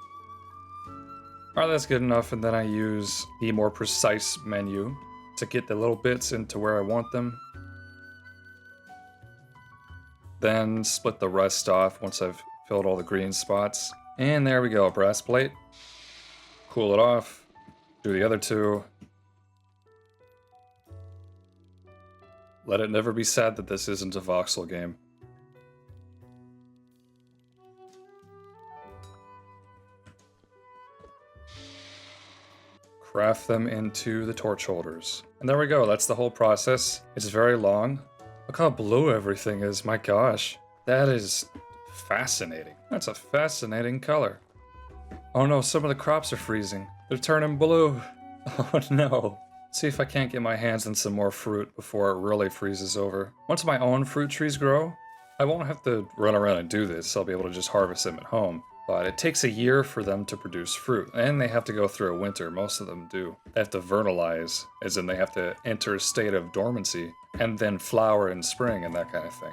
S1: Alright, that's good enough, and then I use the more precise menu to get the little bits into where I want them. Then split the rest off once I've filled all the green spots. And there we go, brass plate. Cool it off. Do the other two. Let it never be said that this isn't a voxel game. Craft them into the torch holders. And there we go, that's the whole process. It's very long. Look how blue everything is, my gosh. That is fascinating. That's a fascinating color. Oh no, some of the crops are freezing. They're turning blue. Oh no. See if I can't get my hands on some more fruit before it really freezes over. Once my own fruit trees grow, I won't have to run around and do this. I'll be able to just harvest them at home. But it takes a year for them to produce fruit, and they have to go through a winter. Most of them do. They have to vernalize, as in they have to enter a state of dormancy, and then flower in spring and that kind of thing.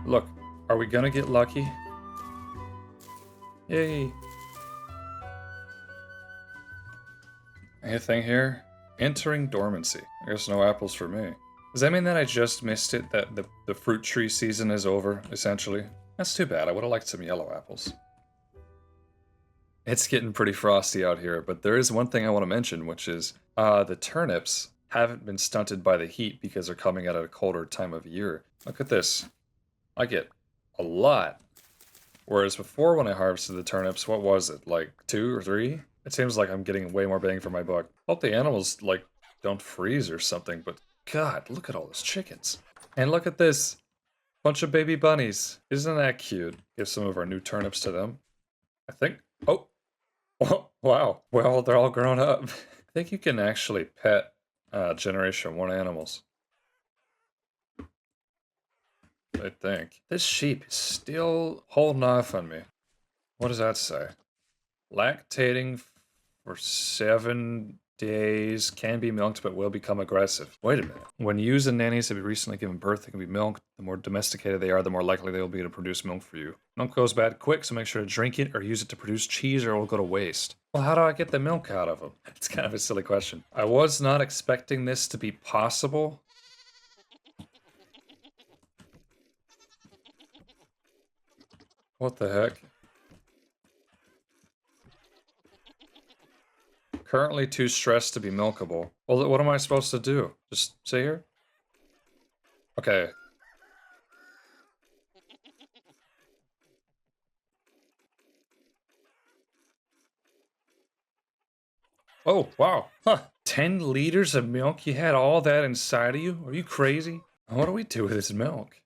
S1: Look, are we gonna get lucky? Yay! Anything here? Entering dormancy. I guess no apples for me. Does that mean that I just missed it? That the fruit tree season is over, essentially? That's too bad. I would have liked some yellow apples. It's getting pretty frosty out here, but there is one thing I want to mention, which is the turnips haven't been stunted by the heat because they're coming out at a colder time of year. Look at this. I get a lot. Whereas before when I harvested the turnips, what was it, like 2 or 3? It seems like I'm getting way more bang for my buck. Hope the animals, like, don't freeze or something, but God, look at all those chickens. And look at this. Bunch of baby bunnies. Isn't that cute? Give some of our new turnips to them. I think. Oh. Oh, wow. Well, they're all grown up. I think you can actually pet Generation 1 animals. I think. This sheep is still holding off on me. What does that say? Lactating for 7 days, can be milked but will become aggressive. Wait a minute. When ewes and nannies have recently given birth, they can be milked. The more domesticated they are, the more likely they will be to produce milk for you. Milk goes bad quick, so make sure to drink it or use it to produce cheese or it will go to waste. Well, how do I get the milk out of them? It's kind of a silly question. I was not expecting this to be possible. What the heck? Currently too stressed to be milkable. Well, what am I supposed to do? Just sit here? Okay. Oh, wow. Huh. 10 liters of milk? You had all that inside of you? Are you crazy? What do we do with this milk?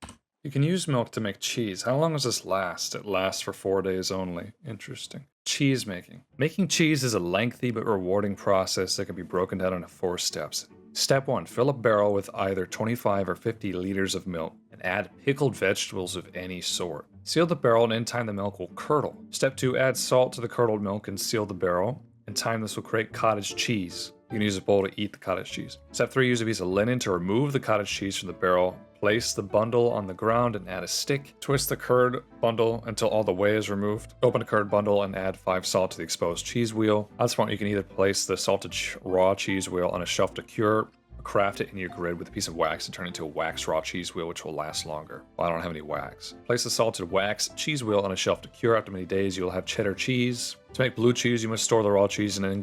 S1: You can use milk to make cheese. How long does this last? It lasts for 4 days only. Interesting. Cheese making. Making cheese is a lengthy but rewarding process that can be broken down into 4 steps. Step 1. Fill a barrel with either 25 or 50 liters of milk and add pickled vegetables of any sort. Seal the barrel and in time the milk will curdle. Step 2. Add salt to the curdled milk and seal the barrel. In time this will create cottage cheese. You can use a bowl to eat the cottage cheese. Step 3. Use a piece of linen to remove the cottage cheese from the barrel. Place the bundle on the ground and add a stick. Twist the curd bundle until all the whey is removed. Open the curd bundle and add 5 salt to the exposed cheese wheel. At this point, you can either place the salted raw cheese wheel on a shelf to cure, or craft it in your grid with a piece of wax and turn it into a wax raw cheese wheel, which will last longer. Well, I don't have any wax. Place the salted wax cheese wheel on a shelf to cure. After many days, you will have cheddar cheese. To make blue cheese, you must store the raw cheese in an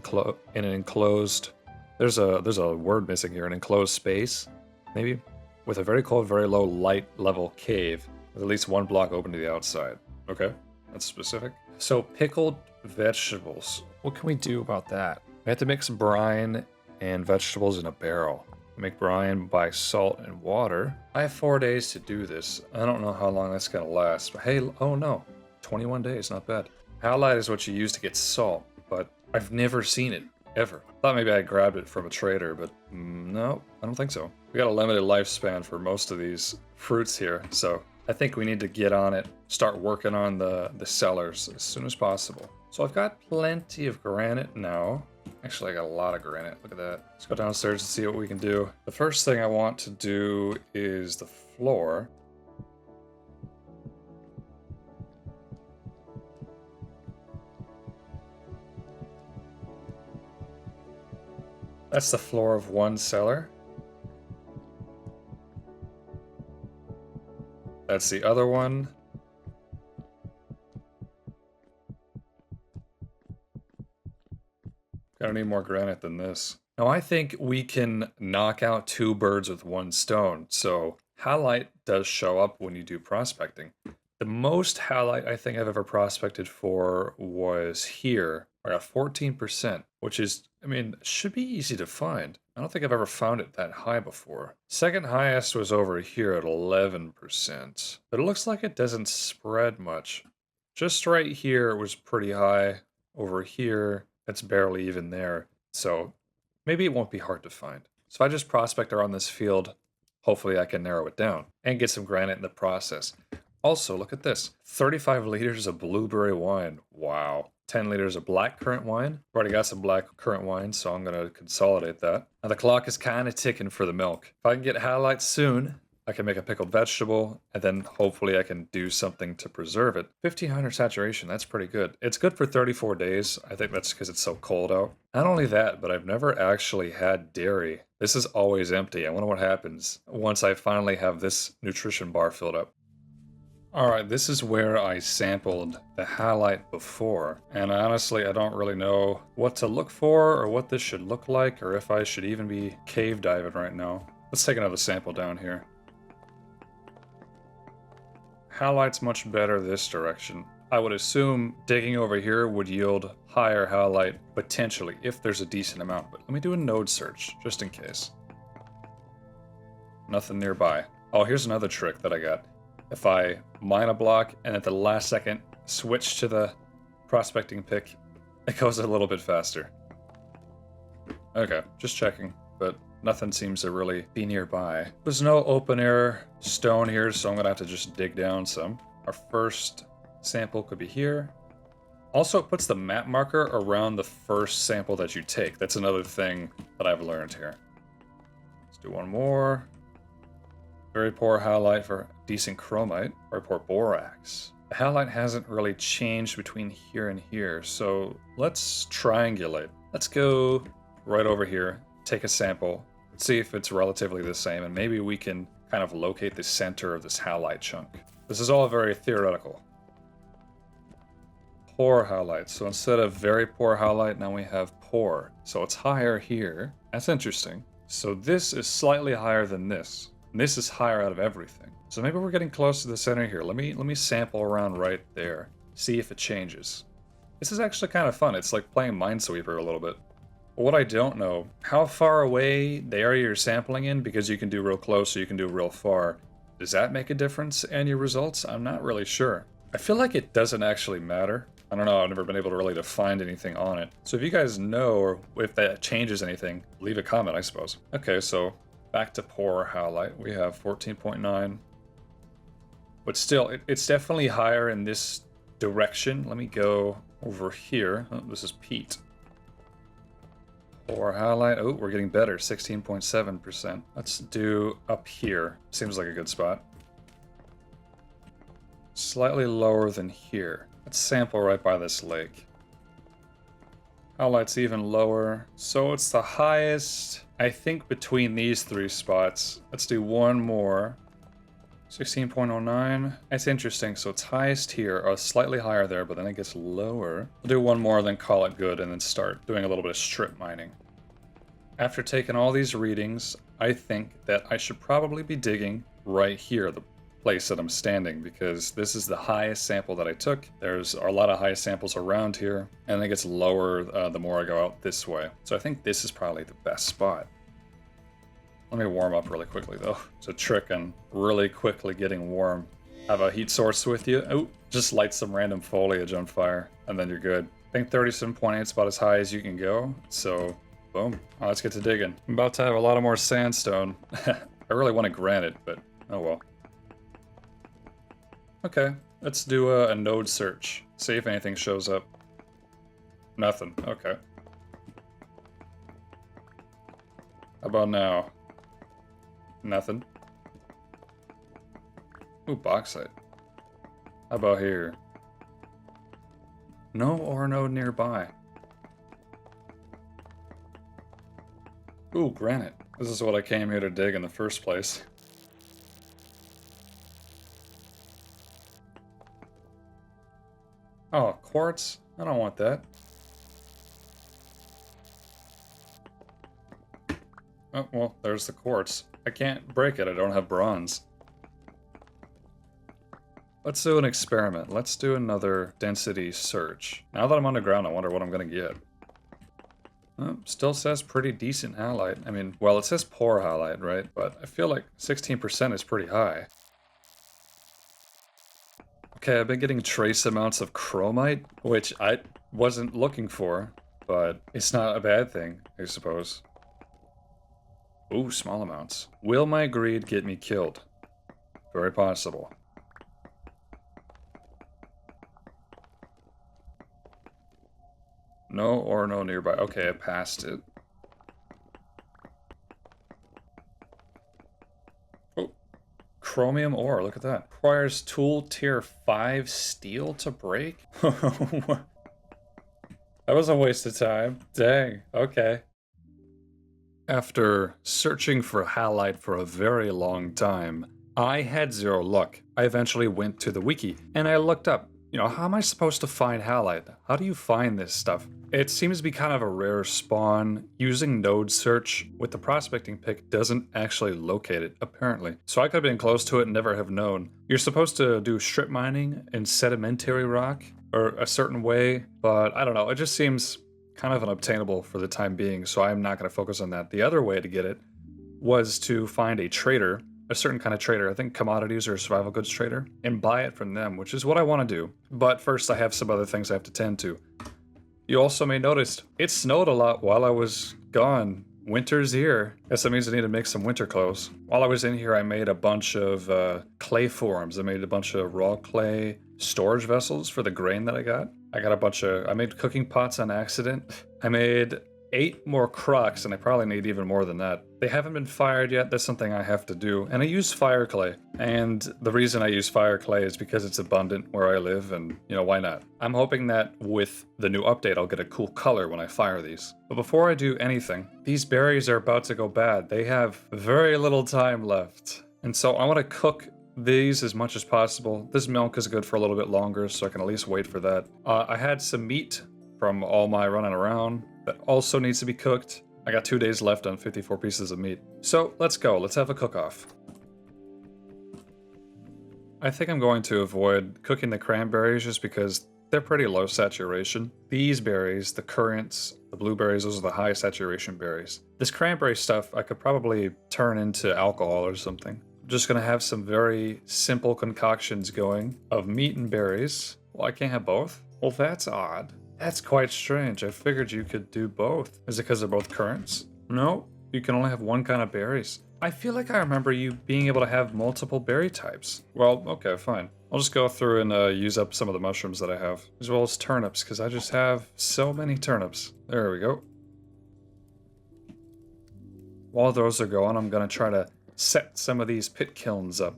S1: enclosed. There's a word missing here. An enclosed space, maybe. with a very cold, very low light level cave with at least one block open to the outside. Okay, that's specific. So pickled vegetables. What can we do about that? We have to mix brine and vegetables in a barrel. Make brine by salt and water. I have 4 days to do this. I don't know how long that's gonna last, but hey, oh no, 21 days, not bad. Halite is what you use to get salt, but I've never seen it, ever. Thought maybe I grabbed it from a trader, but no, I don't think so. We got a limited lifespan for most of these fruits here, so I think we need to get on it, start working on the cellars as soon as possible. So I've got plenty of granite now. Actually, I got a lot of granite. Look at that. Let's go downstairs and see what we can do. The first thing I want to do is the floor. That's the floor of one cellar. That's the other one. Gotta need more granite than this. Now I think we can knock out 2 birds with 1 stone. So halite does show up when you do prospecting. The most halite I think I've ever prospected for was here. I got 14%, which is, I mean, should be easy to find. I don't think I've ever found it that high before. Second highest was over here at 11%. But it looks like it doesn't spread much. Just right here was pretty high. Over here, it's barely even there. So maybe it won't be hard to find. So if I just prospect around this field, hopefully I can narrow it down and get some granite in the process. Also, look at this. 35 liters of blueberry wine. Wow. 10 liters of black currant wine. I've already got some black currant wine, so I'm going to consolidate that. Now the clock is kind of ticking for the milk. If I can get halite soon, I can make a pickled vegetable, and then hopefully I can do something to preserve it. 1500 saturation, that's pretty good. It's good for 34 days. I think that's because it's so cold out. Not only that, but I've never actually had dairy. This is always empty. I wonder what happens once I finally have this nutrition bar filled up. Alright, this is where I sampled the halite before, and honestly I don't really know what to look for or what this should look like or if I should even be cave diving right now. Let's take another sample down here. Halite's much better this direction. I would assume digging over here would yield higher halite potentially if there's a decent amount, but let me do a node search just in case. Nothing nearby. Oh, here's another trick that I got. If I mine a block and at the last second switch to the prospecting pick, it goes a little bit faster. Okay, just checking, but nothing seems to really be nearby. There's no open air stone here, so I'm gonna have to just dig down some. Our first sample could be here. Also, it puts the map marker around the first sample that you take. That's another thing that I've learned here. Let's do one more. Very poor halite for decent chromite. Very poor borax. The halite hasn't really changed between here and here, so let's triangulate. Let's go right over here, take a sample, see if it's relatively the same, and maybe we can kind of locate the center of this halite chunk. This is all very theoretical. Poor halite. So instead of very poor halite, now we have poor. So it's higher here. That's interesting. So this is slightly higher than this. And this is higher out of everything. So maybe we're getting close to the center here. Let me sample around right there. See if it changes. This is actually kind of fun. It's like playing Minesweeper a little bit. But what I don't know, how far away the area you're sampling in, because you can do real close or you can do real far, does that make a difference in your results? I'm not really sure. I feel like it doesn't actually matter. I don't know, I've never been able to really find anything on it. So if you guys know, or if that changes anything, leave a comment, I suppose. Okay, so back to poor halite. We have 14.9. But still, it's definitely higher in this direction. Let me go over here. Oh, this is peat. Poor halite. Oh, we're getting better. 16.7%. Let's do up here. Seems like a good spot. Slightly lower than here. Let's sample right by this lake. Halite's even lower. So it's the highest, I think, between these 3 spots. Let's do one more. 16.09. That's interesting. So it's highest here, or slightly higher there, but then it gets lower. We'll do one more, then call it good, and then start doing a little bit of strip mining. After taking all these readings, I think that I should probably be digging right here, the place that I'm standing, because this is the highest sample that I took. There's a lot of high samples around here, and it gets lower the more I go out this way. So I think this is probably the best spot. Let me warm up really quickly though. It's a trick on really quickly getting warm. Have a heat source with you. Oh, just light some random foliage on fire, and then you're good. I think 37.8 is about as high as you can go, so boom. Oh, let's get to digging. I'm about to have a lot of more sandstone. I really want to granite, but oh well. Okay, let's do a node search. See if anything shows up. Nothing, okay. How about now? Nothing. Ooh, bauxite. How about here? No ore node nearby. Ooh, granite. This is what I came here to dig in the first place. Oh, quartz? I don't want that. Oh, well, there's the quartz. I can't break it, I don't have bronze. Let's do an experiment. Let's do another density search. Now that I'm underground, I wonder what I'm gonna get. Oh, still says pretty decent halite. I mean, well, it says poor halite, right? But I feel like 16% is pretty high. Okay, I've been getting trace amounts of chromite, which I wasn't looking for, but it's not a bad thing, I suppose. Ooh, small amounts. Will my greed get me killed? Very possible. No or no nearby. Okay, I passed it. Oh, chromium ore, look at that. Requires tool tier 5 steel to break? That was a waste of time. Dang, okay. After searching for halite for a very long time, I had zero luck. I eventually went to the wiki, and I looked up, how am I supposed to find halite? How do you find this stuff? It seems to be kind of a rare spawn. Using node search with the prospecting pick doesn't actually locate it, apparently. So I could have been close to it and never have known. You're supposed to do strip mining in sedimentary rock, or a certain way, but I don't know, it just seems kind of unobtainable for the time being, so I'm not going to focus on that. The other way to get it was to find a trader, a certain kind of trader, I think commodities or survival goods trader, and buy it from them, which is what I want to do. But first I have some other things I have to tend to. You also may notice, it snowed a lot while I was gone. Winter's here. Guess that means I need to make some winter clothes. While I was in here, I made a bunch of clay forms. I made a bunch of raw clay storage vessels for the grain that I got. I made cooking pots on accident. I made 8 more crocks, and I probably need even more than that. They haven't been fired yet. That's something I have to do. And I use fire clay. And the reason I use fire clay is because it's abundant where I live, and, why not? I'm hoping that with the new update, I'll get a cool color when I fire these. But before I do anything, these berries are about to go bad. They have very little time left. And so I want to cook these as much as possible. This milk is good for a little bit longer, so I can at least wait for that. I had some meat from all my running around that also needs to be cooked. I got 2 days left on 54 pieces of meat. So let's go, let's have a cook-off. I think I'm going to avoid cooking the cranberries just because they're pretty low saturation. These berries, the currants, the blueberries, those are the high saturation berries. This cranberry stuff I could probably turn into alcohol or something. I'm just gonna have some very simple concoctions going of meat and berries. Well, I can't have both? Well, that's odd. That's quite strange. I figured you could do both. Is it because they're both currants? No, you can only have one kind of berries. I feel like I remember you being able to have multiple berry types. Well, okay, fine. I'll just go through and use up some of the mushrooms that I have, as well as turnips, because I just have so many turnips. There we go. While those are going, I'm going to try to set some of these pit kilns up.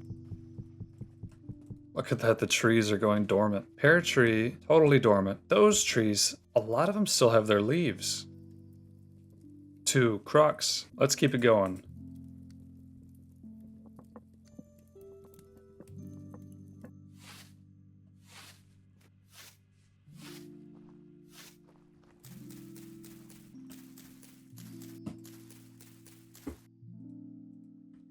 S1: Look at that, the trees are going dormant. Pear tree, totally dormant. Those trees, a lot of them still have their leaves. 2 crocks. Let's keep it going.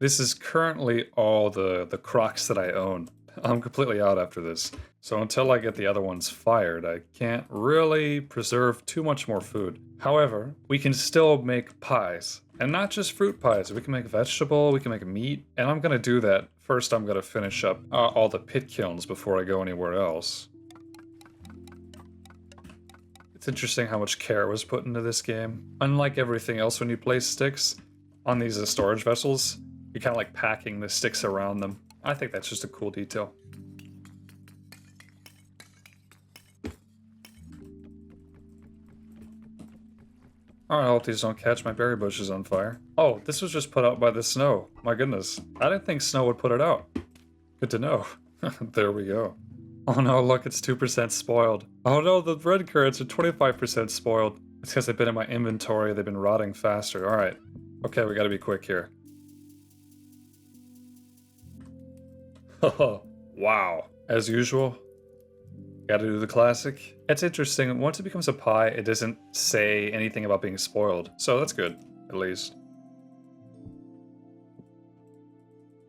S1: This is currently all the crocs that I own. I'm completely out after this. So until I get the other ones fired, I can't really preserve too much more food. However, we can still make pies. And not just fruit pies. We can make vegetable, we can make meat. And I'm gonna do that. First, I'm gonna finish up all the pit kilns before I go anywhere else. It's interesting how much care was put into this game. Unlike everything else when you place sticks on these storage vessels, you're kind of like packing the sticks around them. I think that's just a cool detail. Alright, I hope these don't catch my berry bushes on fire. Oh, this was just put out by the snow. My goodness. I didn't think snow would put it out. Good to know. There we go. Oh no, look, it's 2% spoiled. Oh no, the red currants are 25% spoiled. It's because they've been in my inventory, they've been rotting faster. Alright. Okay, we gotta be quick here. Oh, wow. As usual, gotta do the classic. It's interesting, once it becomes a pie, it doesn't say anything about being spoiled. So that's good, at least.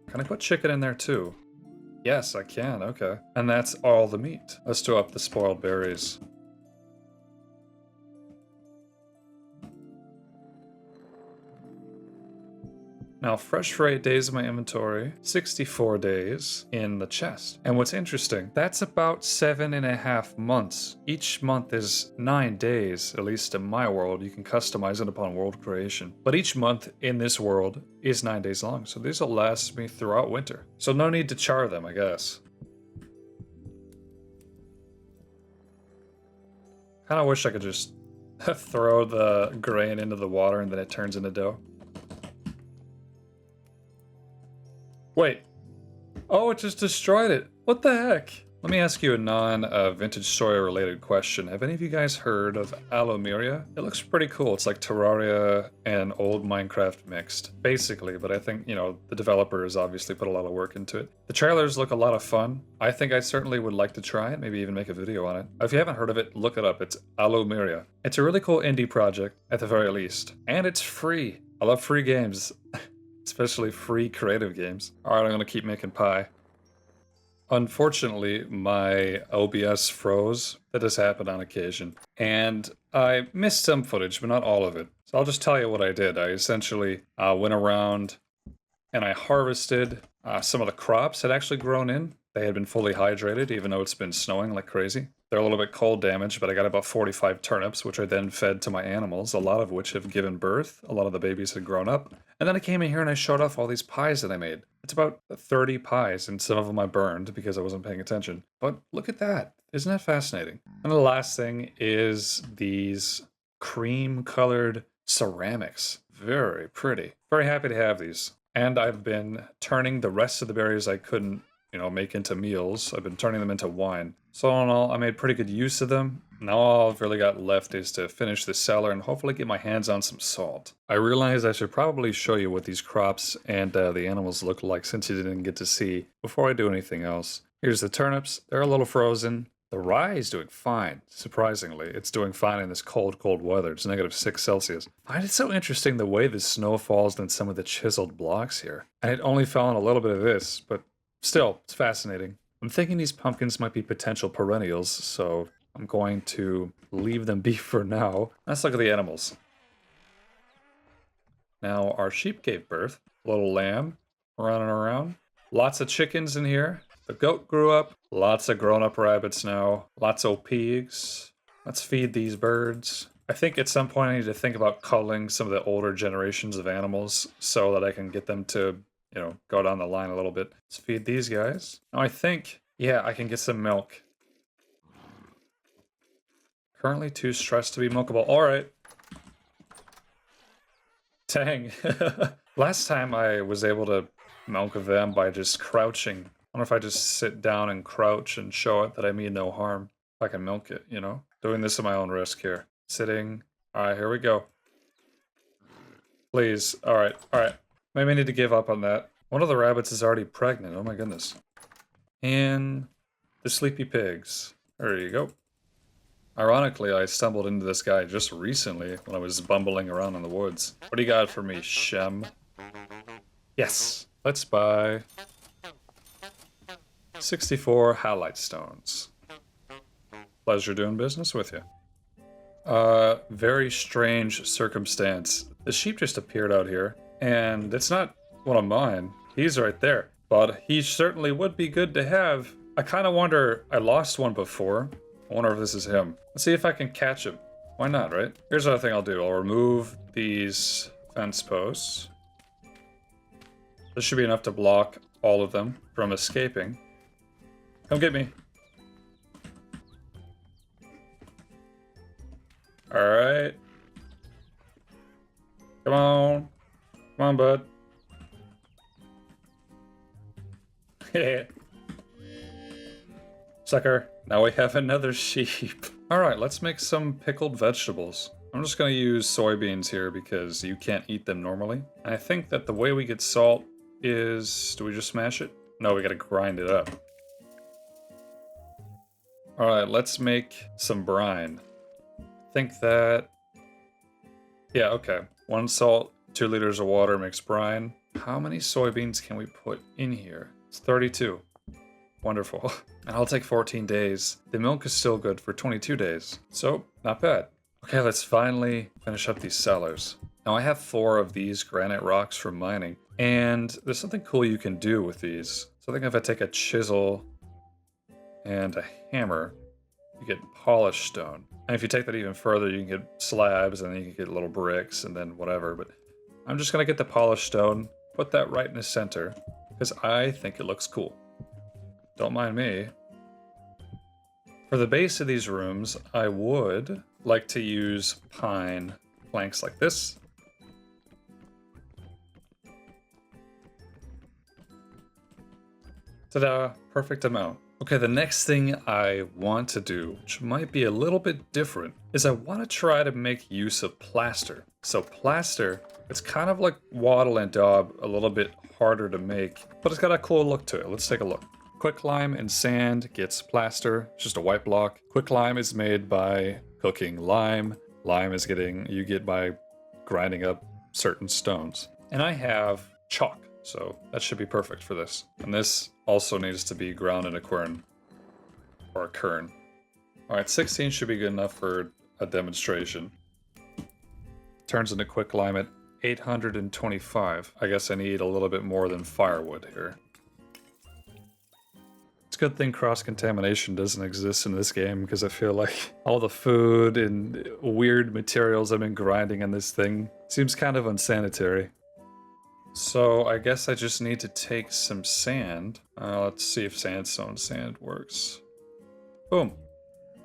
S1: Can I put chicken in there too? Yes, I can, okay. And that's all the meat. Let's do up the spoiled berries. Now, fresh for 8 days in my inventory, 64 days in the chest. And what's interesting, that's about 7.5 months. Each month is 9 days, at least in my world. You can customize it upon world creation. But each month in this world is 9 days long, so these will last me throughout winter. So no need to char them, I guess. Kinda wish I could just throw the grain into the water and then it turns into dough. Wait. Oh, it just destroyed it. What the heck? Let me ask you a non-Vintage Story related question. Have any of you guys heard of Allomeria? It looks pretty cool. It's like Terraria and old Minecraft mixed, basically, but I think, you know, the developers obviously put a lot of work into it. The trailers look a lot of fun. I think I certainly would like to try it, maybe even make a video on it. If you haven't heard of it, look it up. It's Allomeria. It's a really cool indie project, at the very least. And it's free. I love free games. Especially free creative games. Alright, I'm gonna keep making pie. Unfortunately, my OBS froze. That does happen on occasion. And I missed some footage, but not all of it. So I'll just tell you what I did. I essentially went around and I harvested some of the crops that had actually grown in. They had been fully hydrated, even though it's been snowing like crazy. They're a little bit cold damaged, but I got about 45 turnips, which I then fed to my animals, a lot of which have given birth. A lot of the babies had grown up. And then I came in here and I showed off all these pies that I made. It's about 30 pies, and some of them I burned because I wasn't paying attention. But look at that. Isn't that fascinating? And the last thing is these cream-colored ceramics. Very pretty. Very happy to have these. And I've been turning the rest of the berries I couldn't, you know, make into meals. I've been turning them into wine. So all in all, I made pretty good use of them. Now all I've really got left is to finish the cellar and hopefully get my hands on some salt. I realize I should probably show you what these crops and the animals look like since you didn't get to see before I do anything else. Here's the turnips. They're a little frozen. The rye is doing fine, surprisingly. It's doing fine in this cold, cold weather. It's -6 Celsius. I find it so interesting the way the snow falls on some of the chiseled blocks here. And it only fell on a little bit of this, but still, it's fascinating. I'm thinking these pumpkins might be potential perennials, so I'm going to leave them be for now. Let's look at the animals. Now, our sheep gave birth. Little lamb running around. Lots of chickens in here. The goat grew up. Lots of grown-up rabbits now. Lots of pigs. Let's feed these birds. I think at some point I need to think about culling some of the older generations of animals so that I can get them to, you know, go down the line a little bit. Let's feed these guys. Now I think, yeah, I can get some milk. Currently too stressed to be milkable. All right. Dang. Last time I was able to milk them by just crouching. I wonder if I just sit down and crouch and show it that I mean no harm. If I can milk it, you know? Doing this at my own risk here. Sitting. All right, here we go. Please. All right. Maybe I need to give up on that. One of the rabbits is already pregnant. Oh my goodness. And the sleepy pigs. There you go. Ironically, I stumbled into this guy just recently when I was bumbling around in the woods. What do you got for me, Shem? Yes, let's buy 64 halite stones. Pleasure doing business with you. Very strange circumstance. The sheep just appeared out here, and it's not one of mine. He's right there, but he certainly would be good to have. I kind of wonder, I lost one before. I wonder if this is him. Let's see if I can catch him. Why not, right? Here's another thing I'll do. I'll remove these fence posts. This should be enough to block all of them from escaping. Come get me. Alright. Come on. Come on, bud. Sucker. Now we have another sheep. Alright, let's make some pickled vegetables. I'm just going to use soybeans here because you can't eat them normally. I think that the way we get salt is... Do we just smash it? No, we gotta grind it up. Alright, let's make some brine. Think that... Yeah, okay. 1 salt, 2 liters of water makes brine. How many soybeans can we put in here? It's 32. Wonderful. And I'll take 14 days. The milk is still good for 22 days. So, not bad. Okay, let's finally finish up these cellars. Now I have 4 of these granite rocks from mining. And there's something cool you can do with these. So I think if I take a chisel and a hammer, you get polished stone. And if you take that even further, you can get slabs, and then you can get little bricks, and then whatever. But I'm just going to get the polished stone, put that right in the center, because I think it looks cool. Don't mind me. For the base of these rooms, I would like to use pine planks like this. Ta-da! Perfect amount. Okay, the next thing I want to do, which might be a little bit different, is I want to try to make use of plaster. So plaster, it's kind of like wattle and daub, a little bit harder to make, but it's got a cool look to it. Let's take a look. Quicklime and sand gets plaster, it's just a white block. Quicklime is made by cooking lime. Lime is you get by grinding up certain stones. And I have chalk, so that should be perfect for this. And this also needs to be ground in a quern, or a kern. Alright, 16 should be good enough for a demonstration. Turns into quicklime at 825. I guess I need a little bit more than firewood here. It's a good thing cross-contamination doesn't exist in this game, because I feel like all the food and weird materials I've been grinding in this thing seems kind of unsanitary. So I guess I just need to take some sand. Let's see if sandstone sand works. Boom.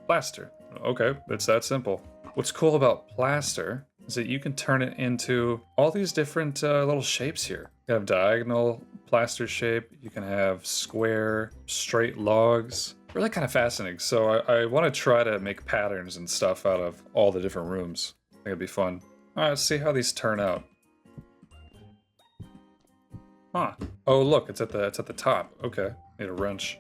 S1: Plaster. Okay, it's that simple. What's cool about plaster is that you can turn it into all these different little shapes here. You have diagonal plaster shape, you can have square, straight logs. Really kind of fascinating. So I want to try to make patterns and stuff out of all the different rooms. I think it'd be fun. Alright, let's see how these turn out. Huh. Oh look, it's at the top. Okay, need a wrench.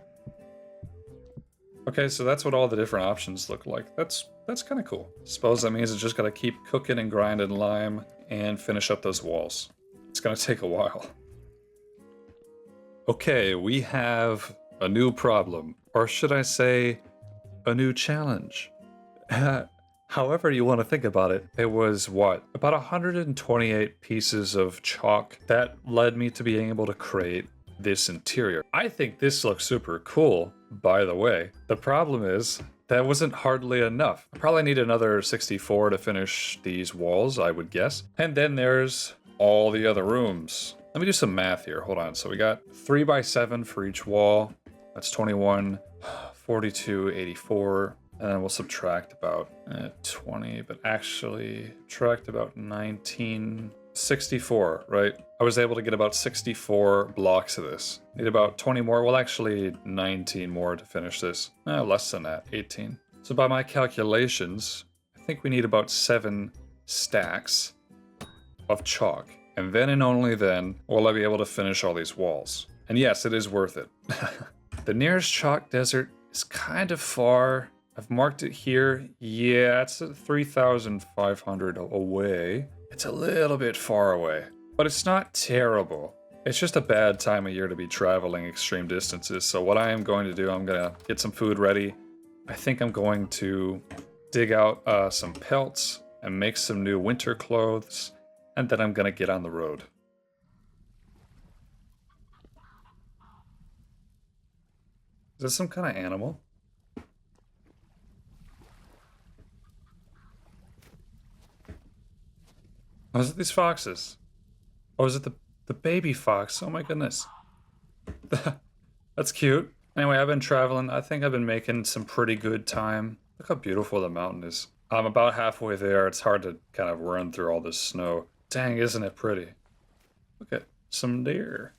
S1: Okay, so that's what all the different options look like. That's kind of cool. Suppose that means it's just gotta keep cooking and grinding lime and finish up those walls. It's gonna take a while. Okay, we have a new problem, or should I say, a new challenge. However you want to think about it, it was what? About 128 pieces of chalk that led me to being able to create this interior. I think this looks super cool, by the way. The problem is, that wasn't hardly enough. I probably need another 64 to finish these walls, I would guess. And then there's all the other rooms. Let me do some math here, hold on. So we got 3x7 for each wall. That's 21, 42, 84. And then we'll subtract about 20, but actually subtract about 19, 64, right? I was able to get about 64 blocks of this. Need about 20 more, well actually 19 more to finish this. Less than that, 18. So by my calculations, I think we need about 7 stacks of chalk. And then and only then will I be able to finish all these walls. And yes, it is worth it. The nearest chalk desert is kind of far. I've marked it here. Yeah, it's 3,500 away. It's a little bit far away, but it's not terrible. It's just a bad time of year to be traveling extreme distances, so what I am going to do, I'm gonna get some food ready. I think I'm going to dig out some pelts and make some new winter clothes, and then I'm gonna get on the road. Is this some kind of animal? Oh, is it these foxes? Oh, is it the baby fox? Oh my goodness. That's cute. Anyway, I've been traveling. I think I've been making some pretty good time. Look how beautiful the mountain is. I'm about halfway there. It's hard to kind of run through all this snow. Dang, isn't it pretty? Look at some deer.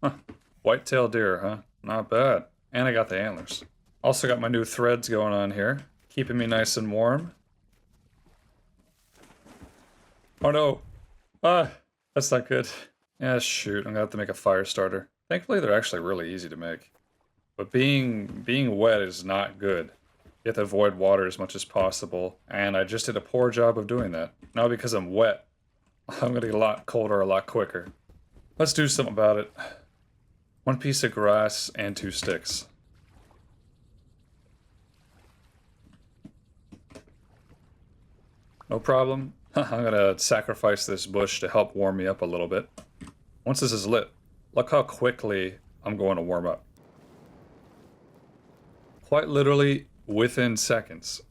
S1: Huh. White-tailed deer, huh? Not bad. And I got the antlers. Also got my new threads going on here, keeping me nice and warm. Oh no! That's not good. Yeah, shoot, I'm gonna have to make a fire starter. Thankfully, they're actually really easy to make. But being wet is not good. You have to avoid water as much as possible, and I just did a poor job of doing that. Now because I'm wet, I'm gonna get a lot colder a lot quicker. Let's do something about it. 1 piece of grass and 2 sticks. No problem. I'm gonna sacrifice this bush to help warm me up a little bit. Once this is lit, look how quickly I'm going to warm up. Quite literally within seconds.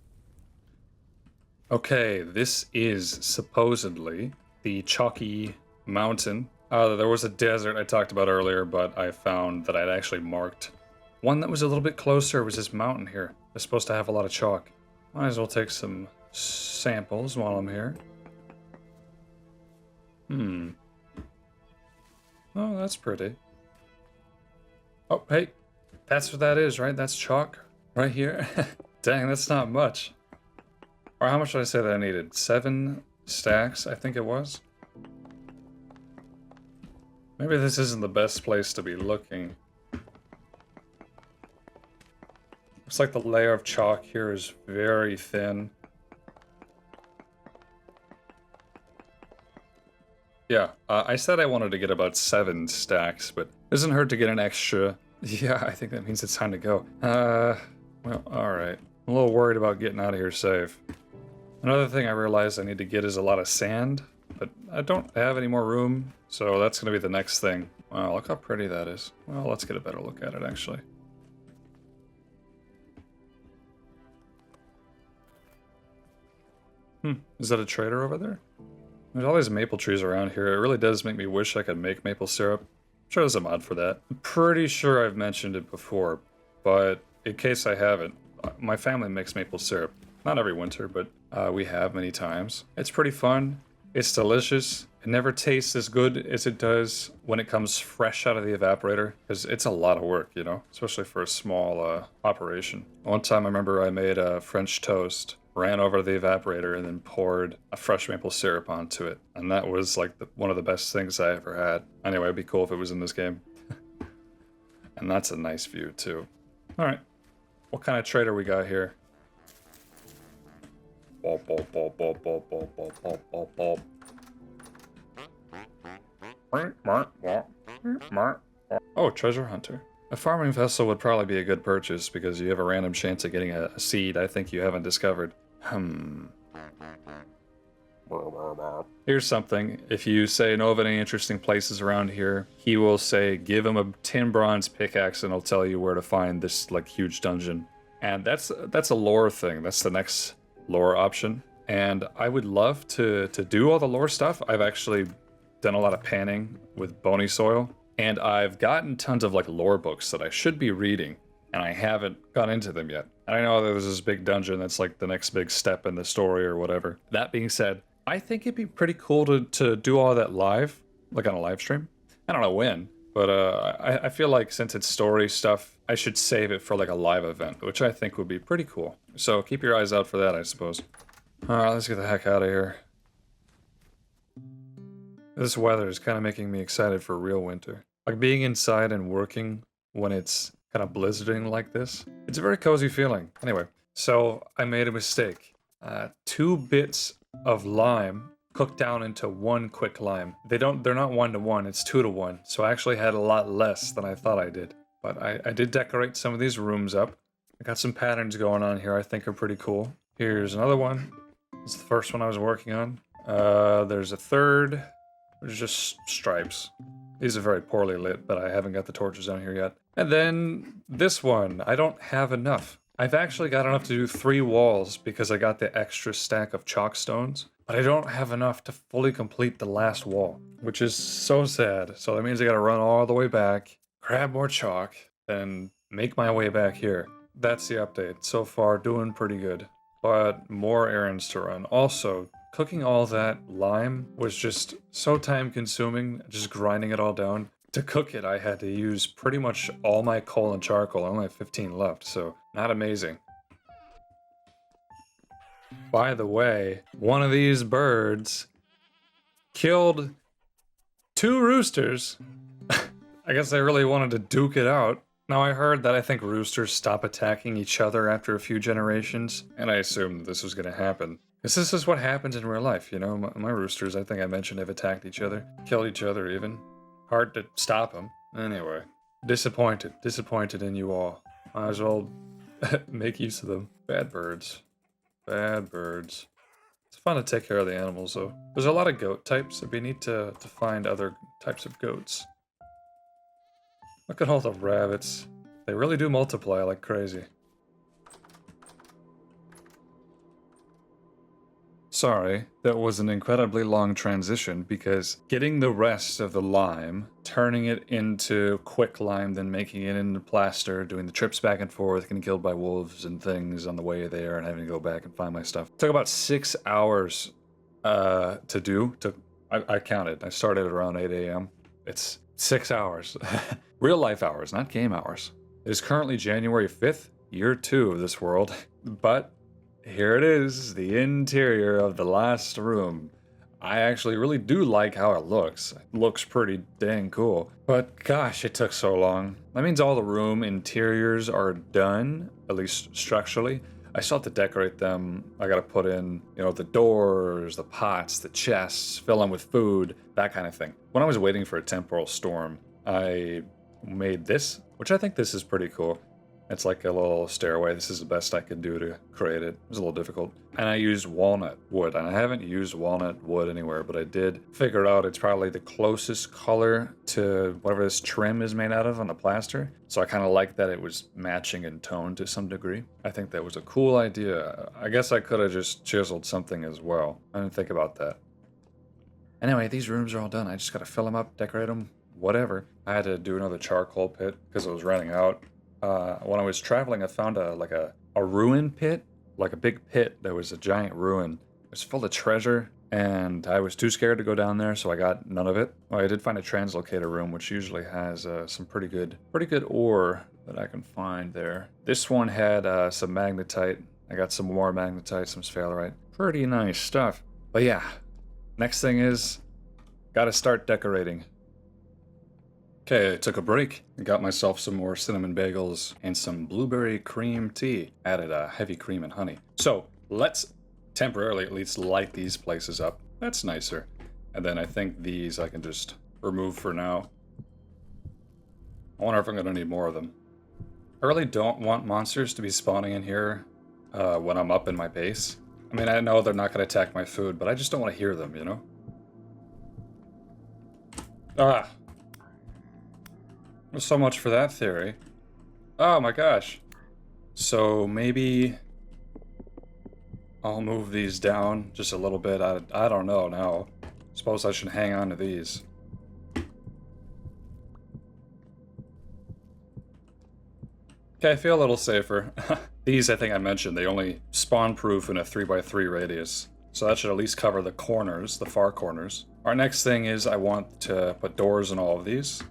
S1: Okay, this is supposedly the chalky mountain. There was a desert I talked about earlier, but I found that I'd actually marked one that was a little bit closer. It was this mountain here. It's supposed to have a lot of chalk. Might as well take some samples while I'm here. Oh, that's pretty. Oh, hey. That's what that is, right? That's chalk right here. Dang, that's not much. Or how much did I say that I needed? 7 stacks, I think it was. Maybe this isn't the best place to be looking. Looks like the layer of chalk here is very thin. Yeah, I said I wanted to get about 7 stacks, but it doesn't hurt to get an extra. Yeah, I think that means it's time to go. Well, alright. I'm a little worried about getting out of here safe. Another thing I realized I need to get is a lot of sand, but I don't have any more room, so that's going to be the next thing. Wow, look how pretty that is. Well, let's get a better look at it, actually. Is that a trader over there? There's all these maple trees around here. It really does make me wish I could make maple syrup. I'm sure there's a mod for that. I'm pretty sure I've mentioned it before, but in case I haven't, my family makes maple syrup. Not every winter, but we have many times. It's pretty fun. It's delicious. It never tastes as good as it does when it comes fresh out of the evaporator, because it's a lot of work, you know, especially for a small operation. One time I remember I made a French toast, ran over the evaporator, and then poured a fresh maple syrup onto it. And that was like one of the best things I ever had. Anyway, it'd be cool if it was in this game. And that's a nice view too. All right, what kind of trader we got here? Oh, treasure hunter. A farming vessel would probably be a good purchase because you have a random chance of getting a seed I think you haven't discovered. Here's something. If you say know of any interesting places around here, he will say give him a tin bronze pickaxe and he'll tell you where to find this like huge dungeon. And that's a lore thing. That's the next lore option. And I would love to do all the lore stuff. I've actually done a lot of panning with bony soil. And I've gotten tons of like lore books that I should be reading, and I haven't gone into them yet. And I know there's this big dungeon that's like the next big step in the story or whatever. That being said, I think it'd be pretty cool to do all that live, like on a live stream. I don't know when, but I feel like since it's story stuff, I should save it for like a live event, which I think would be pretty cool. So keep your eyes out for that, I suppose. Alright, let's get the heck out of here. This weather is kind of making me excited for real winter. Like being inside and working when it's kind of blizzarding like this. It's a very cozy feeling. Anyway, so I made a mistake. 2 bits of lime cooked down into 1 quick lime. They're not 1-to-1, it's 2-to-1. So I actually had a lot less than I thought I did. But I did decorate some of these rooms up. I got some patterns going on here I think are pretty cool. Here's another one. It's the first one I was working on. There's a third. There's just stripes. These are very poorly lit, but I haven't got the torches down here yet. And then this one. I don't have enough. I've actually got enough to do 3 walls because I got the extra stack of chalk stones. But I don't have enough to fully complete the last wall, which is so sad. So that means I gotta run all the way back, grab more chalk, and make my way back here. That's the update. So far, doing pretty good. But more errands to run. Also, cooking all that lime was just so time consuming, just grinding it all down. To cook it, I had to use pretty much all my coal and charcoal. I only have 15 left, so not amazing. By the way, one of these birds killed 2 roosters. I guess they really wanted to duke it out. Now I heard that I think roosters stop attacking each other after a few generations, and I assumed this was going to happen. Because this is what happens in real life, you know? My roosters, I think I mentioned, have attacked each other. Killed each other even. Hard to stop them. Anyway, disappointed in you all. Might as well make use of them. Bad birds. Bad birds. It's fun to take care of the animals, though. There's a lot of goat types. It'd be neat to find other types of goats. Look at all the rabbits. They really do multiply like crazy. Sorry, that was an incredibly long transition because getting the rest of the lime, turning it into quick lime, then making it into plaster, doing the trips back and forth, getting killed by wolves and things on the way there and having to go back and find my stuff. It took about 6 hours to do. I counted. I started around 8 a.m. It's 6 hours. Real life hours, not game hours. It is currently January 5th, year 2 of this world, but here it is, the interior of the last room. I actually really do like how it looks. It looks pretty dang cool. But gosh, it took so long. That means all the room interiors are done, at least structurally. I still have to decorate them. I gotta put in, you know, the doors, the pots, the chests, fill them with food, that kind of thing. When I was waiting for a temporal storm, I made this, which I think this is pretty cool. It's like a little stairway. This is the best I could do to create it. It was a little difficult. And I used walnut wood. And I haven't used walnut wood anywhere, but I did figure out it's probably the closest color to whatever this trim is made out of on the plaster. So I kind of like that it was matching in tone to some degree. I think that was a cool idea. I guess I could have just chiseled something as well. I didn't think about that. Anyway, these rooms are all done. I just got to fill them up, decorate them, whatever. I had to do another charcoal pit because it was running out. When I was traveling, I found a ruin pit, like a big pit. There was a giant ruin. It was full of treasure, and I was too scared to go down there, so I got none of it. Well, I did find a translocator room, which usually has some pretty good ore that I can find there. This one had some magnetite. I got some more magnetite, some sphalerite. Pretty nice stuff. But yeah, next thing is, gotta start decorating. Okay, I took a break and got myself some more cinnamon bagels and some blueberry cream tea. Added heavy cream and honey. So let's temporarily at least light these places up. That's nicer. And then I think these I can just remove for now. I wonder if I'm gonna need more of them. I really don't want monsters to be spawning in here when I'm up in my base. I mean, I know they're not gonna attack my food, but I just don't want to hear them, you know? Ah! So much for that theory. Oh my gosh. So maybe I'll move these down just a little bit. I don't know now. Suppose I should hang on to these. Okay, I feel a little safer. These, I think I mentioned, they only spawn proof in a 3x3 radius. So that should at least cover the corners, the far corners. Our next thing is I want to put doors in all of these.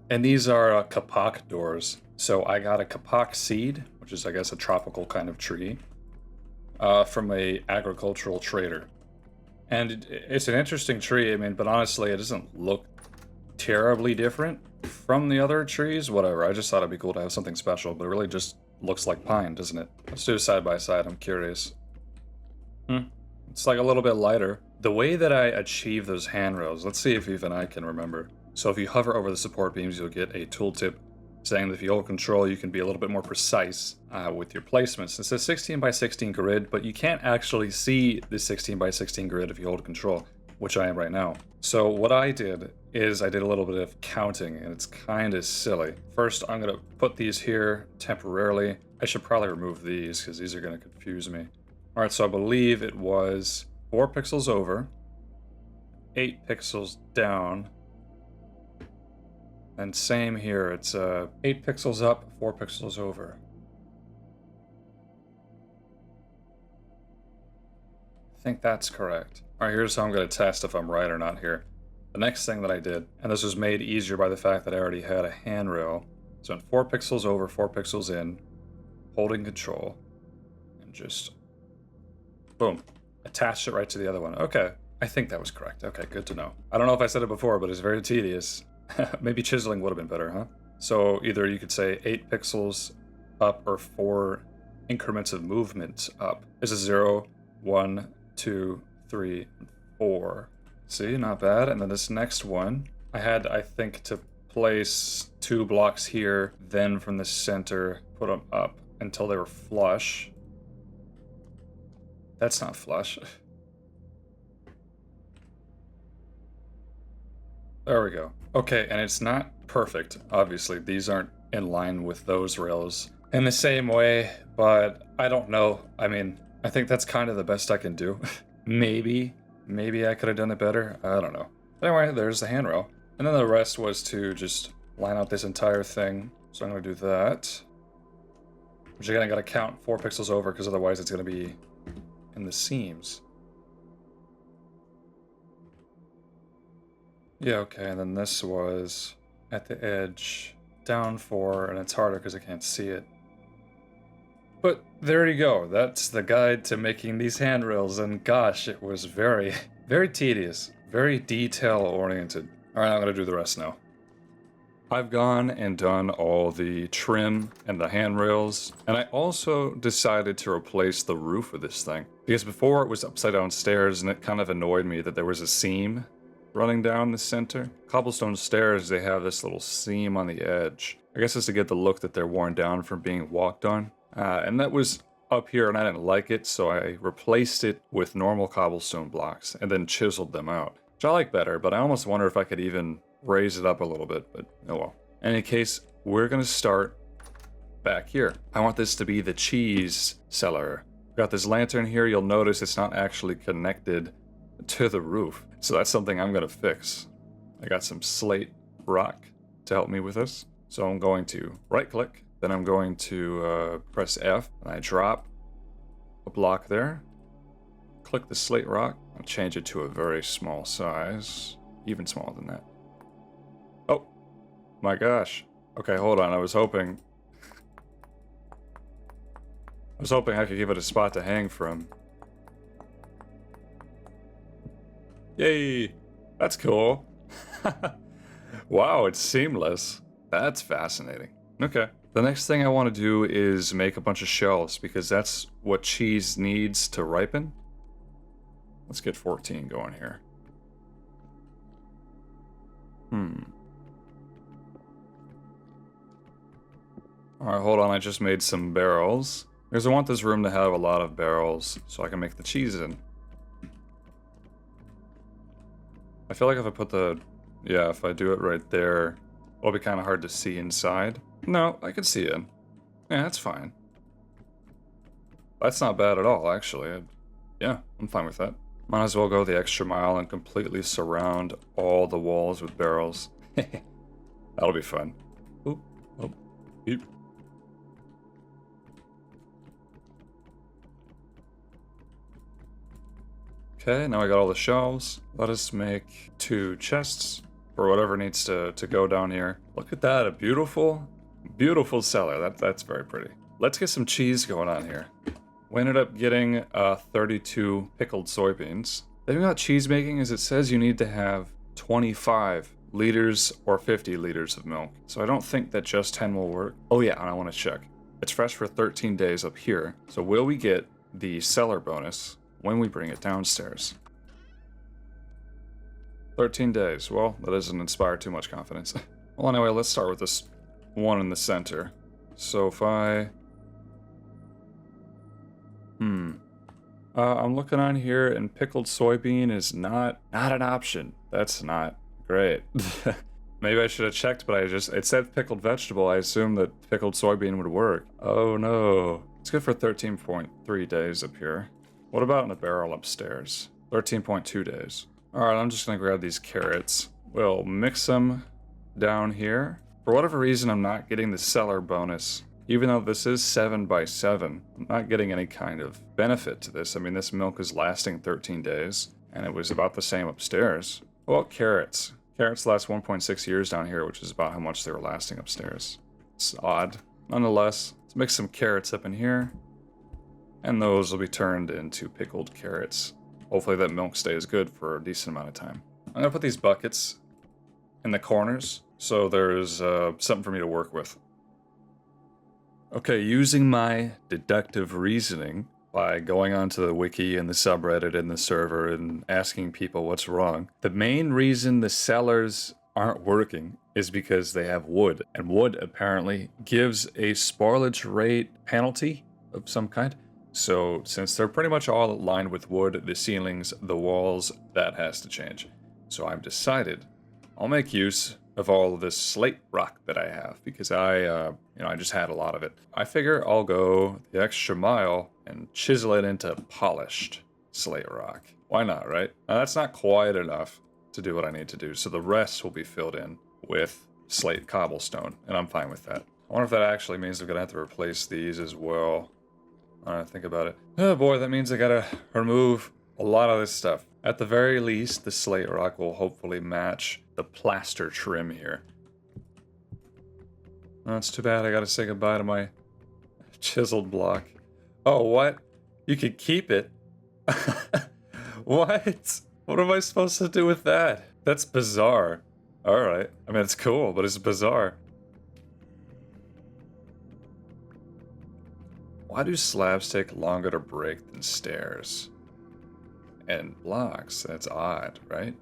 S1: And these are kapak doors. So I got a kapak seed, which is I guess a tropical kind of tree, from a agricultural trader. And it's an interesting tree, I mean, but honestly it doesn't look terribly different from the other trees. Whatever, I just thought it'd be cool to have something special, but it really just looks like pine, doesn't it? Let's do it side by side, I'm curious. It's like a little bit lighter. The way that I achieve those handrails, let's see if even I can remember. So if you hover over the support beams, you'll get a tooltip saying that if you hold control, you can be a little bit more precise with your placements. It says 16 by 16 grid, but you can't actually see the 16 by 16 grid if you hold control, which I am right now. So what I did is I did a little bit of counting, and it's kind of silly. First, I'm gonna put these here temporarily. I should probably remove these because these are gonna confuse me. All right, so I believe it was 4 pixels over, 8 pixels down, and same here, it's 8 pixels up, 4 pixels over. I think that's correct. All right, here's how I'm going to test if I'm right or not here. The next thing that I did, and this was made easier by the fact that I already had a handrail, so in 4 pixels over, 4 pixels in, holding control, and just boom, attached it right to the other one. Okay, I think that was correct. Okay, good to know. I don't know if I said it before, but it's very tedious. Maybe chiseling would have been better, huh? So either you could say 8 pixels up or 4 increments of movement up. This is 0, 1, 2, 3, 4. See, not bad. And then this next one, I had, I think, to place 2 blocks here, then from the center, put them up until they were flush. That's not flush. There we go. Okay, and it's not perfect, obviously. These aren't in line with those rails in the same way, but I don't know. I mean, I think that's kind of the best I can do. Maybe I could have done it better. I don't know. Anyway, there's the handrail. And then the rest was to just line out this entire thing. So I'm going to do that. Which again, I got to count 4 pixels over because otherwise it's going to be in the seams. Yeah, okay, and then this was at the edge, down 4, and it's harder because I can't see it. But there you go. That's the guide to making these handrails, and gosh, it was very, very tedious, very detail-oriented. All right, I'm going to do the rest now. I've gone and done all the trim and the handrails, and I also decided to replace the roof of this thing. Because before it was upside down stairs, and it kind of annoyed me that there was a seam running down the center. Cobblestone stairs, they have this little seam on the edge. I guess it's to get the look that they're worn down from being walked on. And that was up here and I didn't like it, so I replaced it with normal cobblestone blocks and then chiseled them out. Which I like better, but I almost wonder if I could even raise it up a little bit, but oh well. In any case, we're gonna start back here. I want this to be the cheese cellar. Got this lantern here, you'll notice it's not actually connected to the roof. So that's something I'm gonna fix. I got some slate rock to help me with this. So I'm going to right click, then I'm going to press F, and I drop a block there. Click the slate rock, I'll change it to a very small size, even smaller than that. Oh, my gosh. Okay, hold on, I was hoping I could give it a spot to hang from. Yay! That's cool. Wow, it's seamless. That's fascinating. Okay. The next thing I want to do is make a bunch of shells, because that's what cheese needs to ripen. Let's get 14 going here. Alright, hold on, I just made some barrels. Because I want this room to have a lot of barrels, so I can make the cheese in. I feel like if I put if I do it right there, it'll be kind of hard to see inside. No, I can see it. Yeah, that's fine. That's not bad at all, actually. Yeah, I'm fine with that. Might as well go the extra mile and completely surround all the walls with barrels. That'll be fun. Oop, oh, eep. Okay, now I got all the shelves. Let us make 2 chests for whatever needs to go down here. Look at that, a beautiful, beautiful cellar. That's very pretty. Let's get some cheese going on here. We ended up getting 32 pickled soybeans. The thing about cheese making is it says you need to have 25 liters or 50 liters of milk. So I don't think that just 10 will work. Oh yeah, and I want to check. It's fresh for 13 days up here. So will we get the cellar bonus when we bring it downstairs? 13 days. Well, that doesn't inspire too much confidence. Well, anyway, let's start with this one in the center. So if I... I'm looking on here, and pickled soybean is not an option. That's not great. Maybe I should have checked, but it said pickled vegetable. I assumed that pickled soybean would work. Oh no. It's good for 13.3 days up here. What about in the barrel upstairs? 13.2 days. Alright, I'm just gonna grab these carrots. We'll mix them down here. For whatever reason, I'm not getting the cellar bonus. Even though this is 7 by 7, I'm not getting any kind of benefit to this. I mean, this milk is lasting 13 days, and it was about the same upstairs. What about carrots? Carrots last 1.6 years down here, which is about how much they were lasting upstairs. It's odd. Nonetheless, let's mix some carrots up in here, and those will be turned into pickled carrots. Hopefully that milk stays good for a decent amount of time. I'm gonna put these buckets in the corners, so there's something for me to work with. Okay, using my deductive reasoning by going onto the wiki and the subreddit and the server and asking people what's wrong, the main reason the cellars aren't working is because they have wood, and wood apparently gives a spoilage rate penalty of some kind. So since they're pretty much all lined with wood, the ceilings, the walls, that has to change. So I've decided I'll make use of all of this slate rock that I have, because I just had a lot of it. I figure I'll go the extra mile and chisel it into polished slate rock. Why not, right? Now that's not quite enough to do what I need to do, so the rest will be filled in with slate cobblestone, and I'm fine with that. I wonder if that actually means I'm gonna have to replace these as well. I don't think about it. Oh boy, that means I gotta remove a lot of this stuff. At the very least, the slate rock will hopefully match the plaster trim here. Oh, it's too bad I gotta say goodbye to my chiseled block. Oh, what? You could keep it? What? What am I supposed to do with that? That's bizarre. Alright. I mean, it's cool, but it's bizarre. Why do slabs take longer to break than stairs? And blocks? That's odd, right?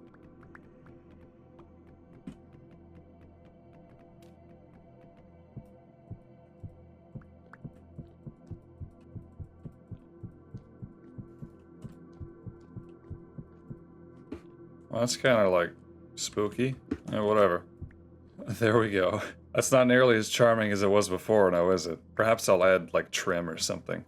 S1: Well, that's kind of like spooky. Whatever. There we go. That's not nearly as charming as it was before, now is it? Perhaps I'll add, like, trim or something.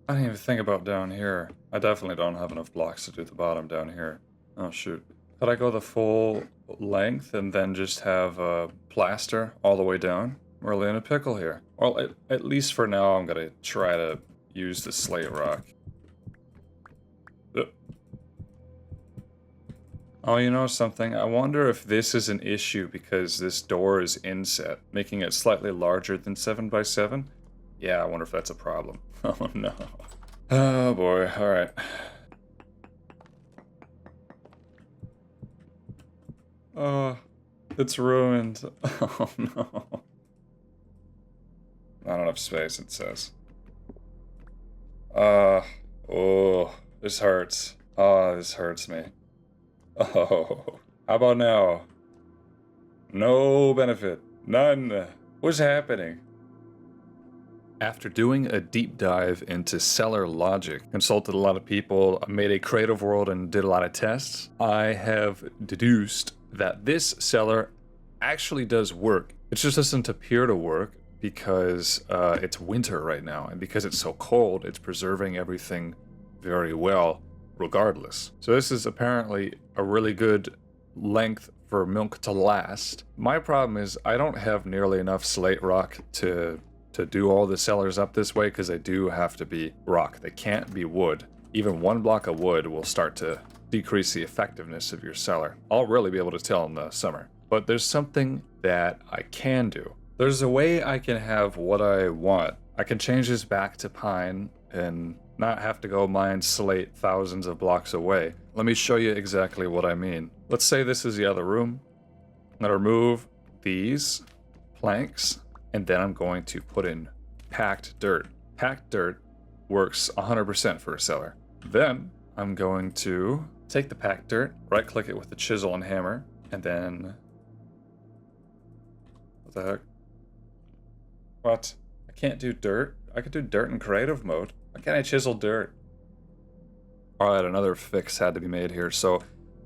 S1: I didn't even think about down here. I definitely don't have enough blocks to do the bottom down here. Oh, shoot. Could I go the full length and then just have plaster all the way down? We're really in a pickle here. Well, at least for now, I'm gonna try to use the slate rock. Oh, you know something? I wonder if this is an issue because this door is inset, making it slightly larger than 7 by 7. Yeah, I wonder if that's a problem. Oh no. Oh boy, alright. Oh, it's ruined. Oh no. Not enough space, it says. Oh, this hurts. Oh, this hurts me. Oh, how about now? No benefit. None. What's happening? After doing a deep dive into cellar logic, consulted a lot of people, made a creative world, and did a lot of tests, I have deduced that this cellar actually does work. It just doesn't appear to work because it's winter right now, and because it's so cold, it's preserving everything very well regardless. So this is apparently a really good length for milk to last. My problem is I don't have nearly enough slate rock to do all the cellars up this way, because they do have to be rock. They can't be wood. Even one block of wood will start to decrease the effectiveness of your cellar. I'll really be able to tell in the summer. But there's something that I can do. There's a way I can have what I want. I can change this back to pine and not have to go mine slate thousands of blocks away. Let me show you exactly what I mean. Let's say this is the other room. I'm gonna remove these planks, and then I'm going to put in packed dirt. Packed dirt works 100% for a cellar. Then I'm going to take the packed dirt, right click it with the chisel and hammer, and then... What the heck? What? I can't do dirt? I could do dirt in creative mode. Why can't I chisel dirt? Alright, another fix had to be made here. So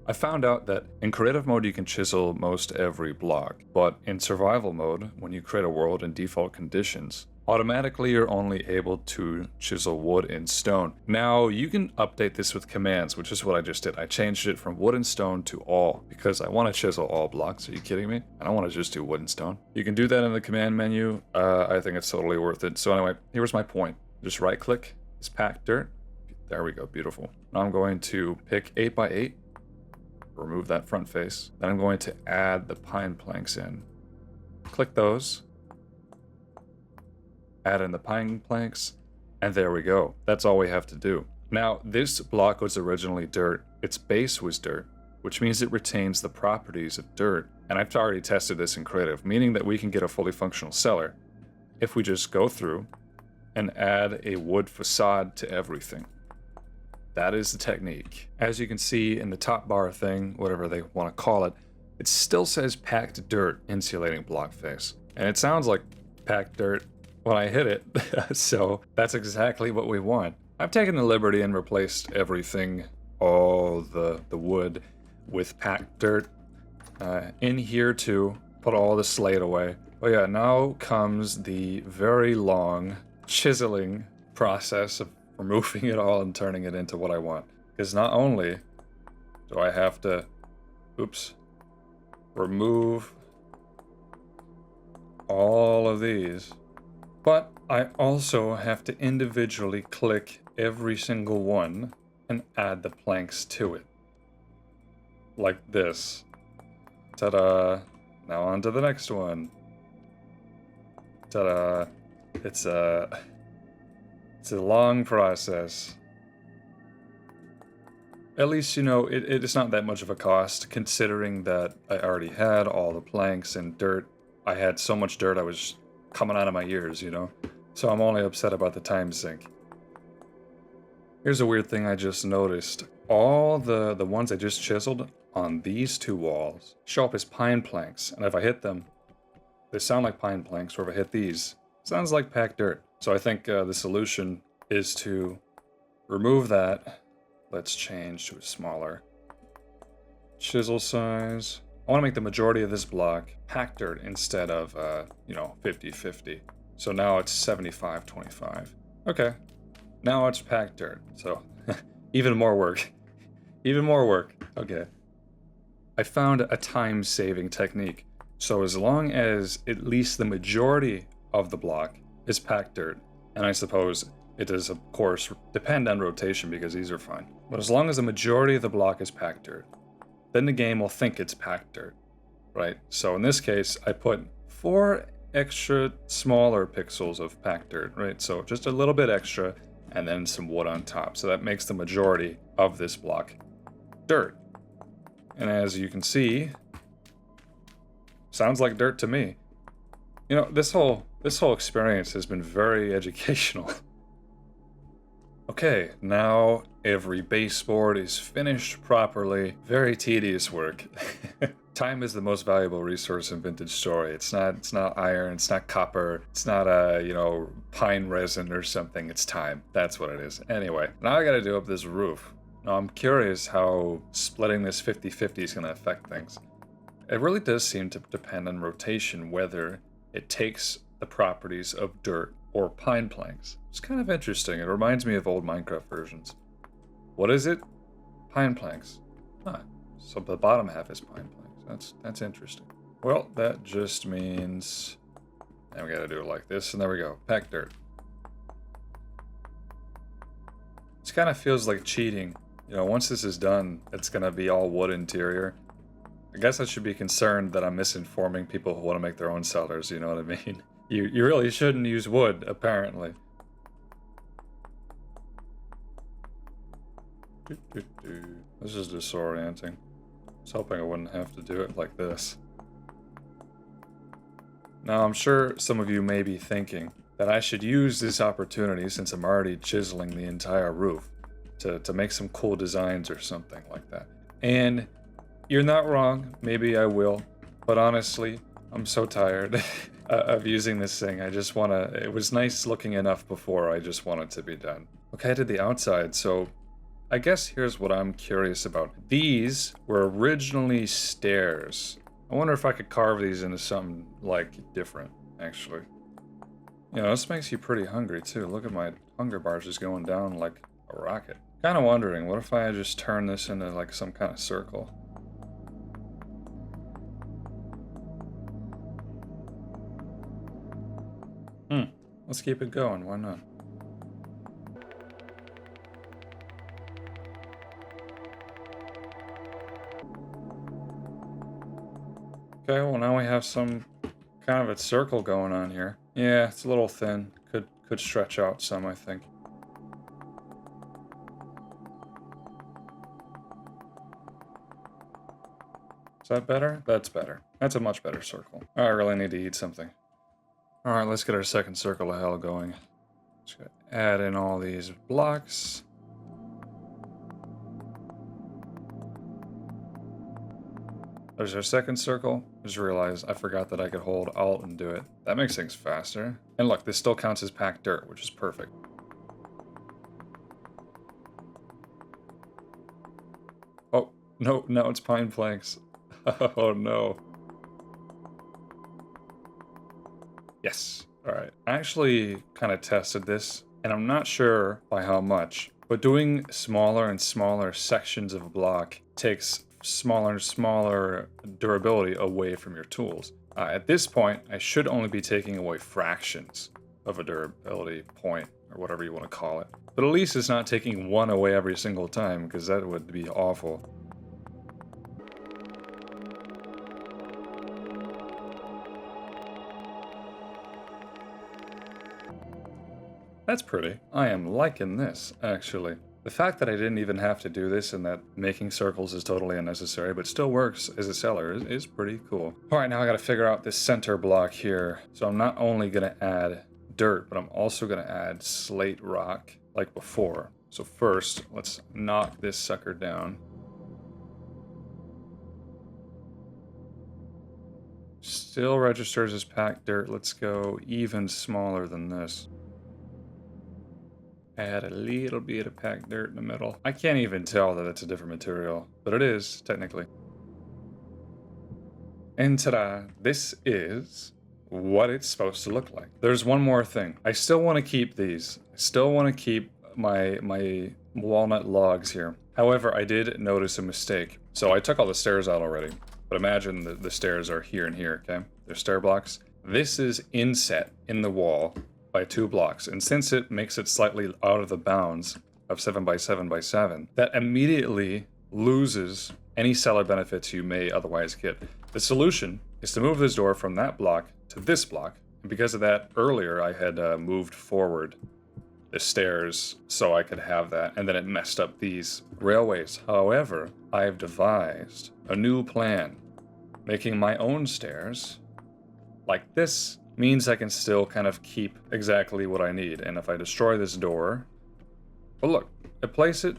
S1: I found out that in creative mode you can chisel most every block, but in survival mode, when you create a world in default conditions, automatically you're only able to chisel wood and stone. Now you can update this with commands, which is what I just did. I changed it from wood and stone to all, because I want to chisel all blocks. Are you kidding me? I don't want to just do wood and stone. You can do that in the command menu. I think it's totally worth it. So anyway, here's my point. Just right click this packed dirt. There we go, beautiful. Now I'm going to pick 8x8, remove that front face. Then I'm going to add the pine planks in. Click those. Add in the pine planks, and there we go. That's all we have to do. Now, this block was originally dirt. Its base was dirt, which means it retains the properties of dirt. And I've already tested this in creative, meaning that we can get a fully functional cellar if we just go through and add a wood facade to everything. That is the technique. As you can see in the top bar thing, whatever they want to call it, it still says packed dirt insulating block face. And it sounds like packed dirt when I hit it, so that's exactly what we want. I've taken the liberty and replaced everything, all the wood, with packed dirt. In here too, put all the slate away. Oh yeah, now comes the very long chiseling process of removing it all and turning it into what I want. Because not only do I have to, remove all of these, but I also have to individually click every single one and add the planks to it. Like this. Ta-da! Now on to the next one. Ta-da! It's a long process. At least, you know, it's not that much of a cost, considering that I already had all the planks and dirt. I had so much dirt I was coming out of my ears, you know? So I'm only upset about the time sink. Here's a weird thing I just noticed. All the ones I just chiseled on these two walls show up as pine planks, and if I hit them, they sound like pine planks, or if I hit these, it sounds like packed dirt. So I think the solution is to remove that. Let's change to a smaller chisel size. I want to make the majority of this block packed dirt instead of, 50-50. So now it's 75-25. Okay. Now it's packed dirt. So even more work. Even more work. Okay. I found a time-saving technique. So as long as at least the majority of the block is packed dirt, and I suppose it does, of course, depend on rotation because these are fine. But as long as the majority of the block is packed dirt, then the game will think it's packed dirt, right? So in this case, I put 4 extra smaller pixels of packed dirt, right? So just a little bit extra, and then some wood on top. So that makes the majority of this block dirt. And as you can see, sounds like dirt to me. You know, this whole experience has been very educational. Okay, now every baseboard is finished properly. Very tedious work. Time is the most valuable resource in Vintage Story. It's not iron, it's not copper, it's not pine resin or something. It's time. That's what it is. Anyway, now I gotta do up this roof. Now I'm curious how splitting this 50-50 is gonna affect things. It really does seem to depend on rotation, whether it takes the properties of dirt or pine planks. It's kind of interesting. It reminds me of old Minecraft versions. What is it? Pine planks. Huh. So the bottom half is pine planks. That's interesting. Well, that just means... Now we gotta do it like this, and there we go. Packed dirt. This kind of feels like cheating. You know, once this is done, it's gonna be all wood interior. I guess I should be concerned that I'm misinforming people who want to make their own cellars, you know what I mean? You really shouldn't use wood, apparently. This is disorienting. I was hoping I wouldn't have to do it like this. Now, I'm sure some of you may be thinking that I should use this opportunity, since I'm already chiseling the entire roof, to make some cool designs or something like that. And you're not wrong, maybe I will, but honestly, I'm so tired of using this thing. I just want to, it was nice looking enough before, I just want it to be done. Okay, I did the outside, so I guess here's what I'm curious about. These were originally stairs. I wonder if I could carve these into something, like, different, actually. You know, this makes you pretty hungry, too. Look at my hunger bars just going down like a rocket. Kind of wondering, what if I just turn this into, like, some kind of circle? Let's keep it going, why not? Okay, well now we have some kind of a circle going on here. Yeah, it's a little thin. Could stretch out some, I think. Is that better? That's better. That's a much better circle. I really need to eat something. Alright, let's get our second circle of hell going. Just gonna add in all these blocks. There's our second circle. Just realized I forgot that I could hold Alt and do it. That makes things faster. And look, this still counts as packed dirt, which is perfect. Oh, no, now it's pine planks. Oh no. Yes. Alright. I actually kind of tested this, and I'm not sure by how much, but doing smaller and smaller sections of a block takes smaller and smaller durability away from your tools. At this point, I should only be taking away fractions of a durability point, or whatever you want to call it. But at least it's not taking one away every single time, because that would be awful. That's pretty. I am liking this, actually. The fact that I didn't even have to do this and that making circles is totally unnecessary but still works as a seller is pretty cool. Alright, now I gotta figure out this center block here. So I'm not only gonna add dirt, but I'm also gonna add slate rock like before. So first, let's knock this sucker down. Still registers as packed dirt. Let's go even smaller than this. Add a little bit of packed dirt in the middle. I can't even tell that it's a different material, but it is, technically. And ta-da, this is what it's supposed to look like. There's one more thing. I still want to keep these. I still want to keep my walnut logs here. However, I did notice a mistake. So I took all the stairs out already, but imagine the stairs are here and here, okay? They're stair blocks. This is inset in the wall by 2 blocks, and since it makes it slightly out of the bounds of 7 by 7 by 7, that immediately loses any seller benefits you may otherwise get. The solution is to move this door from that block to this block, and because of that, earlier I had moved forward the stairs so I could have that, and then it messed up these railways. However, I've devised a new plan. Making my own stairs like this means I can still kind of keep exactly what I need. And if I destroy this door, well look, I place it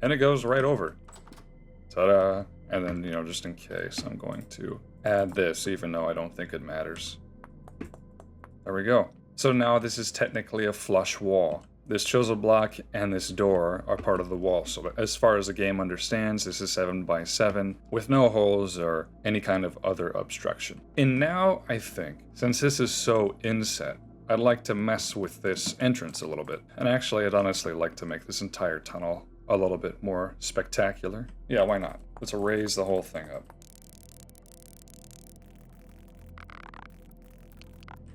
S1: and it goes right over. Ta-da! And then, you know, just in case, I'm going to add this, even though I don't think it matters. There we go. So now this is technically a flush wall. This chisel block and this door are part of the wall. So as far as the game understands, this is 7 by 7 with no holes or any kind of other obstruction. And now I think, since this is so inset, I'd like to mess with this entrance a little bit. And actually, I'd honestly like to make this entire tunnel a little bit more spectacular. Yeah, why not? Let's raise the whole thing up.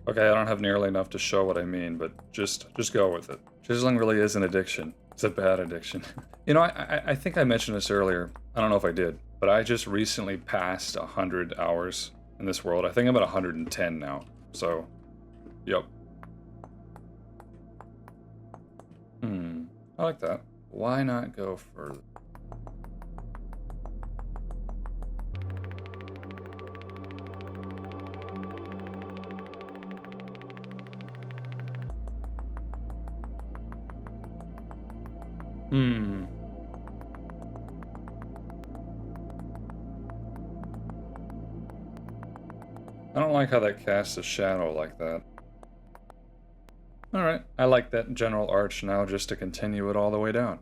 S1: Okay, I don't have nearly enough to show what I mean, but just go with it. Chiseling really is an addiction. It's a bad addiction. You know, I think I mentioned this earlier. I don't know if I did, but I just recently passed 100 hours in this world. I think I'm at 110 now. So, yep. I like that. Why not go further? I don't like how that casts a shadow like that. Alright, I like that general arch now just to continue it all the way down.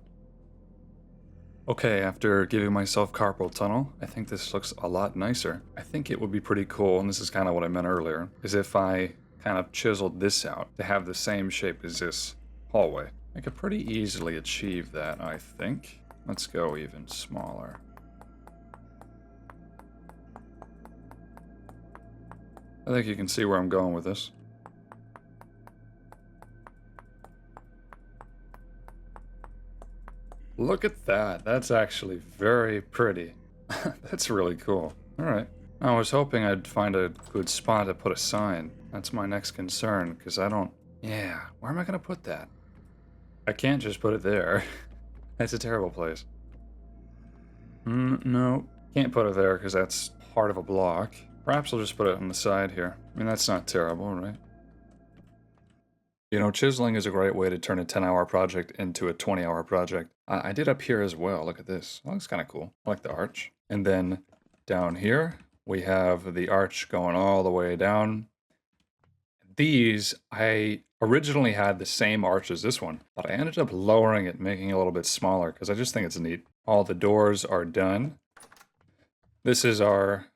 S1: Okay, after giving myself carpal tunnel, I think this looks a lot nicer. I think it would be pretty cool, and this is kind of what I meant earlier, is if I kind of chiseled this out to have the same shape as this hallway. I could pretty easily achieve that, I think. Let's go even smaller. I think you can see where I'm going with this. Look at that. That's actually very pretty. That's really cool. Alright. I was hoping I'd find a good spot to put a sign. That's my next concern, because I don't... Yeah, where am I going to put that? I can't just put it there. That's a terrible place. No. Can't put it there, because that's part of a block. Perhaps I'll just put it on the side here. I mean, that's not terrible, right? You know, chiseling is a great way to turn a 10-hour project into a 20-hour project. I did up here as well. Look at this. That looks kind of cool. I like the arch. And then down here, we have the arch going all the way down. These, I originally had the same arch as this one, but I ended up lowering it, making it a little bit smaller, because I just think it's neat. All the doors are done. This is our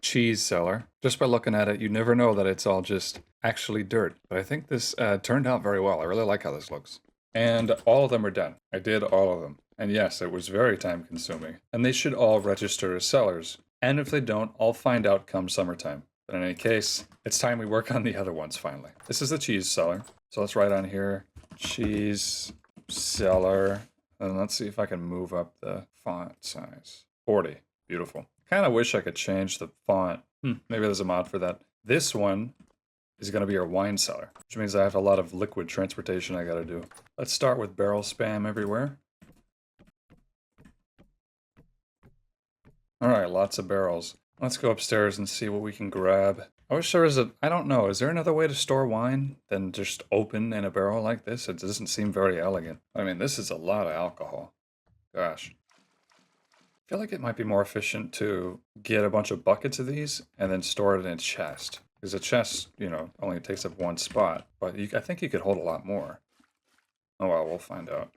S1: cheese cellar. Just by looking at it, you never know that it's all just actually dirt. But I think this turned out very well. I really like how this looks. And all of them are done. I did all of them. And yes, it was very time consuming. And they should all register as sellers. And if they don't, I'll find out come summertime. But in any case, it's time we work on the other ones finally. This is the cheese cellar. So let's write on here, cheese cellar. And let's see if I can move up the font size. 40. Beautiful. Kind of wish I could change the font. Maybe there's a mod for that. This one is going to be our wine cellar, which means I have a lot of liquid transportation I got to do. Let's start with barrel spam everywhere. Alright, lots of barrels. Let's go upstairs and see what we can grab. I wish there was I don't know, is there another way to store wine than just open in a barrel like this? It doesn't seem very elegant. I mean, this is a lot of alcohol. Gosh. I feel like it might be more efficient to get a bunch of buckets of these and then store it in a chest. Because a chest, you know, only takes up one spot. But I think you could hold a lot more. Oh well, we'll find out.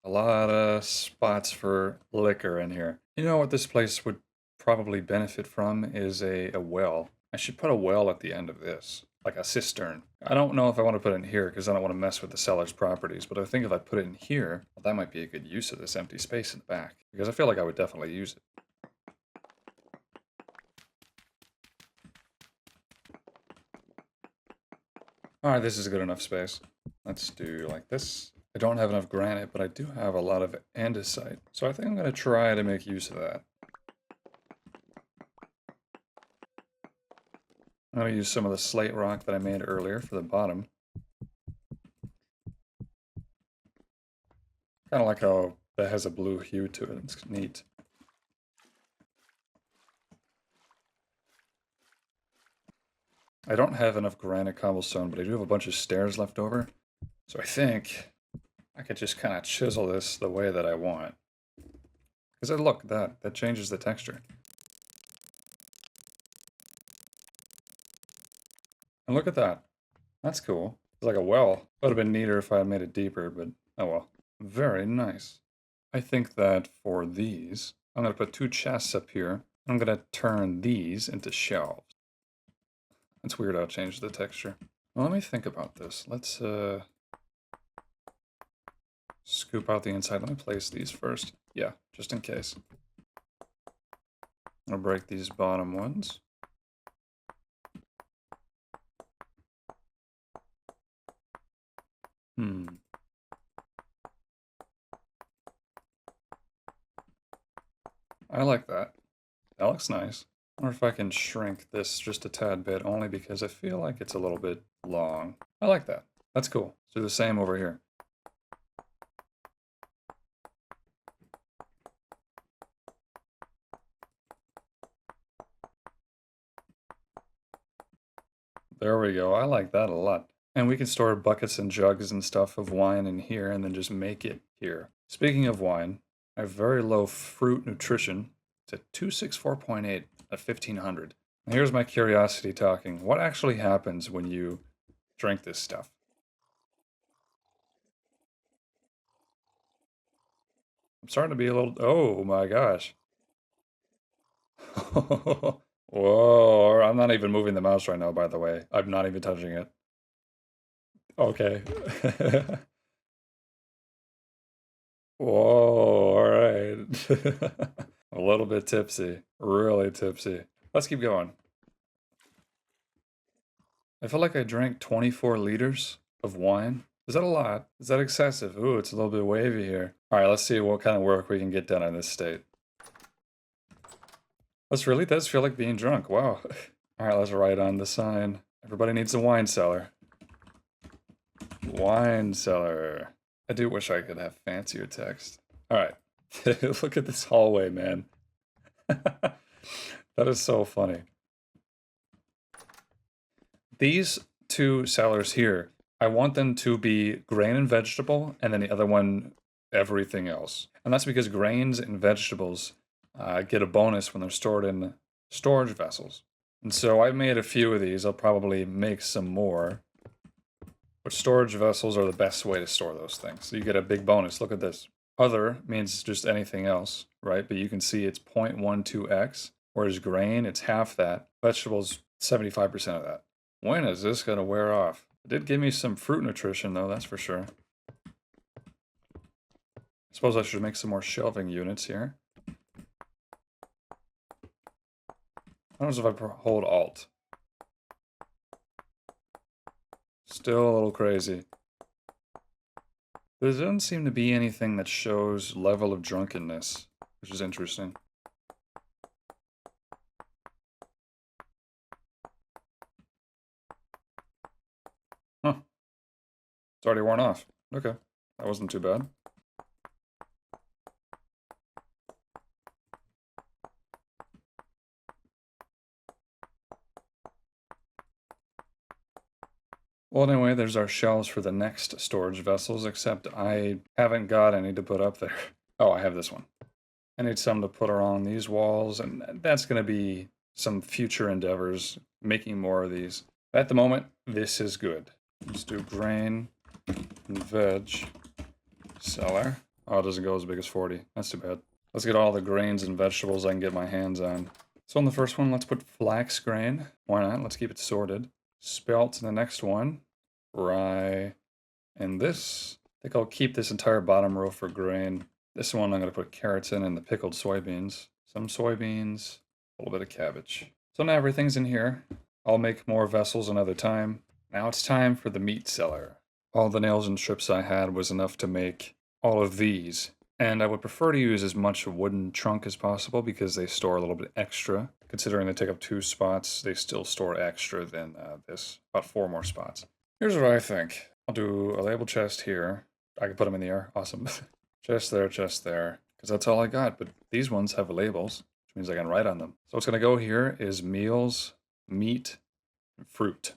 S1: A lot of spots for liquor in here. You know what this place would probably benefit from is a well. I should put a well at the end of this. Like a cistern. I don't know if I want to put it in here because I don't want to mess with the cellar's properties, but I think if I put it in here, well, that might be a good use of this empty space in the back. Because I feel like I would definitely use it. Alright, this is good enough space. Let's do like this. I don't have enough granite, but I do have a lot of andesite. So I think I'm going to try to make use of that. I'm going to use some of the slate rock that I made earlier for the bottom. Kind of like how that has a blue hue to it. It's neat. I don't have enough granite cobblestone, but I do have a bunch of stairs left over. So I think I could just kind of chisel this the way that I want. Because look, that changes the texture. And look at that. That's cool. It's like a well. Would have been neater if I had made it deeper, but oh well. Very nice. I think that for these, I'm going to put 2 chests up here. I'm going to turn these into shelves. That's weird how it changed the texture. Well, let me think about this. Let's scoop out the inside. Let me place these first. Yeah, just in case. I'll break these bottom ones. I like that. That looks nice. wonder if I can shrink this just a tad bit, only because I feel like it's a little bit long. I like that. That's cool. Let's do the same over here. There we go. I like that a lot. And we can store buckets and jugs and stuff of wine in here and then just make it here. Speaking of wine, I have very low fruit nutrition. It's at 264.8 at 1500. And here's my curiosity talking. What actually happens when you drink this stuff? I'm starting to be a little... Oh my gosh. Whoa, I'm not even moving the mouse right now, by the way. I'm not even touching it. Okay. Whoa, alright. A little bit tipsy. Really tipsy. Let's keep going. I feel like I drank 24 liters of wine. Is that a lot? Is that excessive? Ooh, it's a little bit wavy here. Alright, let's see what kind of work we can get done in this state. This really does feel like being drunk. Wow. Alright, let's write on the sign. Everybody needs a wine cellar. Wine cellar. I do wish I could have fancier text. Alright. Look at this hallway, man. That is so funny. These two cellars here, I want them to be grain and vegetable, and then the other one, everything else. And that's because grains and vegetables get a bonus when they're stored in storage vessels. And so I've made a few of these. I'll probably make some more. But storage vessels are the best way to store those things. So you get a big bonus. Look at this. Other means just anything else, right? But you can see it's 0.12x, whereas grain, it's half that. Vegetables, 75% of that. When is this going to wear off? It did give me some fruit nutrition, though, that's for sure. I suppose I should make some more shelving units here. I don't know if I hold Alt. Still a little crazy. There doesn't seem to be anything that shows level of drunkenness, which is interesting. Huh. It's already worn off. Okay. That wasn't too bad. Well, anyway, there's our shelves for the next storage vessels, except I haven't got any to put up there. Oh, I have this one. I need some to put around these walls, and that's going to be some future endeavors, making more of these. At the moment, this is good. Let's do grain and veg cellar. Oh, it doesn't go as big as 40. That's too bad. Let's get all the grains and vegetables I can get my hands on. So on the first one, let's put flax grain. Why not? Let's keep it sorted. Spelt in the next one. Rye. And this, I think I'll keep this entire bottom row for grain. This one I'm going to put carrots in and the pickled soybeans. Some soybeans, a little bit of cabbage. So now everything's in here. I'll make more vessels another time. Now it's time for the meat cellar. All the nails and strips I had was enough to make all of these. And I would prefer to use as much wooden trunk as possible because they store a little bit extra. Considering they take up 2 spots, they still store extra than this. About 4 more spots. Here's what I think. I'll do a label chest here. I can put them in the air. Awesome. Chest there, because that's all I got. But these ones have labels, which means I can write on them. So what's going to go here is meals, meat, and fruit,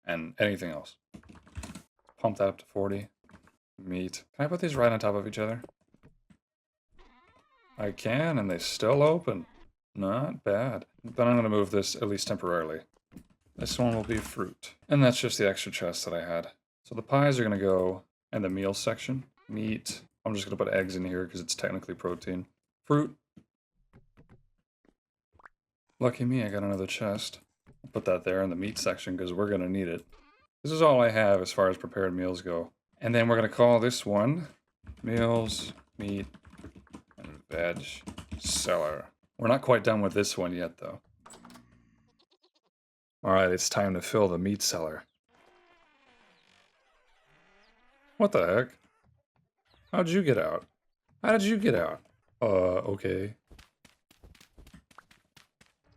S1: and anything else. Pump that up to 40. Meat. Can I put these right on top of each other? I can, and they still open. Not bad. Then I'm going to move this, at least temporarily. This one will be fruit. And that's just the extra chest that I had. So the pies are going to go in the meal section. Meat. I'm just going to put eggs in here because it's technically protein. Fruit. Lucky me, I got another chest. I'll put that there in the meat section because we're going to need it. This is all I have as far as prepared meals go. And then we're going to call this one meals, meat, and veg cellar. We're not quite done with this one yet, though. Alright, it's time to fill the meat cellar. What the heck? How'd you get out? How did you get out? Okay.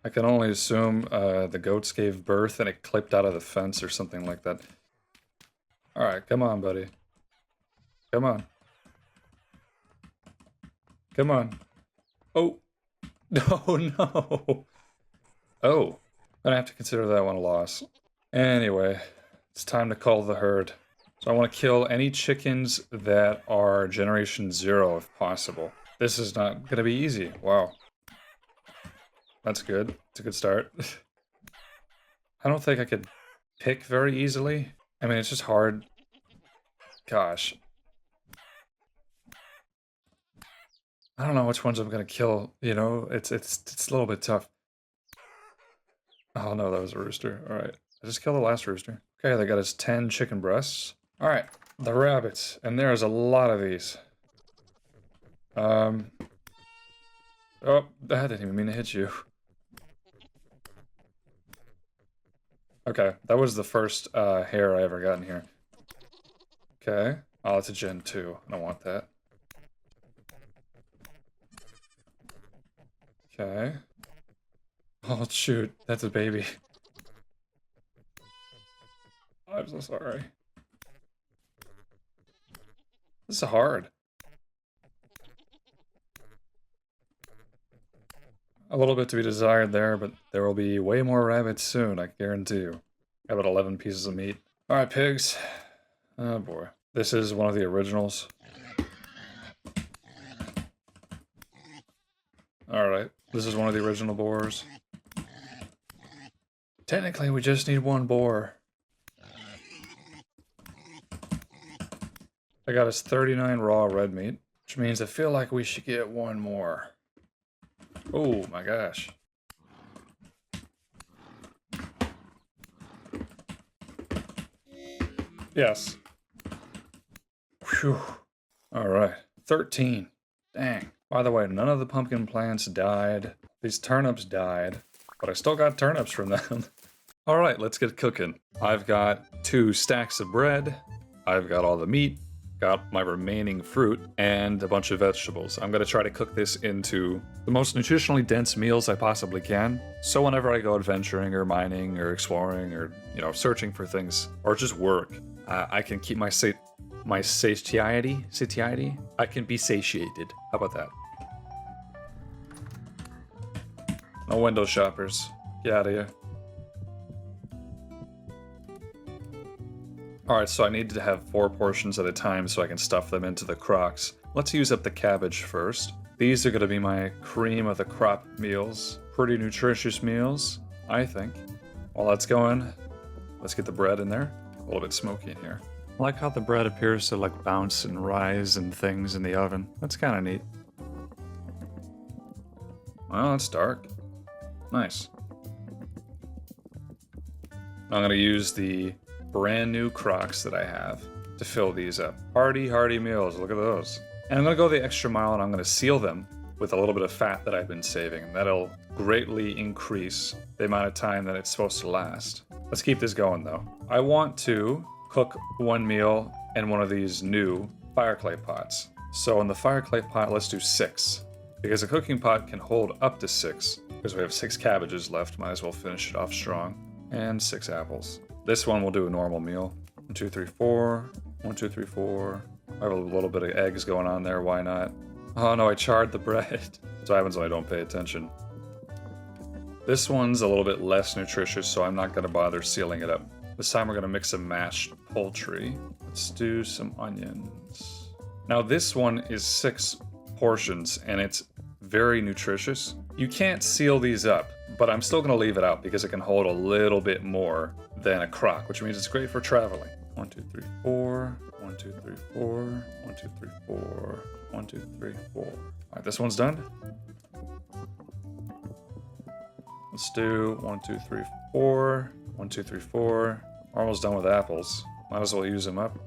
S1: I can only assume the goats gave birth and it clipped out of the fence or something like that. Alright, come on, buddy. Come on. Come on. Oh. Oh, no. Oh. I have to consider that one a loss. Anyway, it's time to cull the herd. So I want to kill any chickens that are generation 0 if possible. This is not going to be easy. Wow. That's good. It's a good start. I don't think I could pick very easily. I mean, it's just hard. Gosh. I don't know which ones I'm going to kill, you know? It's a little bit tough. Oh no, that was a rooster. Alright. I just killed the last rooster. Okay, they got us 10 chicken breasts. Alright, the rabbits. And there's a lot of these. Oh, that didn't even mean to hit you. Okay, that was the first hare I ever got in here. Okay. Oh, it's a Gen 2. I don't want that. Okay. Oh, shoot. That's a baby. I'm so sorry. This is hard. A little bit to be desired there, but there will be way more rabbits soon, I guarantee you. Got about 11 pieces of meat. Alright, pigs. Oh boy. This is one of the originals. Alright, this is one of the original boars. Technically, we just need one boar. I got us 39 raw red meat, which means I feel like we should get one more. Oh my gosh. Yes. Phew. Alright. 13. Dang. By the way, none of the pumpkin plants died. These turnips died, but I still got turnips from them. Alright, let's get cooking. I've got 2 stacks of bread. I've got all the meat. Got my remaining fruit and a bunch of vegetables. I'm gonna try to cook this into the most nutritionally dense meals I possibly can. So whenever I go adventuring or mining or exploring or, you know, searching for things or just work, I can keep my satiety. I can be satiated. How about that? No window shoppers. Get out of here. Alright, so I need to have 4 portions at a time so I can stuff them into the crocks. Let's use up the cabbage first. These are going to be my cream of the crop meals. Pretty nutritious meals, I think. While that's going, let's get the bread in there. A little bit smoky in here. I like how the bread appears to like bounce and rise and things in the oven. That's kind of neat. Well, it's dark. Nice. I'm going to use the brand new crocks that I have to fill these up. Hearty meals, look at those. And I'm gonna go the extra mile and I'm gonna seal them with a little bit of fat that I've been saving. And that'll greatly increase the amount of time that it's supposed to last. Let's keep this going though. I want to cook one meal in one of these new fire clay pots. So in the fire clay pot, let's do 6. Because a cooking pot can hold up to 6. Because we have 6 cabbages left, might as well finish it off strong. And 6 apples. This one will do a normal meal. 1, 2, 3, 4. 1, 2, 3, 4. I have a little bit of eggs going on there, why not? Oh no, I charred the bread. That's what happens when I don't pay attention. This one's a little bit less nutritious, so I'm not going to bother sealing it up. This time we're going to mix some mashed poultry. Let's do some onions. Now this one is 6 portions, and it's very nutritious. You can't seal these up, but I'm still going to leave it out because it can hold a little bit more than a crock, which means it's great for traveling. 1, 2, 3, 4. 1, 2, 3, 4. 1, 2, 3, 4. 1, 2, 3, 4. All right, this one's done. Let's do 1, 2, 3, 4. 1, 2, 3, 4. Almost done with apples. Might as well use them up.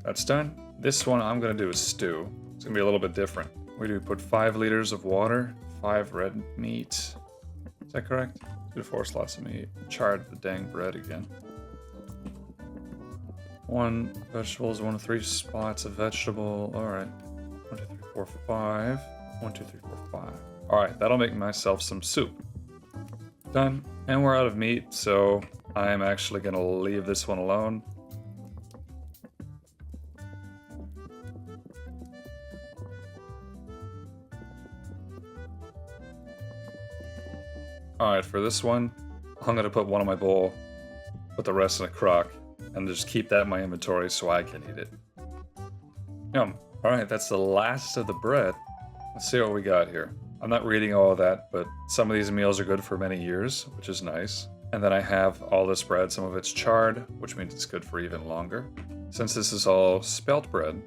S1: That's done. This one I'm going to do a stew. It's going to be a little bit different. We do put 5 liters of water, 5 red meat. Is that correct? 2 to 4 slots of meat. Charred the dang bread again. 1 vegetables, 1 to 3 spots of vegetable. Alright. 1, 2, 3, 4, 5. 1, 2, 3, 4, 5. Alright, that'll make myself some soup. Done. And we're out of meat, so I'm actually going to leave this one alone. Alright, for this one, I'm going to put one in my bowl, put the rest in a crock, and just keep that in my inventory so I can eat it. Yum. Alright, that's the last of the bread. Let's see what we got here. I'm not reading all of that, but some of these meals are good for many years, which is nice. And then I have all this bread, some of it's charred, which means it's good for even longer. Since this is all spelt bread,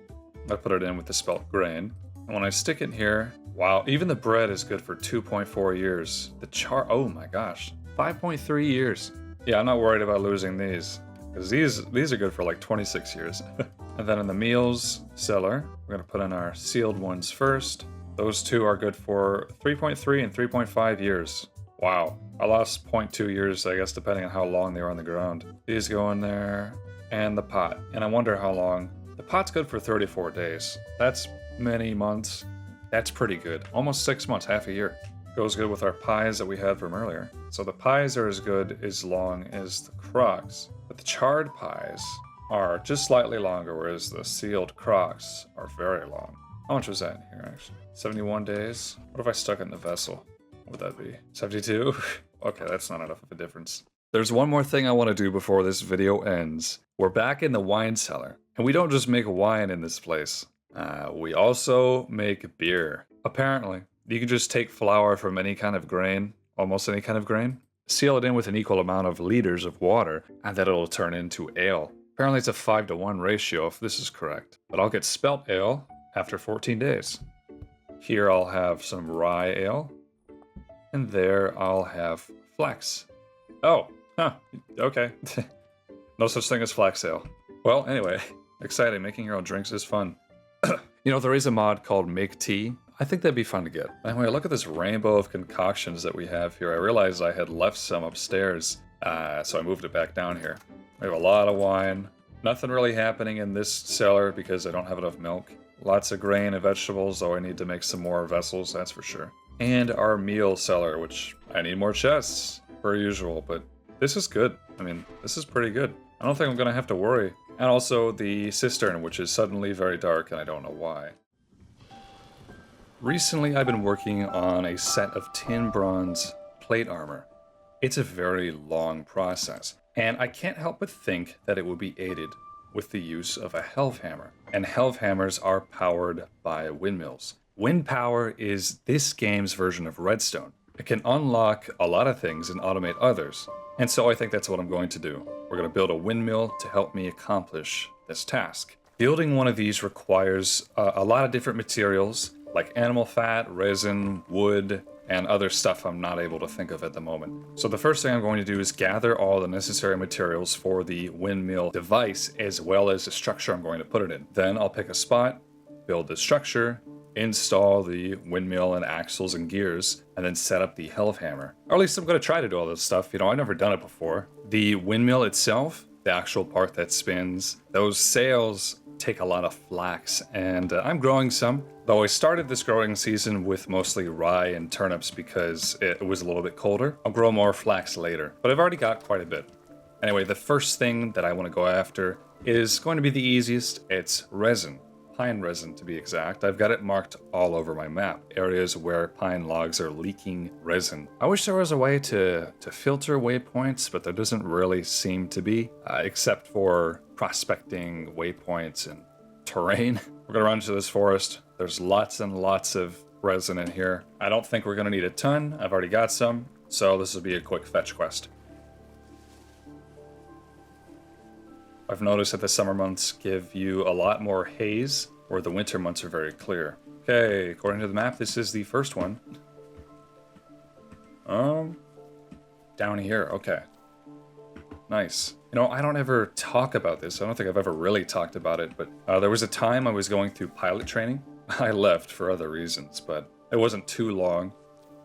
S1: I put it in with the spelt grain. And when I stick it in here, wow, even the bread is good for 2.4 years. The oh my gosh, 5.3 years. Yeah, I'm not worried about losing these, because these are good for like 26 years. And then in the meals cellar, we're gonna put in our sealed ones first. Those two are good for 3.3 and 3.5 years. Wow, I lost 0.2 years, I guess, depending on how long they were on the ground. These go in there, and the pot. And I wonder how long. The pot's good for 34 days. That's many months. That's pretty good. Almost 6 months, half a year. Goes good with our pies that we had from earlier. So the pies are as good as long as the crocks. But the charred pies are just slightly longer, whereas the sealed crocks are very long. How much was that in here, actually? 71 days? What if I stuck it in the vessel? What would that be? 72? Okay, that's not enough of a difference. There's one more thing I want to do before this video ends. We're back in the wine cellar. And we don't just make wine in this place. We also make beer. Apparently, you can just take flour from any kind of grain, almost any kind of grain, seal it in with an equal amount of liters of water, and then it'll turn into ale. Apparently it's a 5-to-1 ratio if this is correct. But I'll get spelt ale after 14 days. Here I'll have some rye ale, and there I'll have flax. Oh, huh, okay. No such thing as flax ale. Well, anyway, exciting, making your own drinks is fun. You know, there is a mod called Make Tea. I think that'd be fun to get. Anyway, look at this rainbow of concoctions that we have here. I realized I had left some upstairs, so I moved it back down here. We have a lot of wine. Nothing really happening in this cellar because I don't have enough milk. Lots of grain and vegetables, though I need to make some more vessels, that's for sure. And our meal cellar, which I need more chests, per usual, but this is good. I mean, this is pretty good. I don't think I'm gonna have to worry. And also the cistern, which is suddenly very dark, and I don't know why. Recently, I've been working on a set of tin bronze plate armor. It's a very long process, and I can't help but think that it would be aided with the use of a helve hammer. And helve hammers are powered by windmills. Wind power is this game's version of redstone. It can unlock a lot of things and automate others. And so I think that's what I'm going to do. We're going to build a windmill to help me accomplish this task. Building one of these requires a lot of different materials, like animal fat, resin, wood, and other stuff I'm not able to think of at the moment. So the first thing I'm going to do is gather all the necessary materials for the windmill device, as well as the structure I'm going to put it in. Then I'll pick a spot, build the structure, install the windmill and axles and gears, and then set up the helve hammer. Or at least I'm going to try to do all this stuff. You know, I've never done it before. The windmill itself, the actual part that spins, those sails take a lot of flax, and I'm growing some. Though I started this growing season with mostly rye and turnips because it was a little bit colder. I'll grow more flax later, but I've already got quite a bit. Anyway, the first thing that I want to go after is going to be the easiest. It's resin. Pine resin, to be exact. I've got it marked all over my map. Areas where pine logs are leaking resin. I wish there was a way to filter waypoints, but there doesn't really seem to be, except for prospecting waypoints and terrain. We're gonna run into this forest. There's lots and lots of resin in here. I don't think we're gonna need a ton. I've already got some, so this will be a quick fetch quest. I've noticed that the summer months give you a lot more haze, where the winter months are very clear. Okay, according to the map, this is the first one. Down here, okay. Nice. You know, I don't ever talk about this. I don't think I've ever really talked about it, but there was a time I was going through pilot training. I left for other reasons, but it wasn't too long.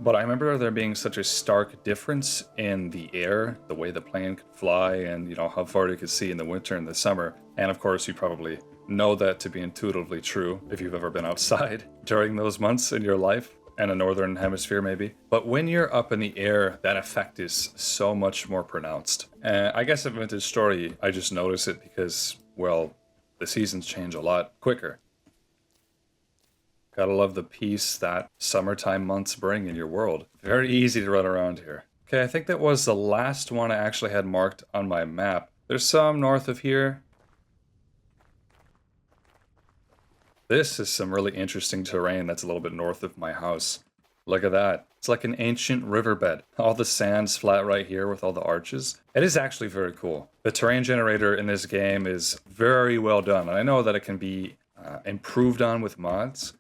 S1: But I remember there being such a stark difference in the air, the way the plane could fly, and you know how far you could see in the winter and the summer. And of course, you probably know that to be intuitively true if you've ever been outside during those months in your life. and a northern hemisphere maybe. But when you're up in the air, that effect is so much more pronounced. I guess in Vintage Story, I just notice it because, well, the seasons change a lot quicker. Gotta love the peace that summertime months bring in your world. Very easy to run around here. Okay, I think that was the last one I actually had marked on my map. There's some north of here. This is some really interesting terrain that's a little bit north of my house. Look at that. It's like an ancient riverbed. All the sand's flat right here with all the arches. It is actually very cool. The terrain generator in this game is very well done. And I know that it can be improved on with mods,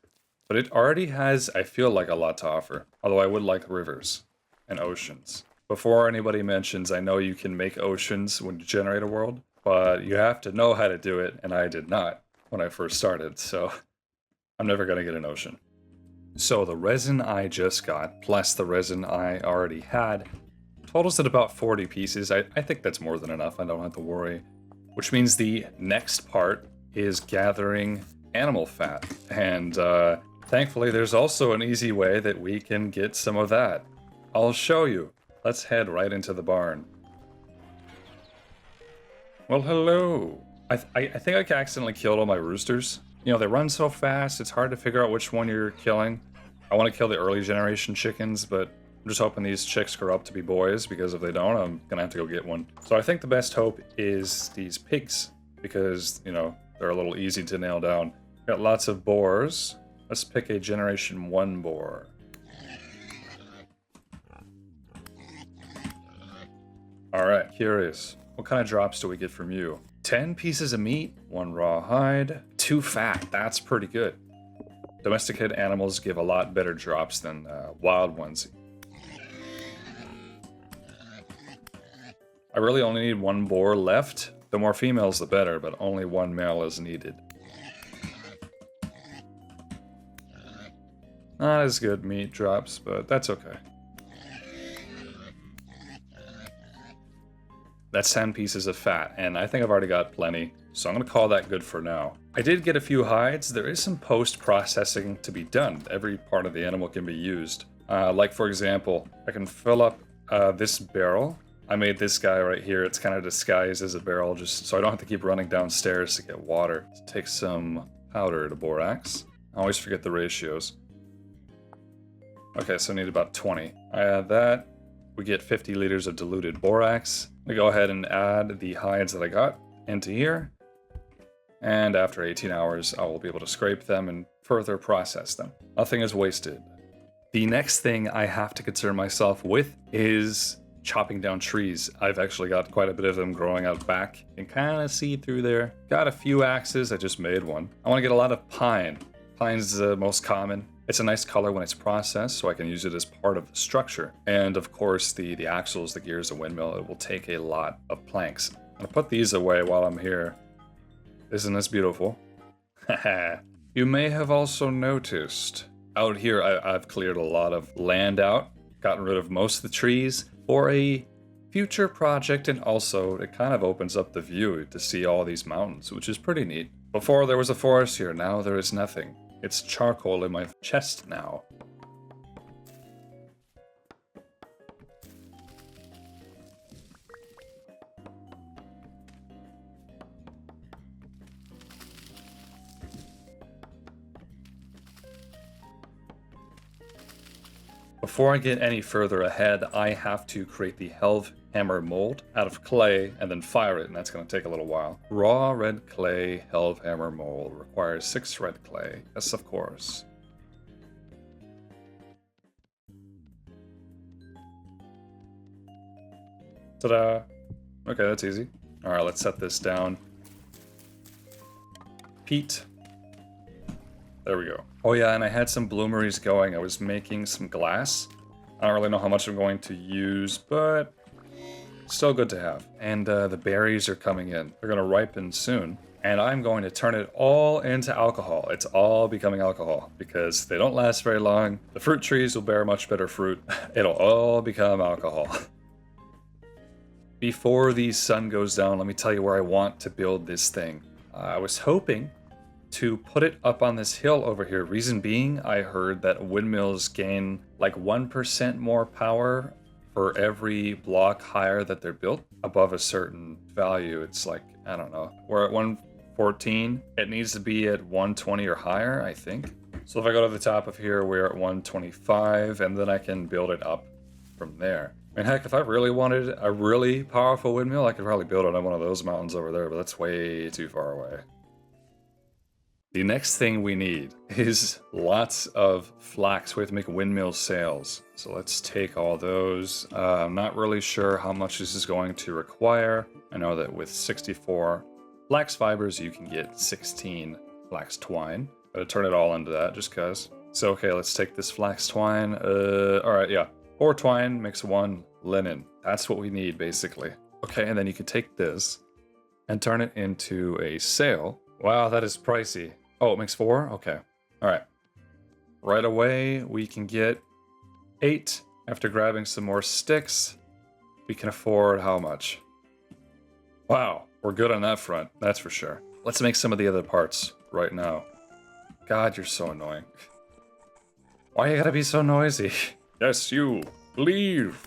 S1: but it already has, I feel like, a lot to offer. Although I would like rivers and oceans. Before anybody mentions, I know you can make oceans when you generate a world, but you have to know how to do it, and I did not when I first started, so I'm never going to get an ocean. So the resin I just got, plus the resin I already had, totals at about 40 pieces. I think that's more than enough, I don't have to worry. Which means the next part is gathering animal fat. And thankfully there's also an easy way that we can get some of that. I'll show you. Let's head right into the barn. Well, hello. I think I accidentally killed all my roosters. You know, they run so fast, it's hard to figure out which one you're killing. I want to kill the early generation chickens, but I'm just hoping these chicks grow up to be boys, because if they don't, I'm gonna have to go get one. So I think the best hope is these pigs, because, you know, they're a little easy to nail down. Got lots of boars. Let's pick a generation 1 boar. Alright, curious. What kind of drops do we get from you? 10 pieces of meat, 1 raw hide, 2 fat. That's pretty good. Domesticated animals give a lot better drops than wild ones. I really only need 1 boar left. The more females, the better, but only 1 male is needed. Not as good meat drops, but that's okay. That's 10 pieces of fat, and I think I've already got plenty, so I'm going to call that good for now. I did get a few hides. There is some post-processing to be done. Every part of the animal can be used. Like, for example, I can fill up this barrel. I made this guy right here. It's kind of disguised as a barrel, just so I don't have to keep running downstairs to get water. Let's take some powder to borax. I always forget the ratios. Okay, so I need about 20. I add that. We get 50 liters of diluted borax. We go ahead and add the hides that I got into here. And after 18 hours, I will be able to scrape them and further process them. Nothing is wasted. The next thing I have to concern myself with is chopping down trees. I've actually got quite a bit of them growing out back. You can kind of see through there. Got a few axes. I just made one. I want to get a lot of pine. Pine's the most common. It's a nice color when it's processed, so I can use it as part of the structure. And of course, the axles, the gears, the windmill, it will take a lot of planks. I'm gonna put these away while I'm here. Isn't this beautiful? You may have also noticed, out here I've cleared a lot of land out, gotten rid of most of the trees for a future project, and also it kind of opens up the view to see all these mountains, which is pretty neat. Before there was a forest here, now there is nothing. It's charcoal in my chest now. Before I get any further ahead, I have to create the Helve Hammer mold out of clay and then fire it, and that's going to take a little while. Raw red clay Helve Hammer mold requires 6 red clay. Yes, of course. Ta-da! Okay, that's easy. Alright, let's set this down. Peat. There we go. Oh yeah, and I had some bloomeries going. I was making some glass. I don't really know how much I'm going to use, but still good to have. And the berries are coming in. They're going to ripen soon. And I'm going to turn it all into alcohol. It's all becoming alcohol because they don't last very long. The fruit trees will bear much better fruit. It'll all become alcohol. Before the sun goes down, let me tell you where I want to build this thing. I was hoping to put it up on this hill over here. Reason being, I heard that windmills gain like 1% more power for every block higher that they're built above a certain value. It's like, I don't know, we're at 114. It needs to be at 120 or higher, I think. So if I go to the top of here, we're at 125, and then I can build it up from there. I mean, heck, if I really wanted a really powerful windmill, I could probably build it on one of those mountains over there, but that's way too far away. The next thing we need is lots of flax. We have to make windmill sails. So let's take all those. I'm not really sure how much this is going to require. I know that with 64 flax fibers, you can get 16 flax twine. Gotta turn it all into that just cause. So okay, let's take this flax twine. All right, yeah. 4 twine makes 1 linen. That's what we need basically. Okay, and then you can take this and turn it into a sail. Wow, that is pricey. Oh, it makes 4? Okay. All right. Right away, we can get 8. After grabbing some more sticks, we can afford how much? Wow, we're good on that front. That's for sure. Let's make some of the other parts right now. God, you're so annoying. Why you gotta be so noisy? Yes, you. Leave.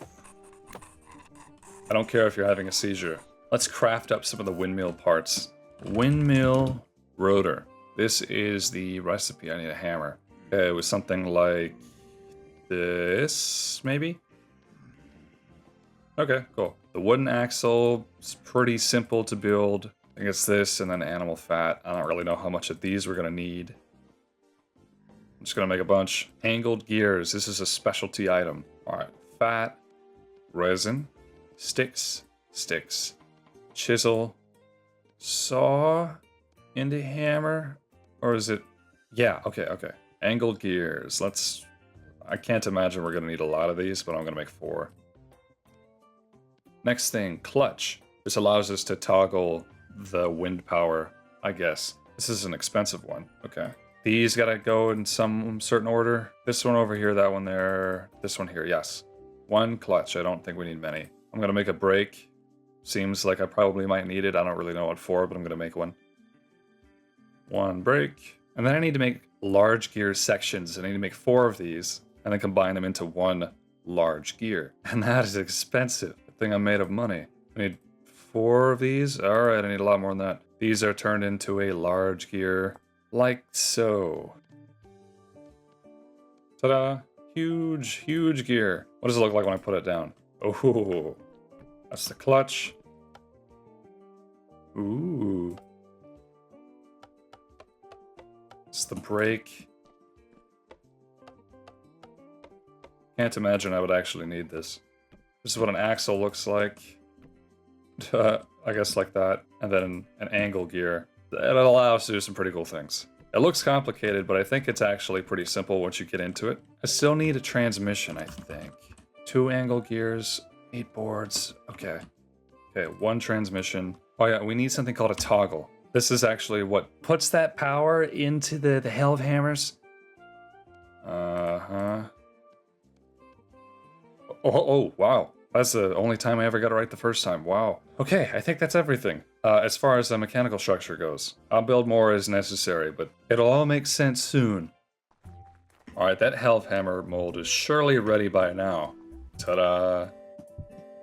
S1: I don't care if you're having a seizure. Let's craft up some of the windmill parts. Windmill rotor. This is the recipe. I need a hammer. Okay, it was something like this, maybe? Okay, cool. The wooden axle is pretty simple to build. I think it's this and then animal fat. I don't really know how much of these we're gonna need. I'm just gonna make a bunch. Angled gears. This is a specialty item. All right, fat, resin, sticks, chisel, saw, into hammer. Or is it? Yeah, okay. Angled gears. I can't imagine we're gonna need a lot of these, but I'm gonna make 4. Next thing, clutch. This allows us to toggle the wind power, I guess. This is an expensive one. Okay. These gotta go in some certain order. This one over here, that one there, this one here, yes. 1 clutch, I don't think we need many. I'm gonna make a brake. Seems like I probably might need it. I don't really know what for, but I'm gonna make one. 1 brake. And then I need to make large gear sections. I need to make 4 of these and then combine them into 1 large gear. And that is expensive. Good thing I'm made of money. I need 4 of these. All right, I need a lot more than that. These are turned into a large gear like so. Ta-da! Huge gear. What does it look like when I put it down? Oh, that's the clutch. Ooh. It's the brake. Can't imagine I would actually need this. This is what an axle looks like. I guess like that. And then an angle gear. It'll allow us to do some pretty cool things. It looks complicated, but I think it's actually pretty simple once you get into it. I still need a transmission, I think. 2 angle gears, 8 boards. Okay. Okay, 1 transmission. Oh yeah, we need something called a toggle. This is actually what puts that power into the hell of hammers. Uh-huh. Oh, wow. That's the only time I ever got it right the first time. Wow. Okay, I think that's everything. As far as the mechanical structure goes, I'll build more as necessary, but it'll all make sense soon. Alright, that Helve Hammer mold is surely ready by now. Ta-da!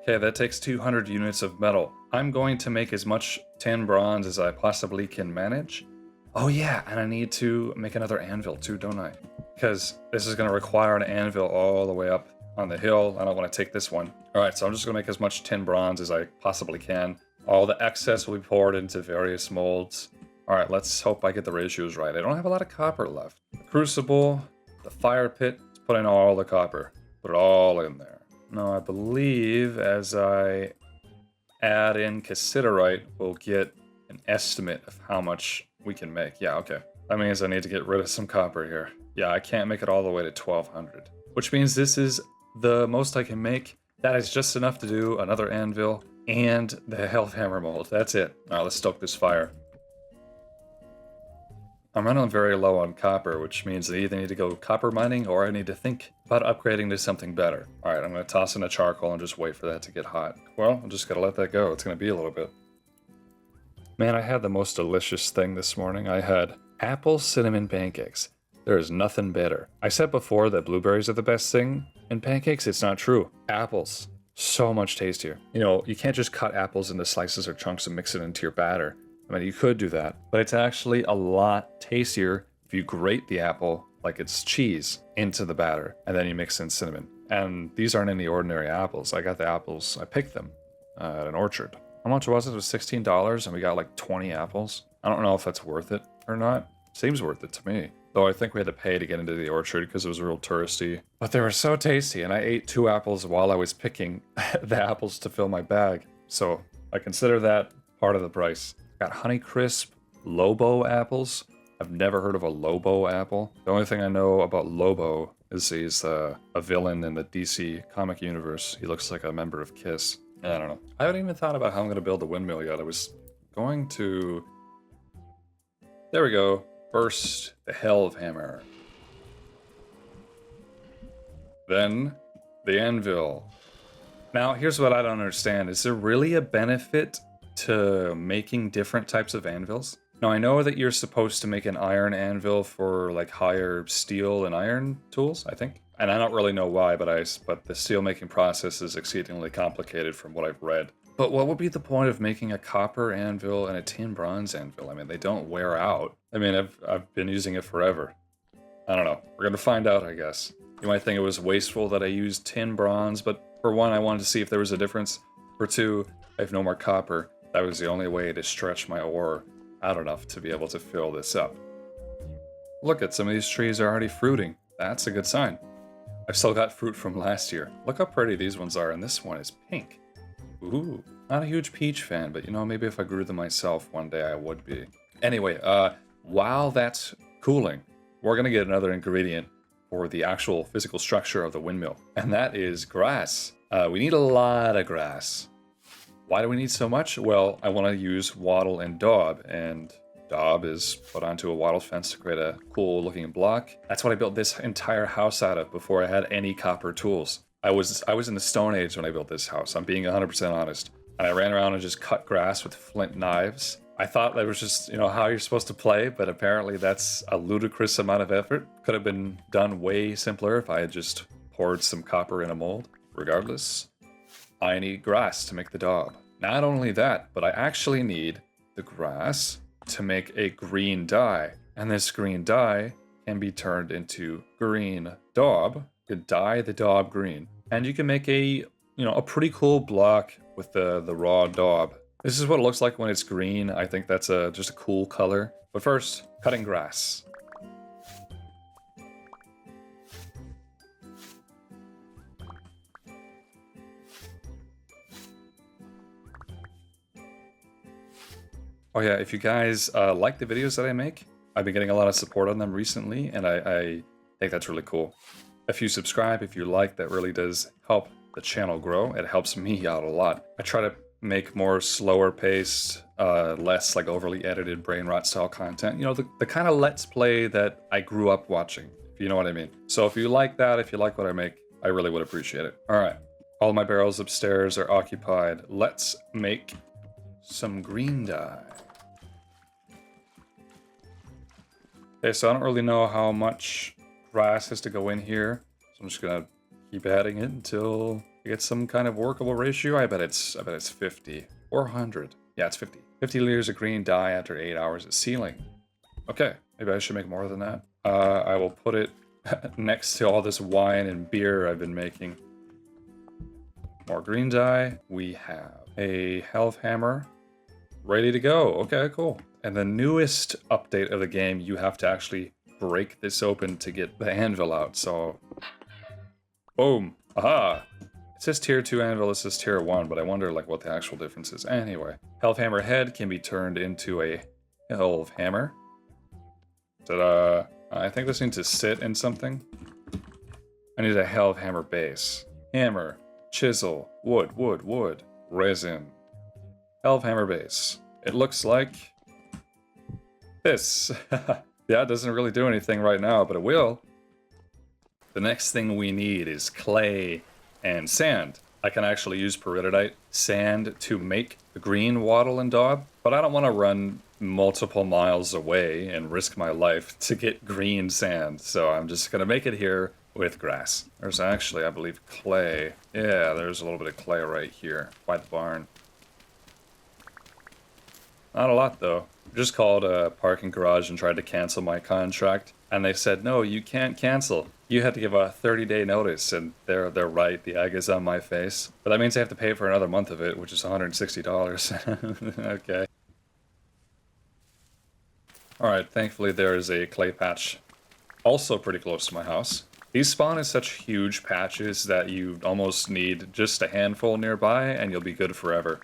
S1: Okay, that takes 200 units of metal. I'm going to make as much tin bronze as I possibly can manage. Oh yeah, and I need to make another anvil too, don't I? Because this is going to require an anvil all the way up on the hill. I don't want to take this one. Alright, so I'm just going to make as much tin bronze as I possibly can. All the excess will be poured into various molds. Alright, let's hope I get the ratios right. I don't have a lot of copper left. The crucible, the fire pit, let's put in all the copper. Put it all in there. Now, I believe as I add in cassiterite, we'll get an estimate of how much we can make. Yeah, okay. That means I need to get rid of some copper here. Yeah, I can't make it all the way to 1200. Which means this is the most I can make. That is just enough to do another anvil and the Helve Hammer mold. That's it. Alright, let's stoke this fire. I'm running very low on copper, which means I either need to go copper mining or I need to think about upgrading to something better. Alright, I'm going to toss in a charcoal and just wait for that to get hot. Well, I'm just going to let that go. It's going to be a little bit. Man, I had the most delicious thing this morning. I had Apple cinnamon pancakes. There is nothing better. I said before that blueberries are the best thing in pancakes. It's not true. Apples, so much tastier. You know, you can't just cut apples into slices or chunks and mix it into your batter. I mean, you could do that, but it's actually a lot tastier if you grate the apple like it's cheese into the batter, and then you mix in cinnamon. And these aren't any ordinary apples. I got the apples, I picked them at an orchard. How much was it? It was $16, and we got like 20 apples. I don't know if that's worth it or not. Seems worth it to me. Though I think we had to pay to get into the orchard because it was real touristy. But they were so tasty, and I ate 2 apples while I was picking the apples to fill my bag. So I consider that part of the price. Got Honeycrisp Lobo apples. I've never heard of a Lobo apple. The only thing I know about Lobo is he's a villain in the DC comic universe. He looks like a member of KISS. I don't know. I haven't even thought about how I'm going to build a windmill yet. I was going to... There we go. First, the Helve Hammer. Then, the Anvil. Now, here's what I don't understand. Is there really a benefit to making different types of anvils? Now, I know that you're supposed to make an iron anvil for like higher steel and iron tools, I think. And I don't really know why, but the steel making process is exceedingly complicated from what I've read. But what would be the point of making a copper anvil and a tin bronze anvil? I mean, they don't wear out. I mean, I've been using it forever. I don't know. We're gonna find out, I guess. You might think it was wasteful that I used tin bronze, but for one, I wanted to see if there was a difference. For two, I have no more copper. That was the only way to stretch my ore out enough to be able to fill this up. Look at some of these trees are already fruiting. That's a good sign. I've still got fruit from last year. Look how pretty these ones are, and this one is pink. Ooh, not a huge peach fan, but you know, maybe if I grew them myself one day I would be. Anyway, while that's cooling, we're gonna get another ingredient for the actual physical structure of the windmill, and that is grass. We need a lot of grass. Why do we need so much? Well, I want to use wattle and daub, and daub is put onto a wattle fence to create a cool looking block. That's what I built this entire house out of before I had any copper tools. I was in the Stone Age when I built this house. I'm being 100% honest. And I ran around and just cut grass with flint knives. I thought that was just, you know, how you're supposed to play, but apparently that's a ludicrous amount of effort. Could have been done way simpler if I had just poured some copper in a mold. Regardless, I need grass to make the daub. Not only that, but I actually need the grass to make a green dye. And this green dye can be turned into green daub. You can dye the daub green. And you can make a pretty cool block with the raw daub. This is what it looks like when it's green. I think that's just a cool color. But first, cutting grass. Oh yeah, if you guys like the videos that I make, I've been getting a lot of support on them recently, and I think that's really cool. If you subscribe, if you like, that really does help the channel grow. It helps me out a lot. I try to make more slower paced, less like overly edited brain rot style content. You know, the kind of Let's Play that I grew up watching, if you know what I mean. So if you like that, if you like what I make, I really would appreciate it. All right, all my barrels upstairs are occupied. Let's make some green dye. Okay, so I don't really know how much grass has to go in here, so I'm just gonna keep adding it until I get some kind of workable ratio. I bet it's 50 or 100. Yeah, it's 50. 50 liters of green dye after 8 hours of sealing. Okay, maybe I should make more than that. I will put it next to all this wine and beer I've been making. More green dye. We have a Helve Hammer ready to go. Okay, cool. And the newest update of the game, you have to actually break this open to get the anvil out. So, boom. Aha. It says tier 2 anvil, it says tier 1, but I wonder like what the actual difference is. Anyway, Helve Hammer head can be turned into a Helve Hammer. Ta-da. I think this needs to sit in something. I need a Helve Hammer base. Hammer, chisel, wood, wood, wood, resin. Helve Hammer base. It looks like this. Yeah, it doesn't really do anything right now, but it will. The next thing we need is clay and sand. I can actually use peridotite sand to make the green wattle and daub, but I don't want to run multiple miles away and risk my life to get green sand. So I'm just gonna make it here with grass. There's actually, I believe, clay. Yeah, there's a little bit of clay right here by the barn. Not a lot though. Just called a parking garage and tried to cancel my contract, and they said, no, you can't cancel. You have to give a 30-day notice, and they're right. The egg is on my face. But that means I have to pay for another month of it, which is $160. Okay. Alright, thankfully there is a clay patch also pretty close to my house. These spawn in such huge patches that you almost need just a handful nearby, and you'll be good forever.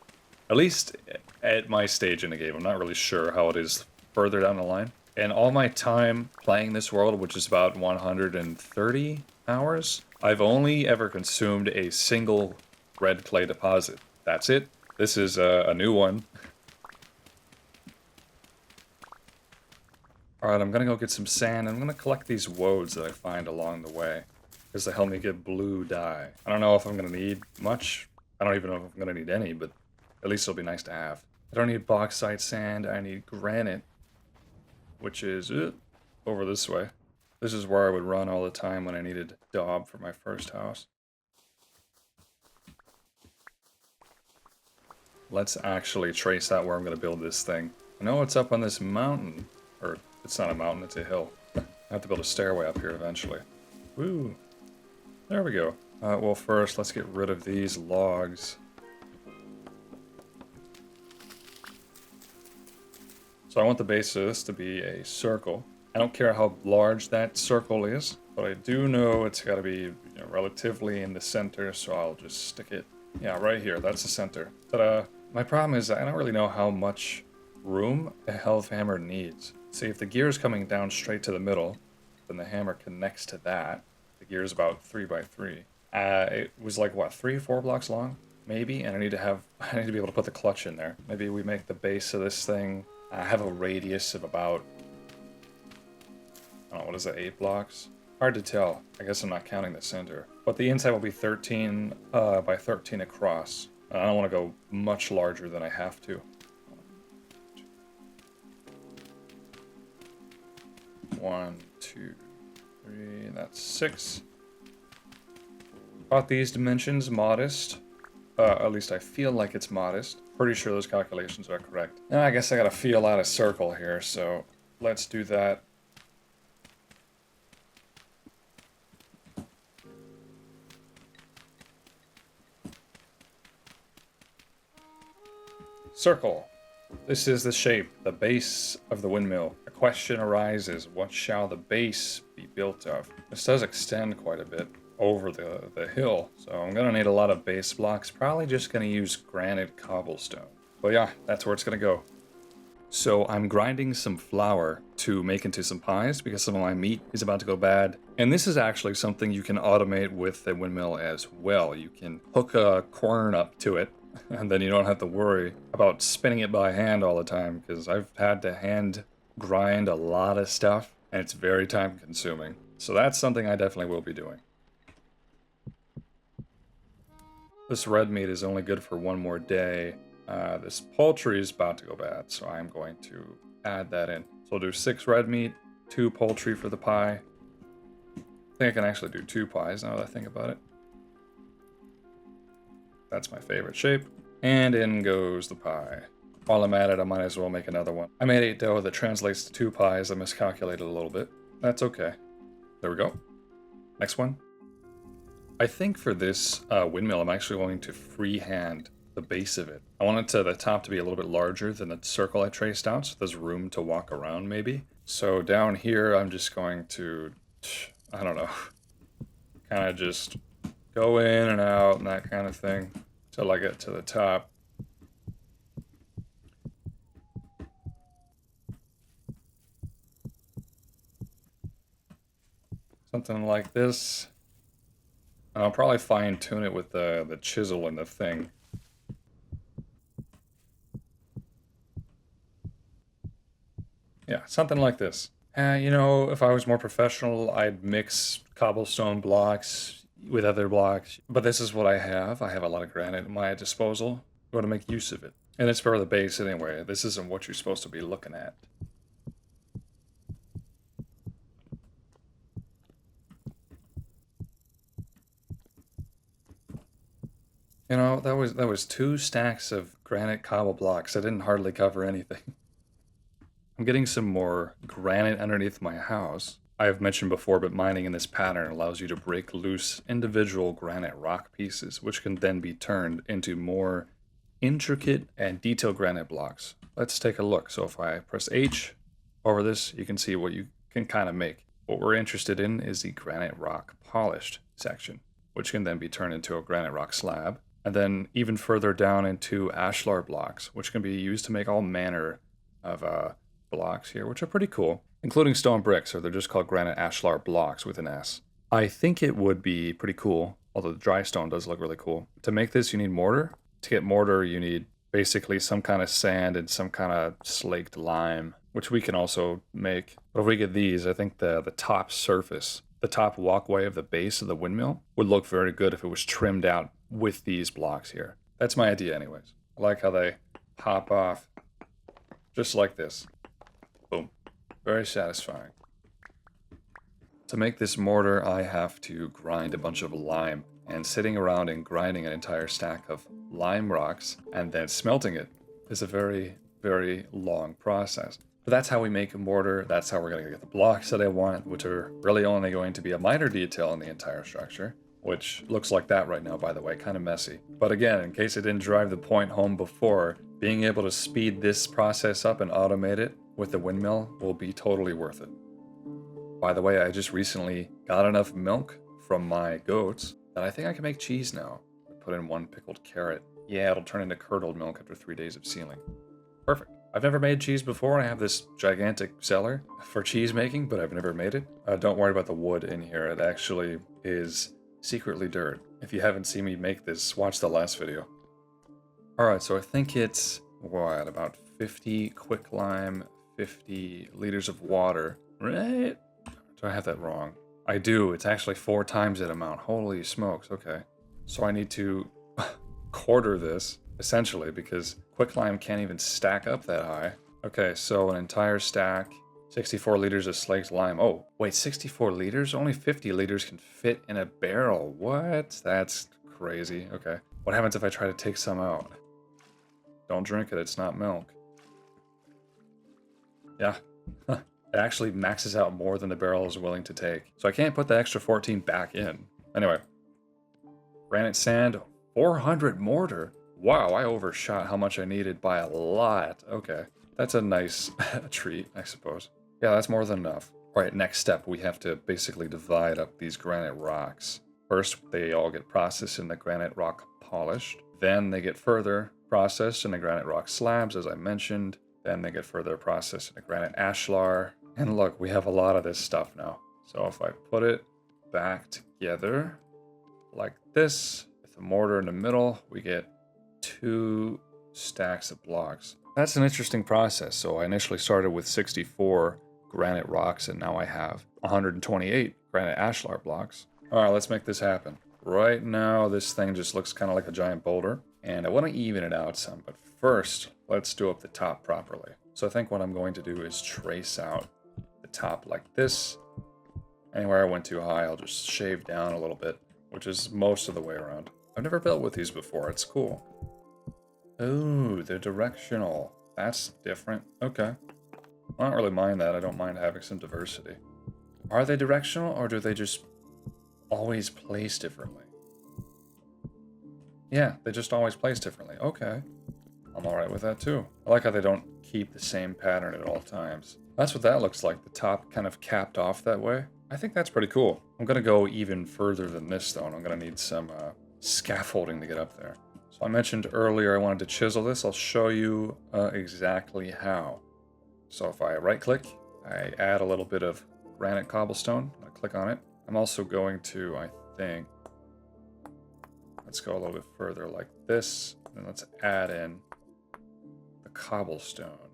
S1: At least at my stage in the game. I'm not really sure how it is further down the line. And all my time playing this world, which is about 130 hours, I've only ever consumed a single red clay deposit. That's it. This is a new one. Alright, I'm gonna go get some sand. I'm gonna collect these woads that I find along the way, because they help me get blue dye. I don't know if I'm gonna need much. I don't even know if I'm gonna need any, but at least it'll be nice to have. I don't need bauxite sand, I need granite, which is over this way. This is where I would run all the time when I needed daub for my first house. Let's actually trace out where I'm gonna build this thing. I know it's up on this mountain, or it's not a mountain, it's a hill. I have to build a stairway up here eventually. Woo! There we go. Well, first, let's get rid of these logs. So I want the base of this to be a circle. I don't care how large that circle is, but I do know it's got to be relatively in the center, so I'll just stick it, yeah, right here. That's the center. But my problem is I don't really know how much room a health hammer needs. See, if the gear is coming down straight to the middle, then the hammer connects to that. The gear is about 3 by 3. It was like, what, 3 or 4 blocks long? Maybe, and I need to be able to put the clutch in there. Maybe we make the base of this thing have a radius of about, I don't know, what is that, 8 blocks? Hard to tell. I guess I'm not counting the center. But the inside will be 13 by 13 across. I don't want to go much larger than I have to. 1, 2, 3, that's 6. About these dimensions, modest. At least I feel like it's modest. Pretty sure those calculations are correct. And I guess I gotta feel out a circle here, so let's do that. Circle. This is the shape, the base of the windmill. The question arises, what shall the base be built of? This does extend quite a bit over the hill, so I'm gonna need a lot of base blocks. Probably just gonna use granite cobblestone. But yeah, that's where it's gonna go. So I'm grinding some flour to make into some pies because some of my meat is about to go bad. And this is actually something you can automate with the windmill as well. You can hook a quern up to it, and then you don't have to worry about spinning it by hand all the time, because I've had to hand grind a lot of stuff, and it's very time consuming. So that's something I definitely will be doing. This red meat is only good for one more day. This poultry is about to go bad, so I'm going to add that in. So I'll do 6 red meat, 2 poultry for the pie. I think I can actually do 2 pies now that I think about it. That's my favorite shape. And in goes the pie. While I'm at it, I might as well make another one. I made 8 dough that translates to 2 pies. I miscalculated a little bit. That's okay. There we go. Next one. I think for this windmill, I'm actually going to freehand the base of it. I want the top to be a little bit larger than the circle I traced out, so there's room to walk around maybe. So down here, I'm just going to, I don't know, kind of just go in and out and that kind of thing till I get to the top. Something like this. And I'll probably fine tune it with the chisel and the thing. Yeah, something like this. You know, if I was more professional, I'd mix cobblestone blocks with other blocks. But this is what I have. I have a lot of granite at my disposal. I'm going to make use of it. And it's for the base anyway. This isn't what you're supposed to be looking at. You know, that was 2 stacks of granite cobble blocks. I didn't hardly cover anything. I'm getting some more granite underneath my house. I have mentioned before, but mining in this pattern allows you to break loose individual granite rock pieces, which can then be turned into more intricate and detailed granite blocks. Let's take a look. So if I press H over this, you can see what you can kind of make. What we're interested in is the granite rock polished section, which can then be turned into a granite rock slab. And then even further down into ashlar blocks, which can be used to make all manner of blocks here, which are pretty cool, including stone bricks, or they're just called granite ashlar blocks with an S. I think it would be pretty cool, although the dry stone does look really cool. To make this, you need mortar. To get mortar, you need basically some kind of sand and some kind of slaked lime, which we can also make. But if we get these, I think the top surface, the top walkway of the base of the windmill would look very good if it was trimmed out with these blocks here. That's my idea anyways. I like how they pop off just like this. Boom. Very satisfying. To make this mortar, I have to grind a bunch of lime, and sitting around and grinding an entire stack of lime rocks and then smelting it is a very, very long process. But that's how we make a mortar. That's how we're going to get the blocks that I want, which are really only going to be a minor detail in the entire structure, which looks like that right now, by the way, kind of messy. But again, in case I didn't drive the point home before, being able to speed this process up and automate it with the windmill will be totally worth it. By the way, I just recently got enough milk from my goats that I think I can make cheese now. I put in 1 pickled carrot. Yeah, it'll turn into curdled milk after 3 days of sealing. Perfect. I've never made cheese before. I have this gigantic cellar for cheese making, but I've never made it. Don't worry about the wood in here. It actually is secretly dirt. If you haven't seen me make this, watch the last video. Alright, so I think it's, what, about 50 quicklime, 50 liters of water, right? Do I have that wrong? I do. It's actually 4 times that amount. Holy smokes, okay. So I need to quarter this, essentially, because quicklime can't even stack up that high. Okay, so an entire stack, 64 liters of slaked lime. Oh, wait, 64 liters? Only 50 liters can fit in a barrel. What? That's crazy. Okay. What happens if I try to take some out? Don't drink it, it's not milk. Yeah. It actually maxes out more than the barrel is willing to take. So I can't put the extra 14 back in. Anyway. Granite sand, 400 mortar. Wow, I overshot how much I needed by a lot. Okay. That's a nice treat, I suppose. Yeah, that's more than enough. Alright, next step, we have to basically divide up these granite rocks. First, they all get processed in the granite rock polished. Then they get further processed in the granite rock slabs, as I mentioned. Then they get further processed in the granite ashlar. And look, we have a lot of this stuff now. So if I put it back together like this, with the mortar in the middle, we get 2 stacks of blocks. That's an interesting process. So I initially started with 64 granite rocks, and now I have 128 granite ashlar blocks. All right, let's make this happen. Right now, this thing just looks kind of like a giant boulder, and I want to even it out some, but first, let's do up the top properly. So I think what I'm going to do is trace out the top like this. Anywhere I went too high, I'll just shave down a little bit, which is most of the way around. I've never built with these before, it's cool. Ooh, they're directional. That's different. Okay. I don't really mind that. I don't mind having some diversity. Are they directional, or do they just always place differently? Yeah, they just always place differently. Okay. I'm alright with that too. I like how they don't keep the same pattern at all times. That's what that looks like. The top kind of capped off that way. I think that's pretty cool. I'm going to go even further than this though, and I'm going to need some scaffolding to get up there. So I mentioned earlier I wanted to chisel this. I'll show you exactly how. So if I right click, I add a little bit of granite cobblestone. I click on it. I'm also going to, I think, let's go a little bit further like this, and let's add in the cobblestone.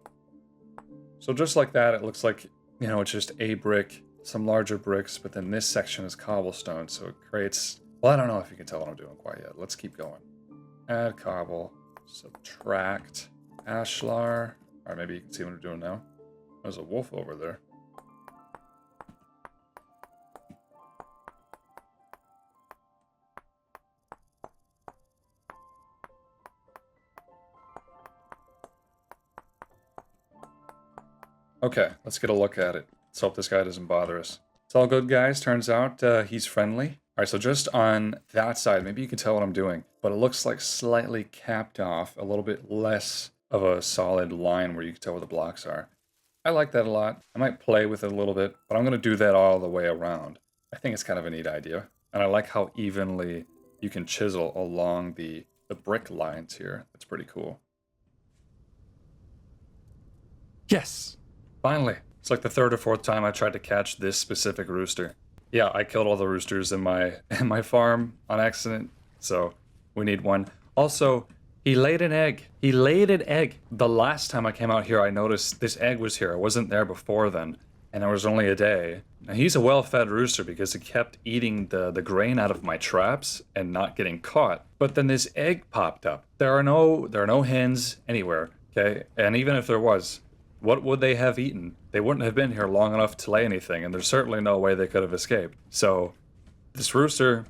S1: So just like that, it looks like, you know, it's just a brick, some larger bricks, but then this section is cobblestone, so it creates, well, I don't know if you can tell what I'm doing quite yet. Let's keep going. Add cobble, subtract Ashlar. Or maybe you can see what I'm doing now. There's a wolf over there. Okay, let's get a look at it. Let's hope this guy doesn't bother us. It's all good, guys. Turns out he's friendly. All right, so just on that side, maybe you can tell what I'm doing, but it looks like slightly capped off, a little bit less of a solid line where you can tell where the blocks are. I like that a lot. I might play with it a little bit, but I'm going to do that all the way around. I think it's kind of a neat idea. And I like how evenly you can chisel along the brick lines here. That's pretty cool. Yes! Finally! It's like the third or fourth time I tried to catch this specific rooster. Yeah, I killed all the roosters in my farm on accident, so we need one. Also, he laid an egg. He laid an egg. The last time I came out here, I noticed this egg was here. I wasn't there before then, and there was only a day. Now, he's a well-fed rooster because he kept eating the grain out of my traps and not getting caught. But then this egg popped up. There are no hens anywhere, okay? And even if there was, what would they have eaten? They wouldn't have been here long enough to lay anything, and there's certainly no way they could have escaped. So, this rooster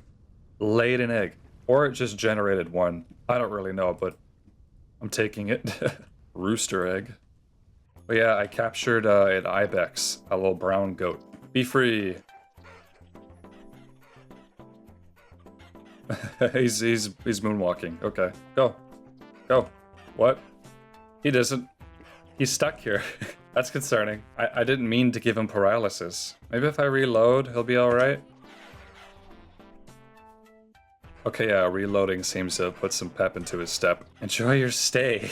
S1: laid an egg. Or it just generated one. I don't really know, but I'm taking it. Rooster egg. But yeah, I captured an ibex, a little brown goat. Be free. he's moonwalking. Okay, go. Go. What? He doesn't. He's stuck here. That's concerning. I didn't mean to give him paralysis. Maybe if I reload, he'll be alright. Okay, yeah, reloading seems to put some pep into his step. Enjoy your stay.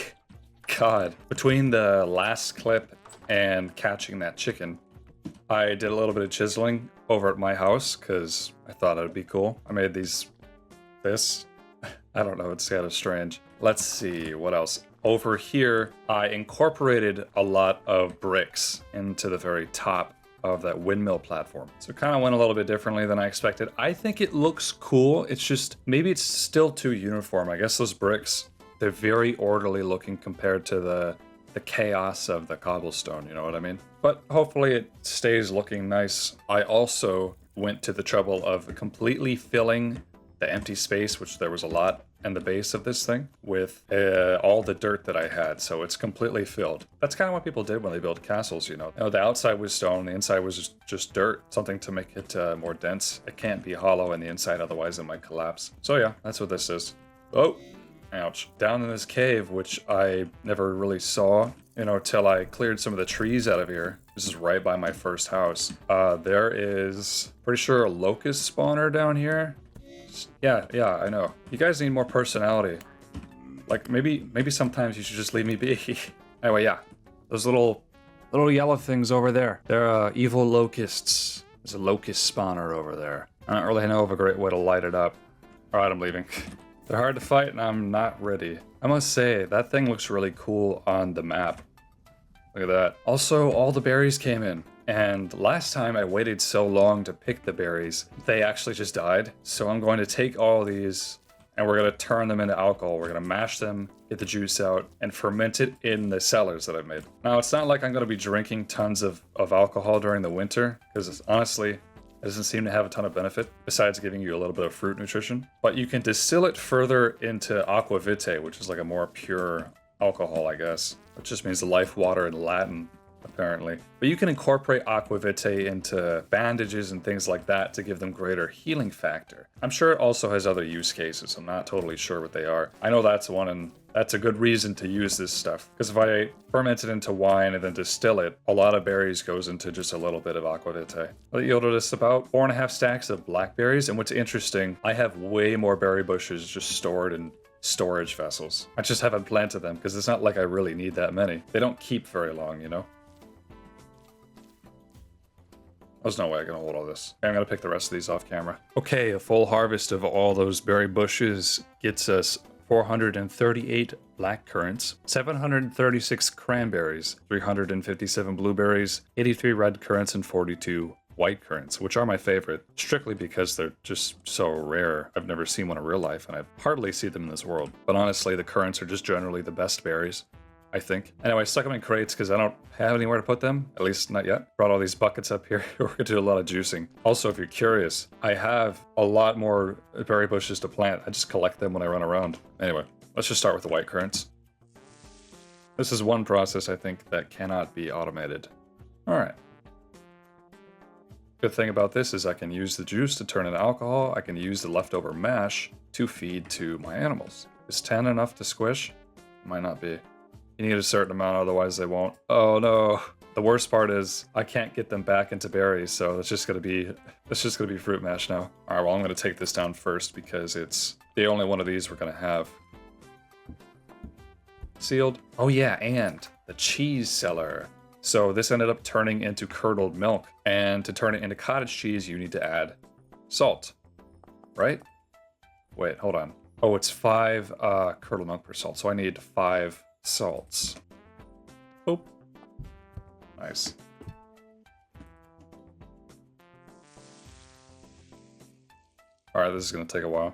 S1: God. Between the last clip and catching that chicken, I did a little bit of chiseling over at my house because I thought it would be cool. I made this. I don't know, it's kind of strange. Let's see, what else? Over here, I incorporated a lot of bricks into the very top of that windmill platform. So it kind of went a little bit differently than I expected. I think it looks cool. It's just, maybe it's still too uniform. I guess those bricks, they're very orderly looking compared to the chaos of the cobblestone, you know what I mean? But hopefully it stays looking nice. I also went to the trouble of completely filling the empty space, which there was a lot, and the base of this thing with all the dirt that I had, so it's completely filled. That's kind of what people did when they built castles, you know. The outside was stone, the inside was just dirt, something to make it more dense. It can't be hollow in the inside, otherwise it might collapse. So yeah, that's what this is. Oh, ouch. Down in this cave, which I never really saw, you know, till I cleared some of the trees out of here. This is right by my first house. There is, pretty sure, a locust spawner down here. Yeah, I know. You guys need more personality. Like, maybe sometimes you should just leave me be. Anyway, yeah. Those little yellow things over there. They're evil locusts. There's a locust spawner over there. I don't really know of a great way to light it up. Alright, I'm leaving. They're hard to fight and I'm not ready. I must say, that thing looks really cool on the map. Look at that. Also, all the berries came in. And last time I waited so long to pick the berries, they actually just died. So I'm going to take all these and we're going to turn them into alcohol. We're going to mash them, get the juice out, and ferment it in the cellars that I've made. Now, it's not like I'm going to be drinking tons of alcohol during the winter, because honestly, it doesn't seem to have a ton of benefit, besides giving you a little bit of fruit nutrition. But you can distill it further into aqua vitae, which is like a more pure alcohol, I guess. Which just means life water in Latin, apparently. But you can incorporate aqua vitae into bandages and things like that to give them greater healing factor. I'm sure it also has other use cases. I'm not totally sure what they are. I know that's one, and that's a good reason to use this stuff. Because if I ferment it into wine and then distill it, a lot of berries goes into just a little bit of aqua vitae. That yielded us about 4.5 stacks of blackberries. And what's interesting, I have way more berry bushes just stored in storage vessels. I just haven't planted them because it's not like I really need that many. They don't keep very long, you know? There's no way I can hold all this. Okay, I'm gonna pick the rest of these off camera. Okay, a full harvest of all those berry bushes gets us 438 black currants, 736 cranberries, 357 blueberries, 83 red currants, and 42 white currants, which are my favorite, strictly because they're just so rare. I've never seen one in real life, and I hardly see them in this world. But honestly, the currants are just generally the best berries. I think. Anyway, I stuck them in crates because I don't have anywhere to put them, at least not yet. Brought all these buckets up here. We're gonna do a lot of juicing. Also, if you're curious, I have a lot more berry bushes to plant. I just collect them when I run around. Anyway, let's just start with the white currants. This is one process I think that cannot be automated. All right. Good thing about this is I can use the juice to turn into alcohol. I can use the leftover mash to feed to my animals. Is 10 enough to squish? Might not be. You need a certain amount, otherwise they won't. Oh no. The worst part is I can't get them back into berries, so it's just gonna be fruit mash now. All right, well I'm gonna take this down first because it's the only one of these we're gonna have. Sealed. Oh yeah, and the cheese cellar. So this ended up turning into curdled milk, and to turn it into cottage cheese, you need to add salt, right? Wait, hold on. Oh, it's 5 curdled milk per salt, so I need 5 salts. Boop. Nice. Alright, this is going to take a while.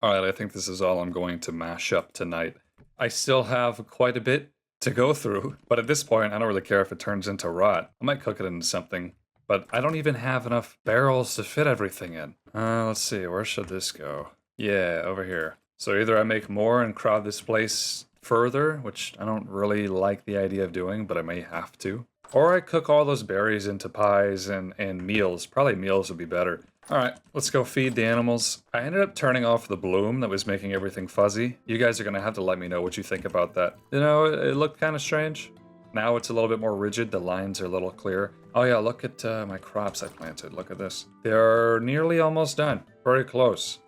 S1: Alright, I think this is all I'm going to mash up tonight. I still have quite a bit to go through, but at this point, I don't really care if it turns into rot. I might cook it into something, but I don't even have enough barrels to fit everything in. Let's see, where should this go? Yeah, over here. So either I make more and crowd this place further, which I don't really like the idea of doing, but I may have to. Or I cook all those berries into pies and meals. Probably meals would be better. Alright, let's go feed the animals. I ended up turning off the bloom that was making everything fuzzy. You guys are going to have to let me know what you think about that. You know, it looked kind of strange. Now it's a little bit more rigid. The lines are a little clearer. Oh yeah, look at my crops I planted. Look at this. They're nearly almost done. Very close.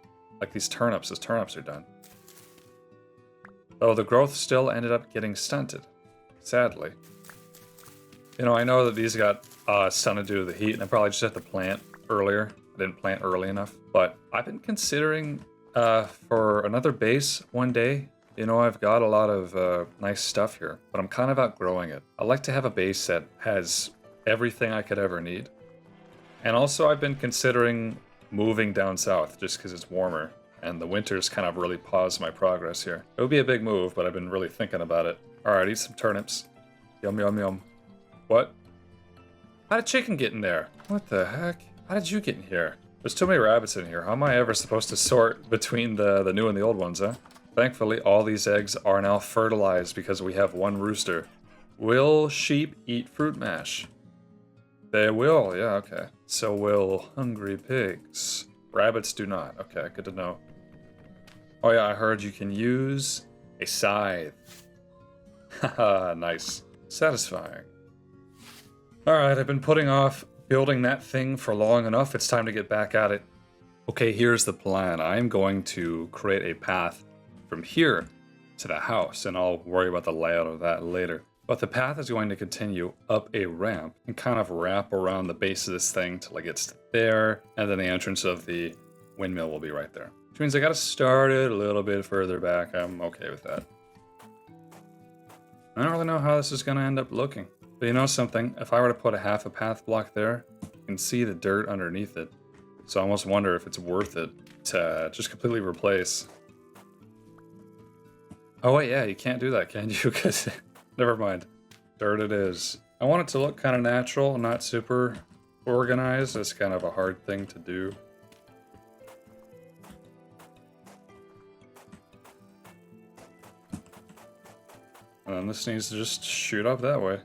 S1: Like these turnips are done. Though the growth still ended up getting stunted. Sadly. You know, I know that these got stunted due to the heat, and I probably just had to plant earlier. I didn't plant early enough, but I've been considering for another base one day. You know, I've got a lot of nice stuff here, but I'm kind of outgrowing it. I like to have a base that has everything I could ever need. And also I've been considering moving down south just because it's warmer, and the winters kind of really paused my progress here. It would be a big move, but I've been really thinking about it. Alright, eat some turnips. Yum, yum, yum. What? How did chicken get in there? What the heck? How did you get in here? There's too many rabbits in here. How am I ever supposed to sort between the new and the old ones, huh? Thankfully, all these eggs are now fertilized because we have one rooster. Will sheep eat fruit mash? They will, yeah, okay. So will hungry pigs. Rabbits do not. Okay, good to know. Oh yeah, I heard you can use a scythe. Haha, nice. Satisfying. Alright, I've been putting off building that thing for long enough. It's time to get back at it. Okay, here's the plan. I'm going to create a path from here to the house, and I'll worry about the layout of that later. But the path is going to continue up a ramp and kind of wrap around the base of this thing till it gets to there, and then the entrance of the windmill will be right there. Which means I gotta start it a little bit further back. I'm okay with that. I don't really know how this is gonna end up looking. But you know something? If I were to put a half a path block there, you can see the dirt underneath it. So I almost wonder if it's worth it to just completely replace. Oh wait, yeah, you can't do that, can you? Because never mind. Dirt it is. I want it to look kind of natural, not super organized. It's kind of a hard thing to do. And then this needs to just shoot up that way.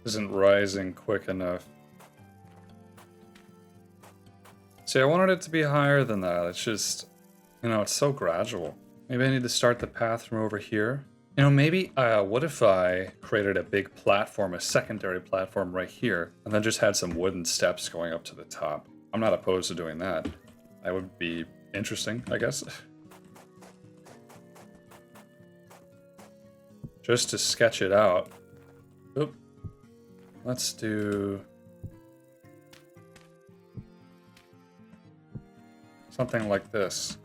S1: Isn't rising quick enough. See, I wanted it to be higher than that. It's just, you know, it's so gradual. Maybe I need to start the path from over here. You know, maybe, what if I created a big platform, a secondary platform right here, and then just had some wooden steps going up to the top? I'm not opposed to doing that. That would be interesting, I guess. Just to sketch it out. Oop. Let's do something like this.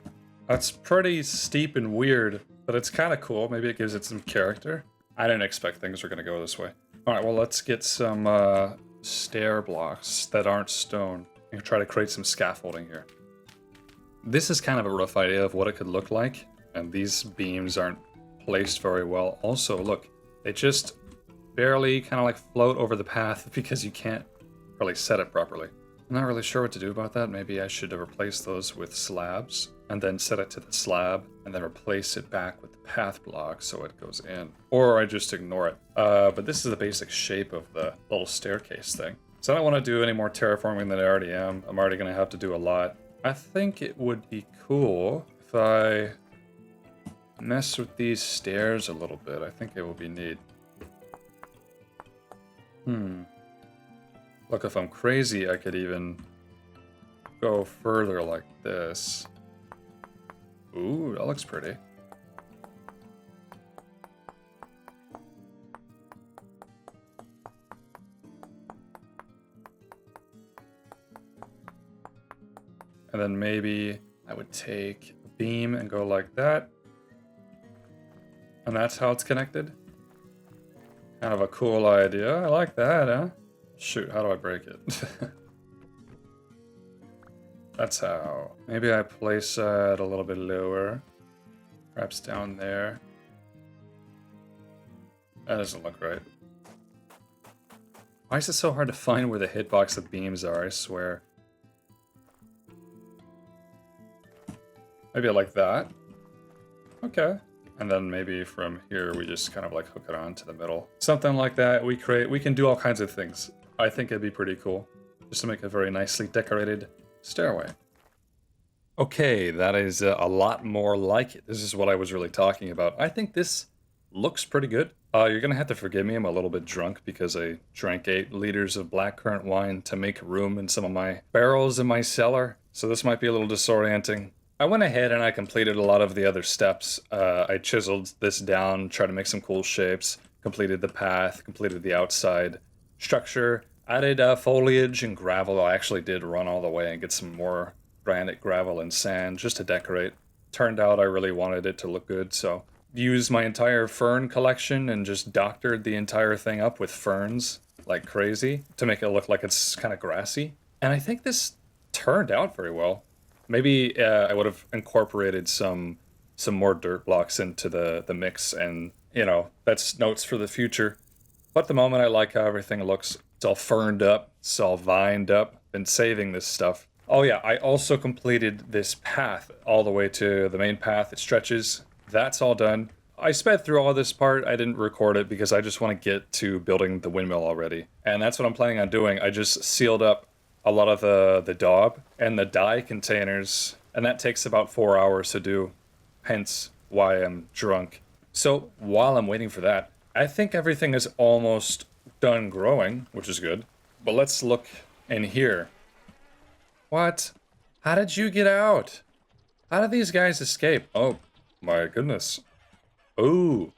S1: That's pretty steep and weird, but it's kind of cool. Maybe it gives it some character. I didn't expect things were going to go this way. All right, well, let's get some stair blocks that aren't stone and try to create some scaffolding here. This is kind of a rough idea of what it could look like, and these beams aren't placed very well. Also, look, they just barely kind of like float over the path because you can't really set it properly. I'm not really sure what to do about that. Maybe I should replace those with slabs and then set it to the slab and then replace it back with the path block so it goes in. Or I just ignore it. But this is the basic shape of the little staircase thing. So I don't want to do any more terraforming than I already am. I'm already going to have to do a lot. I think it would be cool if I mess with these stairs a little bit. I think it will be neat. Look, if I'm crazy, I could even go further like this. Ooh, that looks pretty. And then maybe I would take a beam and go like that. And that's how it's connected. Kind of a cool idea. I like that, huh? Shoot, how do I break it? That's how. Maybe I place it a little bit lower. Perhaps down there. That doesn't look right. Why is it so hard to find where the hitbox of beams are, I swear? Maybe like that. Okay. And then maybe from here we just kind of like hook it on to the middle. Something like that. We can do all kinds of things. I think it'd be pretty cool. Just to make a very nicely decorated stairway. Okay, that is a lot more like it. This is what I was really talking about. I think this looks pretty good. You're gonna have to forgive me, I'm a little bit drunk because I drank 8 liters of blackcurrant wine to make room in some of my barrels in my cellar. So this might be a little disorienting. I went ahead and I completed a lot of the other steps. I chiseled this down, tried to make some cool shapes, completed the path, completed the outside structure, added foliage and gravel. I actually did run all the way and get some more granite, gravel, and sand just to decorate. Turned out I really wanted it to look good, so used my entire fern collection and just doctored the entire thing up with ferns like crazy to make it look like it's kind of grassy. And I think this turned out very well. Maybe I would have incorporated some more dirt blocks into the mix, and you know, that's notes for the future. But at the moment, I like how everything looks. It's all ferned up, it's all vined up. Been saving this stuff. Oh yeah, I also completed this path all the way to the main path. It stretches. That's all done. I sped through all this part. I didn't record it because I just want to get to building the windmill already. And that's what I'm planning on doing. I just sealed up a lot of the daub and the dye containers, and that takes about 4 hours to do, hence why I'm drunk. So while I'm waiting for that, I think everything is almost done growing, which is good. But let's look in here. What? How did you get out? How did these guys escape? Oh my goodness. Ooh.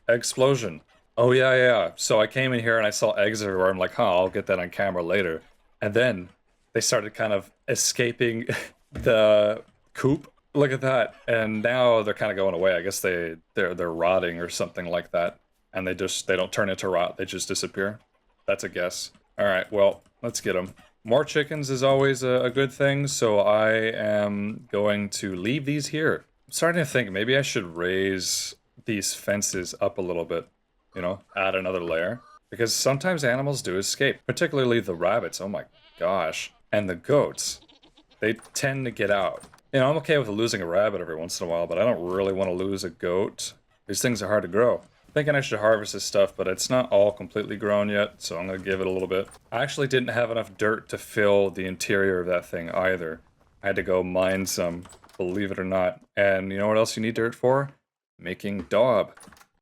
S1: Explosion. Oh yeah. So I came in here and I saw eggs everywhere. I'm like, huh, I'll get that on camera later. And then they started kind of escaping the coop. Look at that. And now they're kind of going away. I guess they're rotting or something like that. And they don't turn into rot. They just disappear. That's a guess. All right, well, let's get them. More chickens is always a good thing. So I am going to leave these here. I'm starting to think maybe I should raise these fences up a little bit. You know, add another layer. Because sometimes animals do escape, particularly the rabbits, oh my gosh. And the goats, they tend to get out. You know, I'm okay with losing a rabbit every once in a while, but I don't really want to lose a goat. These things are hard to grow. Thinking I should harvest this stuff, but it's not all completely grown yet, so I'm going to give it a little bit. I actually didn't have enough dirt to fill the interior of that thing either. I had to go mine some, believe it or not. And you know what else you need dirt for? Making daub.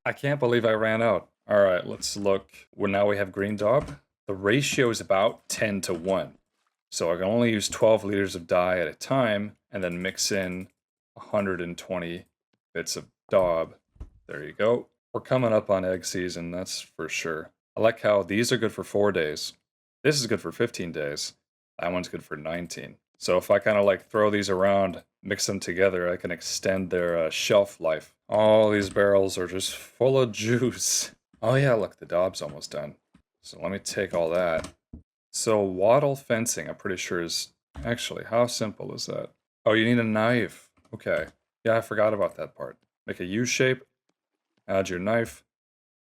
S1: I can't believe I ran out. All right, let's look. Well, now we have green daub. The ratio is about 10 to 1. So I can only use 12 liters of dye at a time and then mix in 120 bits of daub. There you go. We're coming up on egg season, that's for sure. I like how these are good for 4 days. This is good for 15 days. That one's good for 19. So if I kind of like throw these around, mix them together, I can extend their shelf life. All these barrels are just full of juice. Oh yeah, look, the daub's almost done. So let me take all that. So wattle fencing, I'm pretty sure is... Actually, how simple is that? Oh, you need a knife. Okay. Yeah, I forgot about that part. Make a U shape, add your knife,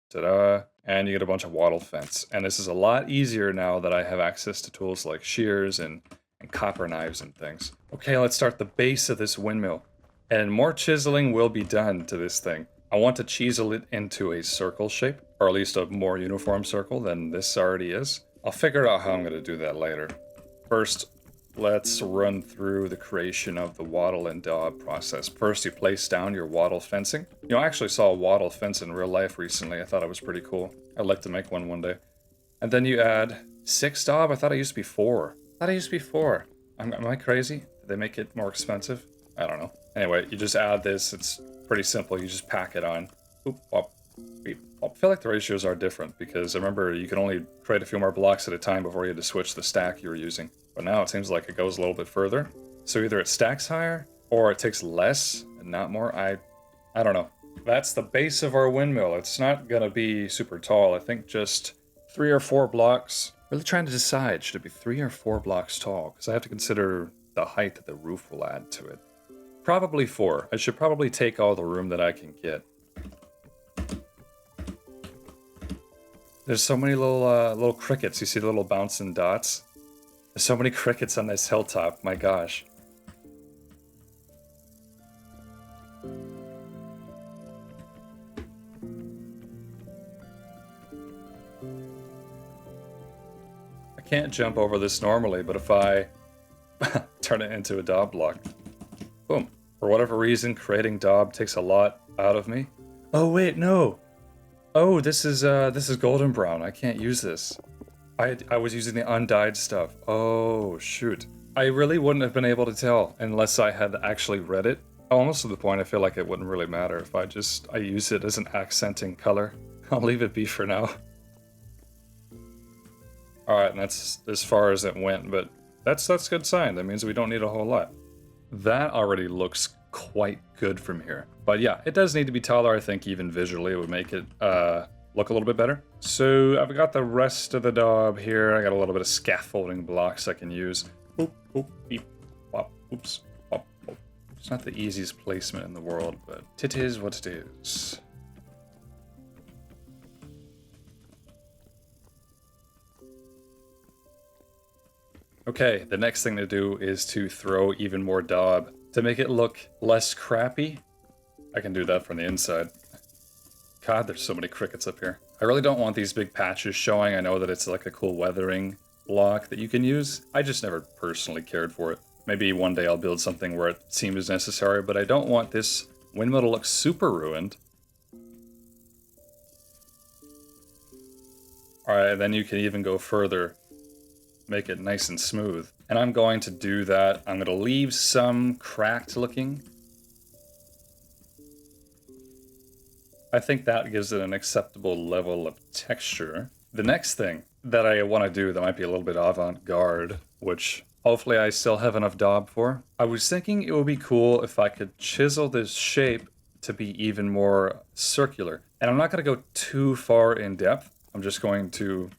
S1: ta-da, and you get a bunch of wattle fence. And this is a lot easier now that I have access to tools like shears and copper knives and things. Okay, let's start the base of this windmill. And more chiseling will be done to this thing. I want to chisel it into a circle shape, or at least a more uniform circle than this already is. I'll figure out how I'm going to do that later. First, let's run through the creation of the wattle and daub process. First, you place down your wattle fencing. You know, I actually saw a wattle fence in real life recently. I thought it was pretty cool. I'd like to make one day. And then you add 6 daub. I thought it used to be 4. Am I crazy? Did they make it more expensive? I don't know. Anyway, you just add this. It's pretty simple. You just pack it on. Oop, wop, beep, wop. I feel like the ratios are different because I remember you could only create a few more blocks at a time before you had to switch the stack you were using. But now it seems like it goes a little bit further. So either it stacks higher or it takes less and not more. I don't know. That's the base of our windmill. It's not going to be super tall. I think just 3 or 4 blocks. Really trying to decide, should it be 3 or 4 blocks tall? Because I have to consider the height that the roof will add to it. Probably 4. I should probably take all the room that I can get. There's so many little crickets. You see the little bouncing dots? There's so many crickets on this hilltop. My gosh. I can't jump over this normally, but if I turn it into a daub block, boom. For whatever reason, creating daub takes a lot out of me. Oh wait, no. Oh, this is golden brown. I can't use this. I was using the undyed stuff. Oh shoot. I really wouldn't have been able to tell unless I had actually read it. Almost to the point I feel like it wouldn't really matter if I use it as an accenting color. I'll leave it be for now. Alright, and that's as far as it went, but that's a good sign. That means we don't need a whole lot. That already looks quite good from here. But yeah, it does need to be taller. I think even visually it would make it look a little bit better. So I've got the rest of the daub here. I got a little bit of scaffolding blocks I can use. Boop, boop, beep, wop, oops, wop, wop. It's not the easiest placement in the world, but it is what it is. Okay, the next thing to do is to throw even more daub. To make it look less crappy, I can do that from the inside. God, there's so many crickets up here. I really don't want these big patches showing. I know that it's like a cool weathering block that you can use. I just never personally cared for it. Maybe one day I'll build something where it seems necessary, but I don't want this windmill to look super ruined. Alright, then you can even go further. Make it nice and smooth. And I'm going to do that. I'm going to leave some cracked looking. I think that gives it an acceptable level of texture. The next thing that I want to do that might be a little bit avant-garde, which hopefully I still have enough daub for. I was thinking it would be cool if I could chisel this shape to be even more circular. And I'm not going to go too far in depth. I'm just going to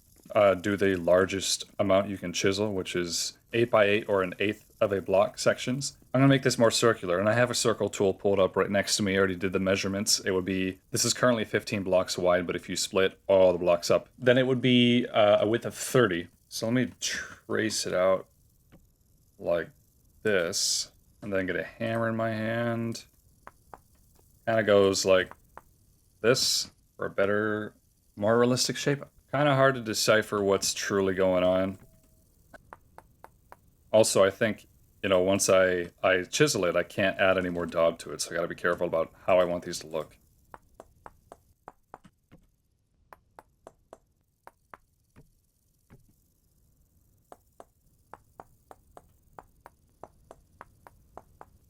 S1: do the largest amount you can chisel, which is 8 by 8 or 1/8 of a block sections. I'm going to make this more circular, and I have a circle tool pulled up right next to me. I already did the measurements. It would be, this is currently 15 blocks wide, but if you split all the blocks up, then it would be a width of 30. So let me trace it out like this, and then get a hammer in my hand. Kind of goes like this for a better, more realistic shape. Kind of hard to decipher what's truly going on. Also, I think, you know, once I chisel it, I can't add any more daub to it, so I gotta be careful about how I want these to look.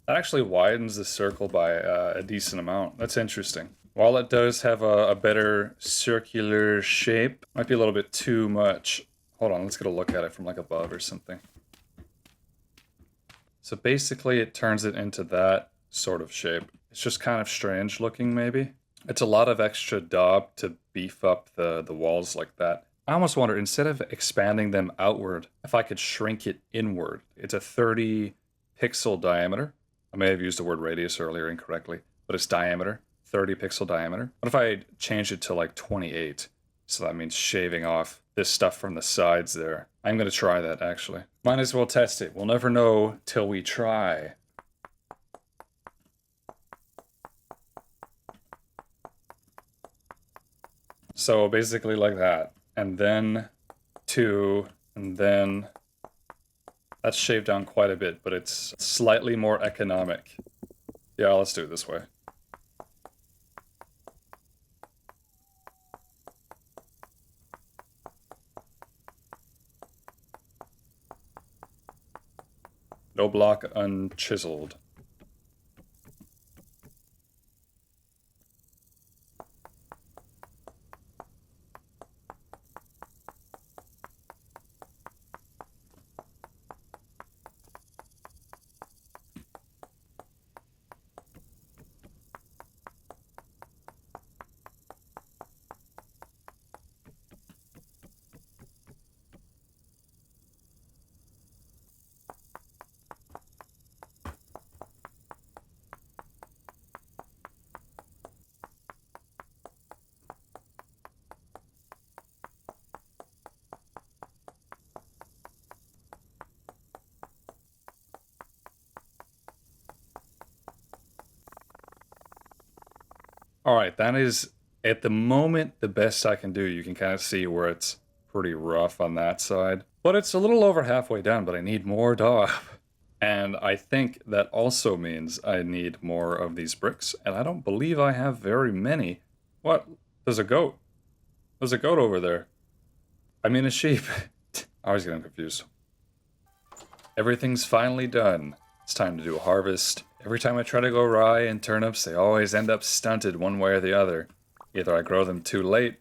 S1: That actually widens the circle by a decent amount. That's interesting. While it does have a better circular shape, might be a little bit too much. Hold on, let's get a look at it from like above or something. So basically it turns it into that sort of shape. It's just kind of strange looking maybe. It's a lot of extra daub to beef up the walls like that. I almost wonder, instead of expanding them outward, if I could shrink it inward. It's a 30 pixel diameter. I may have used the word radius earlier incorrectly, but it's diameter, 30 pixel diameter. What if I change it to like 28? So that means shaving off this stuff from the sides there. I'm going to try that, actually. Might as well test it. We'll never know till we try. So basically like that. And then 2, and then... That's shaved down quite a bit, but it's slightly more economic. Yeah, let's do it this way. No block unchiseled. Alright, that is, at the moment, the best I can do. You can kind of see where it's pretty rough on that side. But it's a little over halfway done, but I need more daub. And I think that also means I need more of these bricks, and I don't believe I have very many. What? There's a goat. There's a goat over there. I mean a sheep. I always get confused. Everything's finally done. It's time to do a harvest. Every time I try to go rye and turnips, they always end up stunted one way or the other. Either I grow them too late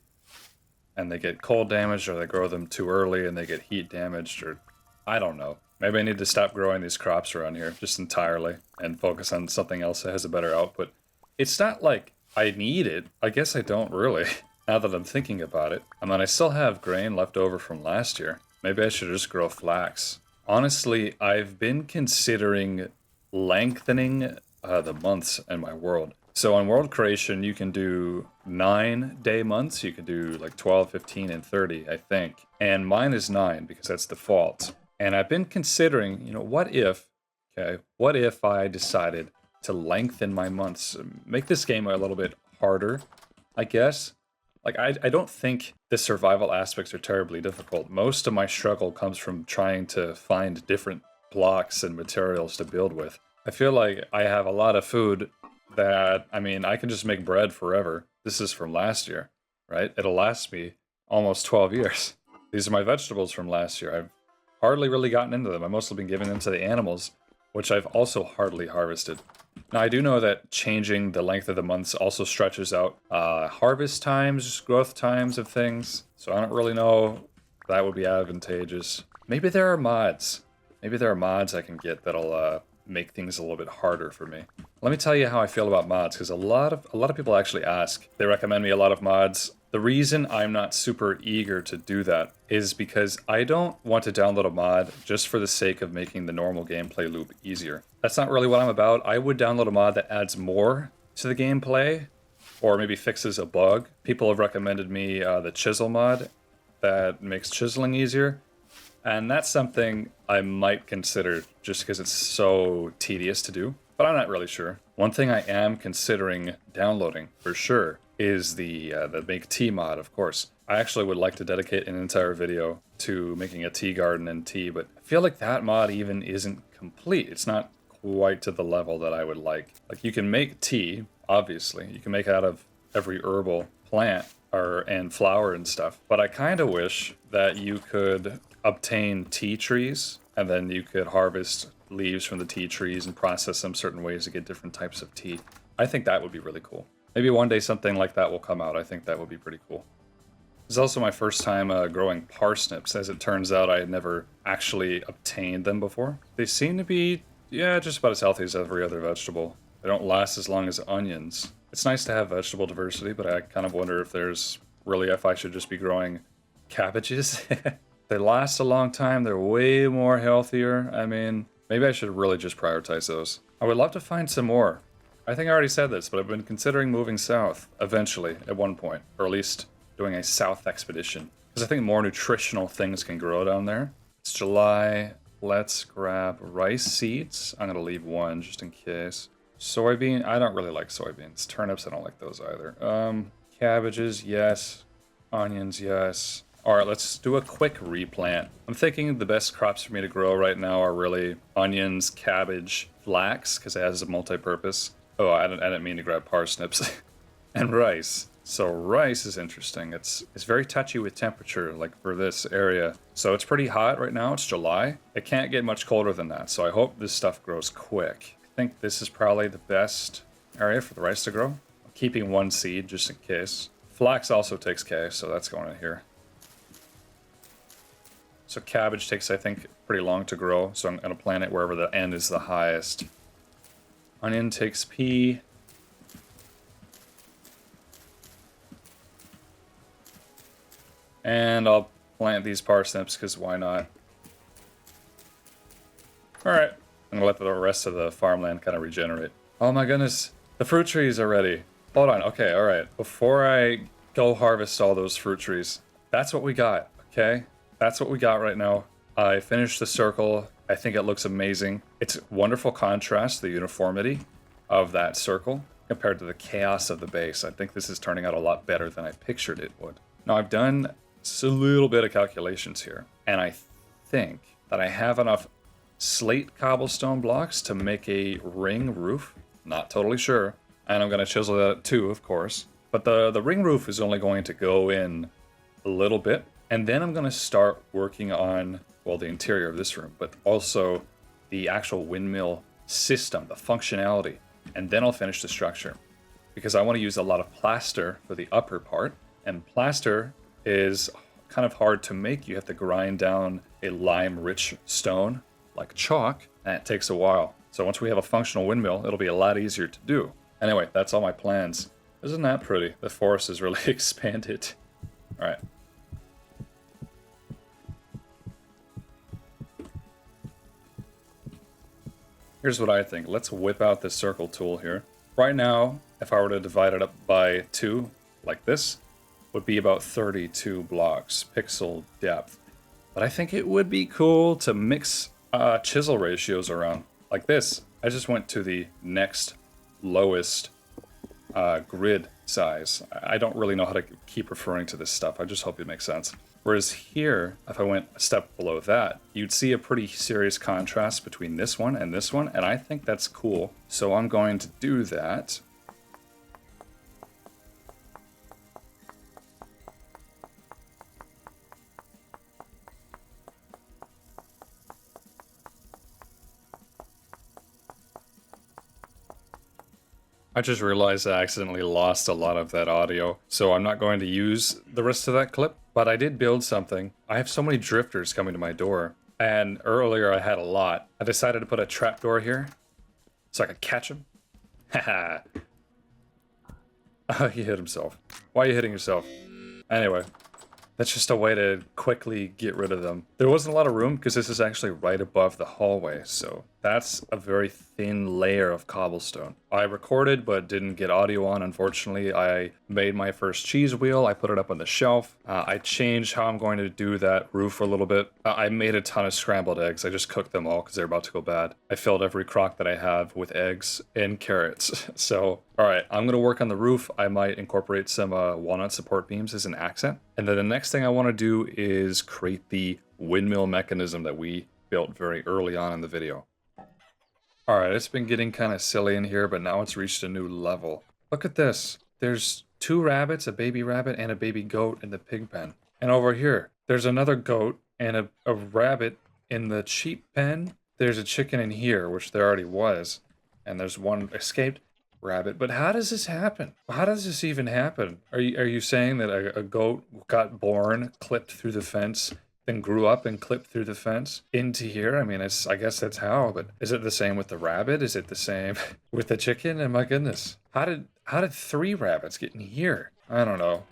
S1: and they get cold damaged, or they grow them too early and they get heat damaged, or I don't know. Maybe I need to stop growing these crops around here just entirely and focus on something else that has a better output. It's not like I need it. I guess I don't really, now that I'm thinking about it. I mean, I still have grain left over from last year. Maybe I should just grow flax. Honestly, I've been considering lengthening the months in my world. So on world creation, you can do 9-day months. You can do like 12, 15, and 30, I think. And mine is 9 because that's default. And I've been considering, you know, what if I decided to lengthen my months, make this game a little bit harder, I guess. Like, I don't think the survival aspects are terribly difficult. Most of my struggle comes from trying to find different blocks and materials to build with. I feel like I have a lot of food that, I mean, I can just make bread forever. This is from last year, right? It'll last me almost 12 years. These are my vegetables from last year. I've hardly really gotten into them. I've mostly been giving them to the animals, which I've also hardly harvested. Now, I do know that changing the length of the months also stretches out harvest times, growth times of things. So I don't really know if that would be advantageous. Maybe there are mods. Maybe there are mods I can get that'll make things a little bit harder for me. Let me tell you how I feel about mods, because a lot of people actually ask. They recommend me a lot of mods. The reason I'm not super eager to do that is because I don't want to download a mod just for the sake of making the normal gameplay loop easier. That's not really what I'm about. I would download a mod that adds more to the gameplay, or maybe fixes a bug. People have recommended me the chisel mod that makes chiseling easier. And that's something I might consider just because it's so tedious to do, but I'm not really sure. One thing I am considering downloading for sure is the make tea mod, of course. I actually would like to dedicate an entire video to making a tea garden and tea, but I feel like that mod even isn't complete. It's not quite to the level that I would like. Like, you can make tea, obviously. You can make it out of every herbal plant and flower and stuff, but I kind of wish that you could obtain tea trees, and then you could harvest leaves from the tea trees and process them certain ways to get different types of tea. I think that would be really cool. Maybe one day something like that will come out. I think that would be pretty cool. This is also my first time growing parsnips. As it turns out, I had never actually obtained them before. They seem to be, yeah, just about as healthy as every other vegetable. They don't last as long as onions. It's nice to have vegetable diversity, but I kind of wonder if I should just be growing cabbages. They last a long time. They're way more healthier. I mean, Maybe I should really just prioritize those. I would love to find some more. I think I already said this, but I've been considering moving south eventually at one point, or at least doing a south expedition. Because I think more nutritional things can grow down there. It's July. Let's grab rice seeds. I'm going to leave one just in case. Soybean. I don't really like soybeans. Turnips, I don't like those either. Cabbages, yes. Onions, yes. Alright, let's do a quick replant. I'm thinking the best crops for me to grow right now are really onions, cabbage, flax, because it has a multi-purpose. Oh, I didn't mean to grab parsnips. And rice. So rice is interesting. It's very touchy with temperature, like for this area. So it's pretty hot right now. It's July. It can't get much colder than that. So I hope this stuff grows quick. I think this is probably the best area for the rice to grow. I'm keeping one seed just in case. Flax also takes K, so that's going in here. So cabbage takes, I think, pretty long to grow. So I'm going to plant it wherever the N is the highest. Onion takes P. And I'll plant these parsnips, because why not? Alright. I'm going to let the rest of the farmland kind of regenerate. Oh my goodness. The fruit trees are ready. Hold on. Okay, alright. Before I go harvest all those fruit trees, that's what we got, okay? That's what we got right now. I finished the circle. I think it looks amazing. It's wonderful contrast, the uniformity of that circle compared to the chaos of the base. I think this is turning out a lot better than I pictured it would. Now, I've done a little bit of calculations here, and I think that I have enough slate cobblestone blocks to make a ring roof. Not totally sure. And I'm going to chisel that too, of course. But the ring roof is only going to go in a little bit. And then I'm going to start working on, well, the interior of this room, but also the actual windmill system, the functionality. And then I'll finish the structure. Because I want to use a lot of plaster for the upper part. And plaster is kind of hard to make. You have to grind down a lime-rich stone, like chalk, and it takes a while. So once we have a functional windmill, it'll be a lot easier to do. Anyway, that's all my plans. Isn't that pretty? The forest is really expanded. All right. Here's what I think. Let's whip out this circle tool here. Right now, if I were to divide it up by 2, like this, would be about 32 blocks, pixel depth. But I think it would be cool to mix chisel ratios around, like this. I just went to the next lowest grid size. I don't really know how to keep referring to this stuff. I just hope it makes sense. Whereas here, if I went a step below that, you'd see a pretty serious contrast between this one, and I think that's cool. So I'm going to do that. I just realized I accidentally lost a lot of that audio, so I'm not going to use the rest of that clip, but I did build something. I have so many drifters coming to my door, and earlier I had a lot. I decided to put a trapdoor here so I could catch them. Haha. Oh, he hit himself. Why are you hitting yourself? Anyway, that's just a way to quickly get rid of them. There wasn't a lot of room because this is actually right above the hallway, so that's a very thin layer of cobblestone. I recorded but didn't get audio on, unfortunately. I made my first cheese wheel. I put it up on the shelf. I changed how I'm going to do that roof a little bit. I made a ton of scrambled eggs. I just cooked them all because they're about to go bad. I filled every crock that I have with eggs and carrots. So, alright, I'm going to work on the roof. I might incorporate some walnut support beams as an accent. And then the next thing I want to do is create the windmill mechanism that we built very early on in the video. Alright, it's been getting kind of silly in here, but now it's reached a new level. Look at this. There's 2 rabbits, a baby rabbit, and a baby goat in the pig pen. And over here, there's another goat and a rabbit in the sheep pen. There's a chicken in here, which there already was. And there's one escaped rabbit. But how does this happen? How does this even happen? Are you saying that a goat got born, clipped through the fence, then grew up and clipped through the fence into here? I mean, I guess that's how, but is it the same with the rabbit? Is it the same with the chicken? And my goodness, how did 3 rabbits get in here? I don't know.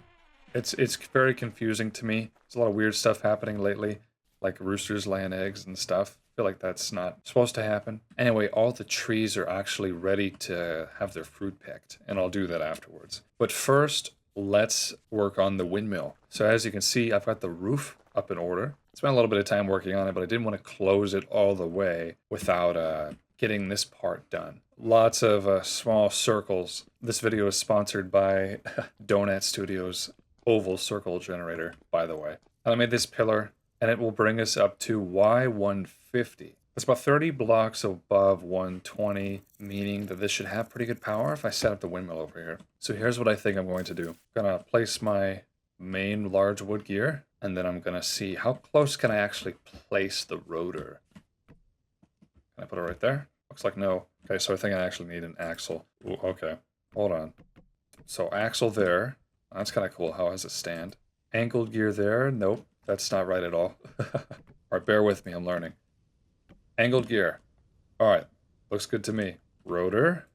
S1: It's very confusing to me. There's a lot of weird stuff happening lately, like roosters laying eggs and stuff. feel like that's not supposed to happen. Anyway, all the trees are actually ready to have their fruit picked, and I'll do that afterwards. But first, let's work on the windmill. So as you can see, I've got the roof up in order. Spent a little bit of time working on it, but I didn't want to close it all the way without getting this part done. Lots of small circles. This video is sponsored by Donut Studios oval circle generator, by the way. And I made this pillar, and it will bring us up to Y150. It's about 30 blocks above 120, meaning that this should have pretty good power if I set up the windmill over here. So here's what I think I'm going to do. I'm gonna place my main large wood gear, and then I'm gonna see how close can I actually place the rotor. Can I put it right there? Looks like no. Okay, so I think I actually need an axle. Ooh, okay, hold on. So axle there. That's kind of cool. How does it stand? Angled gear there. Nope, that's not right at all. Alright, bear with me, I'm learning. Angled gear. Alright, looks good to me. Rotor.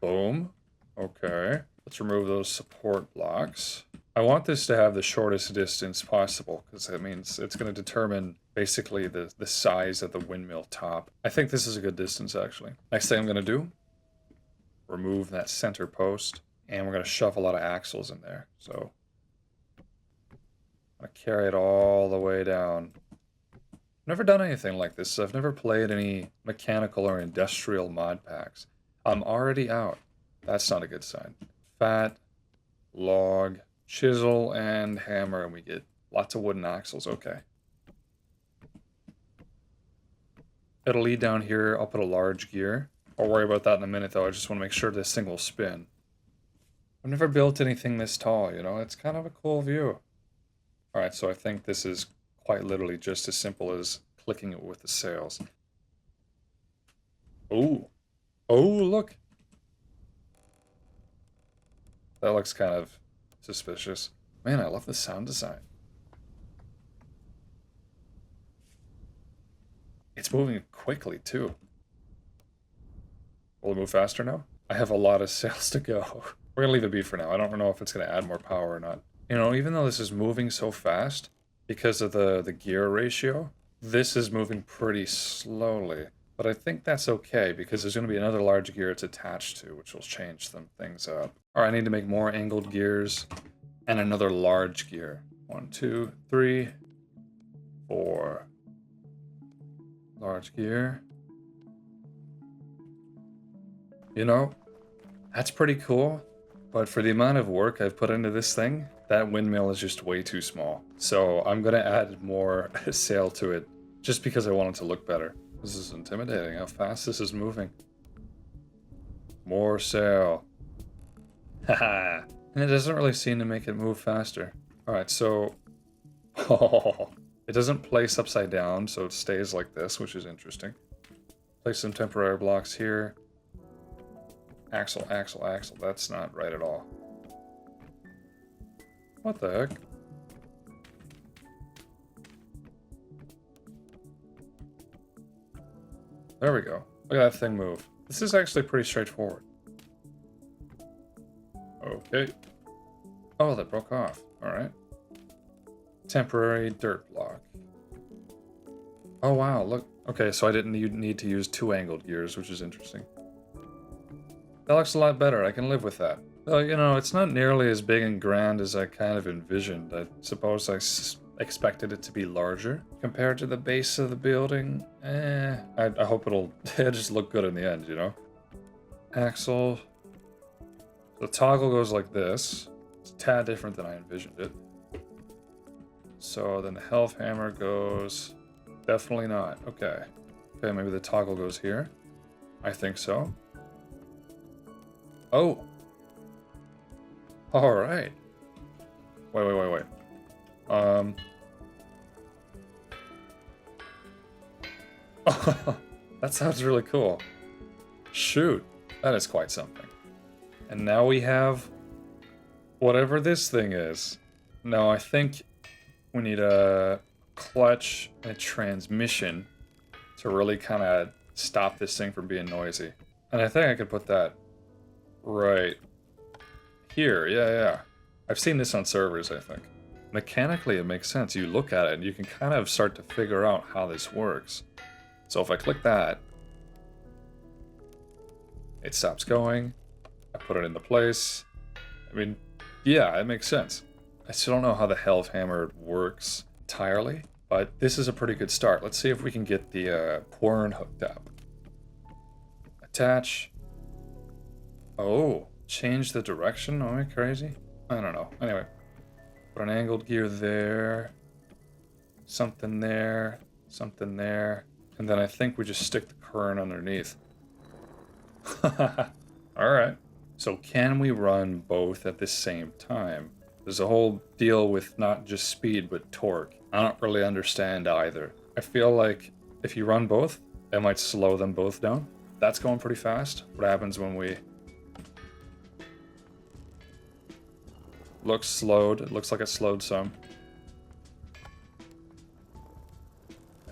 S1: Boom. Okay, let's remove those support blocks. I want this to have the shortest distance possible, because that means it's going to determine basically the size of the windmill top. I think this is a good distance, actually. Next thing I'm going to do, remove that center post. And we're going to shove a lot of axles in there. So I'm going to carry it all the way down. I've never done anything like this. I've never played any mechanical or industrial mod packs. I'm already out. That's not a good sign. Fat, log, chisel, and hammer, and we get lots of wooden axles. Okay. It'll lead down here. I'll put a large gear. I'll worry about that in a minute, though. I just want to make sure this thing will spin. I've never built anything this tall, you know? It's kind of a cool view. Alright, so I think this is quite literally just as simple as clicking it with the sails. Ooh. Oh, look! That looks kind of suspicious. Man, I love the sound design. It's moving quickly, too. Will it move faster now? I have a lot of sails to go. We're going to leave it be for now. I don't know if it's going to add more power or not. You know, even though this is moving so fast, because of the gear ratio, this is moving pretty slowly. But I think that's okay, because there's going to be another large gear it's attached to, which will change some things up. Alright, I need to make more angled gears, and another large gear. 1, 2, 3, 4. Large gear. You know, that's pretty cool. But for the amount of work I've put into this thing, that windmill is just way too small. So I'm going to add more sail to it, just because I want it to look better. This is intimidating, how fast this is moving. More sail. Haha. And it doesn't really seem to make it move faster. Alright, so... Oh, it doesn't place upside down, so it stays like this, which is interesting. Place some temporary blocks here. Axle, axle, axle. That's not right at all. What the heck? There we go. Look at that thing move. This is actually pretty straightforward. Okay. Oh, that broke off. Alright. Temporary dirt block. Oh wow, look. Okay, so I didn't need to use 2 angled gears, which is interesting. That looks a lot better. I can live with that. Though, you know, it's not nearly as big and grand as I kind of envisioned. I suppose I expected it to be larger compared to the base of the building. I hope it'll just look good in the end, you know? Axle. The toggle goes like this. It's a tad different than I envisioned it. So then the health hammer goes... Definitely not. Okay. Okay, maybe the toggle goes here. I think so. Oh! Alright. Wait. That sounds really cool. Shoot. That is quite something. And now we have... whatever this thing is. Now I think we need a clutch and a transmission to really kind of stop this thing from being noisy. And I think I could put that right here. Yeah. I've seen this on servers, I think. mechanically it makes sense. You look at it and you can kind of start to figure out how this works. So if I click that, it stops going. I put it into place. I mean, yeah, it makes sense. I still don't know how the Helve Hammer works entirely, but this is a pretty good start. Let's see if we can get the quern hooked up. Attach. Oh, change the direction? Am I crazy? I don't know. Anyway, put an angled gear there. Something there. Something there. And then I think we just stick the quern underneath. Alright. So can we run both at the same time? There's a whole deal with not just speed, but torque. I don't really understand either. I feel like if you run both, it might slow them both down. That's going pretty fast. What happens when we... Looks slowed. It looks like it slowed some.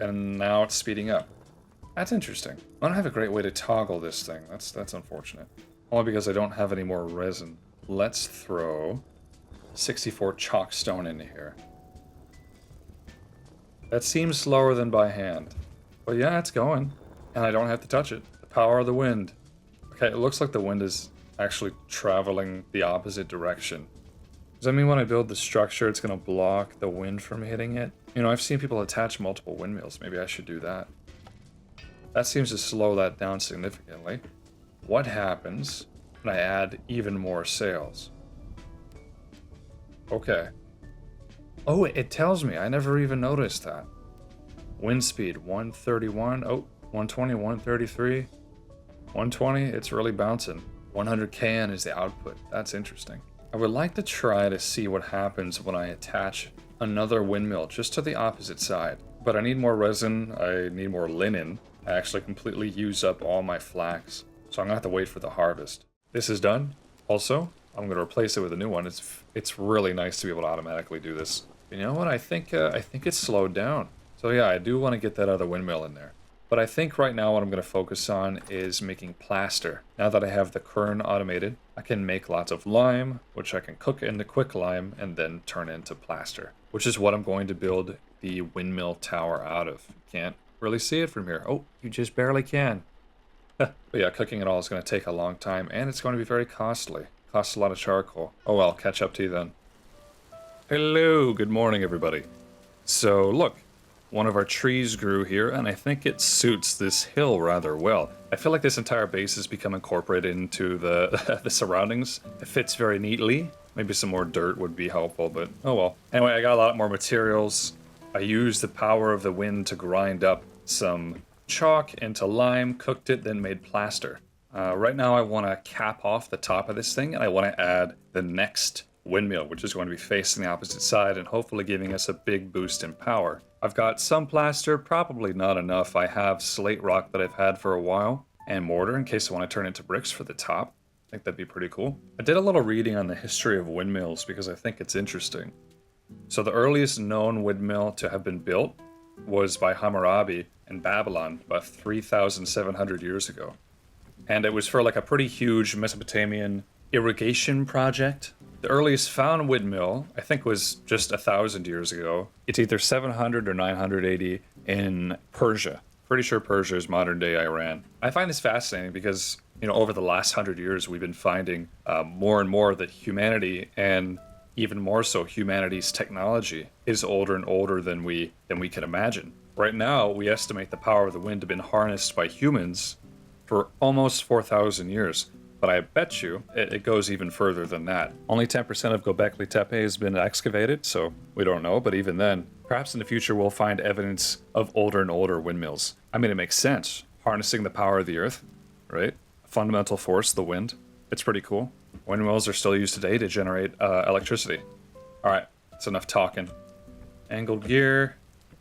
S1: And now it's speeding up. That's interesting. I don't have a great way to toggle this thing. That's unfortunate. Only because I don't have any more resin. Let's throw 64 chalk stone into here. That seems slower than by hand. But yeah, it's going. And I don't have to touch it. The power of the wind. Okay, it looks like the wind is actually traveling the opposite direction. Does that mean when I build the structure, it's going to block the wind from hitting it? You know, I've seen people attach multiple windmills. Maybe I should do that. That seems to slow that down significantly. What happens when I add even more sails? Okay. Oh, it tells me. I never even noticed that. Wind speed, 131. Oh, 120, 133. 120, it's really bouncing. 100 kN is the output. That's interesting. I would like to try to see what happens when I attach another windmill just to the opposite side. But I need more resin, I need more linen. I actually completely use up all my flax, so I'm gonna have to wait for the harvest. This is done. Also, I'm gonna replace it with a new one. It's really nice to be able to automatically do this. You know what? I think it's slowed down. So yeah, I do want to get that other windmill in there. But I think right now what I'm going to focus on is making plaster. Now that I have the quern automated, I can make lots of lime, which I can cook into quick lime and then turn into plaster, which is what I'm going to build the windmill tower out of. Can't really see it from here. Oh, you just barely can. But yeah, cooking it all is going to take a long time, and it's going to be very costly. Costs a lot of charcoal. Oh well, catch up to you then. Hello, good morning everybody. So look, one of our trees grew here, and I think it suits this hill rather well. I feel like this entire base has become incorporated into the the surroundings. It fits very neatly. Maybe some more dirt would be helpful, but oh well. Anyway, I got a lot more materials. I used the power of the wind to grind up some chalk into lime, cooked it, then made plaster. Right now I want to cap off the top of this thing, and I want to add the next windmill, which is going to be facing the opposite side and hopefully giving us a big boost in power. I've got some plaster, probably not enough. I have slate rock that I've had for a while, and mortar in case I want to turn it into bricks for the top. I think that'd be pretty cool. I did a little reading on the history of windmills because I think it's interesting. So the earliest known windmill to have been built was by Hammurabi in Babylon about 3,700 years ago. And it was for like a pretty huge Mesopotamian irrigation project. The earliest found windmill, I think, was just 1,000 years ago. It's either 700 or 980 in Persia. Pretty sure Persia is modern-day Iran. I find this fascinating because, you know, over the last 100 years, we've been finding more and more that humanity, and even more so humanity's technology, is older and older than we can imagine. Right now, we estimate the power of the wind to have been harnessed by humans for almost 4,000 years. But I bet you it goes even further than that. Only 10% of Göbekli Tepe has been excavated, so we don't know. But even then, perhaps in the future we'll find evidence of older and older windmills. I mean, it makes sense. Harnessing the power of the earth, right? A fundamental force, the wind. It's pretty cool. Windmills are still used today to generate electricity. All right, that's enough talking. Angled gear,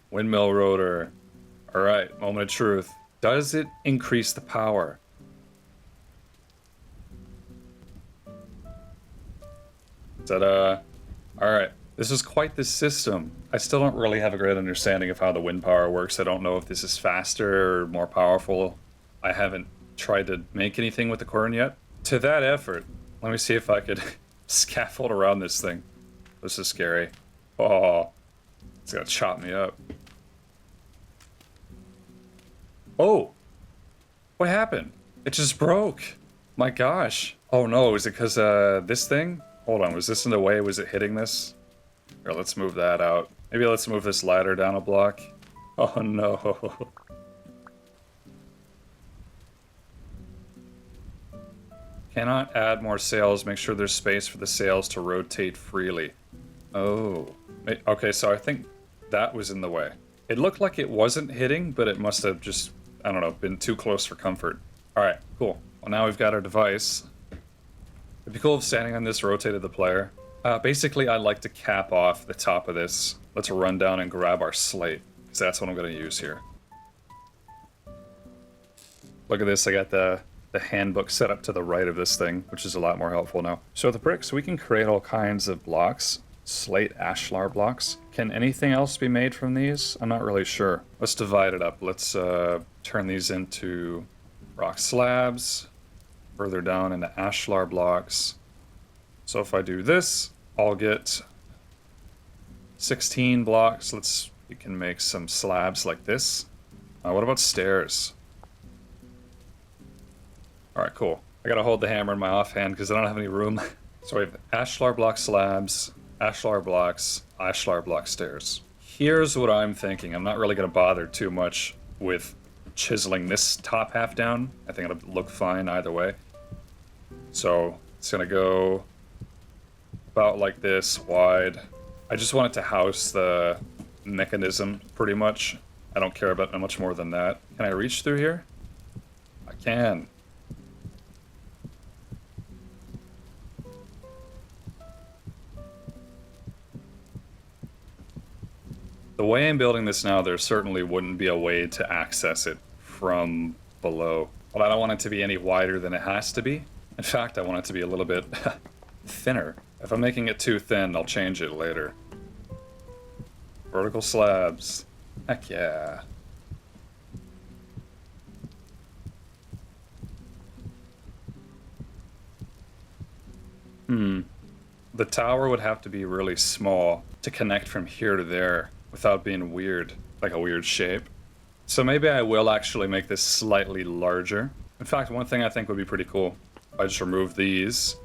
S1: windmill rotor. All right, moment of truth. Does it increase the power? Alright. This is quite the system. I still don't really have a great understanding of how the wind power works. I don't know if this is faster or more powerful. I haven't tried to make anything with the quern yet. To that effort, let me see if I could scaffold around this thing. This is scary. Oh, it's gonna chop me up. Oh, what happened? It just broke. My gosh. Oh no, is it because this thing? Hold on, was this in the way? Was it hitting this? Here, let's move that out. Maybe let's move this ladder down a block. Oh no. Cannot add more sails. Make sure there's space for the sails to rotate freely. Oh. Okay, so I think that was in the way. It looked like it wasn't hitting, but it must have just, I don't know, been too close for comfort. Alright, cool. Well, now we've got our device. It'd be cool if standing on this rotated the player. Basically, I'd like to cap off the top of this. Let's run down and grab our slate, because that's what I'm going to use here. Look at this, I got the handbook set up to the right of this thing, which is a lot more helpful now. So with the bricks, we can create all kinds of blocks. Slate ashlar blocks. Can anything else be made from these? I'm not really sure. Let's divide it up. Let's turn these into rock slabs. Further down into ashlar blocks. So if I do this, I'll get 16 blocks. We can make some slabs like this. What about stairs? Alright, cool. I gotta hold the hammer in my offhand because I don't have any room. So we have ashlar block slabs, ashlar blocks, ashlar block stairs. Here's what I'm thinking. I'm not really gonna bother too much with chiseling this top half down. I think it'll look fine either way. So it's gonna go about like this, wide. I just want it to house the mechanism pretty much. I don't care about much more than that. Can I reach through here? I can. The way I'm building this now, there certainly wouldn't be a way to access it from below. But I don't want it to be any wider than it has to be. In fact, I want it to be a little bit thinner. If I'm making it too thin, I'll change it later. Vertical slabs. Heck yeah. The tower would have to be really small to connect from here to there without being weird, like a weird shape. So maybe I will actually make this slightly larger. In fact, one thing I think would be pretty cool, I just remove these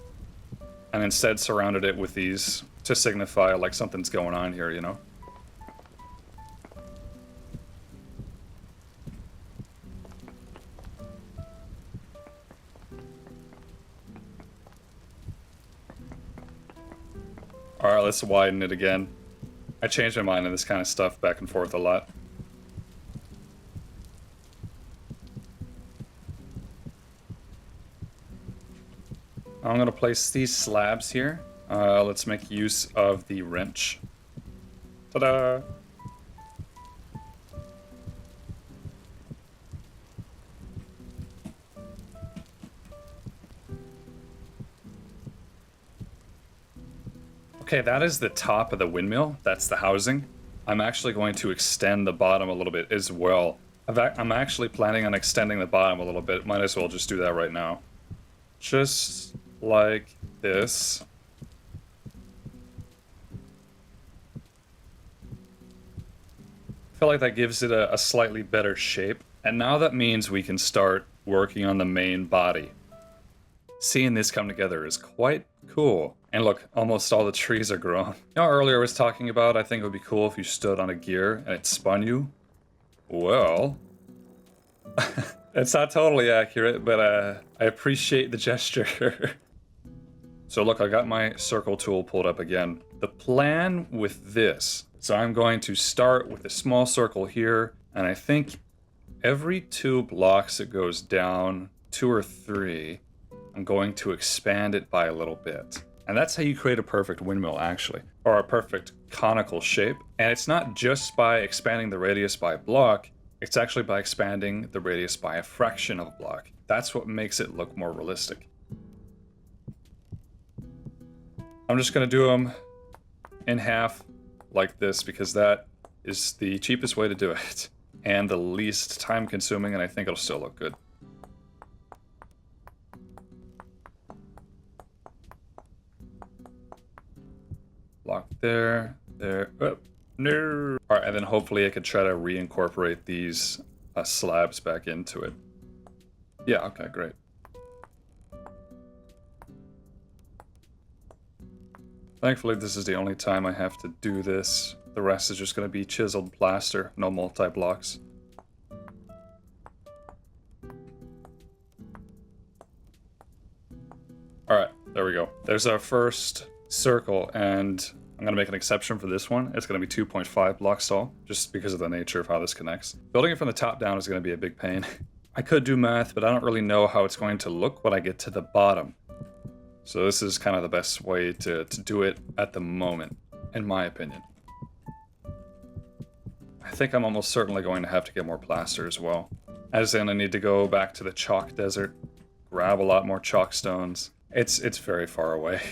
S1: and instead surrounded it with these to signify like something's going on here, you know? Alright, let's widen it again. I change my mind on this kind of stuff back and forth a lot. I'm going to place these slabs here. Let's make use of the wrench. Ta-da! Okay, that is the top of the windmill. That's the housing. I'm actually going to extend the bottom a little bit as well. I'm actually planning on extending the bottom a little bit. Might as well just do that right now. Just like this. I feel like that gives it a slightly better shape. And now that means we can start working on the main body. Seeing this come together is quite cool. And look, almost all the trees are grown. You know, earlier I was talking about, I think it would be cool if you stood on a gear and it spun you. Well, it's not totally accurate, but I appreciate the gesture. So look, I got my circle tool pulled up again. The plan with this, so I'm going to start with a small circle here, and I think every 2 blocks it goes down, 2 or 3, I'm going to expand it by a little bit. And that's how you create a perfect windmill, actually, or a perfect conical shape. And it's not just by expanding the radius by a block, it's actually by expanding the radius by a fraction of a block. That's what makes it look more realistic. I'm just going to do them in half like this because that is the cheapest way to do it and the least time consuming, and I think it'll still look good. Block there, There. Oh, no. All right, and then hopefully I could try to reincorporate these slabs back into it. Yeah, okay, great. Thankfully, this is the only time I have to do this. The rest is just going to be chiseled plaster, no multi-blocks. Alright, there we go. There's our first circle, and I'm going to make an exception for this one. It's going to be 2.5 blocks tall, just because of the nature of how this connects. Building it from the top down is going to be a big pain. I could do math, but I don't really know how it's going to look when I get to the bottom. So this is kind of the best way to do it at the moment, in my opinion. I think I'm almost certainly going to have to get more plaster as well. As in, I need to go back to the chalk desert, grab a lot more chalk stones. It's very far away.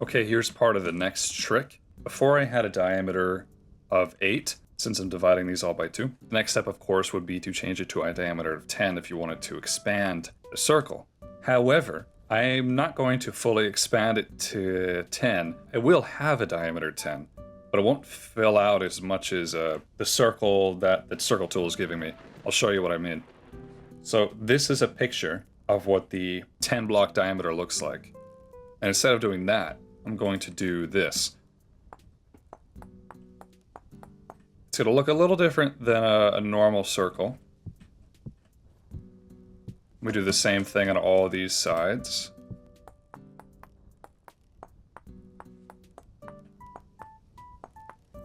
S1: Okay, here's part of the next trick. Before I had a diameter of 8, since I'm dividing these all by 2, the next step, of course, would be to change it to a diameter of 10 if you wanted to expand the circle. However, I'm not going to fully expand it to 10. It will have a diameter 10, but it won't fill out as much as the circle that the circle tool is giving me. I'll show you what I mean. So this is a picture of what the 10 block diameter looks like. And instead of doing that, I'm going to do this. It's going to look a little different than a normal circle. We do the same thing on all these sides.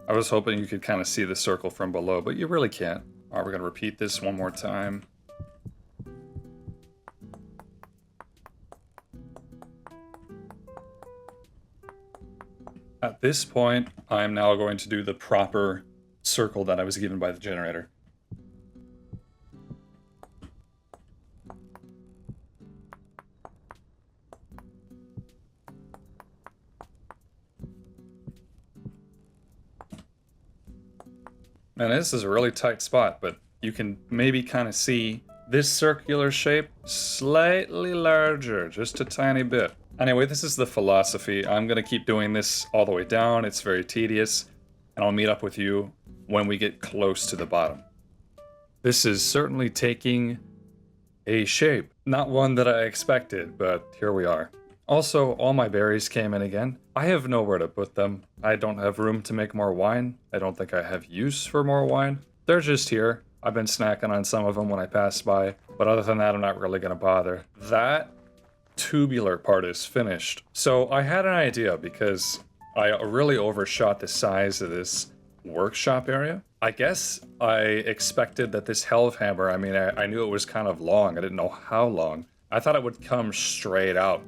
S1: I was hoping you could kind of see the circle from below, but you really can't. All right, we're going to repeat this one more time. At this point, I'm now going to do the proper circle that I was given by the generator. And this is a really tight spot, but you can maybe kind of see this circular shape slightly larger, just a tiny bit. Anyway, this is the philosophy. I'm going to keep doing this all the way down. It's very tedious, and I'll meet up with you when we get close to the bottom. This is certainly taking a shape. Not one that I expected, but here we are. Also, all my berries came in again. I have nowhere to put them. I don't have room to make more wine. I don't think I have use for more wine. They're just here. I've been snacking on some of them when I pass by, but other than that, I'm not really going to bother. That tubular part is finished. So I had an idea because I really overshot the size of this workshop area. I guess I expected that this helve hammer, I knew it was kind of long. I didn't know how long. I thought it would come straight out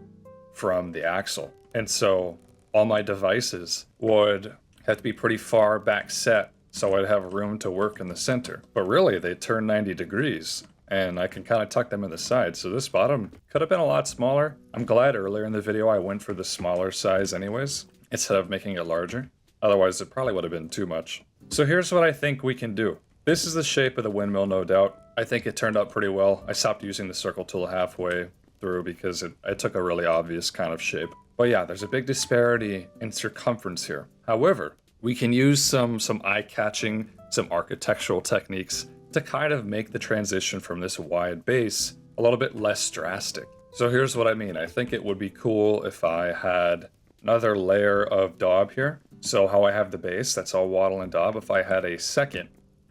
S1: from the axle. And so all my devices would have to be pretty far back set so I'd have room to work in the center. But really, they turn 90 degrees. And I can kind of tuck them in the side. So this bottom could have been a lot smaller. I'm glad earlier in the video I went for the smaller size anyways, instead of making it larger. Otherwise, it probably would have been too much. So here's what I think we can do. This is the shape of the windmill, no doubt. I think it turned out pretty well. I stopped using the circle tool halfway through because it took a really obvious kind of shape. But yeah, there's a big disparity in circumference here. However, we can use some eye-catching, some architectural techniques to kind of make the transition from this wide base a little bit less drastic. So here's what I mean. I think it would be cool if I had another layer of daub here. So how I have the base, that's all wattle and daub. If I had a second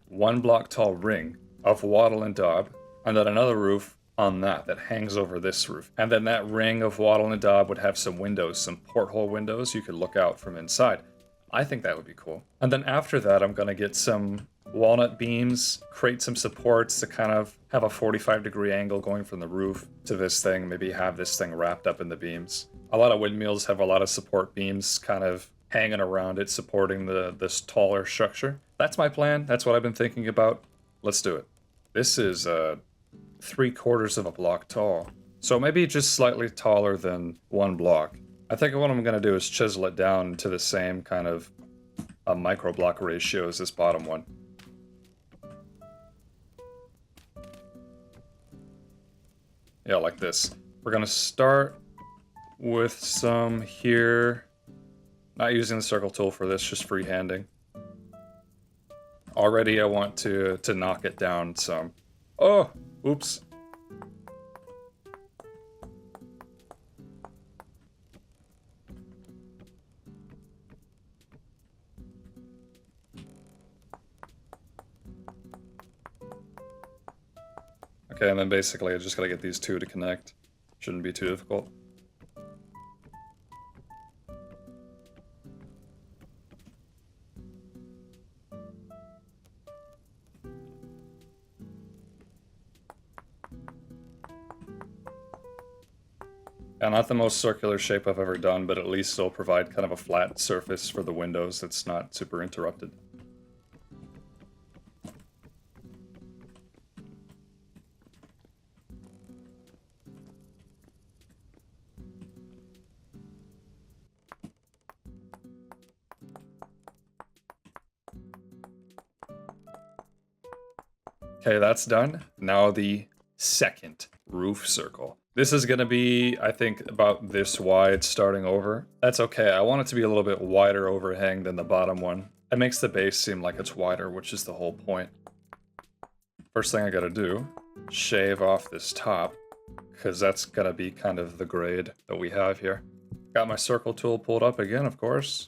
S1: 1 block tall ring of wattle and daub, and then another roof on that hangs over this roof. And then that ring of wattle and daub would have some windows, some porthole windows you could look out from inside. I think that would be cool. And then after that, I'm gonna get some walnut beams, create some supports to kind of have a 45-degree angle going from the roof to this thing, maybe have this thing wrapped up in the beams. A lot of windmills have a lot of support beams kind of hanging around it, supporting this taller structure. That's my plan. That's what I've been thinking about. Let's do it. This is 3/4 of a block tall, so maybe just slightly taller than 1 block. I think what I'm going to do is chisel it down to the same kind of micro block ratio as this bottom one. Yeah, like this. We're gonna start with some here. Not using the circle tool for this, just freehanding. Already I want to knock it down some. Oh, oops. Okay, and then basically I just gotta get these two to connect. Shouldn't be too difficult. Yeah, not the most circular shape I've ever done, but at least it'll provide kind of a flat surface for the windows that's not super interrupted. Okay, that's done. Now the second roof circle. This is going to be, I think, about this wide starting over. That's okay. I want it to be a little bit wider overhang than the bottom one. It makes the base seem like it's wider, which is the whole point. First thing I got to do, shave off this top, because that's going to be kind of the grade that we have here. Got my circle tool pulled up again, of course.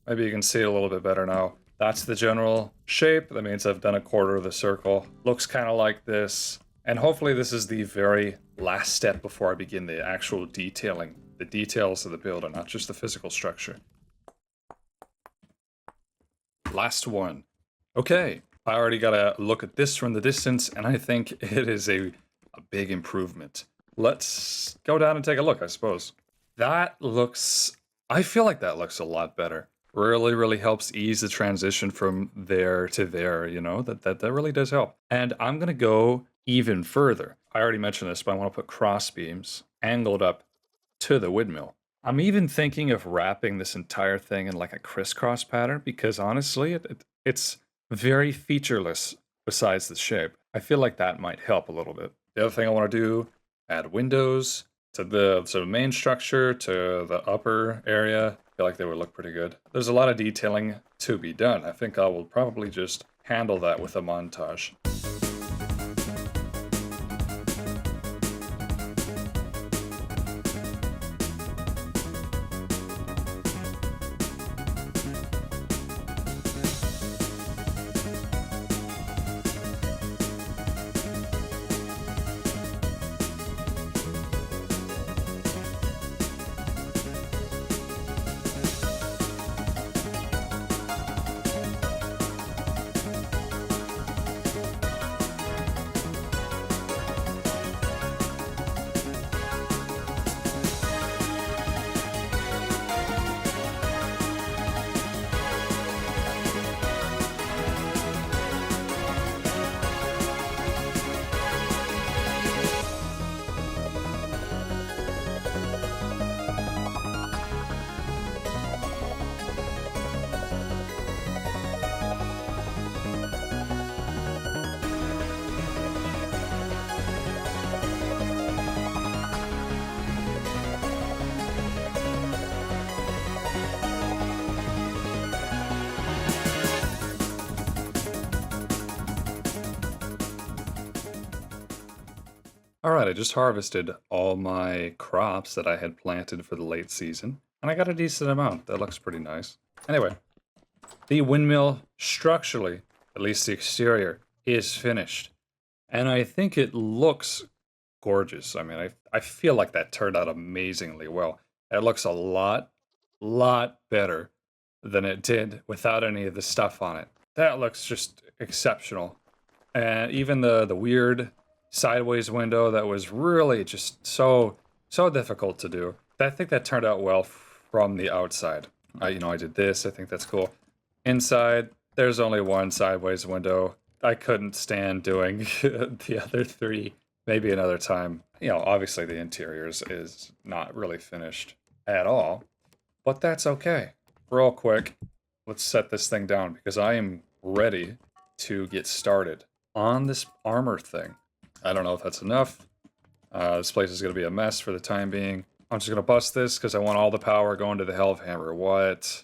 S1: Maybe you can see it a little bit better now. That's the general shape. That means I've done a quarter of the circle. Looks kind of like this. And hopefully this is the very last step before I begin the actual detailing. The details of the build and not just the physical structure. Last one. Okay, I already got a look at this from the distance, and I think it is a big improvement. Let's go down and take a look, I suppose. That looks... I feel like that looks a lot better. Really helps ease the transition from there to there, you know? That really does help. And I'm going to go even further. I already mentioned this, but I want to put cross beams angled up to the windmill. I'm even thinking of wrapping this entire thing in like a crisscross pattern because honestly, it's very featureless besides the shape. I feel like that might help a little bit. The other thing I want to do, add windows to the main structure, to the upper area. I feel like they would look pretty good. There's a lot of detailing to be done. I think I will probably just handle that with a montage. Alright, I just harvested all my crops that I had planted for the late season, and I got a decent amount. That looks pretty nice. Anyway, the windmill, structurally, at least the exterior, is finished. And I think it looks gorgeous. I mean, I feel like that turned out amazingly well. It looks a lot better than it did without any of the stuff on it. That looks just exceptional. And even the weird sideways window that was really just so difficult to do. I think that turned out well from the outside. I did this. I think that's cool. Inside, there's only one sideways window. I couldn't stand doing the other three. Maybe another time. Obviously the interiors is not really finished at all, but that's okay. Real quick, let's set this thing down because I am ready to get started on this armor thing. I don't know if that's enough. This place is going to be a mess for the time being. I'm just going to bust this because I want all the power going to the Hellhammer. What?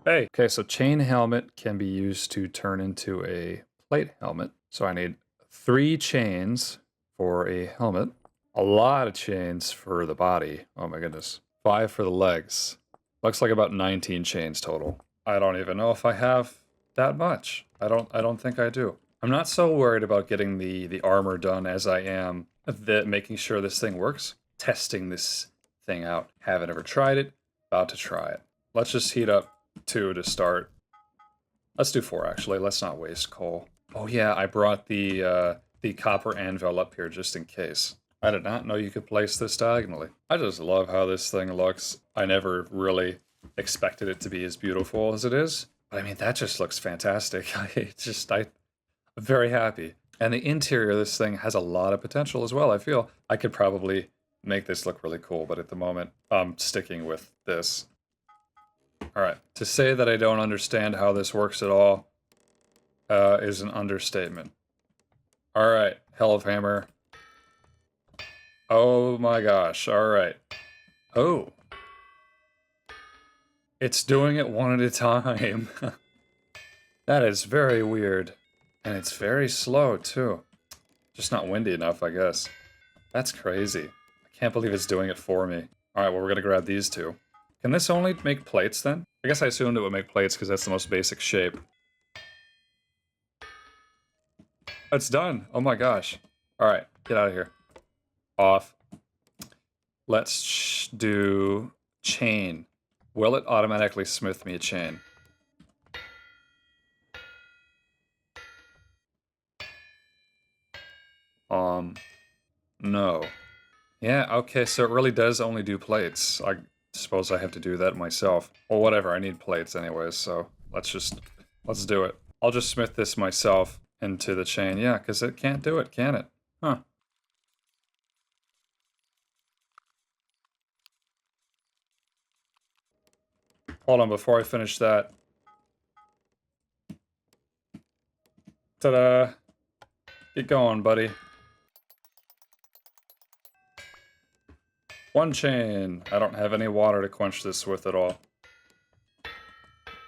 S1: Hey! Okay, so chain helmet can be used to turn into a plate helmet. So I need 3 chains for a helmet. A lot of chains for the body. Oh my goodness. 5 for the legs. Looks like about 19 chains total. I don't even know if I have that much. I don't think I do. I'm not so worried about getting the armor done as I am making sure this thing works. Testing this thing out. Haven't ever tried it. About to try it. Let's just heat up 2 to start. Let's do 4 actually. Let's not waste coal. Oh yeah, I brought the copper anvil up here just in case. I did not know you could place this diagonally. I just love how this thing looks. I never really expected it to be as beautiful as it is. But I mean, that just looks fantastic. I'm very happy. And the interior of this thing has a lot of potential as well. I feel I could probably make this look really cool, but at the moment, I'm sticking with this. All right, to say that I don't understand how this works at all is an understatement. All right, Hell of Hammer. Oh my gosh, all right. Oh. It's doing it one at a time. That is very weird. And it's very slow, too. Just not windy enough, I guess. That's crazy. I can't believe it's doing it for me. Alright, well, we're gonna grab these 2. Can this only make plates, then? I guess I assumed it would make plates, because that's the most basic shape. It's done! Oh my gosh. Alright, get out of here. Off. Let's do chain. Will it automatically smith me a chain? No. Yeah, okay, so it really does only do plates. I suppose I have to do that myself. Well, whatever, I need plates anyways, so let's do it. I'll just smith this myself into the chain. Yeah, because it can't do it, can it? Huh. Hold on, before I finish that. Ta-da! Get going, buddy. 1 chain. I don't have any water to quench this with at all.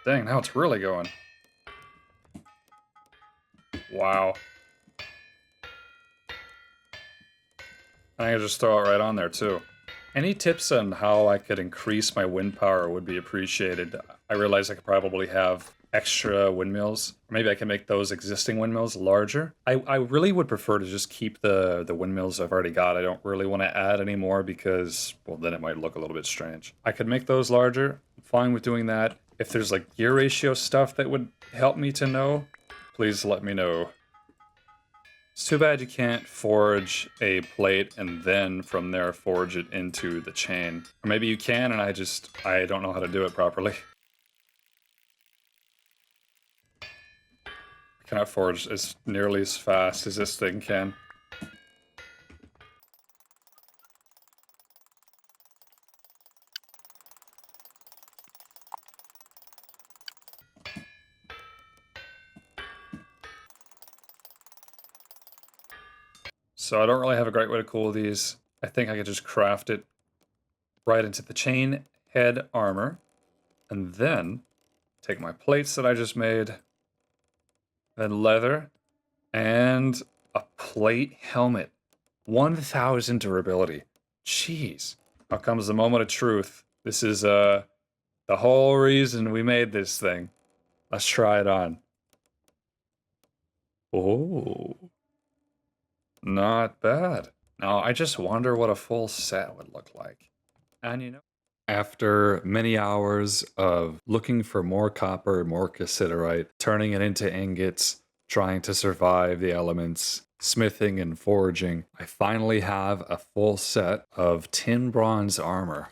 S1: Dang, now it's really going. Wow. I can just throw it right on there, too. Any tips on how I could increase my wind power would be appreciated. I realize I could probably have extra windmills. Maybe I can make those existing windmills larger. I really would prefer to just keep the windmills I've already got. I don't really want to add any more because, well, then it might look a little bit strange. I could make those larger. I'm fine with doing that. If there's like gear ratio stuff that would help me to know, please let me know. It's too bad you can't forge a plate and then from there forge it into the chain. Or maybe you can and I don't know how to do it properly. I cannot forge as nearly as fast as this thing can. So I don't really have a great way to cool these. I think I could just craft it right into the chain head armor. And then take my plates that I just made. Then leather. And a plate helmet. 1,000 durability. Jeez. Now comes the moment of truth. This is the whole reason we made this thing. Let's try it on. Oh. Not bad. Now, I just wonder what a full set would look like. And After many hours of looking for more copper, more cassiterite, turning it into ingots, trying to survive the elements, smithing and forging, I finally have a full set of tin bronze armor.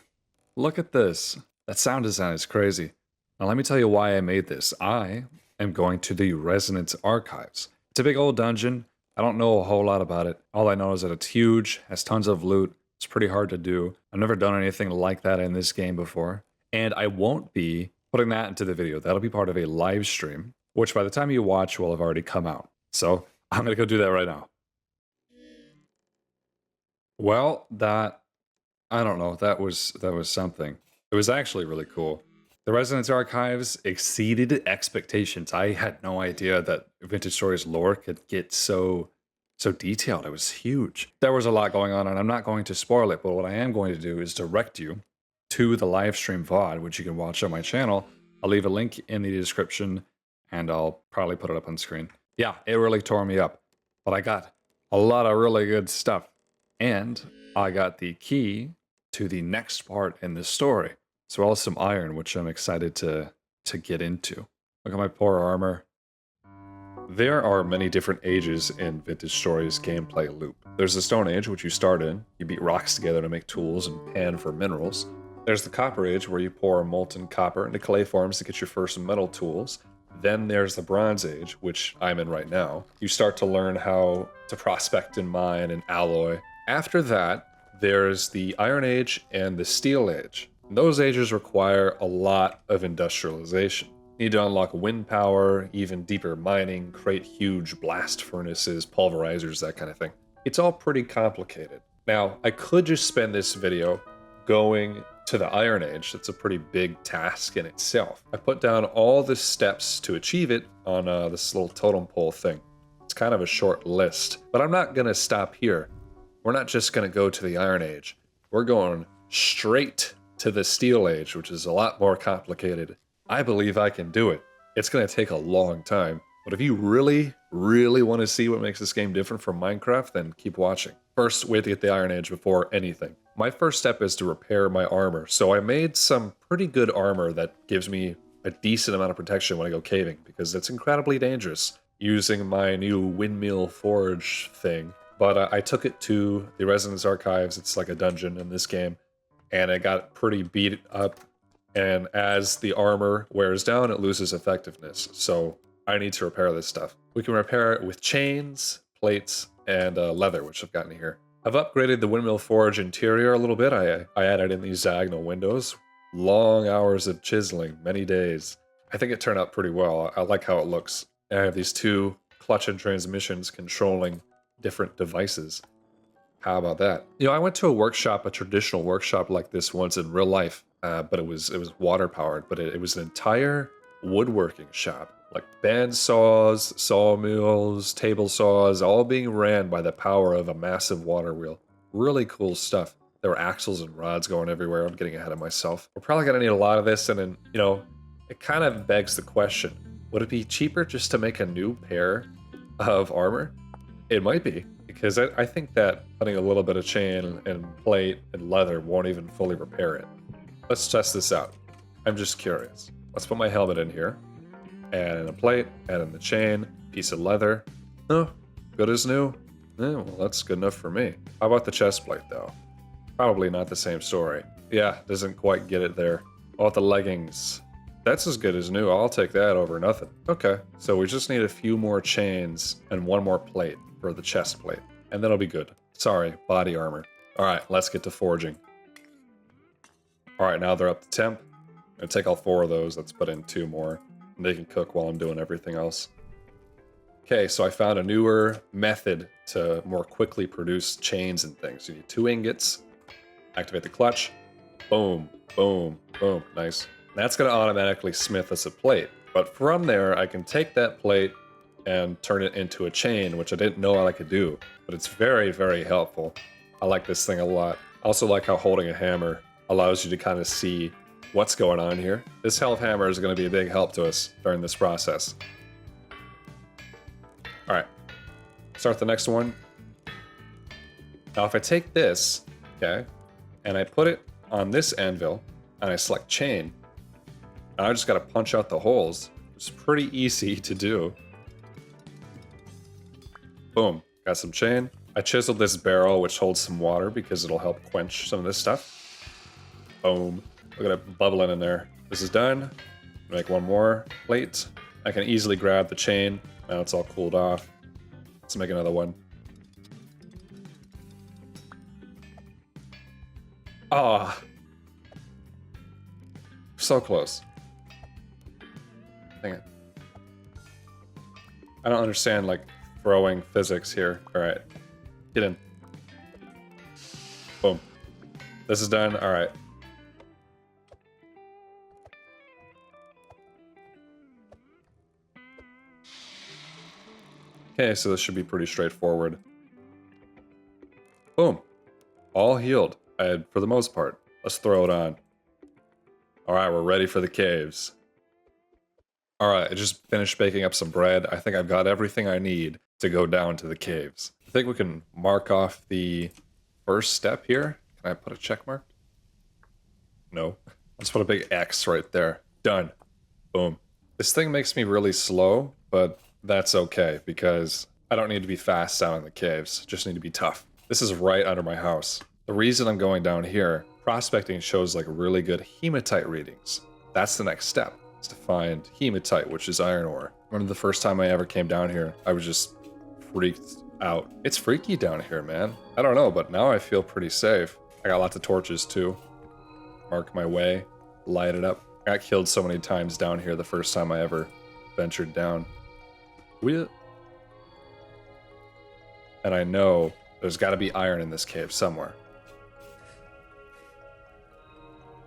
S1: Look at this. That sound design is crazy. Now let me tell you why I made this. I am going to the Resonance Archives. It's a big old dungeon. I don't know a whole lot about it. All I know is that it's huge, has tons of loot. It's pretty hard to do. I've never done anything like that in this game before. And I won't be putting that into the video. That'll be part of a live stream, which by the time you watch will have already come out. So I'm going to go do that right now. Well, I don't know. That was something. It was actually really cool. The Resonance Archives exceeded expectations. I had no idea that Vintage Story's lore could get so detailed. It was huge. There was a lot going on, and I'm not going to spoil it, but what I am going to do is direct you to the live stream VOD, which you can watch on my channel. I'll leave a link in the description, and I'll probably put it up on screen. Yeah, it really tore me up, but I got a lot of really good stuff, and I got the key to the next part in the story, as well as some iron, which I'm excited to get into. Look at my poor armor. There are many different ages in Vintage Story's gameplay loop. There's the Stone Age, which you start in. You beat rocks together to make tools and pan for minerals. There's the Copper Age, where you pour molten copper into clay forms to get your first metal tools. Then there's the Bronze Age, which I'm in right now. You start to learn how to prospect and mine and alloy. After that, there's the Iron Age and the Steel Age. Those ages require a lot of industrialization. You need to unlock wind power, even deeper mining, create huge blast furnaces, pulverizers, that kind of thing. It's all pretty complicated. Now, I could just spend this video going to the Iron Age. That's a pretty big task in itself. I put down all the steps to achieve it on this little totem pole thing. It's kind of a short list, but I'm not gonna stop here. We're not just gonna go to the Iron Age. We're going straight to the Steel Age, which is a lot more complicated. I believe I can do it. It's gonna take a long time, but if you really, really want to see what makes this game different from Minecraft, then keep watching. First, we have to get the Iron Age before anything. My first step is to repair my armor. So I made some pretty good armor that gives me a decent amount of protection when I go caving, because it's incredibly dangerous using my new Windmill forge thing. But I took it to the Resonance Archives. It's like a dungeon in this game, and it got pretty beat up. And as the armor wears down, it loses effectiveness. So I need to repair this stuff. We can repair it with chains, plates, and leather, which I've gotten here. I've upgraded the Windmill Forge interior a little bit. I added in these diagonal windows. Long hours of chiseling, many days. I think it turned out pretty well. I like how it looks. I have these two clutch and transmissions controlling different devices. How about that? You know, I went to a workshop, a traditional workshop like this once in real life, but it was water powered, but it was an entire woodworking shop, like band saws, sawmills, table saws, all being ran by the power of a massive water wheel. Really cool stuff. There were axles and rods going everywhere. I'm getting ahead of myself. We're probably gonna need a lot of this, and then, you know, it kind of begs the question, would it be cheaper just to make a new pair of armor? It might be, because I think that putting a little bit of chain and plate and leather won't even fully repair it. Let's test this out. I'm just curious. Let's put my helmet in here, add in a plate, add in the chain, piece of leather. Oh, good as new. Well, that's good enough for me. How about the chest plate, though? Probably not the same story. Yeah, doesn't quite get it there. How about the leggings? That's as good as new. I'll take that over nothing. Okay, so we just need a few more chains and one more plate for the chest plate, and that'll be good. Sorry, body armor. All right, let's get to forging. All right, now they're up to temp. I'm gonna take all 4 of those. Let's put in 2 more. And they can cook while I'm doing everything else. Okay, so I found a newer method to more quickly produce chains and things. You need 2 ingots, activate the clutch, boom, boom, boom, nice. That's gonna automatically smith us a plate. But from there, I can take that plate and turn it into a chain, which I didn't know I could do. But it's very, very helpful. I like this thing a lot. I also like how holding a hammer allows you to kind of see what's going on here. This health hammer is going to be a big help to us during this process. All right, start the next one. Now if I take this, okay, and I put it on this anvil, and I select chain, and I just gotta punch out the holes. It's pretty easy to do. Boom, got some chain. I chiseled this barrel, which holds some water because it'll help quench some of this stuff. Boom, look at it bubbling in there. This is done. Make one more plate. I can easily grab the chain. Now it's all cooled off. Let's make another one. Ah, oh, so close. Dang it. I don't understand, like, throwing physics here. All right, get in. Boom. This is done. All right. Okay, so this should be pretty straightforward. Boom. All healed. For the most part. Let's throw it on. Alright, we're ready for the caves. Alright, I just finished baking up some bread. I think I've got everything I need to go down to the caves. I think we can mark off the first step here. Can I put a check mark? No. Let's put a big X right there. Done. Boom. This thing makes me really slow, but that's okay because I don't need to be fast down in the caves. Just need to be tough. This is right under my house. The reason I'm going down here, prospecting shows like really good hematite readings. That's the next step, is to find hematite, which is iron ore. I remember the first time I ever came down here, I was just freaked out. It's freaky down here, man. I don't know, but now I feel pretty safe. I got lots of torches too. Mark my way, light it up. I got killed so many times down here the first time I ever ventured down. And I know there's got to be iron in this cave somewhere.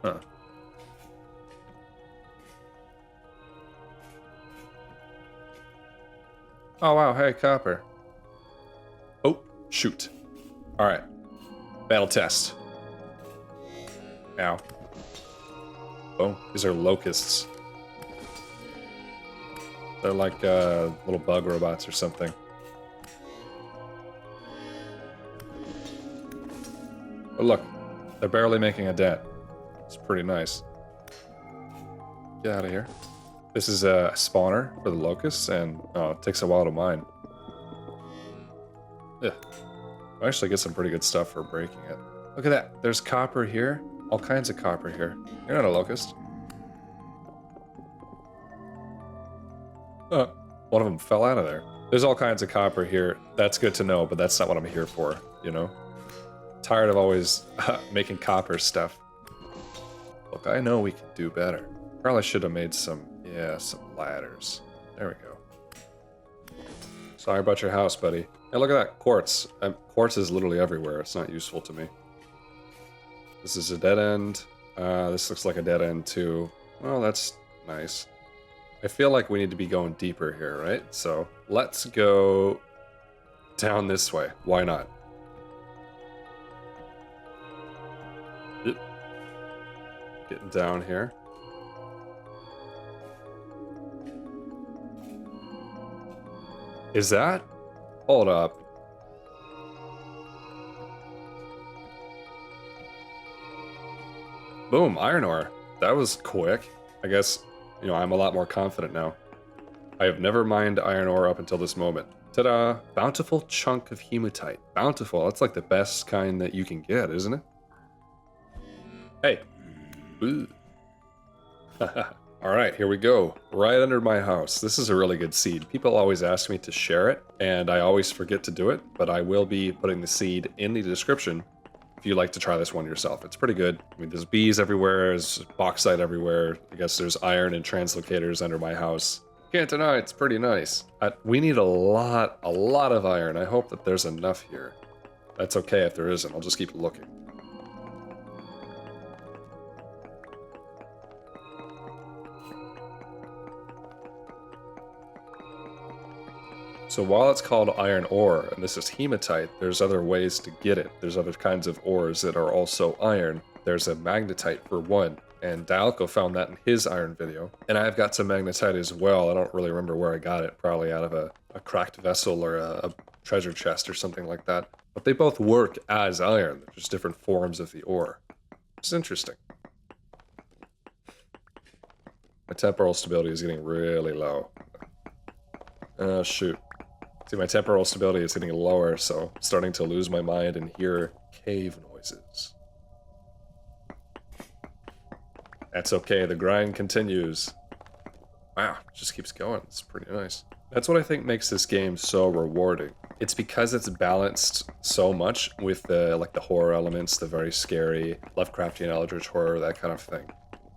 S1: Huh. Oh wow, hey, copper. Oh, shoot. Alright. Battle test. Ow. Oh, these are locusts. They're like little bug robots or something. But look, they're barely making a dent. It's pretty nice. Get out of here. This is a spawner for the locusts, and oh, it takes a while to mine. Yeah. I actually get some pretty good stuff for breaking it. Look at that. There's copper here. All kinds of copper here. You're not a locust. One of them fell out of there. There's all kinds of copper here. That's good to know, but that's not what I'm here for, you know? Tired of always making copper stuff. Look, I know we can do better. Probably should have made some ladders. There we go. Sorry about your house, buddy. Hey, look at that quartz. Quartz is literally everywhere. It's not useful to me. This is a dead end. This looks like a dead end too. Well, that's nice. I feel like we need to be going deeper here, right? So let's go down this way. Why not? Yep. Getting down here. Is that? Hold up. Boom, iron ore. That was quick. I guess, you know, I'm a lot more confident now. I have never mined iron ore up until this moment. Ta-da! Bountiful chunk of hematite. Bountiful, that's like the best kind that you can get, isn't it? Hey. Ooh. Alright, here we go. Right under my house. This is a really good seed. People always ask me to share it, and I always forget to do it, but I will be putting the seed in the description if you'd like to try this one yourself. It's pretty good. I mean, there's bees everywhere, there's bauxite everywhere. I guess there's iron and translocators under my house. Can't deny it's pretty nice. We need a lot of iron. I hope that there's enough here. That's okay if there isn't. I'll just keep looking. So while it's called iron ore, and this is hematite, there's other ways to get it. There's other kinds of ores that are also iron. There's a magnetite for one, and Dialco found that in his iron video. And I've got some magnetite as well. I don't really remember where I got it, probably out of a cracked vessel or a treasure chest or something like that. But they both work as iron. They're just different forms of the ore. It's interesting. My temporal stability is getting really low. Oh, shoot. See, my temporal stability is getting lower, so I'm starting to lose my mind and hear cave noises. That's okay, the grind continues. Wow, it just keeps going. It's pretty nice. That's what I think makes this game so rewarding. It's because it's balanced so much with the like the horror elements, the very scary Lovecraftian Eldritch horror, that kind of thing.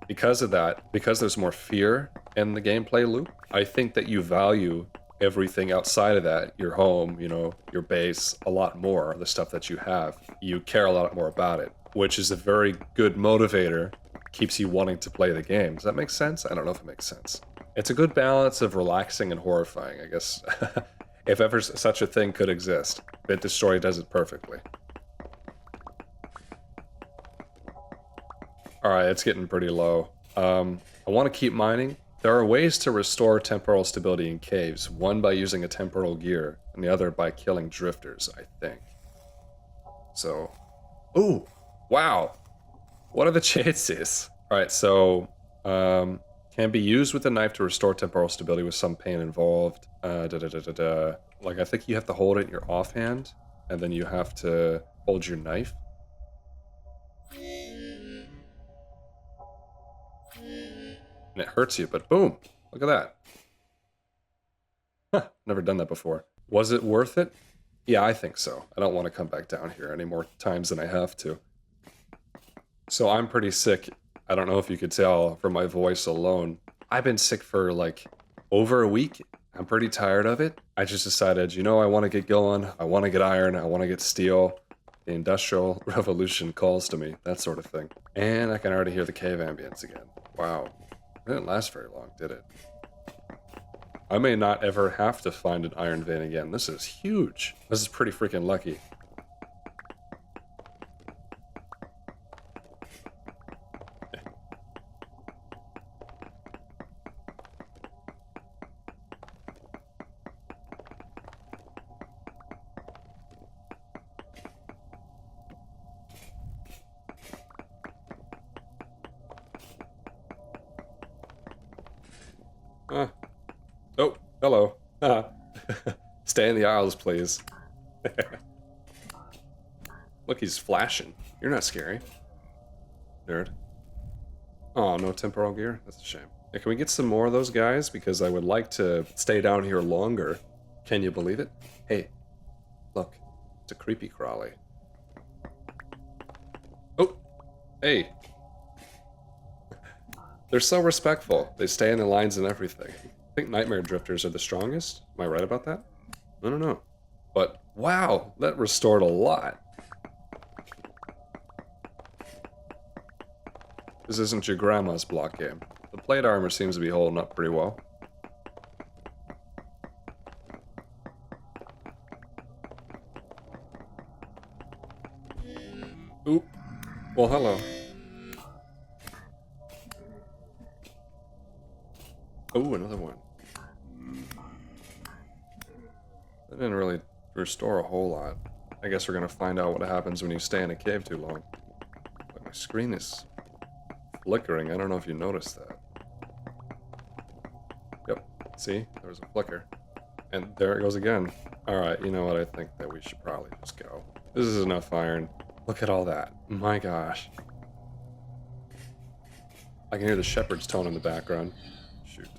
S1: Because of that, because there's more fear in the gameplay loop, I think that you value everything outside of that, your home, you know, your base, a lot more, the stuff that you have. You care a lot more about it, which is a very good motivator, keeps you wanting to play the game. Does that make sense? I don't know if it makes sense. It's a good balance of relaxing and horrifying, I guess. If ever such a thing could exist. Vintage Story does it perfectly. Alright, it's getting pretty low. I want to keep mining. There are ways to restore temporal stability in caves. One by using a temporal gear, and the other by killing drifters, I think. So... Ooh! Wow! What are the chances? Alright, so... can be used with a knife to restore temporal stability with some pain involved. Like, I think you have to hold it in your offhand, and then you have to hold your knife. And it hurts you, but boom! Look at that. Huh, never done that before. Was it worth it? Yeah, I think so. I don't want to come back down here any more times than I have to. So I'm pretty sick. I don't know if you could tell from my voice alone. I've been sick for like over a week. I'm pretty tired of it. I just decided, you know, I want to get going. I want to get iron. I want to get steel. The Industrial Revolution calls to me. That sort of thing. And I can already hear the cave ambience again. Wow. It didn't last very long, did it? I may not ever have to find an iron vein again. This is huge. This is pretty freaking lucky. Oh, hello. Stay in the aisles, please. Look, he's flashing. You're not scary. Nerd. Oh, no temporal gear? That's a shame. Hey, can we get some more of those guys? Because I would like to stay down here longer. Can you believe it? Hey, look. It's a creepy crawly. Oh! Hey! They're so respectful. They stay in the lines and everything. I think Nightmare Drifters are the strongest. Am I right about that? I don't know. But, wow! That restored a lot. This isn't your grandma's block game. The plate armor seems to be holding up pretty well. Oop. Well, hello. Oh, another one. That didn't really restore a whole lot. I guess we're gonna find out what happens when you stay in a cave too long. But my screen is flickering. I don't know if you noticed that. Yep. See? There was a flicker. And there it goes again. Alright, you know what? I think that we should probably just go. This is enough iron. Look at all that. My gosh. I can hear the shepherd's tone in the background. Shoot.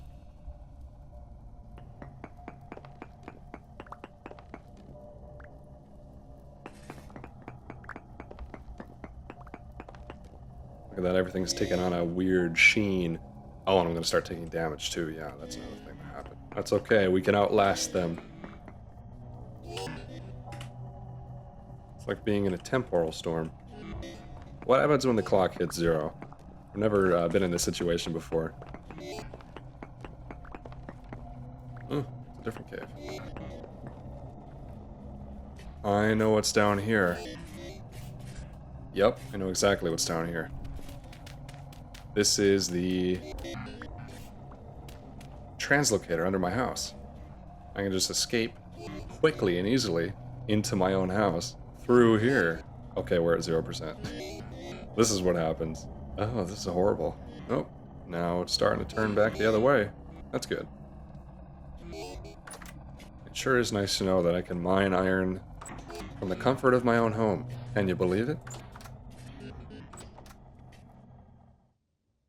S1: Look at that, everything's taking on a weird sheen. Oh, and I'm gonna start taking damage too. Yeah, that's another thing that happened. That's okay, we can outlast them. It's like being in a temporal storm. What happens when the clock hits 0? I've never been in this situation before. Oh, it's a different cave. I know what's down here. Yep, I know exactly what's down here. This is the translocator under my house. I can just escape quickly and easily into my own house through here. Okay, we're at 0%. This is what happens. Oh, this is horrible. Oh, Now it's starting to turn back the other way. That's good. It sure is nice to know that I can mine iron from the comfort of my own home. Can you believe it?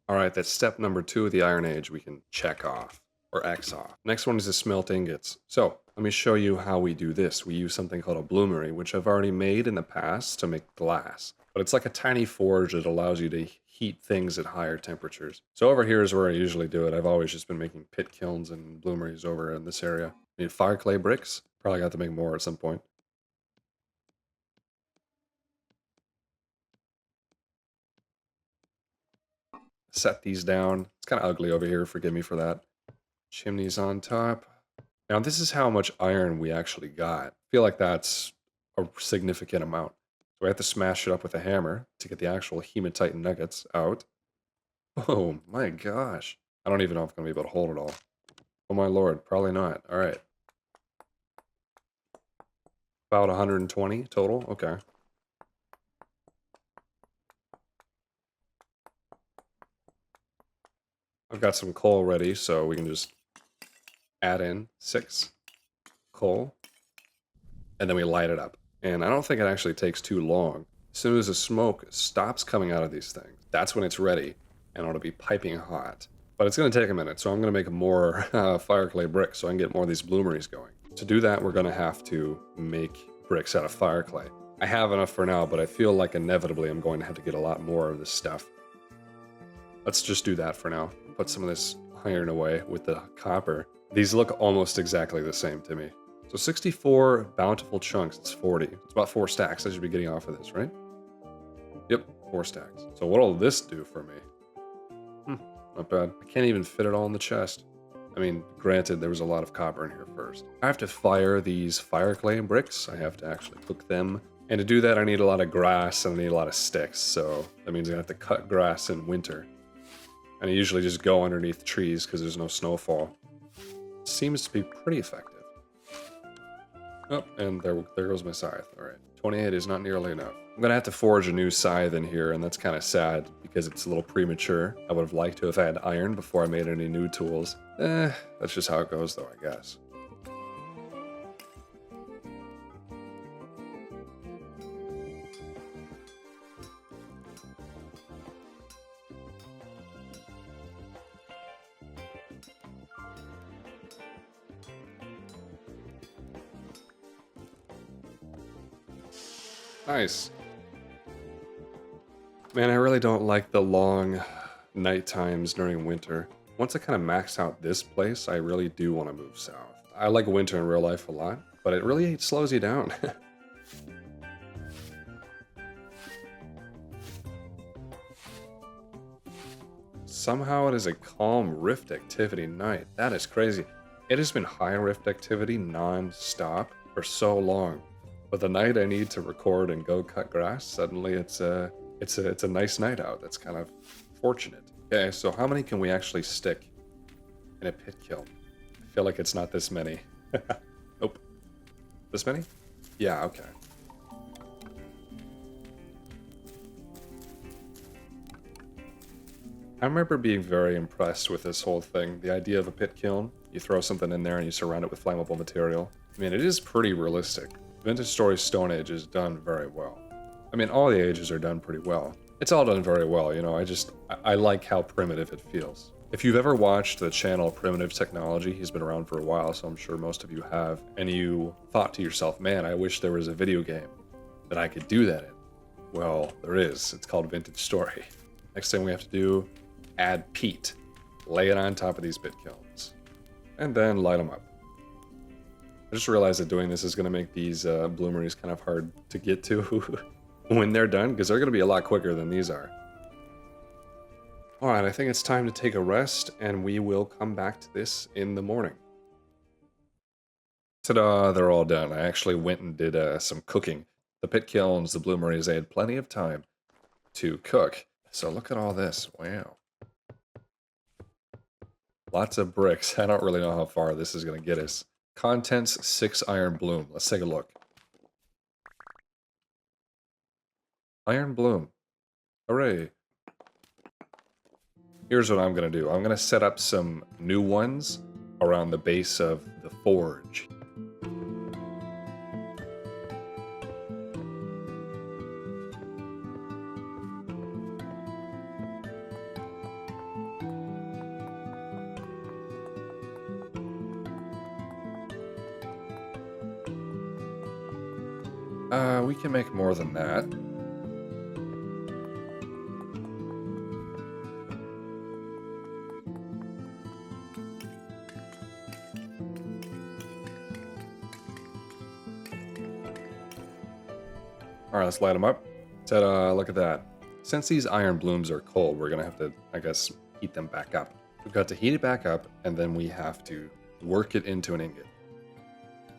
S1: Alright, that's step number 2 of the Iron Age we can check off, or X off. Next one is to smelt ingots. So, let me show you how we do this. We use something called a bloomery, which I've already made in the past to make glass. But it's like a tiny forge that allows you to heat things at higher temperatures. So over here is where I usually do it. I've always just been making pit kilns and bloomeries over in this area. I need fire clay bricks. Probably got to make more at some point. Set these down. It's kind of ugly over here, forgive me for that. Chimneys on top. Now this is how much iron we actually got. I feel like that's a significant amount. So I have to smash it up with a hammer to get the actual hematite nuggets out. Oh my gosh. I don't even know if I'm going to be able to hold it all. Oh my lord, probably not. Alright. About 120 total? Okay. I've got some coal ready, so we can just add in 6 coal. And then we light it up. And I don't think it actually takes too long. As soon as the smoke stops coming out of these things, that's when it's ready. And it'll be piping hot. But it's going to take a minute, so I'm going to make more fire clay bricks so I can get more of these bloomeries going. To do that, we're going to have to make bricks out of fire clay. I have enough for now, but I feel like inevitably I'm going to have to get a lot more of this stuff. Let's just do that for now. Put some of this iron away with the copper. These look almost exactly the same to me. So 64 bountiful chunks, it's 40. It's about 4 stacks I should be getting off of this, right? Yep, 4 stacks. So what'll this do for me? Not bad. I can't even fit it all in the chest. I mean, granted, there was a lot of copper in here first. I have to fire these fire clay bricks. I have to actually cook them. And to do that, I need a lot of grass and I need a lot of sticks. So that means I have to cut grass in winter. And I usually just go underneath trees because there's no snowfall. Seems to be pretty effective. Oh, and there goes my scythe. All right, 28 is not nearly enough. I'm gonna have to forge a new scythe in here, and that's kind of sad because it's a little premature. I would have liked to have had iron before I made any new tools. That's just how it goes though, I guess. Nice. Man, I really don't like the long night times during winter. Once I kind of max out this place, I really do want to move south. I like winter in real life a lot, but it really slows you down. Somehow it is a calm rift activity night. That is crazy. It has been high rift activity non-stop for so long. But the night I need to record and go cut grass, suddenly it's a nice night out. That's kind of fortunate. Okay, so how many can we actually stick in a pit kiln? I feel like it's not this many. Nope. This many? Yeah, okay. I remember being very impressed with this whole thing. The idea of a pit kiln, you throw something in there and you surround it with flammable material. I mean, it is pretty realistic. Vintage Story Stone Age is done very well. I mean, all the ages are done pretty well. It's all done very well, you know, I like how primitive it feels. If you've ever watched the channel Primitive Technology, he's been around for a while, so I'm sure most of you have, and you thought to yourself, man, I wish there was a video game that I could do that in. Well, there is. It's called Vintage Story. Next thing we have to do, add peat. Lay it on top of these pit kilns. And then light them up. I just realized that doing this is going to make these bloomeries kind of hard to get to when they're done, because they're going to be a lot quicker than these are. Alright, I think it's time to take a rest, and we will come back to this in the morning. Ta-da, they're all done. I actually went and did some cooking. The pit kilns, the bloomeries, they had plenty of time to cook. So look at all this. Wow. Lots of bricks. I don't really know how far this is going to get us. Contents, 6 iron bloom. Let's take a look. Iron bloom. Hooray. here's what I'm gonna do. I'm gonna set up some new ones around the base of the forge. We can make more than that. Alright, let's light them up. Look at that. Since these iron blooms are cold, we're gonna have to, I guess, heat them back up. We've got to heat it back up, and then we have to work it into an ingot.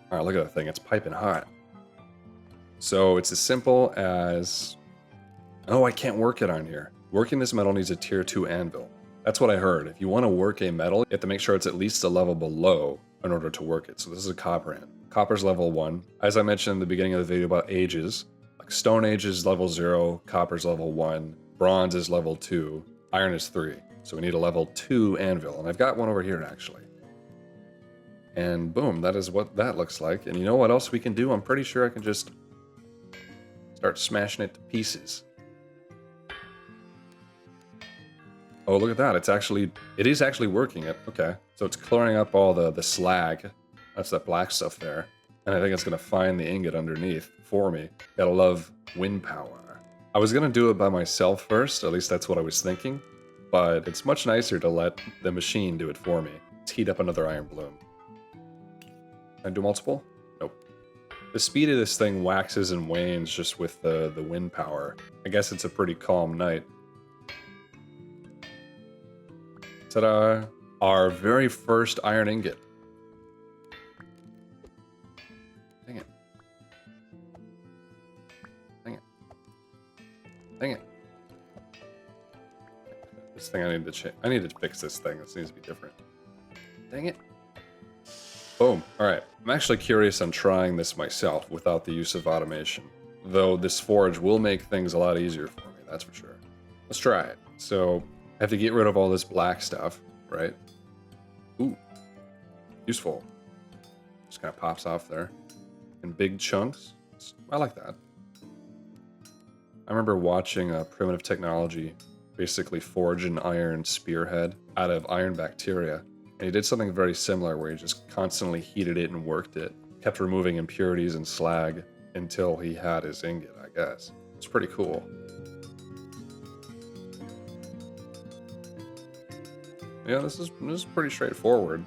S1: Alright, look at that thing. It's piping hot. So it's as simple as... Oh, I can't work it on here. Working this metal needs a tier 2 anvil. That's what I heard. If you want to work a metal, you have to make sure it's at least a level below in order to work it. So this is a copper anvil. Copper's level 1. As I mentioned in the beginning of the video about ages, like Stone Age is level 0, Copper's level 1, Bronze is level 2, Iron is 3. So we need a level 2 anvil. And I've got one over here, actually. And boom, that is what that looks like. And you know what else we can do? I'm pretty sure I can just start smashing it to pieces. Oh, look at that. It is actually working it. Okay. So it's clearing up all the slag. That's that black stuff there. And I think it's going to find the ingot underneath for me. Gotta love wind power. I was going to do it by myself first. At least that's what I was thinking. But it's much nicer to let the machine do it for me. Let's heat up another iron bloom. Can I do multiple? Nope. The speed of this thing waxes and wanes just with the wind power. I guess it's a pretty calm night. Ta-da! Our very first iron ingot. Dang it. Dang it. Dang it. This thing I need to change. I need to fix this thing. This needs to be different. Dang it. Boom. Alright. I'm actually curious on trying this myself without the use of automation. Though this forge will make things a lot easier for me, that's for sure. Let's try it. So, I have to get rid of all this black stuff, right? Ooh. Useful. Just kind of pops off there. In big chunks. I like that. I remember watching Primitive Technology basically forge an iron spearhead out of iron bacteria. And he did something very similar where he just constantly heated it and worked it. Kept removing impurities and slag until he had his ingot, I guess. It's pretty cool. Yeah, this is pretty straightforward.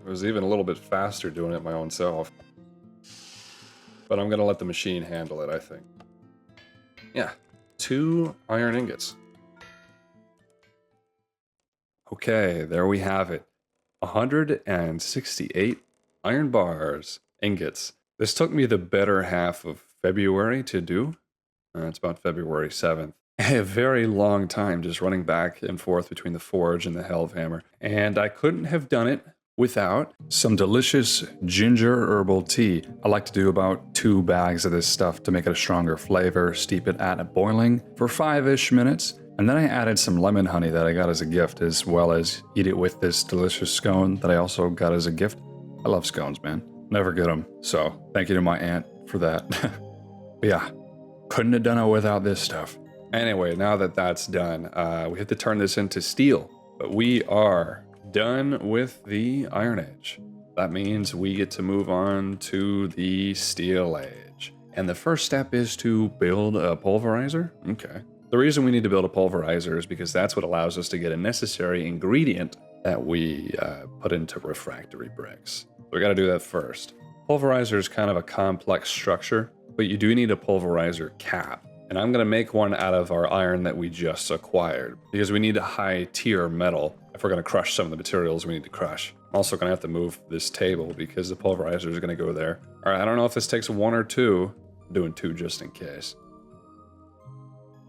S1: It was even a little bit faster doing it my own self. But I'm gonna let the machine handle it, I think. Yeah, 2 iron ingots. Okay, there we have it. 168 iron bars, ingots. This took me the better half of February to do. It's about February 7th. A very long time just running back and forth between the forge and the Hellhammer. And I couldn't have done it without some delicious ginger herbal tea. I like to do about 2 bags of this stuff to make it a stronger flavor, steep it at a boiling for 5-ish minutes. And then I added some lemon honey that I got as a gift, as well as eat it with this delicious scone that I also got as a gift. I love scones, man. Never get them. So thank you to my aunt for that. But yeah, couldn't have done it without this stuff. Anyway, now that that's done, we have to turn this into steel. But we are done with the Iron Age. That means we get to move on to the Steel Age. And the first step is to build a pulverizer? Okay. The reason we need to build a pulverizer is because that's what allows us to get a necessary ingredient that we put into refractory bricks. So we gotta do that first. Pulverizer is kind of a complex structure, but you do need a pulverizer cap. And I'm gonna make one out of our iron that we just acquired, because we need a high tier metal if we're gonna crush some of the materials we need to crush. I'm also gonna have to move this table because the pulverizer is gonna go there. All right, I don't know if this takes 1 or 2. I'm doing 2 just in case.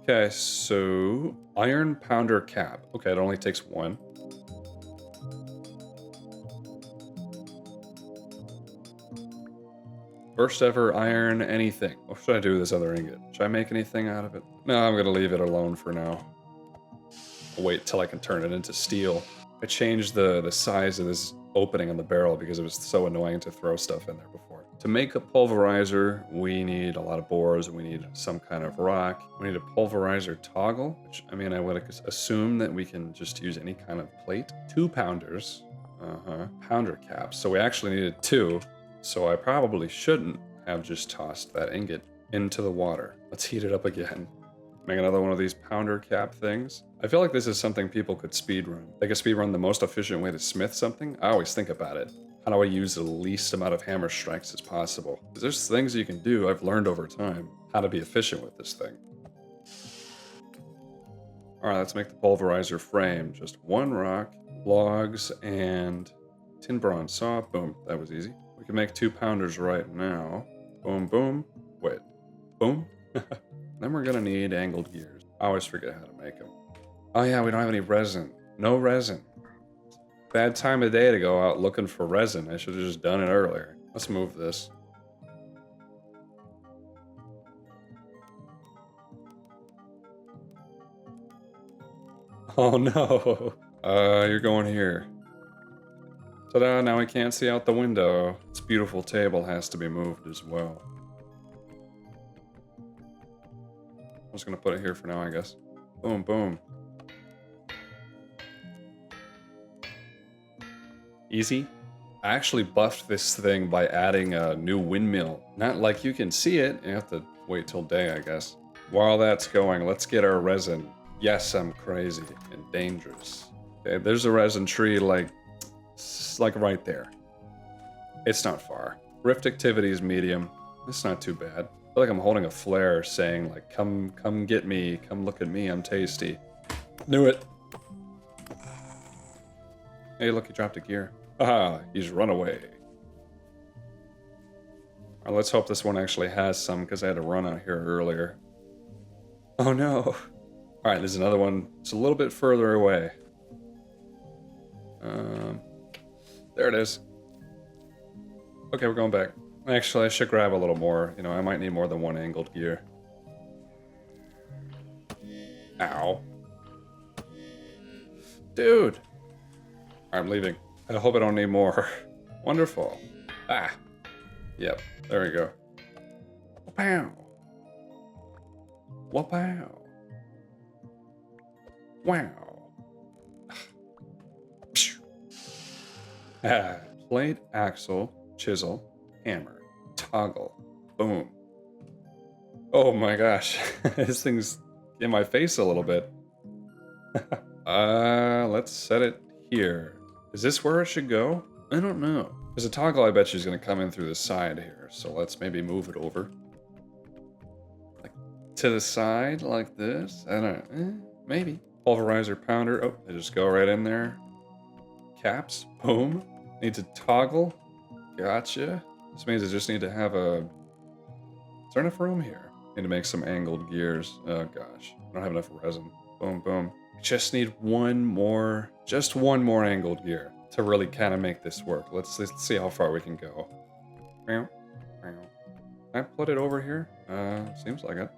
S1: Okay, so iron pounder cap. Okay, it only takes 1. First ever iron anything. What should I do with this other ingot? Should I make anything out of it? No, I'm gonna leave it alone for now. wait till I can turn it into steel. I changed the size of this opening on the barrel because it was so annoying to throw stuff in there before. To make a pulverizer, we need a lot of bores, we need some kind of rock, we need a pulverizer toggle, which, I mean, I would assume that we can just use any kind of plate. 2 pounders, pounder caps, so we actually needed 2, so I probably shouldn't have just tossed that ingot into the water. Let's heat it up again. Make another one of these pounder cap things. I feel like this is something people could speedrun. They could speedrun the most efficient way to smith something. I always think about it. How do I use the least amount of hammer strikes as possible? Because there's things you can do, I've learned over time, how to be efficient with this thing. Alright, let's make the pulverizer frame. Just 1 rock, logs, and tin bronze saw. Boom, that was easy. We can make 2 pounders right now. Boom, boom. Wait, boom. Then we're gonna need angled gears. I always forget how to make them. Oh yeah, we don't have any resin. No resin. Bad time of day to go out looking for resin. I should have just done it earlier. Let's move this. Oh no. You're going here. Ta-da, now we can't see out the window. This beautiful table has to be moved as well. I'm just gonna put it here for now, I guess. Boom, boom. Easy. I actually buffed this thing by adding a new windmill. Not like you can see it. You have to wait till day, I guess. While that's going, let's get our resin. Yes, I'm crazy and dangerous. Okay, there's a resin tree like right there. It's not far. Rift activity is medium. It's not too bad. I feel like I'm holding a flare saying like, come get me, come look at me, I'm tasty. Knew it. Hey, look, he dropped a gear. Haha, he's run away. Alright, let's hope this one actually has some, because I had to run out here earlier. Oh no. Alright, there's another one. It's a little bit further away. There it is. Okay, we're going back. Actually, I should grab a little more. You know, I might need more than 1 angled gear. Ow. Dude! I'm leaving. I hope I don't need more. Wonderful. Ah. Yep, there we go. Wow. Wow. Wow. Ah. Plate, axle, chisel, hammer, toggle, boom. Oh my gosh, this thing's in my face a little bit. Let's set it here. Is this where it should go? I don't know. There's a toggle I bet you is gonna come in through the side here, so let's maybe move it over. Like to the side like this? I don't know, maybe. Pulverizer pounder, oh, they just go right in there. Caps, boom. Need to toggle, gotcha. This means I just need to have a... Is there enough room here? Need to make some angled gears. Oh gosh, I don't have enough resin. Boom, boom. Just need just one more angled gear to really kind of make this work. Let's see how far we can go. Can I put it over here? Seems like it.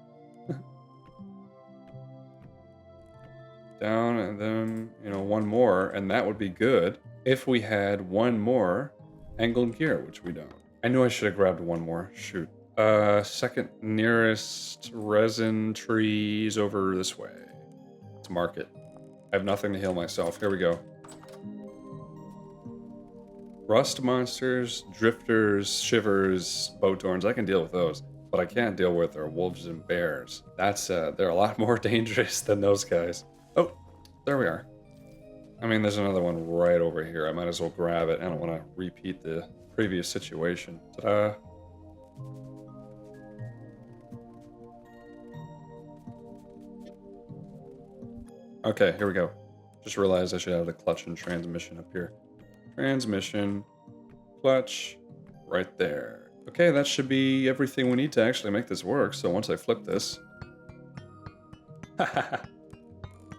S1: Down and then, you know, 1 more, and that would be good if we had 1 more angled gear, which we don't. I knew I should have grabbed 1 more. Shoot. Second nearest resin trees over this way. Let's mark it. I have nothing to heal myself. Here we go. Rust monsters, drifters, shivers, boathorns. I can deal with those, but I can't deal with our wolves and bears. That's they're a lot more dangerous than those guys. Oh, there we are. I mean, there's another one right over here. I might as well grab it. I don't want to repeat the previous situation. Ta-da. Okay, here we go. Just realized I should have the clutch and transmission up here. Transmission, clutch, right there. Okay, that should be everything we need to actually make this work. So once I flip this...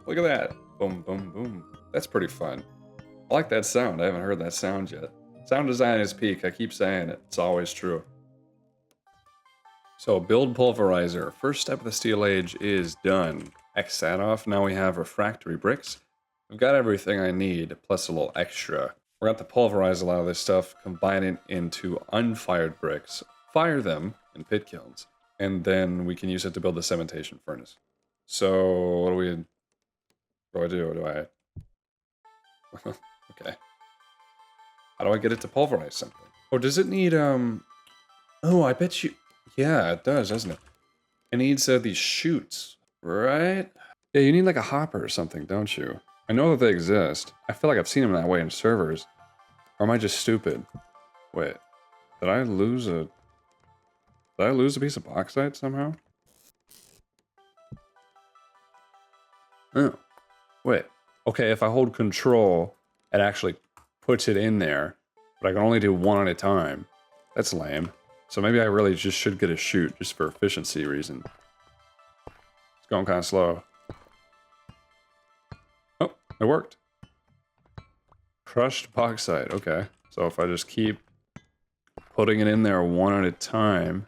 S1: Look at that. Boom, boom, boom. That's pretty fun. I like that sound. I haven't heard that sound yet. Sound design is peak. I keep saying it. It's always true. So build pulverizer. First step of the steel age is done. X that off. Now we have refractory bricks. I've got everything I need, plus a little extra. We're going to have to pulverize a lot of this stuff, combine it into unfired bricks, fire them in pit kilns, and then we can use it to build the cementation furnace. So, what do I do? Do I... Okay. How do I get it to pulverize something? Oh, does it need, Oh, I bet you... Yeah, it does, doesn't it? It needs these chutes, right? Yeah, you need like a hopper or something, don't you? I know that they exist. I feel like I've seen them that way in servers. Or am I just stupid? Wait, did I lose a piece of bauxite somehow? Oh, wait. Okay, if I hold control, it actually puts it in there, but I can only do one at a time. That's lame. So maybe I really just should get a chute, just for efficiency reason. It's going kind of slow. Oh, it worked. Crushed bauxite, okay. So if I just keep putting it in there one at a time...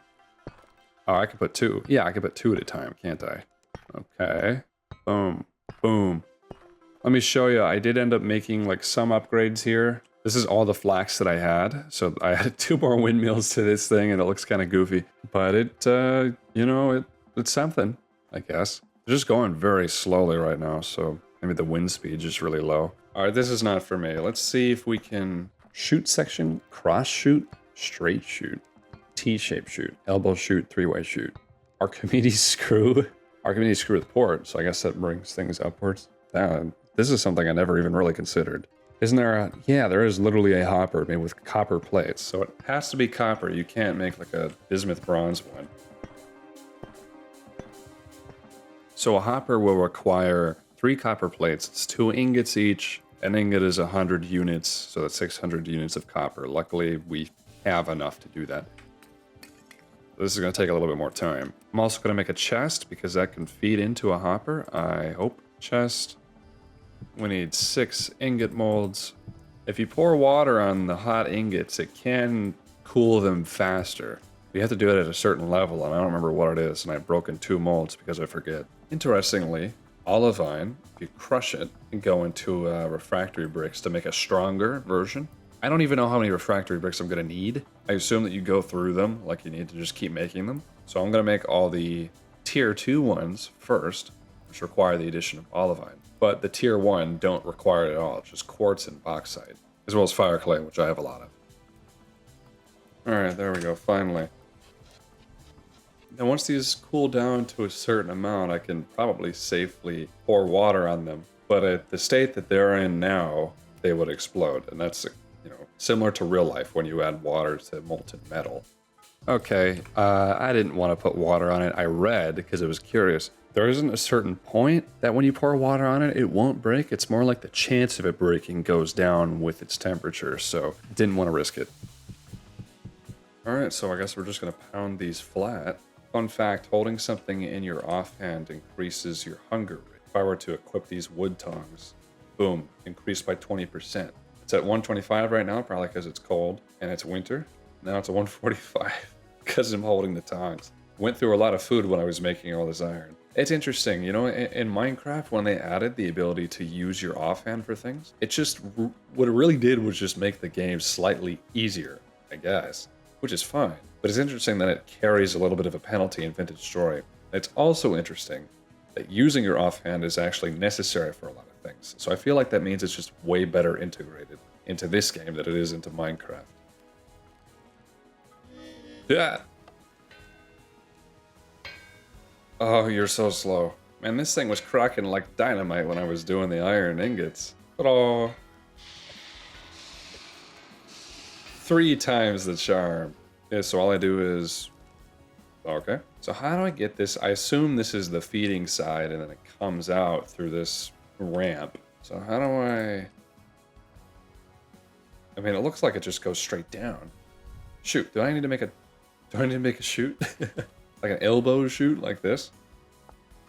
S1: Oh, I can put two. Yeah, I can put two at a time, can't I? Okay. Boom. Boom. Let me show you. I did end up making like some upgrades here. This is all the flax that I had. So I added 2 more windmills to this thing and it looks kind of goofy. But it, you know, it's something, I guess. It's just going very slowly right now, so maybe the wind speed is just really low. All right, this is not for me. Let's see if we can... Shoot section, cross shoot, straight shoot, T-shaped shoot, elbow shoot, 3-way shoot. Archimedes screw. Archimedes screw with port, so I guess that brings things upwards. This is something I never even really considered. Isn't there a... Yeah, there is literally a hopper made with copper plates. So it has to be copper. You can't make like a bismuth bronze one. So a hopper will require 3 copper plates. It's 2 ingots each. An ingot is 100 units, so that's 600 units of copper. Luckily, we have enough to do that. This is going to take a little bit more time. I'm also going to make a chest because that can feed into a hopper, I hope. Chest. We need 6 ingot molds. If you pour water on the hot ingots, it can cool them faster. You have to do it at a certain level, and I don't remember what it is, and I've broken 2 molds because I forget. Interestingly, olivine, if you crush it and go into refractory bricks to make a stronger version. I don't even know how many refractory bricks I'm going to need. I assume that you go through them, like you need to just keep making them. So I'm going to make all the tier 2 ones first, which require the addition of olivine. But the tier 1 don't require it at all, it's just quartz and bauxite, as well as fire clay, which I have a lot of. Alright, there we go, finally. Now once these cool down to a certain amount, I can probably safely pour water on them. But at the state that they're in now, they would explode. And that's, you know, similar to real life when you add water to molten metal. Okay, I didn't want to put water on it. I read, because I was curious, there isn't a certain point that when you pour water on it, it won't break. It's more like the chance of it breaking goes down with its temperature, so didn't want to risk it. Alright, so I guess we're just going to pound these flat. Fun fact, holding something in your offhand increases your hunger rate. If I were to equip these wood tongs, boom, increased by 20%. It's at 125 right now, probably because it's cold and it's winter. Now it's at 145 because I'm holding the tongs. Went through a lot of food when I was making all this iron. It's interesting, you know, in Minecraft, when they added the ability to use your offhand for things, it just, what it really did was just make the game slightly easier, I guess, which is fine. But it's interesting that it carries a little bit of a penalty in Vintage Story. It's also interesting that using your offhand is actually necessary for a lot of things. So I feel like that means it's just way better integrated into this game than it is into Minecraft. Yeah. Oh, you're so slow. Man, this thing was cracking like dynamite when I was doing the iron ingots. But oh. 3 times the charm. Yeah, so all I do is... Okay. So how do I get this? I assume this is the feeding side and then it comes out through this ramp. So how do I mean, it looks like it just goes straight down. Shoot, do I need to make a chute? Like an elbow chute like this?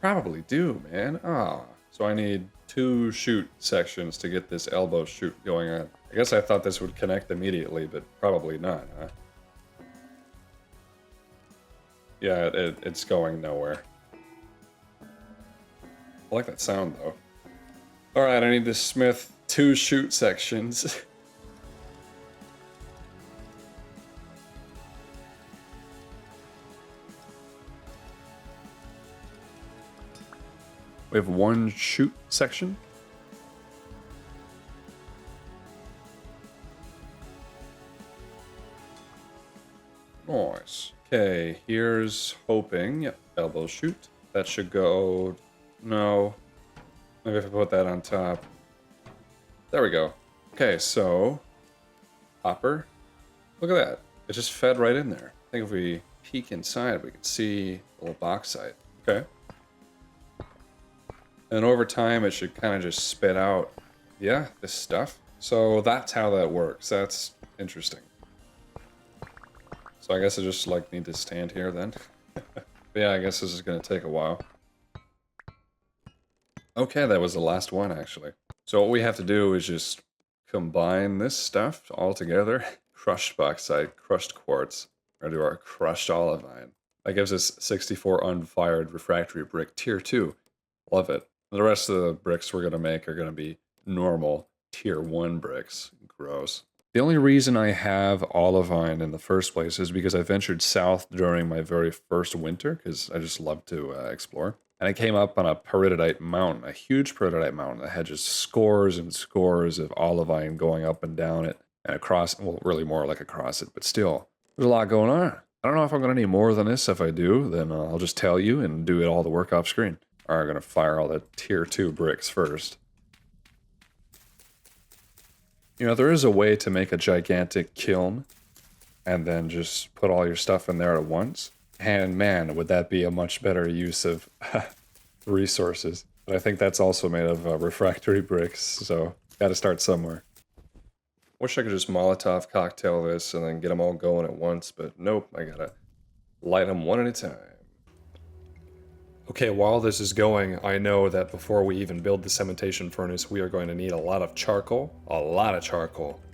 S1: Probably do, man. Ah, so I need 2 chute sections to get this elbow chute going on. I guess I thought this would connect immediately, but probably not, huh? Yeah, it's going nowhere. I like that sound though. Alright, I need to smith 2 chute sections. We have 1 chute section. Nice. Okay, here's hoping. Yep, elbow chute. That should go... No. Maybe if I put that on top. There we go. Okay, so... Hopper. Look at that. It just fed right in there. I think if we peek inside, we can see the little bauxite. Okay. And over time, it should kind of just spit out, yeah, this stuff. So that's how that works. That's interesting. So I guess I just, like, need to stand here then. Yeah, I guess this is going to take a while. Okay, that was the last one, actually. So what we have to do is just combine this stuff all together. Crushed bauxite, crushed quartz, or do our crushed olivine. That gives us 64 unfired refractory brick tier 2. Love it. The rest of the bricks we're going to make are going to be normal tier 1 bricks. Gross. The only reason I have olivine in the first place is because I ventured south during my very first winter, because I just love to explore. And I came up on a peridotite mountain, a huge peridotite mountain that had just scores and scores of olivine going up and down it, and across, well, really more like across it, but still, there's a lot going on. I don't know if I'm going to need more than this. If I do, then I'll just tell you and do it all the work off screen. Alright, I'm going to fire all the tier 2 bricks first. You know, there is a way to make a gigantic kiln and then just put all your stuff in there at once. And man, would that be a much better use of resources. But I think that's also made of refractory bricks, so gotta start somewhere. Wish I could just Molotov cocktail this and then get them all going at once, but nope, I gotta light them one at a time. Okay, while this is going, I know that before we even build the cementation furnace, we are going to need a lot of charcoal,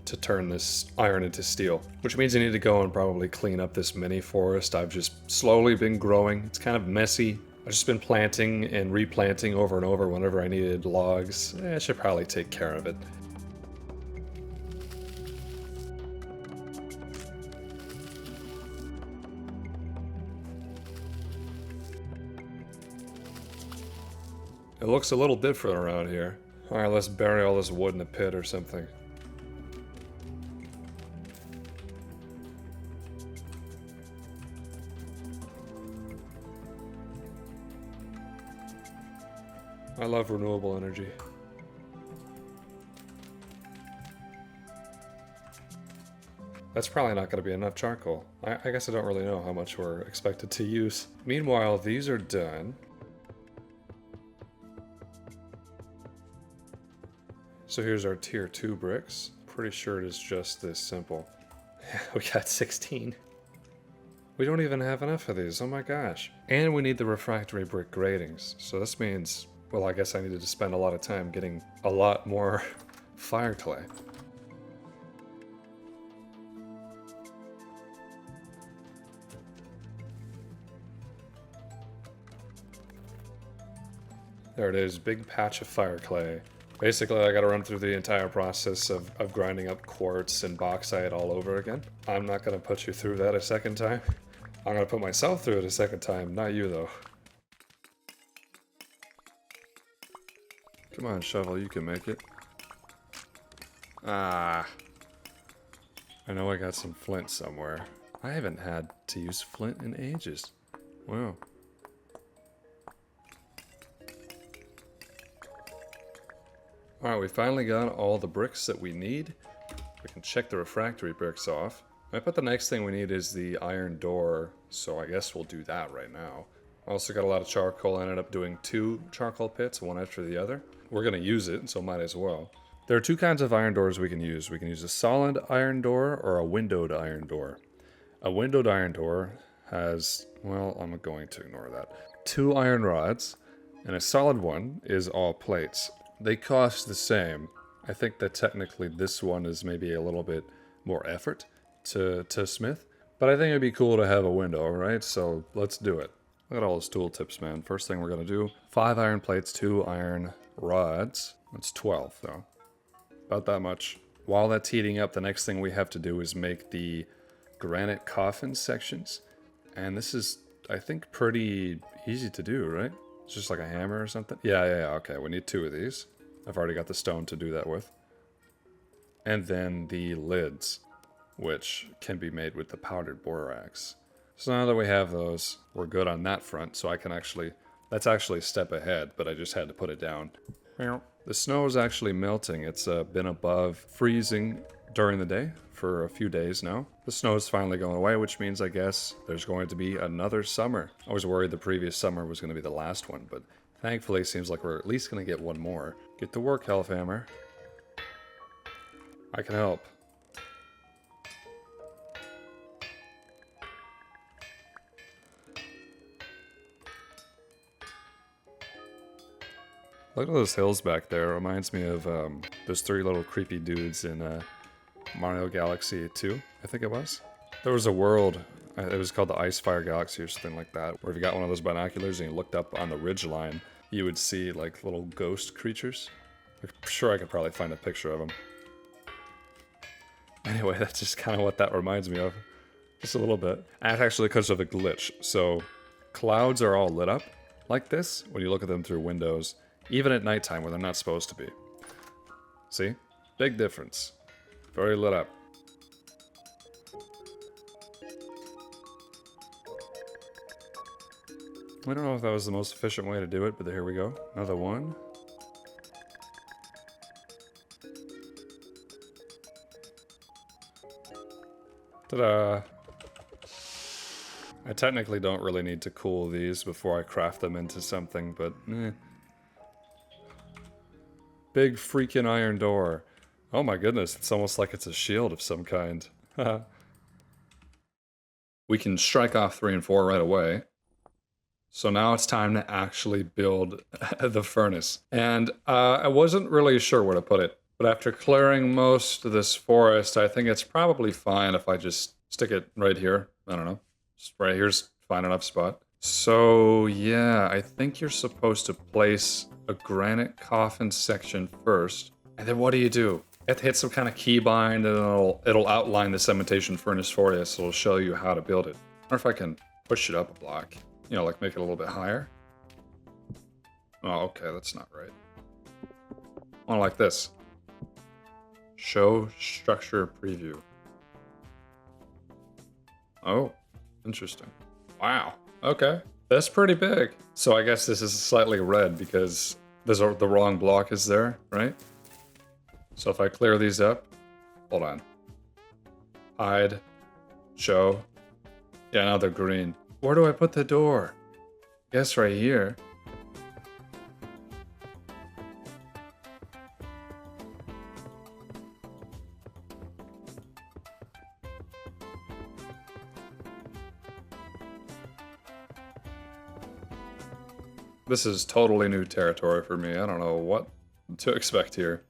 S1: to turn this iron into steel. Which means I need to go and probably clean up this mini forest I've just slowly been growing. It's kind of messy. I've just been planting and replanting over and over whenever I needed logs. I should probably take care of it. It looks a little different around here. Alright, let's bury all this wood in a pit or something. I love renewable energy. That's probably not going to be enough charcoal. I guess I don't really know how much we're expected to use. Meanwhile, these are done. So here's our tier 2 bricks. Pretty sure it is just this simple. We got 16. We don't even have enough of these, oh my gosh. And we need the refractory brick gratings. So this means, well, I guess I needed to spend a lot of time getting a lot more fire clay. There it is, big patch of fire clay. Basically, I gotta run through the entire process of grinding up quartz and bauxite all over again. I'm not gonna put you through that a second time. I'm gonna put myself through it a second time, not you though. Come on, shovel, you can make it. Ah. I know I got some flint somewhere. I haven't had to use flint in ages. Wow. Alright, we finally got all the bricks that we need. We can check the refractory bricks off. I bet the next thing we need is the iron door, so I guess we'll do that right now. I also got a lot of charcoal. I ended up doing 2 charcoal pits, one after the other. We're going to use it, so might as well. There are 2 kinds of iron doors we can use. We can use a solid iron door or a windowed iron door. A windowed iron door has, well, I'm going to ignore that. 2 iron rods, and a solid one is all plates. They cost the same. I think that technically this one is maybe a little bit more effort to smith, but I think it'd be cool to have a window, right? So let's do it. Look at all those tool tips, man. First thing we're gonna do, 5 iron plates, 2 iron rods. That's 12 though. About that much. While that's heating up, the next thing we have to do is make the granite coffin sections. And this is, I think, pretty easy to do, right? It's just like a hammer or something. Yeah, okay, we need 2 of these. I've already got the stone to do that with. And then the lids, which can be made with the powdered borax. So now that we have those, we're good on that front, so I can actually... That's actually a step ahead, but I just had to put it down. The snow is actually melting. It's been above freezing during the day for a few days now. The snow is finally going away, which means I guess there's going to be another summer. I was worried the previous summer was going to be the last one, but thankfully it seems like we're at least going to get one more. Get to work, Hellhammer. I can help. Look at those hills back there. It reminds me of those 3 little creepy dudes in Mario Galaxy 2, I think it was. There was a world, it was called the Icefire Galaxy or something like that, where if you got one of those binoculars and you looked up on the ridge line, you would see like little ghost creatures. I'm sure I could probably find a picture of them. Anyway, that's just kind of what that reminds me of. Just a little bit. And it's actually because of a glitch. So clouds are all lit up like this when you look at them through windows. Even at nighttime, where they're not supposed to be. See? Big difference. Very lit up. I don't know if that was the most efficient way to do it, but here we go. Another one. Ta-da! I technically don't really need to cool these before I craft them into something, but eh. Big freaking iron door. Oh my goodness, it's almost like it's a shield of some kind. We can strike off 3 and 4 right away. So now it's time to actually build the furnace. And I wasn't really sure where to put it, but after clearing most of this forest, I think it's probably fine if I just stick it right here. I don't know. Just right here's a fine enough spot. So yeah, I think you're supposed to place a granite coffin section first. And then what do? You have to hit some kind of keybind and it'll outline the cementation furnace for you, so it'll show you how to build it. Or if I can push it up a block, you know, like make it a little bit higher. Oh, okay, that's not right. Oh, like this. Show structure preview. Oh, interesting. Wow, okay. That's pretty big. So I guess this is slightly red because the wrong block is there, right? So if I clear these up, hold on. Hide, show. Yeah, now they're green. Where do I put the door? Guess right here. This is totally new territory for me. I don't know what to expect here.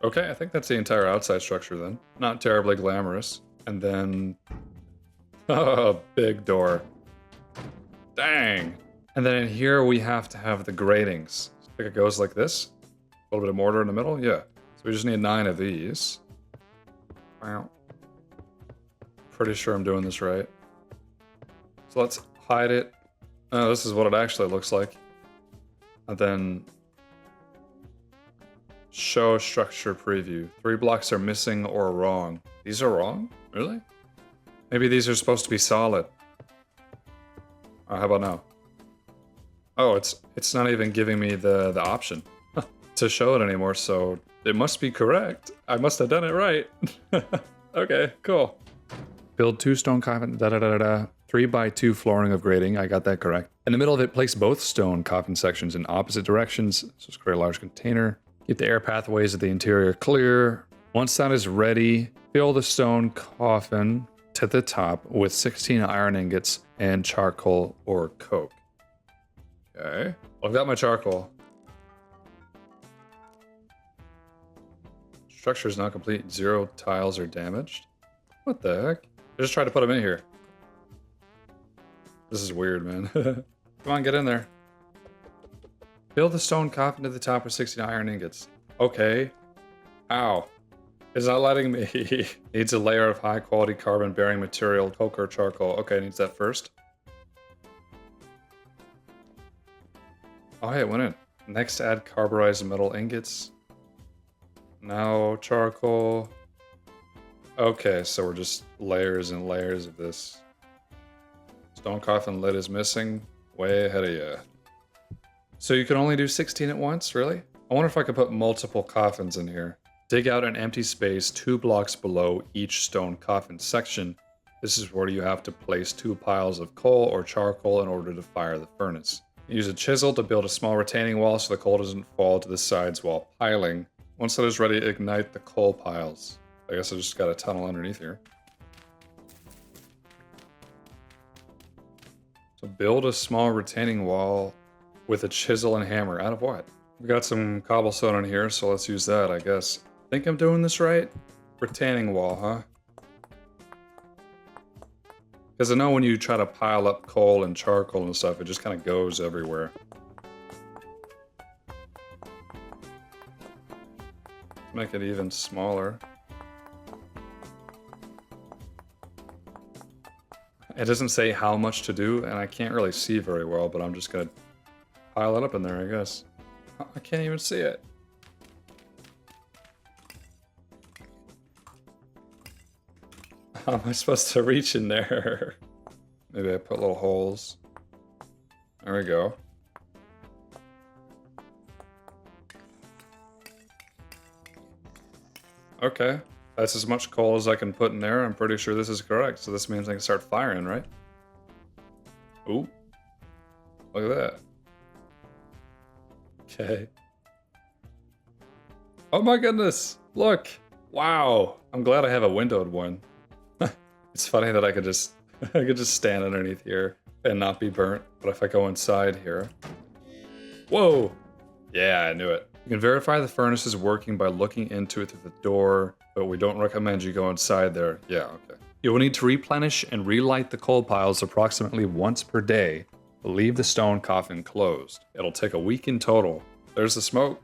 S1: Okay, I think that's the entire outside structure then. Not terribly glamorous. And then... oh, big door. Dang! And then in here we have to have the gratings. I think it goes like this. A little bit of mortar in the middle? Yeah. So we just need 9 of these. Wow. Pretty sure I'm doing this right. So let's hide it. Oh, this is what it actually looks like. And then... show structure preview. 3 blocks are missing or wrong. These are wrong? Really? Maybe these are supposed to be solid. How about now? Oh, it's not even giving me the option to show it anymore, so it must be correct. I must have done it right. Okay, cool. Build 2 stone coffin, 3x2 flooring of grating. I got that correct. In the middle of it, place both stone coffin sections in opposite directions. So create a large container. Keep the air pathways of the interior clear. Once that is ready, fill the stone coffin to the top with 16 iron ingots and charcoal or coke. Okay. I've got my charcoal. Structure is not complete. 0 tiles are damaged. What the heck? I just tried to put them in here. This is weird, man. Come on, get in there. Build the stone coffin to the top with 16 iron ingots. Okay. Ow. It's not letting me. Needs a layer of high quality carbon bearing material, coke or charcoal. Okay, needs that first. Oh, hey, it went in. Next, add carburized metal ingots. Now charcoal. Okay, so we're just layers and layers of this. Stone coffin lid is missing. Way ahead of you. So you can only do 16 at once, really? I wonder if I could put multiple coffins in here. Dig out an empty space 2 blocks below each stone coffin section. This is where you have to place 2 piles of coal or charcoal in order to fire the furnace. Use a chisel to build a small retaining wall so the coal doesn't fall to the sides while piling. Once that is ready, ignite the coal piles. I guess I just got a tunnel underneath here. So build a small retaining wall with a chisel and hammer. Out of what? We got some cobblestone in here, so let's use that, I guess. Think I'm doing this right? Retaining wall, huh? Because I know when you try to pile up coal and charcoal and stuff, it just kind of goes everywhere. Make it even smaller. It doesn't say how much to do, and I can't really see very well, but I'm just gonna pile it up in there, I guess. I can't even see it. How am I supposed to reach in there? Maybe I put little holes. There we go. Okay. That's as much coal as I can put in there. I'm pretty sure this is correct. So this means I can start firing, right? Ooh. Look at that. Okay. Oh my goodness! Look! Wow! I'm glad I have a windowed one. It's funny that I could just stand underneath here and not be burnt. But if I go inside here... Whoa! Yeah, I knew it. You can verify the furnace is working by looking into it through the door, but we don't recommend you go inside there. Yeah, okay. You will need to replenish and relight the coal piles approximately once per day. Leave the stone coffin closed. It'll take a week in total. There's the smoke.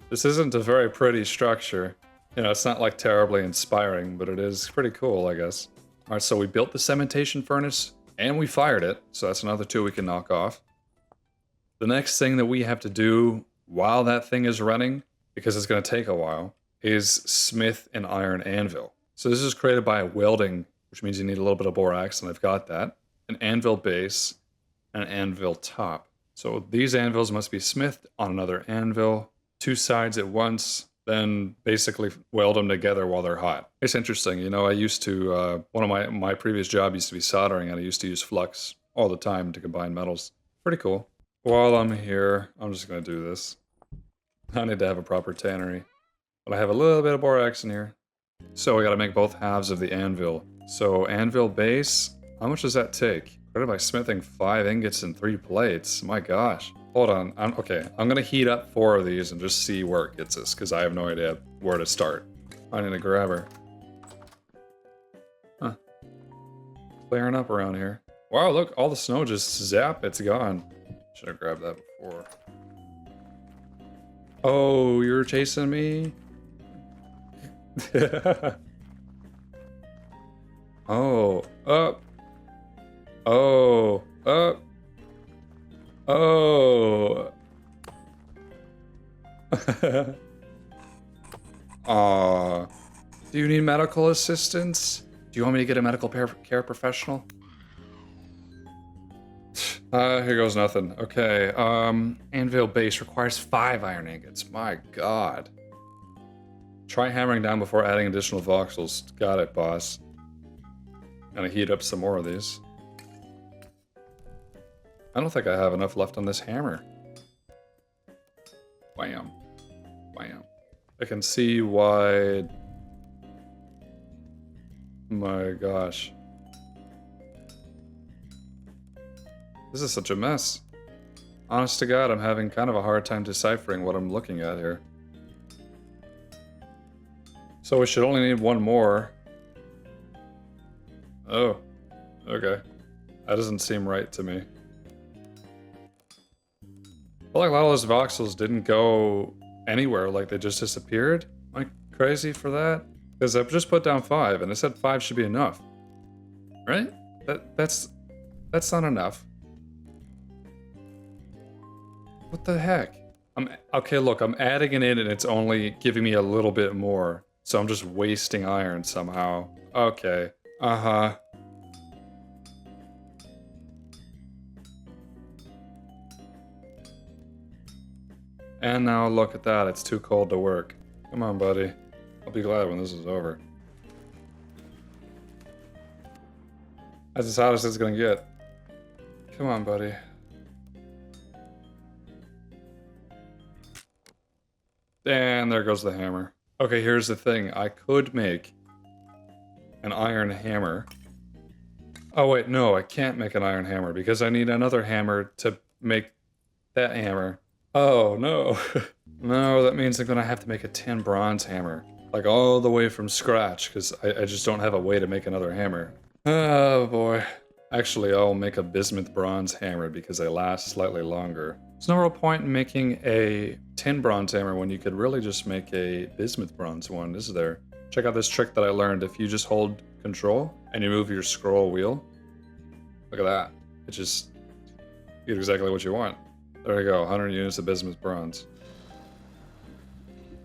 S1: This isn't a very pretty structure. You know, it's not like terribly inspiring, but it is pretty cool, I guess. All right, so we built the cementation furnace and we fired it. So that's another 2 we can knock off. The next thing that we have to do while that thing is running, because it's going to take a while, is smith an iron anvil. So this is created by welding, which means you need a little bit of borax, and I've got that. An anvil base, and an anvil top. So these anvils must be smithed on another anvil, 2 sides at once, then basically weld them together while they're hot. It's interesting, you know, I used to, one of my previous job used to be soldering, and I used to use flux all the time to combine metals. Pretty cool. While I'm here, I'm just going to do this. I need to have a proper tannery. But I have a little bit of borax in here. So we got to make both halves of the anvil. So anvil base, how much does that take? Started by smithing 5 ingots and 3 plates. My gosh. Hold on. Okay, I'm going to heat up 4 of these and just see where it gets us, because I have no idea where to start. I need a grabber. Huh. Clearing up around here. Wow, look, all the snow just zap, it's gone. Should have grabbed that before. Oh, you're chasing me? Oh, up. Oh, up. Oh. Aw. Do you need medical assistance? Do you want me to get a medical care professional? Here goes nothing. Okay, anvil base requires 5 iron ingots. My god. Try hammering down before adding additional voxels. Got it, boss. Gonna heat up some more of these. I don't think I have enough left on this hammer. Wham. Wham. I can see why... My gosh. This is such a mess. Honest to God, I'm having kind of a hard time deciphering what I'm looking at here. So we should only need one more. Oh, okay. That doesn't seem right to me. I feel like a lot of those voxels didn't go anywhere, like they just disappeared. Am I crazy for that? Because I've just put down 5, and I said 5 should be enough. Right? That's not enough. What the heck? Okay, look, I'm adding it in and it's only giving me a little bit more. So I'm just wasting iron somehow. Okay. Uh-huh. And now look at that, it's too cold to work. Come on, buddy. I'll be glad when this is over. That's as hot as it's gonna get. Come on, buddy. And there goes the hammer. Okay, here's the thing. I could make an iron hammer. Oh wait, no, I can't make an iron hammer because I need another hammer to make that hammer. Oh no. No, that means I'm gonna have to make a tin bronze hammer. Like all the way from scratch because I just don't have a way to make another hammer. Oh boy. Actually, I'll make a bismuth bronze hammer because they last slightly longer. There's no real point in making a tin bronze hammer when you could really just make a bismuth bronze one, is there? Check out this trick that I learned. If you just hold control and you move your scroll wheel, look at that. It just, you get exactly what you want. There you go, 100 units of bismuth bronze.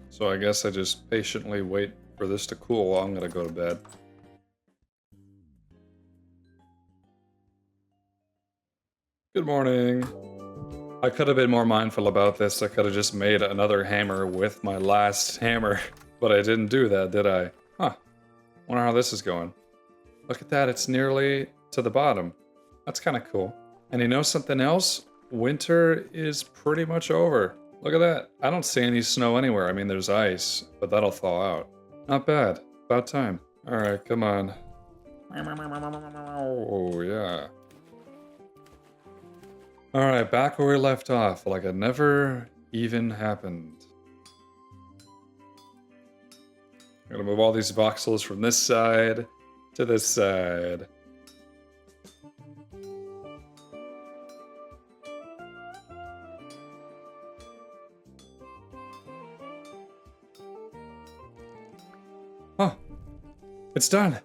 S1: So I guess I just patiently wait for this to cool while I'm gonna go to bed. Good morning. I could have been more mindful about this. I could have just made another hammer with my last hammer, but I didn't do that, did I? Huh. Wonder how this is going. Look at that, it's nearly to the bottom. That's kind of cool. And you know something else? Winter is pretty much over. Look at that. I don't see any snow anywhere. I mean, there's ice, but that'll thaw out. Not bad. About time. All right, come on. Oh, yeah. All right, back where we left off, like it never even happened. I'm gonna move all these voxels from this side to this side. Huh. It's done.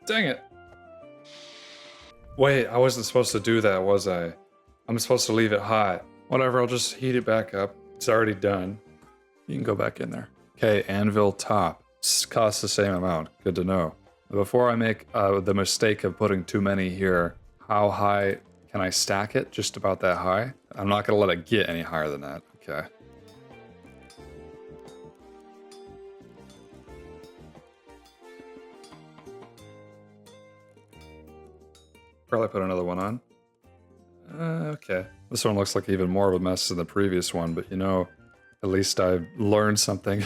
S1: Dang it. Wait, I wasn't supposed to do that, was I? I'm supposed to leave it hot. Whatever, I'll just heat it back up. It's already done. You can go back in there. Okay, anvil top. Costs the same amount. Good to know. Before I make the mistake of putting too many here, how high can I stack it? Just about that high? I'm not gonna let it get any higher than that. Okay. Probably put another one on. Okay. This one looks like even more of a mess than the previous one, but you know, at least I've learned something.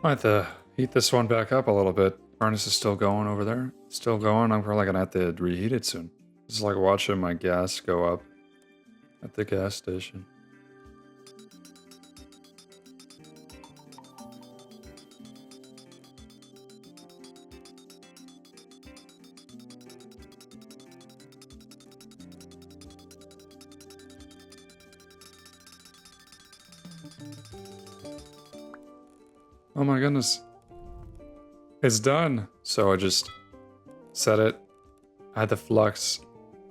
S1: Might have to heat this one back up a little bit. Furnace is still going over there. Still going. I'm probably gonna have to reheat it soon. It's like watching my gas go up at the gas station. Oh my goodness. It's done. So I just set it, add the flux,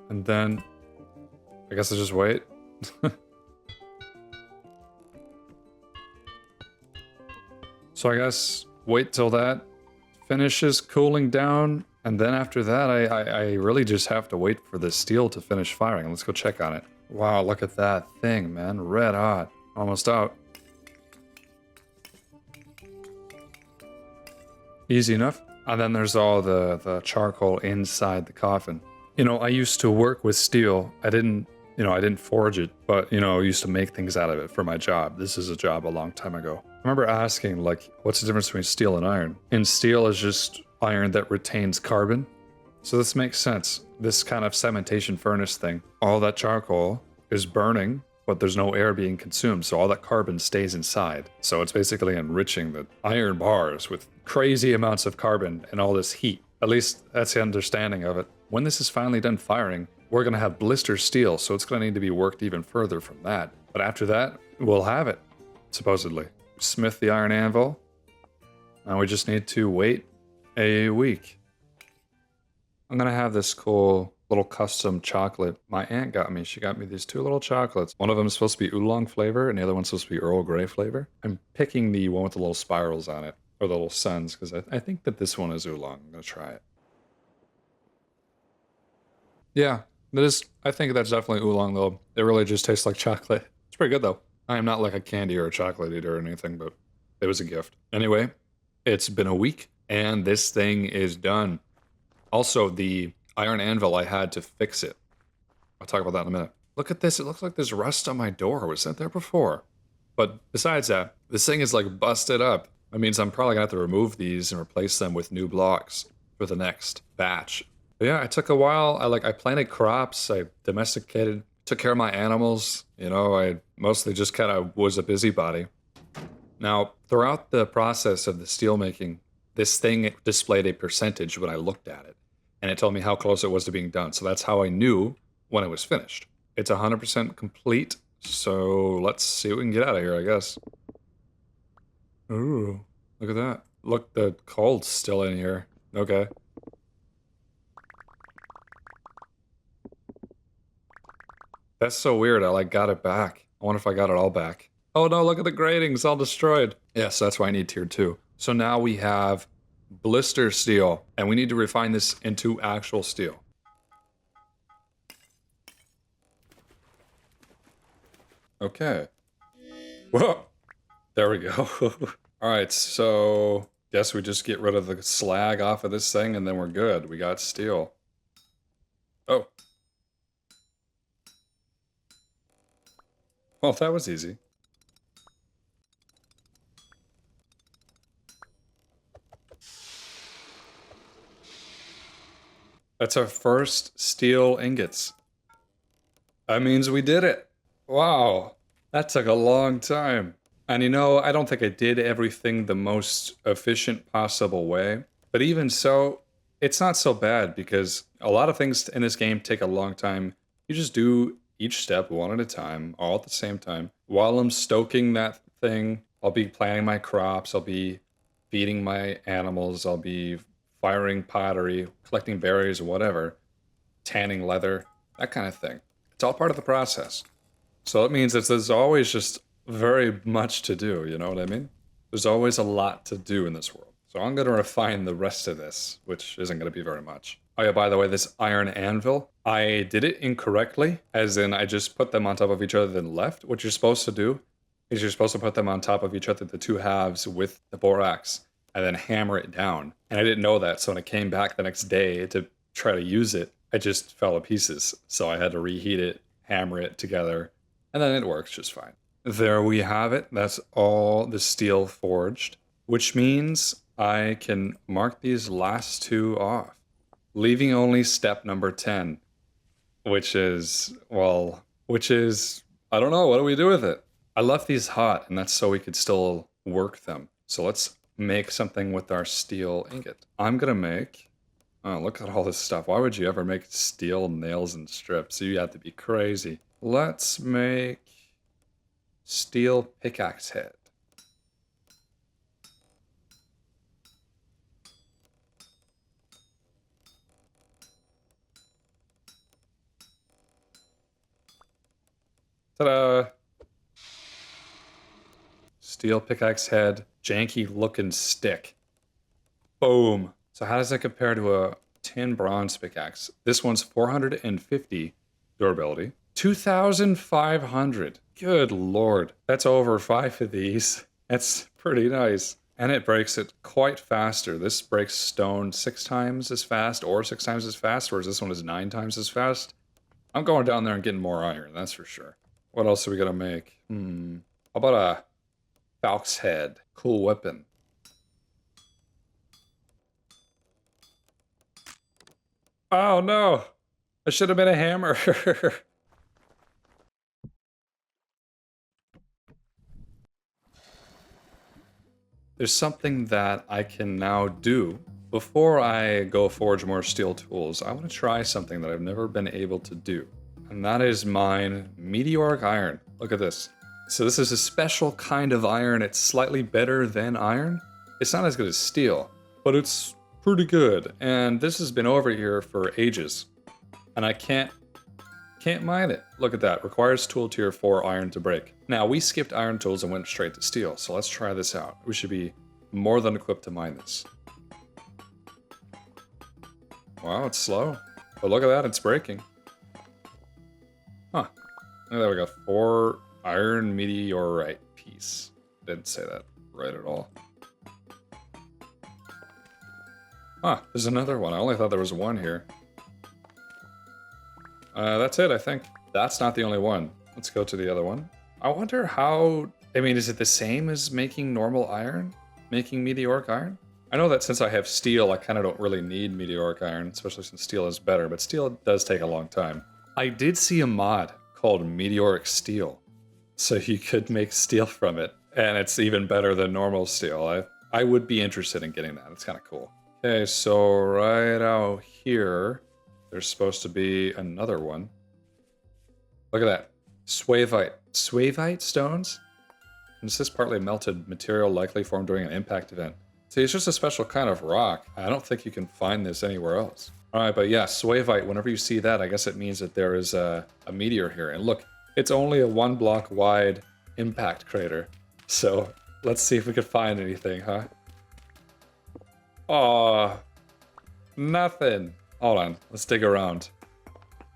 S1: and then I guess I just wait. So I guess wait till that finishes cooling down, and then after that I really just have to wait for the steel to finish firing. Let's go check on it. Wow, look at that thing, man. Red hot. Almost out. Easy enough. And then there's all the charcoal inside the coffin. You know, I used to work with steel. I didn't forge it, but, I used to make things out of it for my job. This is a job a long time ago. I remember asking, like, what's the difference between steel and iron? And steel is just iron that retains carbon. So this makes sense. This kind of cementation furnace thing. All that charcoal is burning, but there's no air being consumed, so all that carbon stays inside. So it's basically enriching the iron bars with crazy amounts of carbon and all this heat. At least that's the understanding of it. When this is finally done firing, we're going to have blister steel, so it's going to need to be worked even further from that. But after that, we'll have it, supposedly. Smith the iron anvil. Now we just need to wait a week. I'm going to have this cool little custom chocolate. My aunt got me. She got me these 2 little chocolates. One of them is supposed to be oolong flavor, and the other one's supposed to be Earl Grey flavor. I'm picking the one with the little spirals on it, or the little suns, because I think that this one is oolong. I'm going to try it. Yeah, I think that's definitely oolong, though. It really just tastes like chocolate. It's pretty good, though. I am not like a candy or a chocolate eater or anything, but it was a gift. Anyway, it's been a week, and this thing is done. Also, the iron anvil, I had to fix it. I'll talk about that in a minute. Look at this. It looks like there's rust on my door. Was that there before? But besides that, this thing is like busted up. That means I'm probably going to have to remove these and replace them with new blocks for the next batch. But yeah, it took a while. I planted crops. I domesticated, took care of my animals. You know, I mostly just kind of was a busybody. Now, throughout the process of the steel making, this thing displayed a percentage when I looked at it, and it told me how close it was to being done. So that's how I knew when it was finished. It's 100% complete, so let's see what we can get out of here, I guess. Ooh, look at that. Look, the coal's still in here. Okay. That's so weird. I got it back. I wonder if I got it all back. Oh no, look at the gratings all destroyed. Yes, that's why I need tier 2. So now we have blister steel, and we need to refine this into actual steel. Okay. Whoa! There we go. Alright, so guess we just get rid of the slag off of this thing and then we're good. We got steel. Oh. Well, that was easy. That's our first steel ingots. That means we did it. Wow. That took a long time. And you know, I don't think I did everything the most efficient possible way. But even so, it's not so bad because a lot of things in this game take a long time. You just do each step one at a time, all at the same time. While I'm stoking that thing, I'll be planting my crops, I'll be feeding my animals, I'll be firing pottery, collecting berries or whatever, tanning leather, that kind of thing. It's all part of the process. So it means that there's always just very much to do, you know what I mean? There's always a lot to do in this world. So I'm going to refine the rest of this, which isn't going to be very much. Oh yeah, by the way, this iron anvil, I did it incorrectly, as in I just put them on top of each other then left. What you're supposed to do is you're supposed to put them on top of each other, the 2 halves with the borax, and then hammer it down. And I didn't know that, so when I came back the next day to try to use it, it just fell to pieces. So I had to reheat it, hammer it together, and then it works just fine. There we have it. That's all the steel forged, which means I can mark these last 2 off, leaving only step number 10, which is, I don't know, what do we do with it? I left these hot, and that's so we could still work them. So let's make something with our steel ingot. I'm gonna make, oh, look at all this stuff. Why would you ever make steel nails and strips? You have to be crazy. Let's make steel pickaxe head. Ta-da! Steel pickaxe head, janky looking stick. Boom. So how does that compare to a tin bronze pickaxe? This one's 450 durability. 2,500. Good lord. That's over 5 of these. That's pretty nice. And it breaks it quite faster. This breaks stone 6 times as fast or 6 times as fast, whereas this one is 9 times as fast. I'm going down there and getting more iron, that's for sure. What else are we gonna make? How about a falc's head? Cool weapon. Oh no! I should have been a hammer. There's something that I can now do. Before I go forge more steel tools, I want to try something that I've never been able to do. And that is mine meteoric iron. Look at this. So this is a special kind of iron. It's slightly better than iron. It's not as good as steel, but it's pretty good. And this has been over here for ages. And I can't mine it. Look at that. Requires tool tier 4 iron to break. Now, we skipped iron tools and went straight to steel, so let's try this out. We should be more than equipped to mine this. Wow, it's slow. But look at that, it's breaking. Huh. Look at that, we got 4 iron meteorite piece. Didn't say that right at all. Huh, there's another one. I only thought there was one here. That's it, I think. That's not the only one. Let's go to the other one. I wonder how... I mean, is it the same as making normal iron? Making meteoric iron? I know that since I have steel, I kind of don't really need meteoric iron, especially since steel is better, but steel does take a long time. I did see a mod called Meteoric Steel, so you could make steel from it, and it's even better than normal steel. I would be interested in getting that. It's kind of cool. Okay, so right out here... there's supposed to be another one. Look at that. Swavite. Swavite stones? Consists partly melted material likely formed during an impact event. See, it's just a special kind of rock. I don't think you can find this anywhere else. Alright, but yeah, Swavite, whenever you see that, I guess it means that there is a meteor here. And look, it's only a 1 block wide impact crater. So, let's see if we can find anything, huh? Aw, nothing. Hold on, let's dig around.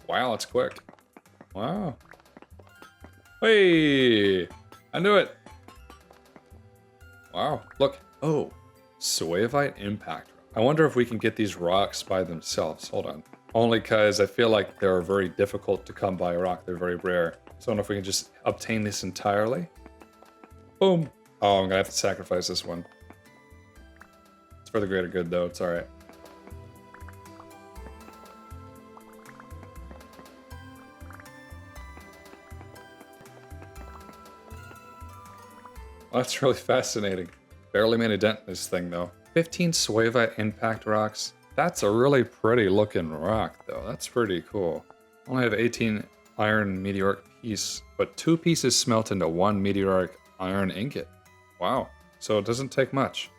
S1: Wow, it's quick. Wow. Hey, I knew it. Wow, look. Oh, Swavite impact. I wonder if we can get these rocks by themselves. Hold on. Only because I feel like they're very difficult to come by a rock. They're very rare. So I wonder if we can just obtain this entirely. Boom. Oh, I'm gonna have to sacrifice this one. It's for the greater good though, it's alright. Well, that's really fascinating. Barely made a dent in this thing, though. 15 Swavite impact rocks. That's a really pretty looking rock, though. That's pretty cool. Only have 18 iron meteoric piece, but 2 pieces smelt into 1 meteoric iron ingot. Wow. So it doesn't take much.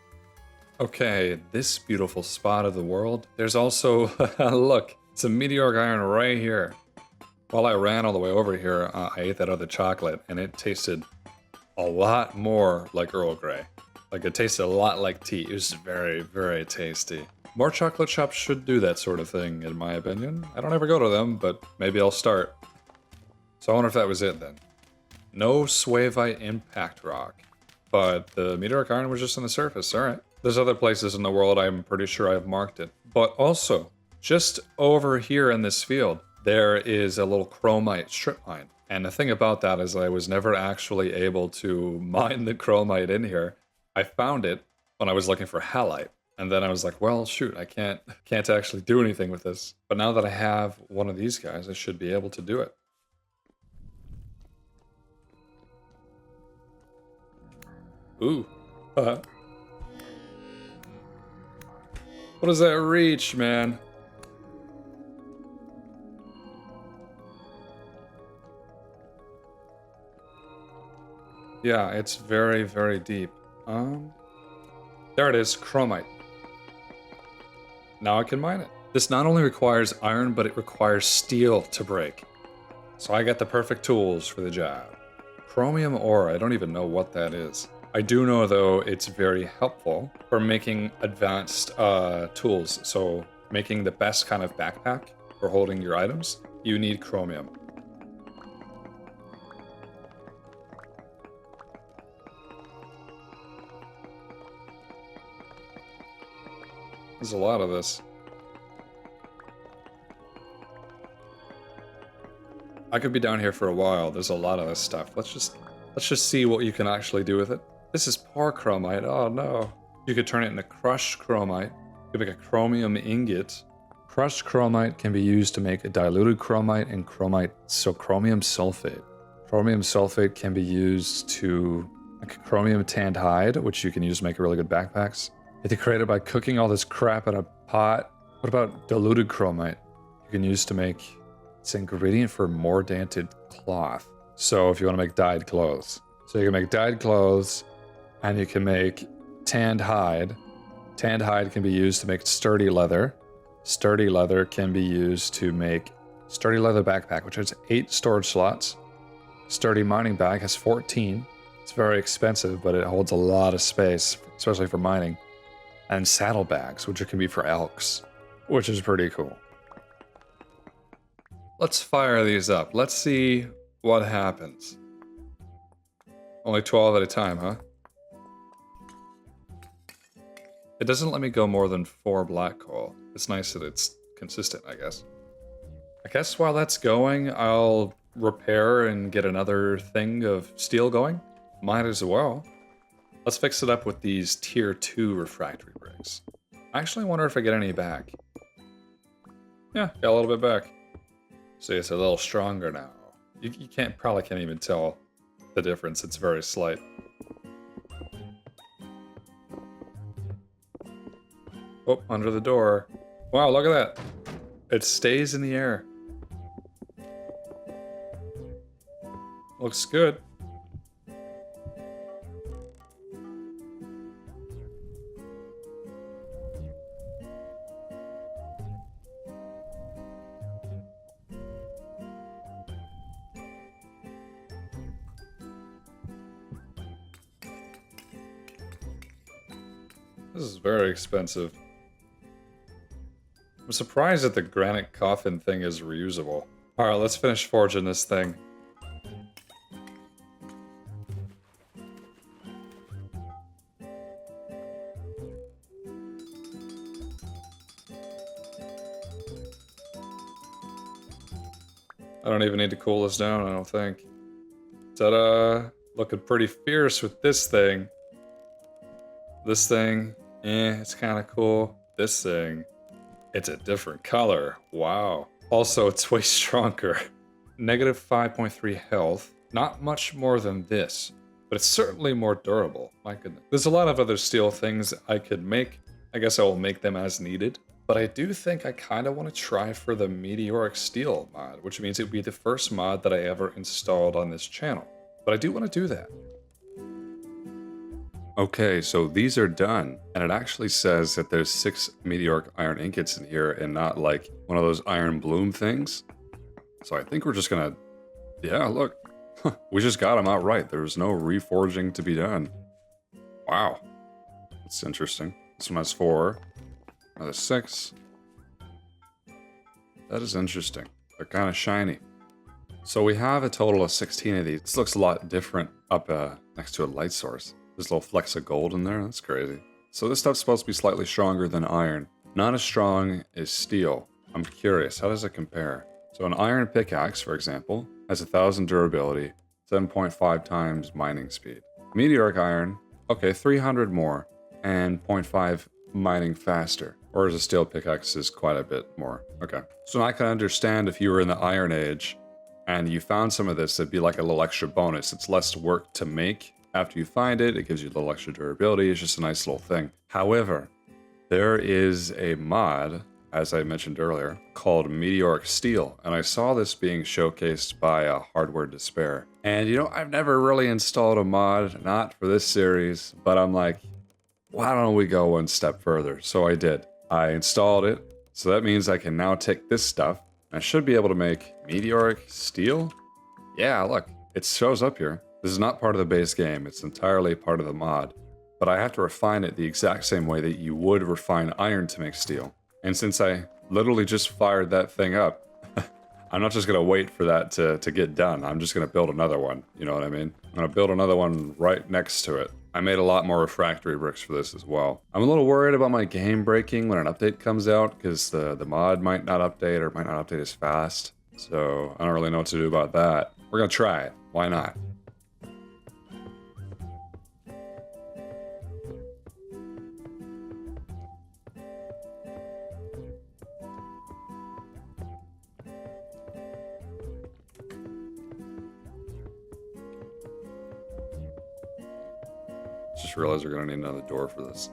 S1: Okay, this beautiful spot of the world. There's also, look, some meteoric iron right here. While I ran all the way over here, I ate that other chocolate, and it tasted a lot more like Earl Grey. Like, it tasted a lot like tea. It was very, very tasty. More chocolate shops should do that sort of thing, in my opinion. I don't ever go to them, but maybe I'll start. So I wonder if that was it then. No Swavite impact rock. But the meteoric iron was just on the surface, alright. There's other places in the world I'm pretty sure I've marked it. But also, just over here in this field, there is a little chromite strip mine. And the thing about that is I was never actually able to mine the chromite in here. I found it when I was looking for halite. And then I was like, well, shoot, I can't actually do anything with this. But now that I have one of these guys, I should be able to do it. Ooh. What does that reach, man? Yeah, it's very, very deep. There it is, chromite. Now I can mine it. This not only requires iron, but it requires steel to break. So I got the perfect tools for the job. Chromium ore, I don't even know what that is. I do know, though, it's very helpful for making advanced tools. So making the best kind of backpack for holding your items, you need chromium. There's a lot of this. I could be down here for a while. There's a lot of this stuff. Let's just see what you can actually do with it. This is poor chromite. Oh no. You could turn it into crushed chromite. You could make a chromium ingot. Crushed chromite can be used to make a diluted chromite and chromite, so chromium sulfate. Chromium sulfate can be used to make chromium tanned hide, which you can use to make really good backpacks. It's created by cooking all this crap in a pot. What about diluted chromite? You can use to make, it's an ingredient for mordanted cloth. So if you want to make dyed clothes. So you can make dyed clothes, and you can make tanned hide. Tanned hide can be used to make sturdy leather. Sturdy leather can be used to make sturdy leather backpack, which has 8 storage slots. Sturdy mining bag has 14. It's very expensive, but it holds a lot of space, especially for mining. And saddlebags, which can be for elks, which is pretty cool. Let's fire these up. Let's see what happens. Only 12 at a time, huh? It doesn't let me go more than 4 black coal. It's nice that it's consistent, I guess. I guess while that's going, I'll repair and get another thing of steel going. Might as well. Let's fix it up with these tier 2 refractory bricks. I actually wonder if I get any back. Yeah, got a little bit back. See, it's a little stronger now. You probably can't even tell the difference. It's very slight. Oh, under the door. Wow, look at that. It stays in the air. Looks good. This is very expensive. I'm surprised that the granite coffin thing is reusable. Alright, let's finish forging this thing. I don't even need to cool this down, I don't think. Ta-da! Looking pretty fierce with this thing. This thing, it's kind of cool. This thing, it's a different color. Wow. Also, it's way stronger. Negative 5.3 health. Not much more than this, but it's certainly more durable. My goodness. There's a lot of other steel things I could make. I guess I will make them as needed. But I do think I kind of want to try for the Meteoric Steel mod, which means it would be the first mod that I ever installed on this channel. But I do want to do that. Okay, so these are done, and it actually says that there's 6 meteoric iron ingots in here and not like one of those iron bloom things. So I think we're just gonna, yeah, look, we just got them outright. There's no reforging to be done. Wow, that's interesting. This one has 4, another 6. That is interesting. They're kind of shiny. So we have a total of 16 of these. This looks a lot different up next to a light source. There's a little flecks of gold in there. That's crazy. So this stuff's supposed to be slightly stronger than iron. Not as strong as steel. I'm curious, how does it compare? So an iron pickaxe, for example, has 1,000 durability, 7.5 times mining speed. Meteoric iron, okay, 300 more, and 0.5 mining faster. Whereas a steel pickaxe is quite a bit more. Okay. So I can understand if you were in the Iron Age and you found some of this, it'd be like a little extra bonus. It's less work to make. After you find it, it gives you a little extra durability. It's just a nice little thing. However, there is a mod, as I mentioned earlier, called Meteoric Steel. And I saw this being showcased by Hardware Despair. And you know, I've never really installed a mod, not for this series, but I'm like, why don't we go one step further? So I did. I installed it. So that means I can now take this stuff. I should be able to make Meteoric Steel. Yeah, look, it shows up here. This is not part of the base game, it's entirely part of the mod. But I have to refine it the exact same way that you would refine iron to make steel. And since I literally just fired that thing up, I'm not just gonna wait for that to get done. I'm just gonna build another one, you know what I mean? I'm gonna build another one right next to it. I made a lot more refractory bricks for this as well. I'm a little worried about my game breaking when an update comes out, because the mod might not update or might not update as fast. So I don't really know what to do about that. We're gonna try it, why not? just realized we're gonna need another door for this.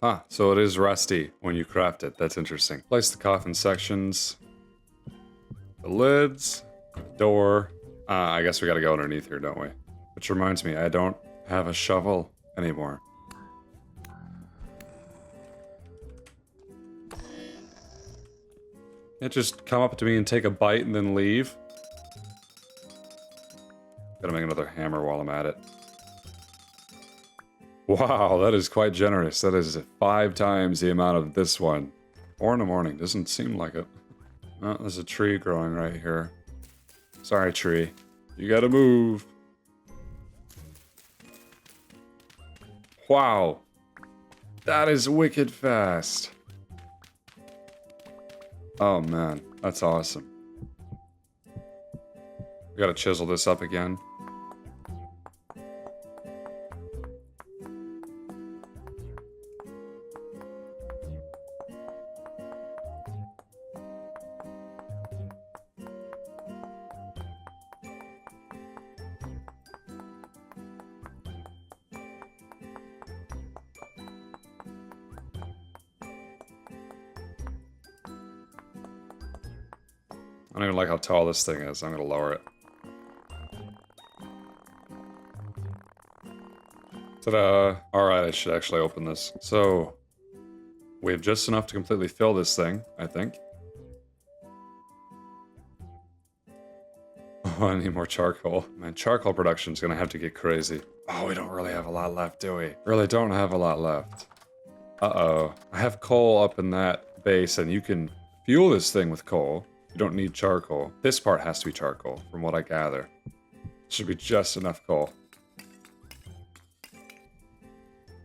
S1: Ah, so it is rusty when you craft it. That's interesting. Place the coffin sections. The lids. The door. I guess we gotta go underneath here, don't we? Which reminds me, I don't have a shovel anymore. It just come up to me and take a bite and then leave. Gotta make another hammer while I'm at it. Wow, that is quite generous. That is 5 times the amount of this one. 4 in the morning, doesn't seem like it. Oh, there's a tree growing right here. Sorry, tree. You gotta move. Wow. That is wicked fast. Oh man, that's awesome. We gotta chisel this up again. I don't even like how tall this thing is. I'm gonna lower it. Ta-da! Alright, I should actually open this. So, we have just enough to completely fill this thing, I think. Oh, I need more charcoal. Man, charcoal production's gonna have to get crazy. Oh, we don't really have a lot left, do we? Really don't have a lot left. Uh-oh. I have coal up in that base, and you can fuel this thing with coal. You don't need charcoal. This part has to be charcoal, from what I gather. Should be just enough coal.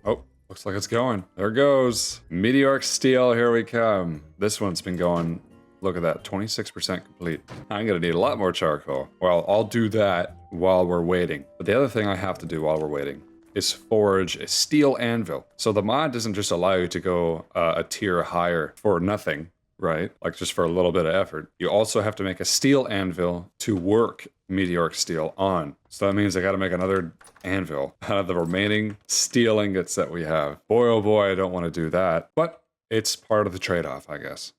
S1: Oh, looks like it's going. There it goes. Meteoric steel, here we come. This one's been going, look at that, 26% complete. I'm gonna need a lot more charcoal. Well, I'll do that while we're waiting. But the other thing I have to do while we're waiting is forge a steel anvil. So the mod doesn't just allow you to go a tier higher for nothing, right? Like just for a little bit of effort. You also have to make a steel anvil to work meteoric steel on. So that means I gotta make another anvil out of the remaining steel ingots that we have. Boy, oh boy, I don't want to do that. But it's part of the trade-off, I guess.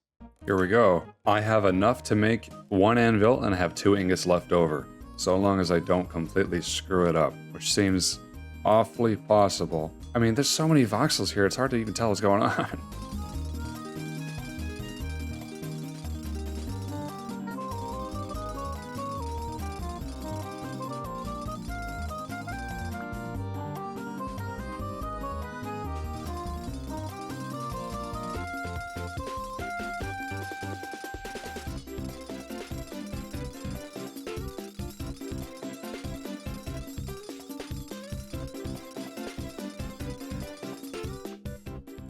S1: Here we go. I have enough to make 1 anvil and I have 2 ingots left over. So long as I don't completely screw it up, which seems awfully possible. I mean, there's so many voxels here, it's hard to even tell what's going on.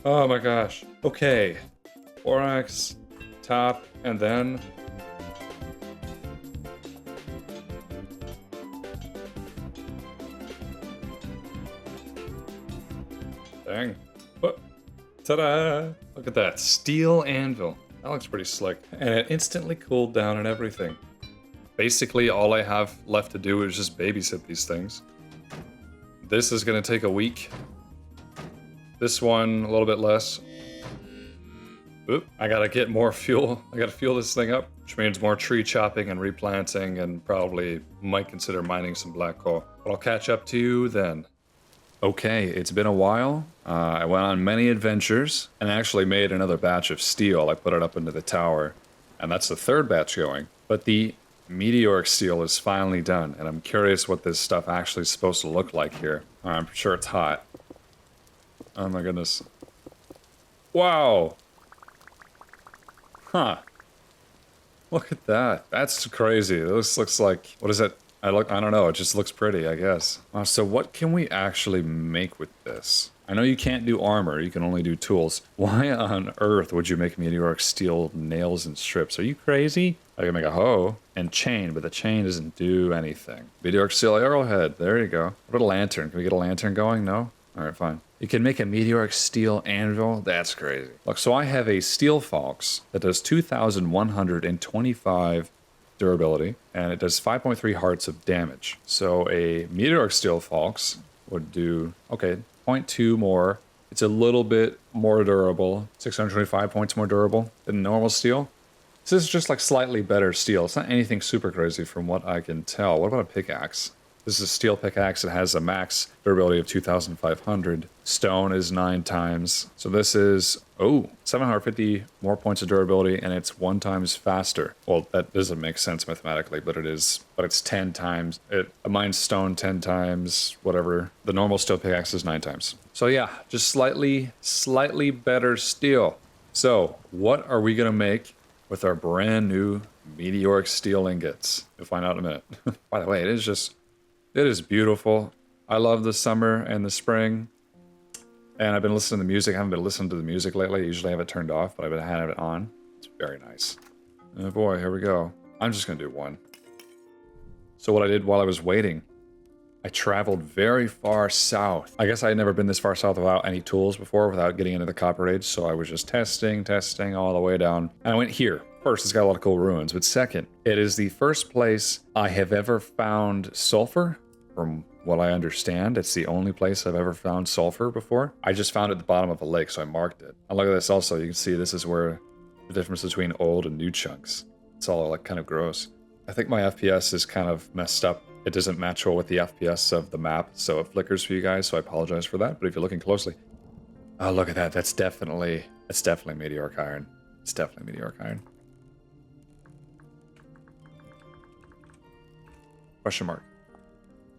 S1: Oh my gosh. Okay. 4x, top, and then... Dang. Oh. Ta-da! Look at that. Steel anvil. That looks pretty slick. And it instantly cooled down and everything. Basically, all I have left to do is just babysit these things. This is gonna take a week. This one, a little bit less. Oop, I gotta get more fuel. I gotta fuel this thing up, which means more tree chopping and replanting, and probably might consider mining some black coal. But I'll catch up to you then. Okay, it's been a while. I went on many adventures and actually made another batch of steel. I put it up into the tower, and that's the 3rd batch going. But the meteoric steel is finally done, and I'm curious what this stuff actually is supposed to look like here. I'm sure it's hot. Oh my goodness. Wow. Huh. Look at that. That's crazy. This looks like, what is it? I don't know. It just looks pretty, I guess. So what can we actually make with this? I know you can't do armor, you can only do tools. Why on earth would you make meteoric steel nails and strips? Are you crazy? I can make a hoe and chain, but the chain doesn't do anything. Meteoric steel arrowhead, there you go. What about a lantern? Can we get a lantern going? No? Alright, fine. You can make a meteoric steel anvil? That's crazy. Look, so I have a steel falx that does 2,125 durability, and it does 5.3 hearts of damage. So a meteoric steel falx would do, okay, 0.2 more. It's a little bit more durable, 625 points more durable than normal steel. So this is just like slightly better steel. It's not anything super crazy from what I can tell. What about a pickaxe? This is a steel pickaxe. It has a max durability of 2,500. Stone is 9 times. So this is, 750 more points of durability, and it's 1 times faster. Well, that doesn't make sense mathematically, but it is. But it's 10 times. A mine's stone 10 times, whatever. The normal steel pickaxe is 9 times. So yeah, just slightly better steel. So what are we going to make with our brand new meteoric steel ingots? You'll find out in a minute. By the way, it is beautiful. I love the summer and the spring. And I've been listening to the music. I haven't been listening to the music lately. I usually have it turned off, but I've been having it on. It's very nice. Oh boy, here we go. I'm just going to do one. So what I did while I was waiting, I traveled very far south. I guess I had never been this far south without any tools before, without getting into the Copper Age. So I was just testing all the way down. And I went here. First, it's got a lot of cool ruins. But second, it is the first place I have ever found sulfur. From what I understand, it's the only place I've ever found sulfur before. I just found it at the bottom of a lake, so I marked it. And look at this also. You can see this is where the difference between old and new chunks. It's all like kind of gross. I think my FPS is kind of messed up. It doesn't match well with the FPS of the map, so it flickers for you guys, so I apologize for that. But if you're looking closely, oh, look at that. That's definitely meteoric iron. It's definitely meteoric iron. Question mark.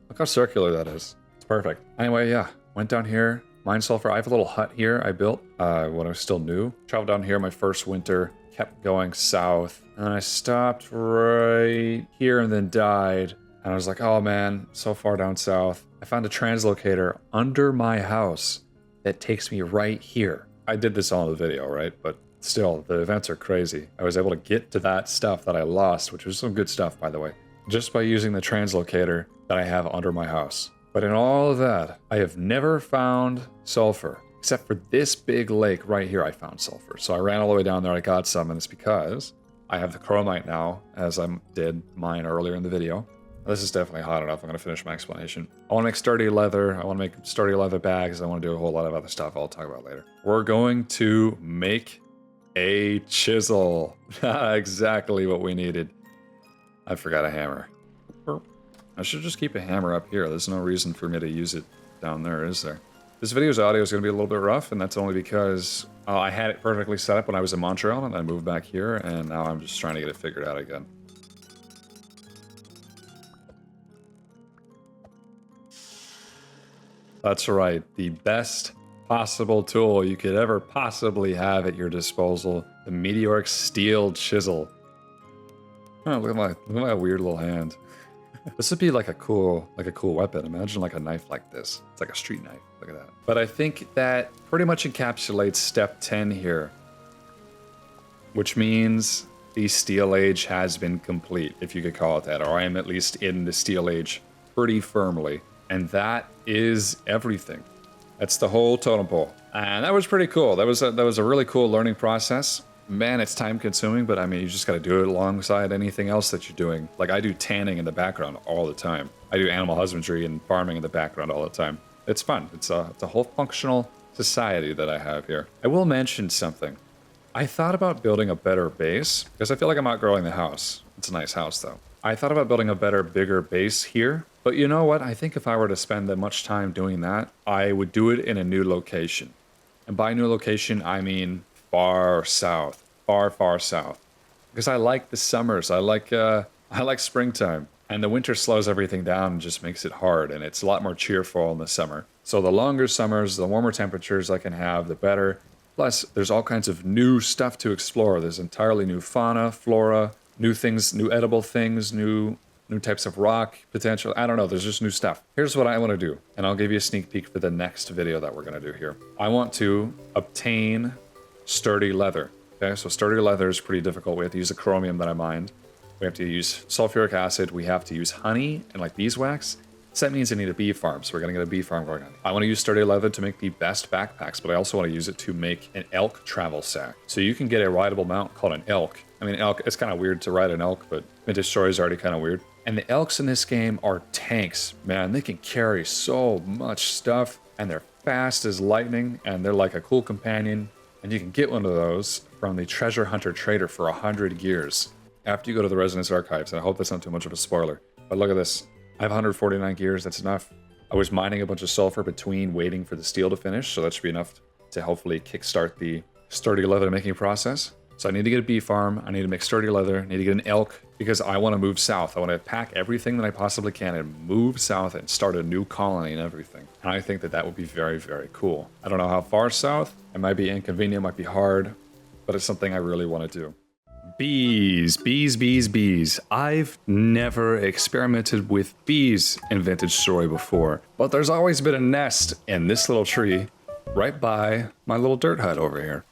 S1: Look how circular that is. It's perfect. Anyway, yeah. Went down here. Mined sulfur. I have a little hut here I built when I was still new. Traveled down here my first winter. Kept going south. And I stopped right here and then died. And I was like, oh man, so far down south. I found a translocator under my house that takes me right here. I did this all in the video, right? But still, the events are crazy. I was able to get to that stuff that I lost, which was some good stuff, by the way, just by using the translocator that I have under my house. But in all of that, I have never found sulfur. Except for this big lake right here, I found sulfur. So I ran all the way down there, I got some, and it's because I have the chromite now, as I did mine earlier in the video. This is definitely hot enough. I'm going to finish my explanation. I want to make sturdy leather. I want to make sturdy leather bags. I want to do a whole lot of other stuff I'll talk about later. We're going to make a chisel. Exactly what we needed. I forgot a hammer. I should just keep a hammer up here. There's no reason for me to use it down there, is there? This video's audio is going to be a little bit rough, and that's only because I had it perfectly set up when I was in Montreal, and I moved back here, and now I'm just trying to get it figured out again. That's right, the best possible tool you could ever possibly have at your disposal, the meteoric steel chisel. Oh, look at my weird little hand. This would be like a cool weapon. Imagine like a knife like this. It's like a street knife. Look at that. But I think that pretty much encapsulates step 10 here, which means the Steel Age has been complete, if you could call it that, or I am at least in the Steel Age pretty firmly. And that is everything. That's the whole totem pole. And that was pretty cool. That was a really cool learning process. Man, it's time consuming, but I mean, you just got to do it alongside anything else that you're doing. Like I do tanning in the background all the time. I do animal husbandry and farming in the background all the time. It's fun. It's a whole functional society that I have here. I will mention something. I thought about building a better base because I feel like I'm outgrowing the house. It's a nice house though. I thought about building a better, bigger base here. But you know what? I think if I were to spend that much time doing that, I would do it in a new location. And by new location, I mean far south, far south. Because I like the summers. I like springtime. And the winter slows everything down and just makes it hard. And it's a lot more cheerful in the summer. So the longer summers, the warmer temperatures I can have, the better. Plus, there's all kinds of new stuff to explore. There's entirely new fauna, flora, new things, new edible things, new new types of rock potential. I don't know, there's just new stuff. Here's what I want to do, and I'll give you a sneak peek for the next video that we're going to do here. I want to obtain sturdy leather. Okay, so sturdy leather is pretty difficult. We have to use the chromium that I mined. We have to use sulfuric acid. We have to use honey and like beeswax. So that means I need a bee farm, so we're going to get a bee farm going on. I want to use sturdy leather to make the best backpacks, but I also want to use it to make an elk travel sack. So you can get a rideable mount called an elk. I mean, elk, it's kind of weird to ride an elk, but Vintage Story is already kind of weird. And the elks in this game are tanks, man. They can carry so much stuff, and they're fast as lightning, and they're like a cool companion. And you can get one of those from the treasure hunter trader for 100 gears after you go to the Resonance Archives. And I hope that's not too much of a spoiler. But look at this. I have 149 gears. That's enough. I was mining a bunch of sulfur between waiting for the steel to finish, so that should be enough to hopefully kickstart the sturdy leather making process. So I need to get a bee farm. I need to make sturdy leather. I need to get an elk because I want to move south. I want to pack everything that I possibly can and move south and start a new colony and everything. And I think that that would be very, very cool. I don't know how far south. It might be inconvenient, might be hard, but it's something I really want to do. Bees, bees, bees, bees. I've never experimented with bees in Vintage Story before, but there's always been a nest in this little tree right by my little dirt hut over here.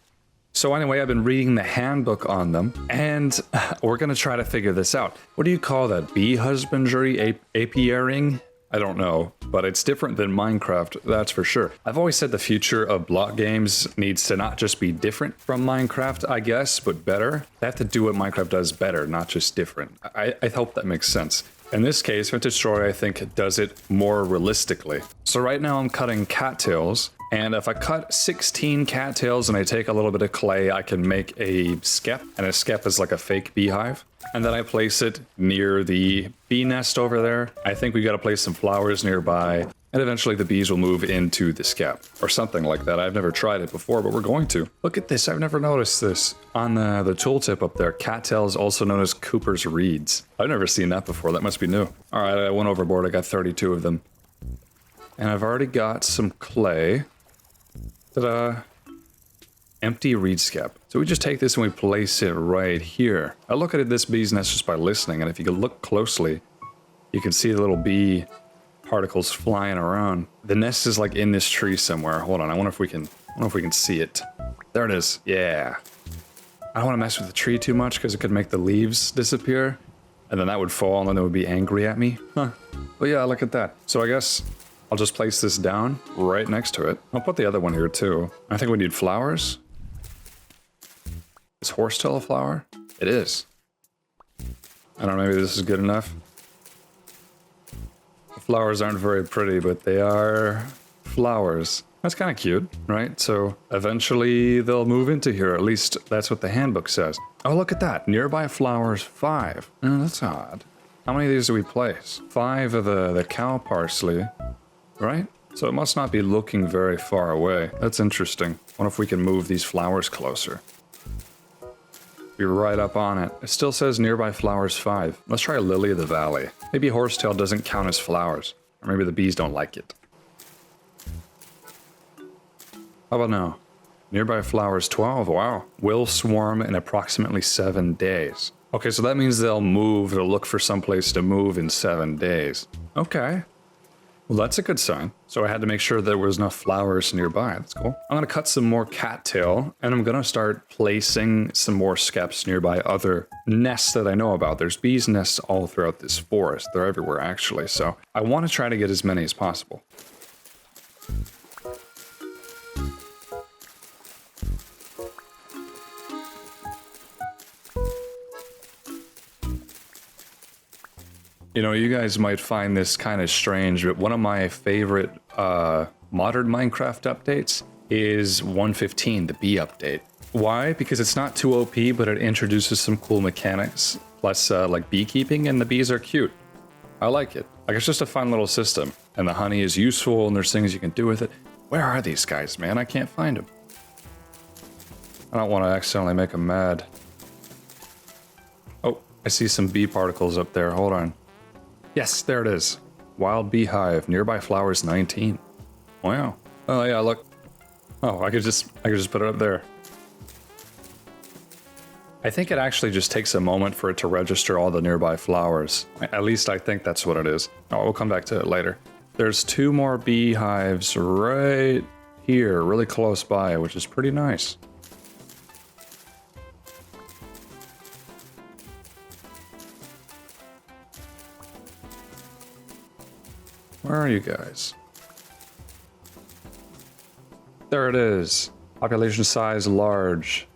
S1: So anyway, I've been reading the handbook on them, and we're going to try to figure this out. What do you call that? Bee husbandry? Apiarying? I don't know, but it's different than Minecraft, that's for sure. I've always said the future of block games needs to not just be different from Minecraft, I guess, but better. They have to do what Minecraft does better, not just different. I hope that makes sense. In this case, Vintage Story, I think, does it more realistically. So right now I'm cutting cattails, and if I cut 16 cattails and I take a little bit of clay, I can make a skep, and a skep is like a fake beehive. And then I place it near the bee nest over there. I think we gotta place some flowers nearby, and eventually the bees will move into the skep, or something like that. I've never tried it before, but we're going to. Look at this, I've never noticed this. On the tooltip up there, cattails, also known as Cooper's reeds. I've never seen that before, that must be new. All right, I went overboard, I got 32 of them. And I've already got some clay. Ta-da. Empty reed skep. So we just take this and we place it right here. I look at this bee's nest just by listening, and if you can look closely, you can see the little bee particles flying around. The nest is like in this tree somewhere. Hold on, I wonder if we can see it. There it is. Yeah. I don't want to mess with the tree too much because it could make the leaves disappear, and then that would fall and then it would be angry at me. Huh. But yeah, look at that. So I guess I'll just place this down right next to it. I'll put the other one here too. I think we need flowers. Is horsetail a flower? It is. I don't know, maybe this is good enough. The flowers aren't very pretty, but they are flowers. That's kind of cute, right? So eventually they'll move into here. At least that's what the handbook says. Oh, look at that. Nearby flowers 5. Oh, that's odd. How many of these do we place? 5 of the cow parsley, right? So it must not be looking very far away. That's interesting. Wonder if we can move these flowers closer. Be right up on it. It still says nearby flowers 5. Let's try lily of the valley. Maybe horsetail doesn't count as flowers. Or maybe the bees don't like it. How about now? Nearby flowers 12. Wow. Will swarm in approximately 7 days. Okay, so that means they'll move. They'll look for someplace to move in 7 days. Okay. Well, that's a good sign. So I had to make sure there was enough flowers nearby. That's cool. I'm gonna cut some more cattail, and I'm gonna start placing some more skeps nearby other nests that I know about. There's bees' nests all throughout this forest. They're everywhere, actually. So I want to try to get as many as possible. You know, you guys might find this kind of strange, but one of my favorite modern Minecraft updates is 1.15, the bee update. Why? Because it's not too OP, but it introduces some cool mechanics, plus like beekeeping, and the bees are cute. I like it. Like, it's just a fun little system, and the honey is useful, and there's things you can do with it. Where are these guys, man? I can't find them. I don't want to accidentally make them mad. Oh, I see some bee particles up there. Hold on. Yes, there it is. Wild beehive, nearby flowers 19. Wow. Oh yeah, look. Oh, I could just put it up there. I think it actually just takes a moment for it to register all the nearby flowers. At least I think that's what it is. Oh, we'll come back to it later. There's 2 more beehives right here, really close by, which is pretty nice. Where are you guys? There it is. Population size large.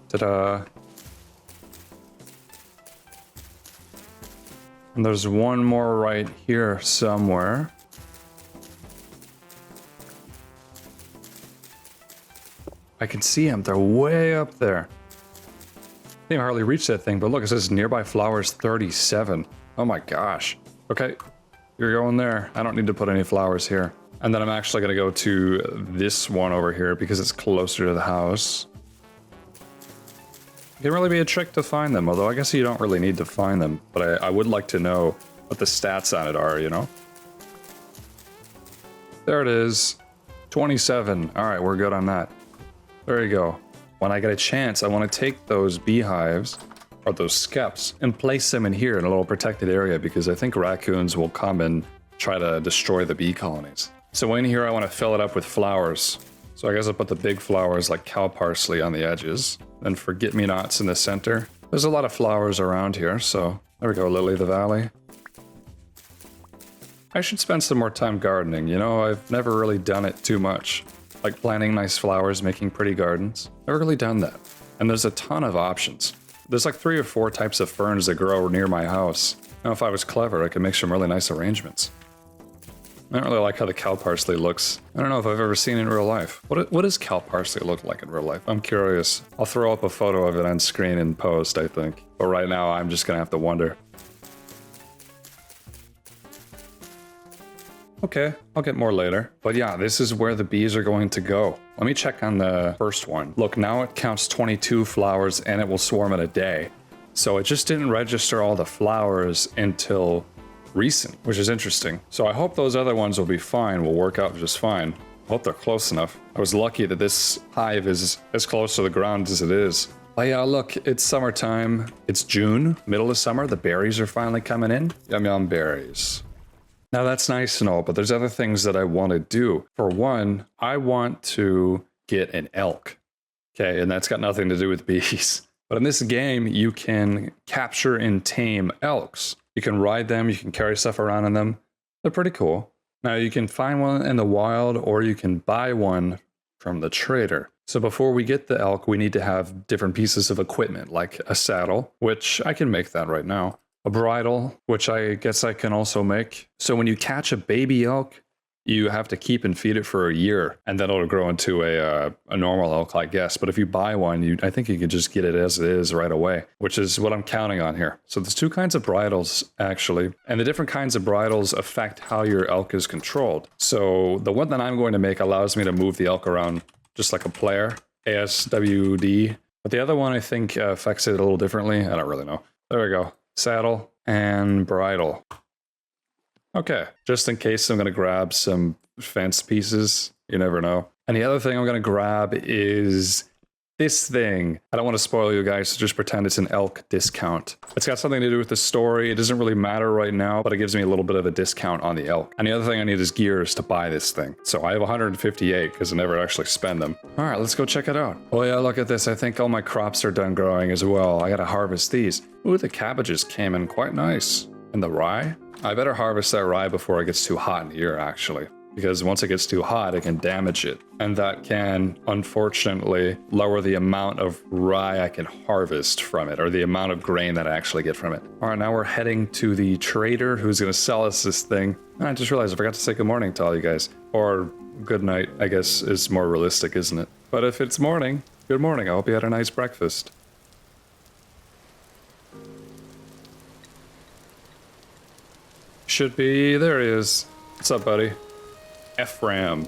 S1: Ta-da. And there's one more right here somewhere. I can see them. They're way up there. I think I hardly reached that thing, but look, it says nearby flowers 37. Oh my gosh. Okay, you're going there. I don't need to put any flowers here. And then I'm actually going to go to this one over here because it's closer to the house. It can really be a trick to find them, although I guess you don't really need to find them. But I would like to know what the stats on it are, you know? There it is. 27. All right, we're good on that. There you go. When I get a chance, I want to take those beehives, or those skeps, and place them in here in a little protected area because I think raccoons will come and try to destroy the bee colonies. So in here, I want to fill it up with flowers. So I guess I'll put the big flowers like cow parsley on the edges, and forget-me-nots in the center. There's a lot of flowers around here, so there we go, lily of the valley. I should spend some more time gardening, you know, I've never really done it too much. Like planting nice flowers, making pretty gardens. Never really done that. And there's a ton of options. There's like 3 or 4 types of ferns that grow near my house. Now if I was clever, I could make some really nice arrangements. I don't really like how the cow parsley looks. I don't know if I've ever seen it in real life. What does cow parsley look like in real life? I'm curious. I'll throw up a photo of it on screen in post, I think. But right now, I'm just gonna have to wonder. Okay, I'll get more later. But yeah, this is where the bees are going to go. Let me check on the first one. Look, now it counts 22 flowers and it will swarm in a day. So it just didn't register all the flowers until recent, which is interesting. So I hope those other ones will be fine, will work out just fine. I hope they're close enough. I was lucky that this hive is as close to the ground as it is. But yeah, look, it's summertime. It's June, middle of summer. The berries are finally coming in. Yum yum berries. Now that's nice and all, but there's other things that I want to do. For one, I want to get an elk. Okay, and that's got nothing to do with bees. But in this game, you can capture and tame elks. You can ride them, you can carry stuff around in them. They're pretty cool. Now you can find one in the wild or you can buy one from the trader. So before we get the elk, we need to have different pieces of equipment, like a saddle, which I can make that right now. A bridle, which I guess I can also make. So when you catch a baby elk, you have to keep and feed it for a year, and then it'll grow into a normal elk, I guess. But if you buy one, I think you can just get it as it is right away, which is what I'm counting on here. So there's 2 kinds of bridles, actually, and the different kinds of bridles affect how your elk is controlled. So the one that I'm going to make allows me to move the elk around just like a player, ASWD. But the other one, I think, affects it a little differently. I don't really know. There we go. Saddle and bridle. Okay, just in case I'm going to grab some fence pieces. You never know. And the other thing I'm going to grab is this thing. I don't want to spoil you guys, so just pretend it's an elk discount. It's got something to do with the story. It doesn't really matter right now, but it gives me a little bit of a discount on the elk. And the other thing I need is gears to buy this thing. So I have 158 because I never actually spend them. All right, let's go check it out. Oh yeah, look at this. I think all my crops are done growing as well. I got to harvest these. Ooh, the cabbages came in quite nice. And the rye? I better harvest that rye before it gets too hot in here, actually. Because once it gets too hot, it can damage it. And that can, unfortunately, lower the amount of rye I can harvest from it, or the amount of grain that I actually get from it. All right, now we're heading to the trader who's going to sell us this thing. And I just realized I forgot to say good morning to all you guys. Or good night, I guess, is more realistic, isn't it? But if it's morning, good morning. I hope you had a nice breakfast. Should be, there he is. What's up, buddy? Ephraim.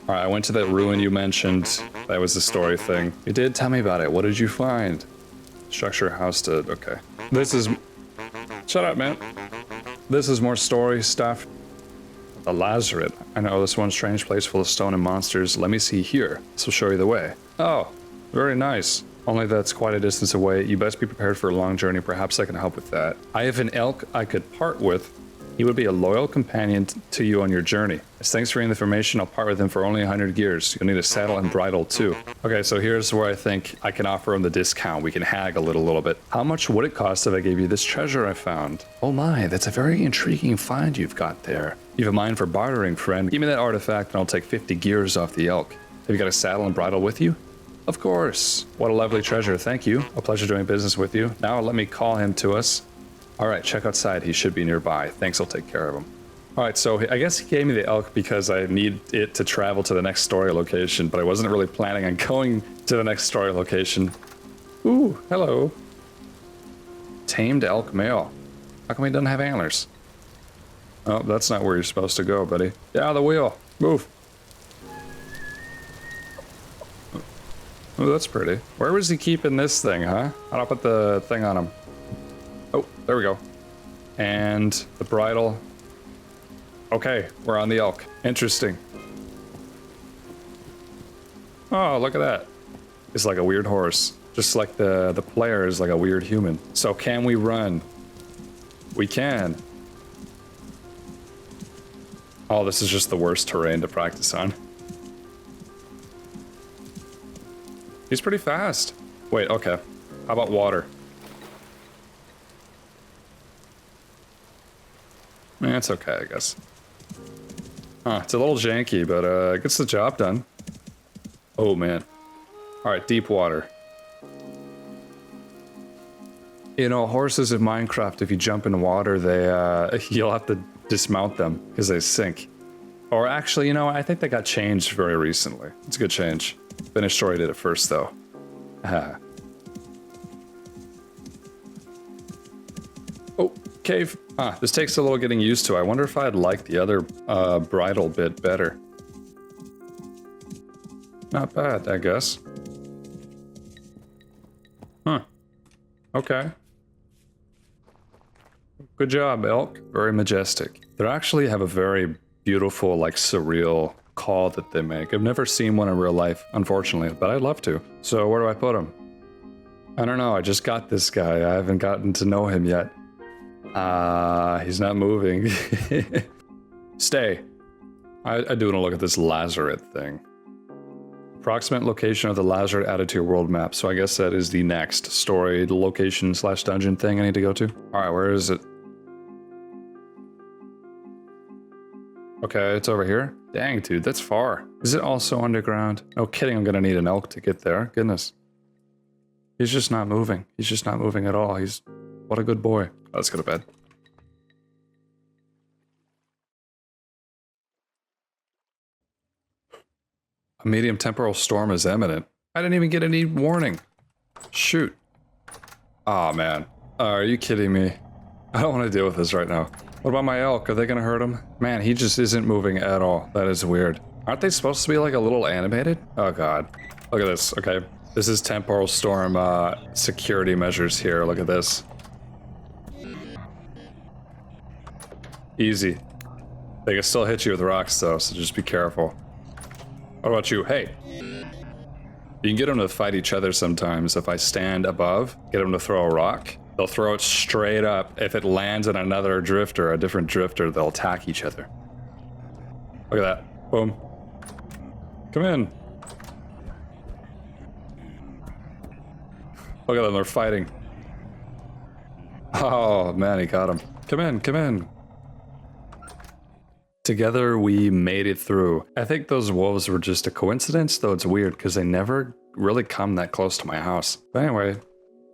S1: Alright, I went to that ruin you mentioned. That was the story thing. You did tell me about it. What did you find? Structure house to... okay. This is... shut up, man. This is more story stuff. The Lazaret. I know this one strange place full of stone and monsters. Let me see here. This will show you the way. Oh. Very nice. Only that's quite a distance away. You best be prepared for a long journey. Perhaps I can help with that. I have an elk I could part with. He would be a loyal companion to you on your journey. As thanks for the information, I'll part with him for only 100 gears. You'll need a saddle and bridle too. Okay, so here's where I think I can offer him the discount. We can haggle it a little bit. How much would it cost if I gave you this treasure I found? Oh my, that's a very intriguing find you've got there. You have a mind for bartering, friend. Give me that artifact and I'll take 50 gears off the elk. Have you got a saddle and bridle with you? Of course. What a lovely treasure. Thank you. A pleasure doing business with you. Now let me call him to us. All right, check outside. He should be nearby. Thanks, I'll take care of him. All right, so I guess he gave me the elk because I need it to travel to the next story location, but I wasn't really planning on going to the next story location. Ooh, hello. Tamed elk male. How come he doesn't have antlers? Oh, that's not where you're supposed to go, buddy. Get out of the wheel. Move. Oh, that's pretty. Where was he keeping this thing, huh? How do I put the thing on him? Oh, there we go. And the bridle. Okay, we're on the elk. Interesting. Oh, look at that. It's like a weird horse. Just like the player is like a weird human. So can we run? We can. Oh, this is just the worst terrain to practice on. He's pretty fast. Wait, okay. How about water? It's okay, I guess. It's a little janky, but it gets the job done. Oh, man. Alright, deep water. You know, horses in Minecraft, if you jump in water, they, you'll have to dismount them, because they sink. Or actually, you know, I think they got changed very recently. It's a good change. Vintage Story did it first, though. Oh, cave. This takes a little getting used to. I wonder if I'd like the other bridle bit better. Not bad, I guess. Huh. Okay. Good job, elk. Very majestic. They actually have a very beautiful, like, surreal call that they make. I've never seen one in real life, unfortunately, but I'd love to. So where do I put him? I don't know. I just got this guy. I haven't gotten to know him yet. He's not moving. Stay. I do want to look at this Lazarette thing. Approximate location of the Lazarette added to your world map. So I guess that is the next story location / dungeon thing I need to go to. All right, where is it? Okay, it's over here. Dang, dude, that's far. Is it also underground? No kidding, I'm gonna need an elk to get there. Goodness. He's just not moving. He's just not moving at all. He's... What a good boy. Let's go to bed. A medium temporal storm is imminent. I didn't even get any warning. Shoot. Aw, man. Are you kidding me? I don't want to deal with this right now. What about my elk? Are they gonna hurt him? Man, he just isn't moving at all. That is weird. Aren't they supposed to be like a little animated? Oh god. Look at this. Okay. This is temporal storm security measures here. Look at this. Easy. They can still hit you with rocks though, so just be careful. What about you? Hey! You can get them to fight each other sometimes. If I stand above, get them to throw a rock, they'll throw it straight up. If it lands on another drifter, a different drifter, they'll attack each other. Look at that. Boom. Come in. Look at them, they're fighting. Oh man, he got him. Come in, come in. Together we made it through. I think those wolves were just a coincidence, though it's weird because they never really come that close to my house. But anyway,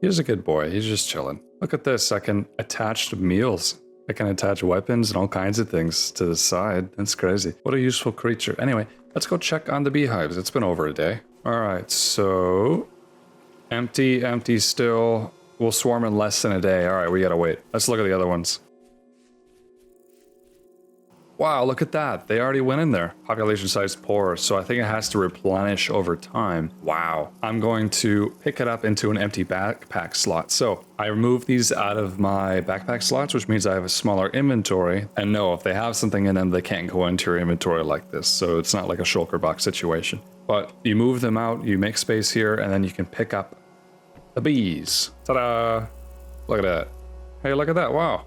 S1: he's a good boy. He's just chilling. Look at this. I can attach meals. I can attach weapons and all kinds of things to the side. That's crazy. What a useful creature. Anyway, let's go check on the beehives. It's been over a day. All right, so empty, empty still. We'll swarm in less than a day. All right, we gotta wait. Let's look at the other ones. Wow, look at that. They already went in there. Population size poor, so I think it has to replenish over time. Wow. I'm going to pick it up into an empty backpack slot. So I remove these out of my backpack slots, which means I have a smaller inventory. And no, if they have something in them, they can't go into your inventory like this. So it's not like a shulker box situation. But you move them out, you make space here, and then you can pick up the bees. Ta-da! Look at that. Hey, look at that. Wow.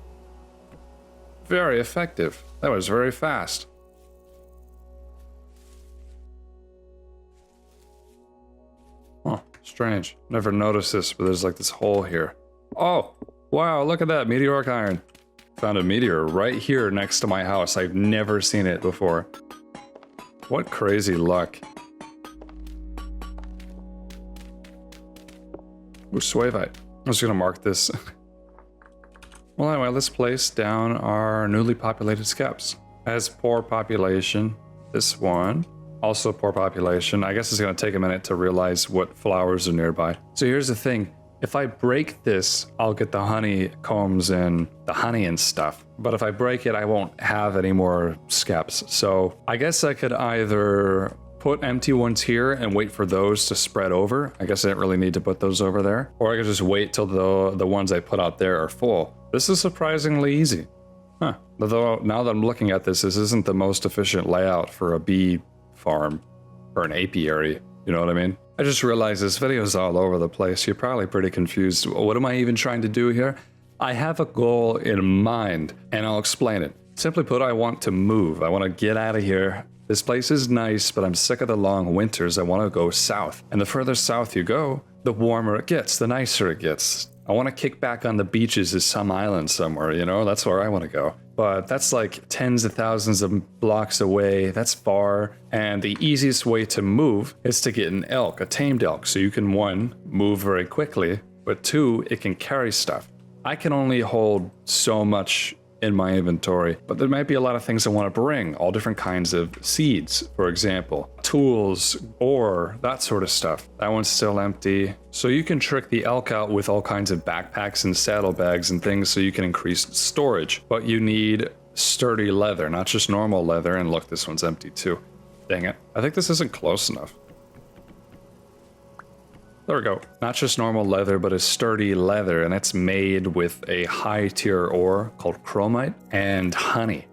S1: Very effective. That was very fast. Huh, strange. Never noticed this, but there's like this hole here. Oh, wow, look at that, meteoric iron. Found a meteor right here next to my house. I've never seen it before. What crazy luck. Ooh, suavite. I'm just gonna mark this. Well, anyway, let's place down our newly populated skeps. As poor population, this one, also poor population. I guess it's gonna take a minute to realize what flowers are nearby. So here's the thing. If I break this, I'll get the honeycombs and the honey and stuff. But if I break it, I won't have any more skeps. So I guess I could either put empty ones here and wait for those to spread over. I guess I didn't really need to put those over there. Or I could just wait till the ones I put out there are full. This is surprisingly easy. Huh. Although now that I'm looking at this isn't the most efficient layout for a bee farm or an apiary. You know what I mean? I just realized this video is all over the place. You're probably pretty confused. What am I even trying to do here? I have a goal in mind and I'll explain it. Simply put, I want to move. I want to get out of here. This place is nice, but I'm sick of the long winters. I want to go south. And the further south you go, the warmer it gets, the nicer it gets. I want to kick back on the beaches of some island somewhere, you know? That's where I want to go. But that's like tens of thousands of blocks away. That's far. And the easiest way to move is to get an elk, a tamed elk. So you can, one, move very quickly, but two, it can carry stuff. I can only hold so much in my inventory, but there might be a lot of things I want to bring, all different kinds of seeds, for example, tools, ore, that sort of stuff. That one's still empty. So you can trick the elk out with all kinds of backpacks and saddlebags and things so you can increase storage, but you need sturdy leather, not just normal leather. And look, this one's empty too. Dang it. I think this isn't close enough. There we go. Not just normal leather, but a sturdy leather, and it's made with a high-tier ore called chromite and honey.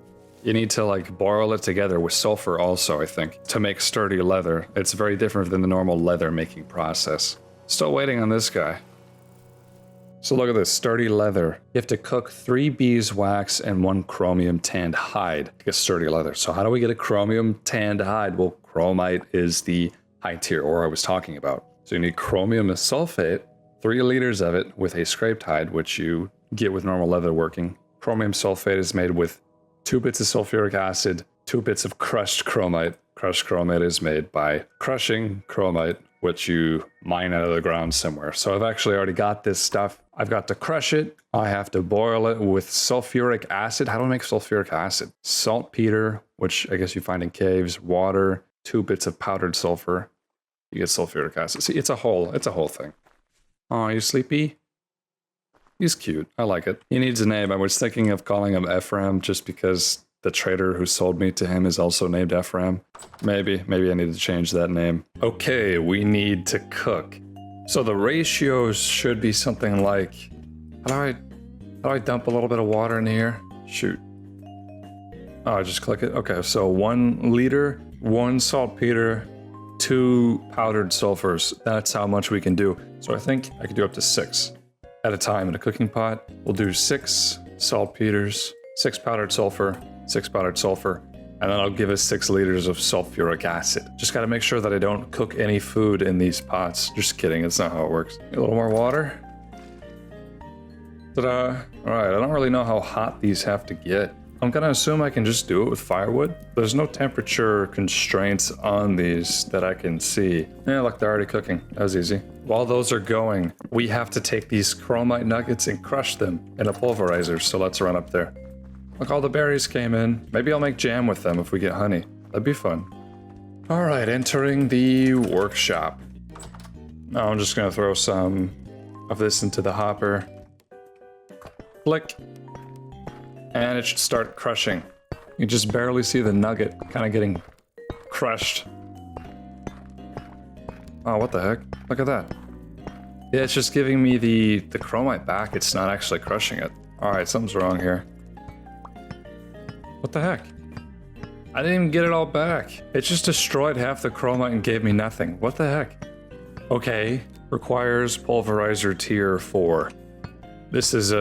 S1: You need to like boil it together with sulfur also, I think, to make sturdy leather. It's very different than the normal leather making process. Still waiting on this guy. So look at this, sturdy leather. You have to cook 3 beeswax and 1 chromium tanned hide to get sturdy leather. So how do we get a chromium tanned hide? Well, chromite is the high-tier ore I was talking about. So you need chromium sulfate, 3 liters of it with a scraped hide, which you get with normal leather working. Chromium sulfate is made with 2 bits of sulfuric acid, 2 bits of crushed chromite. Crushed chromite is made by crushing chromite, which you mine out of the ground somewhere. So I've actually already got this stuff. I've got to crush it. I have to boil it with sulfuric acid. How do I make sulfuric acid? Saltpeter, which I guess you find in caves, water, 2 bits of powdered sulfur. You get sulfuric acid. See, it's a whole thing. Oh, you sleepy? He's cute. I like it. He needs a name. I was thinking of calling him Ephraim just because the trader who sold me to him is also named Ephraim. Maybe I need to change that name. Okay, we need to cook. So the ratios should be something like, how do I dump a little bit of water in here? Shoot. Oh, I just click it. Okay, so 1 liter, 1 saltpeter, 2 powdered sulfurs. That's how much we can do. So I think I can do up to 6 at a time in a cooking pot. We'll do 6 saltpeters, 6 powdered sulfur, 6 powdered sulfur, and then I'll give us 6 liters of sulfuric acid. Just gotta make sure that I don't cook any food in these pots. Just kidding, that's not how it works. A little more water. Ta-da! Alright, I don't really know how hot these have to get. I'm gonna assume I can just do it with firewood. There's no temperature constraints on these that I can see. Yeah, look, they're already cooking. That was easy. While those are going, we have to take these chromite nuggets and crush them in a pulverizer, so let's run up there. Look, all the berries came in. Maybe I'll make jam with them if we get honey. That'd be fun. Alright, entering the workshop. Now I'm just gonna throw some of this into the hopper. Click. And it should start crushing. You just barely see the nugget kind of getting crushed. Oh, what the heck? Look at that. Yeah, it's just giving me the chromite back. It's not actually crushing it. Alright, something's wrong here. What the heck? I didn't even get it all back. It just destroyed half the chromite and gave me nothing. What the heck? Okay. Requires pulverizer tier 4. This is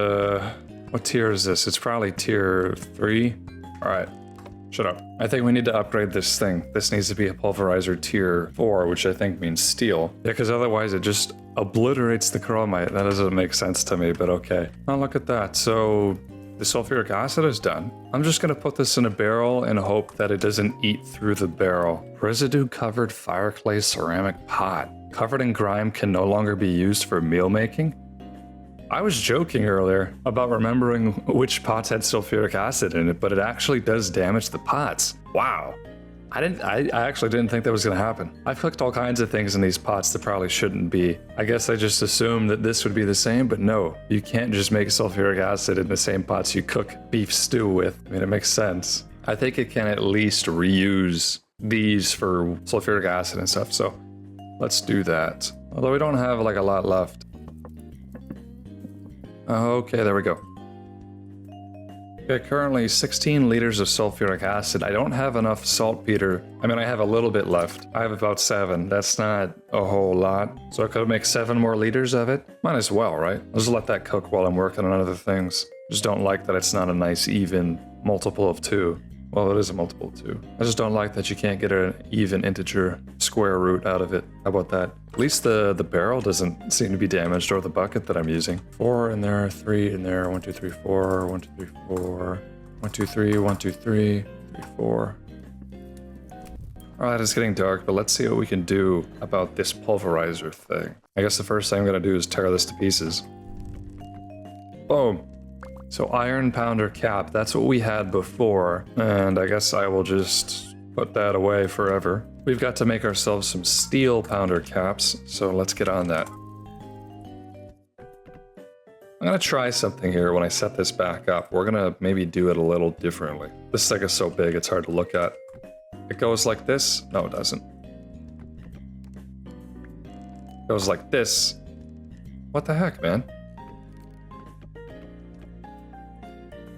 S1: what tier is this? It's probably tier 3. Alright. Shut up. I think we need to upgrade this thing. This needs to be a pulverizer tier 4, which I think means steel. Yeah, because otherwise it just obliterates the chromite. That doesn't make sense to me, but okay. Oh, look at that. So the sulfuric acid is done. I'm just going to put this in a barrel and hope that it doesn't eat through the barrel. Residue-covered fireclay ceramic pot. Covered in grime, can no longer be used for meal making? I was joking earlier about remembering which pots had sulfuric acid in it, but it actually does damage the pots. Wow. I actually didn't think that was going to happen. I've cooked all kinds of things in these pots that probably shouldn't be. I guess I just assumed that this would be the same, but no. You can't just make sulfuric acid in the same pots you cook beef stew with. I mean, it makes sense. I think it can at least reuse these for sulfuric acid and stuff, so let's do that. Although we don't have like a lot left. Okay, there we go. Okay, currently 16 liters of sulfuric acid. I don't have enough saltpeter. I mean, I have a little bit left. I have about 7. That's not a whole lot. So I could make 7 more liters of it. Might as well, right? I'll just let that cook while I'm working on other things. Just don't like that it's not a nice even multiple of 2. Well, it is a multiple of 2. I just don't like that you can't get an even integer square root out of it. How about that? At least the barrel doesn't seem to be damaged, or the bucket that I'm using. 4 in there, 3 in there, 1, 2, 3, 4, 1, 2, 3, 4, 1, 2, 3, 1, 2, 3, 3, 4. Alright, it's getting dark, but let's see what we can do about this pulverizer thing. I guess the first thing I'm gonna do is tear this to pieces. Boom. So iron pounder cap, that's what we had before, and I guess I will just put that away forever. We've got to make ourselves some steel pounder caps, so let's get on that. I'm gonna try something here when I set this back up. We're gonna maybe do it a little differently. This thing is so big, it's hard to look at. It goes like this. No, it doesn't. It goes like this. What the heck, man?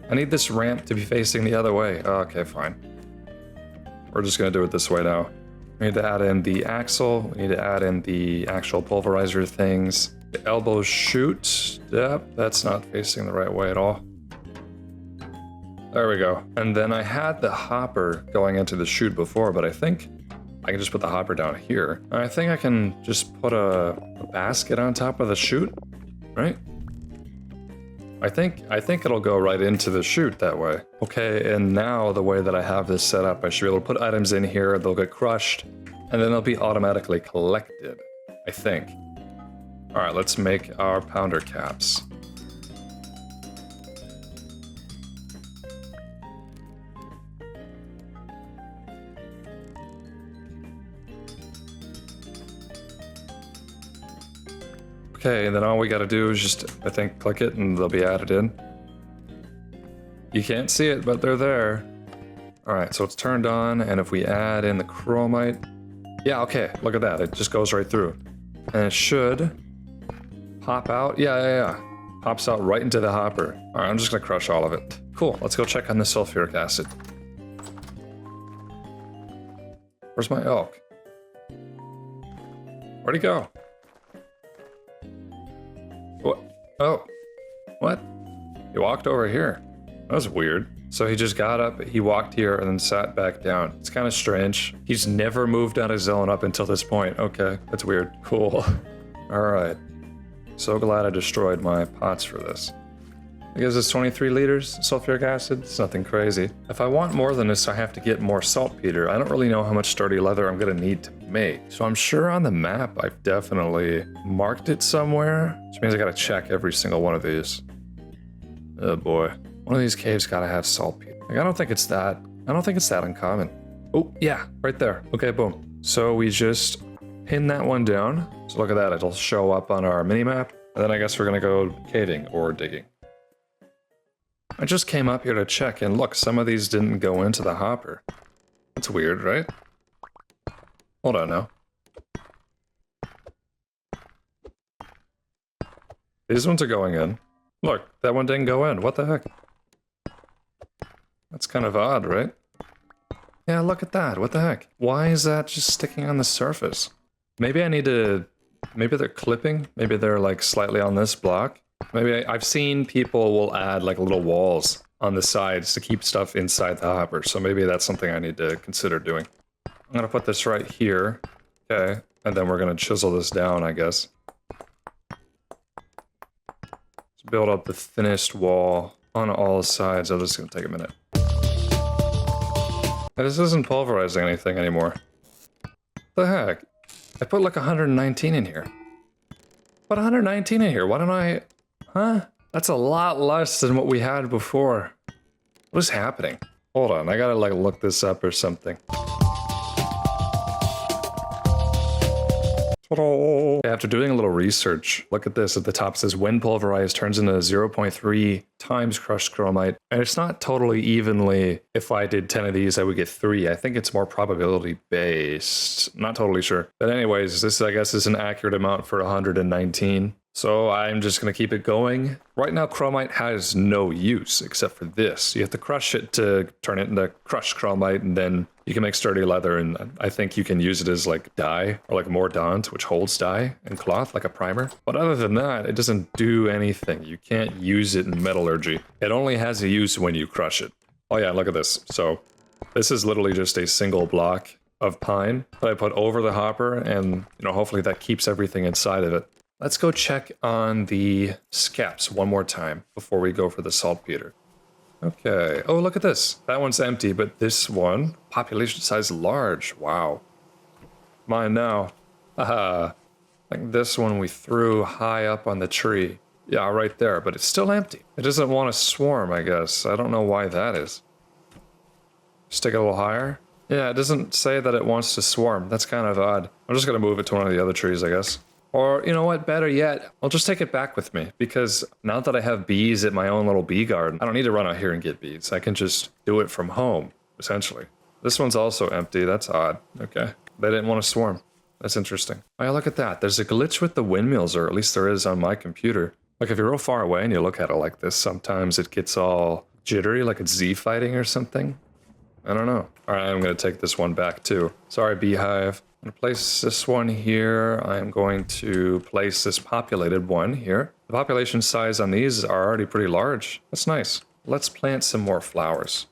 S1: I need this ramp to be facing the other way. Oh, okay, fine. We're just gonna do it this way now. We need to add in the axle. We need to add in the actual pulverizer things. The elbow chute. Yep, that's not facing the right way at all. There we go. And then I had the hopper going into the chute before, but I think I can just put the hopper down here. And I think I can just put a basket on top of the chute, right? I think it'll go right into the chute that way. Okay, and now the way that I have this set up, I should be able to put items in here, they'll get crushed, and then they'll be automatically collected, I think. Alright, let's make our pounder caps. Okay, and then all we gotta do is just, I think, click it and they'll be added in. You can't see it, but they're there. Alright, so it's turned on, and if we add in the chromite... Yeah, okay, look at that, it just goes right through. And it should pop out. Yeah. Pops out right into the hopper. Alright, I'm just gonna crush all of it. Cool, let's go check on the sulfuric acid. Where's my elk? Where'd he go? What? Oh. What? He walked over here. That was weird. So he just got up, he walked here, and then sat back down. It's kind of strange. He's never moved out of zone up until this point. Okay, that's weird. Cool. Alright. So glad I destroyed my pots for this. I guess it's 23 liters sulfuric acid. It's nothing crazy. If I want more than this, I have to get more saltpeter. I don't really know how much sturdy leather I'm gonna need to make. So I'm sure on the map I've definitely marked it somewhere, which means I gotta check every single one of these. Oh boy. One of these caves gotta have saltpeter. Like, I don't think it's that uncommon. Oh, yeah, right there. Okay, boom. So we just pin that one down. So look at that, it'll show up on our mini-map. And then I guess we're gonna go caving or digging. I just came up here to check, and look, some of these didn't go into the hopper. That's weird, right? Hold on now. These ones are going in. Look, that one didn't go in. What the heck? That's kind of odd, right? Yeah, look at that. What the heck? Why is that just sticking on the surface? Maybe I need to... Maybe they're clipping? Maybe they're like slightly on this block? Maybe I've seen people will add like little walls on the sides to keep stuff inside the hopper, so maybe that's something I need to consider doing. I'm gonna put this right here. Okay, and then we're gonna chisel this down, I guess. Let's build up the thinnest wall on all sides. Oh, this is gonna take a minute. This isn't pulverizing anything anymore. What the heck? I put like 119 in here. Put 119 in here, why don't I... Huh? That's a lot less than what we had before. What is happening? Hold on, I gotta like look this up or something. After doing a little research, look at this. At the top it says when pulverized turns into 0.3 times crushed chromite. And it's not totally evenly. If I did 10 of these, I would get 3. I think it's more probability based. Not totally sure. But anyways, this I guess is an accurate amount for 119. So I'm just going to keep it going. Right now, chromite has no use except for this. You have to crush it to turn it into crushed chromite, and then you can make sturdy leather, and I think you can use it as like dye, or like mordant, which holds dye and cloth, like a primer. But other than that, it doesn't do anything. You can't use it in metallurgy. It only has a use when you crush it. Oh yeah, look at this. So this is literally just a single block of pine that I put over the hopper, and hopefully that keeps everything inside of it. Let's go check on the scaps one more time before we go for the saltpeter. Okay. Oh, look at this. That one's empty, but this one, population size large. Wow. Mine now. Haha. Like this one we threw high up on the tree. Yeah, right there, but it's still empty. It doesn't want to swarm, I guess. I don't know why that is. Stick it a little higher. Yeah, it doesn't say that it wants to swarm. That's kind of odd. I'm just going to move it to one of the other trees, I guess. Or, you know what, better yet, I'll just take it back with me, because now that I have bees at my own little bee garden, I don't need to run out here and get bees. I can just do it from home, essentially. This one's also empty. That's odd. Okay. They didn't want to swarm. That's interesting. Oh, yeah, look at that. There's a glitch with the windmills, or at least there is on my computer. Like, if you're real far away and you look at it like this, sometimes it gets all jittery, like it's Z-fighting or something. I don't know. All right, I'm going to take this one back, too. Sorry, beehive. I'm going to place this one here. I'm going to place this populated one here. The population size on these are already pretty large. That's nice. Let's plant some more flowers.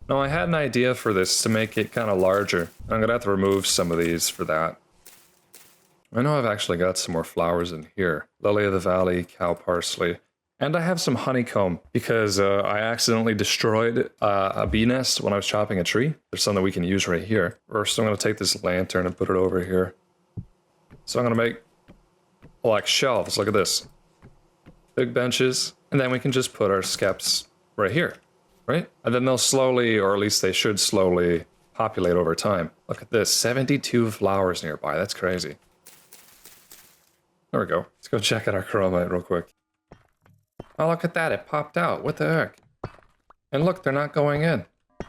S1: Now, I had an idea for this to make it kind of larger. I'm going to have to remove some of these for that. I know I've actually got some more flowers in here. Lily of the Valley, cow parsley. And I have some honeycomb because I accidentally destroyed a bee nest when I was chopping a tree. There's some that we can use right here. First, I'm going to take this lantern and put it over here. So I'm going to make like shelves. Look at this. Big benches. And then we can just put our skeps right here, right? And then they'll slowly, or at least they should slowly, populate over time. Look at this. 72 flowers nearby. That's crazy. There we go. Let's go check out our chromite real quick. Oh, look at that. It popped out. What the heck? And look, they're not going in.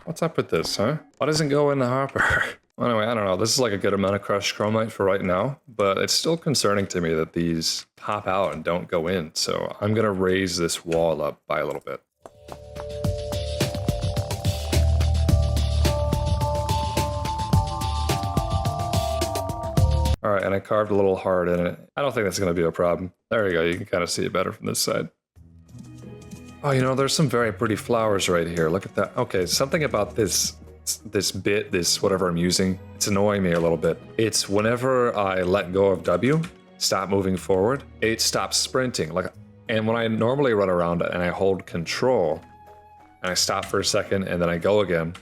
S1: What's up with this, huh? Why doesn't it go in the hopper? Anyway, I don't know. This is like a good amount of crushed chromite for right now, but it's still concerning to me that these pop out and don't go in. So I'm going to raise this wall up by a little bit. All right, and I carved a little heart in it. I don't think that's going to be a problem. There you go. You can kind of see it better from this side. Oh, there's some very pretty flowers right here. Look at that. Okay, something about this bit, this whatever I'm using, it's annoying me a little bit. It's whenever I let go of W, stop moving forward, it stops sprinting. And when I normally run around and I hold control, and I stop for a second and then I go again,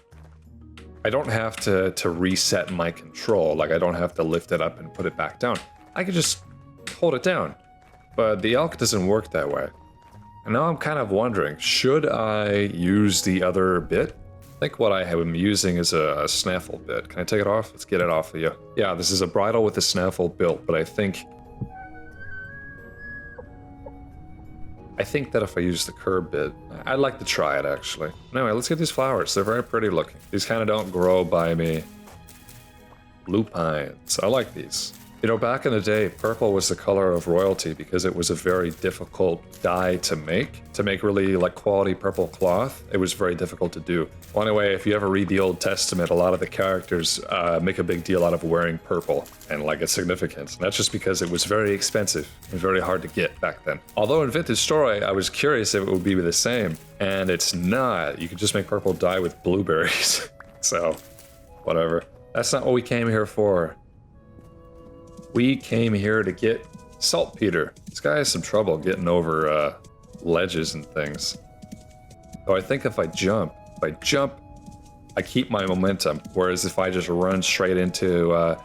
S1: I don't have to reset my control. Like, I don't have to lift it up and put it back down. I can just hold it down. But the elk doesn't work that way. And now I'm kind of wondering, should I use the other bit? I think what I am using is a snaffle bit. Can I take it off? Let's get it off of you. Yeah, this is a bridle with a snaffle built, but I think... I think that if I use the curb bit, I'd like to try it actually. Anyway, let's get these flowers. They're very pretty looking. These kind of don't grow by me. Lupines. I like these. You know, back in the day, purple was the color of royalty because it was a very difficult dye to make. To make really like quality purple cloth, it was very difficult to do. Well, anyway, if you ever read the Old Testament, a lot of the characters make a big deal out of wearing purple and like its significance. And that's just because it was very expensive and very hard to get back then. Although in Vintage Story, I was curious if it would be the same, and it's not. You could just make purple dye with blueberries. So, whatever. That's not what we came here for. We came here to get saltpeter. This guy has some trouble getting over ledges and things. So I think if I jump, I keep my momentum. Whereas if I just run straight into a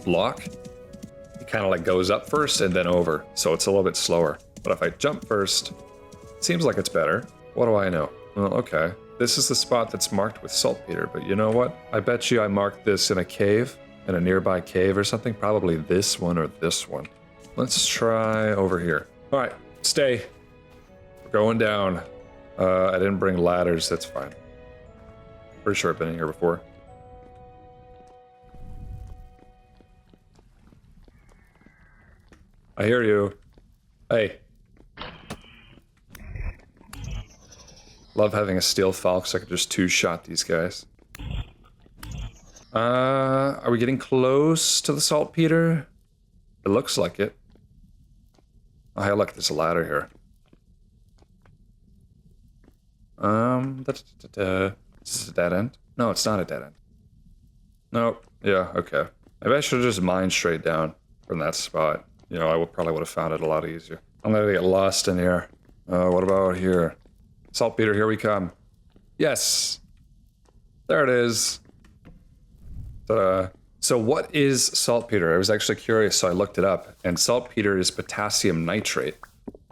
S1: block, it kind of like goes up first and then over. So it's a little bit slower. But if I jump first, it seems like it's better. What do I know? Well, okay. This is the spot that's marked with saltpeter, but you know what? I bet you I marked this in a cave. In a nearby cave or something, probably this one or this one. Let's try over here. All right, stay. We're going down. I didn't bring ladders, that's fine. Pretty sure I've been in here before. I hear you. Hey. Love having a steel falcon so I could just two-shot these guys. Are we getting close to the saltpeter? It looks like it. Oh, hey, look, there's a ladder here. Is this a dead end? No, it's not a dead end. Nope. Yeah, okay. Maybe I should have just mined straight down from that spot. You know, probably would have found it a lot easier. I'm gonna get lost in here. What about here? Saltpeter, here we come. Yes! There it is. So what is saltpeter? I was actually curious, so I looked it up. And saltpeter is potassium nitrate.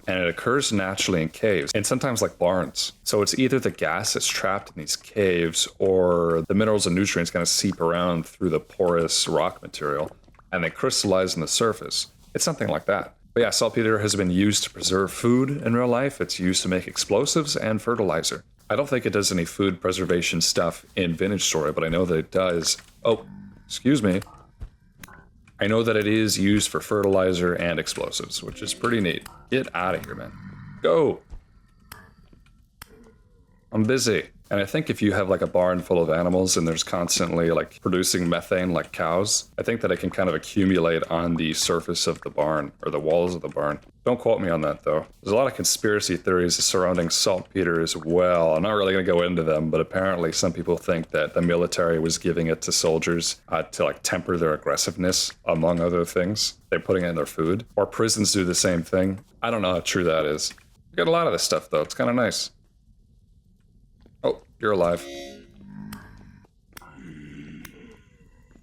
S1: And it occurs naturally in caves, and sometimes like barns. So it's either the gas that's trapped in these caves, or the minerals and nutrients kind of seep around through the porous rock material, and they crystallize on the surface. It's something like that. But yeah, saltpeter has been used to preserve food in real life. It's used to make explosives and fertilizer. I don't think it does any food preservation stuff in Vintage Story, but I know that it does. Oh, excuse me. I know that it is used for fertilizer and explosives, which is pretty neat. Get out of here, man. Go! I'm busy. And I think if you have like a barn full of animals and there's constantly like producing methane like cows, I think that it can kind of accumulate on the surface of the barn or the walls of the barn. Don't quote me on that though. There's a lot of conspiracy theories surrounding saltpeter as well. I'm not really going to go into them, but apparently some people think that the military was giving it to soldiers to like temper their aggressiveness, among other things. They're putting it in their food. Or prisons do the same thing. I don't know how true that is. We got a lot of this stuff though. It's kind of nice. Oh, you're alive.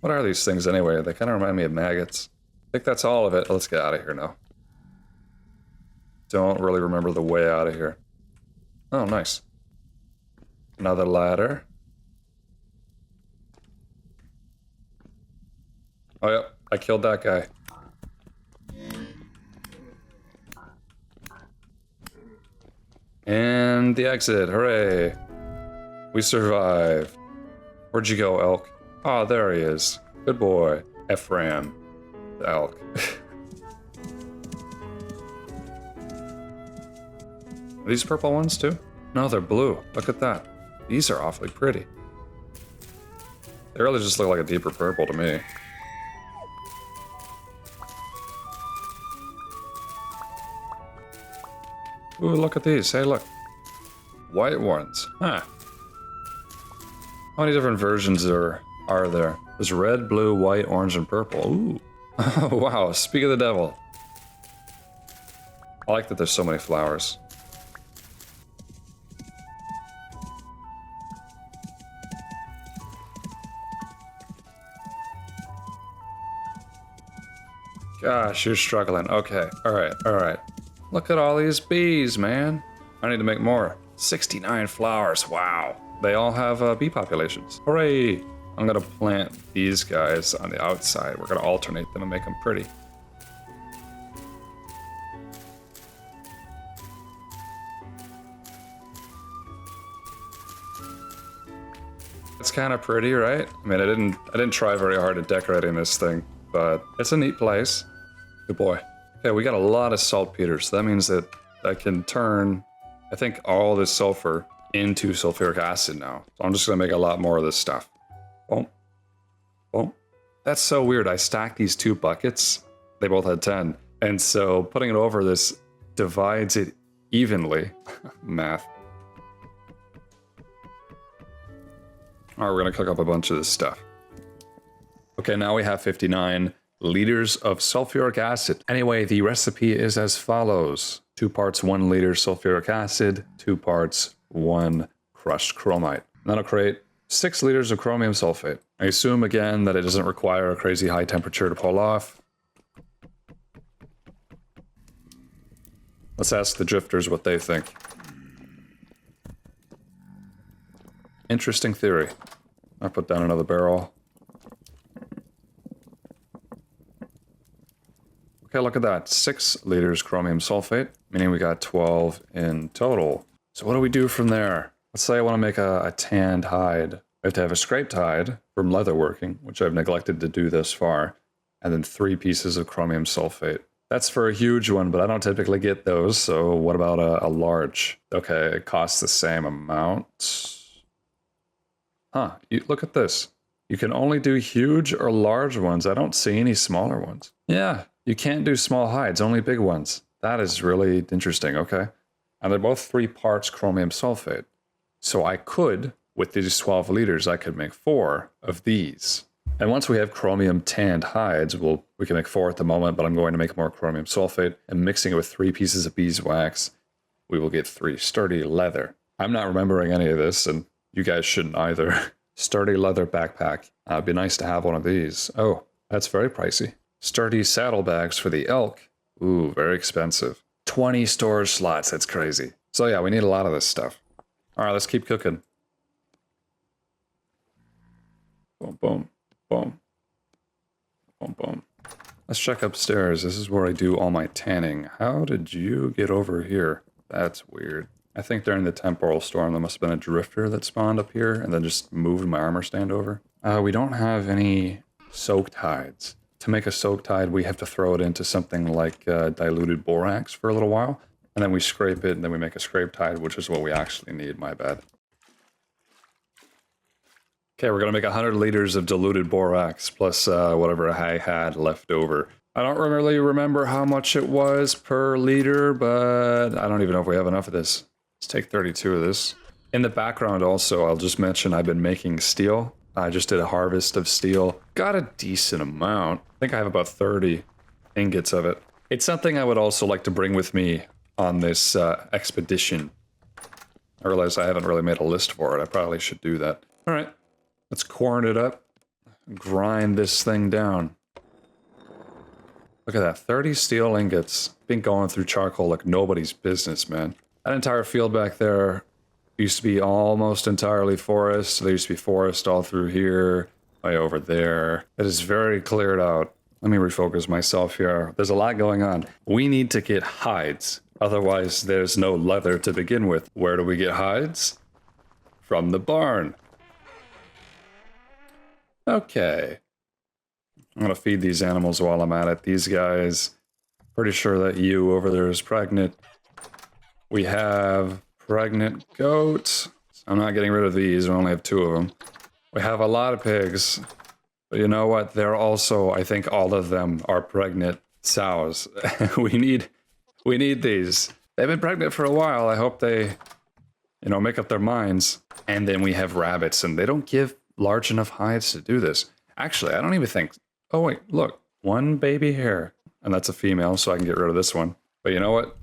S1: What are these things anyway? They kind of remind me of maggots. I think that's all of it. Let's get out of here now. Don't really remember the way out of here. Oh, nice. Another ladder. Oh, yep. I killed that guy. And the exit. Hooray. We survived. Where'd you go, elk? Oh, there he is. Good boy. Ephraim. The elk. Are these purple ones too? No, they're blue. Look at that. These are awfully pretty. They really just look like a deeper purple to me. Ooh, look at these. Hey, look. White ones. Huh. How many different versions are there? There's red, blue, white, orange, and purple. Ooh. Oh, wow. Speak of the devil. I like that there's so many flowers. Gosh, you're struggling. Okay. All right. Look at all these bees, man. I need to make more. 69 flowers. Wow. They all have bee populations. Hooray. I'm going to plant these guys on the outside. We're going to alternate them and make them pretty. It's kind of pretty, right? I mean, I didn't try very hard at decorating this thing, but it's a neat place. Good boy. Okay, we got a lot of saltpeter, so that means that I can turn, I think, all this sulfur into sulfuric acid now. So I'm just gonna make a lot more of this stuff. Boom. Boom. That's so weird. I stacked these 2 buckets. They both had 10. And so putting it over this divides it evenly. Math. All right, we're gonna cook up a bunch of this stuff. Okay, now we have 59 liters of sulfuric acid. Anyway, the recipe is as follows. 2 parts 1 liter sulfuric acid, 2 parts 1 crushed chromite. That'll create 6 liters of chromium sulfate. I assume again that it doesn't require a crazy high temperature to pull off. Let's ask the drifters what they think. Interesting theory. I'll put down another barrel. Okay, look at that. 6 liters chromium sulfate, meaning we got 12 in total. So what do we do from there? Let's say I want to make a tanned hide. We have to have a scraped hide from leatherworking, which I've neglected to do thus far, and then 3 pieces of chromium sulfate. That's for a huge one, but I don't typically get those, so what about a large? Okay, it costs the same amount. Huh, look at this. You can only do huge or large ones. I don't see any smaller ones. Yeah, you can't do small hides, only big ones. That is really interesting, okay. And they're both 3 parts chromium sulfate. So I could, with these 12 liters, I could make 4 of these. And once we have chromium tanned hides, we can make 4 at the moment, but I'm going to make more chromium sulfate, and mixing it with 3 pieces of beeswax, we will get 3 sturdy leather. I'm not remembering any of this, and you guys shouldn't either. Sturdy leather backpack. It'd be nice to have one of these. Oh, that's very pricey. Sturdy saddlebags for the elk. Ooh, very expensive. 20 storage slots, that's crazy. So yeah, we need a lot of this stuff. All right, let's keep cooking. Boom, boom, boom. Boom, boom. Let's check upstairs. This is where I do all my tanning. How did you get over here? That's weird. I think during the temporal storm, there must have been a drifter that spawned up here and then just moved my armor stand over. We don't have any soaked hides. To make a soaked hide, we have to throw it into something like diluted borax for a little while, and then we scrape it, and then we make a scraped hide, which is what we actually need, my bad. Okay, we're gonna make 100 liters of diluted borax, plus whatever I had left over. I don't really remember how much it was per liter, but I don't even know if we have enough of this. Let's take 32 of this. In the background also, I'll just mention I've been making steel. I just did a harvest of steel. Got a decent amount. I think I have about 30 ingots of it. It's something I would also like to bring with me on this expedition. I realize I haven't really made a list for it. I probably should do that. All right, let's corn it up. Grind this thing down. Look at that, 30 steel ingots. Been going through charcoal like nobody's business, man. That entire field back there used to be almost entirely forest. There used to be forest all through here, way over there. It is very cleared out. Let me refocus myself here. There's a lot going on. We need to get hides. Otherwise, there's no leather to begin with. Where do we get hides? From the barn. Okay. I'm gonna feed these animals while I'm at it. These guys, pretty sure that you over there is pregnant. We have pregnant goats. I'm not getting rid of these, we only have 2 of them. We have a lot of pigs. But you know what? They're also, I think all of them are pregnant sows. we need these. They've been pregnant for a while. I hope they, you know, make up their minds. And then we have rabbits, and they don't give large enough hides to do this. Actually, I don't even think, oh wait, look, 1 baby hare. And that's a female, so I can get rid of this one. But you know what?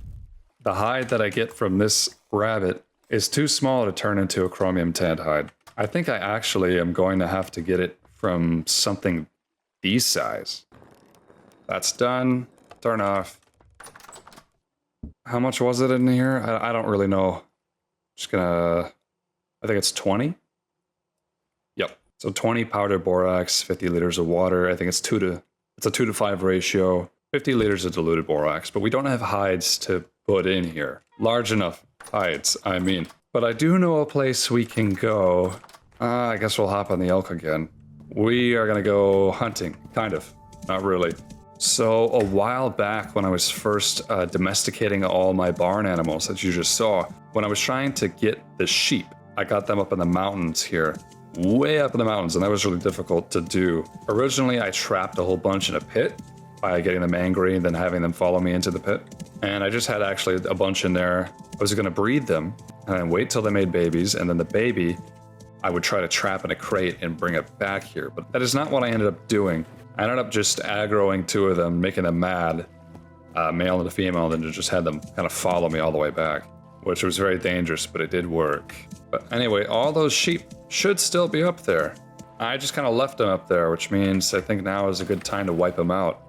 S1: The hide that I get from this rabbit is too small to turn into a chromium tanned hide. I think I actually am going to have to get it from something these size. That's done. Turn off. How much was it in here? I don't really know. Just gonna, I think it's 20. Yep. So 20 powdered borax, 50 liters of water. I think it's a 2 to 5 ratio. 50 liters of diluted borax, but we don't have hides to put in here. Large enough hides, I mean. But I do know a place we can go I guess we'll hop on the elk again. We are gonna go hunting, kind of, not really. So a while back when I was first domesticating all my barn animals that you just saw, when I was trying to get the sheep, I got them up in the mountains here, way up in the mountains, and that was really difficult to do. Originally, I trapped a whole bunch in a pit by getting them angry and then having them follow me into the pit. And I just had actually a bunch in there. I was gonna breed them and then wait till they made babies, and then the baby I would try to trap in a crate and bring it back here. But that is not what I ended up doing. I ended up just aggroing two of them, making them mad, male and a female, and then just had them kind of follow me all the way back, which was very dangerous, but it did work. But anyway, all those sheep should still be up there. I just kind of left them up there, which means I think now is a good time to wipe them out.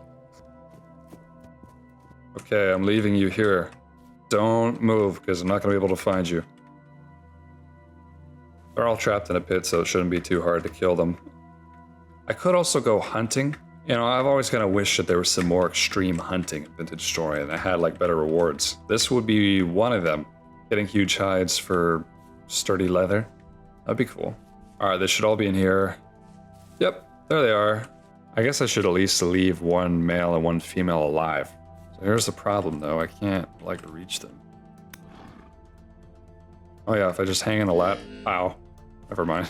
S1: Okay, I'm leaving you here. Don't move, because I'm not going to be able to find you. They're all trapped in a pit, so it shouldn't be too hard to kill them. I could also go hunting. You know, I've always kind of wished that there was some more extreme hunting in Vintage Story, and I had like better rewards. This would be one of them. Getting huge hides for sturdy leather. That'd be cool. Alright, they should all be in here. Yep, there they are. I guess I should at least leave one male and one female alive. So here's the problem though, I can't like reach them. Oh yeah, if I just hang in a lap. Ow. Never mind.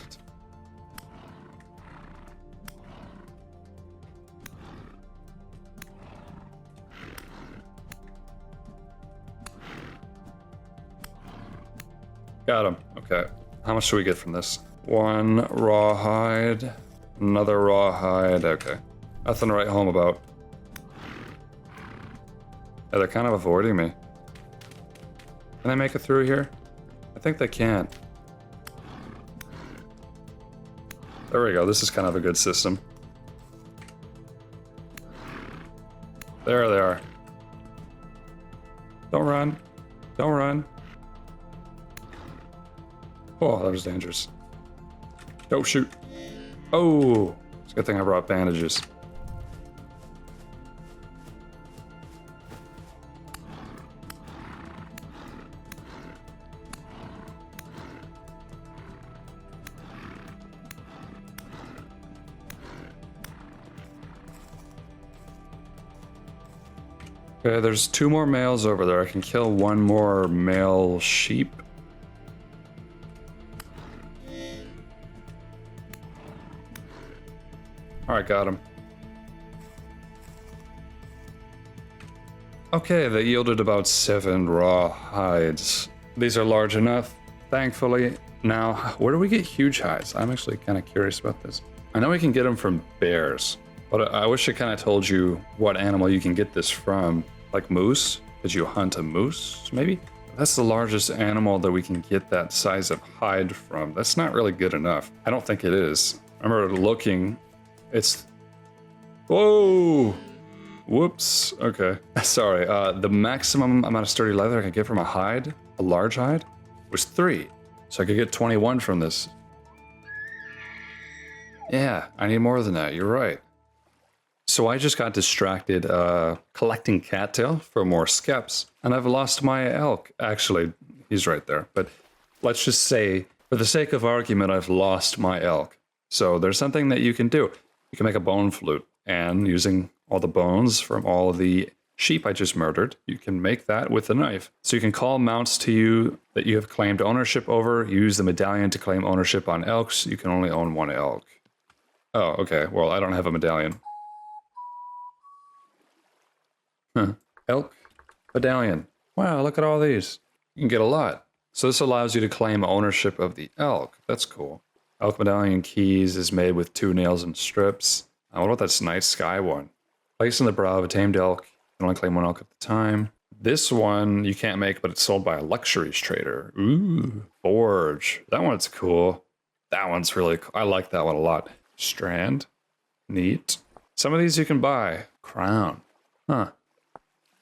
S1: Got him. Okay. How much do we get from this? One rawhide. Another rawhide. Okay. Nothing to write home about. Yeah, they're kind of avoiding me. Can I make it through here? I think they can. There we go. This is kind of a good system. There they are. Don't run. Don't run. Oh, that was dangerous. Don't shoot. Oh, it's a good thing I brought bandages. Okay, there's two more males over there. I can kill one more male sheep. Alright, got him. Okay, they yielded about 7 raw hides. These are large enough, thankfully. Now, where do we get huge hides? I'm actually kind of curious about this. I know we can get them from bears, but I wish it kind of told you what animal you can get this from. Like moose? Did you hunt a moose, maybe? That's the largest animal that we can get that size of hide from. That's not really good enough. I don't think it is. I remember looking, it's... Whoa! Whoops, okay. Sorry, the maximum amount of sturdy leather I could get from a hide, a large hide, was 3. So I could get 21 from this. Yeah, I need more than that, you're right. So I just got distracted collecting cattail for more skeps, and I've lost my elk. Actually, he's right there. But let's just say, for the sake of argument, I've lost my elk. So there's something that you can do. You can make a bone flute, and using all the bones from all of the sheep I just murdered, you can make that with a knife. So you can call mounts to you that you have claimed ownership over, use the medallion to claim ownership on elks. You can only own one elk. Oh, okay. Well, I don't have a medallion. Huh. Elk medallion. Wow, look at all these. You can get a lot. So this allows you to claim ownership of the elk. That's cool. Elk medallion keys is made with 2 nails and strips. What about this night sky one? Placed in the brow of a tamed elk. You can only claim one elk at a time. This one you can't make, but it's sold by a luxuries trader. Ooh, forge. That one's cool. That one's really cool. I like that one a lot. Strand. Neat. Some of these you can buy. Crown. Huh.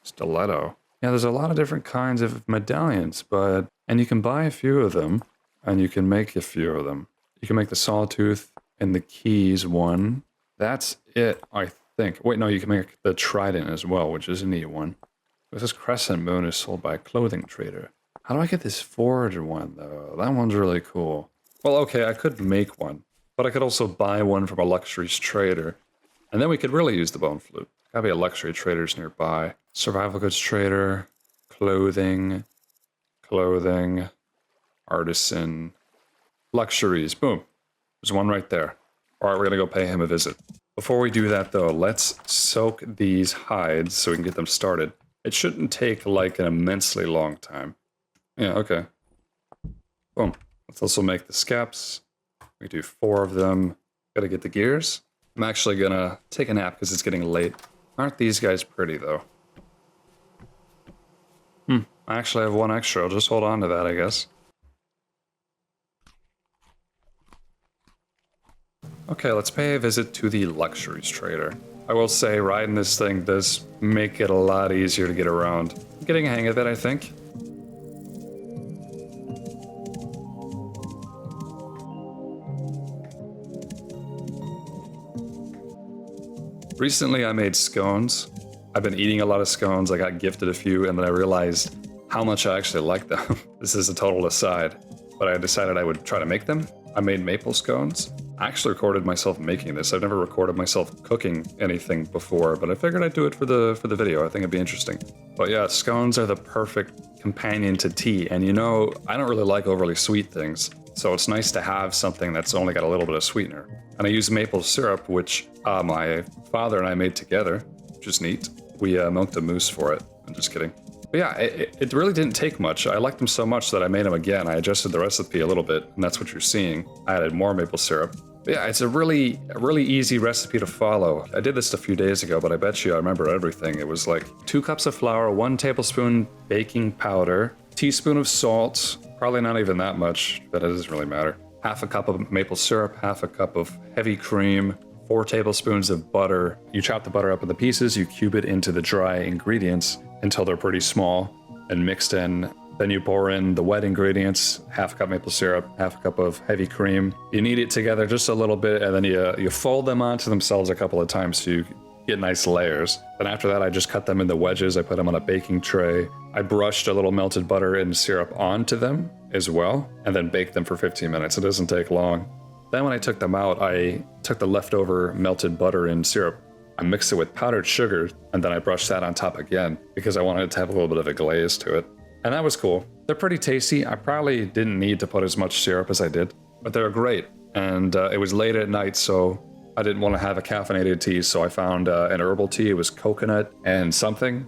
S1: Stiletto. Yeah, there's a lot of different kinds of medallions, and you can buy a few of them, and you can make a few of them. You can make the sawtooth and the keys one. That's it, I think. Wait, no, you can make the trident as well, which is a neat one. This crescent moon is sold by a clothing trader. How do I get this forge one, though? That one's really cool. Well, okay, I could make one, but I could also buy one from a luxuries trader, and then we could really use the bone flute. Gotta be a luxury traders nearby. Survival goods trader, clothing, artisan, luxuries. Boom. There's one right there. All right, we're gonna go pay him a visit. Before we do that though, let's soak these hides so we can get them started. It shouldn't take like an immensely long time. Yeah, okay. Boom. Let's also make the scaps. We do 4 of them. Gotta get the gears. I'm actually gonna take a nap because it's getting late. Aren't these guys pretty though? I actually have 1 extra. I'll just hold on to that, I guess. Okay, let's pay a visit to the luxuries trader. I will say, riding this thing does make it a lot easier to get around. I'm getting a hang of it, I think. Recently, I made scones. I've been eating a lot of scones. I got gifted a few, and then I realized how much I actually like them. This is a total aside, but I decided I would try to make them. I made maple scones. I actually recorded myself making this. I've never recorded myself cooking anything before, but I figured I'd do it for the video. I think it'd be interesting. But yeah, scones are the perfect companion to tea, and you know, I don't really like overly sweet things, so it's nice to have something that's only got a little bit of sweetener. And I use maple syrup, which my father and I made together, which is neat. We milked a moose for it. I'm just kidding. But yeah, it really didn't take much. I liked them so much that I made them again. I adjusted the recipe a little bit, and that's what you're seeing. I added more maple syrup. But yeah, it's a really easy recipe to follow. I did this a few days ago, but I bet you I remember everything. It was like 2 cups of flour, 1 tablespoon baking powder, teaspoon of salt, probably not even that much, but it doesn't really matter. Half a cup of maple syrup, half a cup of heavy cream, 4 tablespoons of butter. You chop the butter up into pieces, you cube it into the dry ingredients until they're pretty small and mixed in. Then you pour in the wet ingredients, half a cup maple syrup, half a cup of heavy cream. You knead it together just a little bit, and then you fold them onto themselves a couple of times so you get nice layers. Then after that, I just cut them into wedges. I put them on a baking tray. I brushed a little melted butter and syrup onto them as well, and then baked them for 15 minutes. It doesn't take long. Then when I took them out, I took the leftover melted butter and syrup, I mixed it with powdered sugar, and then I brushed that on top again because I wanted it to have a little bit of a glaze to it. And that was cool. They're pretty tasty. I probably didn't need to put as much syrup as I did, but they're great. And it was late at night, so I didn't want to have a caffeinated tea, so I found an herbal tea. It was coconut and something.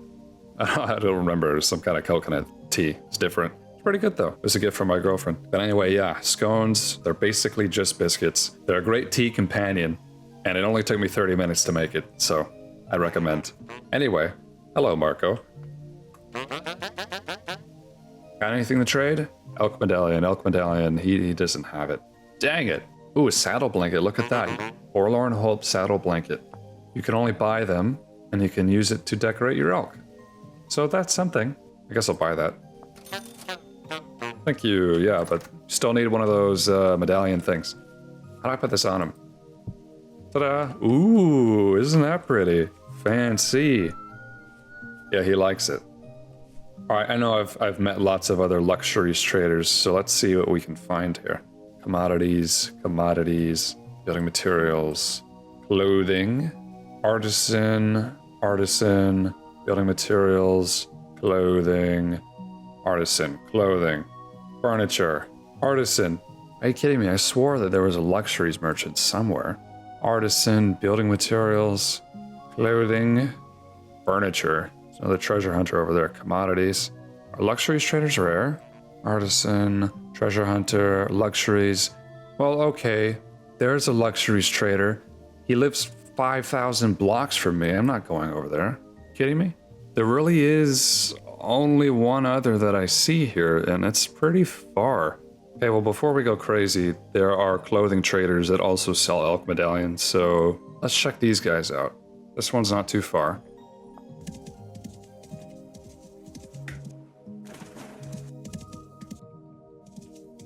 S1: I don't remember. It was some kind of coconut tea. It's different. It's pretty good, though. It was a gift from my girlfriend. But anyway, yeah, scones, they're basically just biscuits. They're a great tea companion, and it only took me 30 minutes to make it, so I recommend. Anyway, hello, Marco. Got anything to trade? Elk medallion, he doesn't have it. Dang it. Ooh, a saddle blanket, look at that. Forlorn Hope saddle blanket. You can only buy them, and you can use it to decorate your elk. So that's something. I guess I'll buy that. Thank you, yeah, but still need one of those medallion things. How do I put this on him? Ta-da! Ooh, isn't that pretty? Fancy. Yeah, he likes it. Alright, I know I've met lots of other luxuries traders, so let's see what we can find here. Commodities, building materials, clothing, artisan, building materials, clothing, artisan, clothing, furniture, artisan. Are you kidding me? I swore that there was a luxuries merchant somewhere. Artisan, building materials, clothing, furniture. There's another treasure hunter over there. Commodities. Are luxuries traders rare? Artisan, treasure hunter, luxuries. Well, okay. There's a luxuries trader. He lives 5,000 blocks from me. I'm not going over there. Kidding me? There really is only one other that I see here, and it's pretty far. Okay, well, before we go crazy, there are clothing traders that also sell elk medallions, so let's check these guys out. This one's not too far.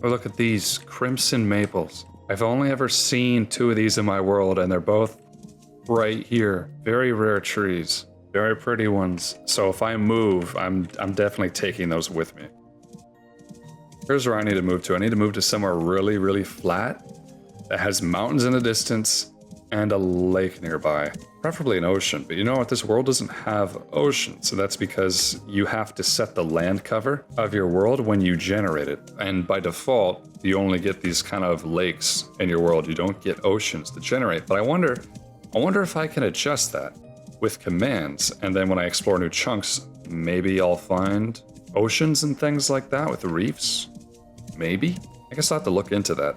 S1: Oh, look at these crimson maples. I've only ever seen 2 of these in my world, and they're both right here. Very rare trees. Very pretty ones. So if I move, I'm definitely taking those with me. Here's where I need to move to. I need to move to somewhere really, really flat that has mountains in the distance and a lake nearby. Preferably an ocean, but you know what? This world doesn't have ocean, so that's because you have to set the land cover of your world when you generate it. And by default, you only get these kind of lakes in your world. You don't get oceans to generate. But I wonder if I can adjust that with commands, and then when I explore new chunks, maybe I'll find oceans and things like that with reefs? Maybe? I guess I'll have to look into that.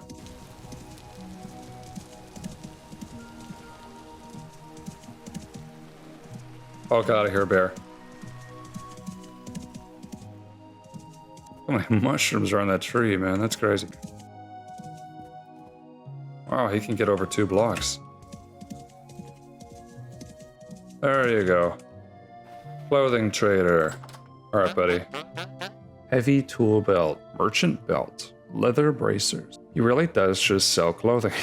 S1: Oh, get out of here, bear. How many mushrooms are on that tree, man? That's crazy. Wow, he can get over 2 blocks. There you go. Clothing trader. Alright, buddy. Heavy tool belt. Merchant belt. Leather bracers. He really does just sell clothing.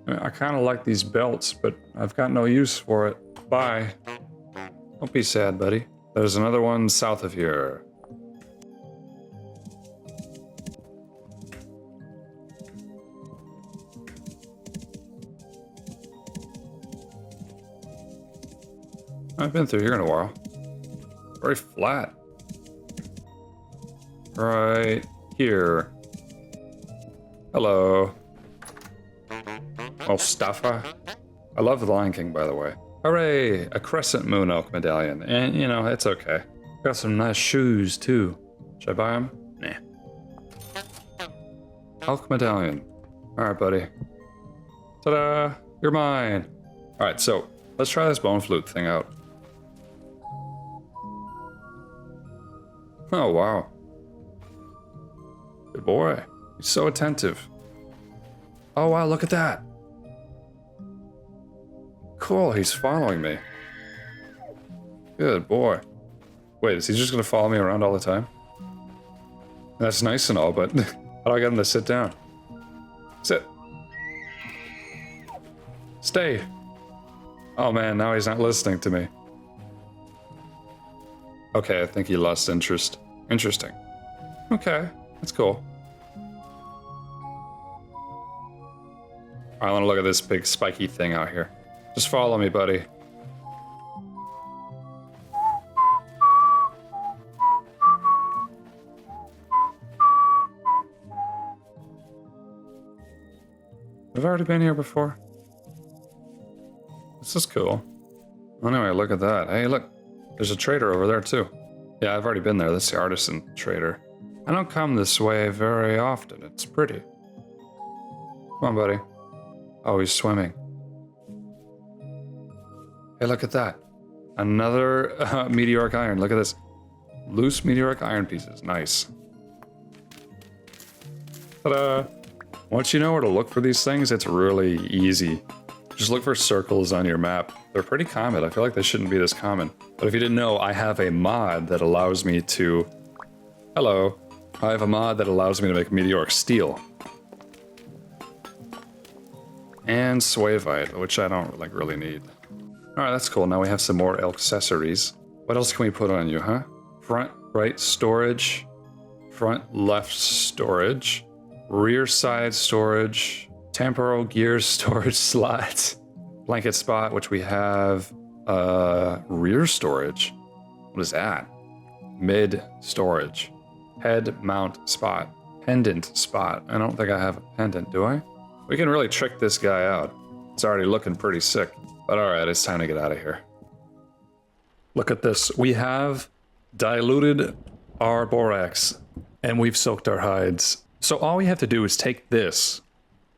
S1: I kind of like these belts, but I've got no use for it. Bye. Don't be sad, buddy. There's another one south of here. I've been through here in a while. Very flat. Right here. Hello. Mustafa. I love the Lion King, by the way. Hooray! A crescent moon elk medallion. And, you know, it's okay. Got some nice shoes, too. Should I buy them? Nah. Elk medallion. Alright, buddy. Ta-da! You're mine! Alright, so, let's try this bone flute thing out. Oh, wow. Good boy. He's so attentive. Oh, wow, look at that. Cool, he's following me. Good boy. Wait, is he just gonna follow me around all the time? That's nice and all, but how do I get him to sit down? Sit. Stay. Oh man, now he's not listening to me. Okay, I think he lost interest. Interesting. Okay, that's cool. I want to look at this big spiky thing out here. Just follow me, buddy. I've already been here before. This is cool. Anyway, look at that. Hey, look. There's a trader over there, too. Yeah, I've already been there. That's the artisan trader. I don't come this way very often. It's pretty. Come on, buddy. Oh, he's swimming. Hey, look at that. Another meteoric iron. Look at this. Loose meteoric iron pieces. Nice. Ta-da! Once you know where to look for these things, it's really easy. Just look for circles on your map. They're pretty common. I feel like they shouldn't be this common. But if you didn't know, I have a mod that allows me to... Hello. I have a mod that allows me to make meteoric steel. And suavite, which I don't really need. Alright, that's cool. Now we have some more elk accessories. What else can we put on you, huh? Front right storage. Front left storage. Rear side storage. Temporal gear storage slots. Blanket spot, which we have. Rear storage. What is that? Mid storage. Head mount spot. Pendant spot. I don't think I have a pendant, do I? We can really trick this guy out. It's already looking pretty sick. But alright, it's time to get out of here. Look at this. We have diluted our borax. And we've soaked our hides. So all we have to do is take this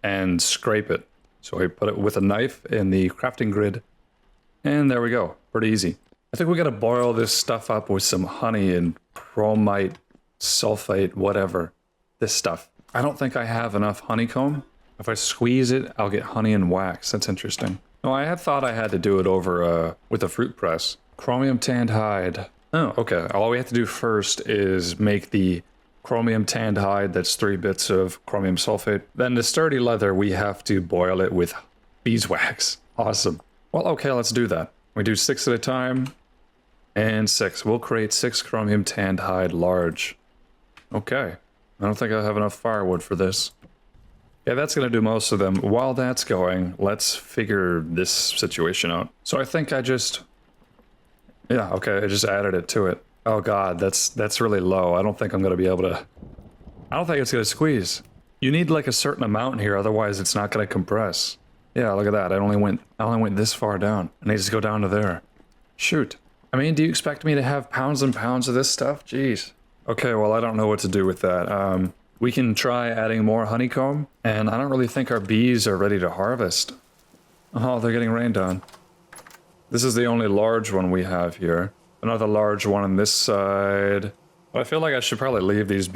S1: and scrape it. So we put it with a knife in the crafting grid. And there we go. Pretty easy. I think we gotta boil this stuff up with some honey and chromite, sulfate, whatever. This stuff. I don't think I have enough honeycomb. If I squeeze it, I'll get honey and wax. That's interesting. No, I had thought I had to do it over with a fruit press. Chromium tanned hide. Oh, okay. All we have to do first is make the chromium tanned hide. That's 3 bits of chromium sulfate. Then the sturdy leather, we have to boil it with beeswax. Awesome. Well, okay, let's do that. We do 6 at a time. And 6. We'll create 6 chromium tanned hide large. Okay. I don't think I have enough firewood for this. Yeah, that's going to do most of them. While that's going, let's figure this situation out. So I think I just... Yeah, okay, I just added it to it. Oh god, that's really low. I don't think I'm going to be able to... I don't think it's going to squeeze. You need like a certain amount here, otherwise it's not going to compress. Yeah, look at that. I only went this far down. I need to go down to there. Shoot. I mean, do you expect me to have pounds and pounds of this stuff? Jeez. Okay, well, I don't know what to do with that. We can try adding more honeycomb, and I don't really think our bees are ready to harvest. Oh, they're getting rained on. This is the only large one we have here. Another large one on this side. But I feel like I should probably leave these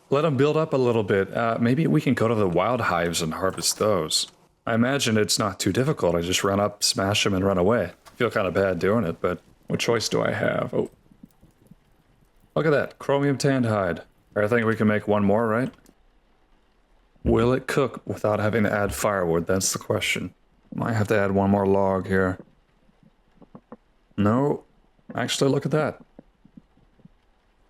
S1: let them build up a little bit. Maybe we can go to the wild hives and harvest those. I imagine it's not too difficult. I just run up, smash them, and run away. I feel kind of bad doing it, but what choice do I have? Oh. Look at that, chromium tanned hide. I think we can make one more, right? Will it cook without having to add firewood? That's the question. Might have to add one more log here. No. Actually, look at that.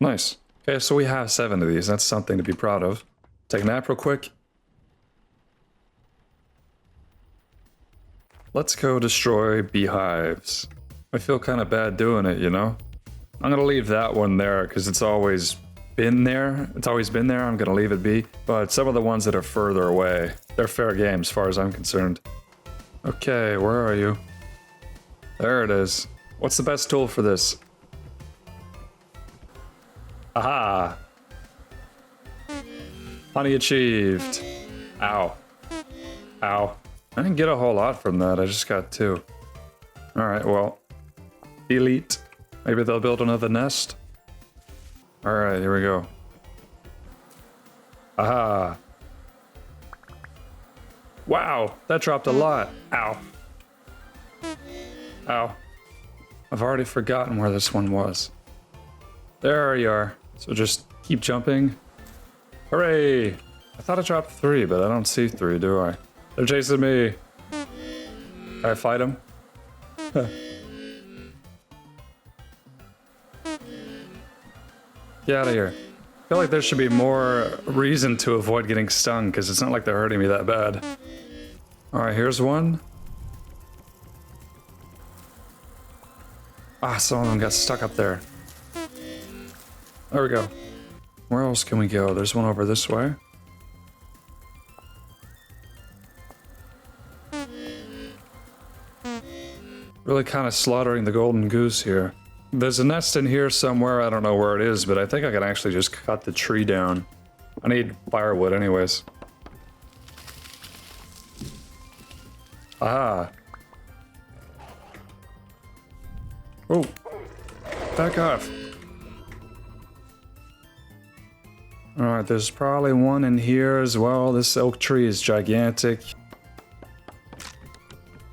S1: Nice. Okay, so we have 7 of these. That's something to be proud of. Take a nap real quick. Let's go destroy beehives. I feel kind of bad doing it, you know? I'm gonna leave that one there because it's always been there. It's always been there. I'm gonna leave it be. But some of the ones that are further away, they're fair game as far as I'm concerned. Okay, where are you? There it is. What's the best tool for this? Aha! Honey achieved. Ow. Ow. I didn't get a whole lot from that. I just got 2. Alright, well. Elite. Maybe they'll build another nest. Alright, here we go. Aha! Wow! That dropped a lot. Ow. Ow. I've already forgotten where this one was. There you are. So just keep jumping. Hooray! I thought I dropped 3, but I don't see 3, do I? They're chasing me. Can I fight them? Get out of here. I feel like there should be more reason to avoid getting stung, because it's not like they're hurting me that bad. Alright, here's one. Ah, some of them got stuck up there. There we go. Where else can we go? There's one over this way. Really kind of slaughtering the golden goose here. There's a nest in here somewhere. I don't know where it is, but I think I can actually just cut the tree down. I need firewood anyways. Ah. Oh. Back off. Alright, there's probably one in here as well. This oak tree is gigantic.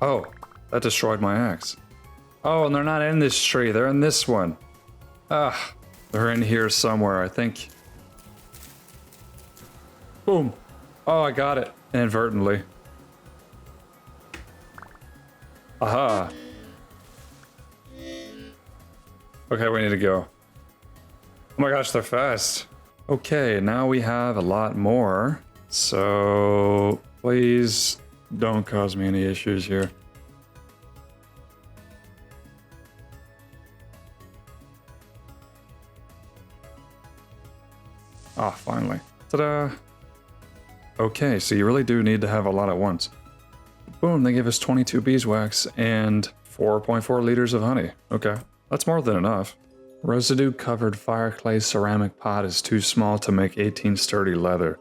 S1: Oh, that destroyed my axe. Oh, and they're not in this tree. They're in this one. Ah, they're in here somewhere, I think. Boom. Oh, I got it inadvertently. Aha. Okay, we need to go. Oh my gosh, they're fast. Okay, now we have a lot more. So, please don't cause me any issues here. Ah, finally. Ta-da! Okay, so you really do need to have a lot at once. Boom, they gave us 22 beeswax and 4.4 liters of honey. Okay, that's more than enough. Residue-covered fireclay ceramic pot is too small to make 18 sturdy leather.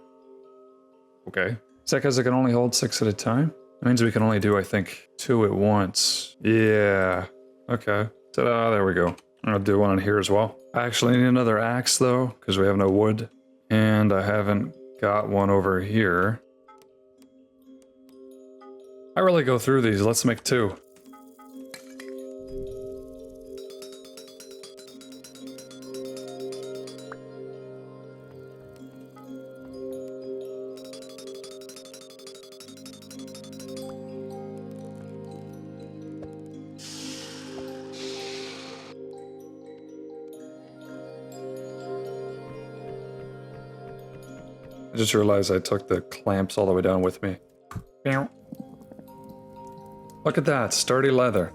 S1: Okay. Is that because it can only hold 6 at a time? That means we can only do, I think, 2 at once. Yeah. Okay. Ta-da, there we go. I'll do one on here as well. I actually need another axe, though, because we have no wood. And I haven't got one over here. I really go through these. Let's make 2. I just realized I took the clamps all the way down with me. Look at that, sturdy leather.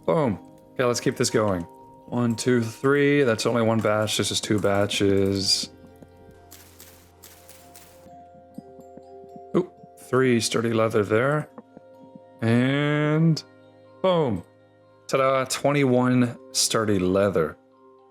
S1: Boom. Okay, let's keep this going. 1, 2, 3. That's only one batch. This is 2 batches. Oop, 3 sturdy leather there. And boom. Ta-da, 21 sturdy leather.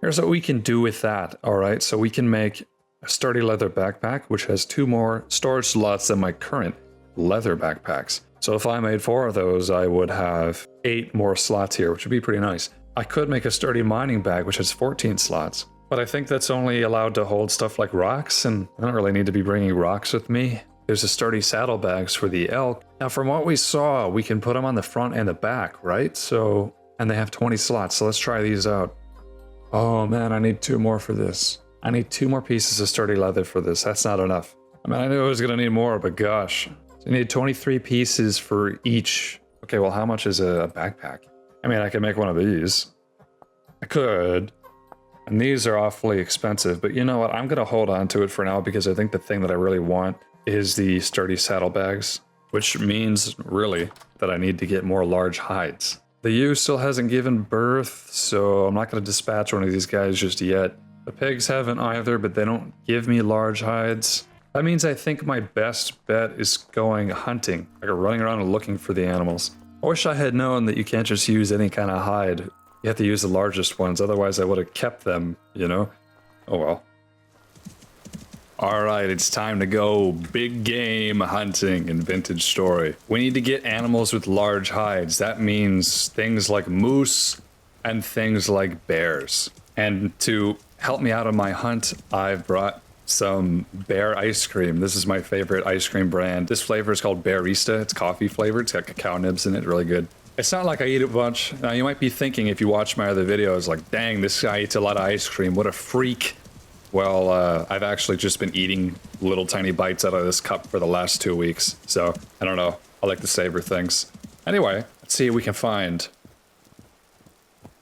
S1: Here's what we can do with that, alright? So we can make a sturdy leather backpack, which has 2 more storage slots than my current leather backpacks. So if I made 4 of those, I would have 8 more slots here, which would be pretty nice. I could make a sturdy mining bag, which has 14 slots. But I think that's only allowed to hold stuff like rocks, and I don't really need to be bringing rocks with me. There's a sturdy saddlebags for the elk. Now, from what we saw, we can put them on the front and the back, right? So, and they have 20 slots, so let's try these out. Oh man, I need 2 more for this. I need 2 more pieces of sturdy leather for this. That's not enough. I mean, I knew I was gonna need more, but gosh. So you need 23 pieces for each. Okay, well, how much is a backpack? I mean, I could make one of these. I could. And these are awfully expensive, but you know what? I'm gonna hold on to it for now because I think the thing that I really want is the sturdy saddlebags, which means really that I need to get more large hides. The ewe still hasn't given birth, so I'm not going to dispatch one of these guys just yet. The pigs haven't either, but they don't give me large hides. That means I think my best bet is going hunting, like running around and looking for the animals. I wish I had known that you can't just use any kind of hide. You have to use the largest ones, otherwise I would have kept them, you know? Oh well. Alright, it's time to go big game hunting in Vintage Story. We need to get animals with large hides. That means things like moose and things like bears. And to help me out on my hunt, I've brought some bear ice cream. This is my favorite ice cream brand. This flavor is called Bearista. It's coffee flavored. It's got cacao nibs in it. Really good. It's not like I eat a bunch. Now you might be thinking if you watch my other videos like, dang, this guy eats a lot of ice cream. What a freak. Well, I've actually just been eating little tiny bites out of this cup for the last 2 weeks. So, I don't know. I like to savor things. Anyway, let's see what we can find.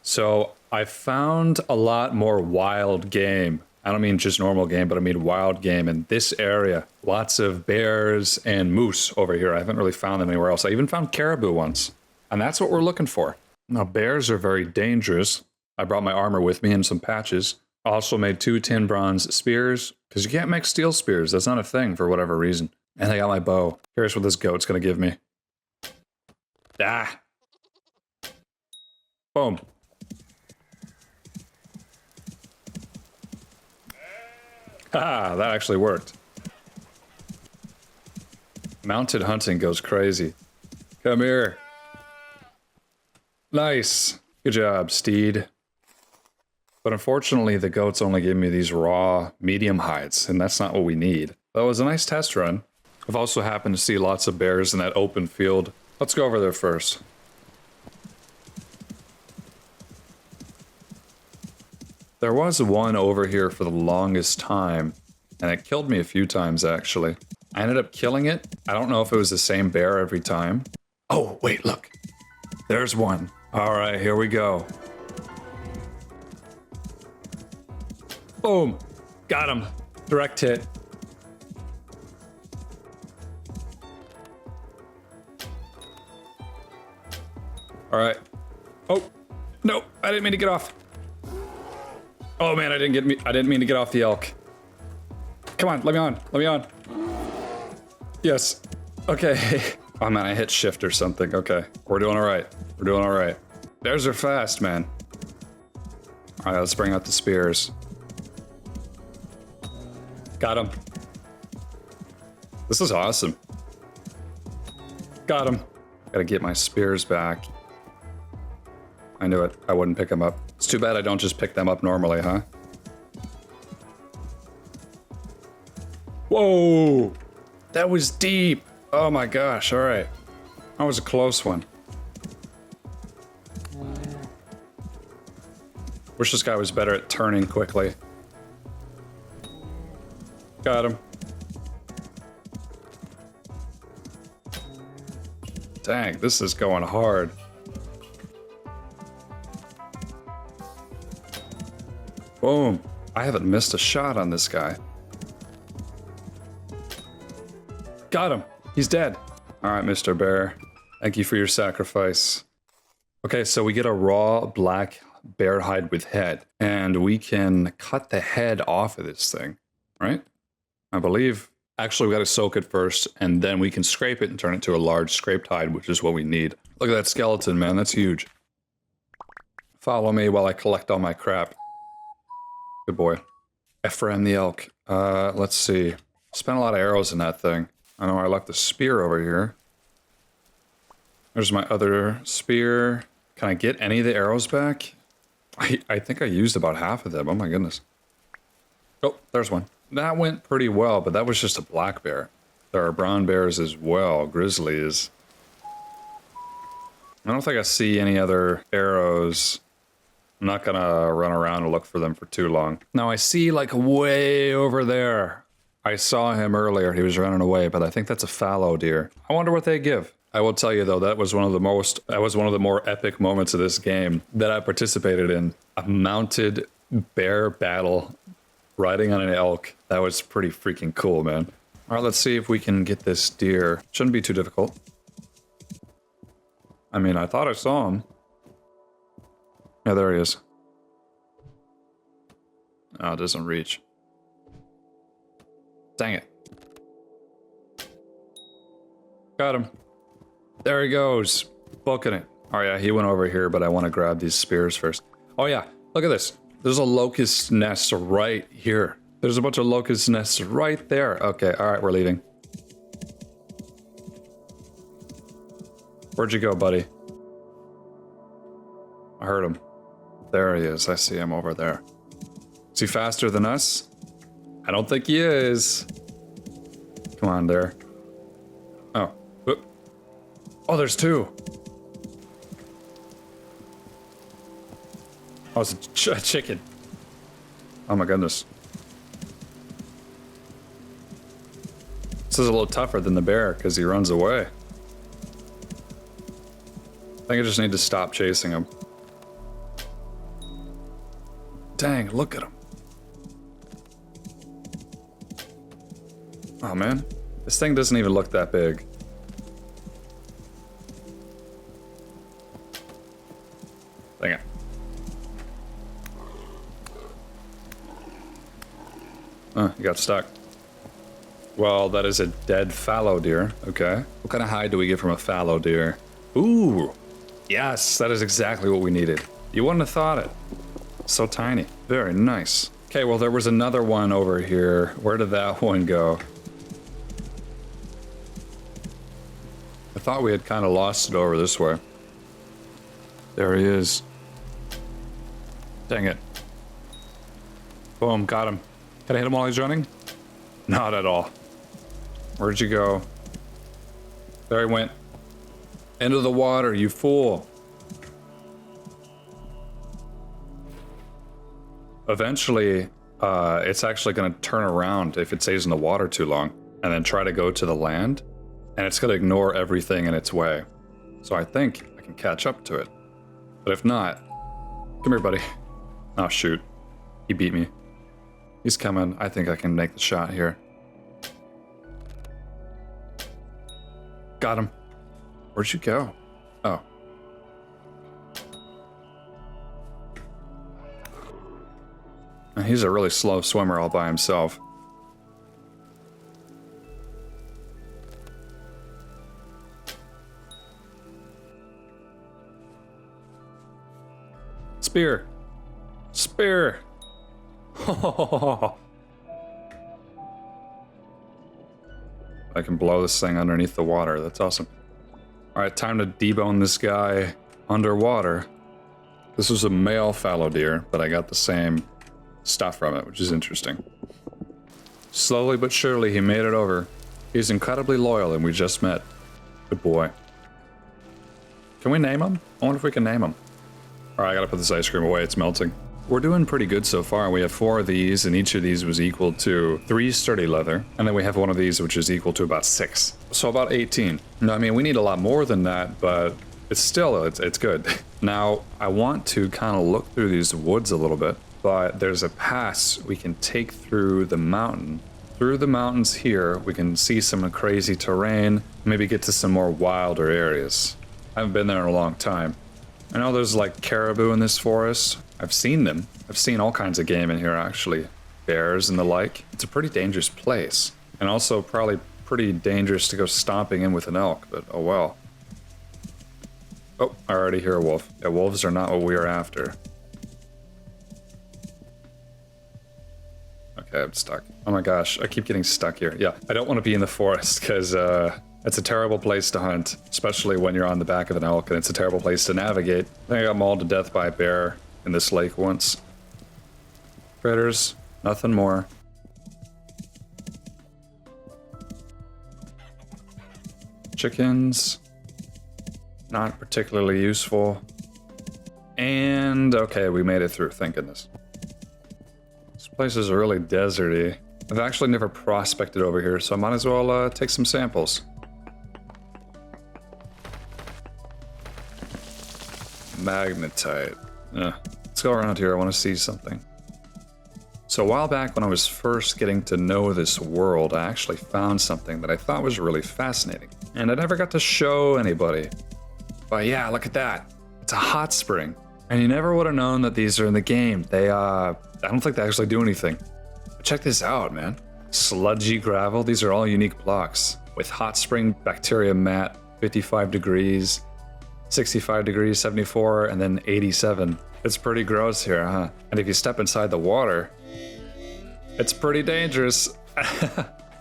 S1: So, I found a lot more wild game. I don't mean just normal game, but I mean wild game in this area. Lots of bears and moose over here. I haven't really found them anywhere else. I even found caribou once. And that's what we're looking for. Now, bears are very dangerous. I brought my armor with me and some patches. Also made 2 tin bronze spears, because you can't make steel spears. That's not a thing for whatever reason. And I got my bow. Here's what this goat's gonna give me. Ah! Boom. Ah, that actually worked. Mounted hunting goes crazy. Come here. Nice. Good job, steed. But unfortunately, the goats only gave me these raw, medium hides, and that's not what we need. That was a nice test run. I've also happened to see lots of bears in that open field. Let's go over there first. There was one over here for the longest time, and it killed me a few times, actually. I ended up killing it. I don't know if it was the same bear every time. Oh, wait, look. There's one. All right, here we go. Boom! Got him. Direct hit. Alright. Oh! No! I didn't mean to get off. Oh man, I didn't mean to get off the elk. Come on, let me on. Let me on. Yes. Okay. Oh man, I hit shift or something. Okay. We're doing alright. We're doing alright. Bears are fast, man. Alright, let's bring out the spears. Got him. This is awesome. Got him. Gotta get my spears back. I knew it. I wouldn't pick them up. It's too bad I don't just pick them up normally, huh? Whoa! That was deep! Oh my gosh, alright. That was a close one. Wish this guy was better at turning quickly. Got him. Dang, this is going hard. Boom. I haven't missed a shot on this guy. Got him. He's dead. All right, Mr. Bear. Thank you for your sacrifice. Okay, so we get a raw black bear hide with head, and we can cut the head off of this thing, right? I believe. Actually, we got to soak it first, and then we can scrape it and turn it to a large scraped hide, which is what we need. Look at that skeleton, man. That's huge. Follow me while I collect all my crap. Good boy. Ephraim the elk. Let's see. Spent a lot of arrows in that thing. I know I left the spear over here. There's my other spear. Can I get any of the arrows back? I think I used about half of them. Oh my goodness. Oh, there's one. That went pretty well, but that was just a black bear. There are brown bears as well, grizzlies. I don't think I see any other arrows. I'm not gonna run around and look for them for too long. Now I see like way over there. I saw him earlier, he was running away, but I think that's a fallow deer. I wonder what they give. I will tell you though, that was one of the more epic moments of this game that I participated in. A mounted bear battle riding on an elk. That was pretty freaking cool, man. All right, let's see if we can get this deer. Shouldn't be too difficult. I mean, I thought I saw him. Yeah, there he is. Oh, it doesn't reach. Dang it. Got him. There he goes. Booking it. Oh yeah, he went over here, but I want to grab these spears first. Oh yeah, look at this. There's a locust nest right here. There's a bunch of locust nests right there. Okay, alright, we're leaving. Where'd you go, buddy? I heard him. There he is. I see him over there. Is he faster than us? I don't think he is. Come on, there. Oh. Whoop. Oh, there's two. Oh, it's a chicken. Oh my goodness. This is a little tougher than the bear because he runs away. I think I just need to stop chasing him. Dang, look at him. Oh man, this thing doesn't even look that big. Dang it. You got stuck. Well, that is a dead fallow deer. Okay. What kind of hide do we get from a fallow deer? Ooh. Yes, that is exactly what we needed. You wouldn't have thought it. So tiny. Very nice. Okay, well, there was another one over here. Where did that one go? I thought we had kind of lost it over this way. There he is. Dang it. Boom, got him. Can I hit him while he's running? Not at all. Where'd you go? There he went. Into the water, you fool. Eventually, it's actually going to turn around if it stays in the water too long, and then try to go to the land, and it's going to ignore everything in its way. So I think I can catch up to it. But if not, come here, buddy. Oh, shoot. He beat me. He's coming. I think I can make the shot here. Got him. Where'd you go? Oh. He's a really slow swimmer all by himself. Spear. Spear. I can blow this thing underneath the water. That's awesome. All right, time to debone this guy underwater. This was a male fallow deer, but I got the same stuff from it, which is interesting. Slowly but surely, he made it over. He's incredibly loyal, and we just met. Good boy. Can we name him? I wonder if we can name him. All right, I gotta put this ice cream away. It's melting. We're doing pretty good so far. We have 4 of these, and each of these was equal to 3 sturdy leather. And then we have one of these, which is equal to about 6. So about 18. No, I mean, we need a lot more than that, but it's still, it's good. Now, I want to kind of look through these woods a little bit, but there's a pass we can take through the mountain through the mountains here, we can see some crazy terrain, maybe get to some more wilder areas. I haven't been there in a long time. I know there's like caribou in this forest. I've seen them. I've seen all kinds of game in here actually. Bears and the like. It's a pretty dangerous place. And also probably pretty dangerous to go stomping in with an elk, but oh well. Oh, I already hear a wolf. Yeah, wolves are not what we are after. Okay, I'm stuck. Oh my gosh, I keep getting stuck here. Yeah, I don't want to be in the forest because it's a terrible place to hunt, especially when you're on the back of an elk, and it's a terrible place to navigate. I think I got mauled to death by a bear in this lake once. Critters, nothing more. Chickens, not particularly useful. And okay, we made it through, thank goodness. This place is really deserty. I've actually never prospected over here, so I might as well take some samples. Magnetite. Let's go around here, I want to see something. So a while back when I was first getting to know this world, I actually found something that I thought was really fascinating. And I never got to show anybody. But yeah, look at that. It's a hot spring. And you never would have known that these are in the game. They, I don't think they actually do anything. But check this out, man. Sludgy gravel, these are all unique blocks. With hot spring bacteria mat, 55 degrees, 65 degrees, 74, and then 87. It's pretty gross here, huh? And if you step inside the water, it's pretty dangerous.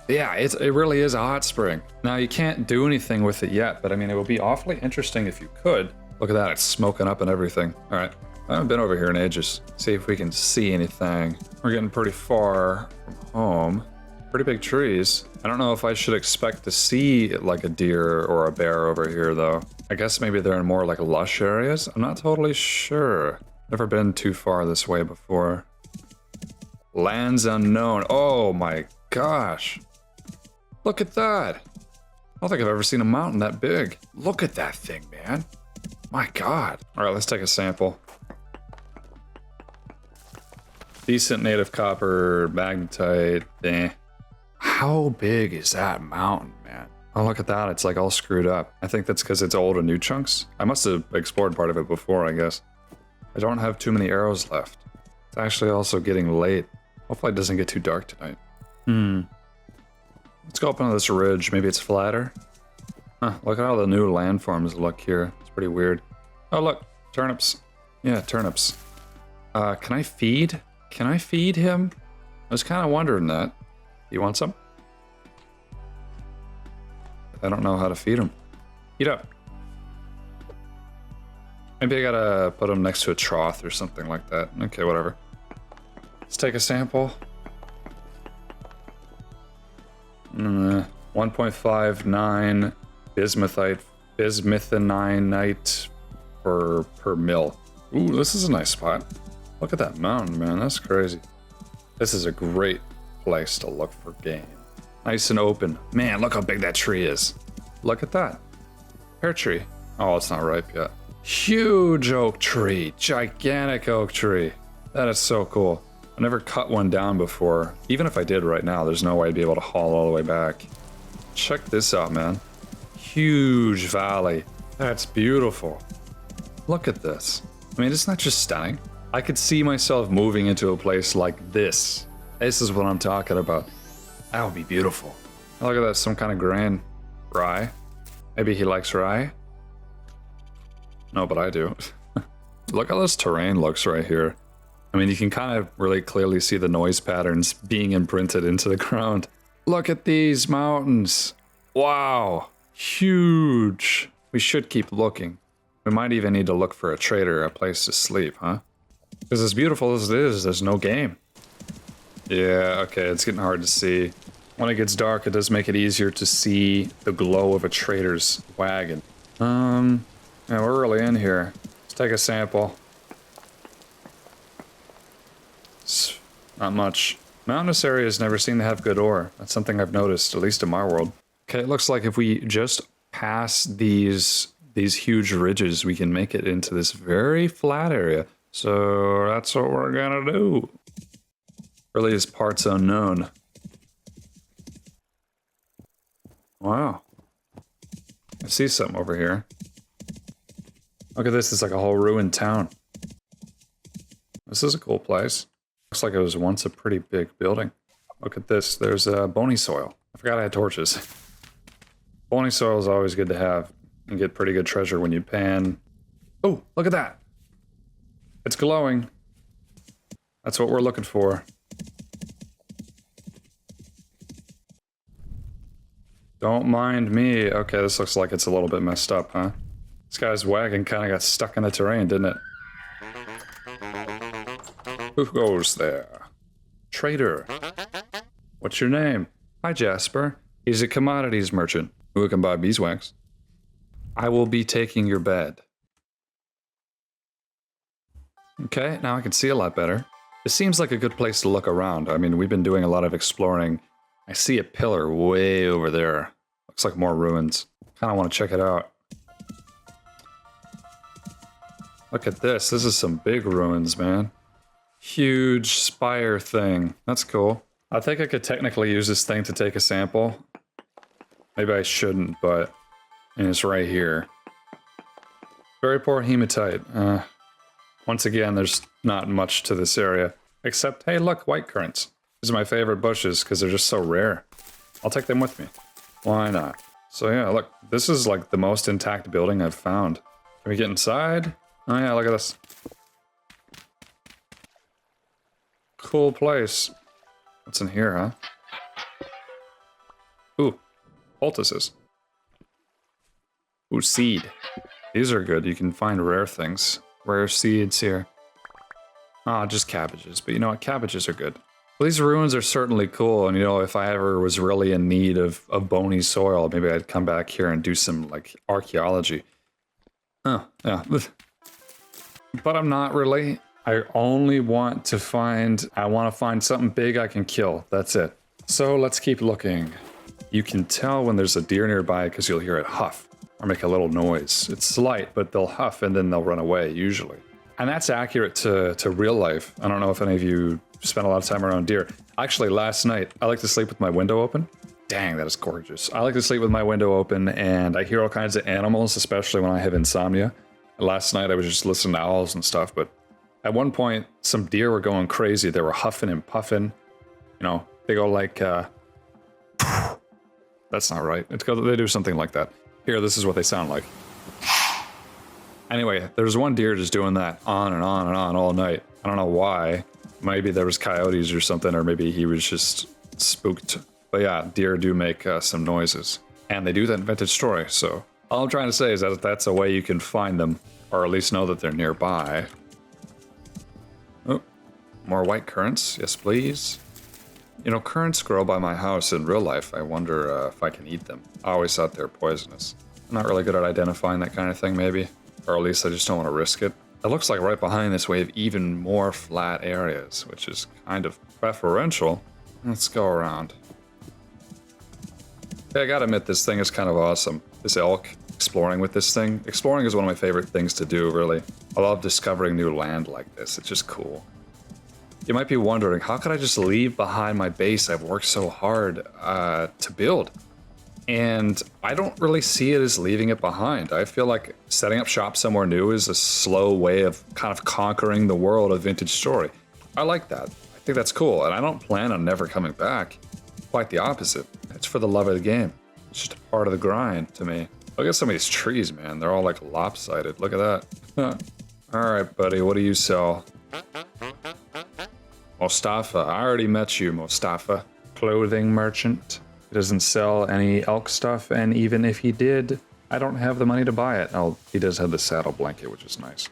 S1: Yeah, it really is a hot spring. Now, you can't do anything with it yet, but I mean, it would be awfully interesting if you could. Look at that, it's smoking up and everything. All right, I haven't been over here in ages. See if we can see anything. We're getting pretty far from home. Pretty big trees. I don't know if I should expect to see like a deer or a bear over here though. I guess maybe they're in more like lush areas. I'm not totally sure. Never been too far this way before. Lands unknown. Oh my gosh. Look at that. I don't think I've ever seen a mountain that big. Look at that thing, man. My God. All right, let's take a sample. Decent native copper, magnetite. Eh. How big is that mountain, man? Oh, look at that. It's like all screwed up. I think that's because it's old and new chunks. I must have explored part of it before, I guess. I don't have too many arrows left. It's actually also getting late. Hopefully it doesn't get too dark tonight. Let's go up on this ridge. Maybe it's flatter. Huh, look at how the new landforms look here. It's pretty weird. Oh, look. Turnips. Yeah, turnips. Can I feed? Can I feed him? I was kind of wondering that. You want some? I don't know how to feed him. Eat up. Maybe I gotta put him next to a trough or something like that. Okay, whatever. Let's take a sample. 1.59 bismuthinite per mil. Ooh, this is a nice spot. Look at that mountain, man. That's crazy. This is a great place to look for game. Nice and open. Man, look how big that tree is. Look at that. Pear tree. Oh, it's not ripe yet. Huge oak tree. Gigantic oak tree. That is so cool. I never cut one down before. Even if I did right now, there's no way I'd be able to haul all the way back. Check this out, man. Huge valley. That's beautiful. Look at this. I mean, isn't that just stunning? I could see myself moving into a place like this. This is what I'm talking about. That would be beautiful. Look at that, some kind of grain. Rye. Maybe he likes rye? No, but I do. Look how this terrain looks right here. I mean, you can kind of really clearly see the noise patterns being imprinted into the ground. Look at these mountains. Wow. Huge. We should keep looking. We might even need to look for a trader, a place to sleep, huh? Because as beautiful as it is, there's no game. Yeah, okay, it's getting hard to see. When it gets dark, it does make it easier to see the glow of a trader's wagon. Yeah, we're really in here. Let's take a sample. Not much. Mountainous areas never seem to have good ore. That's something I've noticed, at least in my world. Okay, it looks like if we just pass these huge ridges, we can make it into this very flat area. So that's what we're gonna do. Earliest parts unknown. Wow. I see something over here. Look at this, it's like a whole ruined town. This is a cool place. Looks like it was once a pretty big building. Look at this, there's bony soil. I forgot I had torches. Bony soil is always good to have. You get pretty good treasure when you pan. Oh, look at that! It's glowing. That's what we're looking for. Don't mind me. Okay, this looks like it's a little bit messed up, huh? This guy's wagon kind of got stuck in the terrain, didn't it? Who goes there? Trader. What's your name? Hi, Jasper. He's a commodities merchant who can buy beeswax. I will be taking your bed. Okay, now I can see a lot better. This seems like a good place to look around. I mean, we've been doing a lot of exploring. I see a pillar way over there. Looks like more ruins. Kind of want to check it out. Look at this. This is some big ruins, man. Huge spire thing. That's cool. I think I could technically use this thing to take a sample. Maybe I shouldn't, but... And it's right here. Very poor hematite. Once again, there's not much to this area. Except, hey look, white currants. These are my favorite bushes because they're just so rare. I'll take them with me. Why not? So yeah, look, this is like the most intact building I've found. Can we get inside? Oh yeah, look at this. Cool place. What's in here, huh? Ooh, poultices. Ooh, seed. These are good. You can find rare things. Rare seeds here. Ah, just cabbages. But you know what? Cabbages are good. Well, these ruins are certainly cool. And you know, if I ever was really in need of bony soil, maybe I'd come back here and do some like archaeology. Oh, yeah. But I'm not really. I only want to find something big I can kill. That's it. So let's keep looking. You can tell when there's a deer nearby because you'll hear it huff or make a little noise. It's slight, but they'll huff and then they'll run away usually. And that's accurate to real life. I don't know if any of you spend a lot of time around deer. Actually, last night, I like to sleep with my window open. Dang, that is gorgeous. I like to sleep with my window open and I hear all kinds of animals, especially when I have insomnia. Last night I was just listening to owls and stuff, but at one point, some deer were going crazy. They were huffing and puffing. You know, they go like, that's not right. It's because they do something like that. Here, this is what they sound like. Anyway, there's one deer just doing that on and on and on all night. I don't know why. Maybe there was coyotes or something, or maybe he was just spooked. But yeah, deer do make some noises. And they do that in Vintage Story, so... All I'm trying to say is that that's a way you can find them, or at least know that they're nearby. Oh, more white currants. Yes, please. You know, currants grow by my house in real life. I wonder if I can eat them. I always thought they're poisonous. I'm not really good at identifying that kind of thing, maybe. Or at least I just don't want to risk it. It looks like right behind this we have even more flat areas, which is kind of preferential. Let's go around. Hey, I gotta admit, this thing is kind of awesome. This elk, exploring with this thing. Exploring is one of my favorite things to do, really. I love discovering new land like this. It's just cool. You might be wondering, how could I just leave behind my base I've worked so hard to build? And I don't really see it as leaving it behind. I feel like setting up shop somewhere new is a slow way of kind of conquering the world of Vintage Story. I like that. I think that's cool, and I don't plan on never coming back. Quite the opposite. It's for the love of the game. It's just a part of the grind to me. Look at some of these trees, man. They're all like lopsided. Look at that. Alright, buddy, what do you sell? Mustafa. I already met you, Mustafa. Clothing merchant. He doesn't sell any elk stuff, and even if he did, I don't have the money to buy it. Oh, he does have the saddle blanket, which is nice.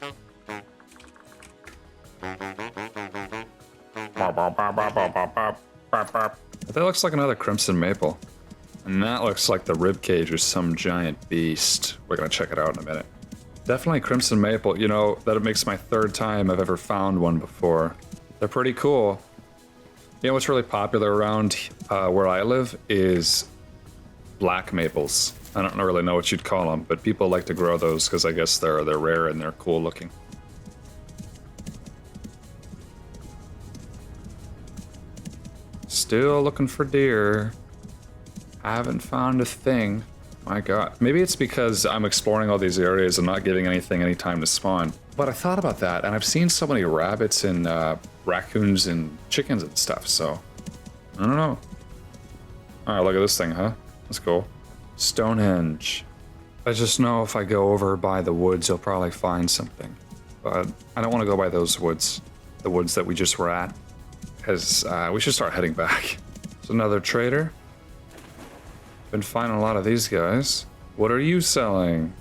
S1: That looks like another crimson maple. And that looks like the ribcage or some giant beast. We're gonna check it out in a minute. Definitely crimson maple. You know, that makes my third time I've ever found one before. They're pretty cool. You know what's really popular around where I live is black maples. I don't really know what you'd call them, but people like to grow those because I guess they're rare and they're cool looking. Still looking for deer. I haven't found a thing. My god. Maybe it's because I'm exploring all these areas and not giving anything any time to spawn. But I thought about that, and I've seen so many rabbits and raccoons and chickens and stuff, so... I don't know. Alright, look at this thing, huh? Let's go. Stonehenge. I just know if I go over by the woods, you'll probably find something. But I don't want to go by those woods. The woods that we just were at. Because we should start heading back. There's another trader. Been finding a lot of these guys. What are you selling?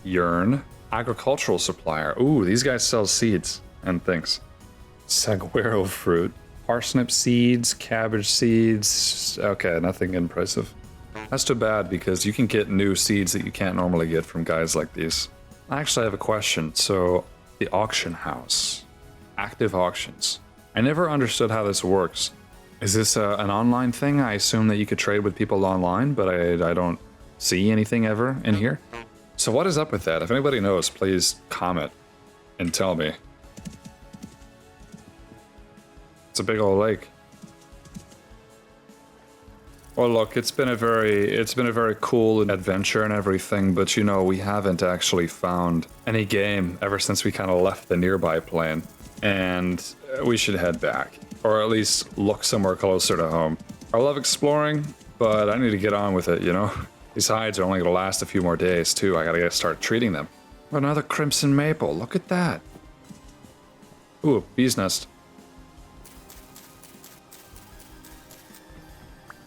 S1: Urn. Agricultural supplier. Ooh, these guys sell seeds and things. Saguaro fruit. Parsnip seeds, cabbage seeds. Okay, nothing impressive. That's too bad because you can get new seeds that you can't normally get from guys like these. I actually have a question. So, the auction house. Active auctions. I never understood how this works. Is this an online thing? I assume that you could trade with people online, but I don't see anything ever in here. So what is up with that? If anybody knows, please comment and tell me. It's a big old lake. Well, look, it's been a very cool adventure and everything, but you know, we haven't actually found any game ever since we kind of left the nearby plane, and we should head back, or at least look somewhere closer to home. I love exploring, but I need to get on with it, you know? These hides are only gonna last a few more days, too. I gotta start treating them. Another crimson maple, look at that. Ooh, bee's nest.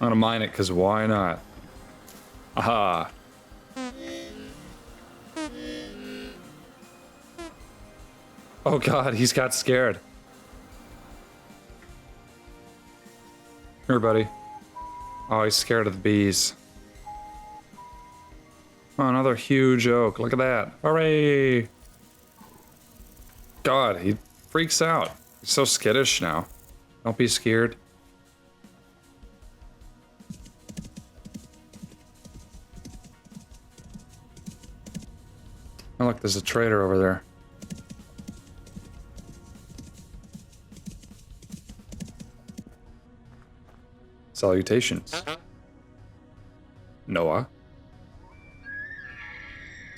S1: I'm gonna mine it, because why not? Aha. Oh god, he's got scared. Here, buddy. Oh, he's scared of the bees. Oh, another huge oak. Look at that. Hooray! God, he freaks out. He's so skittish now. Don't be scared. Oh, look, there's a trader over there. Salutations. Noah.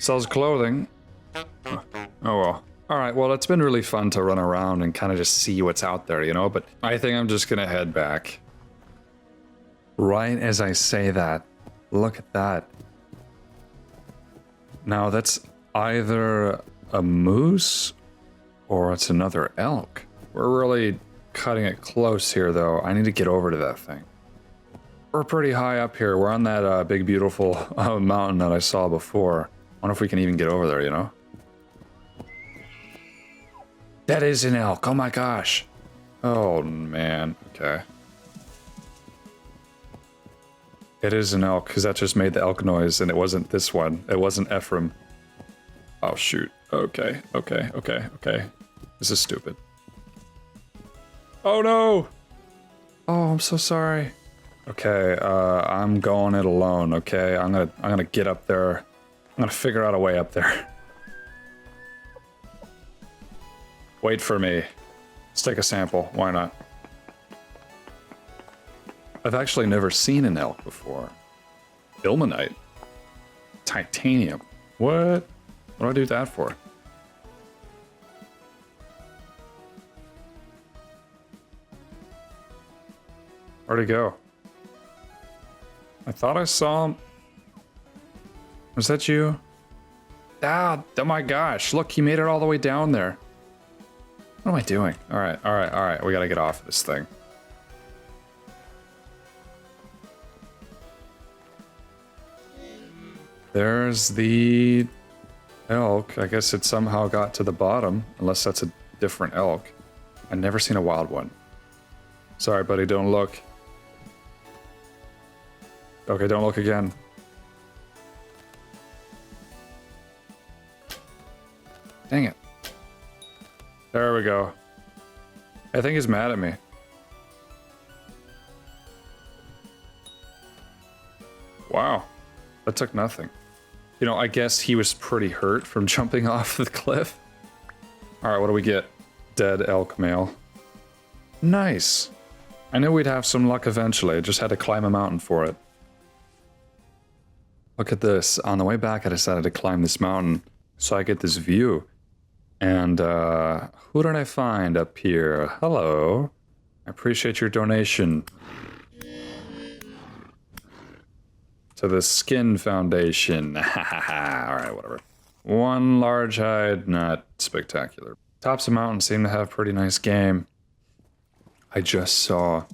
S1: Sells clothing. Oh well. Alright, well, it's been really fun to run around and kind of just see what's out there, you know? But I think I'm just gonna head back. Right as I say that, look at that. Now, that's either a moose or it's another elk. We're really cutting it close here, though. I need to get over to that thing. We're pretty high up here. We're on that big, beautiful mountain that I saw before. Wonder if we can even get over there, you know? That is an elk. Oh my gosh. Oh, man. Okay. It is an elk, because that just made the elk noise, and it wasn't this one. It wasn't Ephraim. Oh, shoot. Okay. This is stupid. Oh, no! Oh, I'm so sorry. Okay, I'm going it alone, okay? I'm gonna get up there. I'm gonna figure out a way up there. Wait for me. Let's take a sample. Why not? I've actually never seen an elk before. Ilmenite. Titanium. What? What do I do that for? Where'd he go? I thought I saw him. Was that you? Ah, oh my gosh. Look, he made it all the way down there. What am I doing? All right. We gotta get off this thing. There's the elk. I guess it somehow got to the bottom, unless that's a different elk. I've never seen a wild one. Sorry, buddy, don't look. Okay, don't look again. Dang it. There we go. I think he's mad at me. Wow. That took nothing. You know, I guess he was pretty hurt from jumping off the cliff. Alright, what do we get? Dead elk male. Nice. I knew we'd have some luck eventually. I just had to climb a mountain for it. Look at this. On the way back, I decided to climb this mountain so I get this view. And who did I find up here? Hello. I appreciate your donation to the Skin Foundation. Alright, whatever. One large hide, not spectacular. Tops of mountains seem to have pretty nice game. I just saw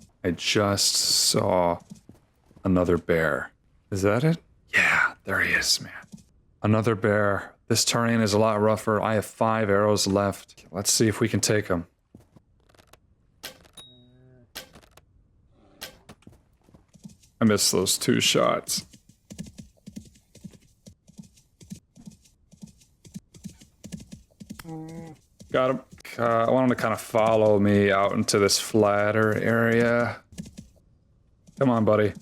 S1: another bear. Is that it? Yeah, there he is, man. Another bear. This terrain is a lot rougher. I have 5 arrows left. Let's see if we can take him. I missed those 2 shots. Got him. I want him to kind of follow me out into this flatter area. Come on, buddy.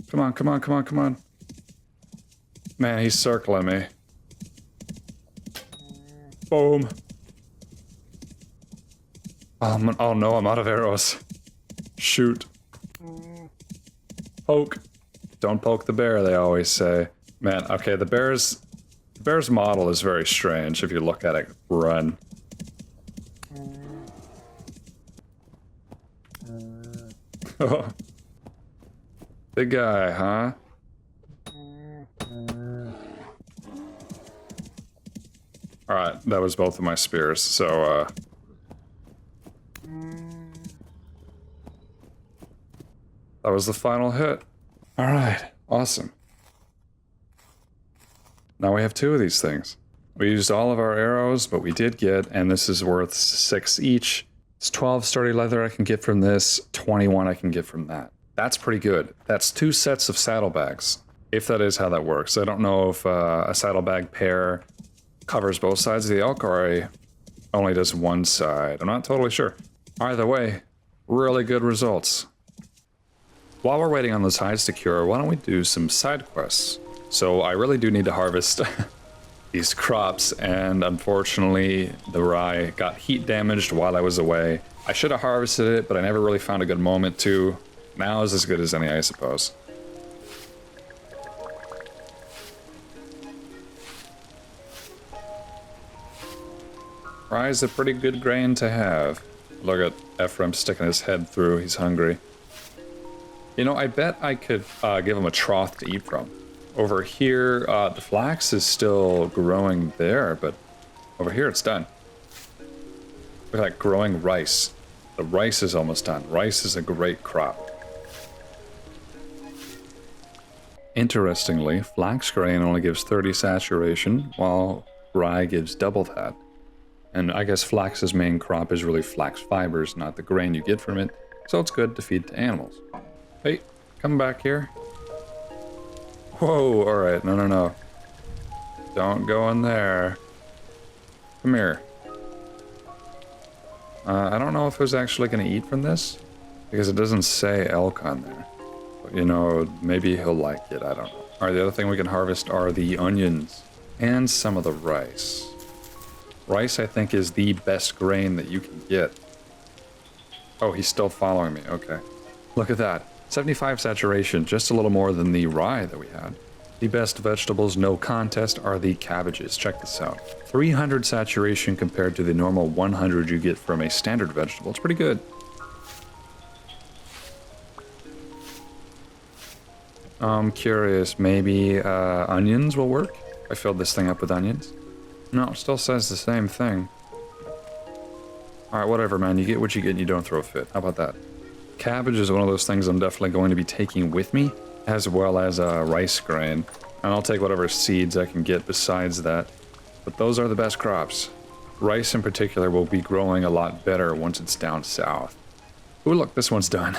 S1: Come on, come on, come on, come on. Man, he's circling me. Boom. Oh no, I'm out of arrows. Shoot. Poke. Don't poke the bear, they always say. Man, okay, the bear's model is very strange if you look at it run. Big guy, huh? Alright, that was both of my spears, so, that was the final hit. Alright, awesome. Now we have 2 of these things. We used all of our arrows, but we did get, and this is worth 6 each. It's 12 sturdy leather I can get from this, 21 I can get from that. That's pretty good. That's 2 sets of saddlebags, if that is how that works. I don't know if a saddlebag pair covers both sides of the elk or only does one side. I'm not totally sure. Either way, really good results. While we're waiting on those hides to cure, why don't we do some side quests? So I really do need to harvest these crops, and unfortunately the rye got heat damaged while I was away. I should have harvested it, but I never really found a good moment to. Now is as good as any, I suppose. Rye is a pretty good grain to have. Look at Ephraim sticking his head through, he's hungry. You know, I bet I could give him a trough to eat from. Over here, the flax is still growing there, but over here it's done. Look at that growing rice. The rice is almost done. Rice is a great crop. Interestingly, flax grain only gives 30 saturation, while rye gives double that. And I guess flax's main crop is really flax fibers, not the grain you get from it, so it's good to feed to animals. Hey, come back here. Whoa, alright, no. Don't go in there. Come here. I don't know if it was actually going to eat from this, because it doesn't say elk on there. But, you know, maybe he'll like it, I don't know. Alright, the other thing we can harvest are the onions and some of the rice. Rice, I think, is the best grain that you can get. Oh, he's still following me, okay. Look at that. 75 saturation, just a little more than the rye that we had. The best vegetables, no contest, are the cabbages. Check this out. 300 saturation compared to the normal 100 you get from a standard vegetable. It's pretty good. I'm curious, maybe onions will work? I filled this thing up with onions. No, it still says the same thing. Alright, whatever, man. You get what you get and you don't throw a fit. How about that? Cabbage is one of those things I'm definitely going to be taking with me, as well as rice grain. And I'll take whatever seeds I can get besides that. But those are the best crops. Rice in particular will be growing a lot better once it's down south. Ooh, look, this one's done.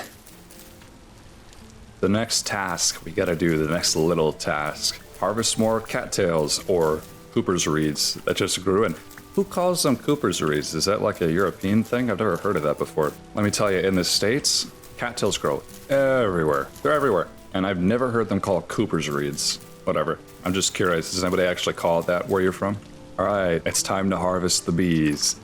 S1: The next task we gotta do, the next little task. Harvest more cattails, or Cooper's reeds, that just grew in. Who calls them Cooper's reeds? Is that like a European thing? I've never heard of that before. Let me tell you, in the States, cattails grow everywhere. They're everywhere. And I've never heard them called Cooper's reeds. whatever. I'm just curious, does anybody actually call it that where you're from? Alright, it's time to harvest the bees.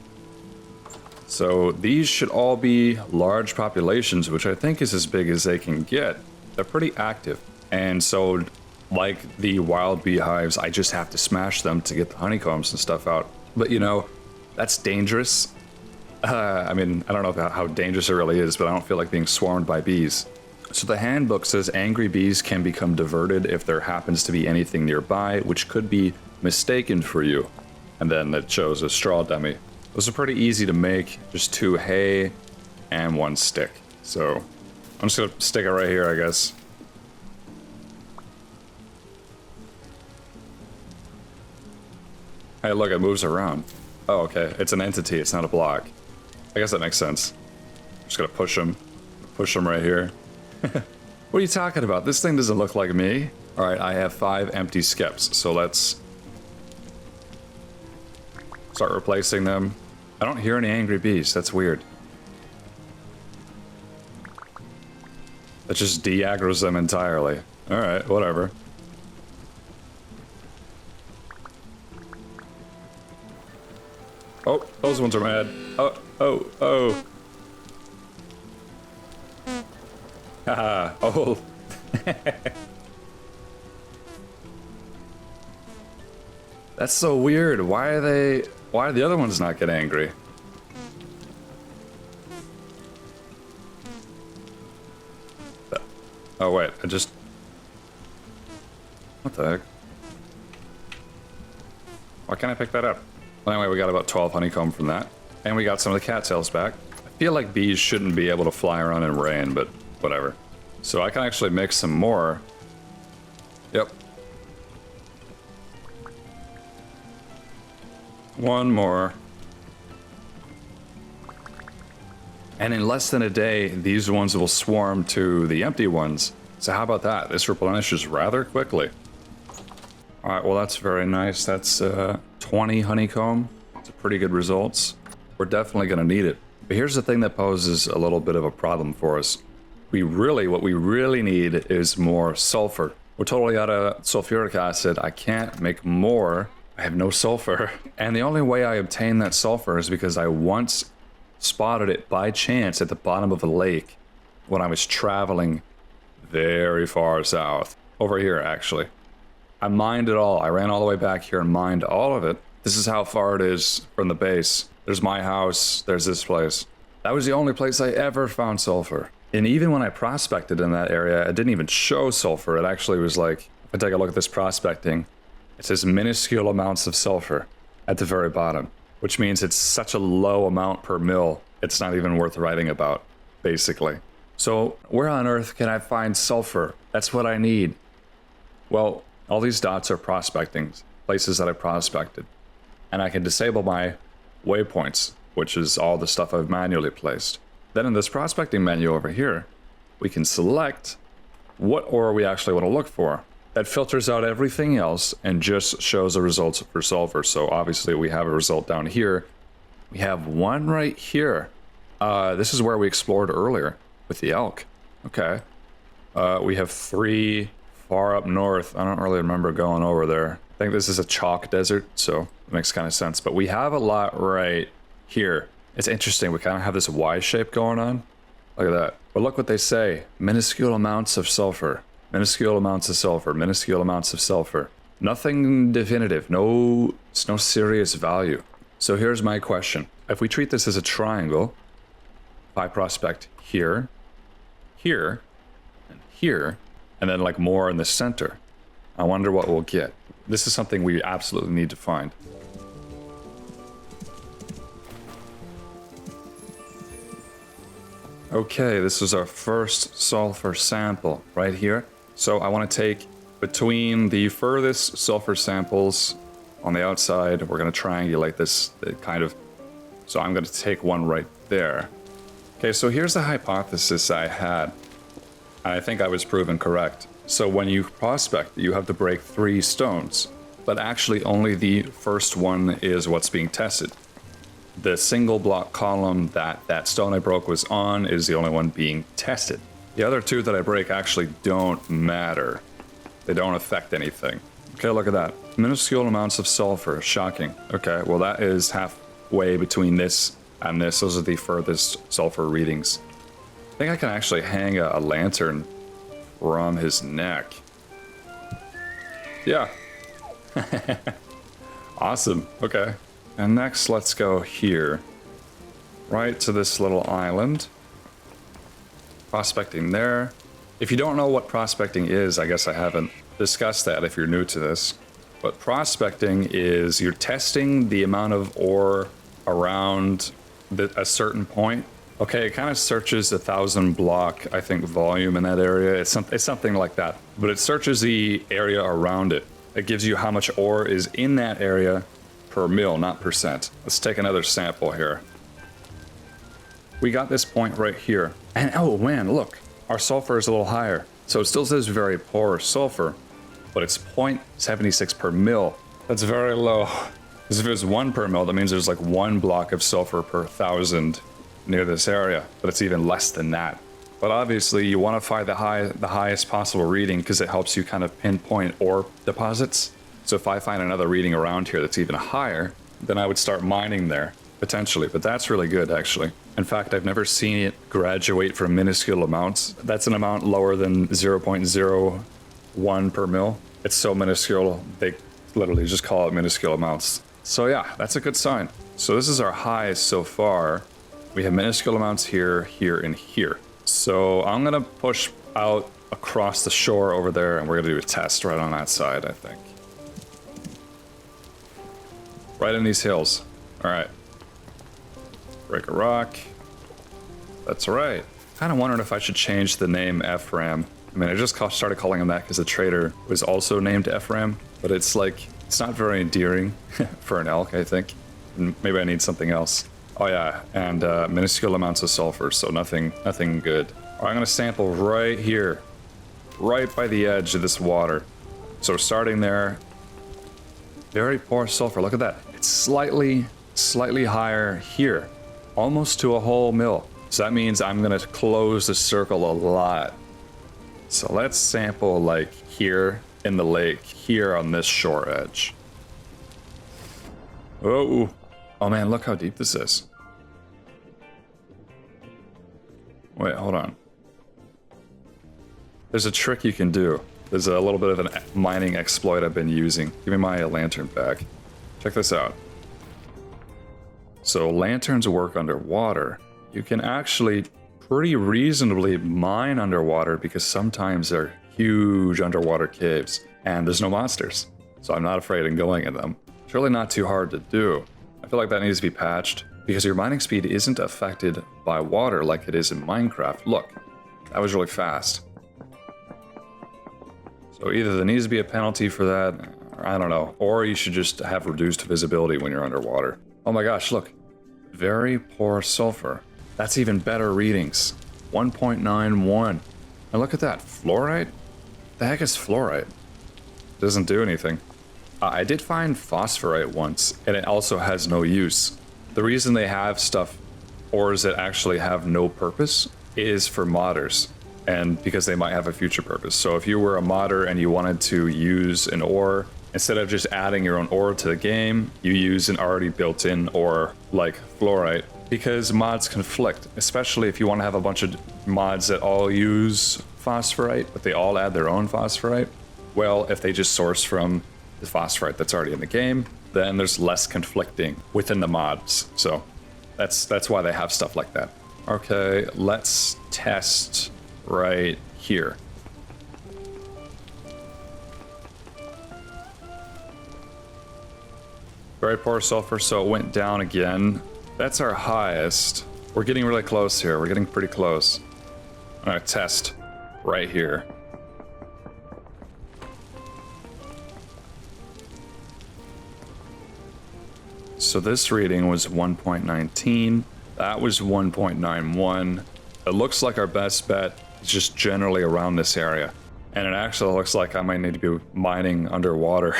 S1: So these should all be large populations, which I think is as big as they can get. They're pretty active. And so, like the wild beehives, I just have to smash them to get the honeycombs and stuff out. But you know, that's dangerous. I mean, I don't know how dangerous it really is, but I don't feel like being swarmed by bees. So the handbook says angry bees can become diverted if there happens to be anything nearby, which could be mistaken for you. And then it shows a straw dummy. Those are pretty easy to make, just 2 hay and 1 stick. So I'm just gonna stick it right here, I guess. Hey, look, it moves around. Oh, okay, it's an entity, it's not a block. I guess that makes sense. I'm just gonna push them right here. What are you talking about? This thing doesn't look like me. All right, I have 5 empty skips, so let's start replacing them. I don't hear any angry bees, that's weird. That just de-aggroes them entirely. All right, whatever. Oh, those ones are mad. Oh. Haha, oh. That's so weird. Why are the other ones not get angry? Oh wait, what the heck? Why can't I pick that up? Well, anyway, we got about 12 honeycomb from that. And we got some of the cattails back. I feel like bees shouldn't be able to fly around in rain, but whatever. So I can actually make some more. Yep. 1 more. And in less than a day, these ones will swarm to the empty ones. So how about that? This replenishes rather quickly. Alright, well that's very nice. That's 20 honeycomb. It's a pretty good results. We're definitely going to need it. But here's the thing that poses a little bit of a problem for us. What we really need is more sulfur. We're totally out of sulfuric acid. I can't make more. I have no sulfur. And the only way I obtain that sulfur is because I once spotted it by chance at the bottom of a lake when I was traveling very far south. Over here, actually. I mined it all. I ran all the way back here and mined all of it. This is how far it is from the base. There's my house. There's this place. That was the only place I ever found sulfur. And even when I prospected in that area, it didn't even show sulfur. It actually was like, if I take a look at this prospecting, it says minuscule amounts of sulfur at the very bottom, which means it's such a low amount per mil, it's not even worth writing about, basically. So where on earth can I find sulfur? That's what I need. Well, all these dots are prospecting, places that I prospected. And I can disable my waypoints, which is all the stuff I've manually placed. Then in this prospecting menu over here, we can select what ore we actually want to look for. That filters out everything else and just shows the results for sulfur. So obviously we have a result down here. We have one right here. This is where we explored earlier with the elk. Okay. We have 3 far up north. I don't really remember going over there. I think this is a chalk desert, so it makes kind of sense. But we have a lot right here. It's interesting. We kind of have this Y shape going on. Look at that. But look what they say. Minuscule amounts of sulfur. Minuscule amounts of sulfur. Minuscule amounts of sulfur. Nothing definitive. No serious value. So here's my question. If we treat this as a triangle, if I prospect here, here, and here, and then like more in the center, I wonder what we'll get. This is something we absolutely need to find. Okay, this is our first sulfur sample right here. So I want to take between the furthest sulfur samples on the outside, we're going to triangulate this kind of. So I'm going to take one right there. Okay, so here's the hypothesis I had. And I think I was proven correct. So when you prospect, you have to break 3 stones, but actually only the first one is what's being tested. The single block column that stone I broke was on is the only one being tested. The other 2 that I break actually don't matter. They don't affect anything. Okay, look at that. Minuscule amounts of sulfur. Shocking. Okay, well that is halfway between this and this. Those are the furthest sulfur readings. I think I can actually hang a lantern from his neck. Yeah. Awesome. Okay. And next, let's go here. Right to this little island. Prospecting there. If you don't know what prospecting is, I guess I haven't discussed that if you're new to this. But prospecting is you're testing the amount of ore around a certain point. Okay, it kind of searches 1,000 block, I think, volume in that area. It's something like that. But it searches the area around it. It gives you how much ore is in that area per mil, not percent. Let's take another sample here. We got this point right here. And oh man, look, our sulfur is a little higher. So it still says very poor sulfur, but it's 0.76 per mil. That's very low. Because if it was 1 per mil, that means there's like 1 block of sulfur per 1,000 near this area, but it's even less than that. But obviously you want to find the highest possible reading because it helps you kind of pinpoint ore deposits. So if I find another reading around here that's even higher, then I would start mining there, potentially. But that's really good, actually. In fact, I've never seen it graduate from minuscule amounts. That's an amount lower than 0.01 per mil. It's so minuscule, they literally just call it minuscule amounts. So yeah, that's a good sign. So this is our highest so far. We have minuscule amounts here, here, and here. So I'm gonna push out across the shore over there, and we're gonna do a test right on that side, I think. Right in these hills. All right. Break a rock. That's right. Kind of wondering if I should change the name Ephraim. I mean, I just started calling him that because the trader was also named Ephraim, but it's like, it's not very endearing for an elk, I think. Maybe I need something else. Oh yeah, and minuscule amounts of sulfur, so nothing good. All right, I'm gonna sample right here, right by the edge of this water. So starting there, very poor sulfur. Look at that. It's slightly higher here, almost to a whole mil. So that means I'm gonna close the circle a lot. So let's sample like here in the lake, here on this shore edge. Oh man, look how deep this is. Wait, hold on. There's a trick you can do. There's a little bit of a mining exploit I've been using. Give me my lantern back. Check this out. So lanterns work underwater. You can actually pretty reasonably mine underwater because sometimes they're huge underwater caves and there's no monsters. So I'm not afraid of going in them. It's really not too hard to do. I feel like that needs to be patched because your mining speed isn't affected by water like it is in Minecraft. Look, that was really fast. So either there needs to be a penalty for that, or I don't know, or you should just have reduced visibility when you're underwater. Oh my gosh, look. Very poor sulfur. That's even better readings. 1.91. And look at that, fluorite? The heck is fluorite? Doesn't do anything. I did find phosphorite once, and it also has no use. The reason they have stuff, ores that actually have no purpose, is for modders, and because they might have a future purpose. So if you were a modder and you wanted to use an ore, instead of just adding your own ore to the game, you use an already built-in ore like fluorite, because mods conflict, especially if you want to have a bunch of mods that all use phosphorite, but they all add their own phosphorite. Well, if they just source from the phosphorite that's already in the game, then there's less conflicting within the mods. So that's why they have stuff like that. Okay, let's test right here. Very poor sulfur, so it went down again. That's our highest. We're getting really close here. We're getting pretty close. I'm gonna test right here. So this reading was 1.19. That was 1.91. It looks like our best bet is just generally around this area. And it actually looks like I might need to be mining underwater,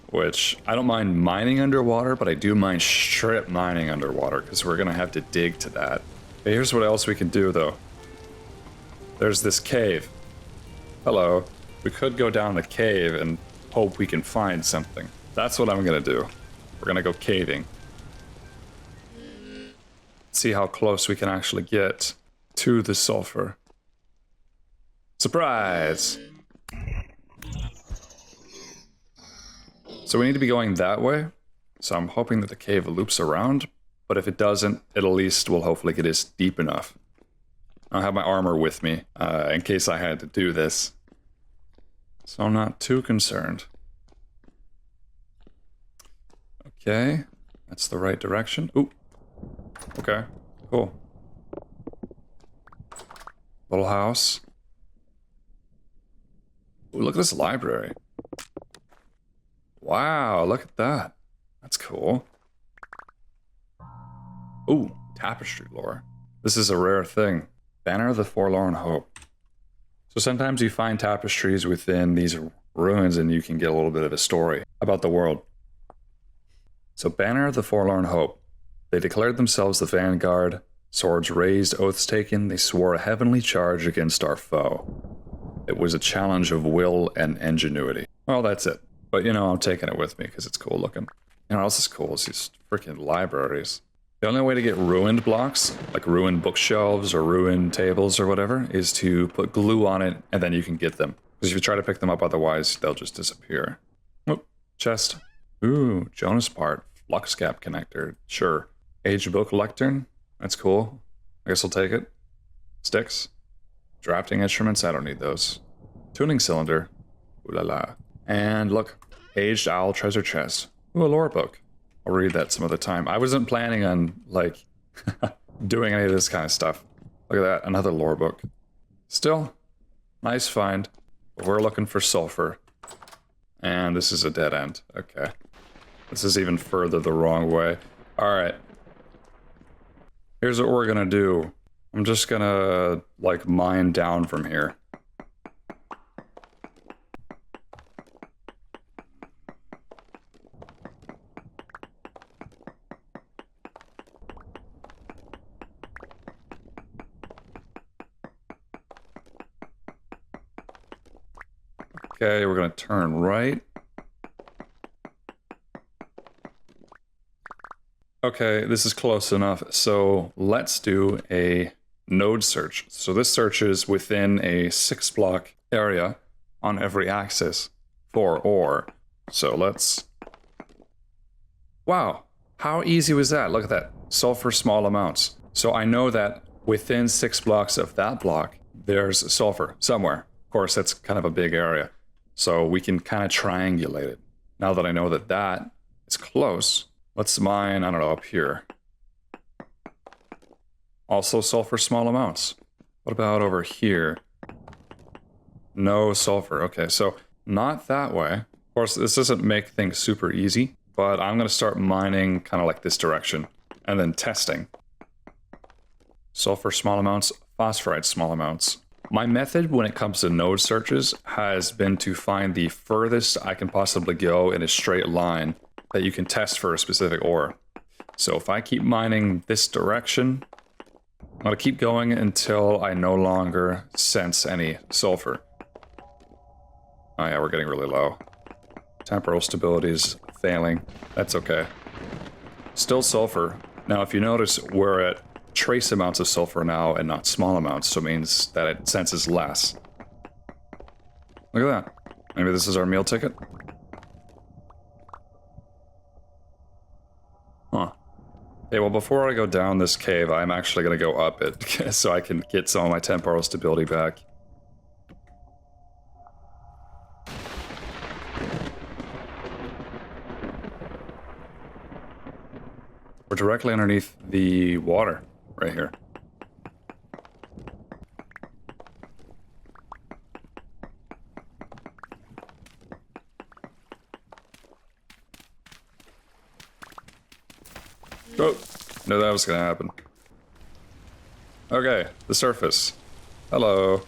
S1: which I don't mind mining underwater, but I do mind strip mining underwater because we're gonna have to dig to that. Okay, here's what else we can do though. There's this cave. Hello. We could go down the cave and hope we can find something. That's what I'm gonna do. We're gonna go caving. See how close we can actually get to the sulfur. Surprise! So we need to be going that way. So I'm hoping that the cave loops around, but if it doesn't, it at least will hopefully get us deep enough. I have my armor with me in case I had to do this. So I'm not too concerned. Okay, that's the right direction. Ooh. Okay, cool. Little house. Ooh, look at this library. Wow, look at that. That's cool. Ooh, tapestry lore. This is a rare thing. Banner of the Forlorn Hope. So sometimes you find tapestries within these ruins and you can get a little bit of a story about the world. So Banner of the Forlorn Hope. They declared themselves the vanguard. Swords raised, oaths taken. They swore a heavenly charge against our foe. It was a challenge of will and ingenuity. Well, that's it. But, you know, I'm taking it with me because it's cool looking. You know what else is cool is these freaking libraries. The only way to get ruined blocks, like ruined bookshelves or ruined tables or whatever, is to put glue on it and then you can get them. Because if you try to pick them up otherwise, they'll just disappear. Whoop, chest. Ooh, Jonas part. Flux cap connector. Sure. Aged book lectern. That's cool. I guess I'll take it. Sticks. Drafting instruments. I don't need those. Tuning cylinder. Ooh la la. And look. Aged owl treasure chest. Ooh, a lore book. I'll read that some other time. I wasn't planning on, like, doing any of this kind of stuff. Look at that. Another lore book. Still, nice find. We're looking for sulfur. And this is a dead end. Okay. This is even further the wrong way. Alright. Here's what we're gonna do. I'm just gonna, like, mine down from here. Okay, we're gonna turn right. Okay, this is close enough. So let's do a node search. So this searches within a 6-block area on every axis for ore. So let's... Wow, how easy was that? Look at that. Sulfur small amounts. So I know that within 6 blocks of that block, there's sulfur somewhere. Of course, that's kind of a big area. So we can kind of triangulate it. Now that I know that that is close, let's mine, I don't know, up here. Also sulfur small amounts. What about over here? No sulfur. Okay, so not that way. Of course, this doesn't make things super easy, but I'm going to start mining kind of like this direction and then testing. Sulfur small amounts, phosphorite small amounts. My method when it comes to node searches has been to find the furthest I can possibly go in a straight line that you can test for a specific ore. So if I keep mining this direction, I'm going to keep going until I no longer sense any sulfur. Oh yeah, we're getting really low. Temporal stability is failing. That's okay. Still sulfur. Now if you notice, we're at trace amounts of sulfur now and not small amounts, so it means that it senses less. Look at that. Maybe this is our meal ticket? Huh. Okay, well before I go down this cave, I'm actually going to go up it, so I can get some of my temporal stability back. We're directly underneath the water, right here. Oh, knew that was gonna happen. Okay, the surface. Hello.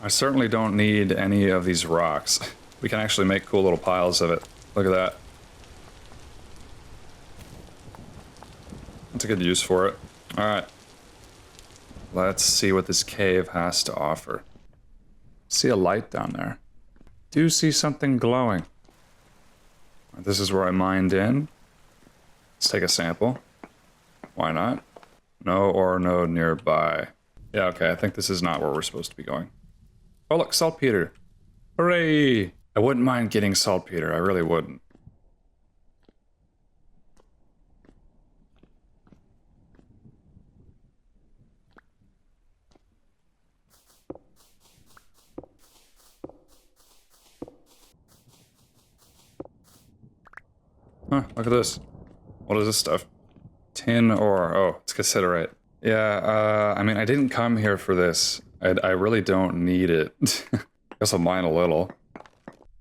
S1: I certainly don't need any of these rocks. We can actually make cool little piles of it. Look at that. That's a good use for it. Alright. Let's see what this cave has to offer. See a light down there. Do see something glowing. This is where I mined in. Let's take a sample. Why not? No ore node nearby. Yeah, okay, I think this is not where we're supposed to be going. Oh look, saltpeter. Hooray! I wouldn't mind getting saltpeter, I really wouldn't. Huh, look at this. What is this stuff? Tin ore. Oh, it's cassiterite. Yeah, I mean, I didn't come here for this. I really don't need it. Guess I'll mine a little.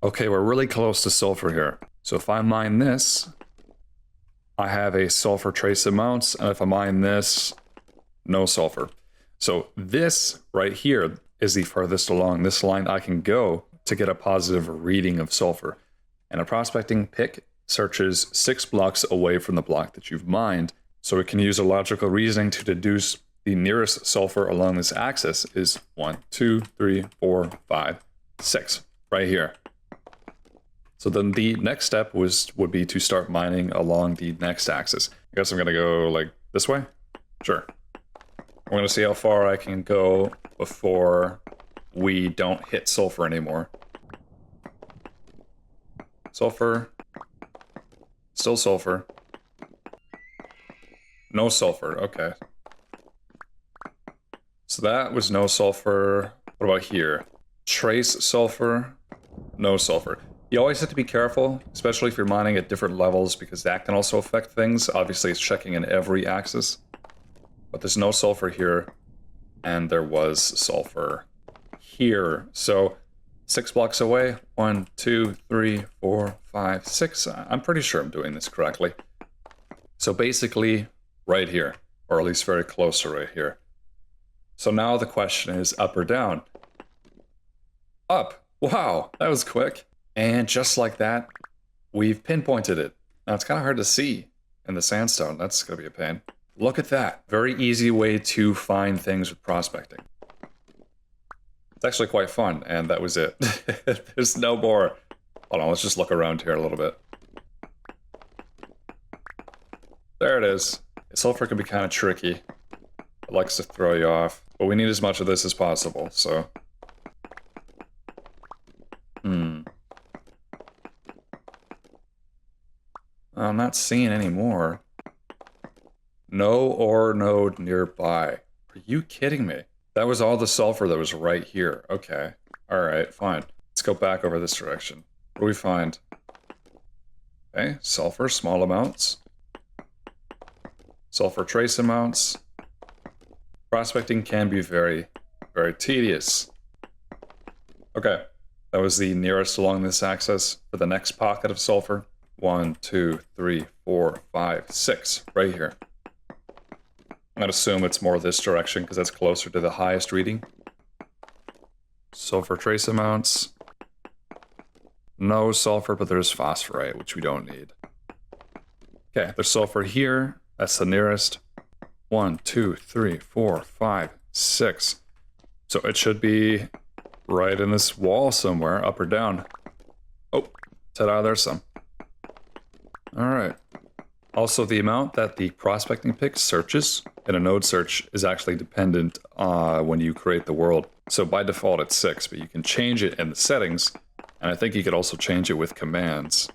S1: Okay, we're really close to sulfur here. So if I mine this, I have a sulfur trace amounts, and if I mine this, no sulfur. So this right here is the furthest along this line I can go to get a positive reading of sulfur. And a prospecting pick searches 6 blocks away from the block that you've mined, so it can use a logical reasoning to deduce the nearest sulfur along this axis is 1, 2, 3, 4, 5, 6, right here. So then the next step would be to start mining along the next axis. I guess I'm gonna go like this way? Sure. I'm gonna see how far I can go before we don't hit sulfur anymore. Sulfur. Still sulfur. No sulfur, okay. So that was no sulfur. What about here? Trace sulfur, no sulfur. You always have to be careful, especially if you're mining at different levels, because that can also affect things. Obviously, it's checking in every axis. But there's no sulfur here, and there was sulfur here. So 6 blocks away, 1, 2, 3, 4, 5, 6. I'm pretty sure I'm doing this correctly. So basically, right here, or at least very close to right here. So now the question is up or down? Up! Wow, that was quick. And just like that, we've pinpointed it. Now it's kind of hard to see in the sandstone. That's gonna be a pain. Look at that. Very easy way to find things with prospecting. It's actually quite fun, and that was it. There's no more. Hold on, let's just look around here a little bit. There it is. Sulfur can be kind of tricky. It likes to throw you off. But we need as much of this as possible, so... I'm not seeing any more. No ore node nearby. Are you kidding me? That was all the sulfur that was right here. Okay. Alright, fine. Let's go back over this direction. What do we find? Okay, sulfur, small amounts. Sulfur trace amounts. Prospecting can be very, very tedious. Okay, that was the nearest along this axis for the next pocket of sulfur. 1, 2, 3, 4, 5, 6, right here. I'm gonna assume it's more this direction because that's closer to the highest reading. Sulfur trace amounts. No sulfur, but there's phosphorite, which we don't need. Okay, there's sulfur here. That's the nearest. 1, 2, 3, 4, 5, 6. So it should be right in this wall somewhere, up or down. Oh, ta-da, there's some. Alright. Also, the amount that the prospecting pick searches in a node search is actually dependent when you create the world. So by default it's 6, but you can change it in the settings, and I think you could also change it with commands.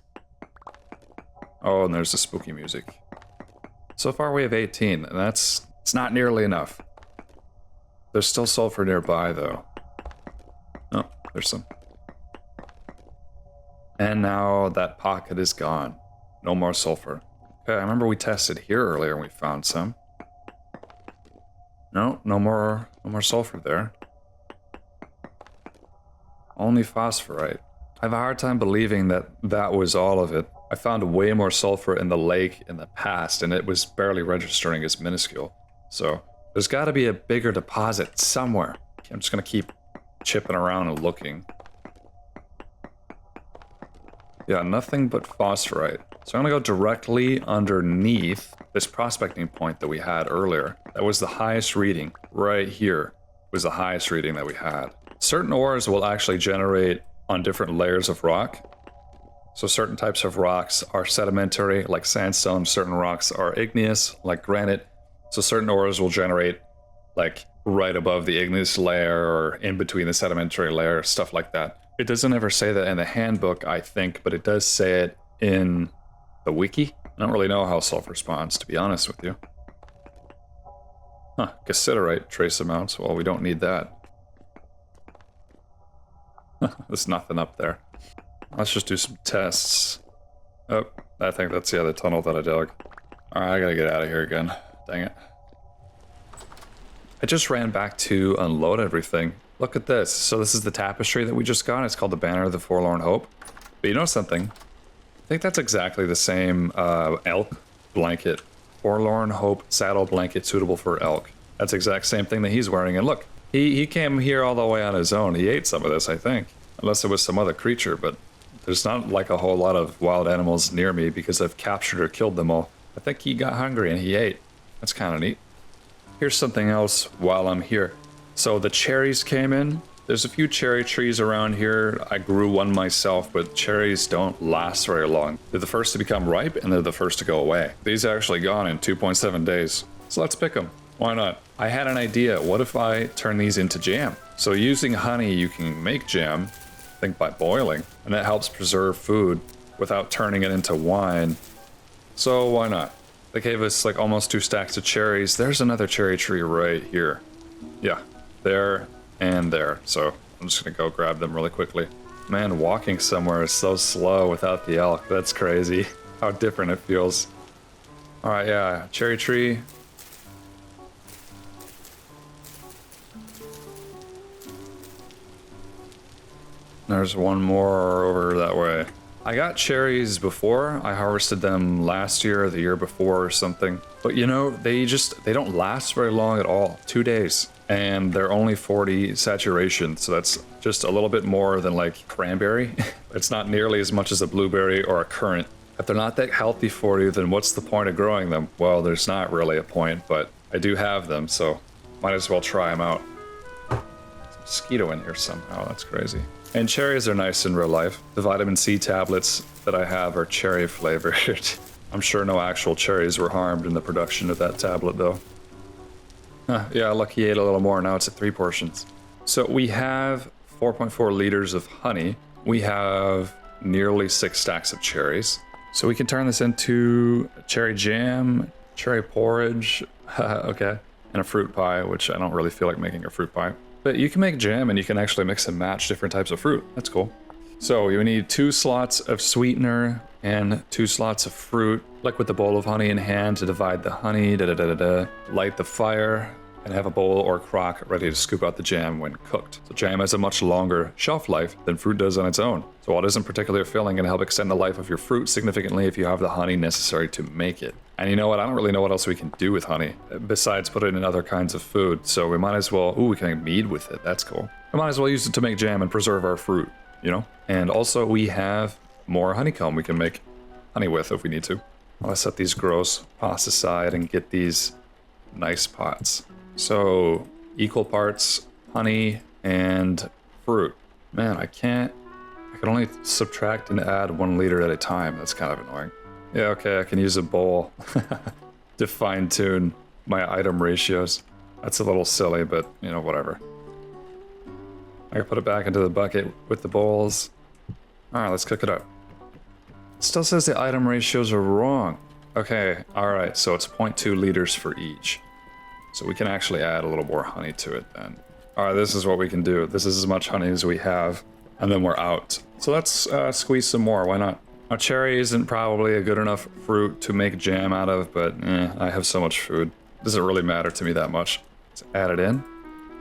S1: Oh, and there's the spooky music. So far we have 18, and it's not nearly enough. There's still sulfur nearby, though. Oh, there's some. And now that pocket is gone. No more sulfur. Okay, I remember we tested here earlier and we found some. No more sulfur there. Only phosphorite. I have a hard time believing that that was all of it. I found way more sulfur in the lake in the past, and it was barely registering as minuscule. So, there's gotta be a bigger deposit somewhere. Okay, I'm just gonna keep chipping around and looking. Yeah, nothing but phosphorite. So I'm gonna go directly underneath this prospecting point that we had earlier. That was the highest reading. Right here was the highest reading that we had. certain ores will actually generate on different layers of rock. So certain types of rocks are sedimentary, like sandstone. Certain rocks are igneous, like granite. So certain ores will generate like right above the igneous layer or in between the sedimentary layer, stuff like that. It doesn't ever say that in the handbook, I think, but it does say it in the wiki. I don't really know how sulfur spawns, to be honest with you. Huh, cassiterite trace amounts. Well, we don't need that. There's nothing up there. Let's just do some tests. Oh, I think that's the other tunnel that I dug. Alright, I gotta get out of here again. Dang it. I just ran back to unload everything. Look at this. So this is the tapestry that we just got. It's called the Banner of the Forlorn Hope. But you know something? I think that's exactly the same elk blanket. Forlorn Hope saddle blanket suitable for elk. That's the exact same thing that he's wearing. And look, he came here all the way on his own. He ate some of this, I think. Unless it was some other creature, but there's not like a whole lot of wild animals near me because I've captured or killed them all. I think he got hungry and he ate. That's kind of neat. Here's something else while I'm here. So the cherries came in. There's a few cherry trees around here. I grew one myself, but cherries don't last very long. They're the first to become ripe and they're the first to go away. These are actually gone in 2.7 days. So let's pick them. Why not? I had an idea. What if I turn these into jam? So using honey, you can make jam, I think by boiling, and that helps preserve food without turning it into wine. So why not? They gave us like almost 2 stacks of cherries. There's another cherry tree right here. Yeah, there and there. So I'm just gonna go grab them really quickly. Man, walking somewhere is so slow without the elk. That's crazy. How different it feels. All right, yeah, cherry tree. There's one more over that way. I got cherries before. I harvested them last year or the year before or something. But you know, they don't last very long at all. 2 days. And they're only 40 saturation, so that's just a little bit more than like cranberry. It's not nearly as much as a blueberry or a currant. If they're not that healthy for you, then what's the point of growing them? Well, there's not really a point, but I do have them, so might as well try them out. There's a mosquito in here somehow, that's crazy. And cherries are nice in real life. The vitamin C tablets that I have are cherry flavored. I'm sure no actual cherries were harmed in the production of that tablet though. Yeah, look, he ate a little more, now it's at 3 portions. So we have 4.4 liters of honey. We have nearly 6 stacks of cherries. So we can turn this into cherry jam, cherry porridge, okay, and a fruit pie, which I don't really feel like making a fruit pie. But you can make jam and you can actually mix and match different types of fruit. That's cool. So you need 2 slots of sweetener and 2 slots of fruit, like with the bowl of honey in hand to divide the honey, light the fire, and have a bowl or crock ready to scoop out the jam when cooked. So jam has a much longer shelf life than fruit does on its own. So while it isn't particularly filling, it can help extend the life of your fruit significantly if you have the honey necessary to make it. And you know what? I don't really know what else we can do with honey besides put it in other kinds of food. So we might as well, we can make mead with it. That's cool. We might as well use it to make jam and preserve our fruit, you know? And also we have more honeycomb we can make honey with if we need to. I'll set these gross pots aside and get these nice pots. So equal parts honey and fruit. Man, I can only subtract and add 1 liter at a time. That's kind of annoying. Yeah, okay, I can use a bowl to fine tune my item ratios. That's a little silly, but you know, whatever. I can put it back into the bucket with the bowls. All right, let's cook it up. It still says the item ratios are wrong. Okay, all right, so it's 0.2 liters for each. So we can actually add a little more honey to it then. All right, this is what we can do. This is as much honey as we have, and then we're out. So let's squeeze some more, why not? Now, cherry isn't probably a good enough fruit to make jam out of, but I have so much food. It doesn't really matter to me that much. Let's add it in.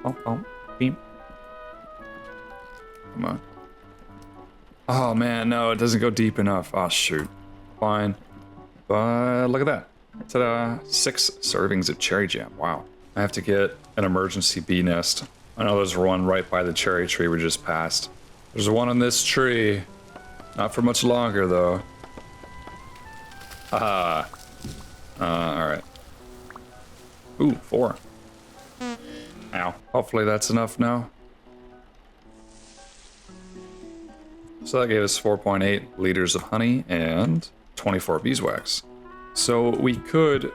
S1: Oh, beep. Come on. Oh man, no, it doesn't go deep enough. Oh shoot. Fine. But look at that. It's at 6 servings of cherry jam. Wow. I have to get an emergency bee nest. I know there's one right by the cherry tree we just passed. There's one in this tree. Not for much longer though. Haha. Alright. Ooh, 4. Ow. Hopefully that's enough now. So that gave us 4.8 liters of honey and 24 beeswax. So we could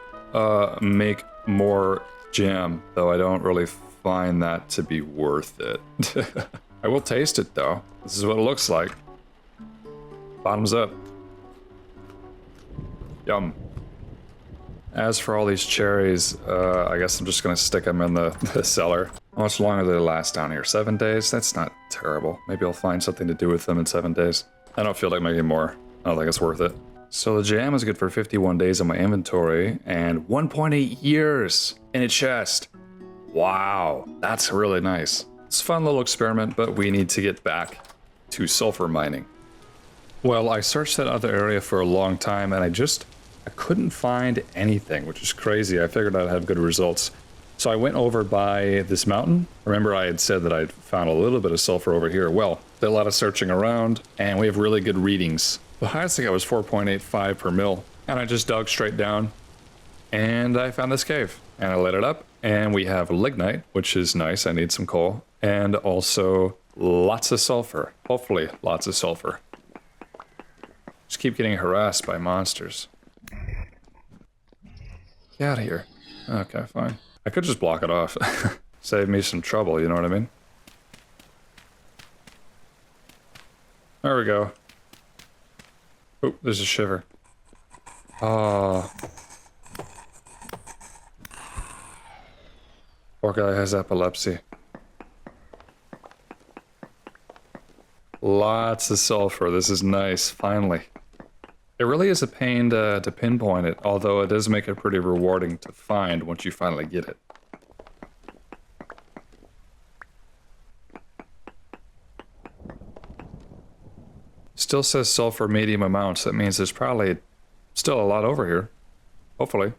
S1: make more jam, though I don't really find that to be worth it. I will taste it though. This is what it looks like. Bottoms up. Yum. As for all these cherries, I guess I'm just gonna stick them in the cellar. How much longer do they last down here? 7 days? That's not terrible. Maybe I'll find something to do with them in 7 days. I don't feel like making more. I don't think it's worth it. So the jam is good for 51 days in my inventory and 1.8 years in a chest. Wow, that's really nice. It's a fun little experiment, but we need to get back to sulfur mining. Well, I searched that other area for a long time and I couldn't find anything, which is crazy. I figured I'd have good results. So I went over by this mountain. Remember I had said that I'd found a little bit of sulfur over here. Well, did a lot of searching around and we have really good readings. The highest I got was 4.85 per mil. And I just dug straight down and I found this cave and I lit it up and we have lignite, which is nice. I need some coal and also lots of sulfur. Hopefully lots of sulfur. Just keep getting harassed by monsters. Get out of here. Okay, fine. I could just block it off. Save me some trouble, you know what I mean? There we go. Oh, there's a shiver. Oh. Poor guy has epilepsy. Lots of sulfur. This is nice, finally. It really is a pain to pinpoint it, although it does make it pretty rewarding to find once you finally get it. Still says sulfur medium amounts. That means there's probably still a lot over here. Hopefully.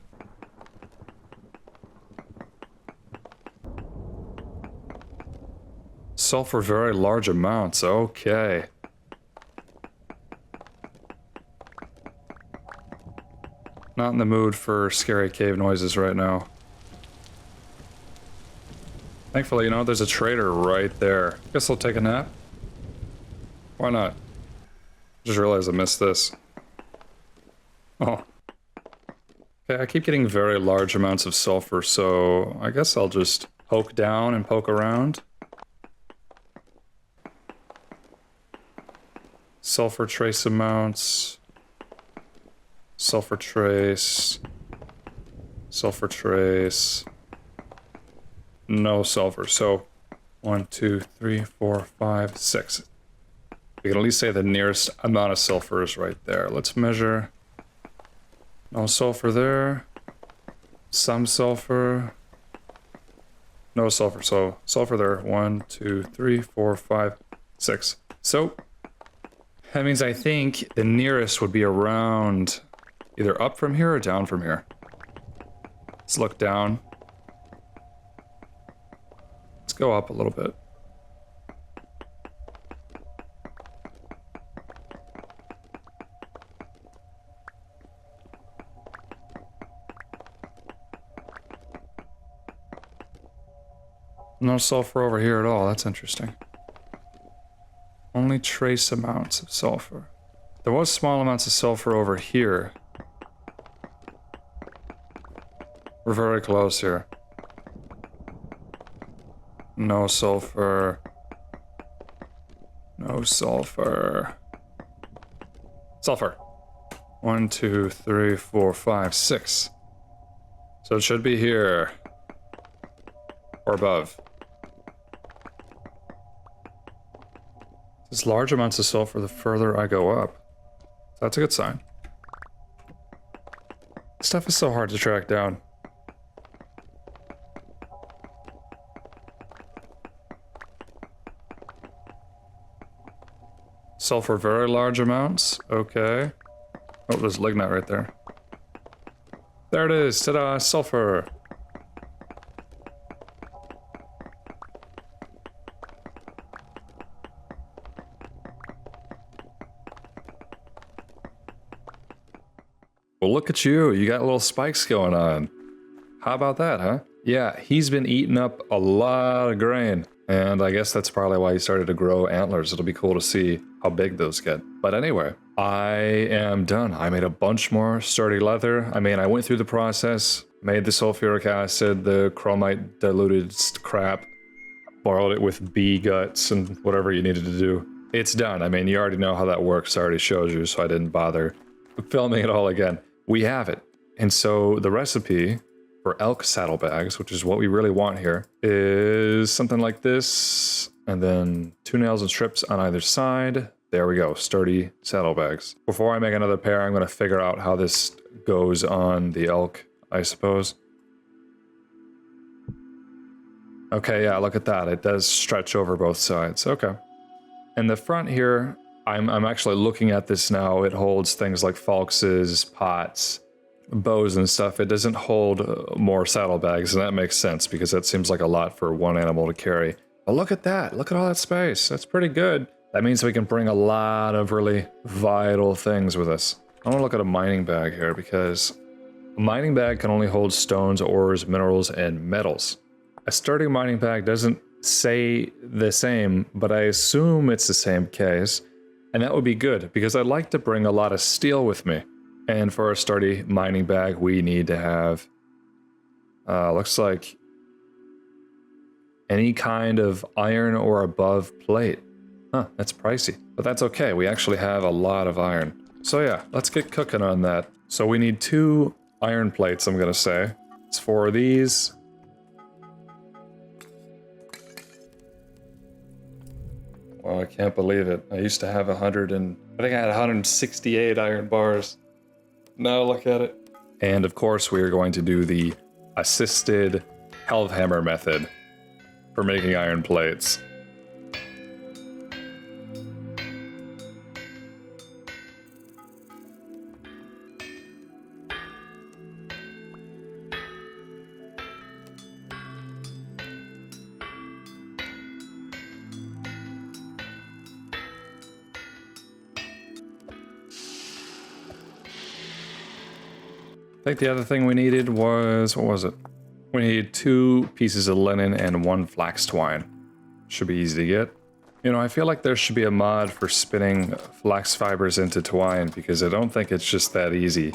S1: Sulfur very large amounts. Okay. Not in the mood for scary cave noises right now. Thankfully, you know, there's a trader right there. Guess I'll take a nap. Why not? Just realized I missed this. Oh. Okay, I keep getting very large amounts of sulfur, so I guess I'll just poke down and poke around. Sulfur trace amounts. Sulfur trace. Sulfur trace. No sulfur. So 1, 2, 3, 4, 5, 6. We can at least say the nearest amount of sulfur is right there. Let's measure. No sulfur there. Some sulfur. No sulfur. So sulfur there. 1, 2, 3, 4, 5, 6. So that means I think the nearest would be around either up from here or down from here. Let's look down. Let's go up a little bit. No sulfur over here at all. That's interesting. Only trace amounts of sulfur. There was small amounts of sulfur over here. We're very close here. No sulfur. No sulfur. Sulfur. 1, 2, 3, 4, 5, 6. So it should be here. Or above. There's large amounts of sulfur the further I go up. That's a good sign. Stuff is so hard to track down. Sulfur very large amounts. Okay. Oh, there's lignite right there. There it is. Ta-da! Sulfur. Well, look at you. You got little spikes going on. How about that, huh? Yeah, he's been eating up a lot of grain. And I guess that's probably why he started to grow antlers. It'll be cool to see how big those get. But anyway, I am done. I made a bunch more sturdy leather. I mean, I went through the process, made the sulfuric acid, the chromite diluted crap, boiled it with bee guts and whatever you needed to do. It's done. I mean, you already know how that works. I already showed you, so I didn't bother filming it all again. We have it. And so the recipe for elk saddlebags, which is what we really want here, is something like this, and then 2 nails and strips on either side. There we go, sturdy saddlebags. Before I make another pair, I'm going to figure out how this goes on the elk, I suppose. Okay, yeah, look at that. It does stretch over both sides. Okay. In the front here, I'm actually looking at this now. It holds things like falxes, pots, bows and stuff. It doesn't hold more saddlebags, and that makes sense because that seems like a lot for one animal to carry. But look at that. Look at all that space. That's pretty good. That means we can bring a lot of really vital things with us. I want to look at a mining bag here because a mining bag can only hold stones, ores, minerals, and metals. A sturdy mining bag doesn't say the same, but I assume it's the same case. And that would be good because I'd like to bring a lot of steel with me. And for a sturdy mining bag, we need to have, looks like any kind of iron or above plate. Huh, that's pricey, but that's okay. We actually have a lot of iron. So yeah, let's get cooking on that. So we need 2 iron plates, I'm gonna say. It's 4 of these. Well, I can't believe it. I used to have 100 and I think I had 168 iron bars. Now look at it. And of course, we are going to do the assisted Hellhammer method for making iron plates. I think the other thing we needed was, what was it? We needed 2 pieces of linen and 1 flax twine. Should be easy to get. You know, I feel like there should be a mod for spinning flax fibers into twine because I don't think it's just that easy.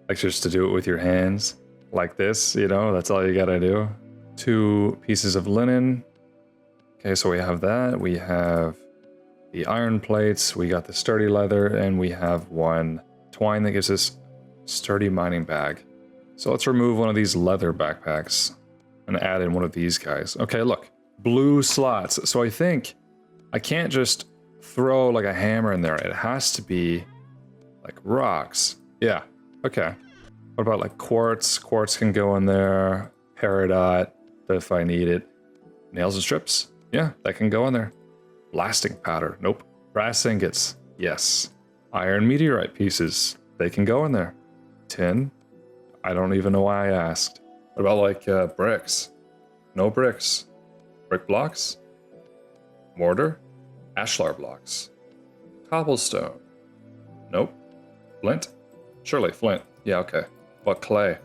S1: Like just to do it with your hands like this, you know, that's all you gotta do. 2 pieces of linen. Okay, so we have that. We have the iron plates, we got the sturdy leather, and we have 1 twine that gives us sturdy mining bag. So let's remove one of these leather backpacks and add in one of these guys. Okay, look, blue slots. So I think I can't just throw like a hammer in there. It has to be like rocks. Yeah, okay. What about like quartz? Quartz can go in there. Peridot, if I need it. Nails and strips? Yeah, that can go in there. Blasting powder? Nope. Brass ingots? Yes. Iron meteorite pieces? They can go in there. Tin? I don't even know why I asked. What about like bricks? No bricks. Brick blocks? Mortar? Ashlar blocks. Cobblestone? Nope. Flint? Surely flint. Yeah, okay. What clay?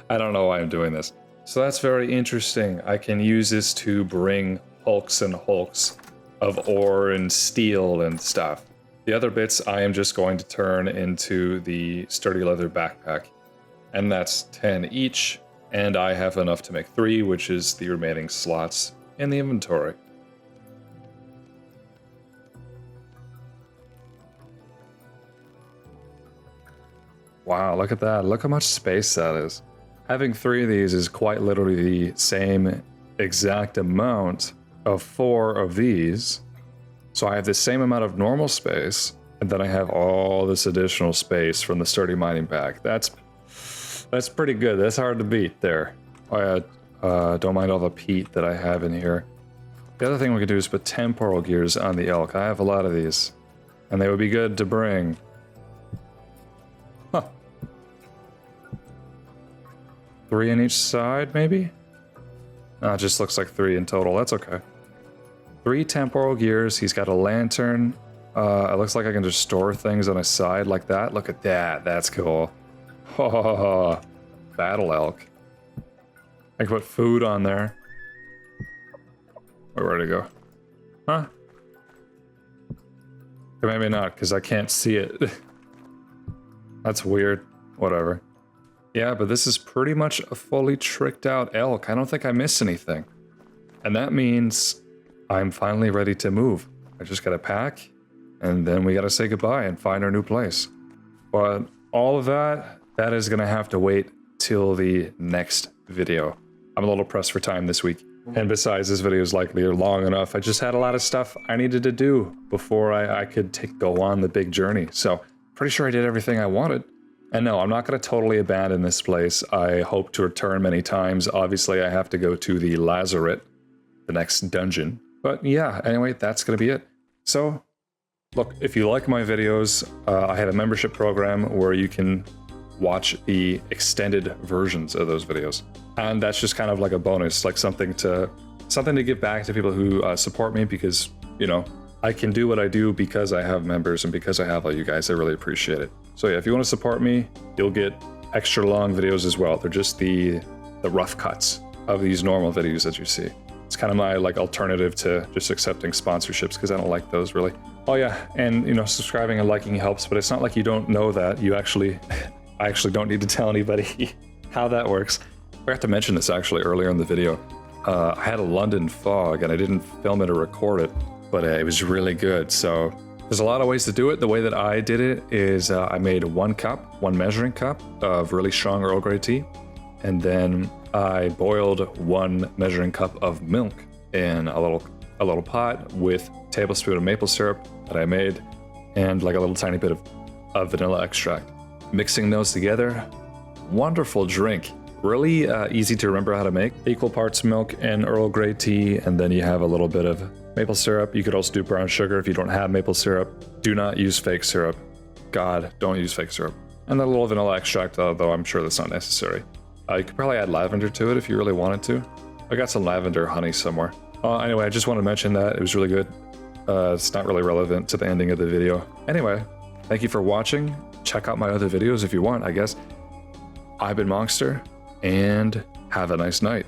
S1: I don't know why I'm doing this. So that's very interesting. I can use this to bring hulks and hulks of ore and steel and stuff. The other bits I am just going to turn into the sturdy leather backpack. And that's 10 each, and I have enough to make 3, which is the remaining slots in the inventory. Wow, look at that. Look how much space that is. Having 3 of these is quite literally the same exact amount of 4 of these. So I have the same amount of normal space, and then I have all this additional space from the sturdy mining bag. That's pretty good. That's hard to beat there. Oh yeah, don't mind all the peat that I have in here. The other thing we could do is put temporal gears on the elk. I have a lot of these, and they would be good to bring. Huh. 3 on each side, maybe? It just looks like 3 in total. That's okay. 3 temporal gears. He's got a lantern. It looks like I can just store things on his side like that. Look at that. That's cool. Battle elk. I can put food on there. Where'd it go? Huh? Or maybe not, because I can't see it. That's weird. Whatever. Yeah, but this is pretty much a fully tricked out elk. I don't think I missed anything. And that means I'm finally ready to move. I just gotta pack, and then we gotta say goodbye and find our new place. But all of that is gonna have to wait till the next video. I'm a little pressed for time this week. And besides, this video is likely long enough. I just had a lot of stuff I needed to do before I could go on the big journey. So pretty sure I did everything I wanted. And no, I'm not going to totally abandon this place. I hope to return many times. Obviously, I have to go to the Lazaret, the next dungeon. But yeah, anyway, that's going to be it. So, look, if you like my videos, I have a membership program where you can watch the extended versions of those videos. And that's just kind of like a bonus, like something to give back to people who support me, because, you know, I can do what I do because I have members and because I have all you guys. I really appreciate it. So yeah, if you want to support me, you'll get extra long videos as well. They're just the rough cuts of these normal videos that you see. It's kind of my like alternative to just accepting sponsorships, because I don't like those really. Oh yeah, and you know, subscribing and liking helps, but it's not like you don't know that. You actually, I actually don't need to tell anybody how that works. I forgot to mention this actually earlier in the video. I had a London fog and I didn't film it or record it, but it was really good. So there's a lot of ways to do it. The way that I did it is I made one measuring cup of really strong Earl Grey tea, and then I boiled 1 measuring cup of milk in a little pot with a tablespoon of maple syrup that I made and like a little tiny bit of vanilla extract. Mixing those together, wonderful drink. Really easy to remember how to make. Equal parts milk and Earl Grey tea, and then you have a little bit of maple syrup. You could also do brown sugar if you don't have maple syrup. Do not use fake syrup. God, don't use fake syrup. And then a little vanilla extract, though I'm sure that's not necessary. You could probably add lavender to it if you really wanted to. I got some lavender honey somewhere. Anyway, I just want to mention that. It was really good. It's not really relevant to the ending of the video. Anyway, thank you for watching. Check out my other videos if you want, I guess. I've been Monster, and have a nice night.